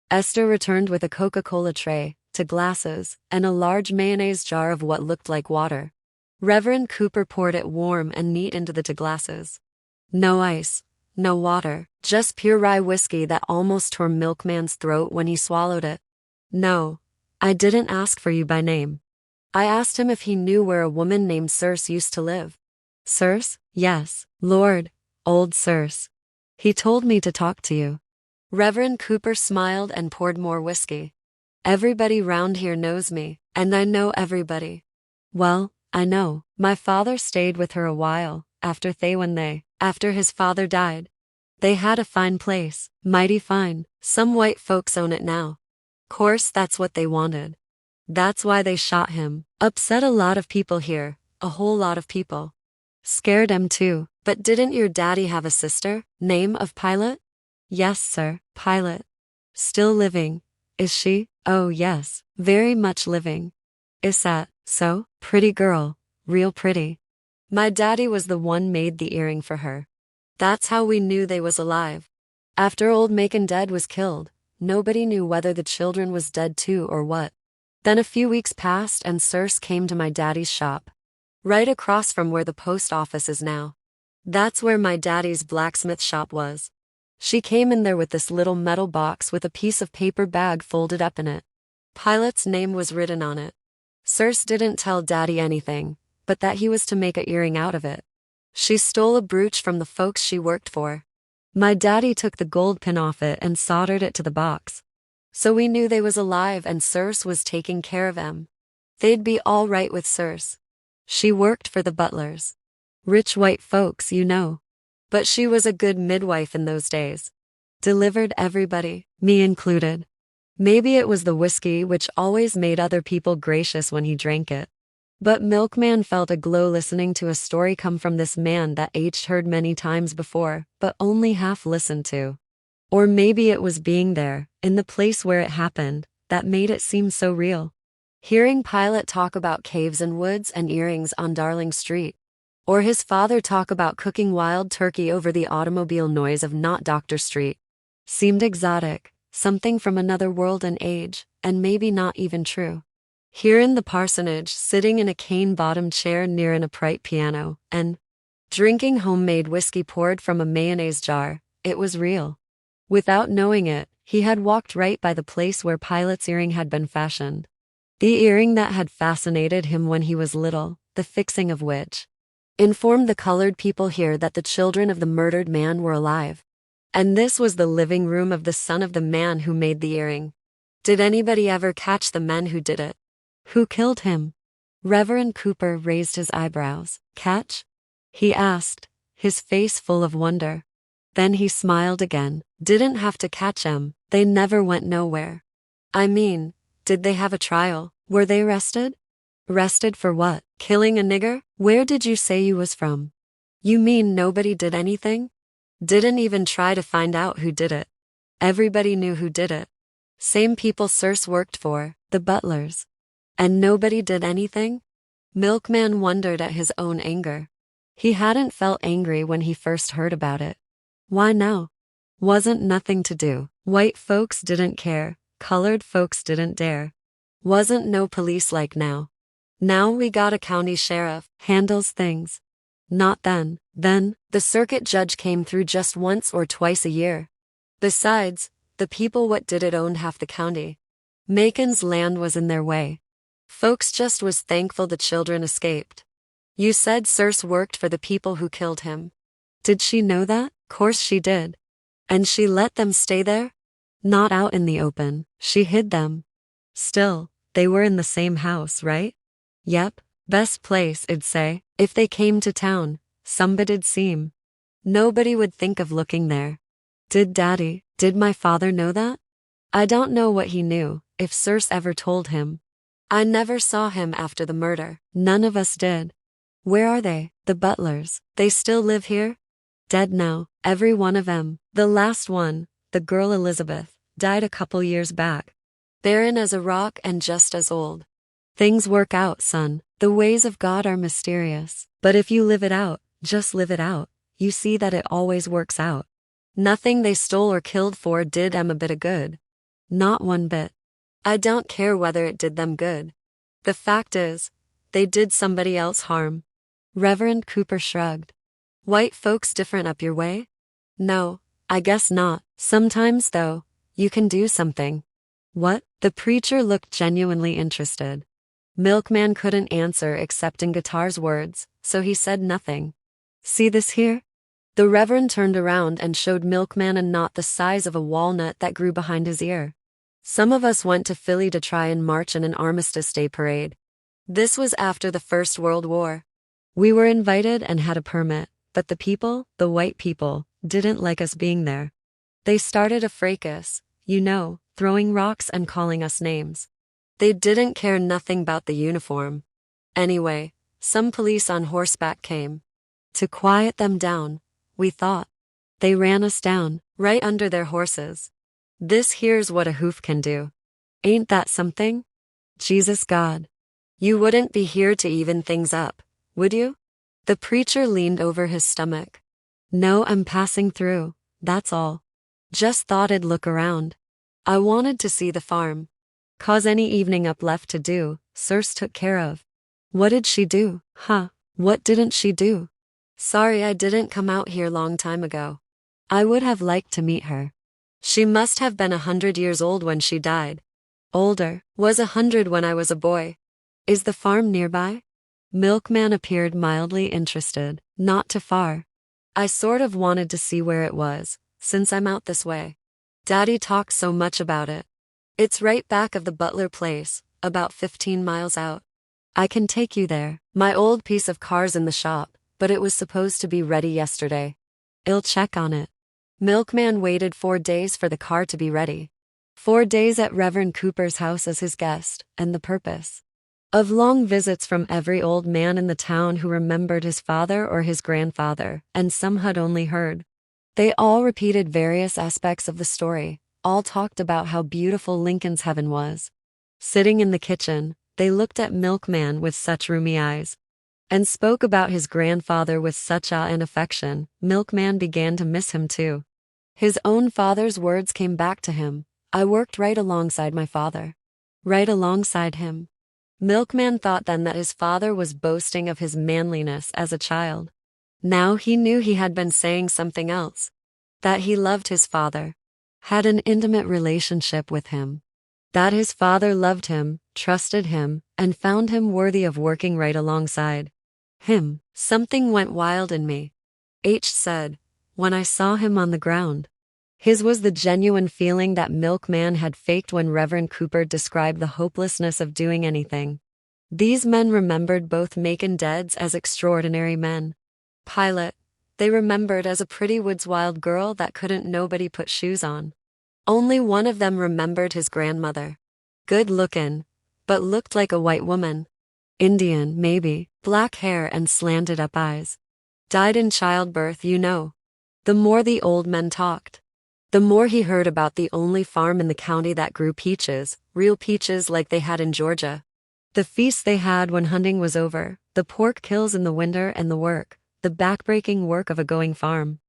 Esther returned with a Coca-Cola tray, two glasses, and a large mayonnaise jar of what looked like water. Reverend Cooper poured it warm and neat into the two glasses. No ice, no water, just pure rye whiskey that almost tore Milkman's throat when he swallowed it. No, I didn't ask for you by name. I asked him if he knew where a woman named Circe used to live. Circe? Yes, Lord, old Circe. He told me to talk to you. Reverend Cooper smiled and poured more whiskey. Everybody round here knows me, and I know everybody. Well, I know. My father stayed with her a while, after his father died. They had a fine place, mighty fine. Some white folks own it now. Course that's what they wanted. That's why they shot him. Upset a lot of people here, a whole lot of people. Scared 'em too. But didn't your daddy have a sister, name of Pilate? Yes, sir, Pilate. Still living, is she? Oh yes, very much living. Is that so? Pretty girl, real pretty. My daddy was the one made the earring for her. That's how we knew they was alive. After old Macon Dead was killed, nobody knew whether the children was dead too or what. Then a few weeks passed and Circe came to my daddy's shop. Right across from where the post office is now. That's where my daddy's blacksmith shop was. She came in there with this little metal box with a piece of paper bag folded up in it. Pilate's name was written on it. Circe didn't tell Daddy anything, but that he was to make a earring out of it. She stole a brooch from the folks she worked for. My daddy took the gold pin off it and soldered it to the box. So we knew they was alive and Circe was taking care of them. They'd be all right with Circe. She worked for the butlers. Rich white folks, you know. But she was a good midwife in those days. Delivered everybody, me included. Maybe it was the whiskey which always made other people gracious when he drank it. But Milkman felt a glow listening to a story come from this man that H heard many times before, but only half listened to. Or maybe it was being there, in the place where it happened, that made it seem so real. Hearing Pilate talk about caves and woods and earrings on Darling Street. Or his father talk about cooking wild turkey over the automobile noise of Not Doctor Street. Seemed exotic, something from another world and age, and maybe not even true. Here in the parsonage, sitting in a cane-bottomed chair near an upright piano, and drinking homemade whiskey poured from a mayonnaise jar, it was real. Without knowing it, he had walked right by the place where Pilate's earring had been fashioned. The earring that had fascinated him when he was little, the fixing of which informed the colored people here that the children of the murdered man were alive. And this was the living room of the son of the man who made the earring. Did anybody ever catch the men who did it? Who killed him? Reverend Cooper raised his eyebrows. Catch? He asked, his face full of wonder. Then he smiled again. Didn't have to catch 'em, they never went nowhere. I mean, did they have a trial? Were they arrested? Arrested for what? Killing a nigger? Where did you say you was from? You mean nobody did anything? Didn't even try to find out who did it. Everybody knew who did it. Same people Circe worked for, the butlers. And nobody did anything? Milkman wondered at his own anger. He hadn't felt angry when he first heard about it. Why now? Wasn't nothing to do. White folks didn't care, colored folks didn't dare. Wasn't no police like now. Now we got a county sheriff, handles things. Not then. Then, the circuit judge came through just once or twice a year. Besides, the people what did it owned half the county. Macon's land was in their way. Folks just was thankful the children escaped. You said Circe worked for the people who killed him. Did she know that? Course she did. And she let them stay there? Not out in the open, she hid them. Still, they were in the same house, right? Yep, best place, I'd say. If they came to town, somebody'd seem. Nobody would think of looking there. Did my father know that? I don't know what he knew, if Circe ever told him. I never saw him after the murder. None of us did. Where are they, the butlers? They still live here? Dead now, every one of 'em. The last one, the girl Elizabeth, died a couple years back. Barren as a rock and just as old. Things work out, son. The ways of God are mysterious. But if you live it out, just live it out, you see that it always works out. Nothing they stole or killed for did 'em a bit of good. Not one bit. I don't care whether it did them good. The fact is, they did somebody else harm. Reverend Cooper shrugged. White folks different up your way? No, I guess not. Sometimes, though, you can do something. What? The preacher looked genuinely interested. Milkman couldn't answer except in guitar's words, so he said nothing. See this here? The Reverend turned around and showed Milkman a knot the size of a walnut that grew behind his ear. Some of us went to Philly to try and march in an Armistice Day parade. This was after the First World War. We were invited and had a permit, but the people, the white people, didn't like us being there. They started a fracas, you know, throwing rocks and calling us names. They didn't care nothing about the uniform. Anyway, some police on horseback came. To quiet them down, we thought. They ran us down, right under their horses. This here's what a hoof can do. Ain't that something? Jesus God. You wouldn't be here to even things up, would you? The preacher leaned over his stomach. No, I'm passing through, that's all. Just thought I'd look around. I wanted to see the farm. 'Cause any evening up left to do, Circe took care of. What did she do, huh? What didn't she do? Sorry I didn't come out here long time ago. I would have liked to meet her. She must have been 100 years old when she died. Older, was 100 when I was a boy. Is the farm nearby? Milkman appeared mildly interested. Not too far. I sort of wanted to see where it was, since I'm out this way. Daddy talks so much about it. It's right back of the Butler place, about 15 miles out. I can take you there. My old piece of car's in the shop, but it was supposed to be ready yesterday. I'll check on it. Milkman waited 4 days for the car to be ready. 4 days at Reverend Cooper's house as his guest, and the purpose of long visits from every old man in the town who remembered his father or his grandfather, and some had only heard. They all repeated various aspects of the story, all talked about how beautiful Lincoln's heaven was. Sitting in the kitchen, they looked at Milkman with such roomy eyes, and spoke about his grandfather with such awe and affection. Milkman began to miss him too. His own father's words came back to him. I worked right alongside my father. Right alongside him. Milkman thought then that his father was boasting of his manliness as a child. Now he knew he had been saying something else. That he loved his father. Had an intimate relationship with him. That his father loved him, trusted him, and found him worthy of working right alongside him. Something went wild in me. H said, when I saw him on the ground. His was the genuine feeling that Milkman had faked when Reverend Cooper described the hopelessness of doing anything. These men remembered both Macon deads as extraordinary men. Pilate, they remembered as a pretty woods wild girl that couldn't nobody put shoes on. Only one of them remembered his grandmother. Good lookin', but looked like a white woman. Indian, maybe, black hair and slanted up eyes. Died in childbirth, you know. The more the old men talked, the more he heard about the only farm in the county that grew peaches, real peaches like they had in Georgia. The feasts they had when hunting was over, the pork kills in the winter and the work, the backbreaking work of a going farm.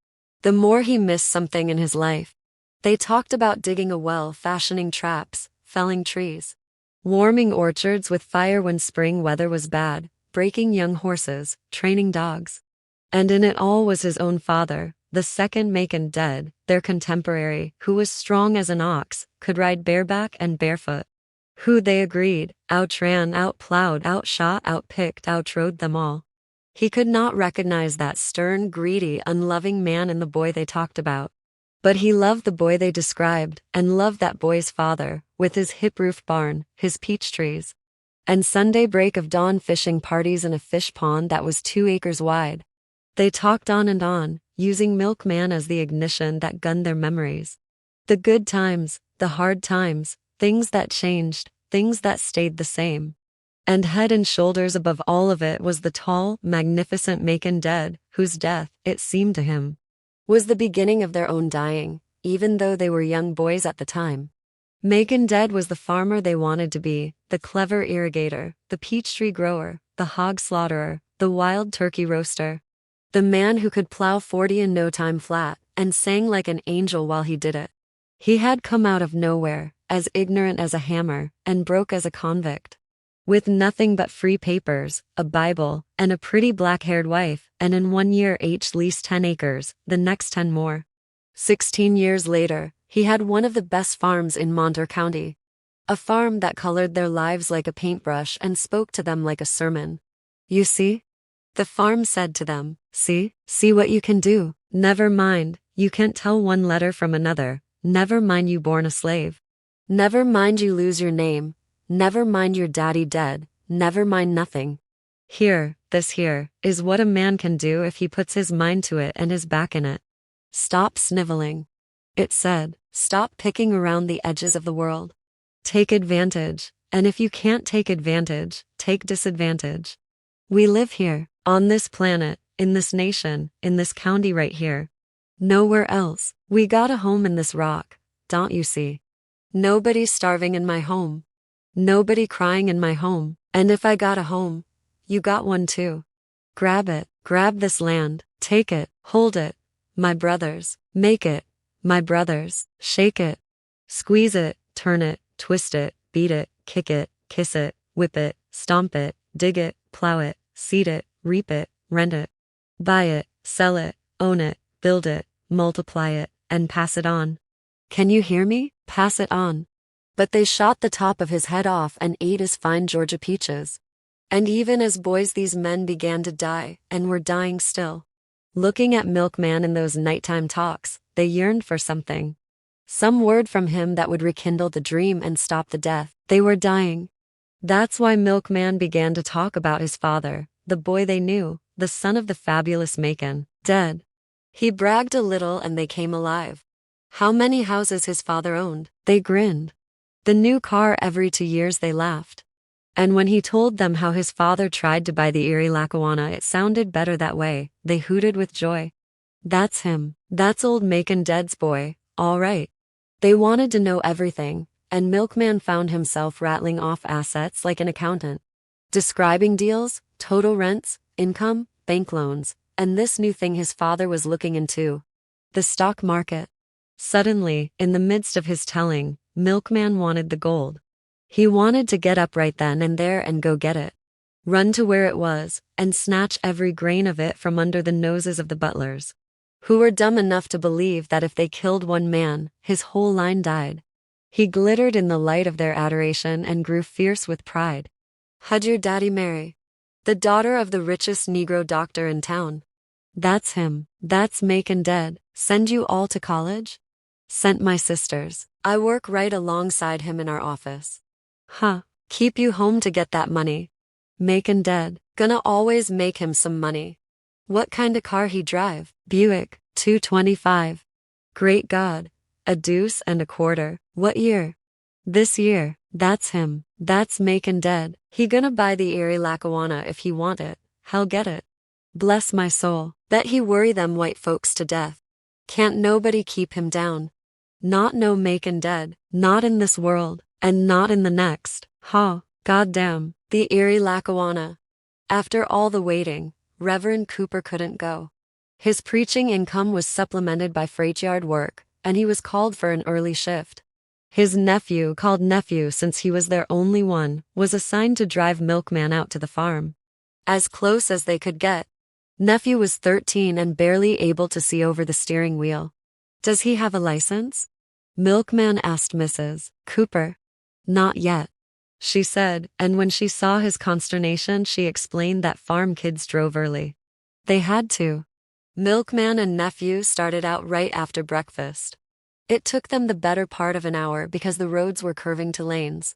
The more he missed something in his life. They talked about digging a well, fashioning traps, felling trees, warming orchards with fire when spring weather was bad, breaking young horses, training dogs. And in it all was his own father, the second Macon dead, their contemporary, who was strong as an ox, could ride bareback and barefoot. Who, they agreed, outran, outplowed, outshot, outpicked, outrode them all. He could not recognize that stern, greedy, unloving man in the boy they talked about. But he loved the boy they described, and loved that boy's father, with his hip-roof barn, his peach trees, and Sunday break of dawn fishing parties in a fish pond that was 2 acres wide. They talked on and on, using Milkman as the ignition that gunned their memories. The good times, the hard times, things that changed, things that stayed the same. And head and shoulders above all of it was the tall, magnificent Macon dead, whose death, it seemed to him, was the beginning of their own dying, even though they were young boys at the time. Macon dead was the farmer they wanted to be, the clever irrigator, the peach tree grower, the hog slaughterer, the wild turkey roaster. The man who could plow 40 in no time flat, and sang like an angel while he did it. He had come out of nowhere, as ignorant as a hammer, and broke as a convict. With nothing but free papers, a Bible, and a pretty black-haired wife, and in 1 year leased 10 acres, the next 10 more. 16 years later, he had one of the best farms in Monterey County. A farm that colored their lives like a paintbrush and spoke to them like a sermon. You see? The farm said to them, see what you can do. Never mind, you can't tell one letter from another. Never mind you born a slave. Never mind you lose your name. Never mind your daddy dead. Never mind nothing. This here, is what a man can do if he puts his mind to it and his back in it. Stop sniveling. It said, stop picking around the edges of the world. Take advantage, and if you can't take advantage, take disadvantage. We live here, on this planet, in this nation, in this county right here. Nowhere else. We got a home in this rock, don't you see? Nobody's starving in my home. Nobody crying in my home, and if I got a home, you got one too. Grab it, grab this land, take it, hold it, my brothers, make it, my brothers, shake it, squeeze it, turn it, twist it, beat it, kick it, kiss it, whip it, stomp it, dig it, plow it, seed it, reap it, rent it, buy it, sell it, own it, build it, multiply it, and pass it on. Can you hear me? Pass it on. But they shot the top of his head off and ate his fine Georgia peaches. And even as boys these men began to die, and were dying still. Looking at Milkman in those nighttime talks, they yearned for something. Some word from him that would rekindle the dream and stop the death. They were dying. That's why Milkman began to talk about his father, the boy they knew, the son of the fabulous Macon, dead. He bragged a little and they came alive. How many houses his father owned, they grinned. The new car every 2 years, they laughed. And when he told them how his father tried to buy the Erie Lackawanna, it sounded better that way, they hooted with joy. That's him. That's old Macon dead's boy, all right. They wanted to know everything, and Milkman found himself rattling off assets like an accountant. Describing deals, total rents, income, bank loans, and this new thing his father was looking into. The stock market. Suddenly, in the midst of his telling, Milkman wanted the gold. He wanted to get up right then and there and go get it. Run to where it was, and snatch every grain of it from under the noses of the butlers, who were dumb enough to believe that if they killed one man, his whole line died. He glittered in the light of their adoration and grew fierce with pride. How'd your daddy marry? The daughter of the richest Negro doctor in town. That's him. That's Macon dead. Send you all to college? Sent my sisters. I work right alongside him in our office. Huh. Keep you home to get that money. Macon dead. Gonna always make him some money. What kind of car he drive? Buick, 225. Great God. A deuce and a quarter. What year? This year. That's him. That's Macon dead. He gonna buy the Erie Lackawanna if he want it. Hell get it. Bless my soul. Bet he worry them white folks to death. Can't nobody keep him down. Not no Macon dead. Not in this world. And not in the next. Ha. Goddamn. The Erie Lackawanna. After all the waiting, Reverend Cooper couldn't go. His preaching income was supplemented by freight yard work, and he was called for an early shift. His nephew, called nephew since he was their only one, was assigned to drive Milkman out to the farm. As close as they could get. Nephew was 13 and barely able to see over the steering wheel. Does he have a license? Milkman asked Mrs. Cooper. Not yet. she said, and when she saw his consternation, she explained that farm kids drove early. They had to. Milkman and nephew started out right after breakfast. It took them the better part of an hour because the roads were curving to lanes.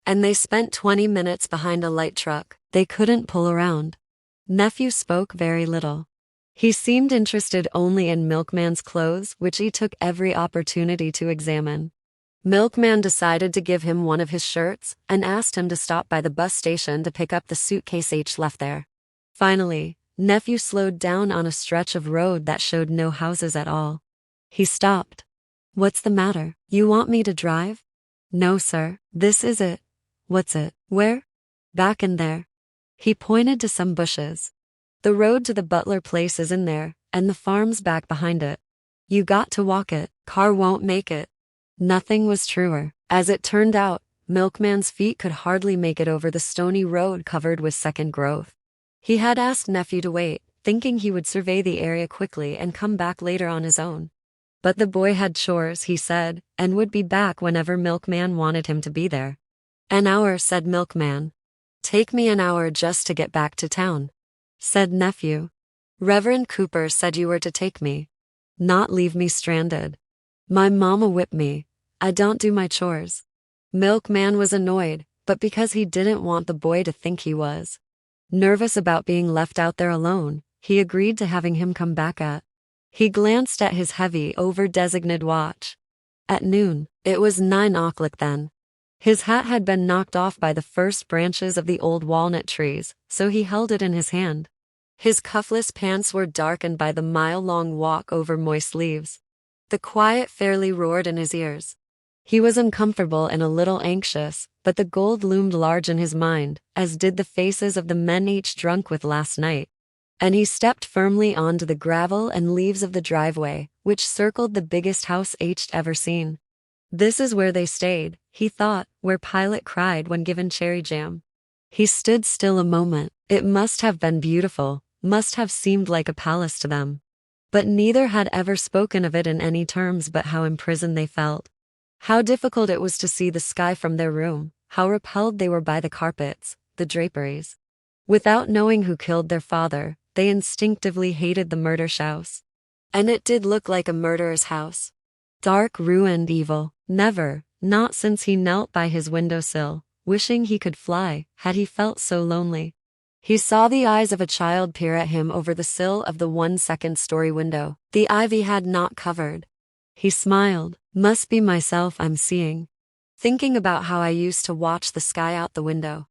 And they spent 20 minutes behind a light truck they couldn't pull around. Nephew spoke very little. He seemed interested only in Milkman's clothes, which he took every opportunity to examine. Milkman decided to give him one of his shirts and asked him to stop by the bus station to pick up the suitcase H left there. Finally, nephew slowed down on a stretch of road that showed no houses at all. He stopped. "What's the matter? You want me to drive?" "No, sir, this is it." "What's it? Where?" "Back in there." He pointed to some bushes. "The road to the Butler place is in there, and the farm's back behind it. You got to walk it, car won't make it." Nothing was truer. As it turned out, Milkman's feet could hardly make it over the stony road covered with second growth. He had asked nephew to wait, thinking he would survey the area quickly and come back later on his own. But the boy had chores, he said, and would be back whenever Milkman wanted him to be there. "An hour," said Milkman. "Take me an hour just to get back to town," said nephew. "Reverend Cooper said you were to take me. Not leave me stranded. My mama whipped me. I don't do my chores." Milkman was annoyed, but because he didn't want the boy to think he was nervous about being left out there alone, he agreed to having him come back at. He glanced at his heavy, over-designated watch. At noon. It was 9 o'clock then. His hat had been knocked off by the first branches of the old walnut trees, so he held it in his hand. His cuffless pants were darkened by the mile-long walk over moist leaves. The quiet fairly roared in his ears. He was uncomfortable and a little anxious, but the gold loomed large in his mind, as did the faces of the men each drunk with last night. And he stepped firmly onto the gravel and leaves of the driveway, which circled the biggest house H'd ever seen. This is where they stayed, he thought, where Pilate cried when given cherry jam. He stood still a moment. It must have been beautiful, must have seemed like a palace to them. But neither had ever spoken of it in any terms but how imprisoned they felt. How difficult it was to see the sky from their room, how repelled they were by the carpets, the draperies. Without knowing who killed their father, they instinctively hated the murder's house. And it did look like a murderer's house. Dark, ruined, evil. Never, not since he knelt by his windowsill, wishing he could fly, had he felt so lonely. He saw the eyes of a child peer at him over the sill of the 1-second-story window. The ivy had not covered. He smiled. "Must be myself I'm seeing. Thinking about how I used to watch the sky out the window.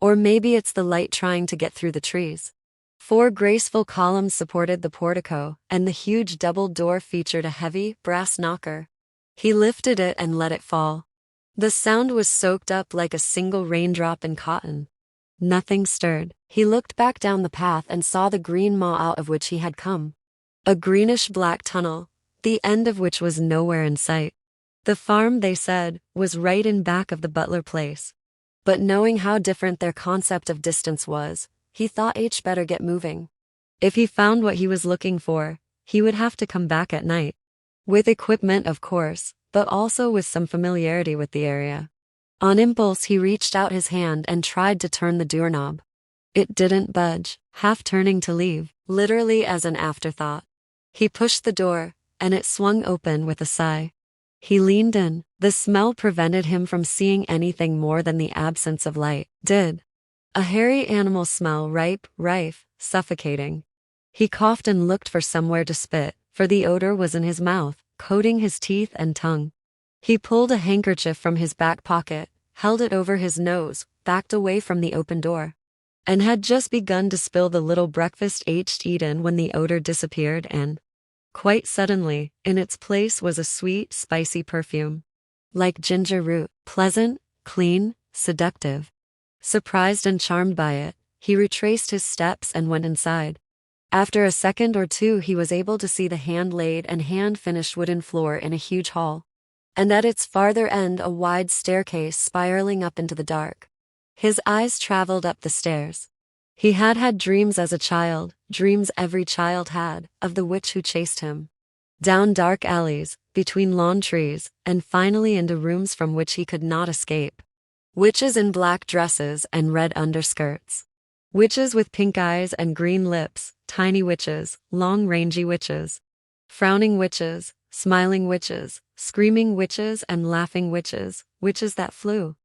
Or maybe it's the light trying to get through the trees." 4 graceful columns supported the portico, and the huge double door featured a heavy, brass knocker. He lifted it and let it fall. The sound was soaked up like a single raindrop in cotton. Nothing stirred. He looked back down the path and saw the green maw out of which he had come. A greenish-black tunnel, the end of which was nowhere in sight. The farm, they said, was right in back of the Butler place. But knowing how different their concept of distance was, he thought H better get moving. If he found what he was looking for, he would have to come back at night. With equipment, of course, but also with some familiarity with the area. On impulse, he reached out his hand and tried to turn the doorknob. It didn't budge, half turning to leave, literally as an afterthought. He pushed the door, and it swung open with a sigh. He leaned in. The smell prevented him from seeing anything more than the absence of light did. A hairy animal smell, rife, suffocating. He coughed and looked for somewhere to spit, for the odor was in his mouth, coating his teeth and tongue. He pulled a handkerchief from his back pocket, held it over his nose, backed away from the open door, and had just begun to spill the little breakfast H'd eaten when the odor disappeared and, quite suddenly, in its place was a sweet, spicy perfume. Like ginger root, pleasant, clean, seductive. Surprised and charmed by it, he retraced his steps and went inside. After a second or two he was able to see the hand-laid and hand-finished wooden floor in a huge hall, and at its farther end a wide staircase spiraling up into the dark. His eyes traveled up the stairs. He had had dreams as a child, dreams every child had, of the witch who chased him. Down dark alleys, between lawn trees, and finally into rooms from which he could not escape. Witches in black dresses and red underskirts. Witches with pink eyes and green lips, tiny witches, long rangy witches. Frowning witches, smiling witches, screaming witches and laughing witches, witches that flew.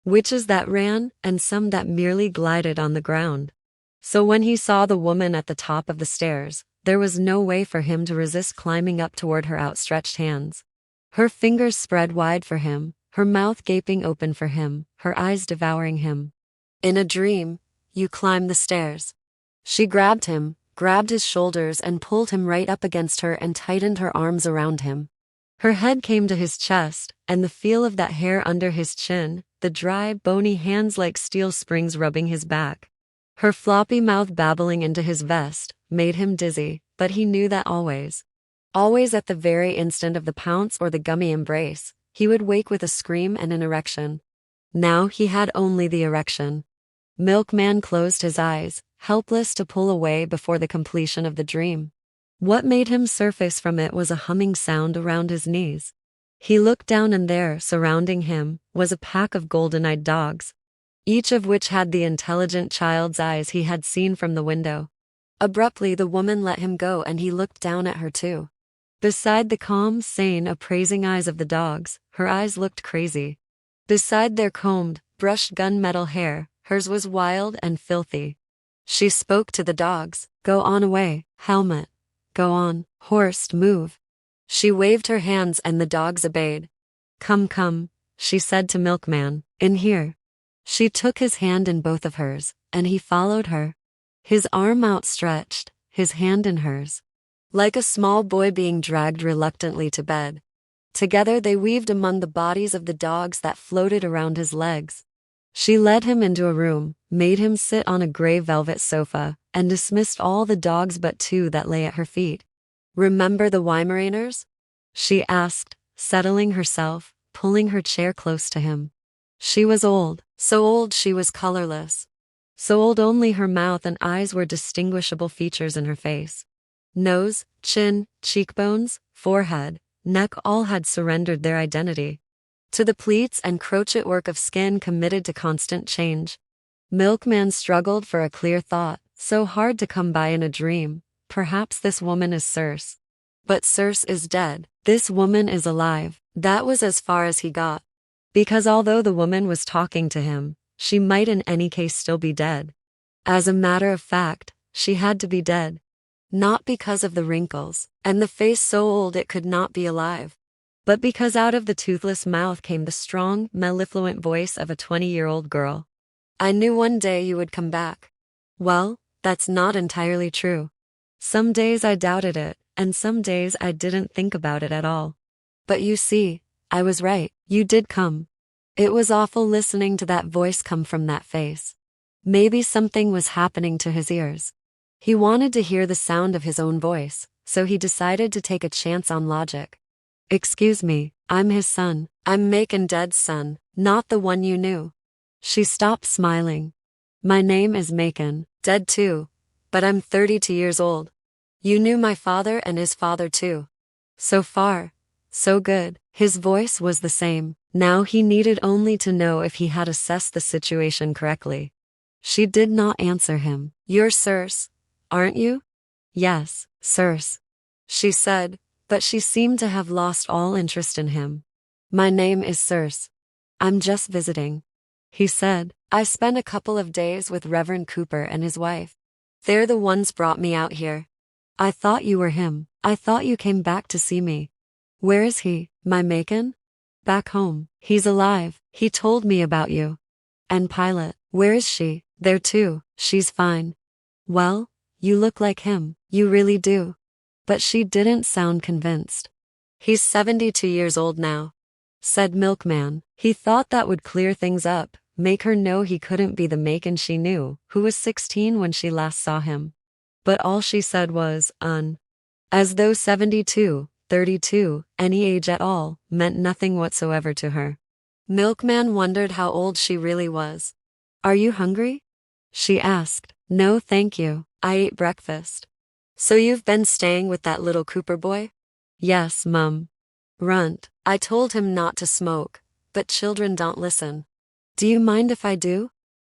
Witches that ran, and some that merely glided on the ground. So when he saw the woman at the top of the stairs, there was no way for him to resist climbing up toward her outstretched hands. Her fingers spread wide for him, her mouth gaping open for him, her eyes devouring him. In a dream, you climb the stairs. She grabbed him, grabbed his shoulders and pulled him right up against her and tightened her arms around him. Her head came to his chest, and the feel of that hair under his chin, the dry, bony hands like steel springs rubbing his back. Her floppy mouth babbling into his vest, made him dizzy, but he knew that always. Always at the very instant of the pounce or the gummy embrace, he would wake with a scream and an erection. Now he had only the erection. Milkman closed his eyes, helpless to pull away before the completion of the dream. What made him surface from it was a humming sound around his knees. He looked down and there, surrounding him, was a pack of golden-eyed dogs, each of which had the intelligent child's eyes he had seen from the window. Abruptly the woman let him go and he looked down at her too. Beside the calm, sane, appraising eyes of the dogs, her eyes looked crazy. Beside their combed, brushed gunmetal hair, hers was wild and filthy. She spoke to the dogs, "Go on away, Helmet. Go on, Horst, move." She waved her hands and the dogs obeyed. "Come, come," she said to Milkman, "in here." She took his hand in both of hers, and he followed her. His arm outstretched, his hand in hers. Like a small boy being dragged reluctantly to bed. Together they weaved among the bodies of the dogs that floated around his legs. She led him into a room, made him sit on a gray velvet sofa, and dismissed all the dogs but two that lay at her feet. "Remember the Weimaraners?" she asked, settling herself, pulling her chair close to him. She was old, so old she was colorless. So old only her mouth and eyes were distinguishable features in her face. Nose, chin, cheekbones, forehead, neck all had surrendered their identity to the pleats and crochet work of skin committed to constant change. Milkman struggled for a clear thought, so hard to come by in a dream. Perhaps this woman is Circe. But Circe is dead. This woman is alive. That was as far as he got. Because although the woman was talking to him, she might in any case still be dead. As a matter of fact, she had to be dead. Not because of the wrinkles, and the face so old it could not be alive, but because out of the toothless mouth came the strong, mellifluent voice of a 20-year-old girl. "I knew one day you would come back." Well, that's not entirely true. Some days I doubted it, and some days I didn't think about it at all. But you see, I was right, you did come. It was awful listening to that voice come from that face. Maybe something was happening to his ears. He wanted to hear the sound of his own voice, so he decided to take a chance on logic. "Excuse me, I'm his son. I'm Macon Dead's son, not the one you knew." She stopped smiling. "My name is Macon, dead too, but I'm 32 years old. You knew my father and his father too. So far, so good." His voice was the same. Now he needed only to know if he had assessed the situation correctly. She did not answer him. "You're Circe, aren't you?" "Yes, Circe," she said, but she seemed to have lost all interest in him. "My name is Circe. I'm just visiting," he said. "I spent a couple of days with Reverend Cooper and his wife. They're the ones brought me out here." "I thought you were him. I thought you came back to see me." "Where is he, my Macon?" "Back home. He's alive. He told me about you." "And Pilate, where is she?" "There too. She's fine." "Well, you look like him. You really do." But she didn't sound convinced. "He's 72 years old now," said Milkman. He thought that would clear things up, make her know he couldn't be the Macon she knew, who was 16 when she last saw him. But all she said was, as though 72, 32, any age at all, meant nothing whatsoever to her. Milkman wondered how old she really was. "Are you hungry?" she asked. "No thank you, I ate breakfast." "So you've been staying with that little Cooper boy?" "Yes, Mum." "Runt. I told him not to smoke, but children don't listen." Do you mind if I do?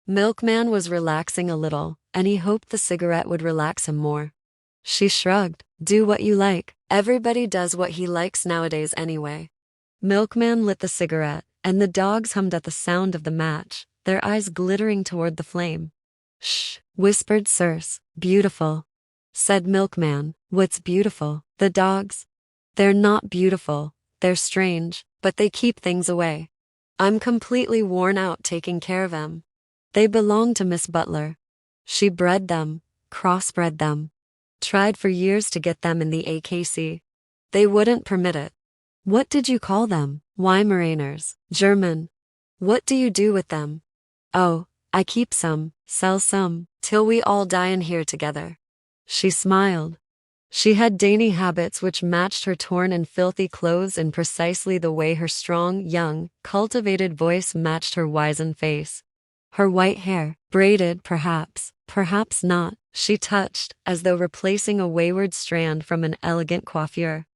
Milkman was relaxing a little, and he hoped the cigarette would relax him more. She shrugged. Do what you like. Everybody does what he likes nowadays anyway. Milkman lit the cigarette, and the dogs hummed at the sound of the match, their eyes glittering toward the flame. Shh, whispered Circe. Beautiful, said Milkman. What's beautiful? The dogs? They're not beautiful, they're strange, but they keep things away. I'm completely worn out taking care of them. They belong to Miss Butler. She bred them, crossbred them. Tried for years to get them in the AKC. They wouldn't permit it. What did you call them? Weimaraners, German. What do you do with them? Oh, I keep some, sell some, till we all die in here together. She smiled. She had dainty habits which matched her torn and filthy clothes in precisely the way her strong, young, cultivated voice matched her wizened face. Her white hair, braided perhaps, perhaps not, she touched, as though replacing a wayward strand from an elegant coiffure.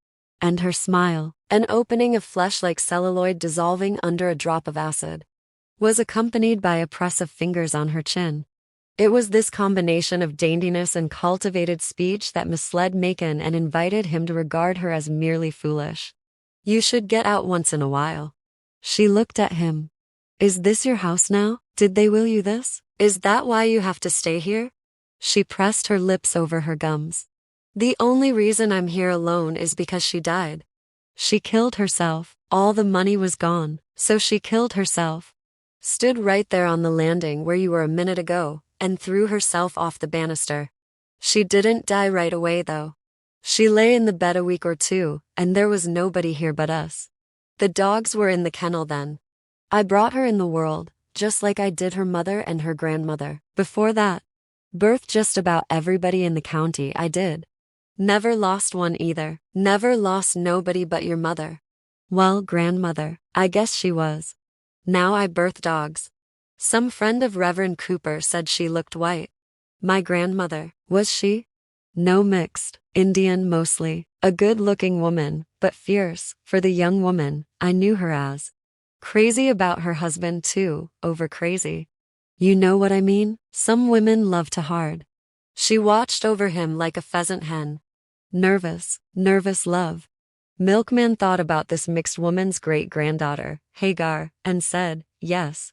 And her smile, an opening of flesh like celluloid dissolving under a drop of acid, was accompanied by a press of fingers on her chin. It was this combination of daintiness and cultivated speech that misled Macon and invited him to regard her as merely foolish. You should get out once in a while. She looked at him. Is this your house now? Did they will you this? Is that why you have to stay here? She pressed her lips over her gums. The only reason I'm here alone is because she died. She killed herself. All the money was gone, so she killed herself. Stood right there on the landing where you were a minute ago, and threw herself off the banister. She didn't die right away though. She lay in the bed a week or two, and there was nobody here but us. The dogs were in the kennel then. I brought her in the world, just like I did her mother and her grandmother. Before that, birthed just about everybody in the county I did. Never lost one either. Never lost nobody but your mother. Well, grandmother, I guess she was. Now I birth dogs. Some friend of Reverend Cooper said she looked white. My grandmother, was she? No, mixed, Indian mostly, a good-looking woman, but fierce, for the young woman I knew her as. Crazy about her husband too, over crazy. You know what I mean? Some women love to hard. She watched over him like a pheasant hen. Nervous, nervous love. Milkman thought about this mixed woman's great-granddaughter, Hagar, and said, yes.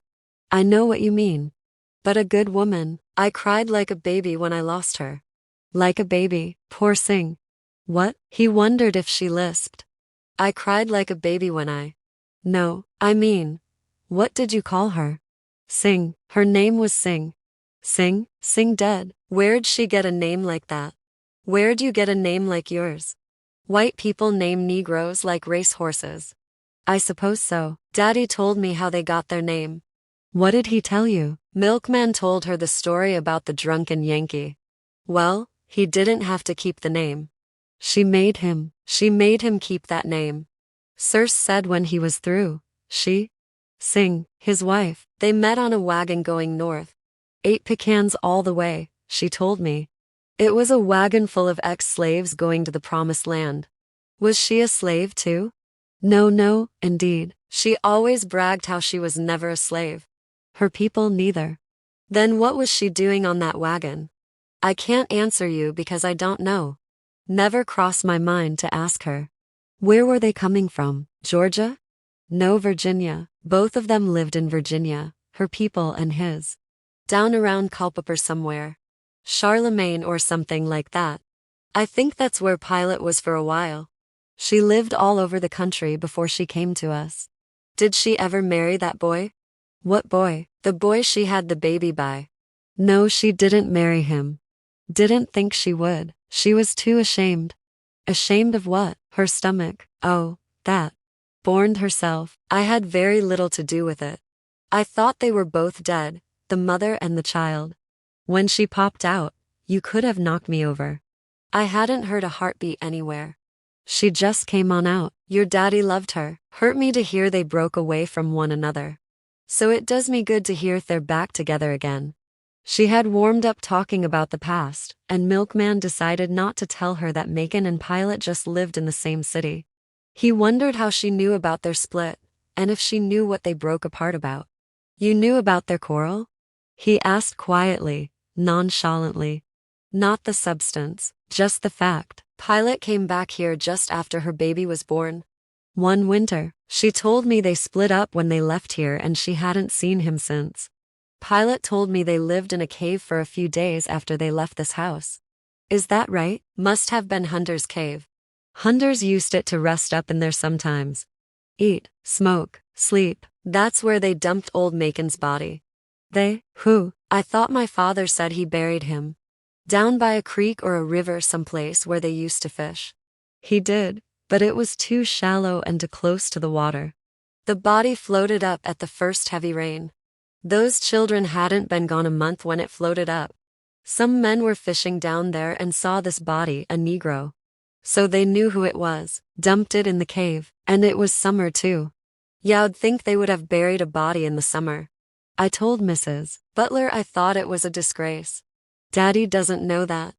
I know what you mean. But a good woman. I cried like a baby when I lost her. Like a baby, poor Sing. What? He wondered if she lisped. I cried like a baby when I. No, I mean, what did you call her? Sing. Her name was Sing. Sing? Sing dead. Where'd she get a name like that? Where'd you get a name like yours? White people name Negroes like racehorses. I suppose so. Daddy told me how they got their name. What did he tell you? Milkman told her the story about the drunken Yankee. Well, he didn't have to keep the name. She made him keep that name. Circe said when he was through, Sing, his wife, they met on a wagon going north. 8 pecans all the way, she told me. It was a wagon full of ex-slaves going to the promised land. Was she a slave too? No, indeed. She always bragged how she was never a slave. Her people neither. Then what was she doing on that wagon? I can't answer you because I don't know. Never crossed my mind to ask her. Where were they coming from? Georgia? No, Virginia. Both of them lived in Virginia, her people and his. Down around Culpeper somewhere. Charlemagne or something like that. I think that's where Pilate was for a while. She lived all over the country before she came to us. Did she ever marry that boy? What boy? The boy she had the baby by. No, she didn't marry him. Didn't think she would. She was too ashamed. Ashamed of what? Her stomach. Oh, that. Borned herself. I had very little to do with it. I thought they were both dead, the mother and the child. When she popped out, you could have knocked me over. I hadn't heard a heartbeat anywhere. She just came on out. Your daddy loved her. Hurt me to hear they broke away from one another. So it does me good to hear they're back together again. She had warmed up talking about the past, and Milkman decided not to tell her that Macon and Pilate just lived in the same city. He wondered how she knew about their split, and if she knew what they broke apart about. You knew about their quarrel? He asked quietly, nonchalantly. Not the substance, just the fact. Pilate came back here just after her baby was born. One winter, she told me they split up when they left here and she hadn't seen him since. Pilate told me they lived in a cave for a few days after they left this house. Is that right? Must have been Hunter's cave. Hunters used it to rest up in there sometimes. Eat, smoke, sleep. That's where they dumped old Macon's body. They? Who? I thought my father said he buried him down by a creek or a river someplace where they used to fish. He did, but it was too shallow and too close to the water. The body floated up at the first heavy rain. Those children hadn't been gone a month when it floated up. Some men were fishing down there and saw this body, a Negro. So they knew who it was, dumped it in the cave, and it was summer too. You'd think they would have buried a body in the summer. I told Mrs. Butler I thought it was a disgrace. Daddy doesn't know that.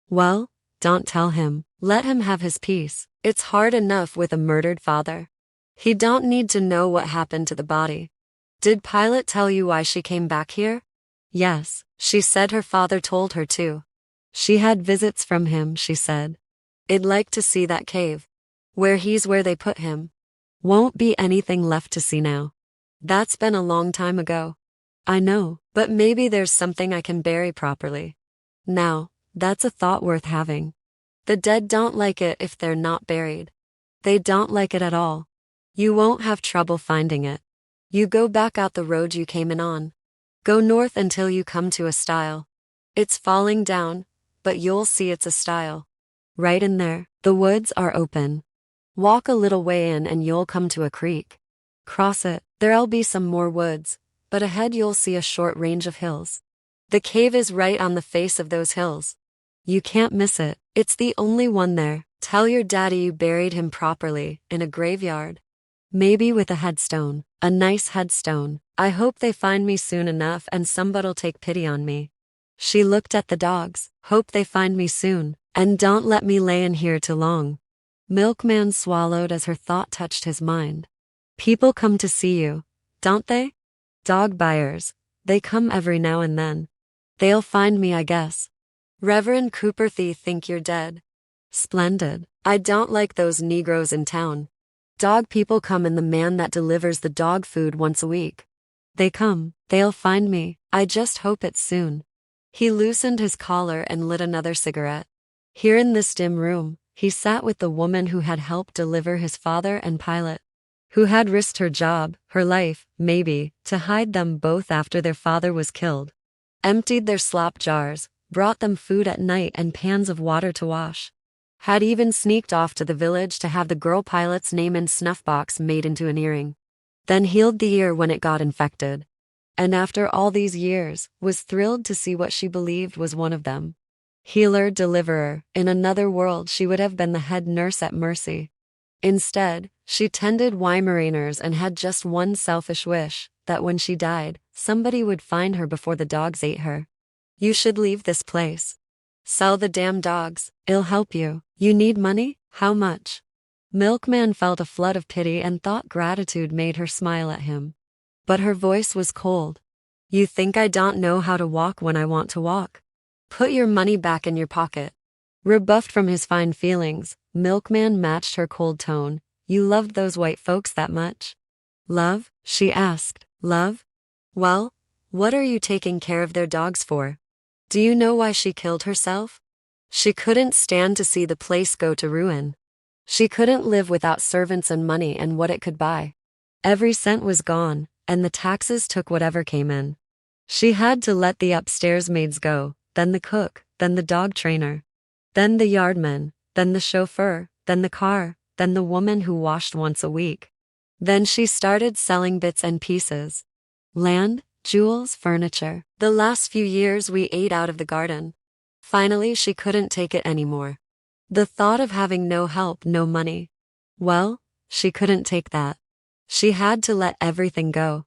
Well, don't tell him. Let him have his peace. It's hard enough with a murdered father. He don't need to know what happened to the body. Did Pilate tell you why she came back here? Yes, she said her father told her to. She had visits from him, she said. I'd like to see that cave. Where they put him. Won't be anything left to see now. That's been a long time ago. I know, but maybe there's something I can bury properly. Now, that's a thought worth having. The dead don't like it if they're not buried. They don't like it at all. You won't have trouble finding it. You go back out the road you came in on. Go north until you come to a stile. It's falling down, but you'll see it's a stile. Right in there, the woods are open. Walk a little way in and you'll come to a creek. Cross it, there'll be some more woods, but ahead you'll see a short range of hills. The cave is right on the face of those hills. You can't miss it, it's the only one there. Tell your daddy you buried him properly, in a graveyard. Maybe with a headstone, a nice headstone. I hope they find me soon enough and somebody'll take pity on me. She looked at the dogs. Hope they find me soon, and don't let me lay in here too long. Milkman swallowed as her thought touched his mind. People come to see you, don't they? Dog buyers. They come every now and then. They'll find me, I guess. Reverend Cooperthy think you're dead. Splendid. I don't like those Negroes in town. Dog people come and the man that delivers the dog food once a week. They come, they'll find me, I just hope it's soon. He loosened his collar and lit another cigarette. Here in this dim room, he sat with the woman who had helped deliver his father and Pilate. Who had risked her job, her life, maybe, to hide them both after their father was killed. Emptied their slop jars, brought them food at night and pans of water to wash. Had even sneaked off to the village to have the girl Pilate's name and snuff box made into an earring. Then healed the ear when it got infected. And after all these years, was thrilled to see what she believed was one of them. Healer, deliverer, in another world she would have been the head nurse at Mercy. Instead, she tended Weimaraners and had just one selfish wish, that when she died, somebody would find her before the dogs ate her. You should leave this place. Sell the damn dogs, it'll help you. You need money? How much? Milkman felt a flood of pity and thought gratitude made her smile at him. But her voice was cold. You think I don't know how to walk when I want to walk? Put your money back in your pocket. Rebuffed from his fine feelings, Milkman matched her cold tone. You loved those white folks that much? Love? She asked. Love? Well, what are you taking care of their dogs for? Do you know why she killed herself? She couldn't stand to see the place go to ruin. She couldn't live without servants and money and what it could buy. Every cent was gone, and the taxes took whatever came in. She had to let the upstairs maids go, then the cook, then the dog trainer, then the yardman, then the chauffeur, then the car, then the woman who washed once a week. Then she started selling bits and pieces. Land, jewels, furniture. The last few years we ate out of the garden. Finally she couldn't take it anymore. The thought of having no help, no money. Well, she couldn't take that. She had to let everything go.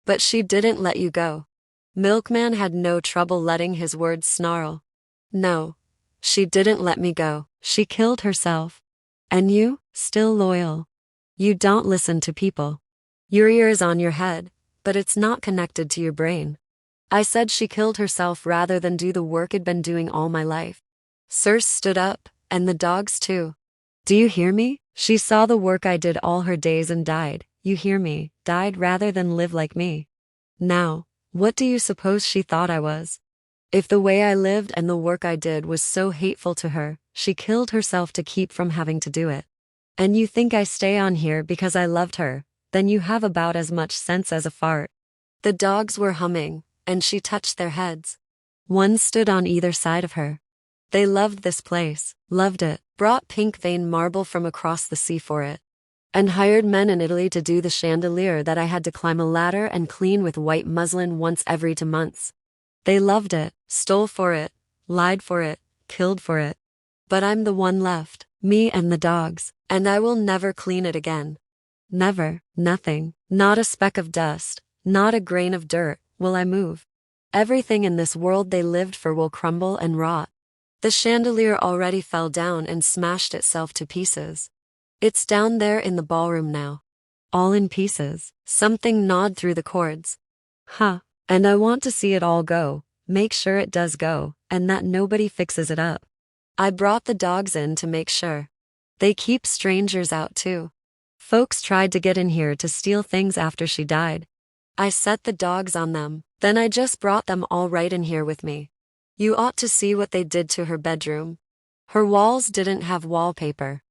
But she didn't let you go. Milkman had no trouble letting his words snarl. No. She didn't let me go. She killed herself. And you, still loyal. You don't listen to people. Your ear is on your head, but it's not connected to your brain. I said she killed herself rather than do the work I'd been doing all my life. Circe stood up, and the dogs too. Do you hear me? She saw the work I did all her days and died. You hear me? Died rather than live like me. Now, what do you suppose she thought I was? If the way I lived and the work I did was so hateful to her, she killed herself to keep from having to do it. And you think I stay on here because I loved her, then you have about as much sense as a fart. The dogs were humming, and she touched their heads. One stood on either side of her. They loved this place, loved it, brought pink veined marble from across the sea for it, and hired men in Italy to do the chandelier that I had to climb a ladder and clean with white muslin once every 2 months. They loved it, stole for it, lied for it, killed for it. But I'm the one left, me and the dogs, and I will never clean it again. Never, nothing, not a speck of dust, not a grain of dirt, will I move. Everything in this world they lived for will crumble and rot. The chandelier already fell down and smashed itself to pieces. It's down there in the ballroom now. All in pieces, something gnawed through the cords. Huh, and I want to see it all go, make sure it does go, and that nobody fixes it up. I brought the dogs in to make sure. They keep strangers out too. Folks tried to get in here to steal things after she died. I set the dogs on them, then I just brought them all right in here with me. You ought to see what they did to her bedroom. Her walls didn't have wallpaper.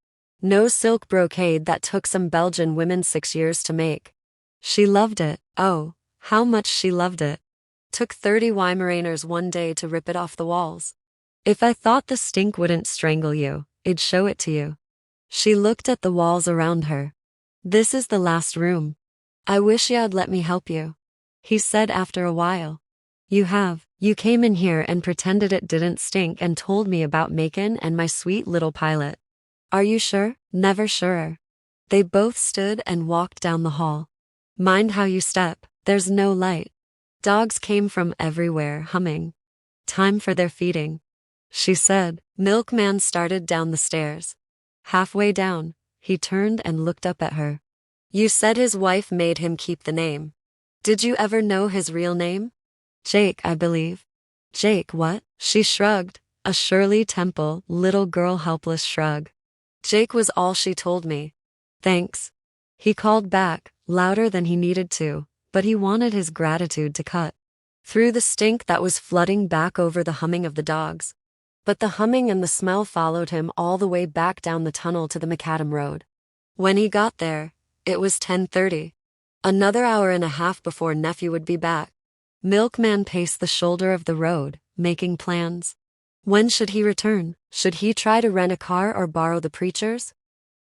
No silk brocade that took some Belgian women 6 years to make. She loved it, oh, how much she loved it. Took 30 Weimaraners one day to rip it off the walls. If I thought the stink wouldn't strangle you, it'd show it to you. She looked at the walls around her. This is the last room. I wish you'd let me help you, he said after a while. You have. You came in here and pretended it didn't stink and told me about Macon and my sweet little Pilate. Are you sure? Never surer. They both stood and walked down the hall. Mind how you step, there's no light. Dogs came from everywhere, humming. Time for their feeding, she said. Milkman started down the stairs. Halfway down, he turned and looked up at her. You said his wife made him keep the name. Did you ever know his real name? Jake, I believe. Jake what? She shrugged, a Shirley Temple, little girl helpless shrug. Jake was all she told me. Thanks. He called back, louder than he needed to, but he wanted his gratitude to cut through the stink that was flooding back over the humming of the dogs. But the humming and the smell followed him all the way back down the tunnel to the macadam road. When he got there, it was 10:30. Another hour and a half before nephew would be back. Milkman paced the shoulder of the road, making plans. When should he return? Should he try to rent a car or borrow the preacher's?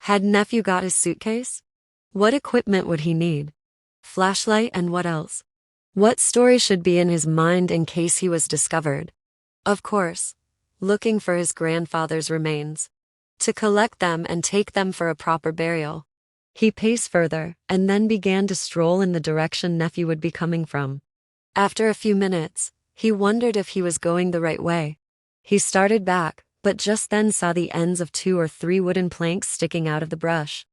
Had nephew got his suitcase? What equipment would he need? Flashlight and what else? What story should be in his mind in case he was discovered? Of course, looking for his grandfather's remains. To collect them and take them for a proper burial. He paced further, and then began to stroll in the direction nephew would be coming from. After a few minutes, he wondered if he was going the right way. He started back, but just then saw the ends of 2 or 3 wooden planks sticking out of the brush.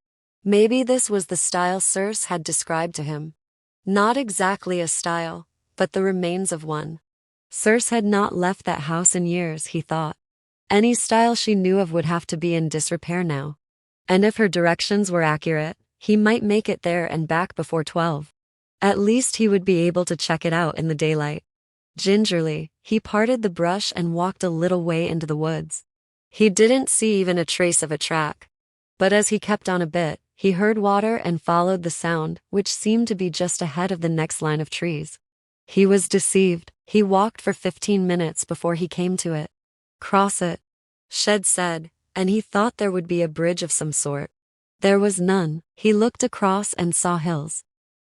Maybe this was the style Circe had described to him. Not exactly a style, but the remains of one. Circe had not left that house in years, he thought. Any style she knew of would have to be in disrepair now. And if her directions were accurate, he might make it there and back before 12. At least he would be able to check it out in the daylight. Gingerly, he parted the brush and walked a little way into the woods. He didn't see even a trace of a track. But as he kept on a bit, he heard water and followed the sound, which seemed to be just ahead of the next line of trees. He was deceived. He walked for 15 minutes before he came to it. Cross it, Shed said, and he thought there would be a bridge of some sort. There was none. He looked across and saw hills.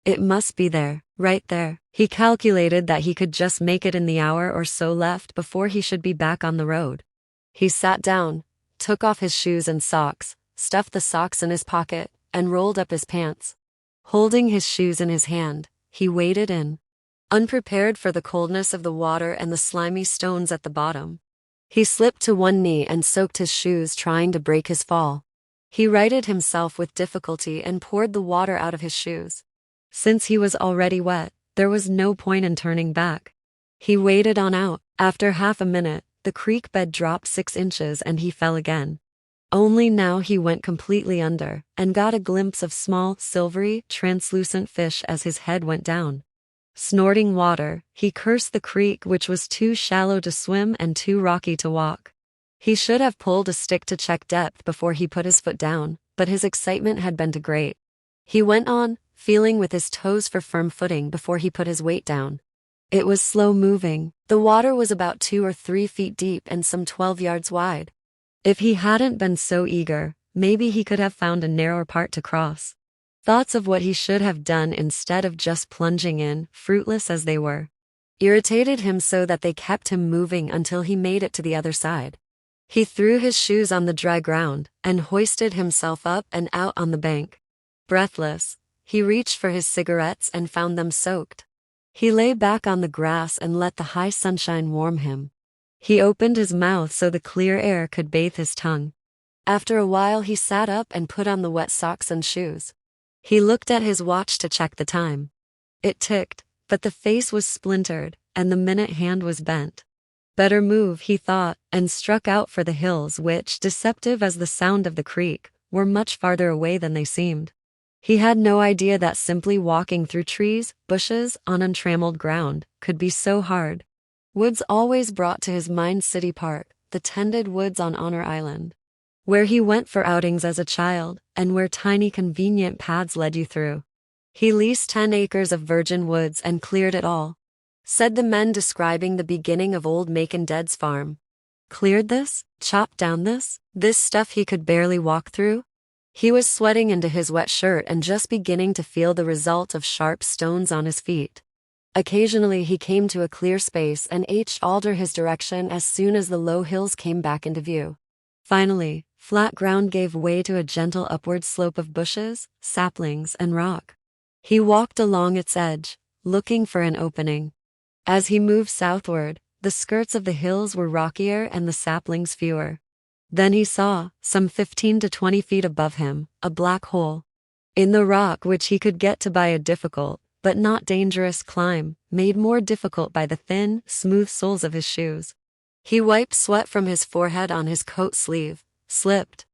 It must be there, right there. He calculated that he could just make it in the hour or so left before he should be back on the road. He sat down, took off his shoes and socks, stuffed the socks in his pocket, and rolled up his pants. Holding his shoes in his hand, he waded in. Unprepared for the coldness of the water and the slimy stones at the bottom. He slipped to one knee and soaked his shoes, trying to break his fall. He righted himself with difficulty and poured the water out of his shoes. Since he was already wet, There was no point in turning back. He waded on out. After half a minute, the creek bed dropped 6 inches and he fell again. Only now he went completely under, and got a glimpse of small, silvery, translucent fish as his head went down. Snorting water, he cursed the creek, which was too shallow to swim and too rocky to walk. He should have pulled a stick to check depth before he put his foot down, but his excitement had been too great. He went on, feeling with his toes for firm footing before he put his weight down. It was slow moving. The water was about 2 or 3 feet deep and some 12 yards wide. If he hadn't been so eager, maybe he could have found a narrower part to cross. Thoughts of what he should have done instead of just plunging in, fruitless as they were, irritated him so that they kept him moving until he made it to the other side. He threw his shoes on the dry ground and hoisted himself up and out on the bank. Breathless, he reached for his cigarettes and found them soaked. He lay back on the grass and let the high sunshine warm him. He opened his mouth so the clear air could bathe his tongue. After a while he sat up and put on the wet socks and shoes. He looked at his watch to check the time. It ticked, but the face was splintered, and the minute hand was bent. Better move, he thought, and struck out for the hills which, deceptive as the sound of the creek, were much farther away than they seemed. He had no idea that simply walking through trees, bushes, on untrammeled ground, could be so hard. Woods always brought to his mind City Park, the tended woods on Honor Island, where he went for outings as a child, and where tiny convenient paths led you through. He leased 10 acres of virgin woods and cleared it all, said the men describing the beginning of old Macon Dead's farm. Cleared this? Chopped down this? This stuff he could barely walk through? He was sweating into his wet shirt and just beginning to feel the result of sharp stones on his feet. Occasionally he came to a clear space and altered his direction as soon as the low hills came back into view. Finally, flat ground gave way to a gentle upward slope of bushes, saplings, and rock. He walked along its edge, looking for an opening. As he moved southward, the skirts of the hills were rockier and the saplings fewer. Then he saw, some 15 to 20 feet above him, a black hole in the rock which he could get to by a difficult, but not dangerous climb, made more difficult by the thin, smooth soles of his shoes. He wiped sweat from his forehead on his coat sleeve, slipped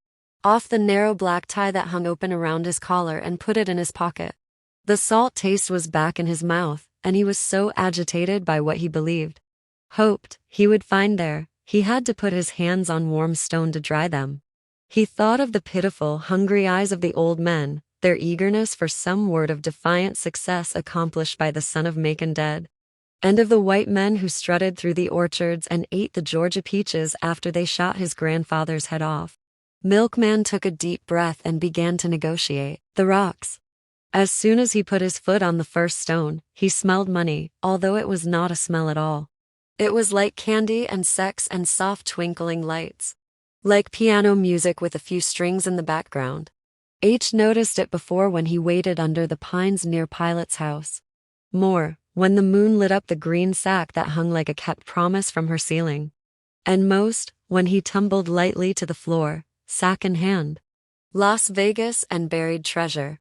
off the narrow black tie that hung open around his collar and put it in his pocket. The salt taste was back in his mouth, and he was so agitated by what he hoped he would find there, he had to put his hands on warm stone to dry them. He thought of the pitiful, hungry eyes of the old men, their eagerness for some word of defiant success accomplished by the son of Macon Dead, and of the white men who strutted through the orchards and ate the Georgia peaches after they shot his grandfather's head off. Milkman took a deep breath and began to negotiate the rocks. As soon as he put his foot on the first stone, he smelled money, although it was not a smell at all. It was like candy and sex and soft twinkling lights, like piano music with a few strings in the background. H noticed it before when he waited under the pines near Pilate's house. More, when the moon lit up the green sack that hung like a kept promise from her ceiling. And most, when he tumbled lightly to the floor, sack in hand. Las Vegas and buried treasure.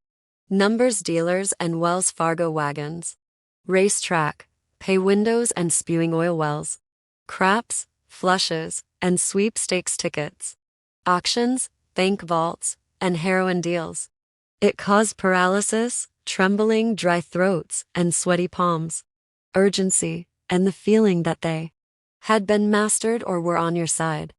Numbers dealers and Wells Fargo wagons. Racetrack, pay windows and spewing oil wells. Craps, flushes, and sweepstakes tickets. Auctions, bank vaults, and heroin deals. It caused paralysis, trembling dry throats, and sweaty palms. Urgency, and the feeling that they had been mastered or were on your side.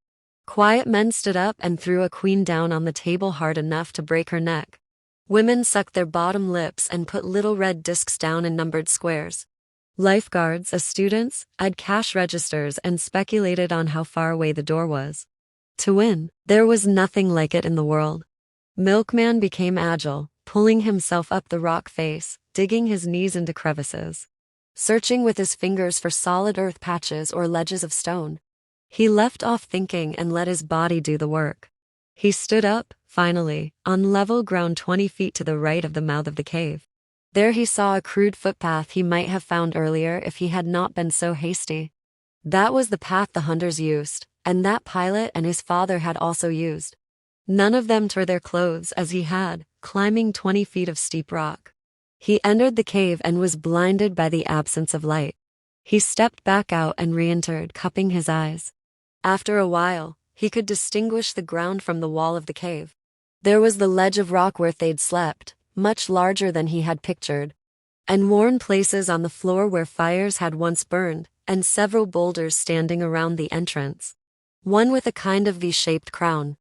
Quiet men stood up and threw a queen down on the table hard enough to break her neck. Women sucked their bottom lips and put little red discs down in numbered squares. Lifeguards, as students, had cash registers and speculated on how far away the door was. To win, there was nothing like it in the world. Milkman became agile, pulling himself up the rock face, digging his knees into crevices, searching with his fingers for solid earth patches or ledges of stone. He left off thinking and let his body do the work. He stood up, finally, on level ground 20 feet to the right of the mouth of the cave. There he saw a crude footpath he might have found earlier if he had not been so hasty. That was the path the hunters used, and that Pilate and his father had also used. None of them tore their clothes as he had, climbing 20 feet of steep rock. He entered the cave and was blinded by the absence of light. He stepped back out and re-entered, cupping his eyes. After a while, he could distinguish the ground from the wall of the cave. There was the ledge of rock where they'd slept, much larger than he had pictured, and worn places on the floor where fires had once burned, and several boulders standing around the entrance. One with a kind of V-shaped crown.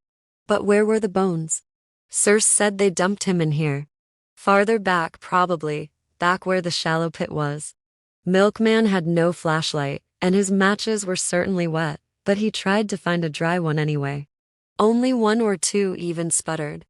But where were the bones? Circe said they dumped him in here. Farther back, probably, back where the shallow pit was. Milkman had no flashlight, and his matches were certainly wet, but he tried to find a dry one anyway. Only one or two even sputtered.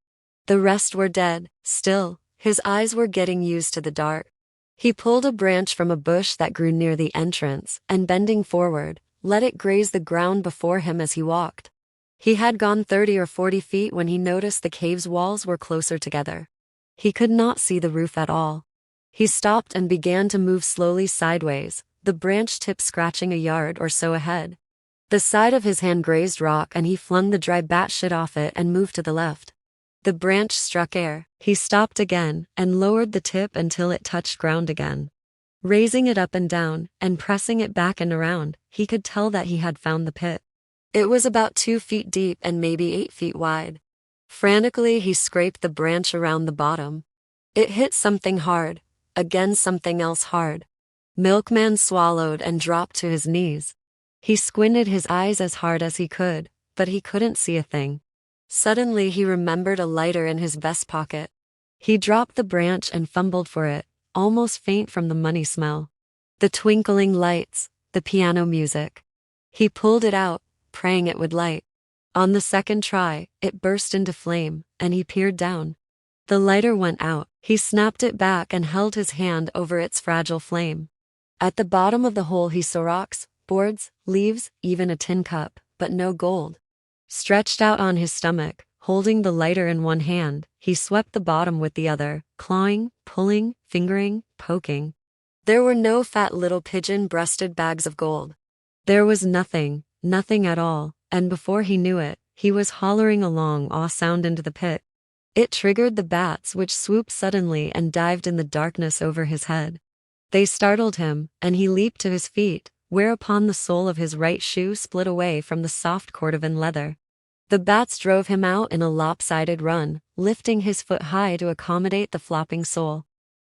The rest were dead. Still, his eyes were getting used to the dark. He pulled a branch from a bush that grew near the entrance, and bending forward, let it graze the ground before him as he walked. He had gone 30 or 40 feet when he noticed the cave's walls were closer together. He could not see the roof at all. He stopped and began to move slowly sideways, the branch tip scratching a yard or so ahead. The side of his hand grazed rock and he flung the dry batshit off it and moved to the left. The branch struck air. He stopped again and lowered the tip until it touched ground again. Raising it up and down and pressing it back and around, he could tell that he had found the pit. It was about 2 feet deep and maybe 8 feet wide. Frantically, he scraped the branch around the bottom. It hit something hard, again something else hard. Milkman swallowed and dropped to his knees. He squinted his eyes as hard as he could, but he couldn't see a thing. Suddenly he remembered a lighter in his vest pocket. He dropped the branch and fumbled for it, almost faint from the money smell. The twinkling lights, the piano music. He pulled it out, praying it would light. On the second try, it burst into flame, and he peered down. The lighter went out. He snapped it back and held his hand over its fragile flame. At the bottom of the hole he saw rocks, boards, leaves, even a tin cup, but no gold. Stretched out on his stomach, holding the lighter in one hand, he swept the bottom with the other, clawing, pulling, fingering, poking. There were no fat little pigeon-breasted bags of gold. There was nothing, nothing at all, and before he knew it, he was hollering along awe sound into the pit. It triggered the bats which swooped suddenly and dived in the darkness over his head. They startled him, and he leaped to his feet, whereupon the sole of his right shoe split away from the soft cordovan leather. The bats drove him out in a lopsided run, lifting his foot high to accommodate the flopping sole.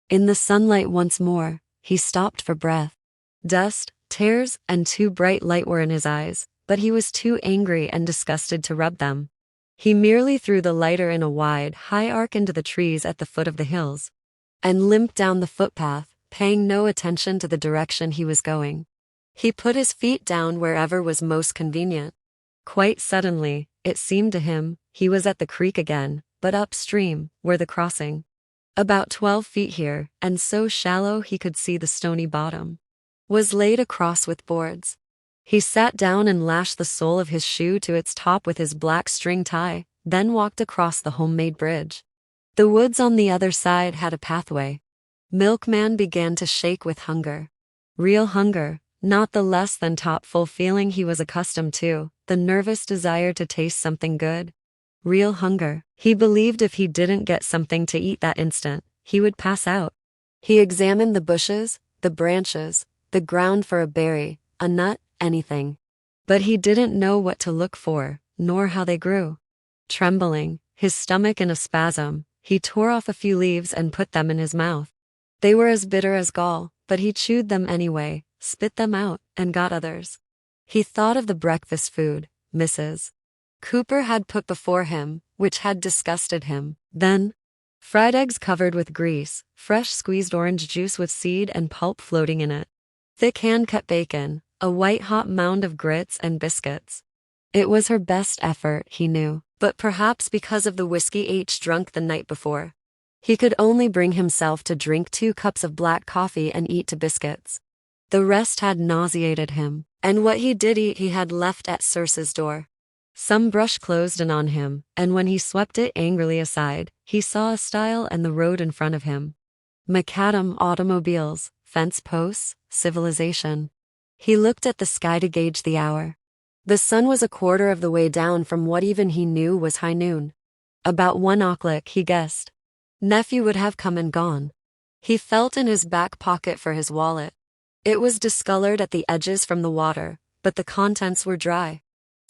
In the sunlight once more, he stopped for breath. Dust, tears, and too bright light were in his eyes, but he was too angry and disgusted to rub them. He merely threw the lighter in a wide, high arc into the trees at the foot of the hills, and limped down the footpath, paying no attention to the direction he was going. He put his feet down wherever was most convenient. Quite suddenly, it seemed to him, he was at the creek again, but upstream, where the crossing. About 12 feet here, and so shallow he could see the stony bottom, was laid across with boards. He sat down and lashed the sole of his shoe to its top with his black string tie, then walked across the homemade bridge. The woods on the other side had a pathway. Milkman began to shake with hunger. Real hunger, not the less than top-full feeling he was accustomed to, the nervous desire to taste something good. Real hunger. He believed if he didn't get something to eat that instant, he would pass out. He examined the bushes, the branches, the ground for a berry, a nut, anything. But he didn't know what to look for, nor how they grew. Trembling, his stomach in a spasm, he tore off a few leaves and put them in his mouth. They were as bitter as gall, but he chewed them anyway, spit them out, and got others. He thought of the breakfast food Mrs. Cooper had put before him, which had disgusted him. Then, fried eggs covered with grease, fresh squeezed orange juice with seed and pulp floating in it, thick hand-cut bacon, a white-hot mound of grits and biscuits. It was her best effort, he knew, but perhaps because of the whiskey H drunk the night before. He could only bring himself to drink 2 cups of black coffee and eat 2 biscuits. The rest had nauseated him, and what he did eat he had left at Circe's door. Some brush closed in on him, and when he swept it angrily aside, he saw a stile and the road in front of him. Macadam automobiles, fence posts, civilization. He looked at the sky to gauge the hour. The sun was a quarter of the way down from what even he knew was high noon. About 1 o'clock, he guessed. Nephew would have come and gone. He felt in his back pocket for his wallet. It was discolored at the edges from the water, but the contents were dry.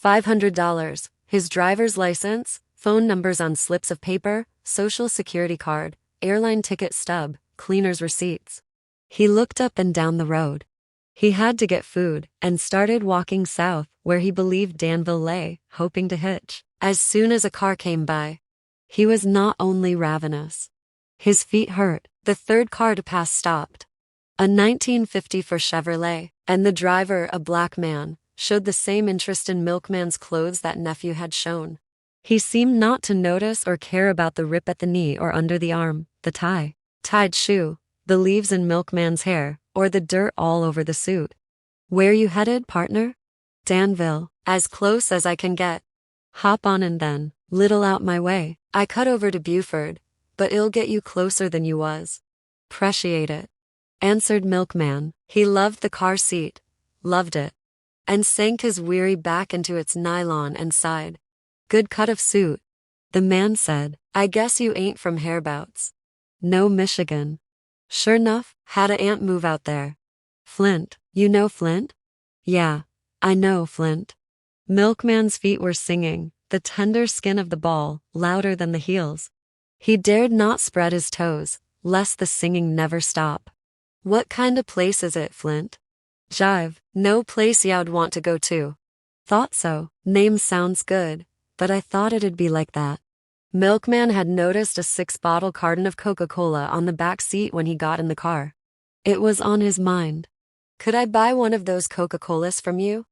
$500, his driver's license, phone numbers on slips of paper, social security card, airline ticket stub, cleaner's receipts. He looked up and down the road. He had to get food, and started walking south, where he believed Danville lay, hoping to hitch. As soon as a car came by, he was not only ravenous. His feet hurt. The third car to pass stopped. A 1954 Chevrolet, and the driver, a black man, showed the same interest in Milkman's clothes that nephew had shown. He seemed not to notice or care about the rip at the knee or under the arm, the tied shoe, the leaves in Milkman's hair, or the dirt all over the suit. Where you headed, partner? Danville, as close as I can get. Hop on and then, little out my way. I cut over to Buford, but it'll get you closer than you was. 'Preciate it, answered Milkman. He loved the car seat, loved it, and sank his weary back into its nylon and sighed. Good cut of suit, the man said. I guess you ain't from hereabouts. No, Michigan. Sure enough, had a aunt move out there. Flint, you know Flint? Yeah, I know Flint. Milkman's feet were singing, the tender skin of the ball, louder than the heels. He dared not spread his toes, lest the singing never stop. What kind of place is it, Flint? Jive, no place y'd want to go to. Thought so, name sounds good, but I thought it'd be like that. Milkman had noticed a 6-bottle carton of Coca-Cola on the back seat when he got in the car. It was on his mind. Could I buy one of those Coca-Colas from you?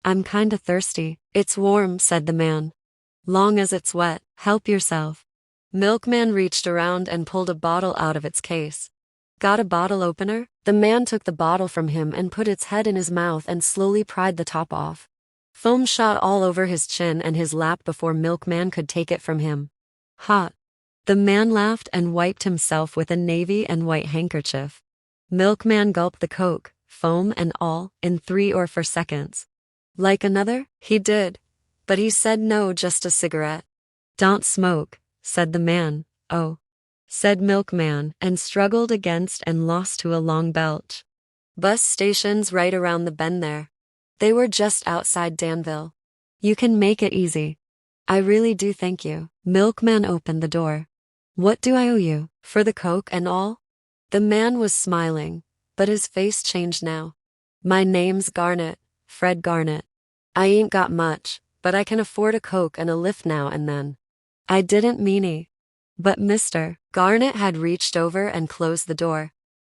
I'm kinda thirsty. It's warm, said the man. Long as it's wet, help yourself. Milkman reached around and pulled a bottle out of its case. Got a bottle opener? The man took the bottle from him and put its head in his mouth and slowly pried the top off. Foam shot all over his chin and his lap before Milkman could take it from him. Hot. The man laughed and wiped himself with a navy and white handkerchief. Milkman gulped the Coke, foam and all, in 3 or 4 seconds. Like another? He did. But he said no, just a cigarette. Don't smoke, said the man. Oh, said Milkman, and struggled against and lost to a long belch. Bus station's right around the bend there. They were just outside Danville. You can make it easy. I really do, thank you. Milkman opened the door. What do I owe you, for the Coke and all? The man was smiling, but his face changed now. My name's Garnett, Fred Garnett. I ain't got much, but I can afford a Coke and a lift now and then. I didn't meany. But Mr. Garnett had reached over and closed the door.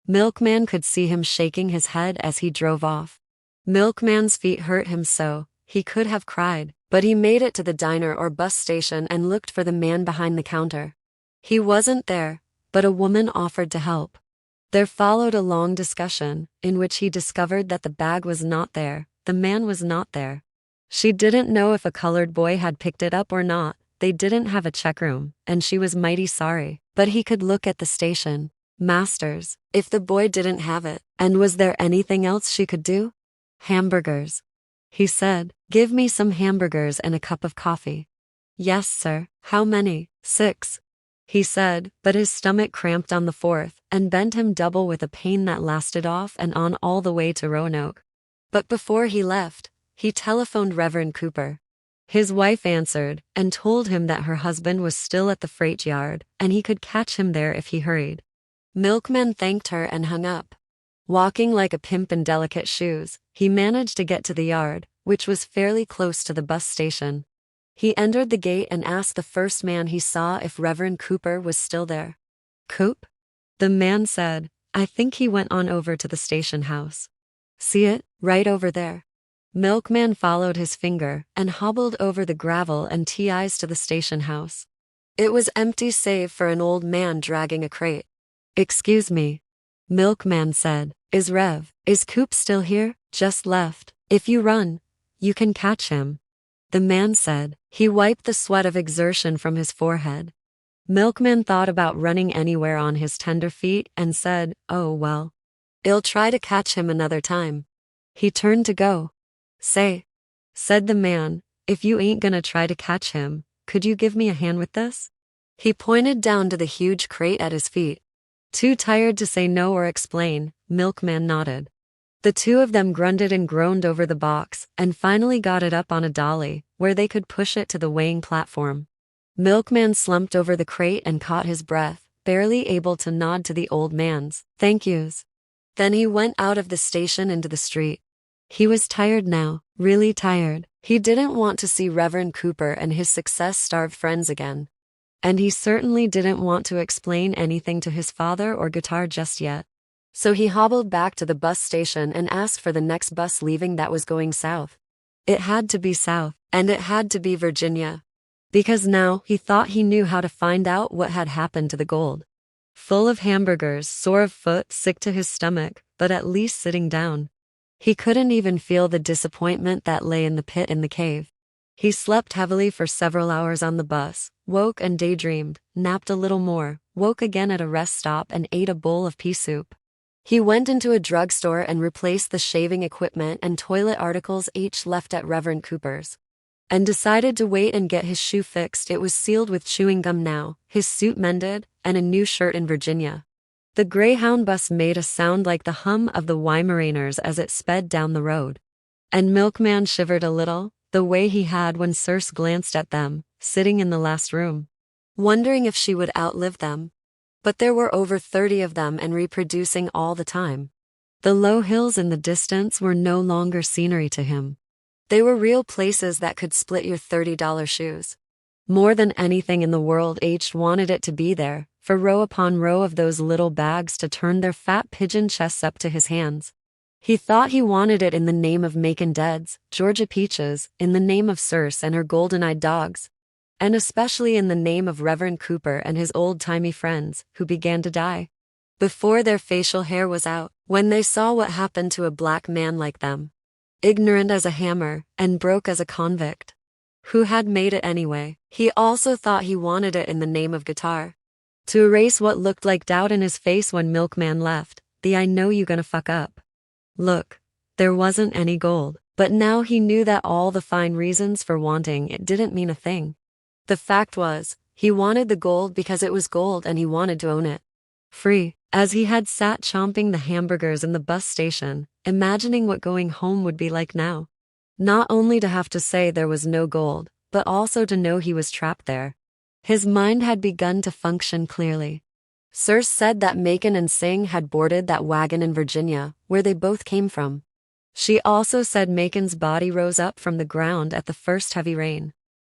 Milkman could see him shaking his head as he drove off. Milkman's feet hurt him so, he could have cried, but he made it to the diner or bus station and looked for the man behind the counter. He wasn't there, but a woman offered to help. There followed a long discussion, in which he discovered that the bag was not there, the man was not there. She didn't know if a colored boy had picked it up or not, they didn't have a check room, and she was mighty sorry, but he could look at the station masters, if the boy didn't have it, and was there anything else she could do? Hamburgers. He said, give me some hamburgers and a cup of coffee. Yes, sir. How many? 6. He said, but his stomach cramped on the 4th, and bent him double with a pain that lasted off and on all the way to Roanoke. But before he left, he telephoned Reverend Cooper. His wife answered, and told him that her husband was still at the freight yard, and he could catch him there if he hurried. Milkman thanked her and hung up. Walking like a pimp in delicate shoes, he managed to get to the yard, which was fairly close to the bus station. He entered the gate and asked the first man he saw if Reverend Cooper was still there. Coop? The man said, I think he went on over to the station house. See it, right over there. Milkman followed his finger and hobbled over the gravel and TIs to the station house. It was empty save for an old man dragging a crate. Excuse me. Milkman said, is Coop still here? Just left. If you run, you can catch him. The man said. He wiped the sweat of exertion from his forehead. Milkman thought about running anywhere on his tender feet and said, oh well. I'll try to catch him another time. He turned to go. Say, said the man, if you ain't gonna try to catch him, could you give me a hand with this? He pointed down to the huge crate at his feet. Too tired to say no or explain, Milkman nodded. The two of them grunted and groaned over the box, and finally got it up on a dolly, where they could push it to the weighing platform. Milkman slumped over the crate and caught his breath, barely able to nod to the old man's thank yous. Then he went out of the station into the street. He was tired now, really tired. He didn't want to see Reverend Cooper and his success-starved friends again. And he certainly didn't want to explain anything to his father or guitar just yet. So he hobbled back to the bus station and asked for the next bus leaving that was going south. It had to be south, and it had to be Virginia. Because now he thought he knew how to find out what had happened to the gold. Full of hamburgers, sore of foot, sick to his stomach, but at least sitting down. He couldn't even feel the disappointment that lay in the pit in the cave. He slept heavily for several hours on the bus, woke and daydreamed, napped a little more, woke again at a rest stop and ate a bowl of pea soup. He went into a drugstore and replaced the shaving equipment and toilet articles H left at Reverend Cooper's. And decided to wait and get his shoe fixed. It was sealed with chewing gum now, his suit mended, and a new shirt in Virginia. The Greyhound bus made a sound like the hum of the Weimaraners as it sped down the road. And Milkman shivered a little, the way he had when Circe glanced at them, sitting in the last room, wondering if she would outlive them. But there were over 30 of them and reproducing all the time. The low hills in the distance were no longer scenery to him. They were real places that could split your $30 shoes. More than anything in the world, H wanted it to be there, for row upon row of those little bags to turn their fat pigeon chests up to his hands. He thought he wanted it in the name of Macon Deads, Georgia Peaches, in the name of Circe and her golden-eyed dogs. And especially in the name of Reverend Cooper and his old-timey friends, who began to die before their facial hair was out, when they saw what happened to a black man like them. Ignorant as a hammer, and broke as a convict. Who had made it anyway? He also thought he wanted it in the name of guitar. To erase what looked like doubt in his face when Milkman left, the I know you gonna fuck up. Look, there wasn't any gold, but now he knew that all the fine reasons for wanting it didn't mean a thing. The fact was, he wanted the gold because it was gold and he wanted to own it. Free, as he had sat chomping the hamburgers in the bus station, imagining what going home would be like now. Not only to have to say there was no gold, but also to know he was trapped there. His mind had begun to function clearly. Circe said that Macon and Singh had boarded that wagon in Virginia, where they both came from. She also said Macon's body rose up from the ground at the first heavy rain.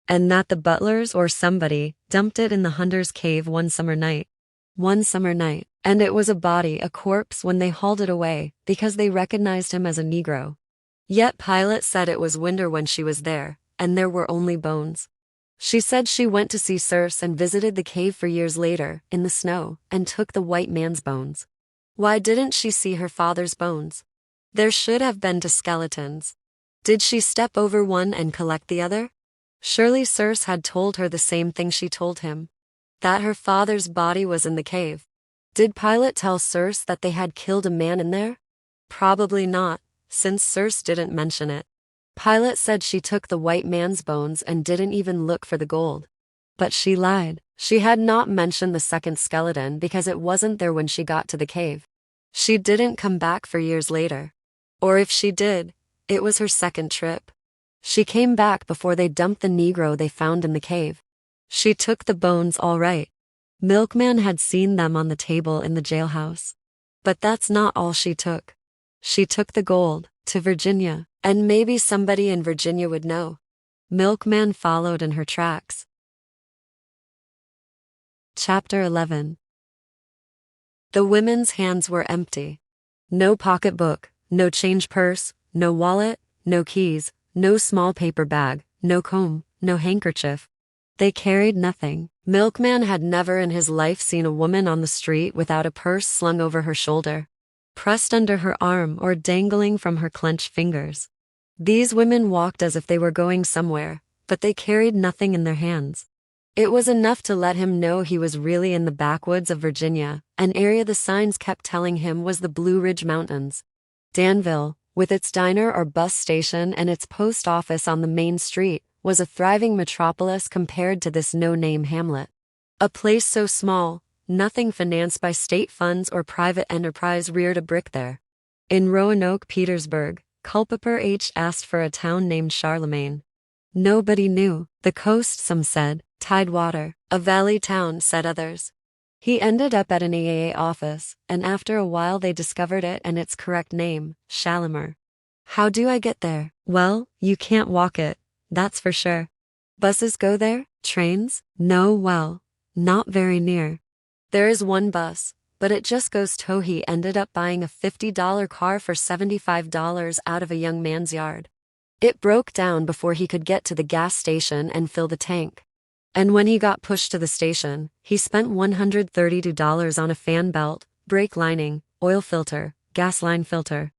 And that the butlers or somebody dumped it in the hunter's cave one summer night. One summer night, and it was a body, a corpse when they hauled it away, because they recognized him as a Negro. Yet Pilate said it was winter when she was there, and there were only bones. She said she went to see Circe and visited the cave for years later, in the snow, and took the white man's bones. Why didn't she see her father's bones? There should have been 2 skeletons. Did she step over one and collect the other? Surely Circe had told her the same thing she told him. That her father's body was in the cave. Did Pilate tell Circe that they had killed a man in there? Probably not, since Circe didn't mention it. Pilate said she took the white man's bones and didn't even look for the gold. But she lied. She had not mentioned the second skeleton because it wasn't there when she got to the cave. She didn't come back for years later. Or if she did, it was her second trip. She came back before they dumped the Negro they found in the cave. She took the bones all right. Milkman had seen them on the table in the jailhouse. But that's not all she took. She took the gold to Virginia, and maybe somebody in Virginia would know. Milkman followed in her tracks. Chapter 11. The women's hands were empty. No pocketbook, no change purse, no wallet, no keys, no small paper bag, no comb, no handkerchief. They carried nothing. Milkman had never in his life seen a woman on the street without a purse slung over her shoulder, pressed under her arm or dangling from her clenched fingers. These women walked as if they were going somewhere, but they carried nothing in their hands. It was enough to let him know he was really in the backwoods of Virginia, an area the signs kept telling him was the Blue Ridge Mountains. Danville, with its diner or bus station and its post office on the main street, was a thriving metropolis compared to this no-name hamlet. A place so small, nothing financed by state funds or private enterprise reared a brick there. In Roanoke, Petersburg, Culpeper H. asked for a town named Charlemagne. Nobody knew. The coast, some said. Tidewater. A valley town, said others. He ended up at an AAA office, and after a while they discovered it and its correct name, Shalimar. How do I get there? Well, you can't walk it, that's for sure. Buses go there? Trains? No, well, not very near. There is one bus, but it just goes to. He ended up buying a $50 car for $75 out of a young man's yard. It broke down before he could get to the gas station and fill the tank. And when he got pushed to the station, he spent $132 on a fan belt, brake lining, oil filter, gas line filter,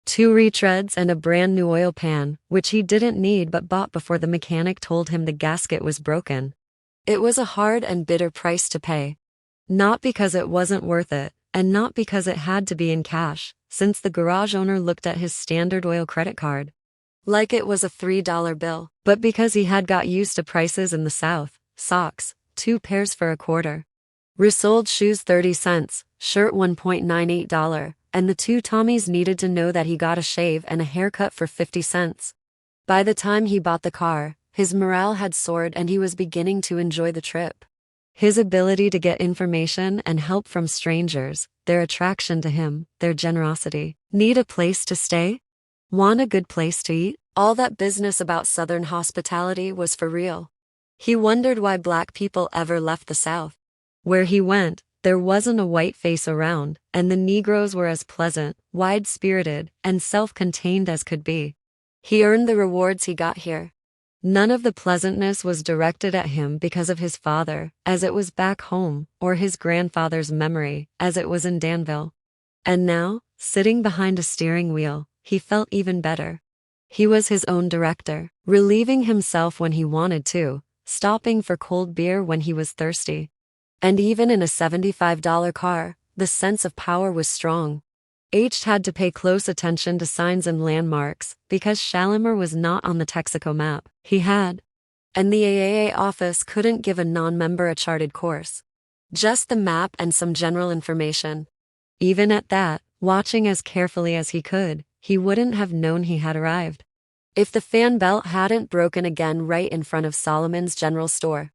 2 retreads and a brand new oil pan, which he didn't need but bought before the mechanic told him the gasket was broken. It was a hard and bitter price to pay. Not because it wasn't worth it, and not because it had to be in cash, since the garage owner looked at his standard oil credit card like it was a $3 bill, but because he had got used to prices in the South. Socks, 2 pairs for a quarter. Resold shoes 30 cents, shirt $1.98, and the 2 Tommies needed to know that he got a shave and a haircut for 50 cents. By the time he bought the car, his morale had soared and he was beginning to enjoy the trip. His ability to get information and help from strangers, their attraction to him, their generosity. Need a place to stay? Want a good place to eat? All that business about Southern hospitality was for real. He wondered why black people ever left the South. Where he went, there wasn't a white face around, and the Negroes were as pleasant, wide-spirited, and self-contained as could be. He earned the rewards he got here. None of the pleasantness was directed at him because of his father, as it was back home, or his grandfather's memory, as it was in Danville. And now, sitting behind a steering wheel, he felt even better. He was his own director, relieving himself when he wanted to, stopping for cold beer when he was thirsty. And even in a $75 car, the sense of power was strong. H had to pay close attention to signs and landmarks, because Shalimar was not on the Texaco map. He had. And the AAA office couldn't give a non-member a charted course. Just the map and some general information. Even at that, watching as carefully as he could, he wouldn't have known he had arrived. If the fan belt hadn't broken again right in front of Solomon's General Store,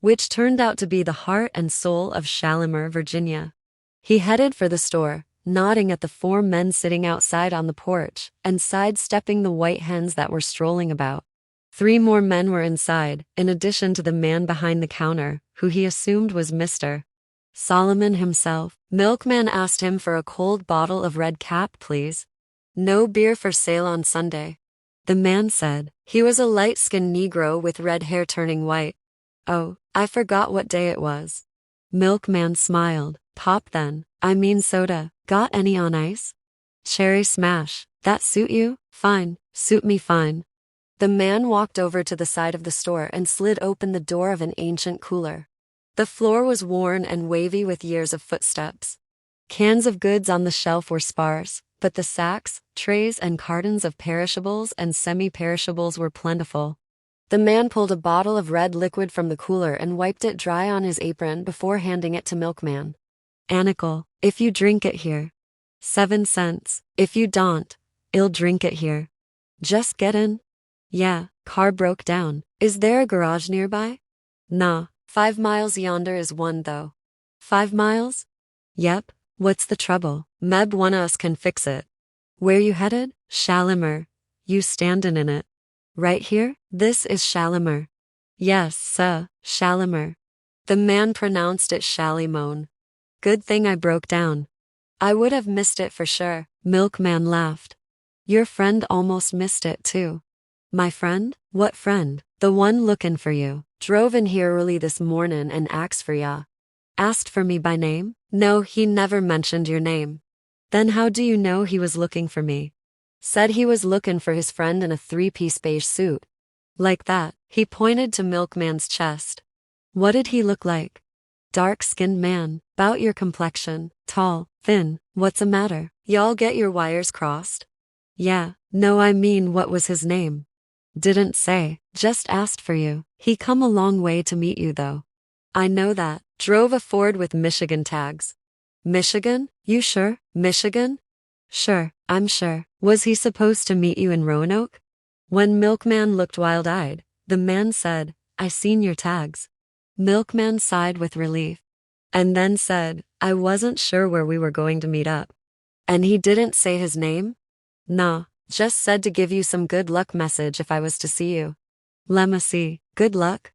which turned out to be the heart and soul of Shalimar, Virginia. He headed for the store, nodding at the 4 men sitting outside on the porch, and sidestepping the white hens that were strolling about. 3 more men were inside, in addition to the man behind the counter, who he assumed was Mr. Solomon himself. Milkman asked him for a cold bottle of red cap, please. No beer for sale on Sunday. The man said. He was a light-skinned Negro with red hair turning white. Oh, I forgot what day it was. Milkman smiled. Pop then. I mean soda. Got any on ice? Cherry smash. That suit you? Fine. Suit me fine. The man walked over to the side of the store and slid open the door of an ancient cooler. The floor was worn and wavy with years of footsteps. Cans of goods on the shelf were sparse, but the sacks, trays and cartons of perishables and semi-perishables were plentiful. The man pulled a bottle of red liquid from the cooler and wiped it dry on his apron before handing it to Milkman. Anicle, if you drink it here. 7 cents, if you don't, I'll drink it here. Just get in? Yeah, car broke down. Is there a garage nearby? Nah, 5 miles yonder is one though. 5 miles? Yep, what's the trouble? Meb one of us can fix it. Where you headed? Shalimar. You standin' in it. Right here? This is Shalimar. Yes, sir, Shalimar. The man pronounced it Shalimone. Good thing I broke down. I would have missed it for sure. Milkman laughed. Your friend almost missed it too. My friend? What friend? The one lookin' for you. Drove in here early this mornin' and asked for ya. Asked for me by name? No, he never mentioned your name. Then how do you know he was looking for me? Said he was lookin' for his friend in a 3-piece beige suit. Like that. He pointed to Milkman's chest. What did he look like? Dark-skinned man, 'bout your complexion, tall, thin. What's a matter? Y'all get your wires crossed? Yeah, no I mean what was his name? Didn't say, just asked for you. He come a long way to meet you though. I know that. Drove a Ford with Michigan tags. Michigan? You sure? Michigan? Sure, I'm sure. Was he supposed to meet you in Roanoke? When Milkman looked wild-eyed, the man said, I seen your tags. Milkman sighed with relief. And then said, I wasn't sure where we were going to meet up. And he didn't say his name? Nah, just said to give you some good luck message if I was to see you. Lemma see, good luck?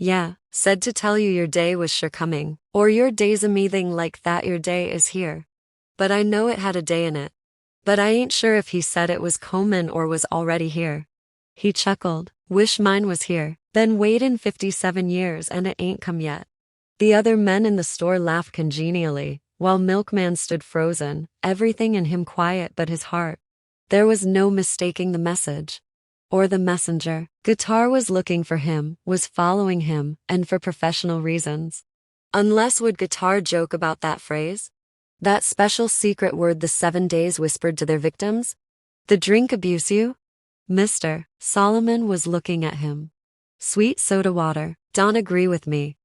Yeah, said to tell you your day was sure coming, or your day's a meeting like that your day is here. But I know it had a day in it. But I ain't sure if he said it was comin' or was already here. He chuckled, wish mine was here, been waitin' 57 years and it ain't come yet. The other men in the store laughed congenially, while Milkman stood frozen, everything in him quiet but his heart. There was no mistaking the message. Or the messenger. Guitar was looking for him, was following him, and for professional reasons. Unless would Guitar joke about that phrase? That special secret word the 7 days whispered to their victims? The drink abuse you? Mr. Solomon was looking at him. Sweet soda water, don't agree with me.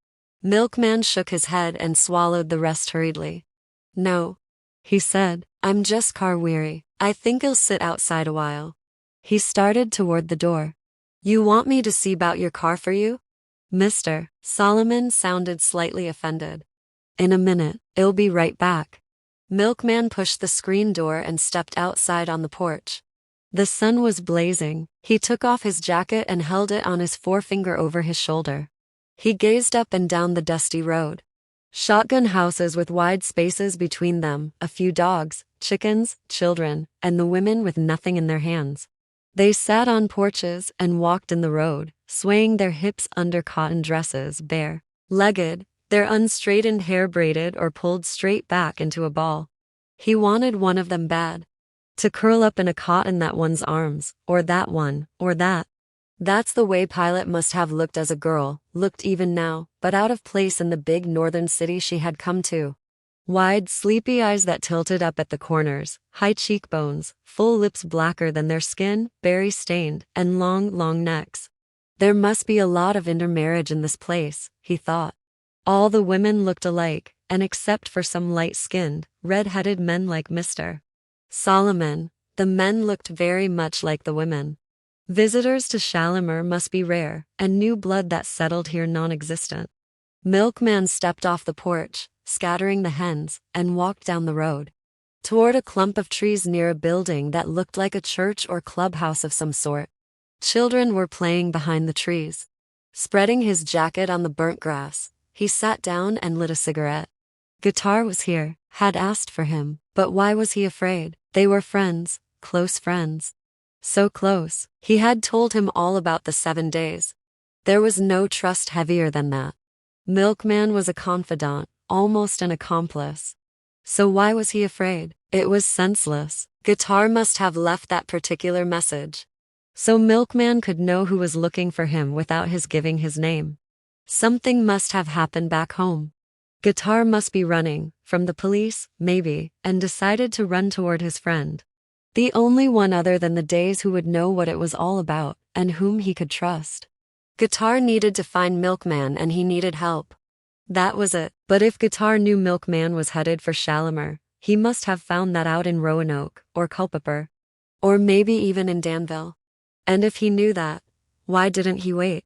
Milkman shook his head and swallowed the rest hurriedly. No, he said, I'm just car weary. I think I'll sit outside a while. He started toward the door. You want me to see 'bout your car for you? Mr. Solomon sounded slightly offended. In a minute, I'll be right back. Milkman pushed the screen door and stepped outside on the porch. The sun was blazing. He took off his jacket and held it on his forefinger over his shoulder. He gazed up and down the dusty road. Shotgun houses with wide spaces between them, a few dogs, chickens, children, and the women with nothing in their hands. They sat on porches and walked in the road, swaying their hips under cotton dresses, bare-legged, their unstraightened hair braided or pulled straight back into a ball. He wanted one of them bad. To curl up in a cot in that one's arms, or that one, or that. That's the way Pilate must have looked as a girl, looked even now, but out of place in the big northern city she had come to. Wide, sleepy eyes that tilted up at the corners, high cheekbones, full lips blacker than their skin, berry-stained, and long necks. There must be a lot of intermarriage in this place, he thought. All the women looked alike, and except for some light-skinned, red-headed men like Mr. Solomon, the men looked very much like the women. Visitors to Shalimar must be rare, and new blood that settled here non-existent. Milkman stepped off the porch, scattering the hens, and walked down the road. Toward a clump of trees near a building that looked like a church or clubhouse of some sort. Children were playing behind the trees. Spreading his jacket on the burnt grass, he sat down and lit a cigarette. Guitar was here, had asked for him, but why was he afraid? They were friends, close friends. So close, he had told him all about the 7 days. There was no trust heavier than that. Milkman was a confidant, almost an accomplice. So why was he afraid? It was senseless. Guitar must have left that particular message. So Milkman could know who was looking for him without his giving his name. Something must have happened back home. Guitar must be running, from the police, maybe, and decided to run toward his friend. The only one other than the days who would know what it was all about, and whom he could trust. Guitar needed to find Milkman and he needed help. That was it. But if Guitar knew Milkman was headed for Shalimar, he must have found that out in Roanoke, or Culpeper. Or maybe even in Danville. And if he knew that, why didn't he wait?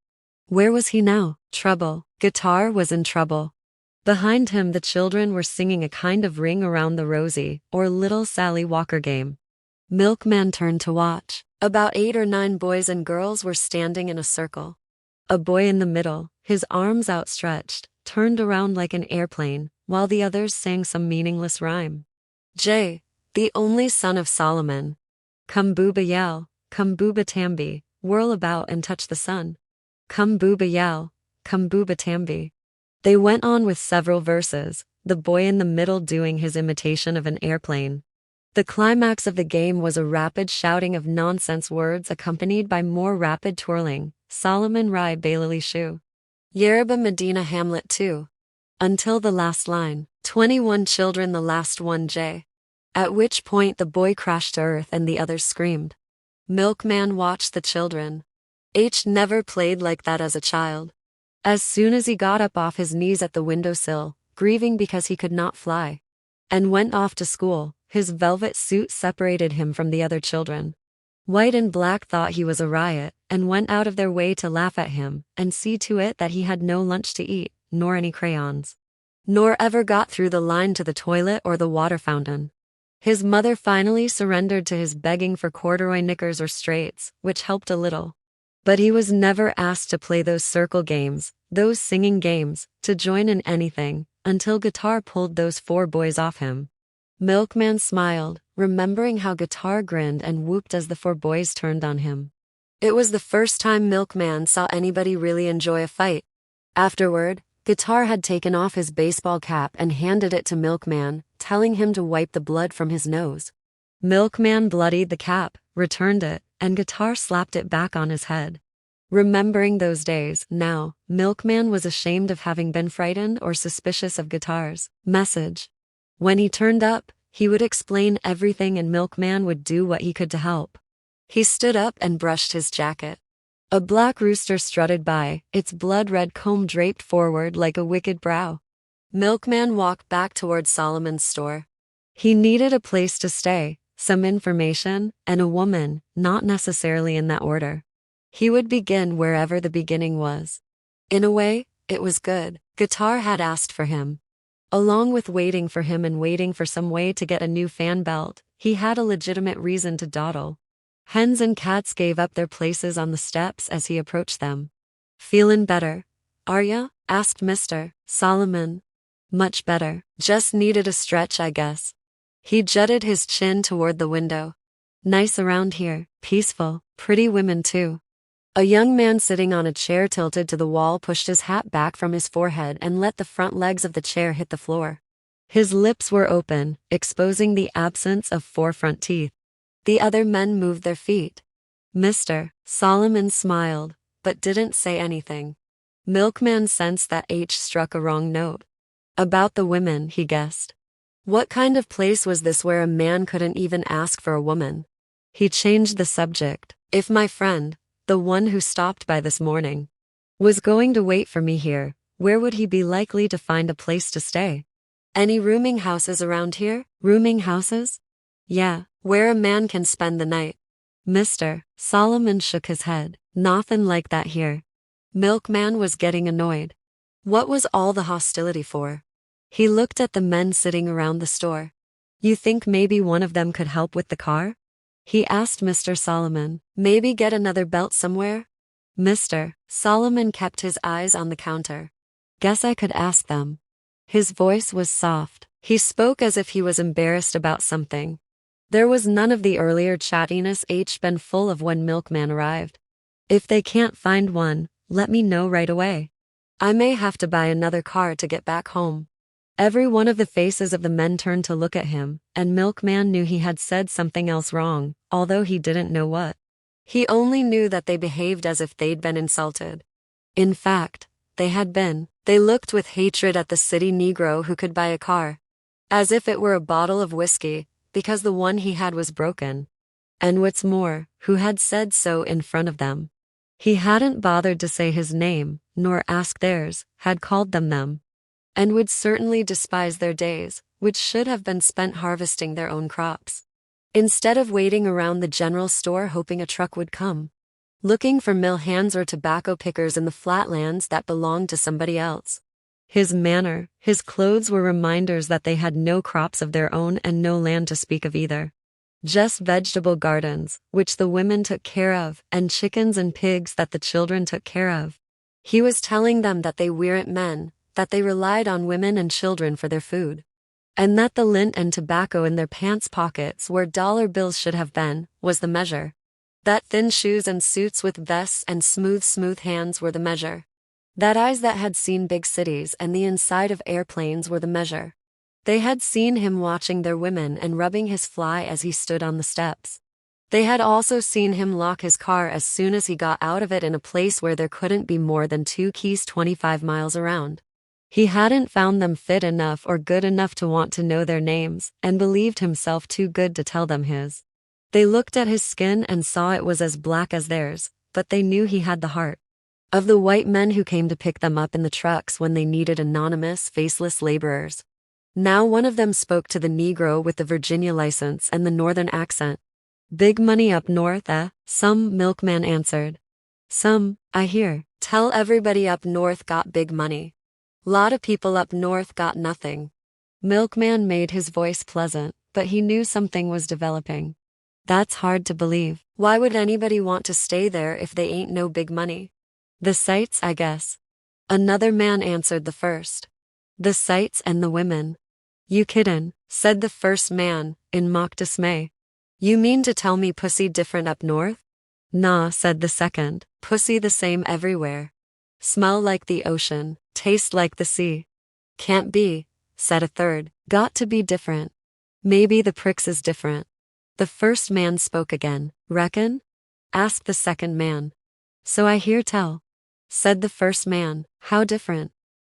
Where was he now? Trouble. Guitar was in trouble. Behind him the children were singing a kind of Ring Around the Rosie, or Little Sally Walker game. Milkman turned to watch. About 8 or 9 boys and girls were standing in a circle. A boy in the middle, his arms outstretched, turned around like an airplane, while the others sang some meaningless rhyme. Jay, the only son of Solomon. Come booba yell, come booba tambi, whirl about and touch the sun. Come booba yell, come booba tambi. They went on with several verses, the boy in the middle doing his imitation of an airplane. The climax of the game was a rapid shouting of nonsense words accompanied by more rapid twirling. Solomon Rai Bailey Shoe. Yerba Medina Hamlet 2. Until the last line. 21 children the last one J. At which point the boy crashed to earth and the others screamed. Milkman watched the children. H never played like that as a child. As soon as he got up off his knees at the windowsill, grieving because he could not fly, and went off to school, his velvet suit separated him from the other children. White and Black thought he was a riot, and went out of their way to laugh at him, and see to it that he had no lunch to eat, nor any crayons, nor ever got through the line to the toilet or the water fountain. His mother finally surrendered to his begging for corduroy knickers or straights, which helped a little. But he was never asked to play those circle games, those singing games, to join in anything, until Guitar pulled those 4 boys off him. Milkman smiled, remembering how Guitar grinned and whooped as the 4 boys turned on him. It was the first time Milkman saw anybody really enjoy a fight. Afterward, Guitar had taken off his baseball cap and handed it to Milkman, telling him to wipe the blood from his nose. Milkman bloodied the cap, returned it, and Guitar slapped it back on his head. Remembering those days, now, Milkman was ashamed of having been frightened or suspicious of Guitar's message. When he turned up, he would explain everything and Milkman would do what he could to help. He stood up and brushed his jacket. A black rooster strutted by, its blood-red comb draped forward like a wicked brow. Milkman walked back toward Solomon's store. He needed a place to stay, some information, and a woman, not necessarily in that order. He would begin wherever the beginning was. In a way, it was good. Guitar had asked for him. Along with waiting for him and waiting for some way to get a new fan belt, he had a legitimate reason to dawdle. Hens and cats gave up their places on the steps as he approached them. "Feelin' better, are ya?" asked Mr. Solomon. "Much better. Just needed a stretch, I guess." He jutted his chin toward the window. "Nice around here, peaceful, pretty women too." A young man sitting on a chair tilted to the wall pushed his hat back from his forehead and let the front legs of the chair hit the floor. His lips were open, exposing the absence of 4 front teeth. The other men moved their feet. Mr. Solomon smiled, but didn't say anything. Milkman sensed that H struck a wrong note. About the women, he guessed. What kind of place was this where a man couldn't even ask for a woman? He changed the subject. "If my friend, the one who stopped by this morning, was going to wait for me here, where would he be likely to find a place to stay? Any rooming houses around here?" "Rooming houses? Yeah, where a man can spend the night." Mr. Solomon shook his head. "Nothin' like that here." Milkman was getting annoyed. What was all the hostility for? He looked at the men sitting around the store. "You think maybe one of them could help with the car?" he asked Mr. Solomon. "Maybe get another belt somewhere?" Mr. Solomon kept his eyes on the counter. "Guess I could ask them." His voice was soft. He spoke as if he was embarrassed about something. There was none of the earlier chattiness H been full of when Milkman arrived. "If they can't find one, let me know right away. I may have to buy another car to get back home." Every one of the faces of the men turned to look at him, and Milkman knew he had said something else wrong, although he didn't know what. He only knew that they behaved as if they'd been insulted. In fact, they had been. They looked with hatred at the city Negro who could buy a car. As if it were a bottle of whiskey, because the one he had was broken. And what's more, who had said so in front of them. He hadn't bothered to say his name, nor ask theirs, had called them. And would certainly despise their days, which should have been spent harvesting their own crops. Instead of waiting around the general store hoping a truck would come. Looking for mill hands or tobacco pickers in the flatlands that belonged to somebody else. His manner, his clothes were reminders that they had no crops of their own and no land to speak of either. Just vegetable gardens, which the women took care of, and chickens and pigs that the children took care of. He was telling them that they weren't men, that they relied on women and children for their food. And that the lint and tobacco in their pants pockets where dollar bills should have been, was the measure. That thin shoes and suits with vests and smooth hands were the measure. That eyes that had seen big cities and the inside of airplanes were the measure. They had seen him watching their women and rubbing his fly as he stood on the steps. They had also seen him lock his car as soon as he got out of it in a place where there couldn't be more than 2 keys 25 miles around. He hadn't found them fit enough or good enough to want to know their names, and believed himself too good to tell them his. They looked at his skin and saw it was as black as theirs, but they knew he had the heart. Of the white men who came to pick them up in the trucks when they needed anonymous, faceless laborers. Now one of them spoke to the Negro with the Virginia license and the northern accent. Big money up north, eh? Some, Milkman answered. Some, I hear. Tell everybody up north got big money. Lot of people up north got nothing. Milkman made his voice pleasant, but he knew something was developing. That's hard to believe. Why would anybody want to stay there if they ain't no big money? The sights, I guess. Another man answered the first. The sights and the women. You kiddin', said the first man, in mock dismay. You mean to tell me pussy different up north? Nah, said the second, pussy the same everywhere. Smell like the ocean, taste like the sea. Can't be, said a third, got to be different. Maybe the pricks is different. The first man spoke again. Reckon? Asked the second man. So I hear tell. Said the first man. How different?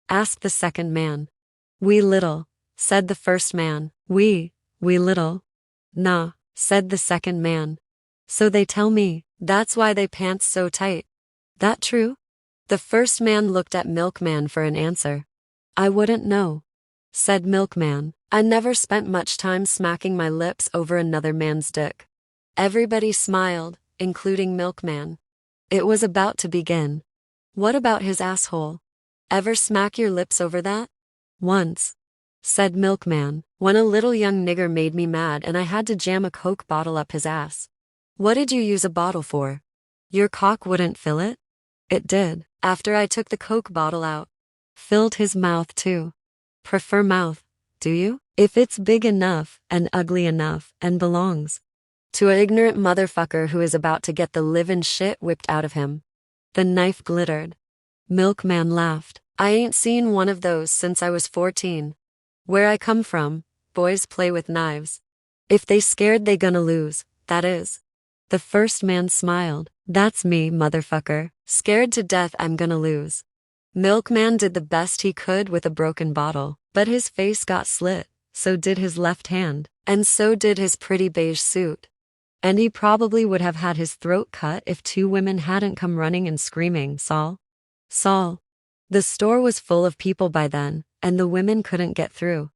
Asked the second man. We little, said the first man. We little. Nah, said the second man. So they tell me, that's why they pants so tight. That true? The first man looked at Milkman for an answer. I wouldn't know, said Milkman. I never spent much time smacking my lips over another man's dick. Everybody smiled, including Milkman. It was about to begin. What about his asshole? Ever smack your lips over that? Once, said Milkman, when a little young nigger made me mad and I had to jam a Coke bottle up his ass. What did you use a bottle for? Your cock wouldn't fill it? It did, after I took the Coke bottle out. Filled his mouth too. Prefer mouth, do you? If it's big enough, and ugly enough, and belongs to an ignorant motherfucker who is about to get the livin' shit whipped out of him. The knife glittered. Milkman laughed. I ain't seen one of those since I was 14. Where I come from, boys play with knives. If they scared they gonna lose, that is. The first man smiled. That's me, motherfucker. Scared to death I'm gonna lose. Milkman did the best he could with a broken bottle, but his face got slit, so did his left hand, and so did his pretty beige suit. And he probably would have had his throat cut if two women hadn't come running and screaming, Saul. Saul. The store was full of people by then, and the women couldn't get through.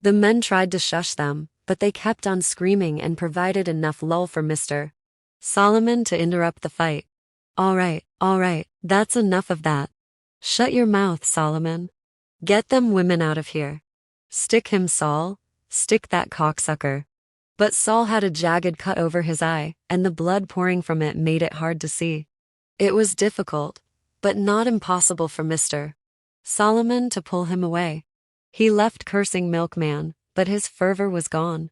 The men tried to shush them, but they kept on screaming and provided enough lull for Mr. Solomon to interrupt the fight. All right, that's enough of that. Shut your mouth, Solomon. Get them women out of here. Stick him, Saul. Stick that cocksucker. But Saul had a jagged cut over his eye, and the blood pouring from it made it hard to see. It was difficult, but not impossible for Mr. Solomon to pull him away. He left cursing Milkman, but his fervor was gone.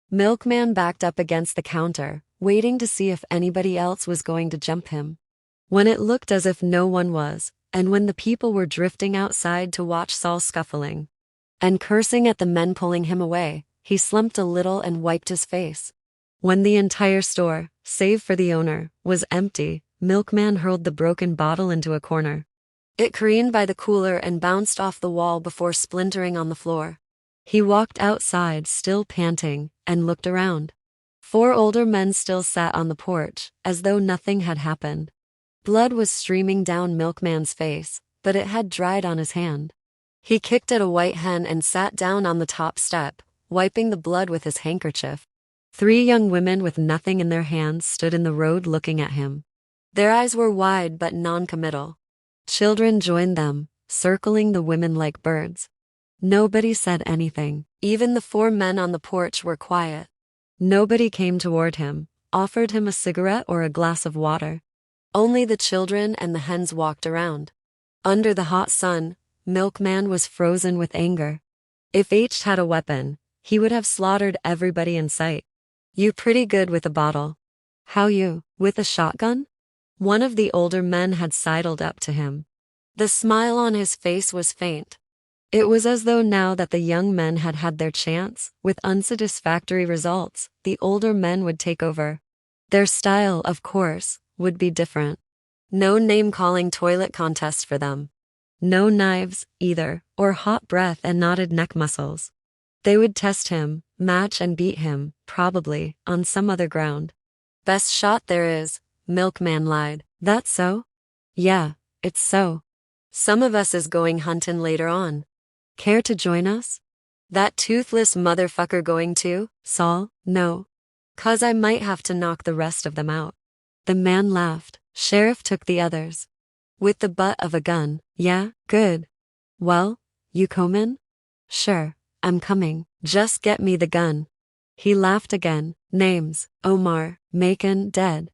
Milkman backed up against the counter, waiting to see if anybody else was going to jump him. When it looked as if no one was, and when the people were drifting outside to watch Saul scuffling and cursing at the men pulling him away, he slumped a little and wiped his face. When the entire store, save for the owner, was empty, Milkman hurled the broken bottle into a corner. It careened by the cooler and bounced off the wall before splintering on the floor. He walked outside, still panting, and looked around. 4 older men still sat on the porch, as though nothing had happened. Blood was streaming down Milkman's face, but it had dried on his hand. He kicked at a white hen and sat down on the top step, wiping the blood with his handkerchief. 3 young women with nothing in their hands stood in the road looking at him. Their eyes were wide but non-committal. Children joined them, circling the women like birds. Nobody said anything. Even the 4 men on the porch were quiet. Nobody came toward him, offered him a cigarette or a glass of water. Only the children and the hens walked around. Under the hot sun, Milkman was frozen with anger. If H had a weapon, he would have slaughtered everybody in sight. You pretty good with a bottle. How you, with a shotgun? One of the older men had sidled up to him. The smile on his face was faint. It was as though now that the young men had had their chance, with unsatisfactory results, the older men would take over. Their style, of course, would be different. No name-calling toilet contest for them. No knives, either, or hot breath and knotted neck muscles. They would test him, match and beat him, probably, on some other ground. Best shot there is, Milkman lied. That so? Yeah, It's so. Some of us is going huntin' later on. Care to join us? That toothless motherfucker going too, Saul? No. 'Cause I might have to knock the rest of them out. The man laughed. Sheriff took the others. With the butt of a gun, yeah, good. Well, you comin'? Sure, I'm coming. Just get me the gun. He laughed again. Names, Omar, Macon, dead.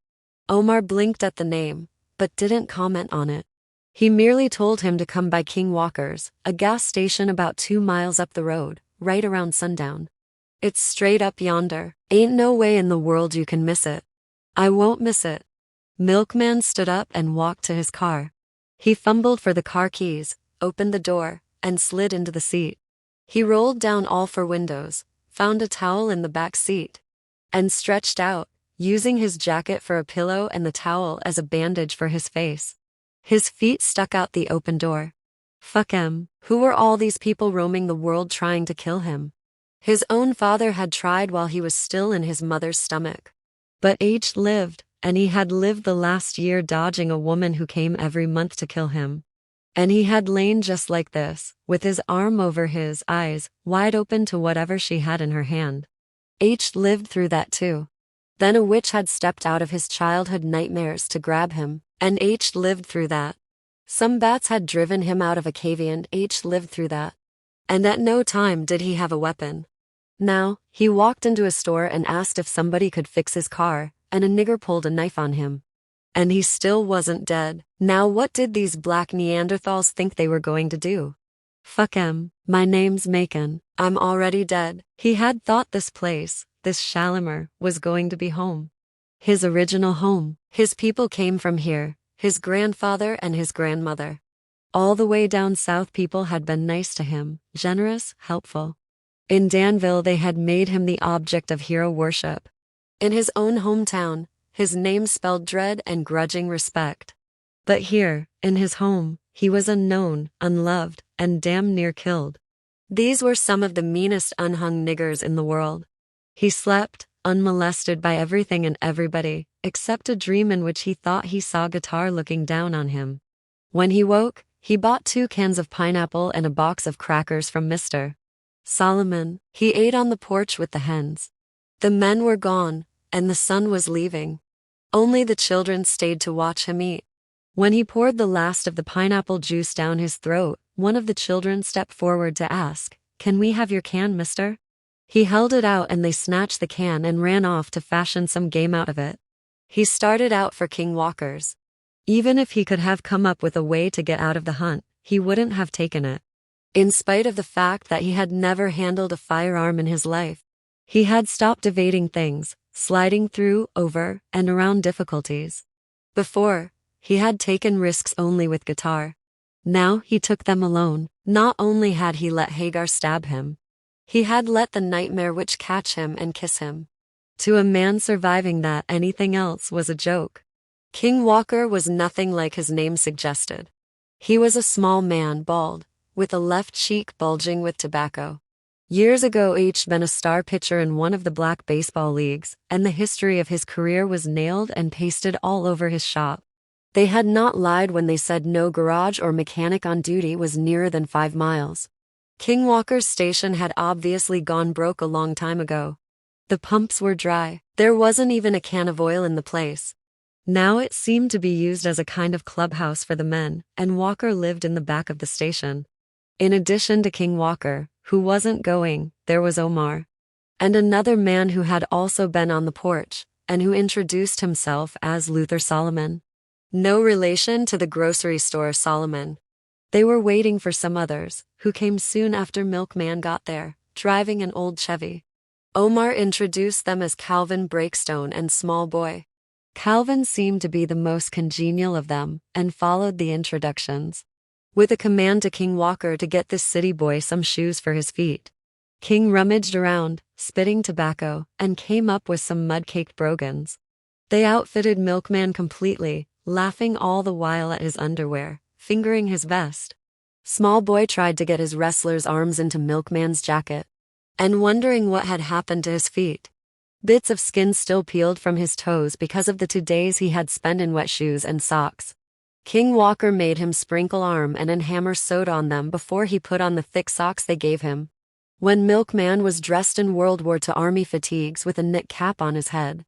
Omar blinked at the name, but didn't comment on it. He merely told him to come by King Walker's, a gas station about 2 miles up the road, right around sundown. It's straight up yonder. Ain't no way in the world you can miss it. I won't miss it. Milkman stood up and walked to his car. He fumbled for the car keys, opened the door, and slid into the seat. He rolled down all 4 windows, found a towel in the back seat, and stretched out, using his jacket for a pillow and the towel as a bandage for his face. His feet stuck out the open door. Fuck him. Who were all these people roaming the world trying to kill him? His own father had tried while he was still in his mother's stomach. But H lived, and he had lived the last year dodging a woman who came every month to kill him. And he had lain just like this, with his arm over his eyes, wide open to whatever she had in her hand. H lived through that too. Then a witch had stepped out of his childhood nightmares to grab him, and H lived through that. Some bats had driven him out of a cave and H lived through that. And at no time did he have a weapon. Now, he walked into a store and asked if somebody could fix his car, and a nigger pulled a knife on him. And he still wasn't dead. Now what did these black Neanderthals think they were going to do? Fuck 'em. My name's Macon. I'm already dead. He had thought this place, this Shalimar, was going to be home. His original home. His people came from here, his grandfather and his grandmother. All the way down south people had been nice to him, generous, helpful. In Danville they had made him the object of hero worship. In his own hometown, his name spelled dread and grudging respect. But here, in his home, he was unknown, unloved, and damn near killed. These were some of the meanest unhung niggers in the world. He slept, unmolested by everything and everybody, except a dream in which he thought he saw Guitar looking down on him. When he woke, he bought 2 cans of pineapple and a box of crackers from Mr. Solomon. He ate on the porch with the hens. The men were gone, and the sun was leaving. Only the children stayed to watch him eat. When he poured the last of the pineapple juice down his throat, one of the children stepped forward to ask, "Can we have your can, mister?" He held it out and they snatched the can and ran off to fashion some game out of it. He started out for King Walker's. Even if he could have come up with a way to get out of the hunt, he wouldn't have taken it. In spite of the fact that he had never handled a firearm in his life, he had stopped evading things, sliding through, over, and around difficulties. Before, he had taken risks only with Guitar. Now he took them alone. Not only had he let Hagar stab him, he had let the nightmare witch catch him and kiss him. To a man surviving that, anything else was a joke. King Walker was nothing like his name suggested. He was a small man, bald, with a left cheek bulging with tobacco. Years ago H been a star pitcher in one of the black baseball leagues, and the history of his career was nailed and pasted all over his shop. They had not lied when they said no garage or mechanic on duty was nearer than 5 miles. King Walker's station had obviously gone broke a long time ago. The pumps were dry. There wasn't even a can of oil in the place. Now it seemed to be used as a kind of clubhouse for the men, and Walker lived in the back of the station. In addition to King Walker, who wasn't going, there was Omar. And another man who had also been on the porch, and who introduced himself as Luther Solomon. No relation to the grocery store Solomon. They were waiting for some others, who came soon after Milkman got there, driving an old Chevy. Omar introduced them as Calvin Breakstone and Small Boy. Calvin seemed to be the most congenial of them, and followed the introductions. With a command to King Walker to get this city boy some shoes for his feet. King rummaged around, spitting tobacco, and came up with some mud-caked brogans. They outfitted Milkman completely, laughing all the while at his underwear, fingering his vest. Small Boy tried to get his wrestler's arms into Milkman's jacket, and wondering what had happened to his feet. Bits of skin still peeled from his toes because of the 2 days he had spent in wet shoes and socks. King Walker made him sprinkle arm and hammer soda on them before he put on the thick socks they gave him. When Milkman was dressed in World War II Army fatigues with a knit cap on his head,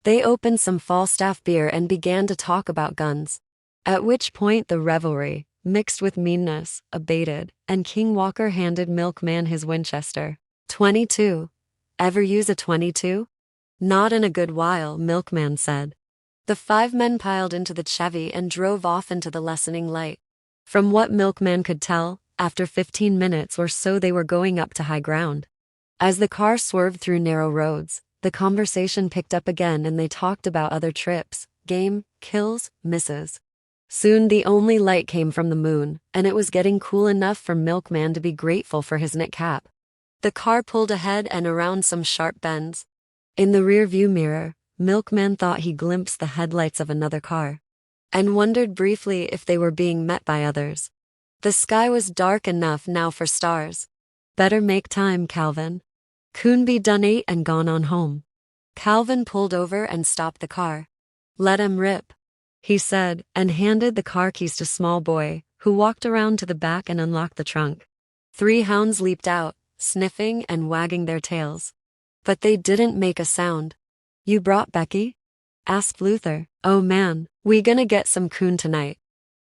they opened some Falstaff beer and began to talk about guns. At which point the revelry, mixed with meanness, abated, and King Walker handed Milkman his Winchester. 22. Ever use a 22? Not in a good while, Milkman said. The 5 men piled into the Chevy and drove off into the lessening light. From what Milkman could tell, after 15 minutes or so they were going up to high ground. As the car swerved through narrow roads, the conversation picked up again and they talked about other trips, game, kills, misses. Soon the only light came from the moon, and it was getting cool enough for Milkman to be grateful for his knit cap. The car pulled ahead and around some sharp bends. In the rearview mirror, Milkman thought he glimpsed the headlights of another car, and wondered briefly if they were being met by others. The sky was dark enough now for stars. Better make time, Calvin. Coon be done ate and gone on home. Calvin pulled over and stopped the car. Let him rip, he said, and handed the car keys to small boy, who walked around to the back and unlocked the trunk. 3 hounds leaped out, sniffing and wagging their tails. But they didn't make a sound. You brought Becky? Asked Luther. Oh man, we gonna get some coon tonight.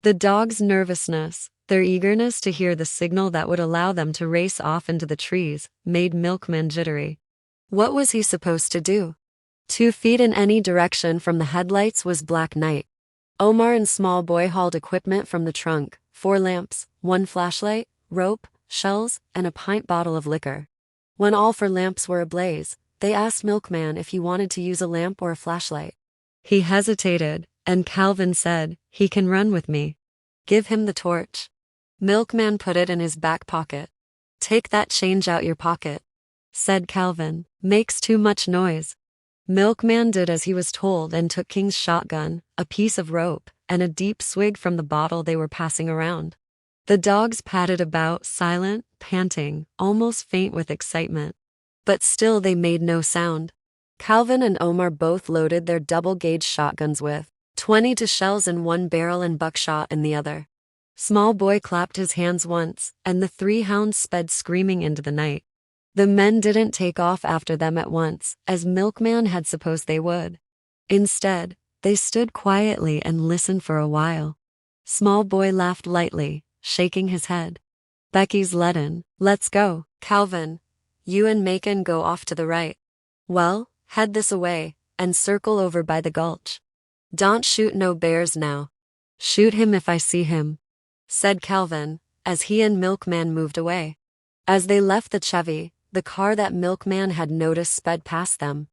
The dogs' nervousness, their eagerness to hear the signal that would allow them to race off into the trees, made Milkman jittery. What was he supposed to do? 2 feet in any direction from the headlights was black night. Omar and small boy hauled equipment from the trunk, 4 lamps, 1 flashlight, rope, shells, and a pint bottle of liquor. When all 4 lamps were ablaze, they asked Milkman if he wanted to use a lamp or a flashlight. He hesitated, and Calvin said, he can run with me. Give him the torch. Milkman put it in his back pocket. Take that change out your pocket, said Calvin. Makes too much noise. Milkman did as he was told and took King's shotgun, a piece of rope, and a deep swig from the bottle they were passing around. The dogs padded about, silent, panting, almost faint with excitement. But still they made no sound. Calvin and Omar both loaded their double-gauge shotguns with 22 shells in one barrel and buckshot in the other. Small boy clapped his hands once, and the 3 hounds sped screaming into the night. The men didn't take off after them at once, as Milkman had supposed they would. Instead, they stood quietly and listened for a while. Small boy laughed lightly, shaking his head. Becky's leadin'. Let's go, Calvin. You and Macon go off to the right. Well, head this away, and circle over by the gulch. Don't shoot no bears now. Shoot him if I see him, said Calvin, as he and Milkman moved away. As they left the Chevy, the car that Milkman had noticed sped past them.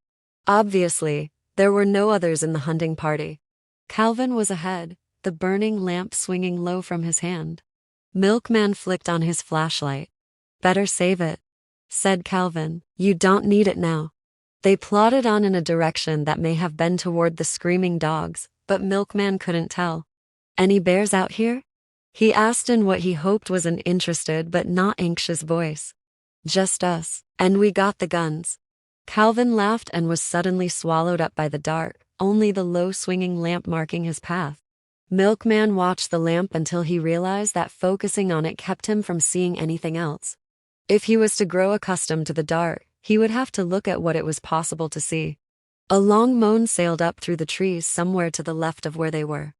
Obviously, there were no others in the hunting party. Calvin was ahead, the burning lamp swinging low from his hand. Milkman flicked on his flashlight. Better save it, said Calvin. You don't need it now. They plodded on in a direction that may have been toward the screaming dogs, but Milkman couldn't tell. Any bears out here? He asked in what he hoped was an interested but not anxious voice. Just us, and we got the guns. Calvin laughed and was suddenly swallowed up by the dark, only the low swinging lamp marking his path. Milkman watched the lamp until he realized that focusing on it kept him from seeing anything else. If he was to grow accustomed to the dark, he would have to look at what it was possible to see. A long moan sailed up through the trees somewhere to the left of where they were.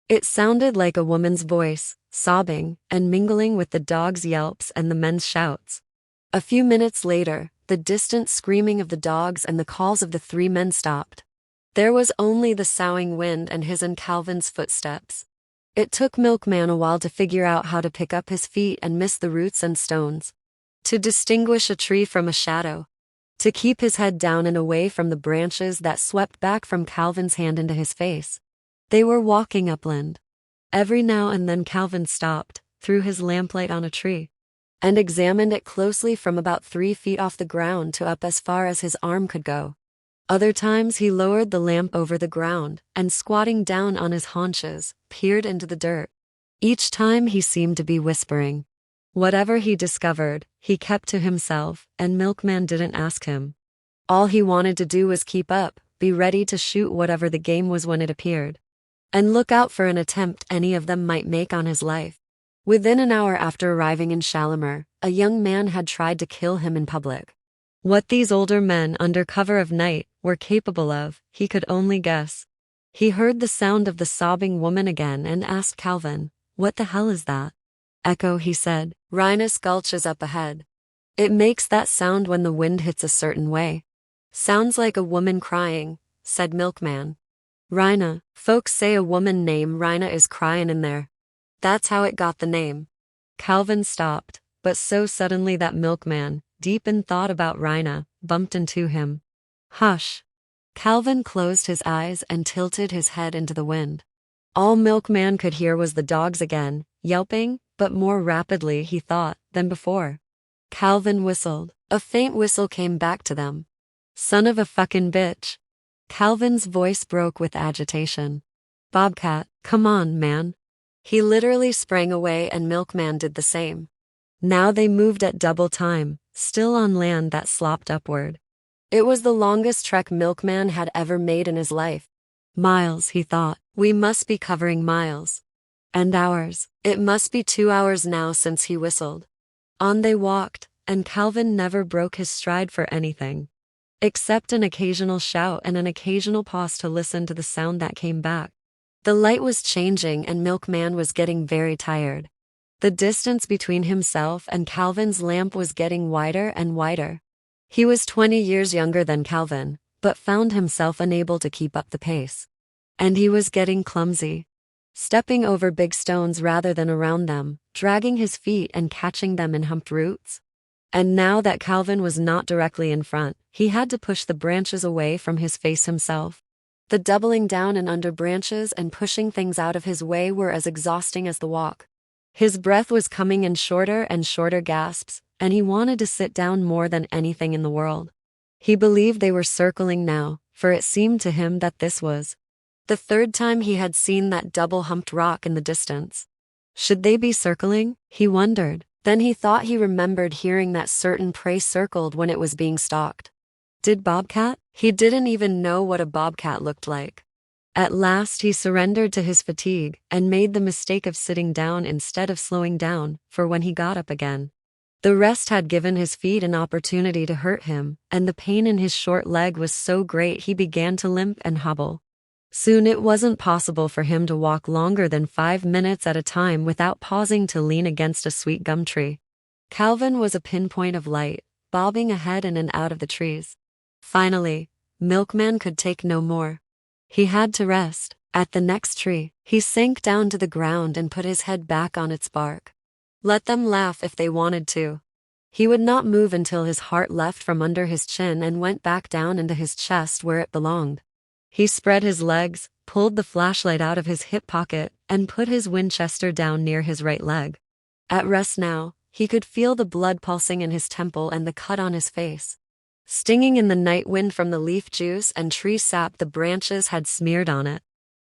It sounded like a woman's voice, sobbing, and mingling with the dogs' yelps and the men's shouts. A few minutes later, the distant screaming of the dogs and the calls of the 3 men stopped. There was only the soughing wind and his and Calvin's footsteps. It took Milkman a while to figure out how to pick up his feet and miss the roots and stones, to distinguish a tree from a shadow, to keep his head down and away from the branches that swept back from Calvin's hand into his face. They were walking upland. Every now and then Calvin stopped, threw his lamplight on a tree, and examined it closely from about 3 feet off the ground to up as far as his arm could go. Other times he lowered the lamp over the ground and, squatting down on his haunches, peered into the dirt. Each time he seemed to be whispering. Whatever he discovered, he kept to himself, and Milkman didn't ask him. All he wanted to do was keep up, be ready to shoot whatever the game was when it appeared. and look out for an attempt any of them might make on his life. Within an hour after arriving in Shalimar, a young man had tried to kill him in public. What these older men under cover of night were capable of, he could only guess. He heard the sound of the sobbing woman again and asked Calvin, "What the hell is that?" "Echo," he said. "Rhinus Gulch is up ahead. It makes that sound when the wind hits a certain way." "Sounds like a woman crying," said Milkman. "Rhina, folks say a woman named Rhina is crying in there. That's how it got the name." Calvin stopped, but so suddenly that Milkman, deep in thought about Rhina, bumped into him. "Hush." Calvin closed his eyes and tilted his head into the wind. All Milkman could hear was the dogs again, yelping, but more rapidly, he thought, than before. Calvin whistled. A faint whistle came back to them. "Son of a fucking bitch." Calvin's voice broke with agitation. "Bobcat, come on, man." He literally sprang away and Milkman did the same. Now they moved at double time, still on land that slopped upward. It was the longest trek Milkman had ever made in his life. Miles, he thought. We must be covering miles. And hours. It must be 2 hours now since he whistled. On they walked, and Calvin never broke his stride for anything. Except an occasional shout and an occasional pause to listen to the sound that came back. The light was changing and Milkman was getting very tired. The distance between himself and Calvin's lamp was getting wider and wider. He was 20 years younger than Calvin, but found himself unable to keep up the pace. And he was getting clumsy. Stepping over big stones rather than around them, dragging his feet and catching them in humped roots. And now that Calvin was not directly in front, he had to push the branches away from his face himself. The doubling down and under branches and pushing things out of his way were as exhausting as the walk. His breath was coming in shorter and shorter gasps, and he wanted to sit down more than anything in the world. He believed they were circling now, for it seemed to him that this was the third time he had seen that double-humped rock in the distance. Should they be circling? He wondered. Then he thought he remembered hearing that certain prey circled when it was being stalked. Did Bobcat? He didn't even know what a bobcat looked like. At last he surrendered to his fatigue and made the mistake of sitting down instead of slowing down, for when he got up again, the rest had given his feet an opportunity to hurt him, and the pain in his short leg was so great he began to limp and hobble. Soon it wasn't possible for him to walk longer than 5 minutes at a time without pausing to lean against a sweet gum tree. Calvin was a pinpoint of light, bobbing ahead in and out of the trees. Finally, Milkman could take no more. He had to rest. At the next tree, he sank down to the ground and put his head back on its bark. Let them laugh if they wanted to. He would not move until his heart left from under his chin and went back down into his chest where it belonged. He spread his legs, pulled the flashlight out of his hip pocket, and put his Winchester down near his right leg. At rest now, he could feel the blood pulsing in his temple and the cut on his face. Stinging in the night wind from the leaf juice and tree sap the branches had smeared on it.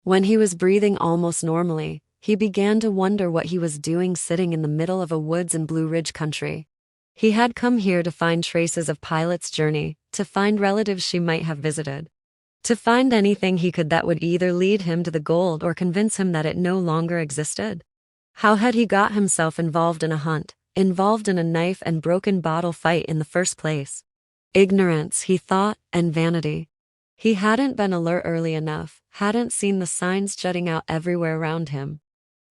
When he was breathing almost normally, he began to wonder what he was doing sitting in the middle of a woods in Blue Ridge country. He had come here to find traces of Pilate's journey, to find relatives she might have visited. To find anything he could that would either lead him to the gold or convince him that it no longer existed. How had he got himself involved in a hunt, involved in a knife and broken bottle fight in the first place? Ignorance, he thought, and vanity. He hadn't been alert early enough, hadn't seen the signs jutting out everywhere around him.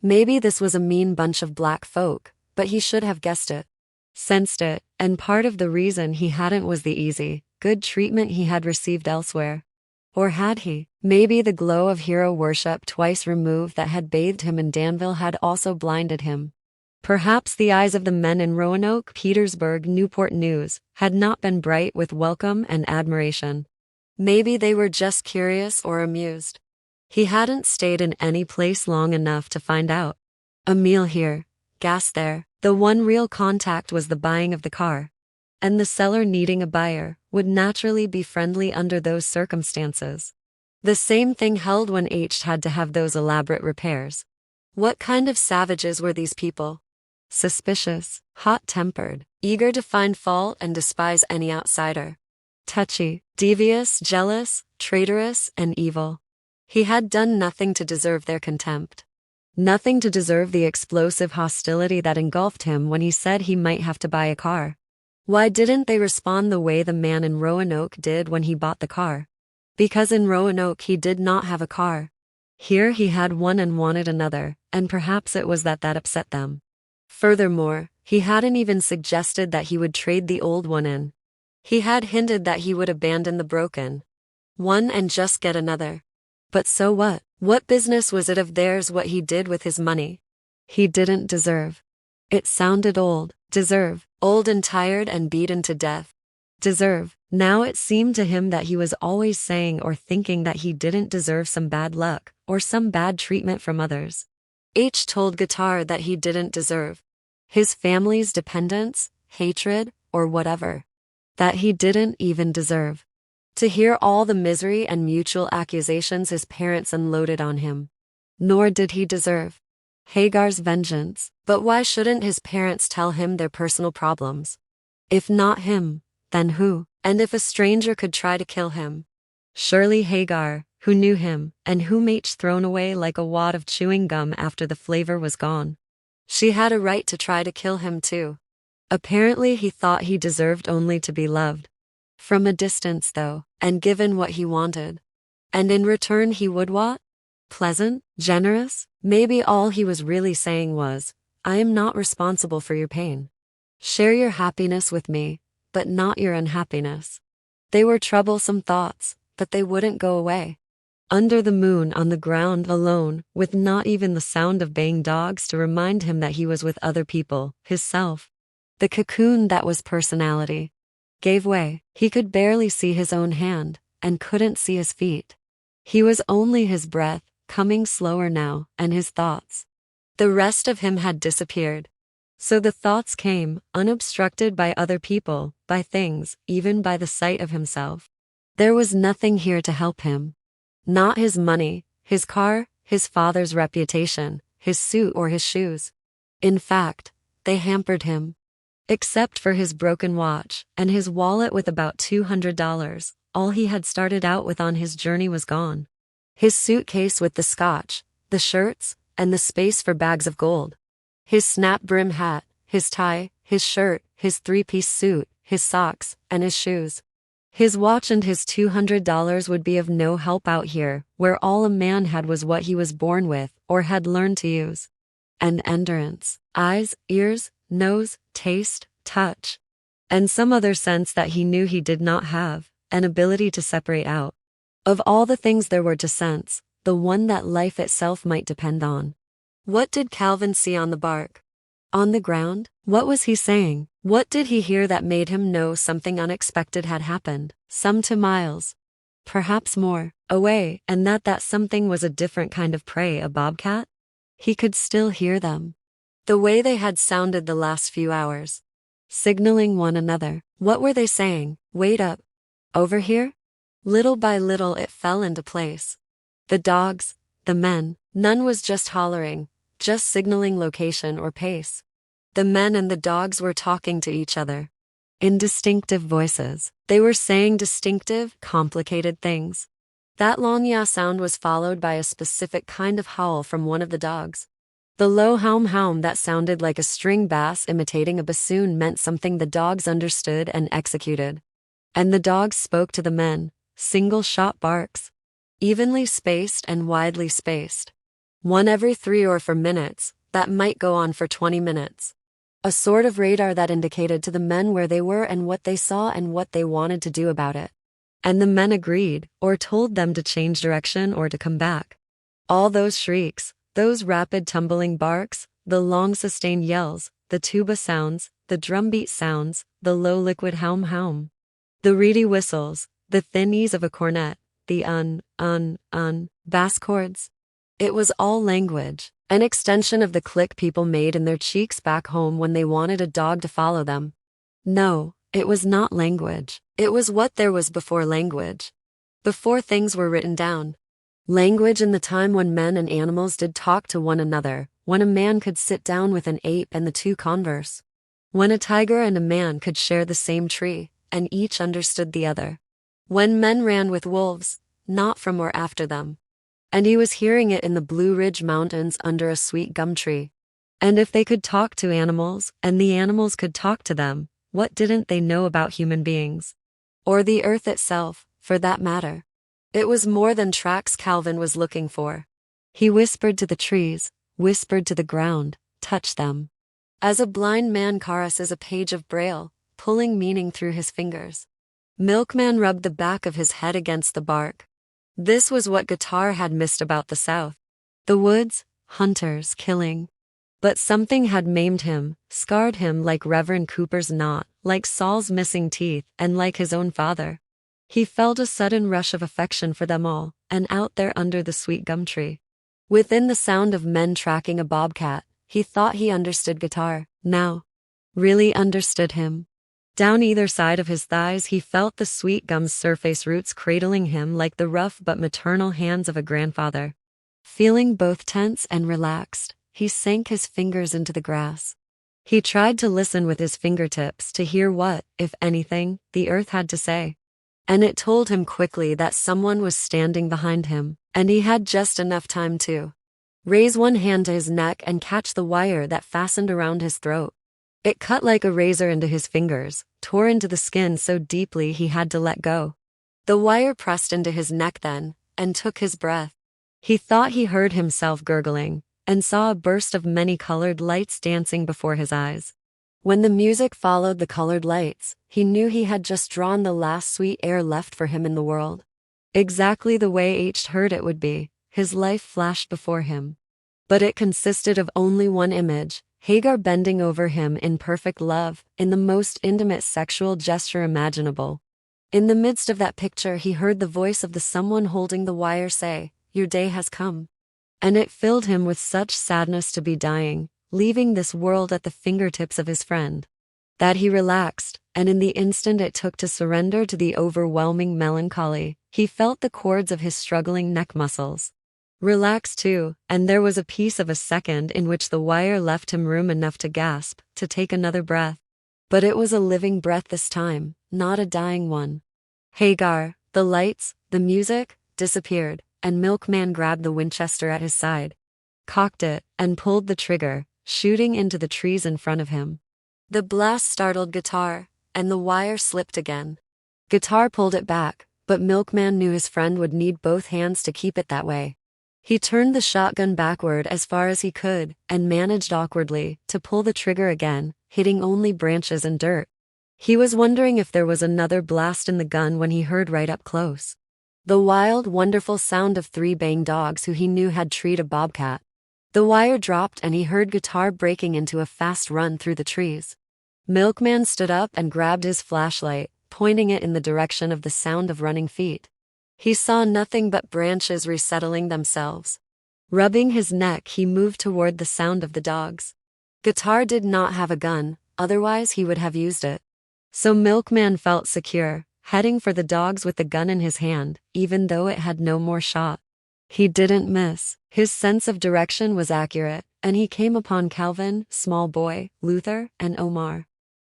Maybe this was a mean bunch of black folk, but he should have guessed it. Sensed it, and part of the reason he hadn't was the easy, good treatment he had received elsewhere. Or had he? Maybe the glow of hero worship twice removed that had bathed him in Danville had also blinded him. Perhaps the eyes of the men in Roanoke, Petersburg, Newport News had not been bright with welcome and admiration. Maybe they were just curious or amused. He hadn't stayed in any place long enough to find out. A meal here, gas there. The one real contact was the buying of the car. And the seller needing a buyer would naturally be friendly under those circumstances. The same thing held when H had to have those elaborate repairs. What kind of savages were these people? Suspicious, hot-tempered, eager to find fault and despise any outsider. Touchy, devious, jealous, traitorous, and evil. He had done nothing to deserve their contempt. Nothing to deserve the explosive hostility that engulfed him when he said he might have to buy a car. Why didn't they respond the way the man in Roanoke did when he bought the car? Because in Roanoke he did not have a car. Here he had one and wanted another, and perhaps it was that upset them. Furthermore, he hadn't even suggested that he would trade the old one in. He had hinted that he would abandon the broken one and just get another. But so what? What business was it of theirs what he did with his money? He didn't deserve. It sounded old. Deserve. Old and tired and beaten to death. Deserve. Now it seemed to him that he was always saying or thinking that he didn't deserve some bad luck or some bad treatment from others. H told Guitar that he didn't deserve his family's dependence, hatred, or whatever. That he didn't even deserve to hear all the misery and mutual accusations his parents unloaded on him. Nor did he deserve Hagar's vengeance. But why shouldn't his parents tell him their personal problems? If not him, then who? And if a stranger could try to kill him? Surely Hagar, who knew him, and whom H thrown away like a wad of chewing gum after the flavor was gone. She had a right to try to kill him too. Apparently he thought he deserved only to be loved. From a distance though, and given what he wanted. And in return he would what? Pleasant? Generous? Maybe all he was really saying was, I am not responsible for your pain. Share your happiness with me, but not your unhappiness. They were troublesome thoughts, but they wouldn't go away. Under the moon on the ground alone, with not even the sound of baying dogs to remind him that he was with other people, his self. The cocoon that was personality gave way. He could barely see his own hand, and couldn't see his feet. He was only his breath, coming slower now, and his thoughts. The rest of him had disappeared. So the thoughts came, unobstructed by other people, by things, even by the sight of himself. There was nothing here to help him. Not his money, his car, his father's reputation, his suit or his shoes. In fact, they hampered him. Except for his broken watch, and his wallet with about $200, all he had started out with on his journey was gone. His suitcase with the scotch, the shirts, and the space for bags of gold. His snap-brim hat, his tie, his shirt, his three-piece suit, his socks, and his shoes. His watch and his $200 would be of no help out here, where all a man had was what he was born with, or had learned to use. And endurance, eyes, ears, nose, taste, touch. And some other sense that he knew he did not have, an ability to separate out. Of all the things there were to sense, the one that life itself might depend on. What did Calvin see on the bark? On the ground? What was he saying? What did he hear that made him know something unexpected had happened, some 2 miles, perhaps more, away, and that something was a different kind of prey, a bobcat? He could still hear them. The way they had sounded the last few hours. Signaling one another. What were they saying? Wait up. Over here? Little by little it fell into place. The dogs, the men, none was just hollering, just signaling location or pace. The men and the dogs were talking to each other. In distinctive voices, they were saying distinctive, complicated things. That long yeah sound was followed by a specific kind of howl from one of the dogs. The low houm that sounded like a string bass imitating a bassoon meant something the dogs understood and executed. And the dogs spoke to the men, single-shot barks, evenly spaced and widely spaced. One every 3 or 4 minutes, that might go on for 20 minutes. A sort of radar that indicated to the men where they were and what they saw and what they wanted to do about it. And the men agreed, or told them to change direction or to come back. All those shrieks, those rapid tumbling barks, the long sustained yells, the tuba sounds, the drumbeat sounds, the low liquid houm, the reedy whistles, the thin ease of a cornet, the bass chords. It was all language, an extension of the click people made in their cheeks back home when they wanted a dog to follow them. No, it was not language. It was what there was before language. Before things were written down. Language in the time when men and animals did talk to one another, when a man could sit down with an ape and the two converse. When a tiger and a man could share the same tree, and each understood the other. When men ran with wolves, not from or after them. And he was hearing it in the Blue Ridge Mountains under a sweet gum tree. And if they could talk to animals, and the animals could talk to them, what didn't they know about human beings? Or the earth itself, for that matter. It was more than tracks Calvin was looking for. He whispered to the trees, whispered to the ground, touched them. As a blind man caresses a page of Braille, pulling meaning through his fingers. Milkman rubbed the back of his head against the bark. This was what Guitar had missed about the South. The woods, hunters, killing. But something had maimed him, scarred him like Reverend Cooper's knot, like Saul's missing teeth, and like his own father. He felt a sudden rush of affection for them all, and out there under the sweet gum tree. Within the sound of men tracking a bobcat, he thought he understood Guitar, now. Really understood him. Down either side of his thighs he felt the sweet gum's surface roots cradling him like the rough but maternal hands of a grandfather. Feeling both tense and relaxed, he sank his fingers into the grass. He tried to listen with his fingertips to hear what, if anything, the earth had to say. And it told him quickly that someone was standing behind him, and he had just enough time to raise one hand to his neck and catch the wire that fastened around his throat. It cut like a razor into his fingers, tore into the skin so deeply he had to let go. The wire pressed into his neck then, and took his breath. He thought he heard himself gurgling, and saw a burst of many-colored lights dancing before his eyes. When the music followed the colored lights, he knew he had just drawn the last sweet air left for him in the world. Exactly the way H heard it would be, his life flashed before him. But it consisted of only one image, Hagar bending over him in perfect love, in the most intimate sexual gesture imaginable. In the midst of that picture he heard the voice of the someone holding the wire say, "Your day has come." And it filled him with such sadness to be dying, leaving this world at the fingertips of his friend, that he relaxed, and in the instant it took to surrender to the overwhelming melancholy, he felt the cords of his struggling neck muscles relax too, and there was a piece of a second in which the wire left him room enough to gasp, to take another breath. But it was a living breath this time, not a dying one. Hagar, the lights, the music, disappeared, and Milkman grabbed the Winchester at his side, cocked it, and pulled the trigger, shooting into the trees in front of him. The blast startled Guitar, and the wire slipped again. Guitar pulled it back, but Milkman knew his friend would need both hands to keep it that way. He turned the shotgun backward as far as he could, and managed awkwardly to pull the trigger again, hitting only branches and dirt. He was wondering if there was another blast in the gun when he heard right up close the wild, wonderful sound of 3 baying dogs who he knew had treed a bobcat. The wire dropped and he heard Guitar breaking into a fast run through the trees. Milkman stood up and grabbed his flashlight, pointing it in the direction of the sound of running feet. He saw nothing but branches resettling themselves. Rubbing his neck, he moved toward the sound of the dogs. Guitar did not have a gun, otherwise he would have used it. So Milkman felt secure, heading for the dogs with the gun in his hand, even though it had no more shot. He didn't miss. His sense of direction was accurate, and he came upon Calvin, Small Boy, Luther, and Omar,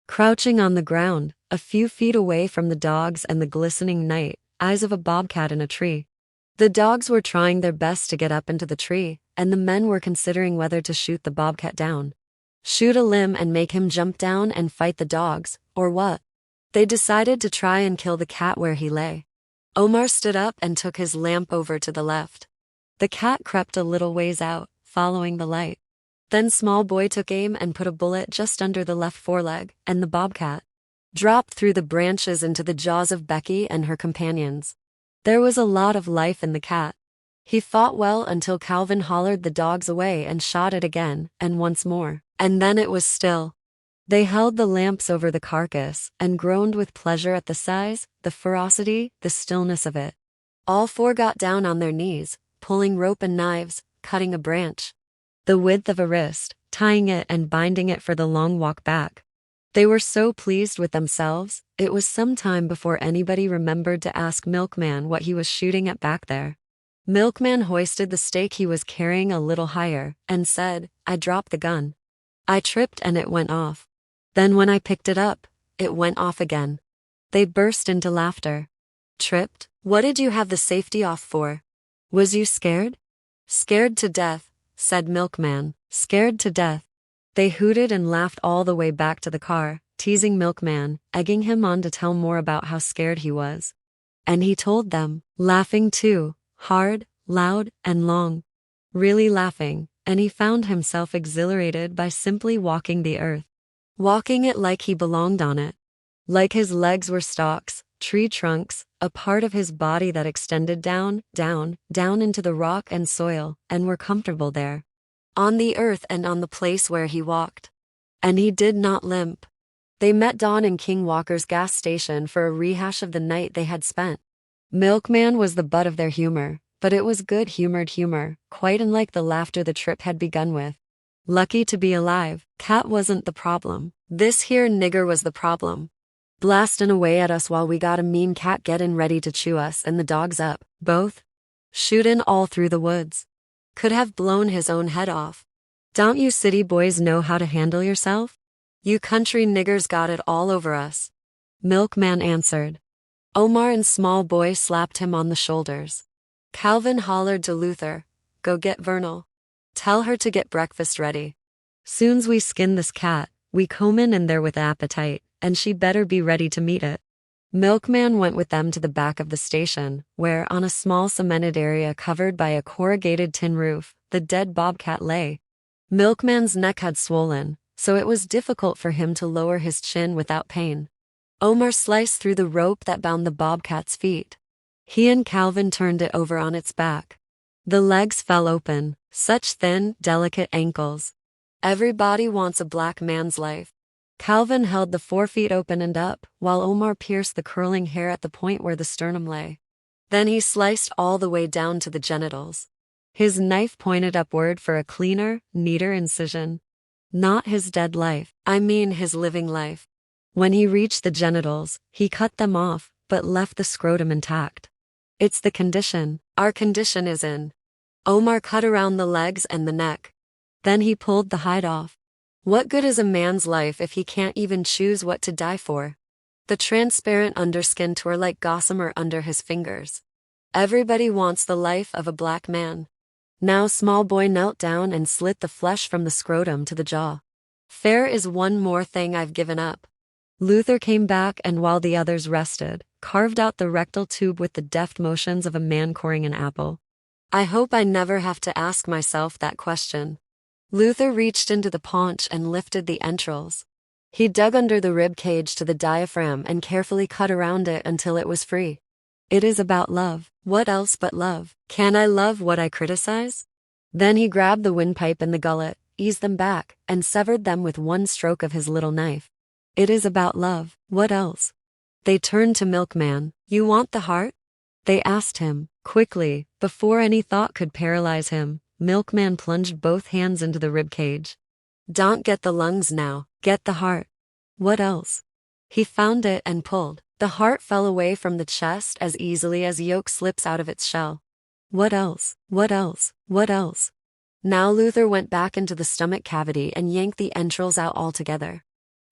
crouching on the ground, a few feet away from the dogs and the glistening night, eyes of a bobcat in a tree. The dogs were trying their best to get up into the tree, and the men were considering whether to shoot the bobcat down, shoot a limb and make him jump down and fight the dogs, or what. They decided to try and kill the cat where he lay. Omar stood up and took his lamp over to the left. The cat crept a little ways out, following the light. Then Small Boy took aim and put a bullet just under the left foreleg, and the bobcat dropped through the branches into the jaws of Becky and her companions. There was a lot of life in the cat. He fought well until Calvin hollered the dogs away and shot it again, and once more, and then it was still. They held the lamps over the carcass and groaned with pleasure at the size, the ferocity, the stillness of it. All 4 got down on their knees, pulling rope and knives, cutting a branch the width of a wrist, tying it and binding it for the long walk back. They were so pleased with themselves, it was some time before anybody remembered to ask Milkman what he was shooting at back there. Milkman hoisted the stake he was carrying a little higher, and said, "I dropped the gun. I tripped and it went off. Then when I picked it up, it went off again." They burst into laughter. "Tripped? What did you have the safety off for?" Was you scared? Scared to death, said Milkman, scared to death. They hooted and laughed all the way back to the car, teasing Milkman, egging him on to tell more about how scared he was. And he told them, laughing too, hard, loud, and long. Really laughing, and he found himself exhilarated by simply walking the earth. Walking it like he belonged on it. Like his legs were stalks, tree trunks, a part of his body that extended down, down, down into the rock and soil, and were comfortable there. On the earth and on the place where he walked. And he did not limp. They met Dawn in King Walker's gas station for a rehash of the night they had spent. Milkman was the butt of their humor, but it was good-humored humor, quite unlike the laughter the trip had begun with. Lucky to be alive, Cat wasn't the problem. This here nigger was the problem. Blastin' away at us while we got a mean cat gettin' ready to chew us and the dogs up, both. Shootin' all through the woods. Could have blown his own head off. Don't you city boys know how to handle yourself? You country niggers got it all over us. Milkman answered. Omar and Small Boy slapped him on the shoulders. Calvin hollered to Luther, go get Vernal. Tell her to get breakfast ready. Soon's we skin this cat, we come in there with appetite, and she better be ready to meet it. Milkman went with them to the back of the station, where, on a small cemented area covered by a corrugated tin roof, the dead bobcat lay. Milkman's neck had swollen, so it was difficult for him to lower his chin without pain. Omar sliced through the rope that bound the bobcat's feet. He and Calvin turned it over on its back. The legs fell open, such thin, delicate ankles. Everybody wants a black man's life. Calvin held the forefeet open and up, while Omar pierced the curling hair at the point where the sternum lay. Then he sliced all the way down to the genitals. His knife pointed upward for a cleaner, neater incision. Not his dead life, I mean his living life. When he reached the genitals, he cut them off, but left the scrotum intact. It's the condition, our condition is in. Omar cut around the legs and the neck. Then he pulled the hide off. What good is a man's life if he can't even choose what to die for? The transparent underskin tore like gossamer under his fingers. Everybody wants the life of a black man. Now Small Boy knelt down and slit the flesh from the scrotum to the jaw. Fair is one more thing I've given up. Luther came back and while the others rested, carved out the rectal tube with the deft motions of a man coring an apple. I hope I never have to ask myself that question. Luther reached into the paunch and lifted the entrails. He dug under the rib cage to the diaphragm and carefully cut around it until it was free. It is about love. What else but love? Can I love what I criticize? Then he grabbed the windpipe and the gullet, eased them back, and severed them with one stroke of his little knife. It is about love. What else? They turned to Milkman. You want the heart? They asked him. Quickly, before any thought could paralyze him, Milkman plunged both hands into the ribcage. Don't get the lungs now, get the heart. What else? He found it and pulled. The heart fell away from the chest as easily as yolk slips out of its shell. What else? What else? What else? Now Luther went back into the stomach cavity and yanked the entrails out altogether.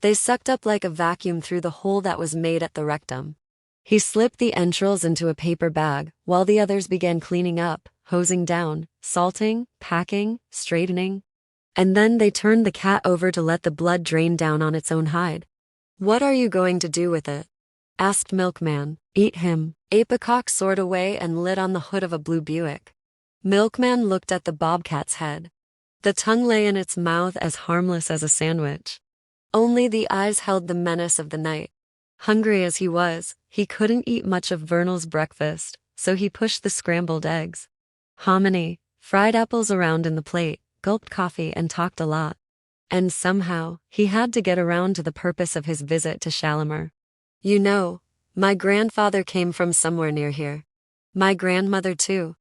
They sucked up like a vacuum through the hole that was made at the rectum. He slipped the entrails into a paper bag, while the others began cleaning up, hosing down, salting, packing, straightening. And then they turned the cat over to let the blood drain down on its own hide. What are you going to do with it? Asked Milkman. Eat him. Apicock soared away and lit on the hood of a blue Buick. Milkman looked at the bobcat's head. The tongue lay in its mouth as harmless as a sandwich. Only the eyes held the menace of the night. Hungry as he was, he couldn't eat much of Vernal's breakfast, so he pushed the scrambled eggs. Hominy, fried apples around in the plate, gulped coffee and talked a lot. And somehow, he had to get around to the purpose of his visit to Shalimar. You know, my grandfather came from somewhere near here. My grandmother too.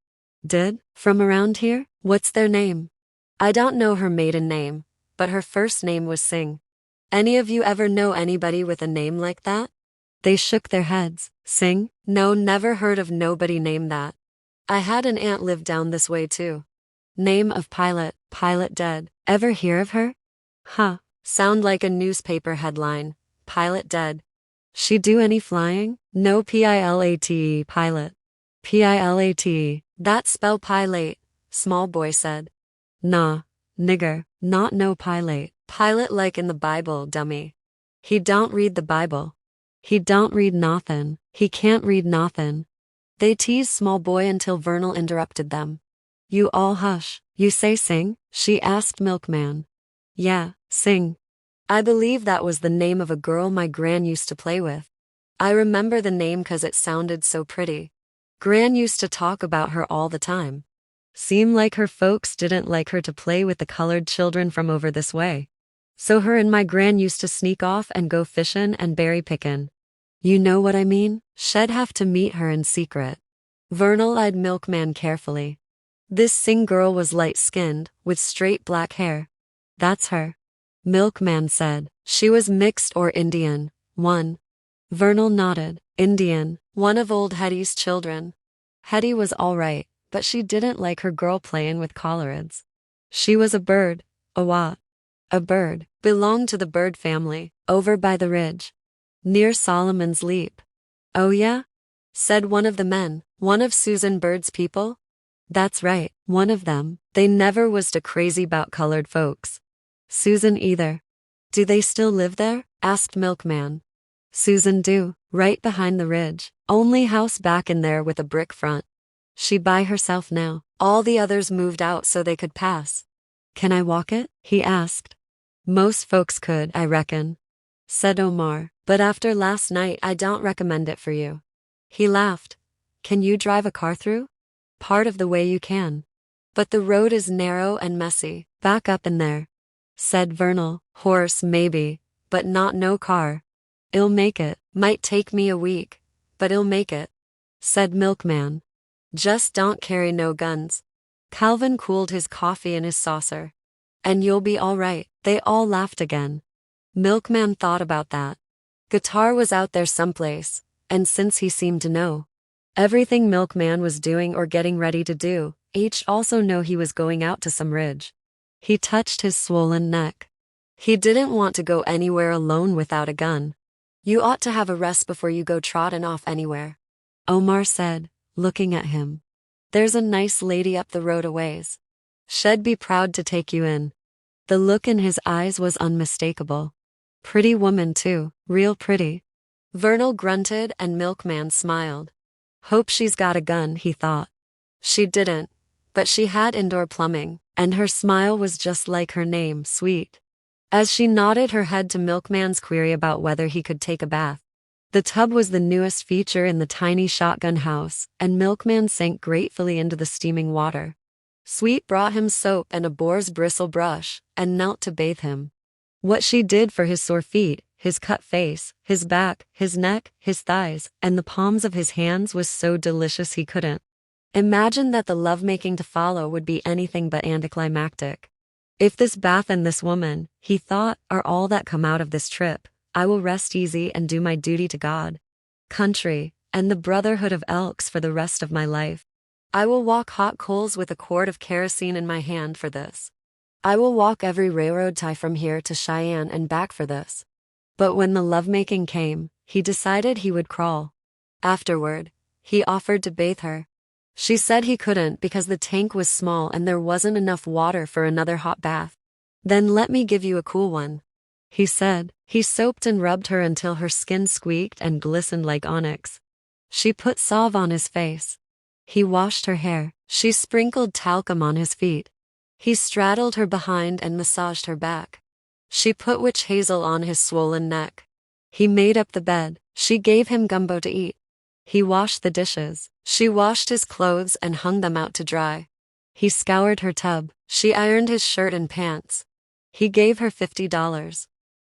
Did? From around here? What's their name? I don't know her maiden name, but her first name was Singh. Any of you ever know anybody with a name like that? They shook their heads. Singh? No, never heard of nobody named that. I had an aunt live down this way too. Name of Pilate, Pilate dead. Ever hear of her? Huh, sound like a newspaper headline. Pilate dead. She do any flying? No Pilate, Pilate. Pilate. That spell Pilate, small boy said. Nah, nigger, not no Pilate. Pilate like in the Bible, dummy. He don't read the Bible. He don't read nothin'. He can't read nothin'. They teased small boy until Vernal interrupted them. You all hush. You say sing? She asked Milkman. Yeah, sing. I believe that was the name of a girl my gran used to play with. I remember the name 'cause it sounded so pretty. Gran used to talk about her all the time. Seemed like her folks didn't like her to play with the colored children from over this way. So her and my gran used to sneak off and go fishin' and berry pickin'. You know what I mean? She'd have to meet her in secret. Vernal eyed Milkman carefully. This sing girl was light-skinned, with straight black hair. That's her. Milkman said. She was mixed or Indian, one. Vernal nodded. Indian, one of old Hetty's children. Hetty was all right, but she didn't like her girl playin' with colorids. She was a bird. A what? A bird. Belonged to the bird family, over by the ridge. Near Solomon's Leap. Oh yeah? Said one of the men. One of Susan Bird's people? That's right, one of them. They never was too crazy 'bout colored folks. Susan either. Do they still live there? Asked Milkman. Susan do, right behind the ridge. Only house back in there with a brick front. She by herself now. All the others moved out so they could pass. Can I walk it? He asked. Most folks could, I reckon, said Omar, but after last night I don't recommend it for you. He laughed. Can you drive a car through? Part of the way you can. But the road is narrow and messy. Back up in there, said Vernal. Horse maybe, but not no car. I'll make it. Might take me a week, but I'll make it, said Milkman. Just don't carry no guns. Calvin cooled his coffee in his saucer. And you'll be all right. They all laughed again. Milkman thought about that. Guitar was out there someplace, and since he seemed to know everything Milkman was doing or getting ready to do, each also know he was going out to some ridge. He touched his swollen neck. He didn't want to go anywhere alone without a gun. You ought to have a rest before you go trottin' off anywhere, Omar said, looking at him. There's a nice lady up the road a ways. She'd be proud to take you in. The look in his eyes was unmistakable. Pretty woman too, real pretty. Vernal grunted and Milkman smiled. Hope she's got a gun, he thought. She didn't, but she had indoor plumbing, and her smile was just like her name, Sweet. As she nodded her head to Milkman's query about whether he could take a bath. The tub was the newest feature in the tiny shotgun house, and Milkman sank gratefully into the steaming water. Sweet brought him soap and a boar's bristle brush, and knelt to bathe him. What she did for his sore feet, his cut face, his back, his neck, his thighs, and the palms of his hands was so delicious he couldn't imagine that the lovemaking to follow would be anything but anticlimactic. If this bath and this woman, he thought, are all that come out of this trip, I will rest easy and do my duty to God, country, and the brotherhood of elks for the rest of my life. I will walk hot coals with a quart of kerosene in my hand for this. I will walk every railroad tie from here to Cheyenne and back for this. But when the lovemaking came, he decided he would crawl. Afterward, he offered to bathe her. She said he couldn't because the tank was small and there wasn't enough water for another hot bath. Then let me give you a cool one, he said. He soaped and rubbed her until her skin squeaked and glistened like onyx. She put salve on his face. He washed her hair. She sprinkled talcum on his feet. He straddled her behind and massaged her back. She put witch hazel on his swollen neck. He made up the bed. She gave him gumbo to eat. He washed the dishes. She washed his clothes and hung them out to dry. He scoured her tub. She ironed his shirt and pants. He gave her $50.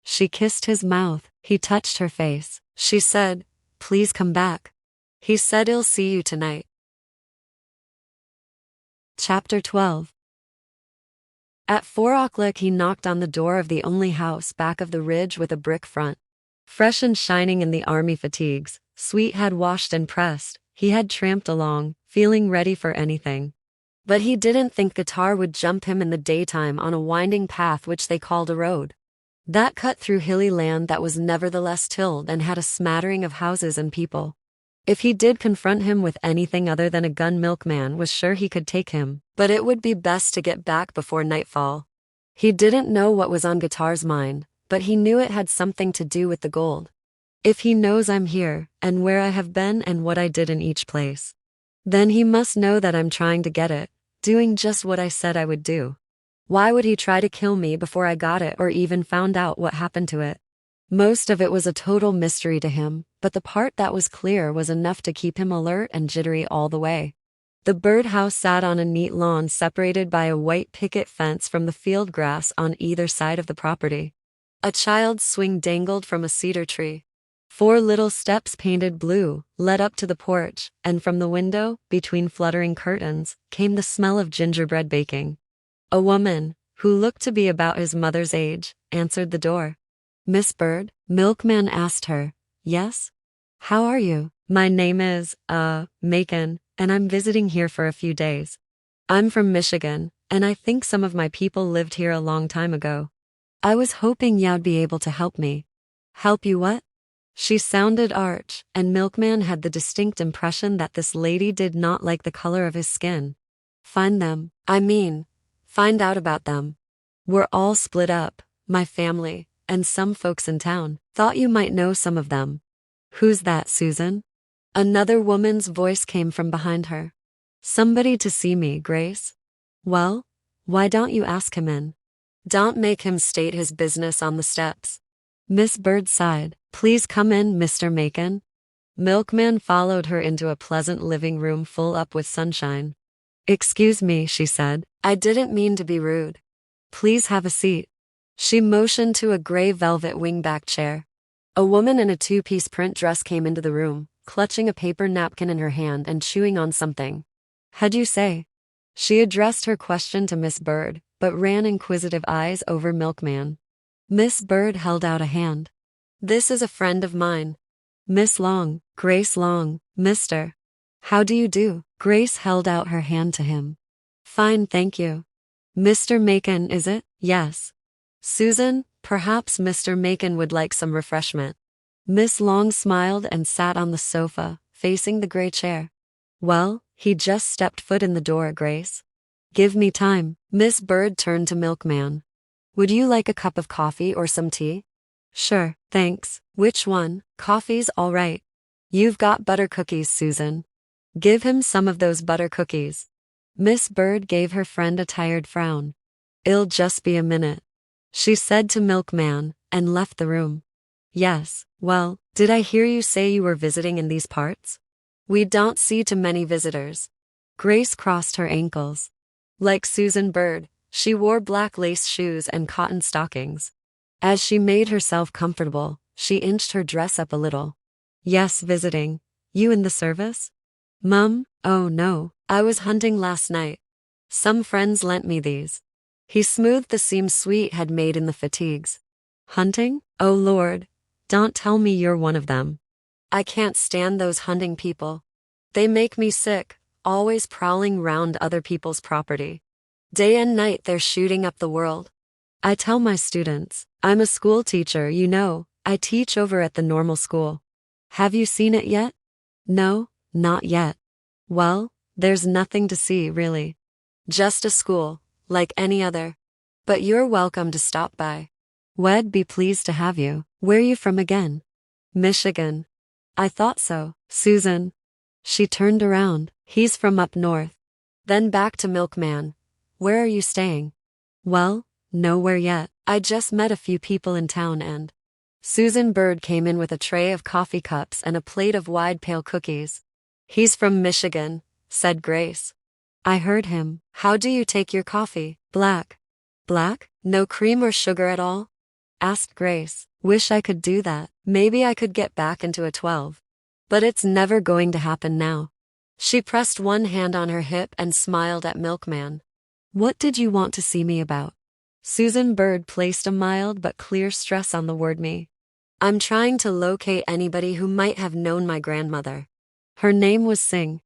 She kissed his mouth. He touched her face. She said, "Please come back." He said, "I'll see you tonight." Chapter 12. At 4 o'clock he knocked on the door of the only house back of the ridge with a brick front. Fresh and shining in the army fatigues, Sweet had washed and pressed. He had tramped along, feeling ready for anything. But he didn't think Guitar would jump him in the daytime on a winding path which they called a road. That cut through hilly land that was nevertheless tilled and had a smattering of houses and people. If he did confront him with anything other than a gun, Milkman was sure he could take him, but it would be best to get back before nightfall. He didn't know what was on Guitar's mind, but he knew it had something to do with the gold. If he knows I'm here, and where I have been and what I did in each place, then he must know that I'm trying to get it, doing just what I said I would do. Why would he try to kill me before I got it or even found out what happened to it? Most of it was a total mystery to him, but the part that was clear was enough to keep him alert and jittery all the way. The birdhouse sat on a neat lawn separated by a white picket fence from the field grass on either side of the property. A child's swing dangled from a cedar tree. 4 little steps painted blue led up to the porch, and from the window, between fluttering curtains, came the smell of gingerbread baking. A woman, who looked to be about his mother's age, answered the door. "Miss Bird?" Milkman asked her. "Yes? How are you?" "My name is, Macon, and I'm visiting here for a few days. I'm from Michigan, and I think some of my people lived here a long time ago. I was hoping you'd be able to help me." "Help you what?" She sounded arch, and Milkman had the distinct impression that this lady did not like the color of his skin. "Find them. Find out about them. We're all split up, my family, and some folks in town. Thought you might know some of them." "Who's that, Susan?" Another woman's voice came from behind her. "Somebody to see me, Grace." "Well, why don't you ask him in? Don't make him state his business on the steps." Miss Bird sighed. "Please come in, Mr. Macon." Milkman followed her into a pleasant living room full up with sunshine. "Excuse me," she said. "I didn't mean to be rude. Please have a seat." She motioned to a gray velvet wingback chair. A woman in a 2-piece print dress came into the room, clutching a paper napkin in her hand and chewing on something. "How'd you say?" She addressed her question to Miss Bird, but ran inquisitive eyes over Milkman. Miss Bird held out a hand. "This is a friend of mine. Miss Long, Grace Long, Mr. How do you do?" Grace held out her hand to him. "Fine, thank you." "Mr. Macon, is it?" "Yes." "Susan, perhaps Mr. Macon would like some refreshment." Miss Long smiled and sat on the sofa, facing the gray chair. "Well, he just stepped foot in the door, Grace. Give me time." Miss Bird turned to Milkman. "Would you like a cup of coffee or some tea?" "Sure, thanks." "Which one?" "Coffee's all right." "You've got butter cookies, Susan. Give him some of those butter cookies." Miss Bird gave her friend a tired frown. "It'll just be a minute," she said to Milkman, and left the room. "Yes, well, did I hear you say you were visiting in these parts?" "We don't see too many visitors." Grace crossed her ankles. Like Susan Bird, she wore black lace shoes and cotton stockings. As she made herself comfortable, she inched her dress up a little. "Yes, visiting. You in the service?" "Mum, oh no, I was hunting last night. Some friends lent me these." He smoothed the seams Sweet had made in the fatigues. "Hunting? Oh Lord, don't tell me you're one of them." "I can't stand those hunting people. They make me sick, always prowling round other people's property. Day and night they're shooting up the world." "I tell my students, I'm a school teacher, you know, I teach over at the normal school." "Have you seen it yet?" "No, not yet." "Well, there's nothing to see, really. Just a school, like any other. But you're welcome to stop by." "We'd be pleased to have you. Where you from again?" "Michigan." "I thought so." "Susan." She turned around. "He's from up north." Then back to Milkman. "Where are you staying?" "Well, nowhere yet. I just met a few people in town and—" Susan Bird came in with a tray of coffee cups and a plate of wide pale cookies. "He's from Michigan," said Grace. "I heard him. How do you take your coffee?" "Black." "Black? No cream or sugar at all?" asked Grace. "Wish I could do that. Maybe I could get back into a 12. But it's never going to happen now." She pressed one hand on her hip and smiled at Milkman. "What did you want to see me about?" Susan Bird placed a mild but clear stress on the word me. "I'm trying to locate anybody who might have known my grandmother. Her name was Singh."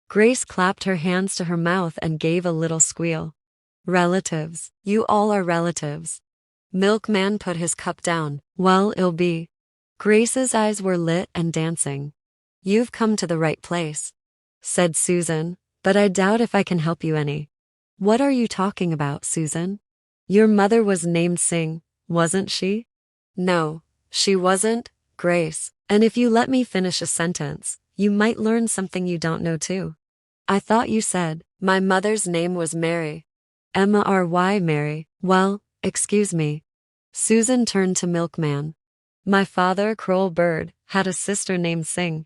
Grace clapped her hands to her mouth and gave a little squeal. "Relatives. You all are relatives." Milkman put his cup down. "Well, it'll be." Grace's eyes were lit and dancing. You've come to the right place, said Susan, but I doubt if I can help you any. What are you talking about, Susan? Your mother was named Singh, wasn't she? No, she wasn't, Grace, and if you let me finish a sentence, you might learn something you don't know too. I thought you said, my mother's name was Mary. Mary, Mary. Well, excuse me. Susan turned to Milkman. My father, Kroll Bird, had a sister named Singh.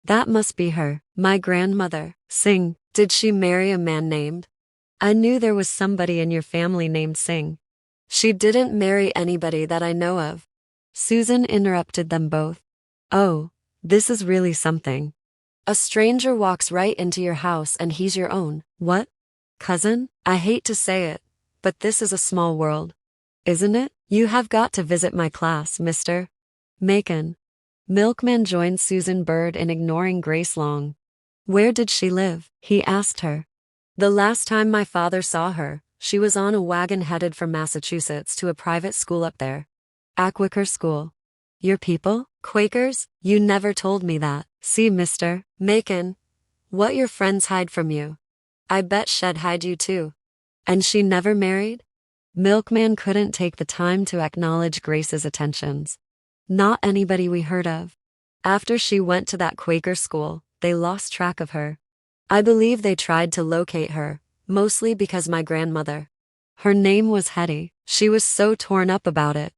That must be her, my grandmother, Singh. Did she marry a man named? I knew there was somebody in your family named Singh. She didn't marry anybody that I know of. Susan interrupted them both. Oh, this is really something. A stranger walks right into your house and he's your own, what? Cousin? I hate to say it, but this is a small world. Isn't it? You have got to visit my class, Mr. Macon. Milkman joined Susan Bird in ignoring Grace Long. Where did she live? He asked her. The last time my father saw her, she was on a wagon headed from Massachusetts to a private school up there. Quaker school. Your people? Quakers? You never told me that. See, Mr. Macon, what your friends hide from you. I bet she'd hide you too. And she never married? Milkman couldn't take the time to acknowledge Grace's attentions. Not anybody we heard of. After she went to that Quaker school, they lost track of her. I believe they tried to locate her, mostly because my grandmother. Her name was Hetty. She was so torn up about it.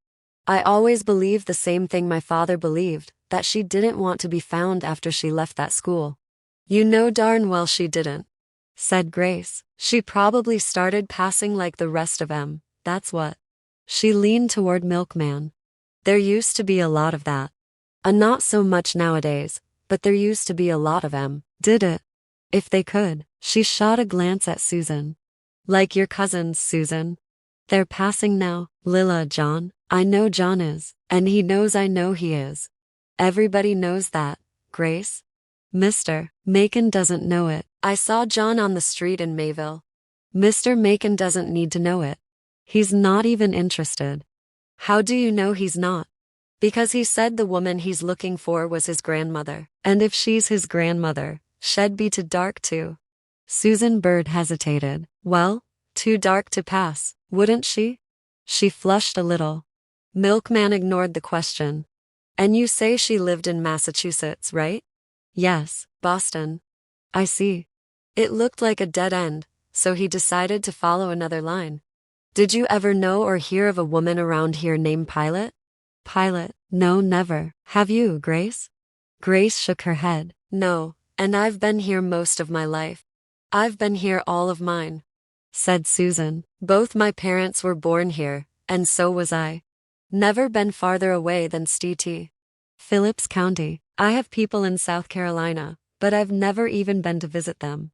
I always believed the same thing my father believed, that she didn't want to be found after she left that school. You know darn well she didn't, said Grace. She probably started passing like the rest of them, that's what. She leaned toward Milkman. There used to be a lot of that. Not so much nowadays, but there used to be a lot of them. Did it? If they could. She shot a glance at Susan. Like your cousins, Susan. They're passing now, Lilla, John. I know John is, and he knows I know he is. Everybody knows that, Grace. Mr. Macon doesn't know it. I saw John on the street in Mayville. Mr. Macon doesn't need to know it. He's not even interested. How do you know he's not? Because he said the woman he's looking for was his grandmother. And if she's his grandmother, she'd be too dark too. Susan Bird hesitated. Well, too dark to pass, wouldn't she? She flushed a little. Milkman ignored the question. And you say she lived in Massachusetts, right? Yes, Boston. I see. It looked like a dead end, so he decided to follow another line. Did you ever know or hear of a woman around here named Pilate? Pilate? No, never. Have you, Grace? Grace shook her head. No, and I've been here most of my life. I've been here all of mine, said Susan. Both my parents were born here, and so was I. Never been farther away than St. Phillips County. I have people in South Carolina, but I've never even been to visit them.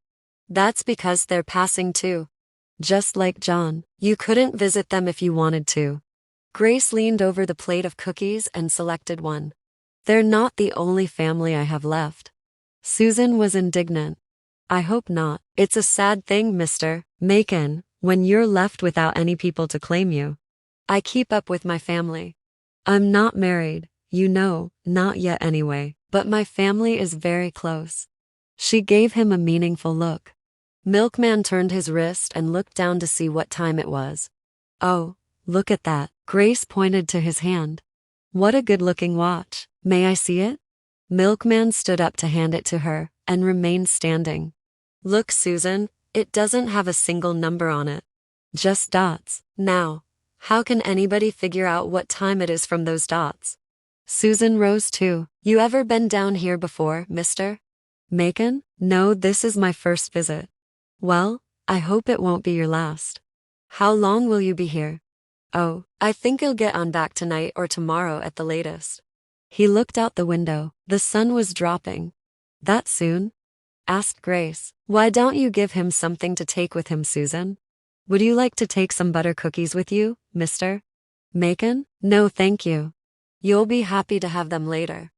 That's because they're passing too. Just like John, you couldn't visit them if you wanted to. Grace leaned over the plate of cookies and selected one. They're not the only family I have left. Susan was indignant. I hope not. It's a sad thing, Mr. Macon, when you're left without any people to claim you. I keep up with my family. I'm not married, you know, not yet anyway, but my family is very close. She gave him a meaningful look. Milkman turned his wrist and looked down to see what time it was. Oh, look at that. Grace pointed to his hand. What a good-looking watch. May I see it? Milkman stood up to hand it to her, and remained standing. Look, Susan, it doesn't have a single number on it. Just dots. Now, how can anybody figure out what time it is from those dots? Susan rose too. You ever been down here before, Mr. Macon? No, this is my first visit. Well, I hope it won't be your last. How long will you be here? Oh, I think I'll get on back tonight or tomorrow at the latest. He looked out the window. The sun was dropping. That soon? Asked Grace. Why don't you give him something to take with him, Susan? Would you like to take some butter cookies with you, Mr. Macon? No, thank you. You'll be happy to have them later.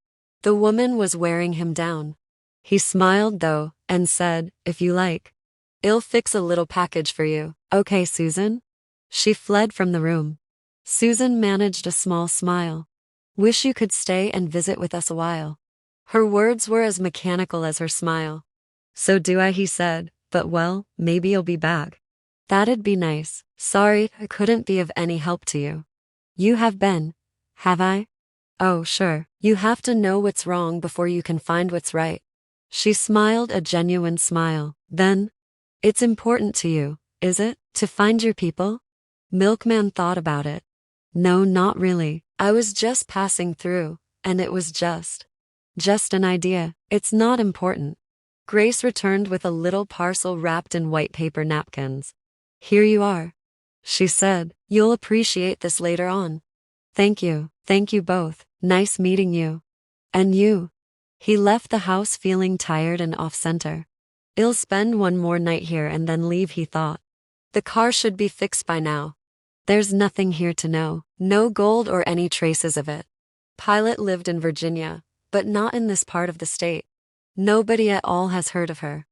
The woman was wearing him down. He smiled though, and said, if you like. I'll fix a little package for you. Okay, Susan? She fled from the room. Susan managed a small smile. Wish you could stay and visit with us a while. Her words were as mechanical as her smile. "So do I," he said, "but well, maybe you'll be back." "That'd be nice. Sorry, I couldn't be of any help to you." "You have been, have I?" "Oh, sure. You have to know what's wrong before you can find what's right." She smiled a genuine smile. Then, "It's important to you, is it, to find your people?" Milkman thought about it. "No, not really. I was just passing through, and it was just an idea. It's not important." Grace returned with a little parcel wrapped in white paper napkins. "Here you are," she said. "You'll appreciate this later on." Thank you both. Nice meeting you." "And you." He left the house feeling tired and off-center. "I'll spend one more night here and then leave," he thought. "The car should be fixed by now. There's nothing here to know. No gold or any traces of it." Pilate lived in Virginia, but not in this part of the state. Nobody at all has heard of her.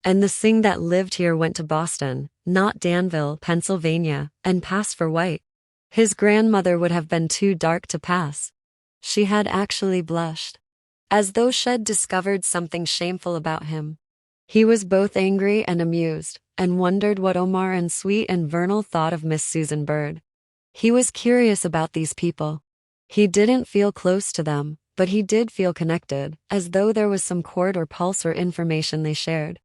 And the Singh that lived here went to Boston, not Danville, Pennsylvania, and passed for white. His grandmother would have been too dark to pass. She had actually blushed, as though she'd discovered something shameful about him. He was both angry and amused, and wondered what Omar and Sweet and Vernal thought of Miss Susan Bird. He was curious about these people. He didn't feel close to them, but he did feel connected, as though there was some chord or pulse or information they shared.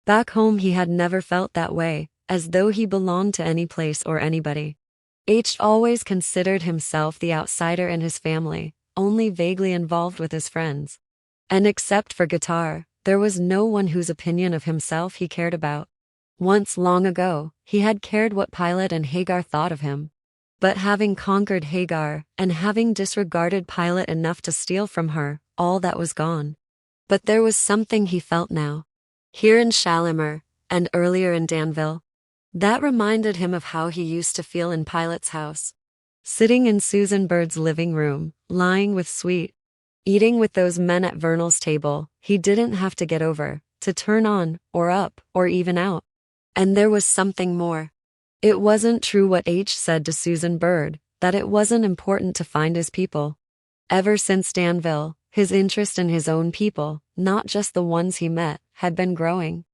Back home he had never felt that way, as though he belonged to any place or anybody. H always considered himself the outsider in his family, only vaguely involved with his friends. And except for guitar, there was no one whose opinion of himself he cared about. Once long ago, he had cared what Pilate and Hagar thought of him. But having conquered Hagar, and having disregarded Pilate enough to steal from her, all that was gone. But there was something he felt now. Here in Shalimar, and earlier in Danville. That reminded him of how he used to feel in Pilate's house. Sitting in Susan Bird's living room, lying with Sweet, eating with those men at Vernal's table, he didn't have to get over, to turn on, or up, or even out. And there was something more. It wasn't true what H said to Susan Bird, that it wasn't important to find his people. Ever since Danville, his interest in his own people, not just the ones he met, had been growing.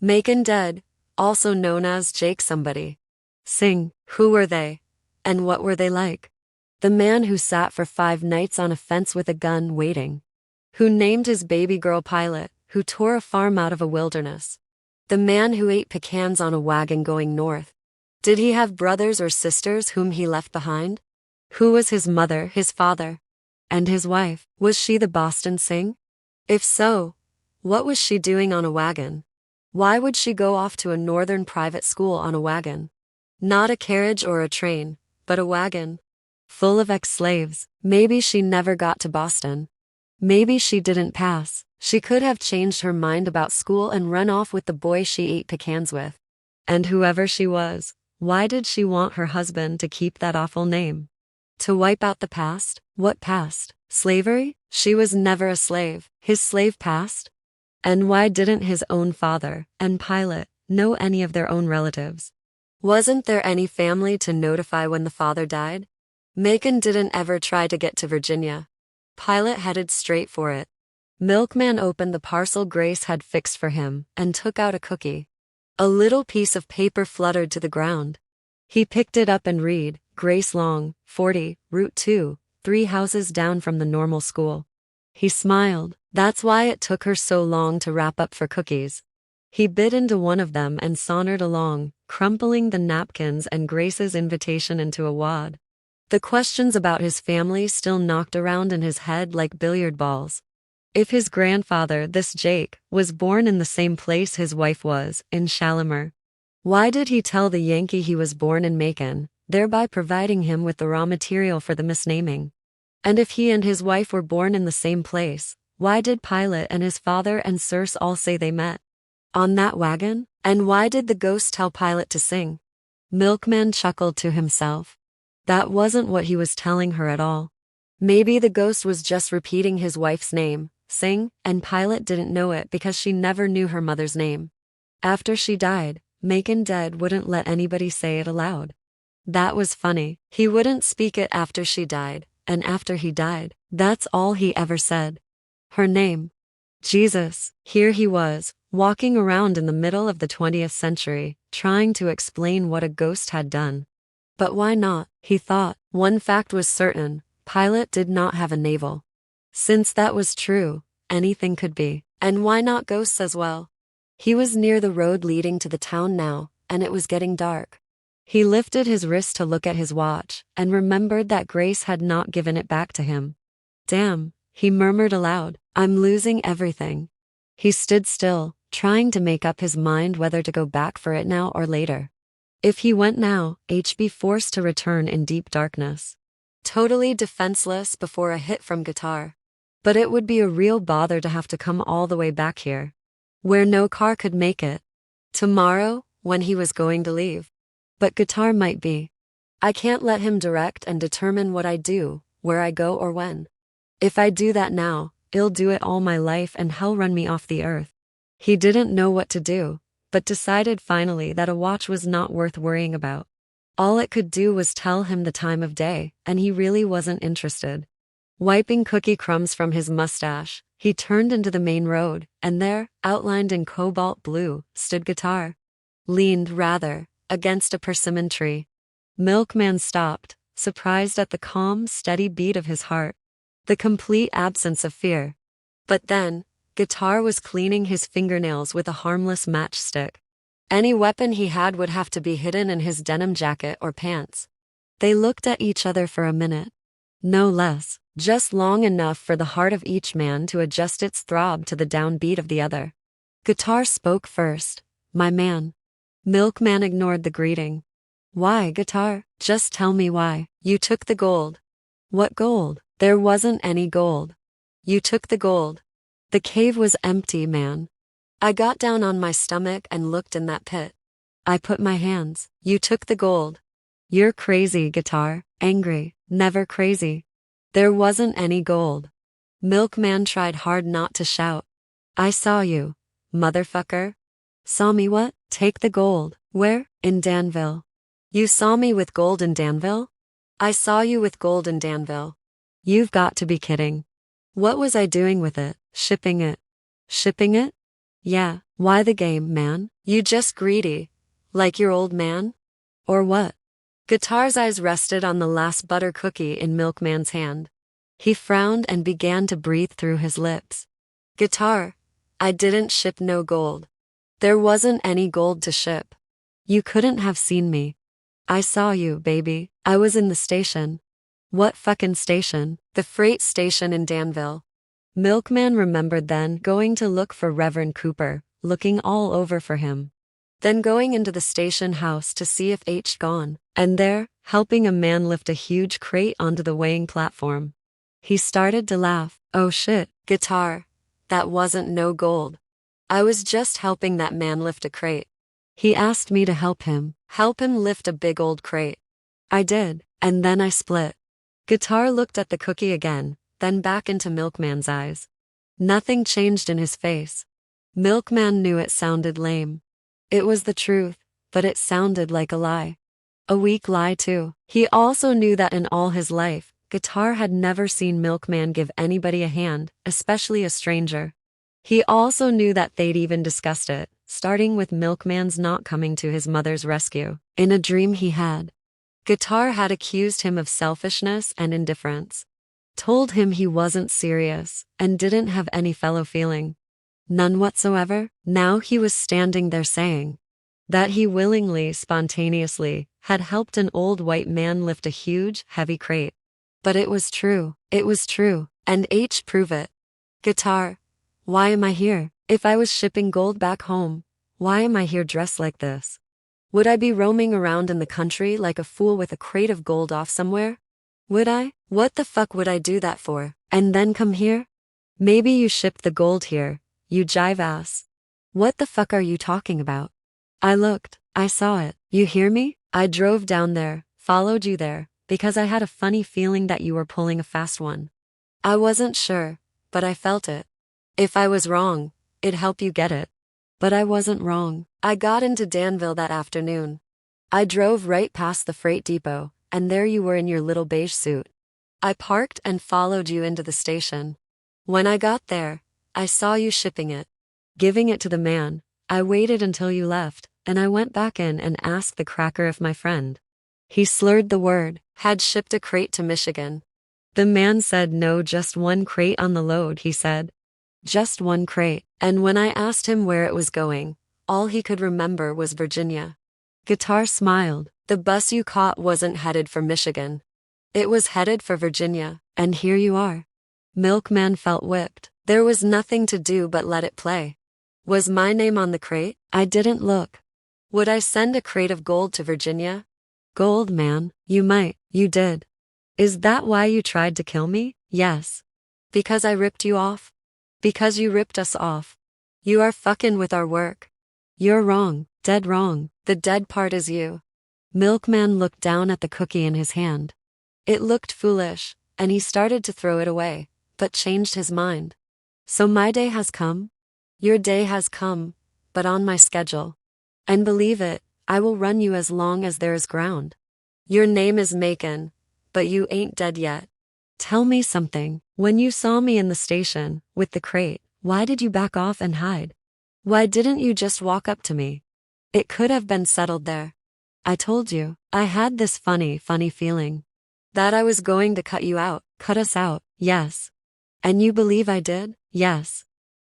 Macon dead, also known as Jake somebody. Singh, who were they? And what were they like? The man who sat for 5 nights on a fence with a gun waiting. Who named his baby girl Pilate, who tore a farm out of a wilderness. The man who ate pecans on a wagon going north. Did he have brothers or sisters whom he left behind? Who was his mother, his father? And his wife, was she the Boston Singh? If so, what was she doing on a wagon? Why would she go off to a northern private school on a wagon? Not a carriage or a train, but a wagon. Full of ex-slaves. Maybe she never got to Boston. Maybe she didn't pass. She could have changed her mind about school and run off with the boy she ate pecans with. And whoever she was, why did she want her husband to keep that awful name? To wipe out the past? What past? Slavery? She was never a slave. His slave past? And why didn't his own father, and Pilate, know any of their own relatives? Wasn't there any family to notify when the father died? Macon didn't ever try to get to Virginia. Pilate headed straight for it. Milkman opened the parcel Grace had fixed for him, and took out a cookie. A little piece of paper fluttered to the ground. He picked it up and read, Grace Long, 40, Route 2, 3 houses down from the normal school. He smiled. That's why it took her so long to wrap up for cookies. He bit into one of them and sauntered along, crumpling the napkins and Grace's invitation into a wad. The questions about his family still knocked around in his head like billiard balls. If his grandfather, this Jake, was born in the same place his wife was, in Shalimar, why did he tell the Yankee he was born in Macon, thereby providing him with the raw material for the misnaming? And if he and his wife were born in the same place, why did Pilate and his father and Circe all say they met on that wagon? And why did the ghost tell Pilate to sing? Milkman chuckled to himself. That wasn't what he was telling her at all. Maybe the ghost was just repeating his wife's name, Singh, and Pilate didn't know it because she never knew her mother's name. After she died, Macon dead wouldn't let anybody say it aloud. That was funny. He wouldn't speak it after she died, and after he died, that's all he ever said. Her name. Jesus. Here he was, walking around in the middle of the 20th century, trying to explain what a ghost had done. But why not, he thought. One fact was certain, Pilate did not have a navel. Since that was true, anything could be. And why not ghosts as well? He was near the road leading to the town now, and it was getting dark. He lifted his wrist to look at his watch, and remembered that Grace had not given it back to him. Damn, he murmured aloud, I'm losing everything. He stood still, trying to make up his mind whether to go back for it now or later. If he went now, he'd be forced to return in deep darkness. Totally defenseless before a hit from guitar. But it would be a real bother to have to come all the way back here, where no car could make it. Tomorrow, when he was going to leave. But guitar might be. I can't let him direct and determine what I do, where I go or when. If I do that now, I'll do it all my life and hell run me off the earth. He didn't know what to do, but decided finally that a watch was not worth worrying about. All it could do was tell him the time of day, and he really wasn't interested. Wiping cookie crumbs from his mustache, he turned into the main road, and there, outlined in cobalt blue, stood guitar. Leaned, rather, against a persimmon tree. Milkman stopped, surprised at the calm, steady beat of his heart. The complete absence of fear. But then, Guitar was cleaning his fingernails with a harmless matchstick. Any weapon he had would have to be hidden in his denim jacket or pants. They looked at each other for a minute. No less, just long enough for the heart of each man to adjust its throb to the downbeat of the other. Guitar spoke first. My man. Milkman ignored the greeting. Why, Guitar? Just tell me why. You took the gold. What gold? There wasn't any gold. You took the gold. The cave was empty, man. I got down on my stomach and looked in that pit. I put my hands. You took the gold. You're crazy, Guitar. Angry, never crazy. There wasn't any gold. Milkman tried hard not to shout. I saw you, motherfucker. Saw me what? Take the gold. Where? In Danville. You saw me with gold in Danville? I saw you with gold in Danville. You've got to be kidding. What was I doing with it? Shipping it. Shipping it? Yeah, why the game, man? You just greedy. Like your old man? Or what? Guitar's eyes rested on the last butter cookie in Milkman's hand. He frowned and began to breathe through his lips. Guitar, I didn't ship no gold. There wasn't any gold to ship. You couldn't have seen me. I saw you, baby. I was in the station. What fucking station? The freight station in Danville. Milkman remembered then going to look for Reverend Cooper, looking all over for him. Then going into the station house to see if H'd gone, and there, helping a man lift a huge crate onto the weighing platform. He started to laugh. Oh shit, Guitar. That wasn't no gold. I was just helping that man lift a crate. He asked me to help him lift a big old crate. I did, and then I split. Guitar looked at the cookie again, then back into Milkman's eyes. Nothing changed in his face. Milkman knew it sounded lame. It was the truth, but it sounded like a lie. A weak lie too. He also knew that in all his life, Guitar had never seen Milkman give anybody a hand, especially a stranger. He also knew that they'd even discussed it, starting with Milkman's not coming to his mother's rescue. In a dream he had. Guitar had accused him of selfishness and indifference. Told him he wasn't serious, and didn't have any fellow feeling. None whatsoever. Now he was standing there saying that he willingly, spontaneously, had helped an old white man lift a huge, heavy crate. But it was true, and H prove it. Guitar, why am I here? If I was shipping gold back home, why am I here dressed like this? Would I be roaming around in the country like a fool with a crate of gold off somewhere? Would I? What the fuck would I do that for? And then come here? Maybe you shipped the gold here, you jive ass. What the fuck are you talking about? I looked, I saw it. You hear me? I drove down there, followed you there, because I had a funny feeling that you were pulling a fast one. I wasn't sure, but I felt it. If I was wrong, it'd help you get it. But I wasn't wrong. I got into Danville that afternoon. I drove right past the freight depot, and there you were in your little beige suit. I parked and followed you into the station. When I got there, I saw you shipping it, giving it to the man. I waited until you left, and I went back in and asked the cracker if my friend, he slurred the word, had shipped a crate to Michigan. The man said no, just one crate on the load, he said. Just one crate. And when I asked him where it was going, all he could remember was Virginia. Guitar smiled. The bus you caught wasn't headed for Michigan. It was headed for Virginia, and here you are. Milkman felt whipped. There was nothing to do but let it play. Was my name on the crate? I didn't look. Would I send a crate of gold to Virginia? Gold, man, you might, you did. Is that why you tried to kill me? Yes. Because I ripped you off? Because you ripped us off. You are fucking with our work. You're wrong, dead wrong. The dead part is you. Milkman looked down at the cookie in his hand. It looked foolish, and he started to throw it away, but changed his mind. So my day has come? Your day has come, but on my schedule. And believe it, I will run you as long as there is ground. Your name is Macon, but you ain't dead yet. Tell me something. When you saw me in the station, with the crate, why did you back off and hide? Why didn't you just walk up to me? It could have been settled there. I told you, I had this funny feeling. That I was going to cut you out, cut us out, yes. And you believe I did? Yes.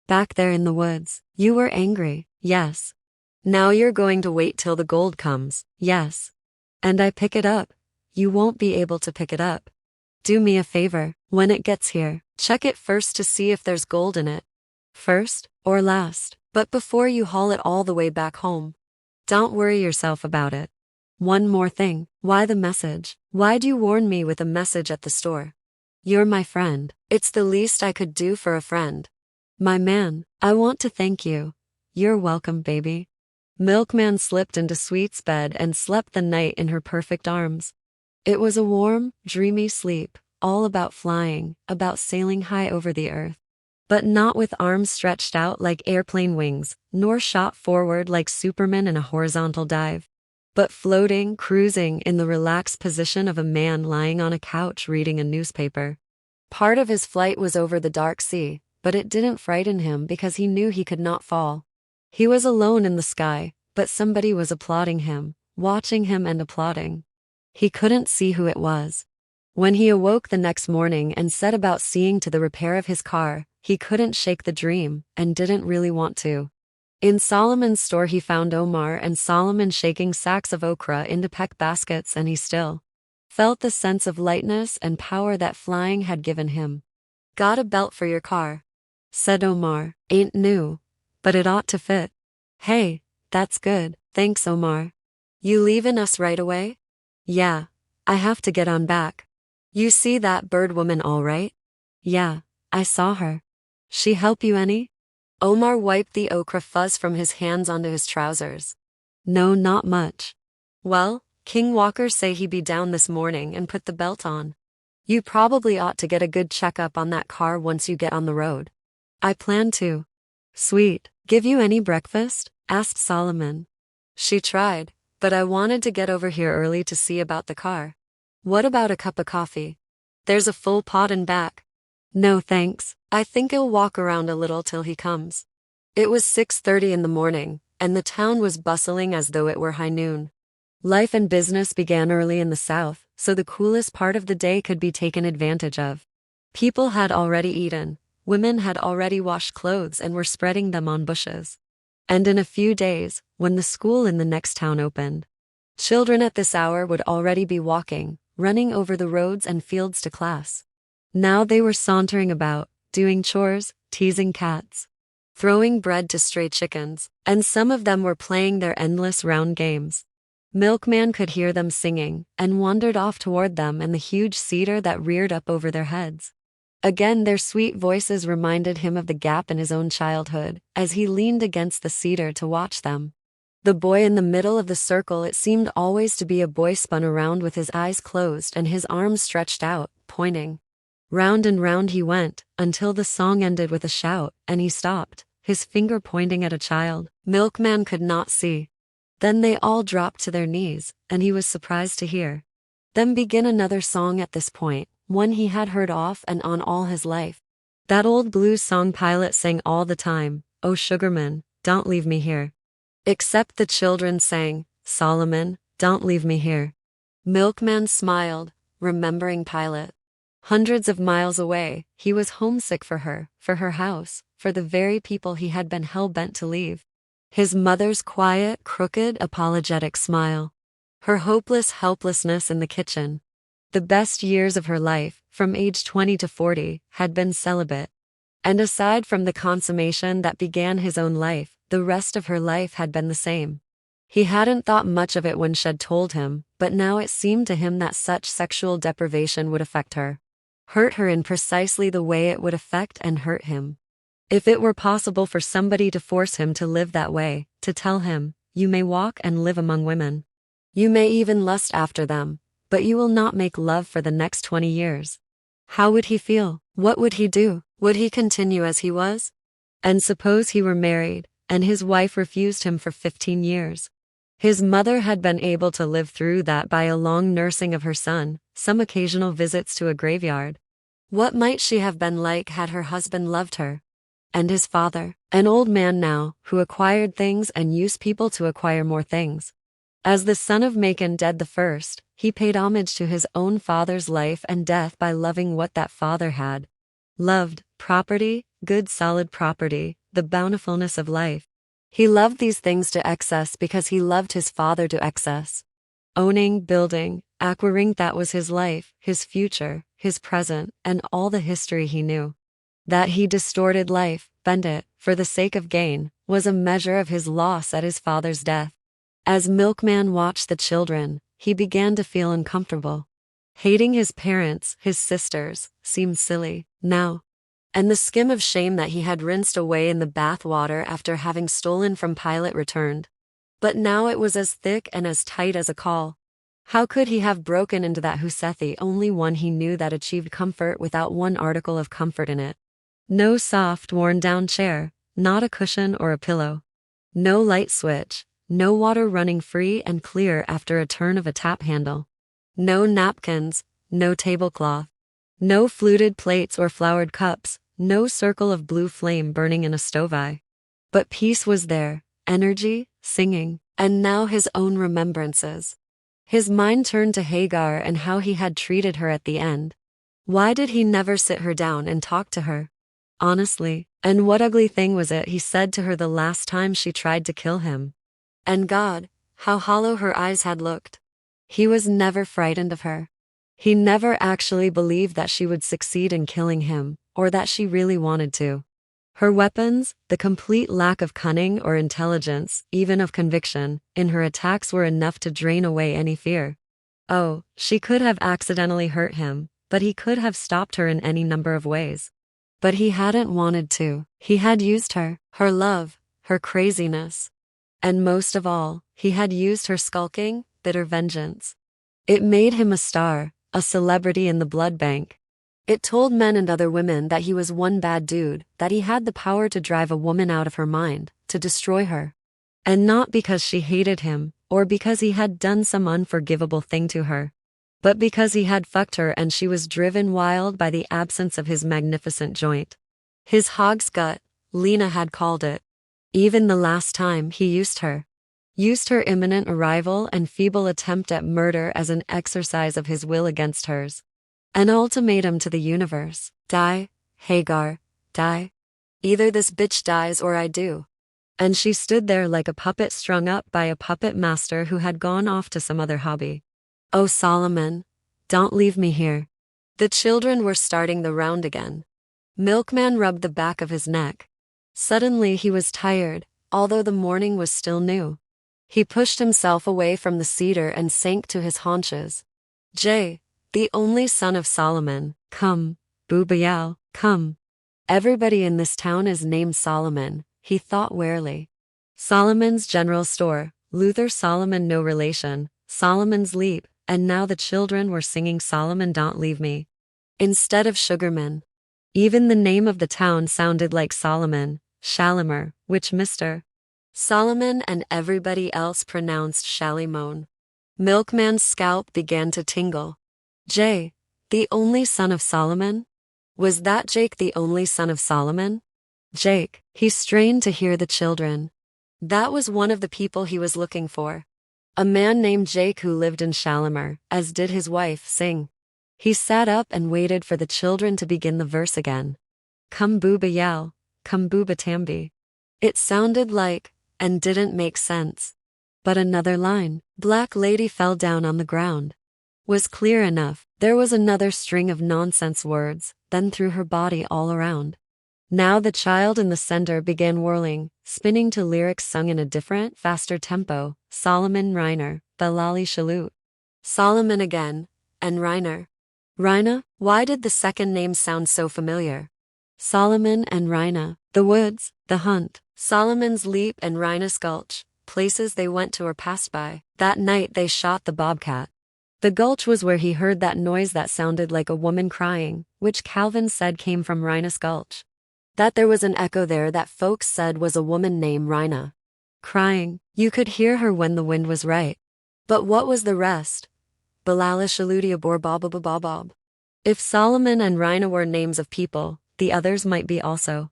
Back there in the woods, you were angry, yes. Now you're going to wait till the gold comes, yes. And I pick it up. You won't be able to pick it up. Do me a favor, when it gets here, check it first to see if there's gold in it. First, or last, but before you haul it all the way back home. Don't worry yourself about it. One more thing, why the message? Why'd you warn me with a message at the store? You're my friend. It's the least I could do for a friend. My man, I want to thank you. You're welcome, baby. Milkman slipped into Sweet's bed and slept the night in her perfect arms. It was a warm, dreamy sleep, all about flying, about sailing high over the earth. But not with arms stretched out like airplane wings, nor shot forward like Superman in a horizontal dive. But floating, cruising in the relaxed position of a man lying on a couch reading a newspaper. Part of his flight was over the dark sea, but it didn't frighten him because he knew he could not fall. He was alone in the sky, but somebody was applauding him, watching him and applauding. He couldn't see who it was. When he awoke the next morning and set about seeing to the repair of his car, he couldn't shake the dream, and didn't really want to. In Solomon's store he found Omar and Solomon shaking sacks of okra into peck baskets, and he still felt the sense of lightness and power that flying had given him. Got a belt for your car, said Omar. Ain't new, but it ought to fit. Hey, that's good, thanks Omar. You leavin' us right away? Yeah, I have to get on back. You see that bird woman all right? Yeah, I saw her. She help you any? Omar wiped the okra fuzz from his hands onto his trousers. No, not much. Well, King Walker say he be down this morning and put the belt on. You probably ought to get a good checkup on that car once you get on the road. I plan to. Sweet, give you any breakfast? Asked Solomon. She tried, but I wanted to get over here early to see about the car. What about a cup of coffee? There's a full pot in back. No thanks, I think I'll walk around a little till he comes. It was 6:30 in the morning, and the town was bustling as though it were high noon. Life and business began early in the South, so the coolest part of the day could be taken advantage of. People had already eaten, women had already washed clothes and were spreading them on bushes. And in a few days, when the school in the next town opened, children at this hour would already be walking, running over the roads and fields to class. Now they were sauntering about, doing chores, teasing cats, throwing bread to stray chickens, and some of them were playing their endless round games. Milkman could hear them singing, and wandered off toward them and the huge cedar that reared up over their heads. Again their sweet voices reminded him of the gap in his own childhood, as he leaned against the cedar to watch them. The boy in the middle of the circle, it seemed always to be a boy, spun around with his eyes closed and his arms stretched out, pointing. Round and round he went, until the song ended with a shout, and he stopped, his finger pointing at a child Milkman could not see. Then they all dropped to their knees, and he was surprised to hear them begin another song at this point, one he had heard off and on all his life. That old blues song Pilate sang all the time, "Oh Sugarman, don't leave me here." Except the children sang, "Solomon, don't leave me here." Milkman smiled, remembering Pilate. Hundreds of miles away, he was homesick for her house, for the very people he had been hell-bent to leave. His mother's quiet, crooked, apologetic smile. Her hopeless helplessness in the kitchen. The best years of her life, from age 20 to 40, had been celibate. And aside from the consummation that began his own life, the rest of her life had been the same. He hadn't thought much of it when she'd told him, but now it seemed to him that such sexual deprivation would affect her. Hurt her in precisely the way it would affect and hurt him. If it were possible for somebody to force him to live that way, to tell him, "You may walk and live among women. You may even lust after them, but you will not make love for the next 20 years. How would he feel? What would he do? Would he continue as he was? And suppose he were married, and his wife refused him for 15 years. His mother had been able to live through that by a long nursing of her son, some occasional visits to a graveyard. What might she have been like had her husband loved her? And his father, an old man now, who acquired things and used people to acquire more things. As the son of Macon dead the first, he paid homage to his own father's life and death by loving what that father had loved: property, good solid property, the bountifulness of life. He loved these things to excess because he loved his father to excess. Owning, building, acquiring, that was his life, his future, his present, and all the history he knew. That he distorted life, bent it, for the sake of gain, was a measure of his loss at his father's death. As Milkman watched the children, he began to feel uncomfortable. Hating his parents, his sisters, seemed silly, now. And the skim of shame that he had rinsed away in the bath water after having stolen from Pilate returned. But now it was as thick and as tight as a caul. How could he have broken into that Husethi, only one he knew that achieved comfort without one article of comfort in it? No soft, worn-down chair, not a cushion or a pillow. No light switch, no water running free and clear after a turn of a tap handle. No napkins, no tablecloth. No fluted plates or flowered cups, no circle of blue flame burning in a stove-eye. But peace was there, energy, singing, and now his own remembrances. His mind turned to Hagar and how he had treated her at the end. Why did he never sit her down and talk to her? Honestly, and what ugly thing was it he said to her the last time she tried to kill him? And God, how hollow her eyes had looked. He was never frightened of her. He never actually believed that she would succeed in killing him, or that she really wanted to. Her weapons, the complete lack of cunning or intelligence, even of conviction, in her attacks were enough to drain away any fear. Oh, she could have accidentally hurt him, but he could have stopped her in any number of ways. But he hadn't wanted to. He had used her love, her craziness. And most of all, he had used her skulking, bitter vengeance. It made him a star, a celebrity in the blood bank. It told men and other women that he was one bad dude, that he had the power to drive a woman out of her mind, to destroy her. And not because she hated him, or because he had done some unforgivable thing to her, but because he had fucked her and she was driven wild by the absence of his magnificent joint. His hog's gut, Lena had called it. Even the last time he used her. Used her imminent arrival and feeble attempt at murder as an exercise of his will against hers. An ultimatum to the universe. Die, Hagar, die. Either this bitch dies or I do. And she stood there like a puppet strung up by a puppet master who had gone off to some other hobby. Oh Solomon, don't leave me here. The children were starting the round again. Milkman rubbed the back of his neck. Suddenly he was tired, although the morning was still new. He pushed himself away from the cedar and sank to his haunches. Jay, the only son of Solomon, come, Boobayal, come. Everybody in this town is named Solomon, he thought warily. Solomon's General Store, Luther Solomon no relation, Solomon's Leap, and now the children were singing Solomon don't leave me. Instead of Sugarman. Even the name of the town sounded like Solomon, Shalimar, which Mr. Solomon and everybody else pronounced Shalimon. Milkman's scalp began to tingle. Jay, the only son of Solomon? Was that Jake the only son of Solomon? Jake, he strained to hear the children. That was one of the people he was looking for. A man named Jake who lived in Shalimar, as did his wife, Sing. He sat up and waited for the children to begin the verse again. Come booba yell, come booba tambi. It sounded like, and didn't make sense. But another line, Black Lady fell down on the ground, was clear enough. There was another string of nonsense words, then through her body all around. Now the child in the center began whirling, spinning to lyrics sung in a different, faster tempo. Solomon Reiner, Belali Shalut. Solomon again, and Reiner. Reina, why did the second name sound so familiar? Solomon and Reina, the woods, the hunt, Solomon's Leap and Reina's Gulch, places they went to or passed by. That night they shot the bobcat. The gulch was where he heard that noise that sounded like a woman crying, which Calvin said came from Reina's Gulch. That there was an echo there that folks said was a woman named Reina. Crying, you could hear her when the wind was right. But what was the rest? Balala Shaludia bor bob. If Solomon and Reina were names of people, the others might be also.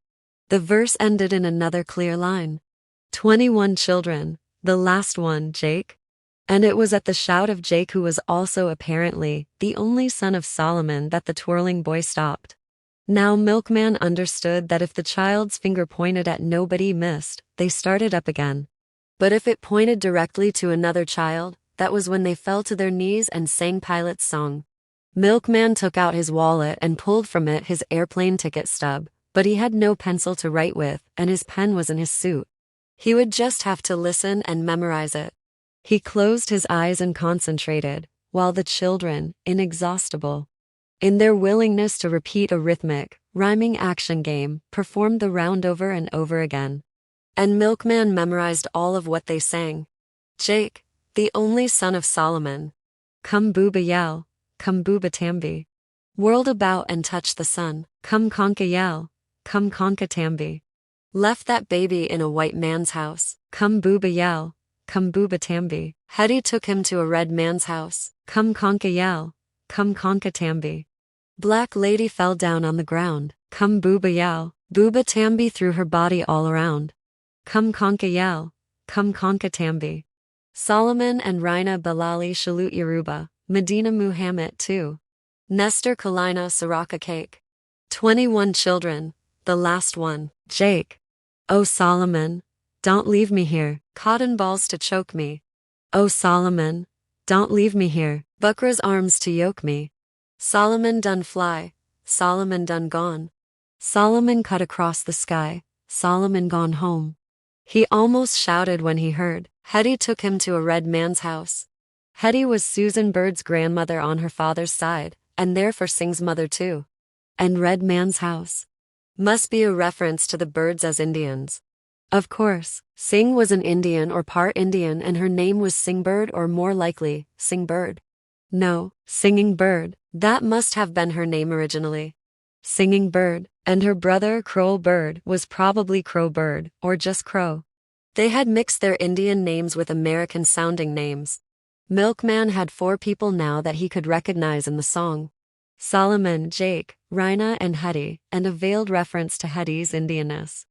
The verse ended in another clear line. 21 children, the last one, Jake. And it was at the shout of Jake, who was also apparently the only son of Solomon, that the twirling boy stopped. Now Milkman understood that if the child's finger pointed at nobody missed, they started up again. But if it pointed directly to another child, that was when they fell to their knees and sang Pilate's song. Milkman took out his wallet and pulled from it his airplane ticket stub, but he had no pencil to write with, and his pen was in his suit. He would just have to listen and memorize it. He closed his eyes and concentrated, while the children, inexhaustible in their willingness to repeat a rhythmic, rhyming action game, performed the round over and over again. And Milkman memorized all of what they sang. Jake, the only son of Solomon. Come booba yell, come booba tambi. Whirled about and touched the sun. Come conka yell, come conka tambi. Left that baby in a white man's house. Come booba yell, come booba tambi. Hetty took him to a red man's house. Come conka yell, come conka tambi. Black Lady fell down on the ground. Come booba yell, booba tambi threw her body all around. Come conka yell, come conka tambi. Solomon and Reina Balali Shalut Yoruba, Medina Muhammad too. Nestor Kalina Saraka Cake. 21 children, the last one, Jake. Oh Solomon, don't leave me here, cotton balls to choke me. Oh Solomon, don't leave me here, Bukra's arms to yoke me. Solomon done fly, Solomon done gone. Solomon cut across the sky, Solomon gone home. He almost shouted when he heard, Hetty took him to a red man's house. Hetty was Susan Bird's grandmother on her father's side, and therefore Sing's mother too. And red man's house must be a reference to the Birds as Indians. Of course, Sing was an Indian or part Indian, and her name was Singbird, or more likely, Singbird. No, Singing Bird, that must have been her name originally. Singing Bird, and her brother Crow Bird was probably Crow Bird, or just Crow. They had mixed their Indian names with American-sounding names. Milkman had 4 people now that he could recognize in the song. Solomon, Jake, Reina and Hetty, and a veiled reference to Hetty's Indianness.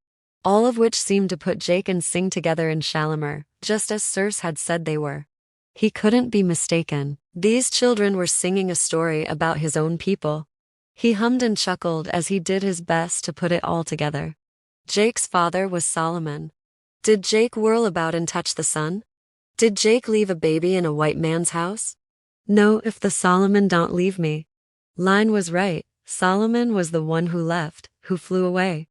All of which seemed to put Jake and Sing together in Shalimar, just as Circe had said they were. He couldn't be mistaken. These children were singing a story about his own people. He hummed and chuckled as he did his best to put it all together. Jake's father was Solomon. Did Jake whirl about and touch the sun? Did Jake leave a baby in a white man's house? No, if the Solomon don't leave me line was right, Solomon was the one who left, who flew away.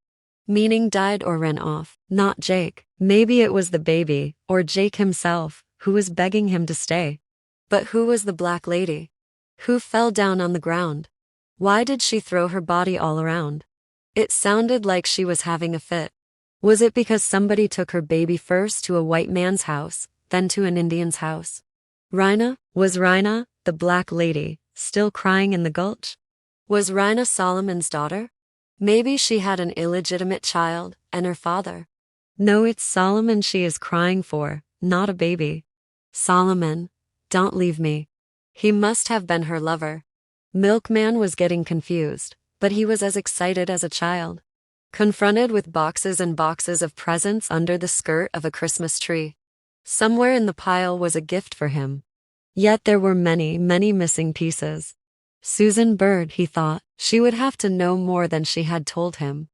Meaning died or ran off, not Jake. Maybe it was the baby, or Jake himself, who was begging him to stay. But who was the Black Lady? Who fell down on the ground? Why did she throw her body all around? It sounded like she was having a fit. Was it because somebody took her baby first to a white man's house, then to an Indian's house? Reina, was Reina, the Black Lady, still crying in the gulch? Was Reina Solomon's daughter? Maybe she had an illegitimate child, and her father. No, it's Solomon she is crying for, not a baby. Solomon, don't leave me. He must have been her lover. Milkman was getting confused. but he was as excited as a child, confronted with boxes and boxes of presents under the skirt of a Christmas tree. Somewhere in the pile was a gift for him. Yet there were many, many missing pieces. Susan Bird, he thought, she would have to know more than she had told him.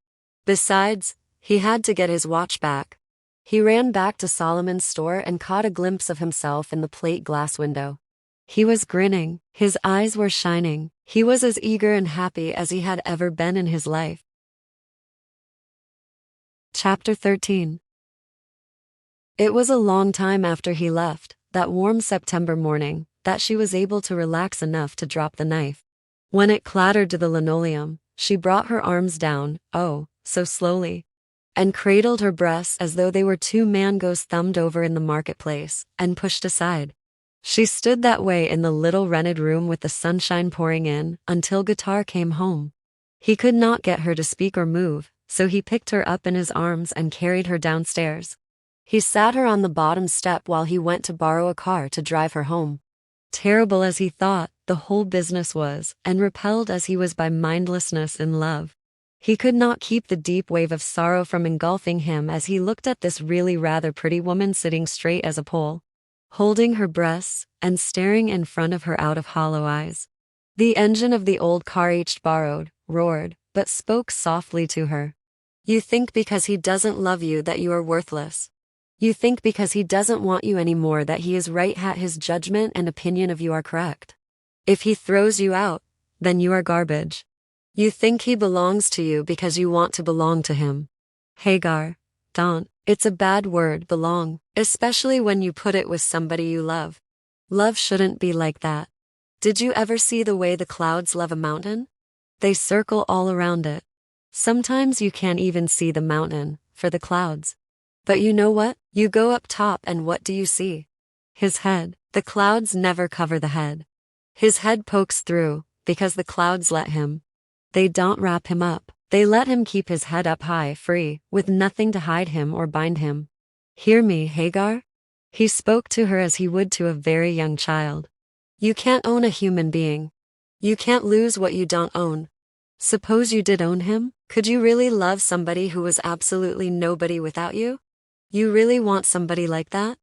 Besides, he had to get his watch back. He ran back to Solomon's store and caught a glimpse of himself in the plate glass window. He was grinning, his eyes were shining, he was as eager and happy as he had ever been in his life. Chapter 13. It was a long time after he left, that warm September morning, that she was able to relax enough to drop the knife. When it clattered to the linoleum, she brought her arms down, oh, so slowly, and cradled her breasts as though they were two mangoes thumbed over in the marketplace, and pushed aside. She stood that way in the little rented room with the sunshine pouring in, until Guitar came home. He could not get her to speak or move, so he picked her up in his arms and carried her downstairs. He sat her on the bottom step while he went to borrow a car to drive her home. Terrible as he thought the whole business was, and repelled as he was by mindlessness in love, he could not keep the deep wave of sorrow from engulfing him as he looked at this really rather pretty woman sitting straight as a pole, holding her breasts, and staring in front of her out of hollow eyes. The engine of the old car each borrowed, roared, but spoke softly to her. You think because he doesn't love you that you are worthless. You think because he doesn't want you anymore that he is right, that his judgment and opinion of you are correct. If he throws you out, then you are garbage. You think he belongs to you because you want to belong to him. Hagar, don't. It's a bad word, belong, especially when you put it with somebody you love. Love shouldn't be like that. Did you ever see the way the clouds love a mountain? They circle all around it. Sometimes you can't even see the mountain, for the clouds. But you know what? You go up top and what do you see? His head. The clouds never cover the head. His head pokes through, because the clouds let him. They don't wrap him up. They let him keep his head up high, free, with nothing to hide him or bind him. Hear me, Hagar? He spoke to her as he would to a very young child. You can't own a human being. You can't lose what you don't own. Suppose you did own him, could you really love somebody who was absolutely nobody without you? You really want somebody like that?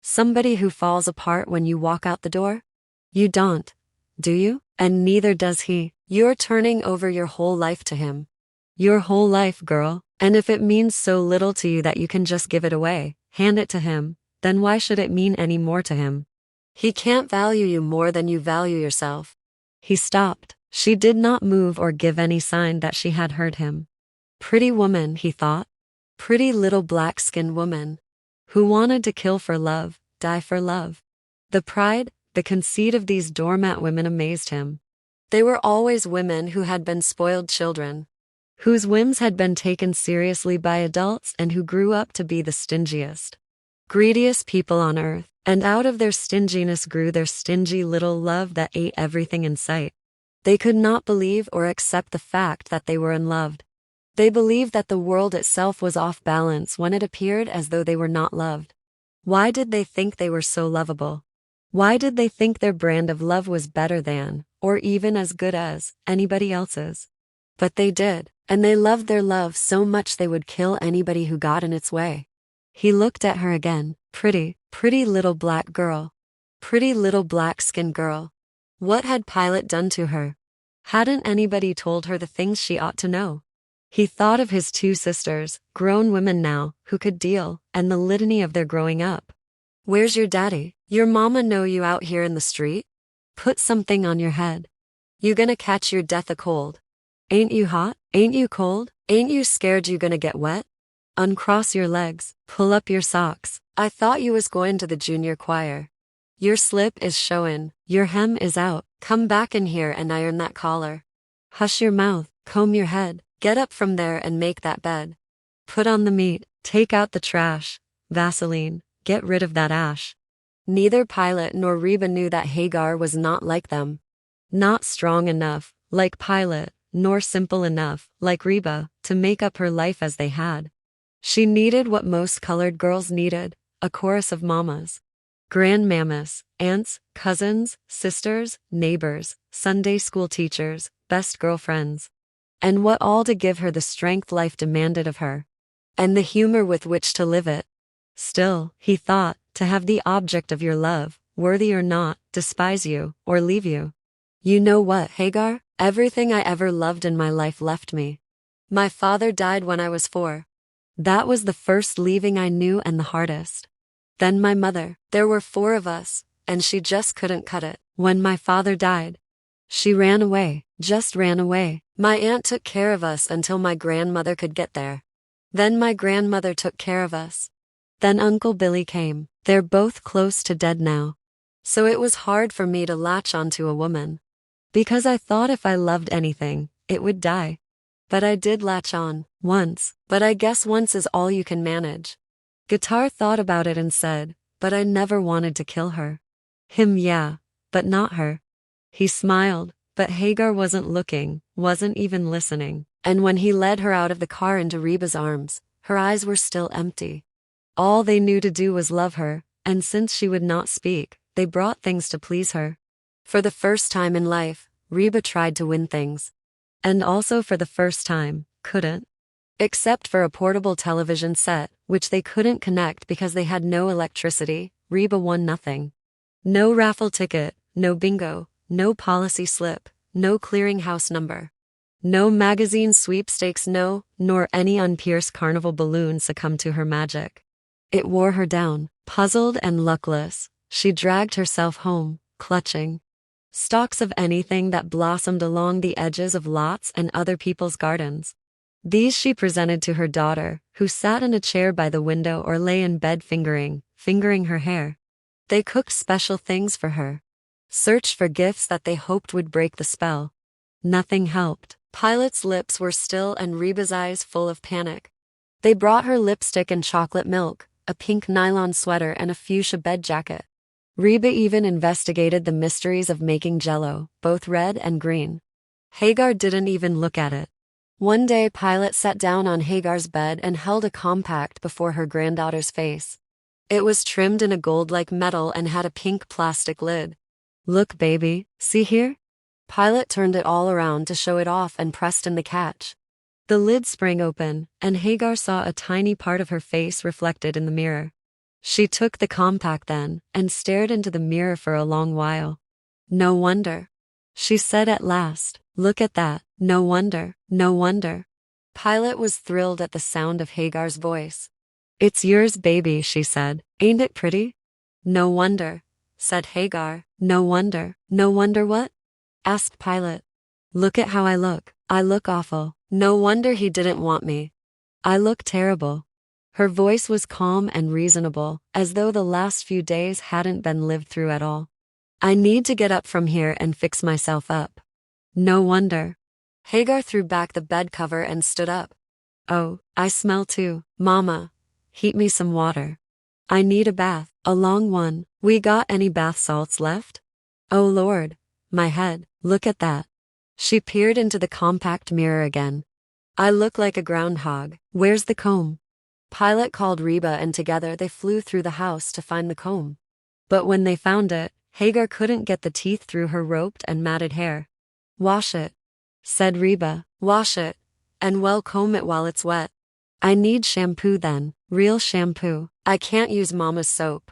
Somebody who falls apart when you walk out the door? You don't, do you? And neither does he. You're turning over your whole life to him. Your whole life, girl, and if it means so little to you that you can just give it away, hand it to him, then why should it mean any more to him? He can't value you more than you value yourself. He stopped. She did not move or give any sign that she had heard him. Pretty woman, he thought. Pretty little black-skinned woman, who wanted to kill for love, die for love. The pride, the conceit of these doormat women amazed him. They were always women who had been spoiled children, whose whims had been taken seriously by adults and who grew up to be the stingiest, greediest people on earth, and out of their stinginess grew their stingy little love that ate everything in sight. They could not believe or accept the fact that they were unloved. They believed that the world itself was off balance when it appeared as though they were not loved. Why did they think they were so lovable? Why did they think their brand of love was better than, or even as good as, anybody else's? But they did, and they loved their love so much they would kill anybody who got in its way. He looked at her again. Pretty, pretty little black girl. Pretty little black-skinned girl. What had Pilate done to her? Hadn't anybody told her the things she ought to know? He thought of his two sisters, grown women now, who could deal, and the litany of their growing up. Where's your daddy? Your mama know you out here in the street? Put something on your head. You gonna catch your death a cold. Ain't you hot? Ain't you cold? Ain't you scared you gonna get wet? Uncross your legs, pull up your socks. I thought you was going to the junior choir. Your slip is showin', your hem is out. Come back in here and iron that collar. Hush your mouth, comb your head. Get up from there and make that bed. Put on the meat, take out the trash. Vaseline, get rid of that ash. Neither Pilate nor Reba knew that Hagar was not like them. Not strong enough, like Pilate, nor simple enough, like Reba, to make up her life as they had. She needed what most colored girls needed, a chorus of mamas. Grandmammas, aunts, cousins, sisters, neighbors, Sunday school teachers, best girlfriends. And what all to give her the strength life demanded of her. And the humor with which to live it. Still, he thought, to have the object of your love, worthy or not, despise you, or leave you. You know what, Hagar? Everything I ever loved in my life left me. My father died when I was 4. That was the first leaving I knew and the hardest. Then my mother. There were 4 of us, and she just couldn't cut it. When my father died, she ran away, just ran away. My aunt took care of us until my grandmother could get there. Then my grandmother took care of us. Then Uncle Billy came. They're both close to dead now. So it was hard for me to latch onto a woman. Because I thought if I loved anything, it would die. But I did latch on, once, but I guess once is all you can manage. Guitar thought about it and said, but I never wanted to kill her. Him, yeah, but not her. He smiled, but Hagar wasn't looking, wasn't even listening. And when he led her out of the car into Reba's arms, her eyes were still empty. All they knew to do was love her, and since she would not speak, they brought things to please her. For the first time in life, Reba tried to win things. And also for the first time, couldn't. Except for a portable television set, which they couldn't connect because they had no electricity, Reba won nothing. No raffle ticket, no bingo, no policy slip, no clearinghouse number. No magazine sweepstakes, nor any unpierced carnival balloon succumbed to her magic. It wore her down. Puzzled and luckless, she dragged herself home, clutching stalks of anything that blossomed along the edges of lots and other people's gardens. These she presented to her daughter, who sat in a chair by the window or lay in bed fingering her hair. They cooked special things for her. Searched for gifts that they hoped would break the spell. Nothing helped. Pilate's lips were still and Reba's eyes full of panic. They brought her lipstick and chocolate milk, a pink nylon sweater and a fuchsia bed jacket. Reba even investigated the mysteries of making jello, both red and green. Hagar didn't even look at it. One day Pilate sat down on Hagar's bed and held a compact before her granddaughter's face. It was trimmed in a gold-like metal and had a pink plastic lid. Look, baby, see here? Pilate turned it all around to show it off and pressed in the catch. The lid sprang open, and Hagar saw a tiny part of her face reflected in the mirror. She took the compact then, and stared into the mirror for a long while. No wonder. She said at last, look at that, no wonder, no wonder. Pilate was thrilled at the sound of Hagar's voice. It's yours, baby, she said. Ain't it pretty? No wonder, said Hagar. No wonder what? Asked Pilate. Look at how I look. I look awful. No wonder he didn't want me. I look terrible. Her voice was calm and reasonable, as though the last few days hadn't been lived through at all. I need to get up from here and fix myself up. No wonder. Hagar threw back the bed cover and stood up. Oh, I smell too. Mama, heat me some water. I need a bath, a long one. We got any bath salts left? Oh Lord, my head, look at that. She peered into the compact mirror again. I look like a groundhog. Where's the comb? Pilate called Reba and together they flew through the house to find the comb. But when they found it, Hagar couldn't get the teeth through her roped and matted hair. Wash it, said Reba. Wash it, and well comb it while it's wet. I need shampoo then, real shampoo. I can't use Mama's soap.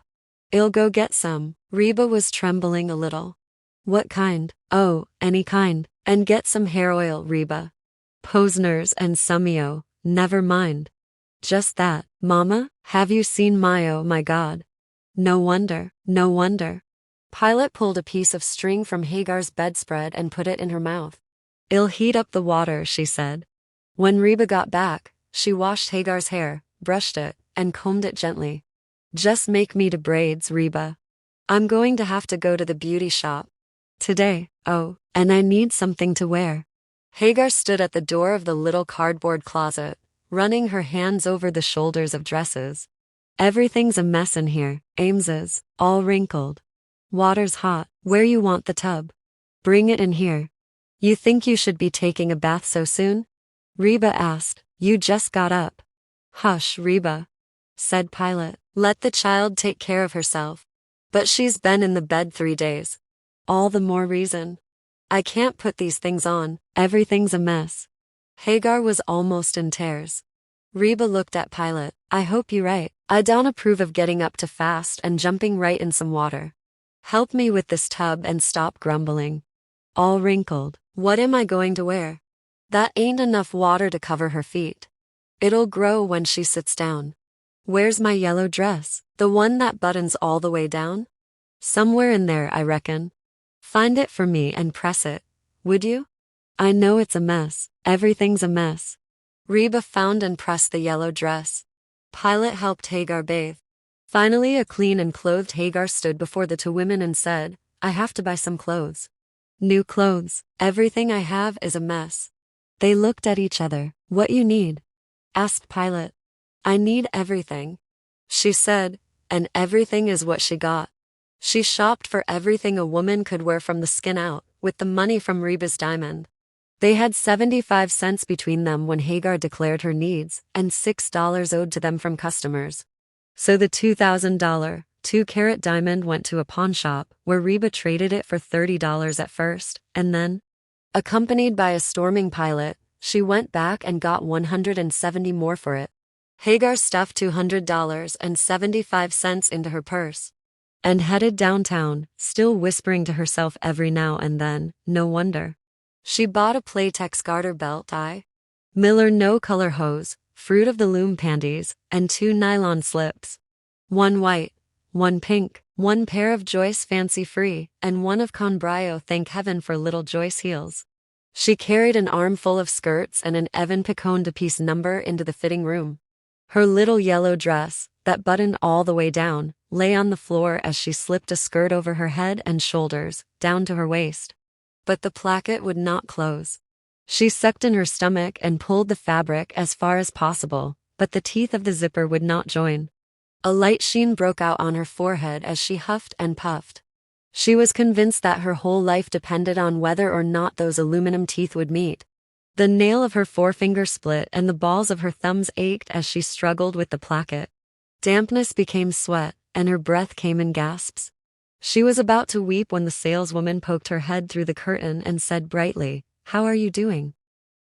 I'll go get some. Reba was trembling a little. What kind? Oh, any kind. And get some hair oil, Reba. Posner's and Sumio, never mind. Just that, Mama, have you seen oh my God? No wonder, no wonder. Pilate pulled a piece of string from Hagar's bedspread and put it in her mouth. I'll heat up the water, she said. When Reba got back, she washed Hagar's hair, brushed it, and combed it gently. Just make me to braids, Reba. I'm going to have to go to the beauty shop today, oh, and I need something to wear. Hagar stood at the door of the little cardboard closet, running her hands over the shoulders of dresses. Everything's a mess in here, Ames's, all wrinkled. Water's hot. Where you want the tub? Bring it in here. You think you should be taking a bath so soon? Reba asked. You just got up. Hush, Reba, said Pilate. Let the child take care of herself. But she's been in the bed 3 days. All the more reason. I can't put these things on, everything's a mess. Hagar was almost in tears. Reba looked at Pilate. I hope you're right. I don't approve of getting up too fast and jumping right in some water. Help me with this tub and stop grumbling. All wrinkled. What am I going to wear? That ain't enough water to cover her feet. It'll grow when she sits down. Where's my yellow dress? The one that buttons all the way down? Somewhere in there, I reckon. Find it for me and press it, would you? I know it's a mess. Everything's a mess. Reba found and pressed the yellow dress. Pilate helped Hagar bathe. Finally, a clean and clothed Hagar stood before the two women and said, I have to buy some clothes. New clothes. Everything I have is a mess. They looked at each other. What you need? Asked Pilate. I need everything, she said, and everything is what she got. She shopped for everything a woman could wear from the skin out, with the money from Reba's diamond. They had 75 cents between them when Hagar declared her needs, and $6 owed to them from customers. So the $2,000, 2-carat diamond went to a pawn shop, where Reba traded it for $30 at first, and then, accompanied by a storming Pilate, she went back and got $170 more for it. Hagar stuffed $200.75 into her purse and headed downtown, still whispering to herself every now and then, no wonder. She bought a Playtex garter belt, Miller no-color hose, Fruit of the Loom panties, and 2 nylon slips. 1 white, 1 pink, 1 pair of Joyce Fancy Free, and 1 of Conbrio thank heaven for little Joyce heels. She carried an armful of skirts and an Evan Picone piece number into the fitting room. Her little yellow dress, that buttoned all the way down, lay on the floor as she slipped a skirt over her head and shoulders, down to her waist. But the placket would not close. She sucked in her stomach and pulled the fabric as far as possible, but the teeth of the zipper would not join. A light sheen broke out on her forehead as she huffed and puffed. She was convinced that her whole life depended on whether or not those aluminum teeth would meet. The nail of her forefinger split and the balls of her thumbs ached as she struggled with the placket. Dampness became sweat, and her breath came in gasps. She was about to weep when the saleswoman poked her head through the curtain and said brightly, How are you doing?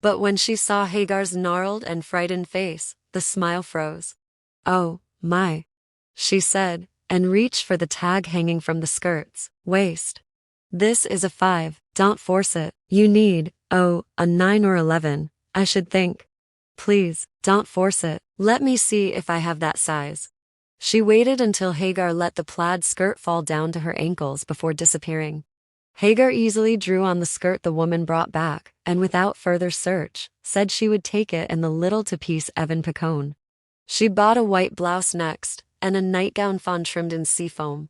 But when she saw Hagar's gnarled and frightened face, the smile froze. Oh, my, she said, and reached for the tag hanging from the skirt's waist. This is a 5, don't force it. You need, a 9 or 11, I should think. Please, don't force it. Let me see if I have that size. She waited until Hagar let the plaid skirt fall down to her ankles before disappearing. Hagar easily drew on the skirt the woman brought back, and without further search, said she would take it in the little two-piece Evan Picone. She bought a white blouse next, and a nightgown fawn trimmed in seafoam.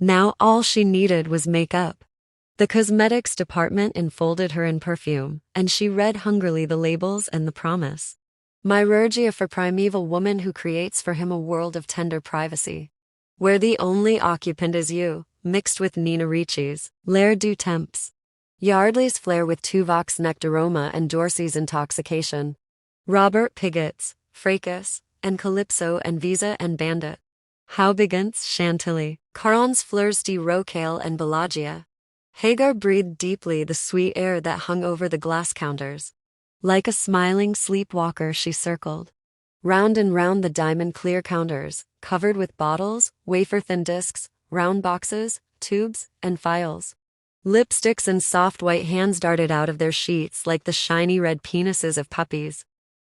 Now all she needed was makeup. The cosmetics department enfolded her in perfume, and she read hungrily the labels and the promise. Myrurgia for primeval woman who creates for him a world of tender privacy, where the only occupant is you, mixed with Nina Ricci's L'air du Temps, Yardley's Flair with Tuvok's Nectaroma and Dorsey's Intoxication, Robert Pigot's Fracas, and Calypso and Visa and Bandit, Haubigant's Chantilly, Caron's Fleurs de Rocaille and Bellagio. Hagar breathed deeply the sweet air that hung over the glass counters. Like a smiling sleepwalker she circled. Round and round the diamond-clear counters, covered with bottles, wafer-thin discs, round boxes, tubes, and phials. Lipsticks and soft white hands darted out of their sheets like the shiny red penises of puppies.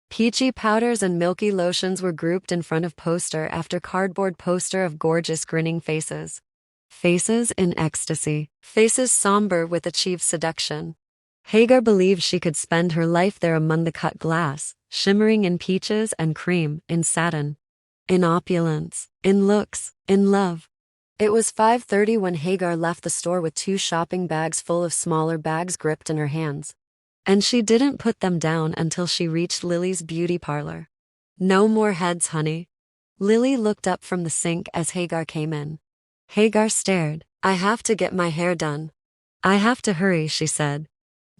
Peachy powders and milky lotions were grouped in front of poster after cardboard poster of gorgeous grinning faces. Faces in ecstasy. Faces somber with achieved seduction. Hagar believed she could spend her life there among the cut glass, shimmering in peaches and cream, in satin, in opulence, in looks, in love. It was 5:30 when Hagar left the store with 2 shopping bags full of smaller bags gripped in her hands. And she didn't put them down until she reached Lily's beauty parlor. No more heads, honey. Lily looked up from the sink as Hagar came in. Hagar stared. I have to get my hair done. I have to hurry, she said.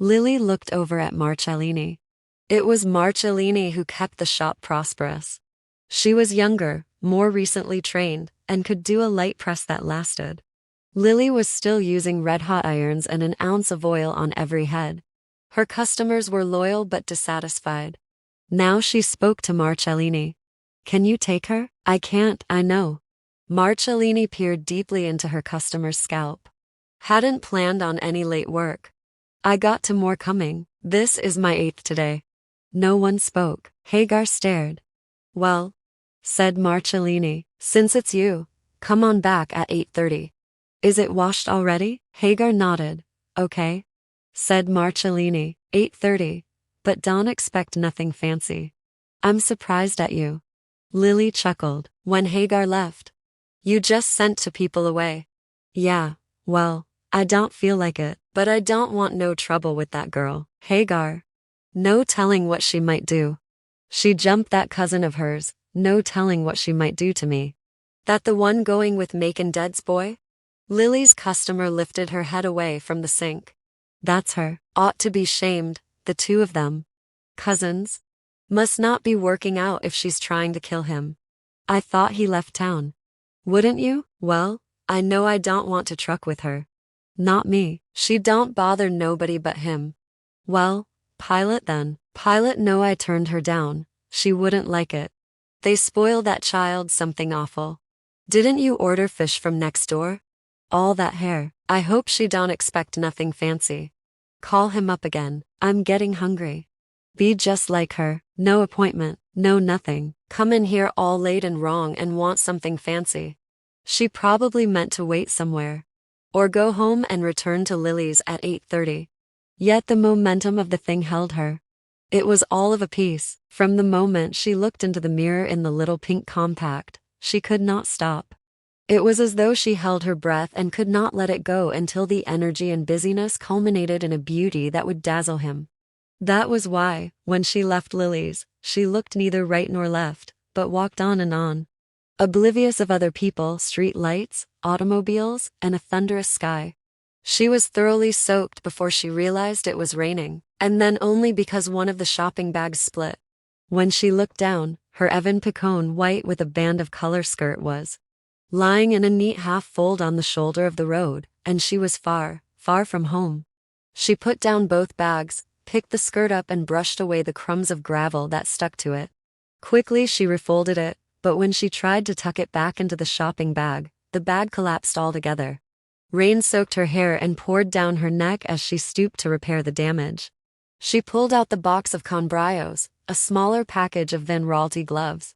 Lily looked over at Marcellini. It was Marcellini who kept the shop prosperous. She was younger, more recently trained, and could do a light press that lasted. Lily was still using red-hot irons and an ounce of oil on every head. Her customers were loyal but dissatisfied. Now she spoke to Marcellini. Can you take her? I can't, I know. Marcellini peered deeply into her customer's scalp. Hadn't planned on any late work. I got 2 more coming. This is my 8th today. No one spoke. Hagar stared. Well, said Marcellini, since it's you, come on back at 8:30. Is it washed already? Hagar nodded. Okay, said Marcellini, 8:30, but don't expect nothing fancy. I'm surprised at you. Lily chuckled. When Hagar left, you just sent 2 people away. Yeah, well, I don't feel like it, but I don't want no trouble with that girl, Hagar. No telling what she might do. She jumped that cousin of hers, no telling what she might do to me. That the one going with Macon Dead's boy? Lily's customer lifted her head away from the sink. That's her. Ought to be shamed, the 2 of them. Cousins? Must not be working out if she's trying to kill him. I thought he left town. Wouldn't you? Well, I know I don't want to truck with her. Not me. She don't bother nobody but him. Well, Pilate then. Pilate know I turned her down. She wouldn't like it. They spoil that child something awful. Didn't you order fish from next door? All that hair. I hope she don't expect nothing fancy. Call him up again. I'm getting hungry. Be just like her. No appointment, no nothing. Come in here all late and wrong and want something fancy. She probably meant to wait somewhere. Or go home and return to Lily's at 8:30. Yet the momentum of the thing held her. It was all of a piece. From the moment she looked into the mirror in the little pink compact, she could not stop. It was as though she held her breath and could not let it go until the energy and busyness culminated in a beauty that would dazzle him. That was why, when she left Lily's, she looked neither right nor left, but walked on and on. Oblivious of other people, street lights, automobiles, and a thunderous sky. She was thoroughly soaked before she realized it was raining, and then only because one of the shopping bags split. When she looked down, her Evan Picone white with a band of color skirt was lying in a neat half-fold on the shoulder of the road, and she was far, far from home. She put down both bags, picked the skirt up and brushed away the crumbs of gravel that stuck to it. Quickly she refolded it, but when she tried to tuck it back into the shopping bag, the bag collapsed altogether. Rain soaked her hair and poured down her neck as she stooped to repair the damage. She pulled out the box of Conbrios, a smaller package of Van Raalte gloves,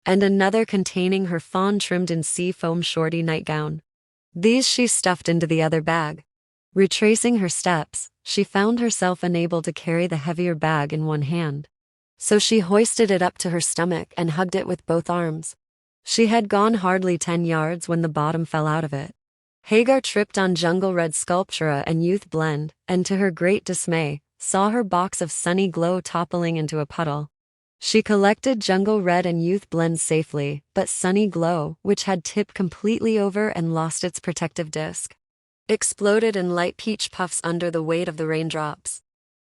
and another containing her fawn-trimmed in sea-foam shorty nightgown. These she stuffed into the other bag. Retracing her steps, she found herself unable to carry the heavier bag in one hand. So she hoisted it up to her stomach and hugged it with both arms. She had gone hardly 10 yards when the bottom fell out of it. Hagar tripped on Jungle Red Sculptura and Youth Blend, and to her great dismay, saw her box of Sunny Glow toppling into a puddle. She collected Jungle Red and Youth Blend safely, but Sunny Glow, which had tipped completely over and lost its protective disc, exploded in light peach puffs under the weight of the raindrops.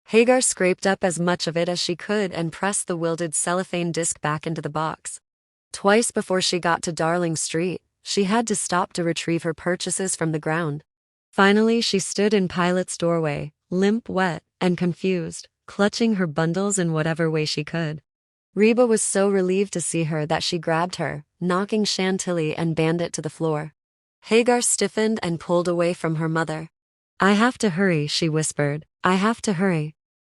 Hagar scraped up as much of it as she could and pressed the wilted cellophane disc back into the box. Twice before she got to Darling Street, she had to stop to retrieve her purchases from the ground. Finally she stood in Pilate's doorway, limp, wet, and confused, clutching her bundles in whatever way she could. Reba was so relieved to see her that she grabbed her, knocking Chantilly and Bandit to the floor. Hagar stiffened and pulled away from her mother. I have to hurry, she whispered. I have to hurry.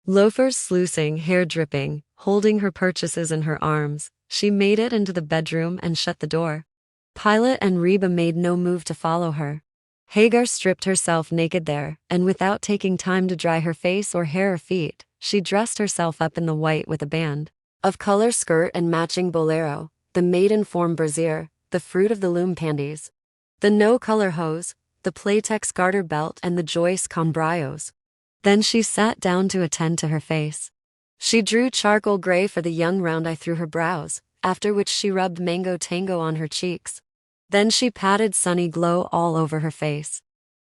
Loafers sluicing, hair dripping, holding her purchases in her arms, she made it into the bedroom and shut the door. Pilate and Reba made no move to follow her. Hagar stripped herself naked there, and without taking time to dry her face or hair or feet, she dressed herself up in the white with a band of color skirt and matching bolero, the maiden form brassiere, the fruit of the loom panties, the no-color hose, the Playtex garter belt and the Joyce Conbrios. Then she sat down to attend to her face. She drew charcoal gray for the young round eye through her brows, after which she rubbed Mango Tango on her cheeks. Then she patted Sunny Glow all over her face.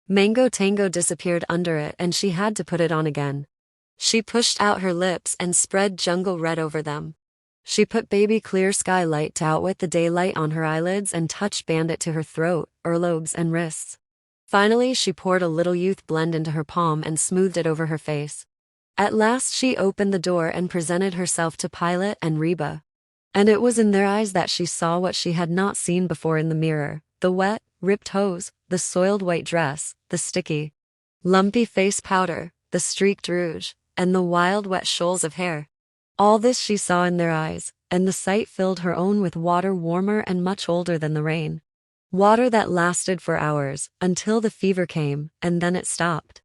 Mango Tango disappeared under it and she had to put it on again. She pushed out her lips and spread Jungle Red over them. She put Baby Clear Sky Light to outwit the daylight on her eyelids and touched Bandit to her throat, earlobes and wrists. Finally she poured a little Youth Blend into her palm and smoothed it over her face. At last she opened the door and presented herself to Pilate and Reba. And it was in their eyes that she saw what she had not seen before in the mirror: the wet, ripped hose, the soiled white dress, the sticky, lumpy face powder, the streaked rouge, and the wild wet shoals of hair. All this she saw in their eyes, and the sight filled her own with water warmer and much older than the rain. Water that lasted for hours, until the fever came, and then it stopped.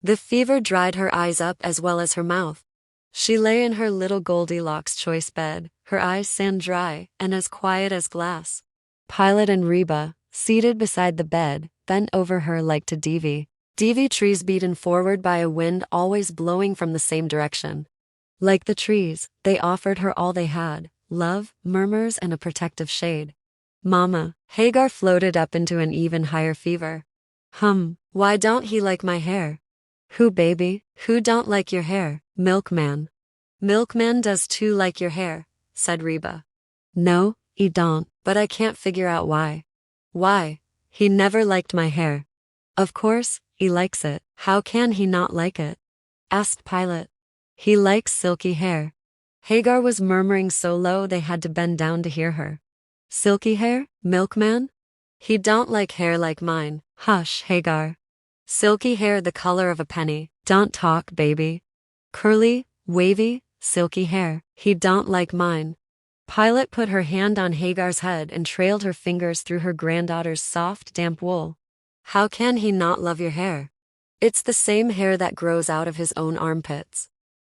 The fever dried her eyes up as well as her mouth. She lay in her little Goldilocks choice bed, her eyes sand dry and as quiet as glass. Pilate and Reba, seated beside the bed, bent over her like to Devi trees beaten forward by a wind always blowing from the same direction. Like the trees, they offered her all they had: love, murmurs, and a protective shade. Mama, Hagar floated up into an even higher fever. Why don't he like my hair? Who, baby, who don't like your hair? Milkman. Milkman does too like your hair, said Reba. No, he don't, but I can't figure out why. Why? He never liked my hair. Of course, he likes it. How can he not like it? Asked Pilate. He likes silky hair. Hagar was murmuring so low they had to bend down to hear her. Silky hair, Milkman? He don't like hair like mine. Hush, Hagar. Silky hair the color of a penny. Don't talk, baby. Curly, wavy, silky hair. He don't like mine. Pilate put her hand on Hagar's head and trailed her fingers through her granddaughter's soft, damp wool. How can he not love your hair? It's the same hair that grows out of his own armpits.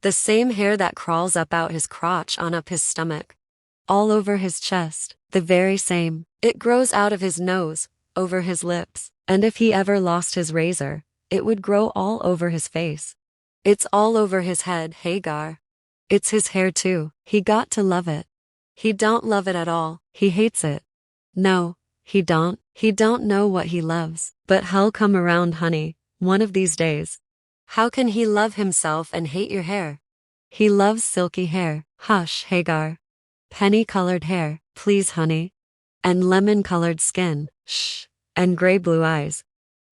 The same hair that crawls up out his crotch on up his stomach. All over his chest, the very same. It grows out of his nose, over his lips, and if he ever lost his razor, it would grow all over his face. It's all over his head, Hagar. It's his hair too. He got to love it. He don't love it at all. He hates it. No, he don't. He don't know what he loves. But he'll come around, honey, one of these days. How can he love himself and hate your hair? He loves silky hair. Hush, Hagar. Penny-colored hair, please, honey. And lemon-colored skin. Shh. And gray-blue eyes.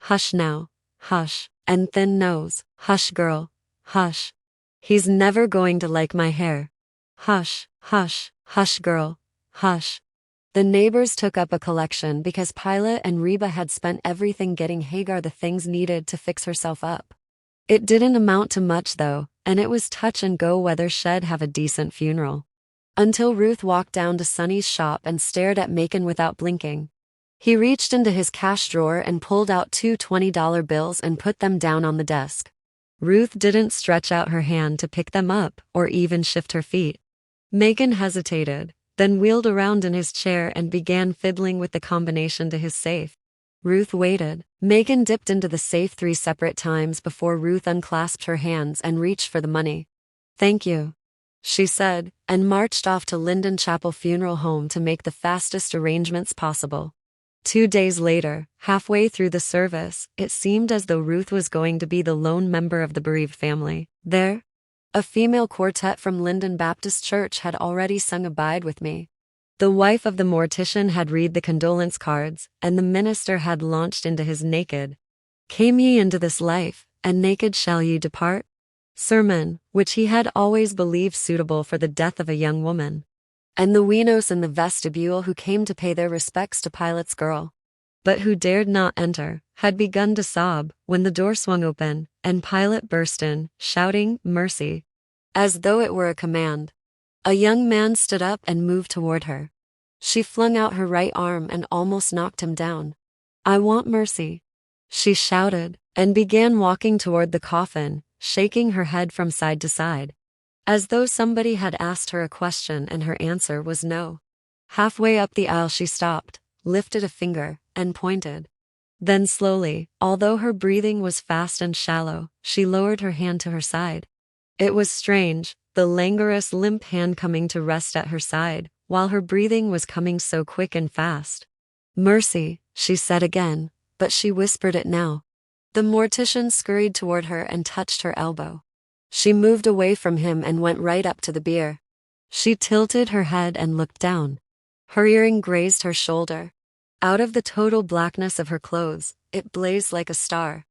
Hush now. Hush. And thin nose. Hush, girl. Hush. He's never going to like my hair. Hush, hush, hush, girl. Hush. The neighbors took up a collection because Pilate and Reba had spent everything getting Hagar the things needed to fix herself up. It didn't amount to much though, and it was touch and go whether she'd have a decent funeral. Until Ruth walked down to Sonny's shop and stared at Macon without blinking. He reached into his cash drawer and pulled out two $20 bills and put them down on the desk. Ruth didn't stretch out her hand to pick them up or even shift her feet. Macon hesitated, then wheeled around in his chair and began fiddling with the combination to his safe. Ruth waited. Macon dipped into the safe 3 separate times before Ruth unclasped her hands and reached for the money. Thank you, she said, and marched off to Linden Chapel Funeral Home to make the fastest arrangements possible. 2 days later, halfway through the service, it seemed as though Ruth was going to be the lone member of the bereaved family. There, a female quartet from Linden Baptist Church had already sung Abide With Me. The wife of the mortician had read the condolence cards, and the minister had launched into his naked, "Came ye into this life, and naked shall ye depart?" sermon, which he had always believed suitable for the death of a young woman. And the weanos in the vestibule who came to pay their respects to Pilate's girl, but who dared not enter, had begun to sob when the door swung open, and Pilate burst in, shouting, "Mercy!" as though it were a command. A young man stood up and moved toward her. She flung out her right arm and almost knocked him down. "I want mercy," she shouted, and began walking toward the coffin, shaking her head from side to side, as though somebody had asked her a question and her answer was no. Halfway up the aisle she stopped, lifted a finger, and pointed. Then slowly, although her breathing was fast and shallow, she lowered her hand to her side. It was strange, the languorous, limp hand coming to rest at her side, while her breathing was coming so quick and fast. "Mercy," she said again, but she whispered it now. The mortician scurried toward her and touched her elbow. She moved away from him and went right up to the bier. She tilted her head and looked down. Her earring grazed her shoulder. Out of the total blackness of her clothes, it blazed like a star.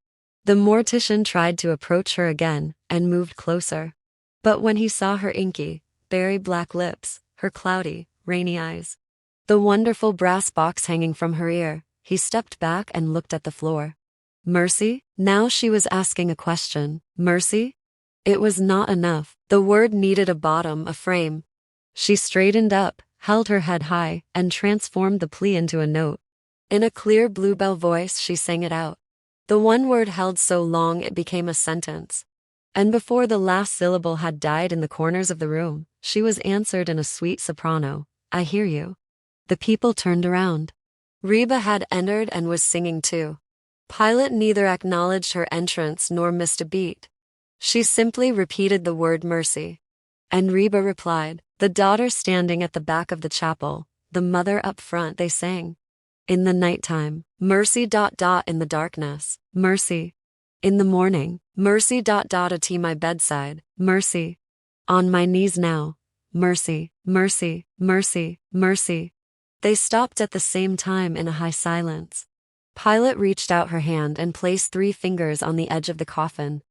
The mortician tried to approach her again and moved closer. But when he saw her inky, berry black lips, her cloudy, rainy eyes, the wonderful brass box hanging from her ear, he stepped back and looked at the floor. Mercy? Now she was asking a question. Mercy? It was not enough. The word needed a bottom, a frame. She straightened up, held her head high, and transformed the plea into a note. In a clear bluebell voice she sang it out. The one word held so long it became a sentence. And before the last syllable had died in the corners of the room, she was answered in a sweet soprano. I hear you. The people turned around. Reba had entered and was singing too. Pilate neither acknowledged her entrance nor missed a beat. She simply repeated the word mercy. And Reba replied, the daughter standing at the back of the chapel, the mother up front, they sang. In the nighttime, mercy. In the darkness, mercy. In the morning, mercy. At my bedside, mercy. On my knees now, mercy, mercy, mercy, mercy. They stopped at the same time in a high silence. Pilate reached out her hand and placed 3 fingers on the edge of the coffin.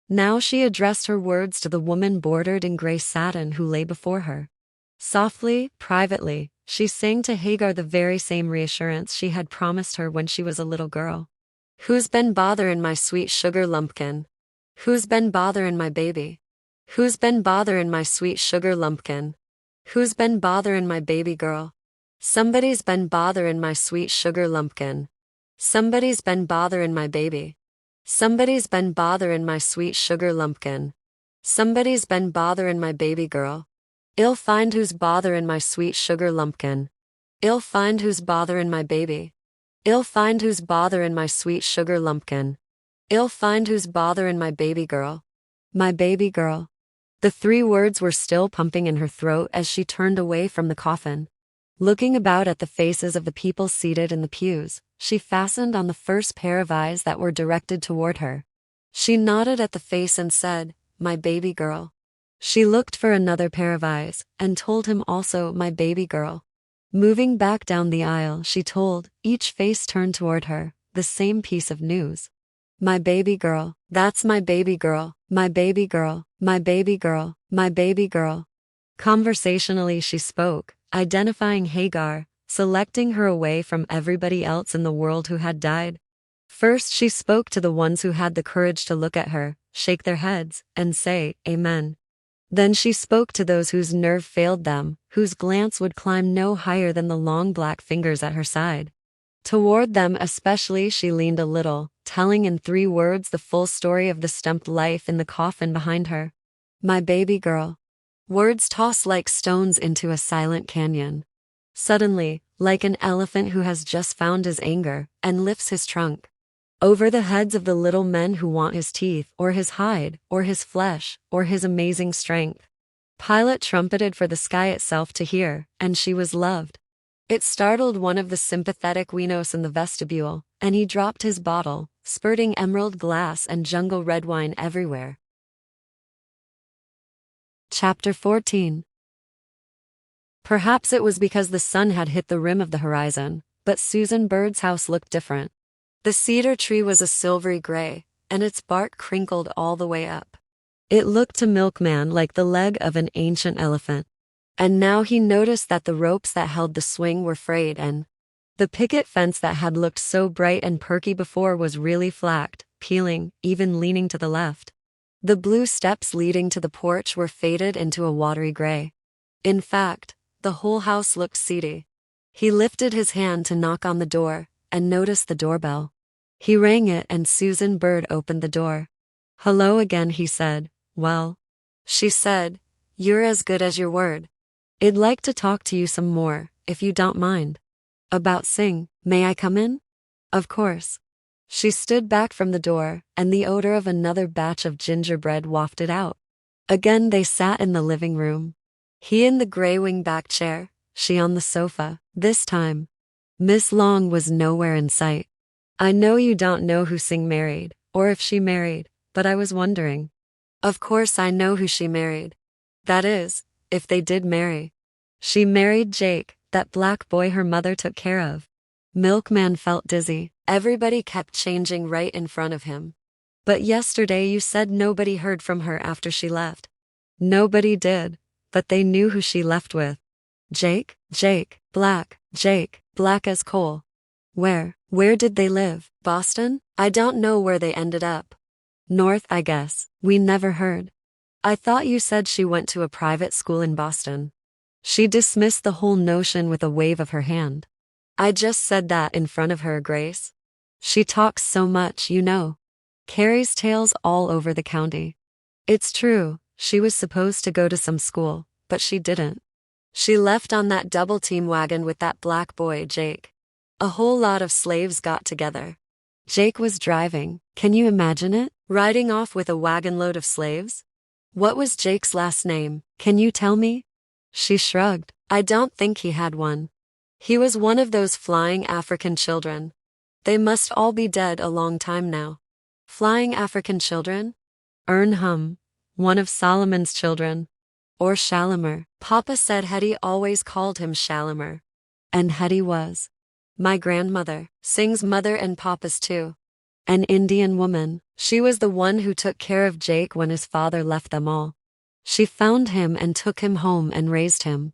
Now she addressed her words to the woman bordered in gray satin who lay before her. Softly, privately, she sang to Hagar the very same reassurance she had promised her when she was a little girl. Who's been botherin' my sweet sugar lumpkin? Who's been botherin' my baby? Who's been botherin' my sweet sugar lumpkin? Who's been botherin' my baby girl? Somebody's been botherin' my sweet sugar lumpkin. Somebody's been botherin' my baby. Somebody's been botherin' my sweet sugar lumpkin. Somebody's been botherin' my baby girl. I'll find who's botherin' my sweet sugar lumpkin. I'll find who's botherin' my baby. I'll find who's botherin' my sweet sugar lumpkin. I'll find who's botherin' my baby girl. My baby girl. The 3 words were still pumping in her throat as she turned away from the coffin. Looking about at the faces of the people seated in the pews, she fastened on the first pair of eyes that were directed toward her. She nodded at the face and said, my baby girl. She looked for another pair of eyes, and told him also, my baby girl. Moving back down the aisle, she told, each face turned toward her, the same piece of news. My baby girl, that's my baby girl, my baby girl, my baby girl, my baby girl. Conversationally she spoke, identifying Hagar, selecting her away from everybody else in the world who had died. First she spoke to the ones who had the courage to look at her, shake their heads, and say, Amen. Then she spoke to those whose nerve failed them, whose glance would climb no higher than the long black fingers at her side. Toward them especially she leaned a little, telling in 3 words the full story of the stumped life in the coffin behind her. My baby girl. Words tossed like stones into a silent canyon. Suddenly, like an elephant who has just found his anger, and lifts his trunk. Over the heads of the little men who want his teeth, or his hide, or his flesh, or his amazing strength. Pilate trumpeted for the sky itself to hear, and she was loved. It startled one of the sympathetic wenos in the vestibule, and he dropped his bottle, spurting emerald glass and jungle red wine everywhere. Chapter 14. Perhaps it was because the sun had hit the rim of the horizon, but Susan Bird's house looked different. The cedar tree was a silvery gray, and its bark crinkled all the way up. It looked to Milkman like the leg of an ancient elephant. And now he noticed that the ropes that held the swing were frayed and the picket fence that had looked so bright and perky before was really flacked, peeling, even leaning to the left. The blue steps leading to the porch were faded into a watery gray. In fact, the whole house looked seedy. He lifted his hand to knock on the door, and noticed the doorbell. He rang it and Susan Bird opened the door. Hello again, he said. Well, she said, you're as good as your word. I'd like to talk to you some more, if you don't mind. About sing, may I come in? Of course. She stood back from the door, and the odor of another batch of gingerbread wafted out. Again they sat in the living room. He in the gray wing-back chair, she on the sofa. This time, Miss Long was nowhere in sight. I know you don't know who Sing married, or if she married, but I was wondering. Of course I know who she married. That is, if they did marry. She married Jake, that black boy her mother took care of. Milkman felt dizzy. Everybody kept changing right in front of him. But yesterday you said nobody heard from her after she left. Nobody did, but they knew who she left with. Jake, Jake, black as coal. Where did they live? Boston? I don't know where they ended up. North, I guess. We never heard. I thought you said she went to a private school in Boston. She dismissed the whole notion with a wave of her hand. I just said that in front of her, Grace. She talks so much, you know. Carries tales all over the county. It's true, she was supposed to go to some school, but she didn't. She left on that double-team wagon with that black boy, Jake. A whole lot of slaves got together. Jake was driving, can you imagine it? Riding off with a wagon load of slaves? What was Jake's last name, can you tell me? She shrugged. I don't think he had one. He was one of those flying African children. They must all be dead a long time now. Flying African children? One of Solomon's children. Or Shalimar. Papa said Hetty always called him Shalimar. And Hetty was my grandmother, Singh's mother and Papa's too. An Indian woman. She was the one who took care of Jake when his father left them all. She found him and took him home and raised him.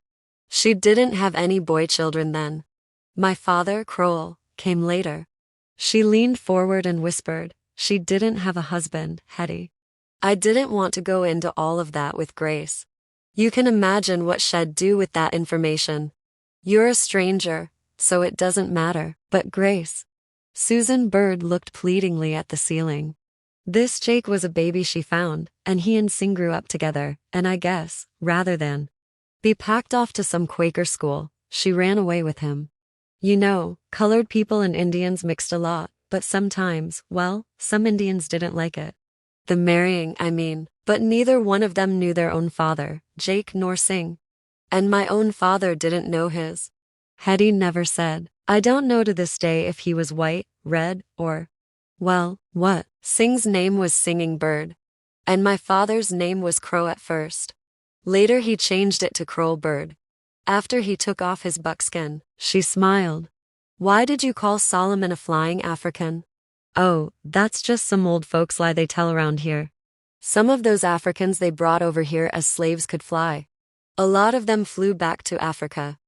She didn't have any boy children then. My father, Kroll, came later. She leaned forward and whispered, she didn't have a husband, Hetty. I didn't want to go into all of that with Grace. You can imagine what she'd do with that information. You're a stranger, so it doesn't matter. But Grace. Susan Bird looked pleadingly at the ceiling. This Jake was a baby she found, and he and Singh grew up together, and I guess, rather than be packed off to some Quaker school, she ran away with him. You know, colored people and Indians mixed a lot, but sometimes, well, some Indians didn't like it. The marrying, I mean, but neither one of them knew their own father, Jake nor Singh. And my own father didn't know his. Hetty never said. I don't know to this day if he was white, red, or, well, what? Singh's name was Singing Bird. And my father's name was Crow at first. Later he changed it to Crow Bird. After he took off his buckskin, she smiled. Why did you call Solomon a flying African? Oh, that's just some old folks' lie they tell around here. Some of those Africans they brought over here as slaves could fly. A lot of them flew back to Africa.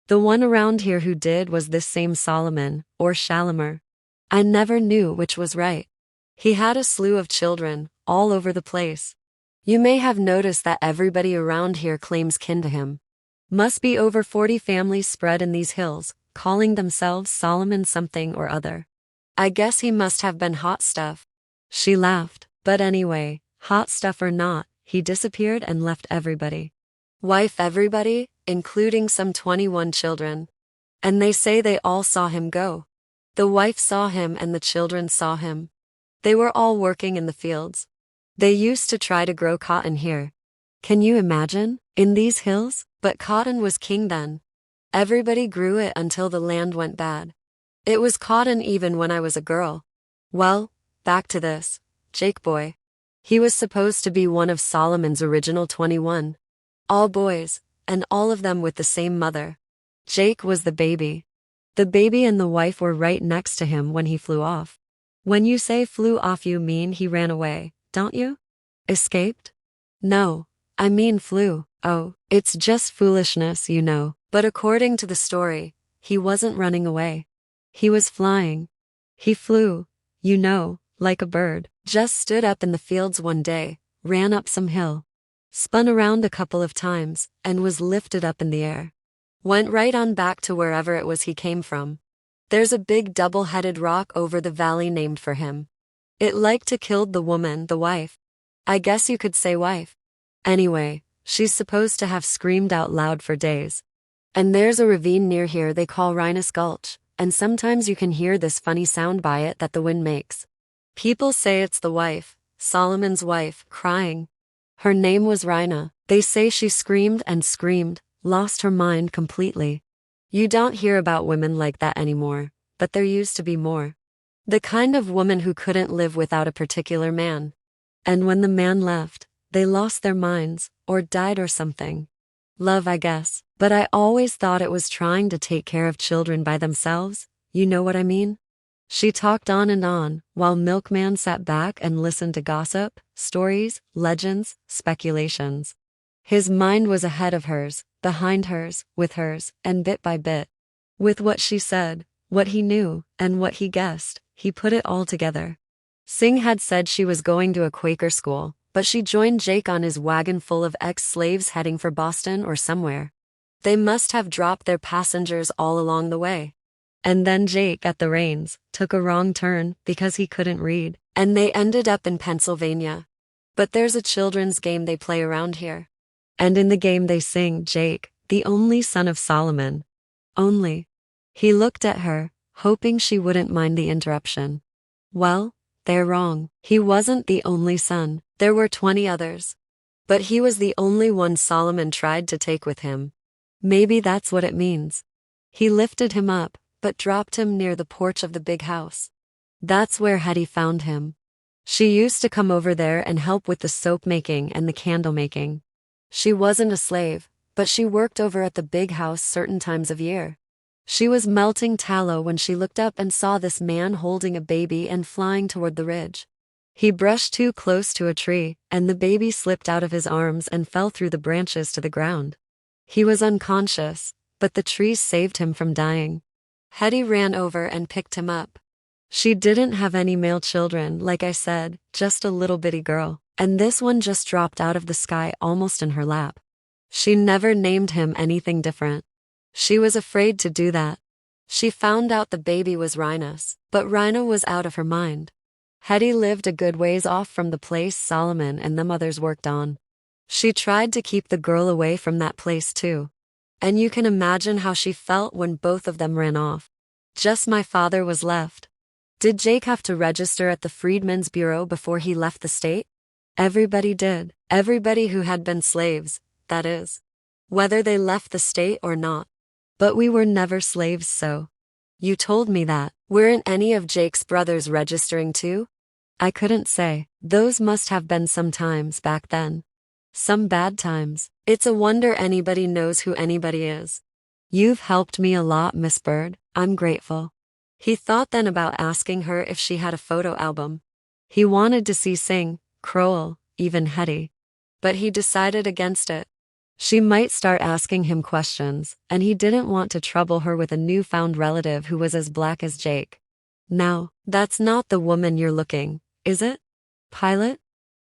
The one around here who did was this same Solomon, or Shalimar. I never knew which was right. He had a slew of children, all over the place. You may have noticed that everybody around here claims kin to him. Must be over 40 families spread in these hills, calling themselves Solomon something or other. I guess he must have been hot stuff. She laughed, but anyway, hot stuff or not, he disappeared and left everybody. Wife everybody, including some 21 children. And they say they all saw him go. The wife saw him and the children saw him. They were all working in the fields. They used to try to grow cotton here. Can you imagine? In these hills? But cotton was king then. Everybody grew it until the land went bad. It was cotton even when I was a girl. Well, back to this. Jake boy. He was supposed to be one of Solomon's original 21. All boys, and all of them with the same mother. Jake was the baby. The baby and the wife were right next to him when he flew off. When you say flew off you mean he ran away, don't you? Escaped? No, I mean flew. Oh, it's just foolishness, you know. But according to the story, he wasn't running away. He was flying. He flew, you know, like a bird. Just stood up in the fields one day, ran up some hill. Spun around a couple of times, and was lifted up in the air. Went right on back to wherever it was he came from. There's a big double-headed rock over the valley named for him. It liked to killed the woman, the wife. I guess you could say wife. Anyway, she's supposed to have screamed out loud for days. And there's a ravine near here they call Rhinus Gulch, and sometimes you can hear this funny sound by it that the wind makes. People say it's the wife, Solomon's wife, crying. Her name was Rhina. They say she screamed and screamed, lost her mind completely. You don't hear about women like that anymore, but there used to be more. The kind of woman who couldn't live without a particular man. And when the man left, they lost their minds, or died or something. Love, I guess, but I always thought it was trying to take care of children by themselves, you know what I mean? She talked on and on, while Milkman sat back and listened to gossip, stories, legends, speculations. His mind was ahead of hers, behind hers, with hers, and bit by bit. With what she said, what he knew, and what he guessed, he put it all together. Singh had said she was going to a Quaker school, but she joined Jake on his wagon full of ex-slaves heading for Boston or somewhere. They must have dropped their passengers all along the way. And then Jake, at the reins, took a wrong turn because he couldn't read, and they ended up in Pennsylvania. But there's a children's game they play around here. And in the game they sing Jake, the only son of Solomon. Only. He looked at her, hoping she wouldn't mind the interruption. Well, they're wrong. He wasn't the only son. There were 20 others. But he was the only one Solomon tried to take with him. Maybe that's what it means. He lifted him up, but dropped him near the porch of the big house. That's where Hetty found him. She used to come over there and help with the soap making and the candle making. She wasn't a slave, but she worked over at the big house certain times of year. She was melting tallow when she looked up and saw this man holding a baby and flying toward the ridge. He brushed too close to a tree, and the baby slipped out of his arms and fell through the branches to the ground. He was unconscious, but the trees saved him from dying. Hetty ran over and picked him up. She didn't have any male children, like I said, just a little bitty girl, and this one just dropped out of the sky almost in her lap. She never named him anything different. She was afraid to do that. She found out the baby was Rhina's, but Rhina was out of her mind. Hetty lived a good ways off from the place Solomon and them others worked on. She tried to keep the girl away from that place too. And you can imagine how she felt when both of them ran off. Just my father was left. Did Jake have to register at the Freedmen's Bureau before he left the state? Everybody did. Everybody who had been slaves, that is. Whether they left the state or not. But we were never slaves, so. You told me that. Weren't any of Jake's brothers registering too? I couldn't say. Those must have been some times back then. Some bad times. It's a wonder anybody knows who anybody is. You've helped me a lot, Miss Bird. I'm grateful. He thought then about asking her if she had a photo album. He wanted to see Singh, Crowell, even Hetty. But he decided against it. She might start asking him questions, and he didn't want to trouble her with a newfound relative who was as black as Jake. Now, that's not the woman you're looking, is it? Pilate?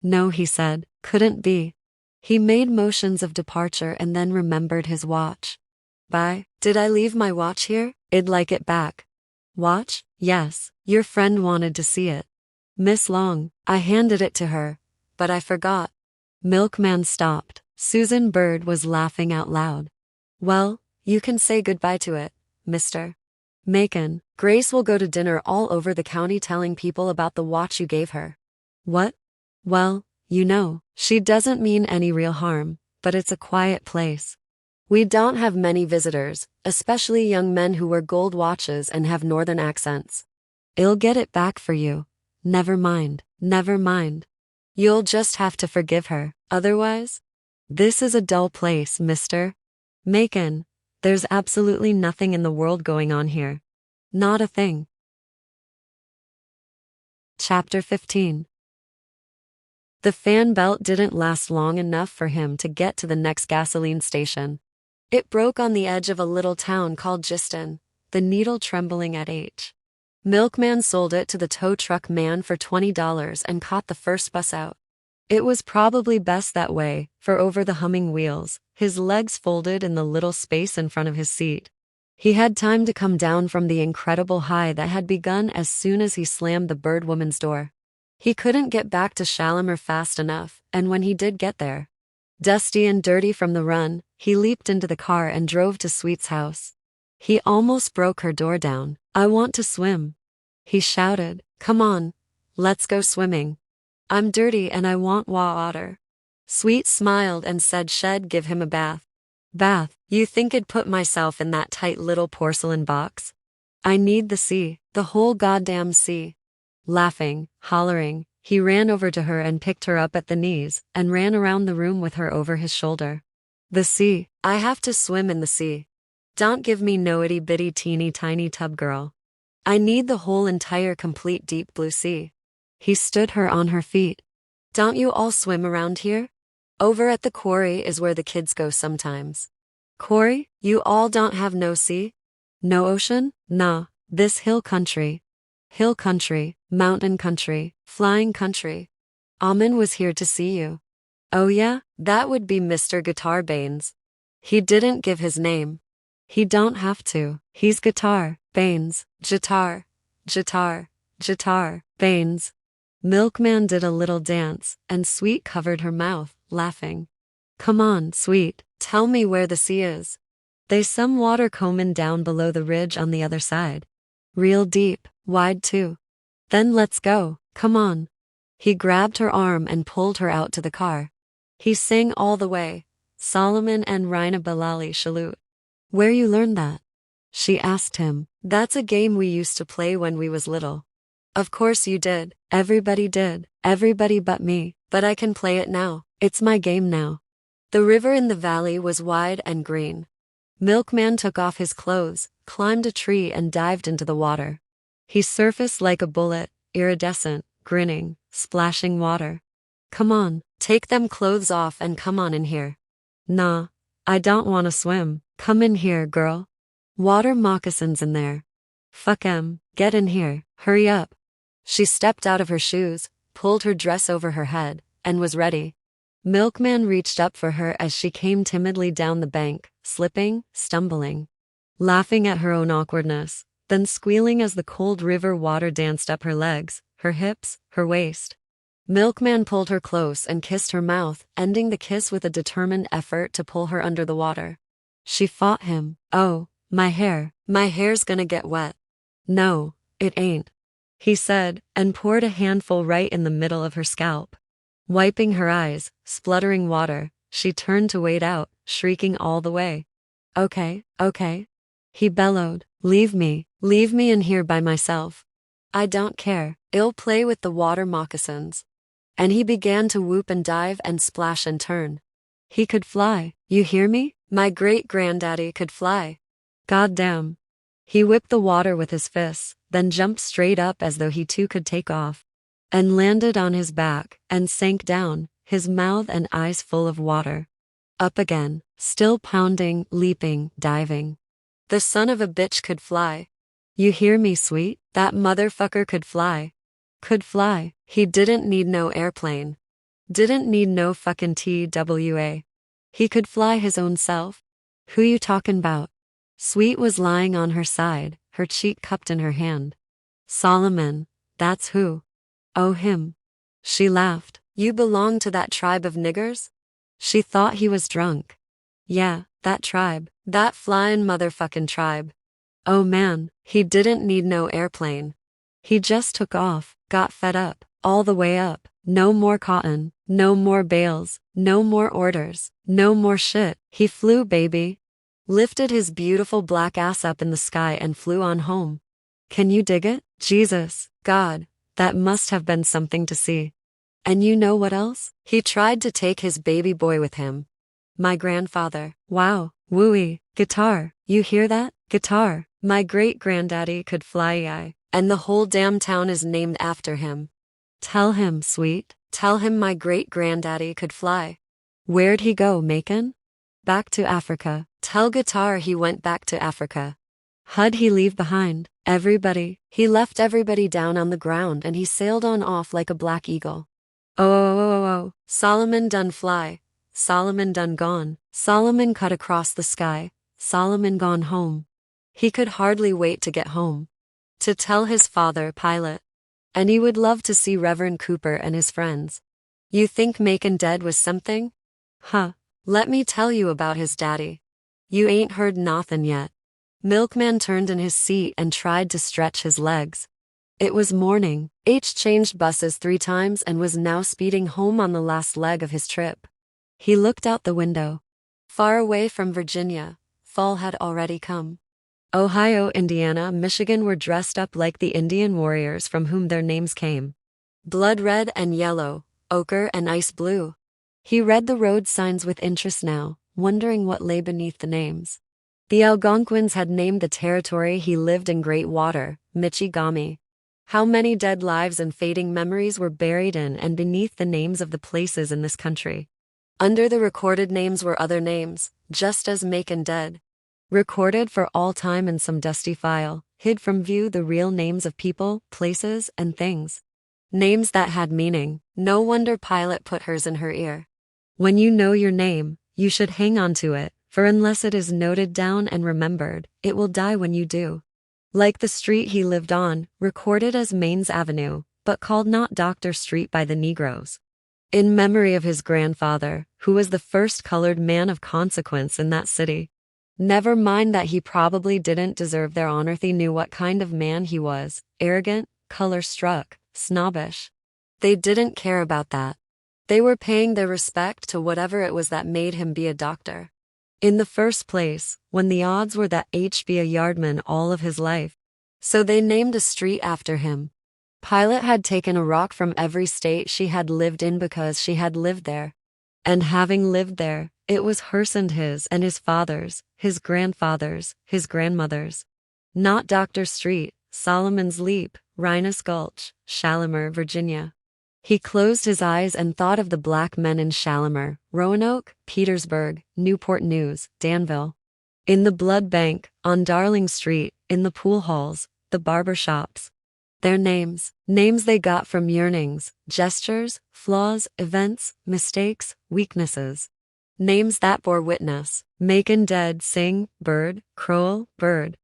No, he said, couldn't be. He made motions of departure and then remembered his watch. Bye. Did I leave my watch here? I'd like it back. Watch? Yes, your friend wanted to see it. Miss Long, I handed it to her, but I forgot. Milkman stopped. Susan Bird was laughing out loud. Well, you can say goodbye to it, Mr. Macon. Grace will go to dinner all over the county telling people about the watch you gave her. What? Well, you know, she doesn't mean any real harm, but it's a quiet place. We don't have many visitors, especially young men who wear gold watches and have northern accents. I'll get it back for you. Never mind, never mind. You'll just have to forgive her, otherwise. This is a dull place, Mr. Macon. There's absolutely nothing in the world going on here. Not a thing. Chapter 15. The fan belt didn't last long enough for him to get to the next gasoline station. It broke on the edge of a little town called Giston, the needle trembling at H. Milkman sold it to the tow truck man for $20 and caught the first bus out. It was probably best that way, for over the humming wheels, his legs folded in the little space in front of his seat. He had time to come down from the incredible high that had begun as soon as he slammed the bird woman's door. He couldn't get back to Shalimar fast enough, and when he did get there, dusty and dirty from the run, he leaped into the car and drove to Sweet's house. He almost broke her door down. I want to swim. He shouted, come on, let's go swimming. I'm dirty and I want water. Sweet smiled and said she'd give him a bath. Bath? You think I'd put myself in that tight little porcelain box? I need the sea, the whole goddamn sea. Laughing, hollering, he ran over to her and picked her up at the knees and ran around the room with her over his shoulder. The sea. I have to swim in the sea. Don't give me no itty bitty teeny tiny tub girl. I need the whole entire complete deep blue sea. He stood her on her feet. Don't you all swim around here? Over at the quarry is where the kids go sometimes. Quarry? You all don't have no sea? No ocean? Nah, this hill country. Hill country, mountain country, flying country. Amen was here to see you. Oh yeah, that would be Mr. Guitar Baines. He didn't give his name. He don't have to. He's Guitar Baines, Jitar, Jitar, Jitar, Baines. Milkman did a little dance, and Sweet covered her mouth, laughing. Come on, Sweet, tell me where the sea is. They some water combing down below the ridge on the other side. Real deep, wide too. Then let's go, come on. He grabbed her arm and pulled her out to the car. He sang all the way, Solomon and Raina Balali Shalut. Where you learned that? She asked him. That's a game we used to play when we was little. Of course you did, everybody did, everybody but me, but I can play it now, it's my game now. The river in the valley was wide and green. Milkman took off his clothes, climbed a tree and dived into the water. He surfaced like a bullet, iridescent, grinning, splashing water. Come on, take them clothes off and come on in here. Nah, I don't wanna swim, come in here, girl. Water moccasins in there. Fuck 'em, get in here, hurry up. She stepped out of her shoes, pulled her dress over her head, and was ready. Milkman reached up for her as she came timidly down the bank, slipping, stumbling, laughing at her own awkwardness, then squealing as the cold river water danced up her legs, her hips, her waist. Milkman pulled her close and kissed her mouth, ending the kiss with a determined effort to pull her under the water. She fought him. Oh, my hair's gonna get wet. No, it ain't, he said, and poured a handful right in the middle of her scalp. Wiping her eyes, spluttering water, she turned to wade out, shrieking all the way. Okay, okay. He bellowed, leave me in here by myself. I don't care, I'll play with the water moccasins. And he began to whoop and dive and splash and turn. He could fly, you hear me? My great-granddaddy could fly. Goddamn. He whipped the water with his fists, then jumped straight up as though he too could take off, and landed on his back, and sank down, his mouth and eyes full of water. Up again, still pounding, leaping, diving. The son of a bitch could fly. You hear me, Sweet? That motherfucker could fly. Could fly. He didn't need no airplane. Didn't need no fucking TWA. He could fly his own self. Who you talkin' about? Sweet was lying on her side, her cheek cupped in her hand. Solomon, that's who. Oh, him. She laughed. You belong to that tribe of niggers? She thought he was drunk. Yeah, that tribe. That flyin' motherfucking tribe. Oh man, he didn't need no airplane. He just took off, got fed up, all the way up. No more cotton, no more bales, no more orders, no more shit. He flew, baby. Lifted his beautiful black ass up in the sky and flew on home. Can you dig it? Jesus, God, that must have been something to see. And you know what else? He tried to take his baby boy with him. My grandfather. Wow, wooey, guitar, you hear that? Guitar. My great-granddaddy could fly, and the whole damn town is named after him. Tell him, Sweet, tell him my great-granddaddy could fly. Where'd he go, Macon? Back to Africa. Tell Guitar he went back to Africa. How'd he leave behind? Everybody. He left everybody down on the ground and he sailed on off like a black eagle. Oh. Solomon done fly. Solomon done gone. Solomon cut across the sky. Solomon gone home. He could hardly wait to get home. To tell his father, Pilate. And he would love to see Reverend Cooper and his friends. You think Macon dead was something? Huh. Let me tell you about his daddy. You ain't heard nothin' yet. Milkman turned in his seat and tried to stretch his legs. It was morning. H changed buses 3 times and was now speeding home on the last leg of his trip. He looked out the window. Far away from Virginia, fall had already come. Ohio, Indiana, Michigan were dressed up like the Indian warriors from whom their names came. Blood red and yellow, ochre and ice blue. He read the road signs with interest now, wondering what lay beneath the names. The Algonquins had named the territory he lived in Great Water, Michigami. How many dead lives and fading memories were buried in and beneath the names of the places in this country. Under the recorded names were other names, just as Macon dead. Recorded for all time in some dusty file, hid from view the real names of people, places, and things. Names that had meaning. No wonder Pilate put hers in her ear. When you know your name, you should hang on to it, for unless it is noted down and remembered, it will die when you do. Like the street he lived on, recorded as Maine's Avenue, but called not Doctor Street by the Negroes. In memory of his grandfather, who was the first colored man of consequence in that city. Never mind that he probably didn't deserve their honor. They knew what kind of man he was, arrogant, color-struck, snobbish. They didn't care about that. They were paying their respect to whatever it was that made him be a doctor. In the first place, when the odds were that he'd be a yardman all of his life. So they named a street after him. Pilate had taken a rock from every state she had lived in because she had lived there. And having lived there, it was hers and his father's, his grandfather's, his grandmother's. Not Doctor Street, Solomon's Leap, Rhinus Gulch, Shalimar, Virginia. He closed his eyes and thought of the black men in Shalimar, Roanoke, Petersburg, Newport News, Danville. In the blood bank, on Darling Street, in the pool halls, the barber shops. Their names they got from yearnings, gestures, flaws, events, mistakes, weaknesses. Names that bore witness. Macon dead, Sing, Bird, Crowell, Bird.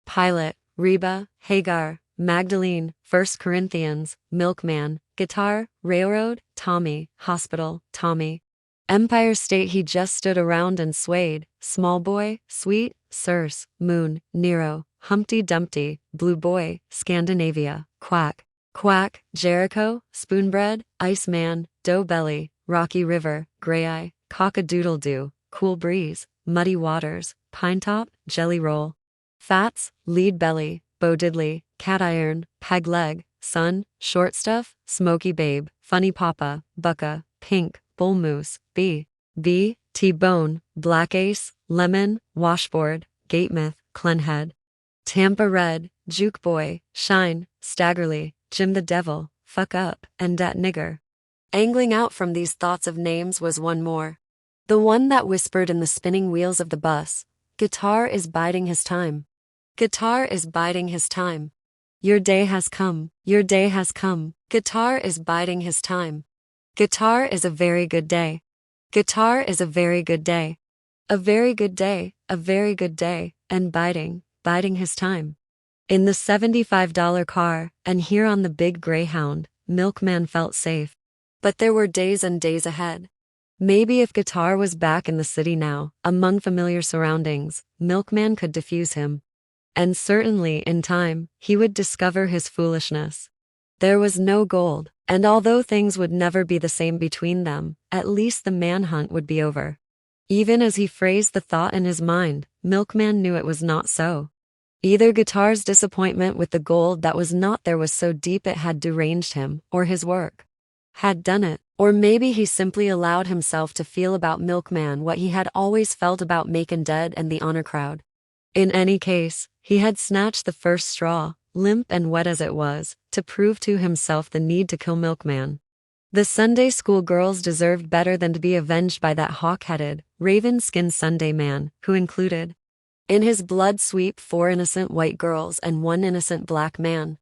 Pilate, Reba, Hagar, Magdalene, 1 Corinthians, Milkman, Guitar, Railroad, Tommy, Hospital, Tommy. Empire State he just stood around and swayed, Small Boy, Sweet, Circe, Moon, Nero, Humpty Dumpty, Blue Boy, Scandinavia, Quack, Quack, Jericho, Spoonbread, Iceman, Dough Belly, Rocky River, Grey Eye, Cock-a-doodle-doo, Cool Breeze, Muddy Waters, Pine Top, Jelly Roll. Fats, Lead Belly, Bo Diddley, Cat Iron, Peg Leg, Sun, Short Stuff, Smoky Babe, Funny Papa, Bucka, Pink, Bull Moose, B, T-Bone, Black Ace, Lemon, Washboard, Gatemouth, Clenhead. Tampa Red, Juke Boy, Shine, Staggerly, Jim the Devil, Fuck Up, and Dat Nigger. Angling out from these thoughts of names was one more. The one that whispered in the spinning wheels of the bus, Guitar is biding his time. Guitar is biding his time. Your day has come, your day has come. Guitar is biding his time. Guitar is a very good day. Guitar is a very good day. A very good day, a very good day, and biding his time. In the $75 car, and here on the big Greyhound, Milkman felt safe. But there were days and days ahead. Maybe if Guitar was back in the city now, among familiar surroundings, Milkman could defuse him. And certainly, in time, he would discover his foolishness. There was no gold, and although things would never be the same between them, at least the manhunt would be over. Even as he phrased the thought in his mind, Milkman knew it was not so. Either Guitar's disappointment with the gold that was not there was so deep it had deranged him, or his work had done it, or maybe he simply allowed himself to feel about Milkman what he had always felt about Macon dead and the honor crowd. In any case, he had snatched the first straw, limp and wet as it was, to prove to himself the need to kill Milkman. The Sunday school girls deserved better than to be avenged by that hawk-headed, raven-skinned Sunday man, who included in his blood sweep 4 innocent white girls and 1 innocent black man.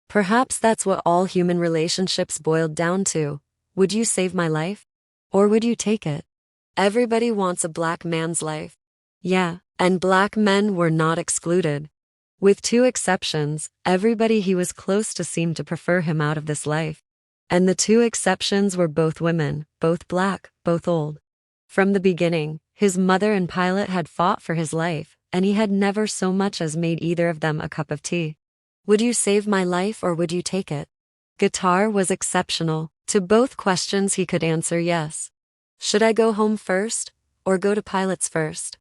Perhaps that's what all human relationships boiled down to. Would you save my life? Or would you take it? Everybody wants a black man's life. Yeah, and black men were not excluded. With 2 exceptions, everybody he was close to seemed to prefer him out of this life. And the 2 exceptions were both women, both black, both old. From the beginning, his mother and Pilate had fought for his life, and he had never so much as made either of them a cup of tea. Would you save my life or would you take it? Guitar was exceptional. To both questions he could answer yes. Should I go home first, or go to Pilate's first?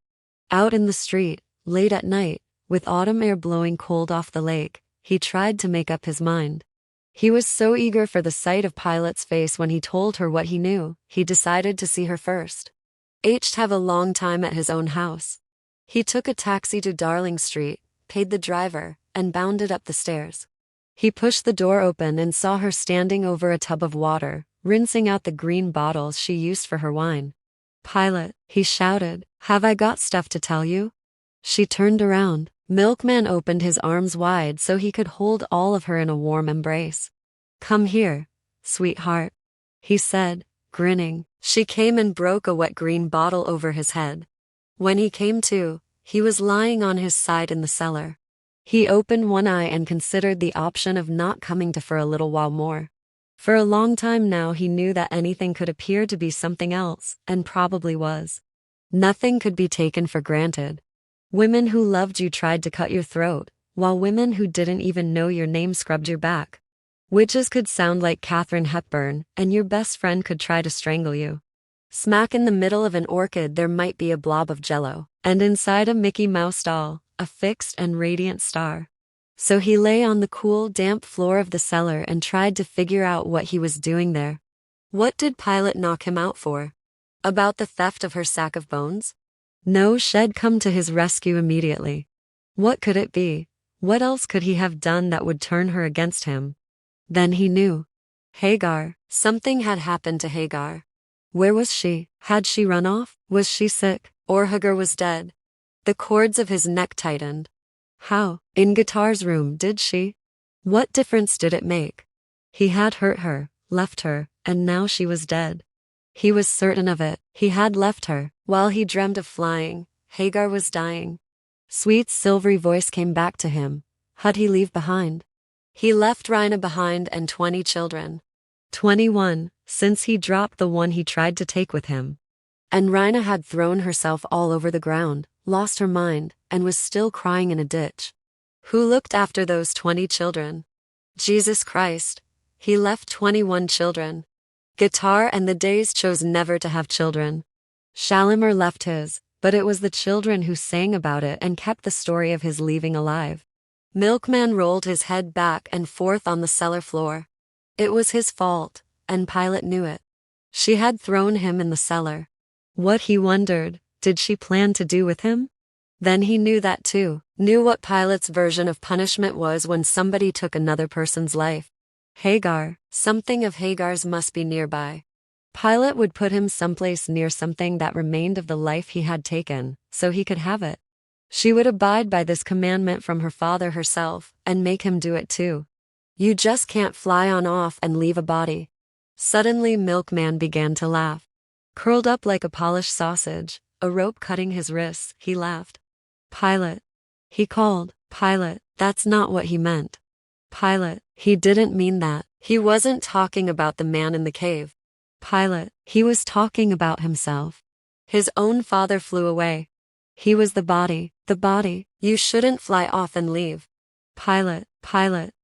Out in the street, late at night, with autumn air blowing cold off the lake, he tried to make up his mind. He was so eager for the sight of Pilate's face when he told her what he knew, he decided to see her first. H'd have a long time at his own house. He took a taxi to Darling Street, paid the driver, and bounded up the stairs. He pushed the door open and saw her standing over a tub of water, rinsing out the green bottles she used for her wine. "Pilate," he shouted, "have I got stuff to tell you?" She turned around. Milkman opened his arms wide so he could hold all of her in a warm embrace. "Come here, sweetheart," he said, grinning. She came and broke a wet green bottle over his head. When he came to, he was lying on his side in the cellar. He opened one eye and considered the option of not coming to for a little while more. For a long time now he knew that anything could appear to be something else, and probably was. Nothing could be taken for granted. Women who loved you tried to cut your throat, while women who didn't even know your name scrubbed your back. Witches could sound like Katharine Hepburn, and your best friend could try to strangle you. Smack in the middle of an orchid there might be a blob of jello, and inside a Mickey Mouse doll, a fixed and radiant star. So he lay on the cool, damp floor of the cellar and tried to figure out what he was doing there. What did Pilate knock him out for? About the theft of her sack of bones? No, she'd come to his rescue immediately. What could it be? What else could he have done that would turn her against him? Then he knew. Hagar. Something had happened to Hagar. Where was she? Had she run off? Was she sick? Or Hagar was dead? The cords of his neck tightened. How? In Guitar's room, did she? What difference did it make? He had hurt her, left her, and now she was dead. He was certain of it. He had left her. While he dreamed of flying, Hagar was dying. Sweet's silvery voice came back to him. What'd he leave behind? He left Rhina behind and 20 children. 21, since he dropped the one he tried to take with him. And Rhina had thrown herself all over the ground, lost her mind, and was still crying in a ditch. Who looked after those 20 children? Jesus Christ. He left 21 children. Guitar and the Days chose never to have children. Shalimar left his, but it was the children who sang about it and kept the story of his leaving alive. Milkman rolled his head back and forth on the cellar floor. It was his fault, and Pilate knew it. She had thrown him in the cellar. What, he wondered, did she plan to do with him? Then he knew that too, knew what Pilate's version of punishment was when somebody took another person's life. Hagar, something of Hagar's must be nearby. Pilate would put him someplace near something that remained of the life he had taken, so he could have it. She would abide by this commandment from her father herself, and make him do it too. You just can't fly on off and leave a body. Suddenly Milkman began to laugh. Curled up like a polished sausage, a rope cutting his wrists, he laughed. Pilate. He called. Pilate, that's not what he meant. Pilate, he didn't mean that. He wasn't talking about the man in the cave. Pilate, he was talking about himself. His own father flew away. He was the body, you shouldn't fly off and leave. Pilate,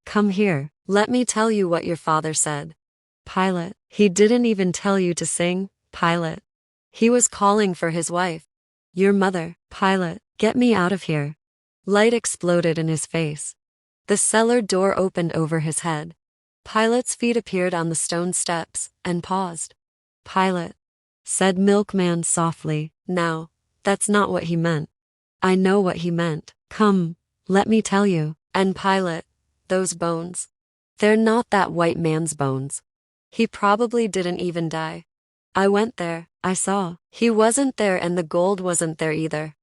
come here, let me tell you what your father said. Pilate, he didn't even tell you to sing, Pilate. He was calling for his wife. Your mother. Pilate, get me out of here. Light exploded in his face. The cellar door opened over his head. Pilate's feet appeared on the stone steps, and paused. Pilate, said Milkman softly, now, that's not what he meant. I know what he meant. Come, let me tell you. And Pilate, those bones. They're not that white man's bones. He probably didn't even die. I went there, I saw. He wasn't there and the gold wasn't there either.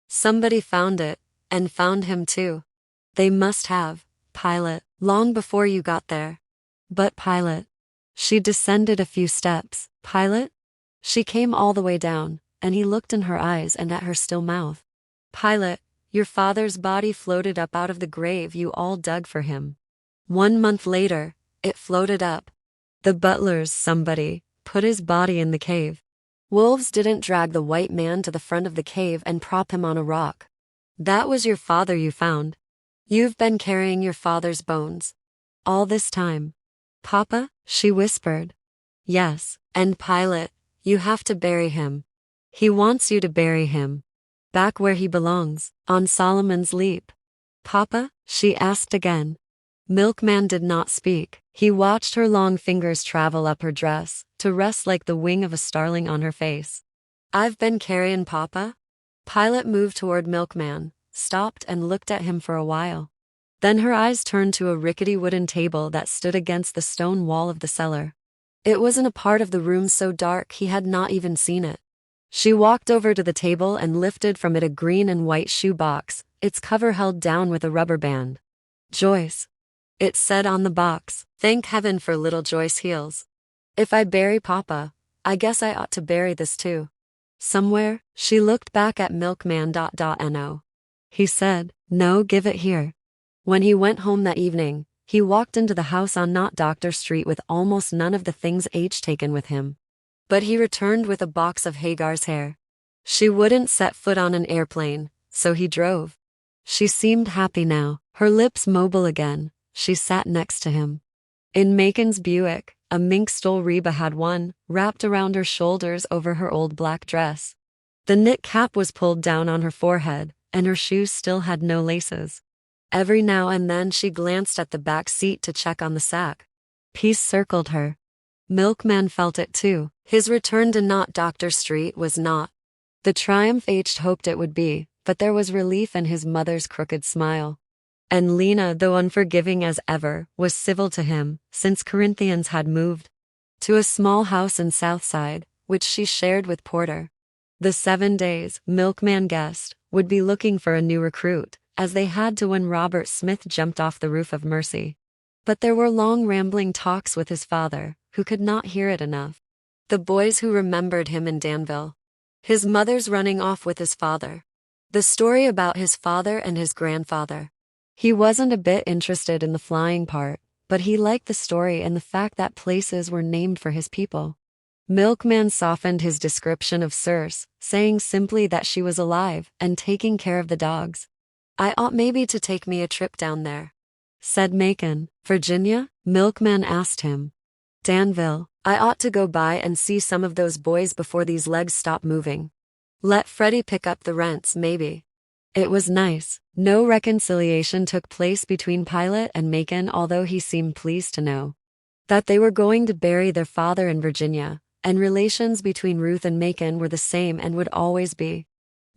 Somebody found it, and found him too. They must have, Pilate, long before you got there. But Pilate. She descended a few steps. Pilate? She came all the way down, and he looked in her eyes and at her still mouth. Pilate, your father's body floated up out of the grave you all dug for him. 1 month later, it floated up. The butlers, somebody, put his body in the cave. Wolves didn't drag the white man to the front of the cave and prop him on a rock. That was your father you found. You've been carrying your father's bones. All this time. Papa? She whispered. Yes, and Pilate, you have to bury him. He wants you to bury him. Back where he belongs, on Solomon's Leap. Papa? She asked again. Milkman did not speak. He watched her long fingers travel up her dress, to rest like the wing of a starling on her face. I've been carrying Papa? Pilate moved toward Milkman, stopped and looked at him for a while. Then her eyes turned to a rickety wooden table that stood against the stone wall of the cellar. It wasn't a part of the room so dark he had not even seen it. She walked over to the table and lifted from it a green and white shoe box, its cover held down with a rubber band. Joyce. It said on the box, "Thank heaven for little Joyce heels. If I bury Papa, I guess I ought to bury this too. Somewhere." She looked back at Milkman. No. He said, "No, give it here." When he went home that evening, he walked into the house on Not Doctor Street with almost none of the things H taken with him. But he returned with a box of Hagar's hair. She wouldn't set foot on an airplane, so he drove. She seemed happy now, her lips mobile again. She sat next to him. In Macon's Buick, a mink stole Reba had one, wrapped around her shoulders over her old black dress. The knit cap was pulled down on her forehead, and her shoes still had no laces. Every now and then she glanced at the back seat to check on the sack. Peace circled her. Milkman felt it too. His return to Not Doctor Street was not the triumph H hoped it would be, but there was relief in his mother's crooked smile. And Lena, though unforgiving as ever, was civil to him, since Corinthians had moved to a small house in Southside, which she shared with Porter. The 7 days, Milkman guessed, would be looking for a new recruit, as they had to when Robert Smith jumped off the roof of Mercy. But there were long rambling talks with his father, who could not hear it enough. The boys who remembered him in Danville. His mother's running off with his father. The story about his father and his grandfather. He wasn't a bit interested in the flying part, but he liked the story and the fact that places were named for his people. Milkman softened his description of Circe, saying simply that she was alive and taking care of the dogs. "I ought maybe to take me a trip down there," said Macon. "Virginia?" Milkman asked him. "Danville. I ought to go by and see some of those boys before these legs stop moving. Let Freddie pick up the rents, maybe." It was nice. No reconciliation took place between Pilate and Macon, although he seemed pleased to know that they were going to bury their father in Virginia, and relations between Ruth and Macon were the same and would always be.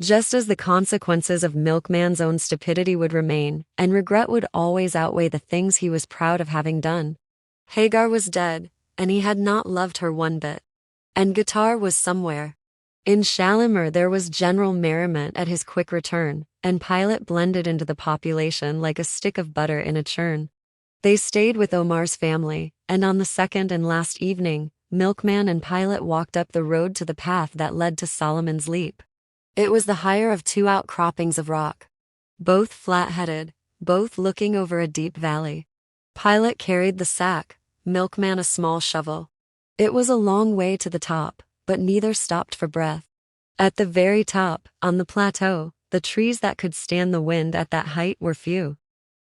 Just as the consequences of Milkman's own stupidity would remain, and regret would always outweigh the things he was proud of having done. Hagar was dead, and he had not loved her one bit. And Guitar was somewhere. In Shalimar there was general merriment at his quick return, and Pilate blended into the population like a stick of butter in a churn. They stayed with Omar's family, and on the second and last evening, Milkman and Pilate walked up the road to the path that led to Solomon's Leap. It was the higher of 2 outcroppings of rock. Both flat-headed, both looking over a deep valley. Pilate carried the sack, Milkman a small shovel. It was a long way to the top, but neither stopped for breath. At the very top, on the plateau, the trees that could stand the wind at that height were few.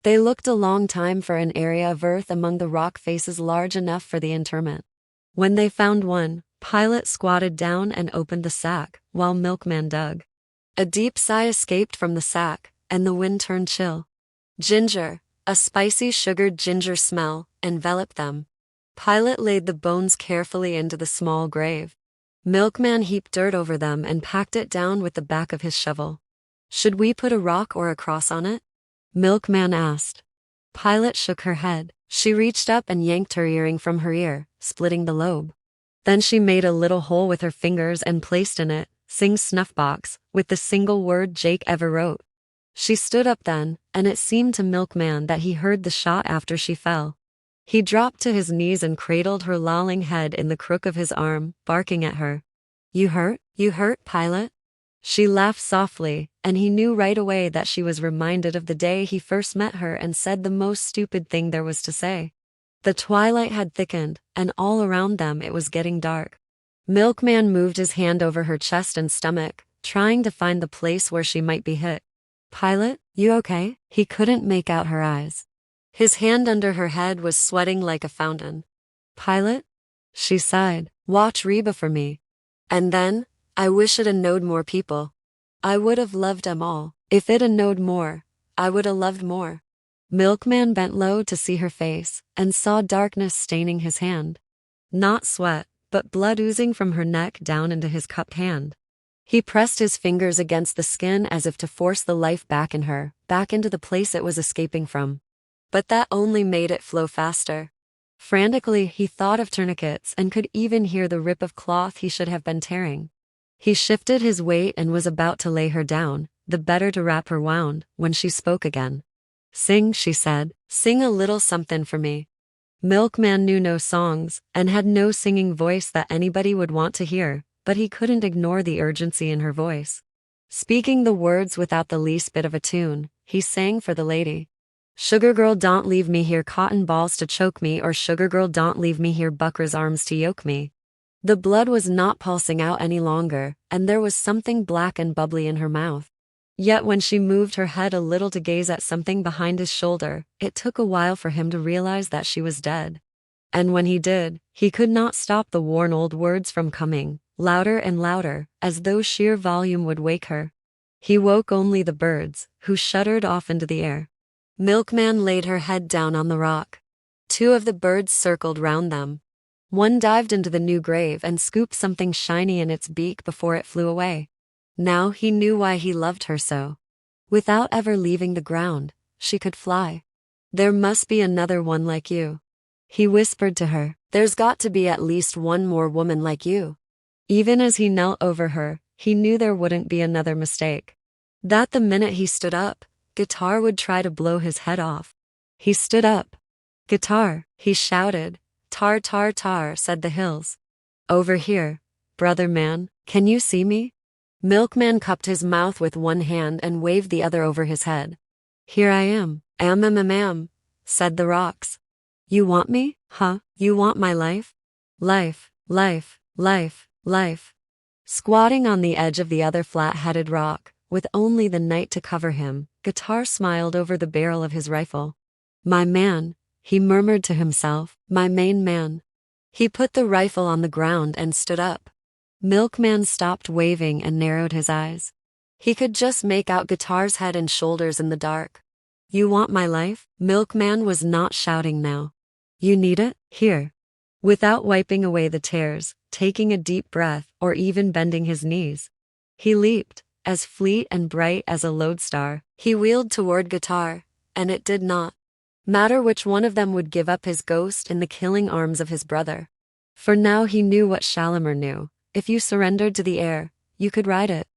They looked a long time for an area of earth among the rock faces large enough for the interment. When they found one, Pilate squatted down and opened the sack, while Milkman dug. A deep sigh escaped from the sack, and the wind turned chill. Ginger, a spicy sugared ginger smell, enveloped them. Pilate laid the bones carefully into the small grave. Milkman heaped dirt over them and packed it down with the back of his shovel. "Should we put a rock or a cross on it?" Milkman asked. Pilate shook her head. She reached up and yanked her earring from her ear, splitting the lobe. Then she made a little hole with her fingers and placed in it, "Sing Snuffbox," with the single word Jake ever wrote. She stood up then, and it seemed to Milkman that he heard the shot after she fell. He dropped to his knees and cradled her lolling head in the crook of his arm, barking at her. You hurt, Pilate?" She laughed softly, and he knew right away that she was reminded of the day he first met her and said the most stupid thing there was to say. The twilight had thickened, and all around them it was getting dark. Milkman moved his hand over her chest and stomach, trying to find the place where she might be hit. "Pilate, you okay?" He couldn't make out her eyes. His hand under her head was sweating like a fountain. "Pilate?" She sighed. "Watch Reba for me. And then, I wish it 'a knowed more people. I would have loved 'em all. If it 'a knowed more, I would 'a loved more." Milkman bent low to see her face, and saw darkness staining his hand. Not sweat, but blood oozing from her neck down into his cupped hand. He pressed his fingers against the skin as if to force the life back in her, back into the place it was escaping from. But that only made it flow faster. Frantically, he thought of tourniquets and could even hear the rip of cloth he should have been tearing. He shifted his weight and was about to lay her down, the better to wrap her wound, when she spoke again. "Sing," she said, "sing a little something for me." Milkman knew no songs, and had no singing voice that anybody would want to hear, but he couldn't ignore the urgency in her voice. Speaking the words without the least bit of a tune, he sang for the lady. "Sugar girl, don't leave me here, cotton balls to choke me, or sugar girl, don't leave me here, buckra's arms to yoke me." The blood was not pulsing out any longer, and there was something black and bubbly in her mouth. Yet when she moved her head a little to gaze at something behind his shoulder, it took a while for him to realize that she was dead. And when he did, he could not stop the worn old words from coming, louder and louder, as though sheer volume would wake her. He woke only the birds, who shuddered off into the air. Milkman laid her head down on the rock. Two of the birds circled round them. One dived into the new grave and scooped something shiny in its beak before it flew away. Now he knew why he loved her so. Without ever leaving the ground, she could fly. "There must be another one like you," he whispered to her. "There's got to be at least one more woman like you." Even as he knelt over her, he knew there wouldn't be another mistake. That the minute he stood up, Guitar would try to blow his head off. He stood up. "Guitar," he shouted. "Tar, tar, tar," said the hills. "Over here, brother man, can you see me?" Milkman cupped his mouth with one hand and waved the other over his head. "Here I am, am, said the rocks. "You want me, huh? You want my life?" "Life, life, life, life." Squatting on the edge of the other flat-headed rock, with only the night to cover him, Guitar smiled over the barrel of his rifle. "My man," he murmured to himself, "my main man." He put the rifle on the ground and stood up. Milkman stopped waving and narrowed his eyes. He could just make out Guitar's head and shoulders in the dark. "You want my life?" Milkman was not shouting now. "You need it? Here." Without wiping away the tears, taking a deep breath, or even bending his knees, he leaped, as fleet and bright as a lodestar. He wheeled toward Guitar, and it did not matter which one of them would give up his ghost in the killing arms of his brother. For now he knew what Shalimar knew. If you surrendered to the air, you could ride it.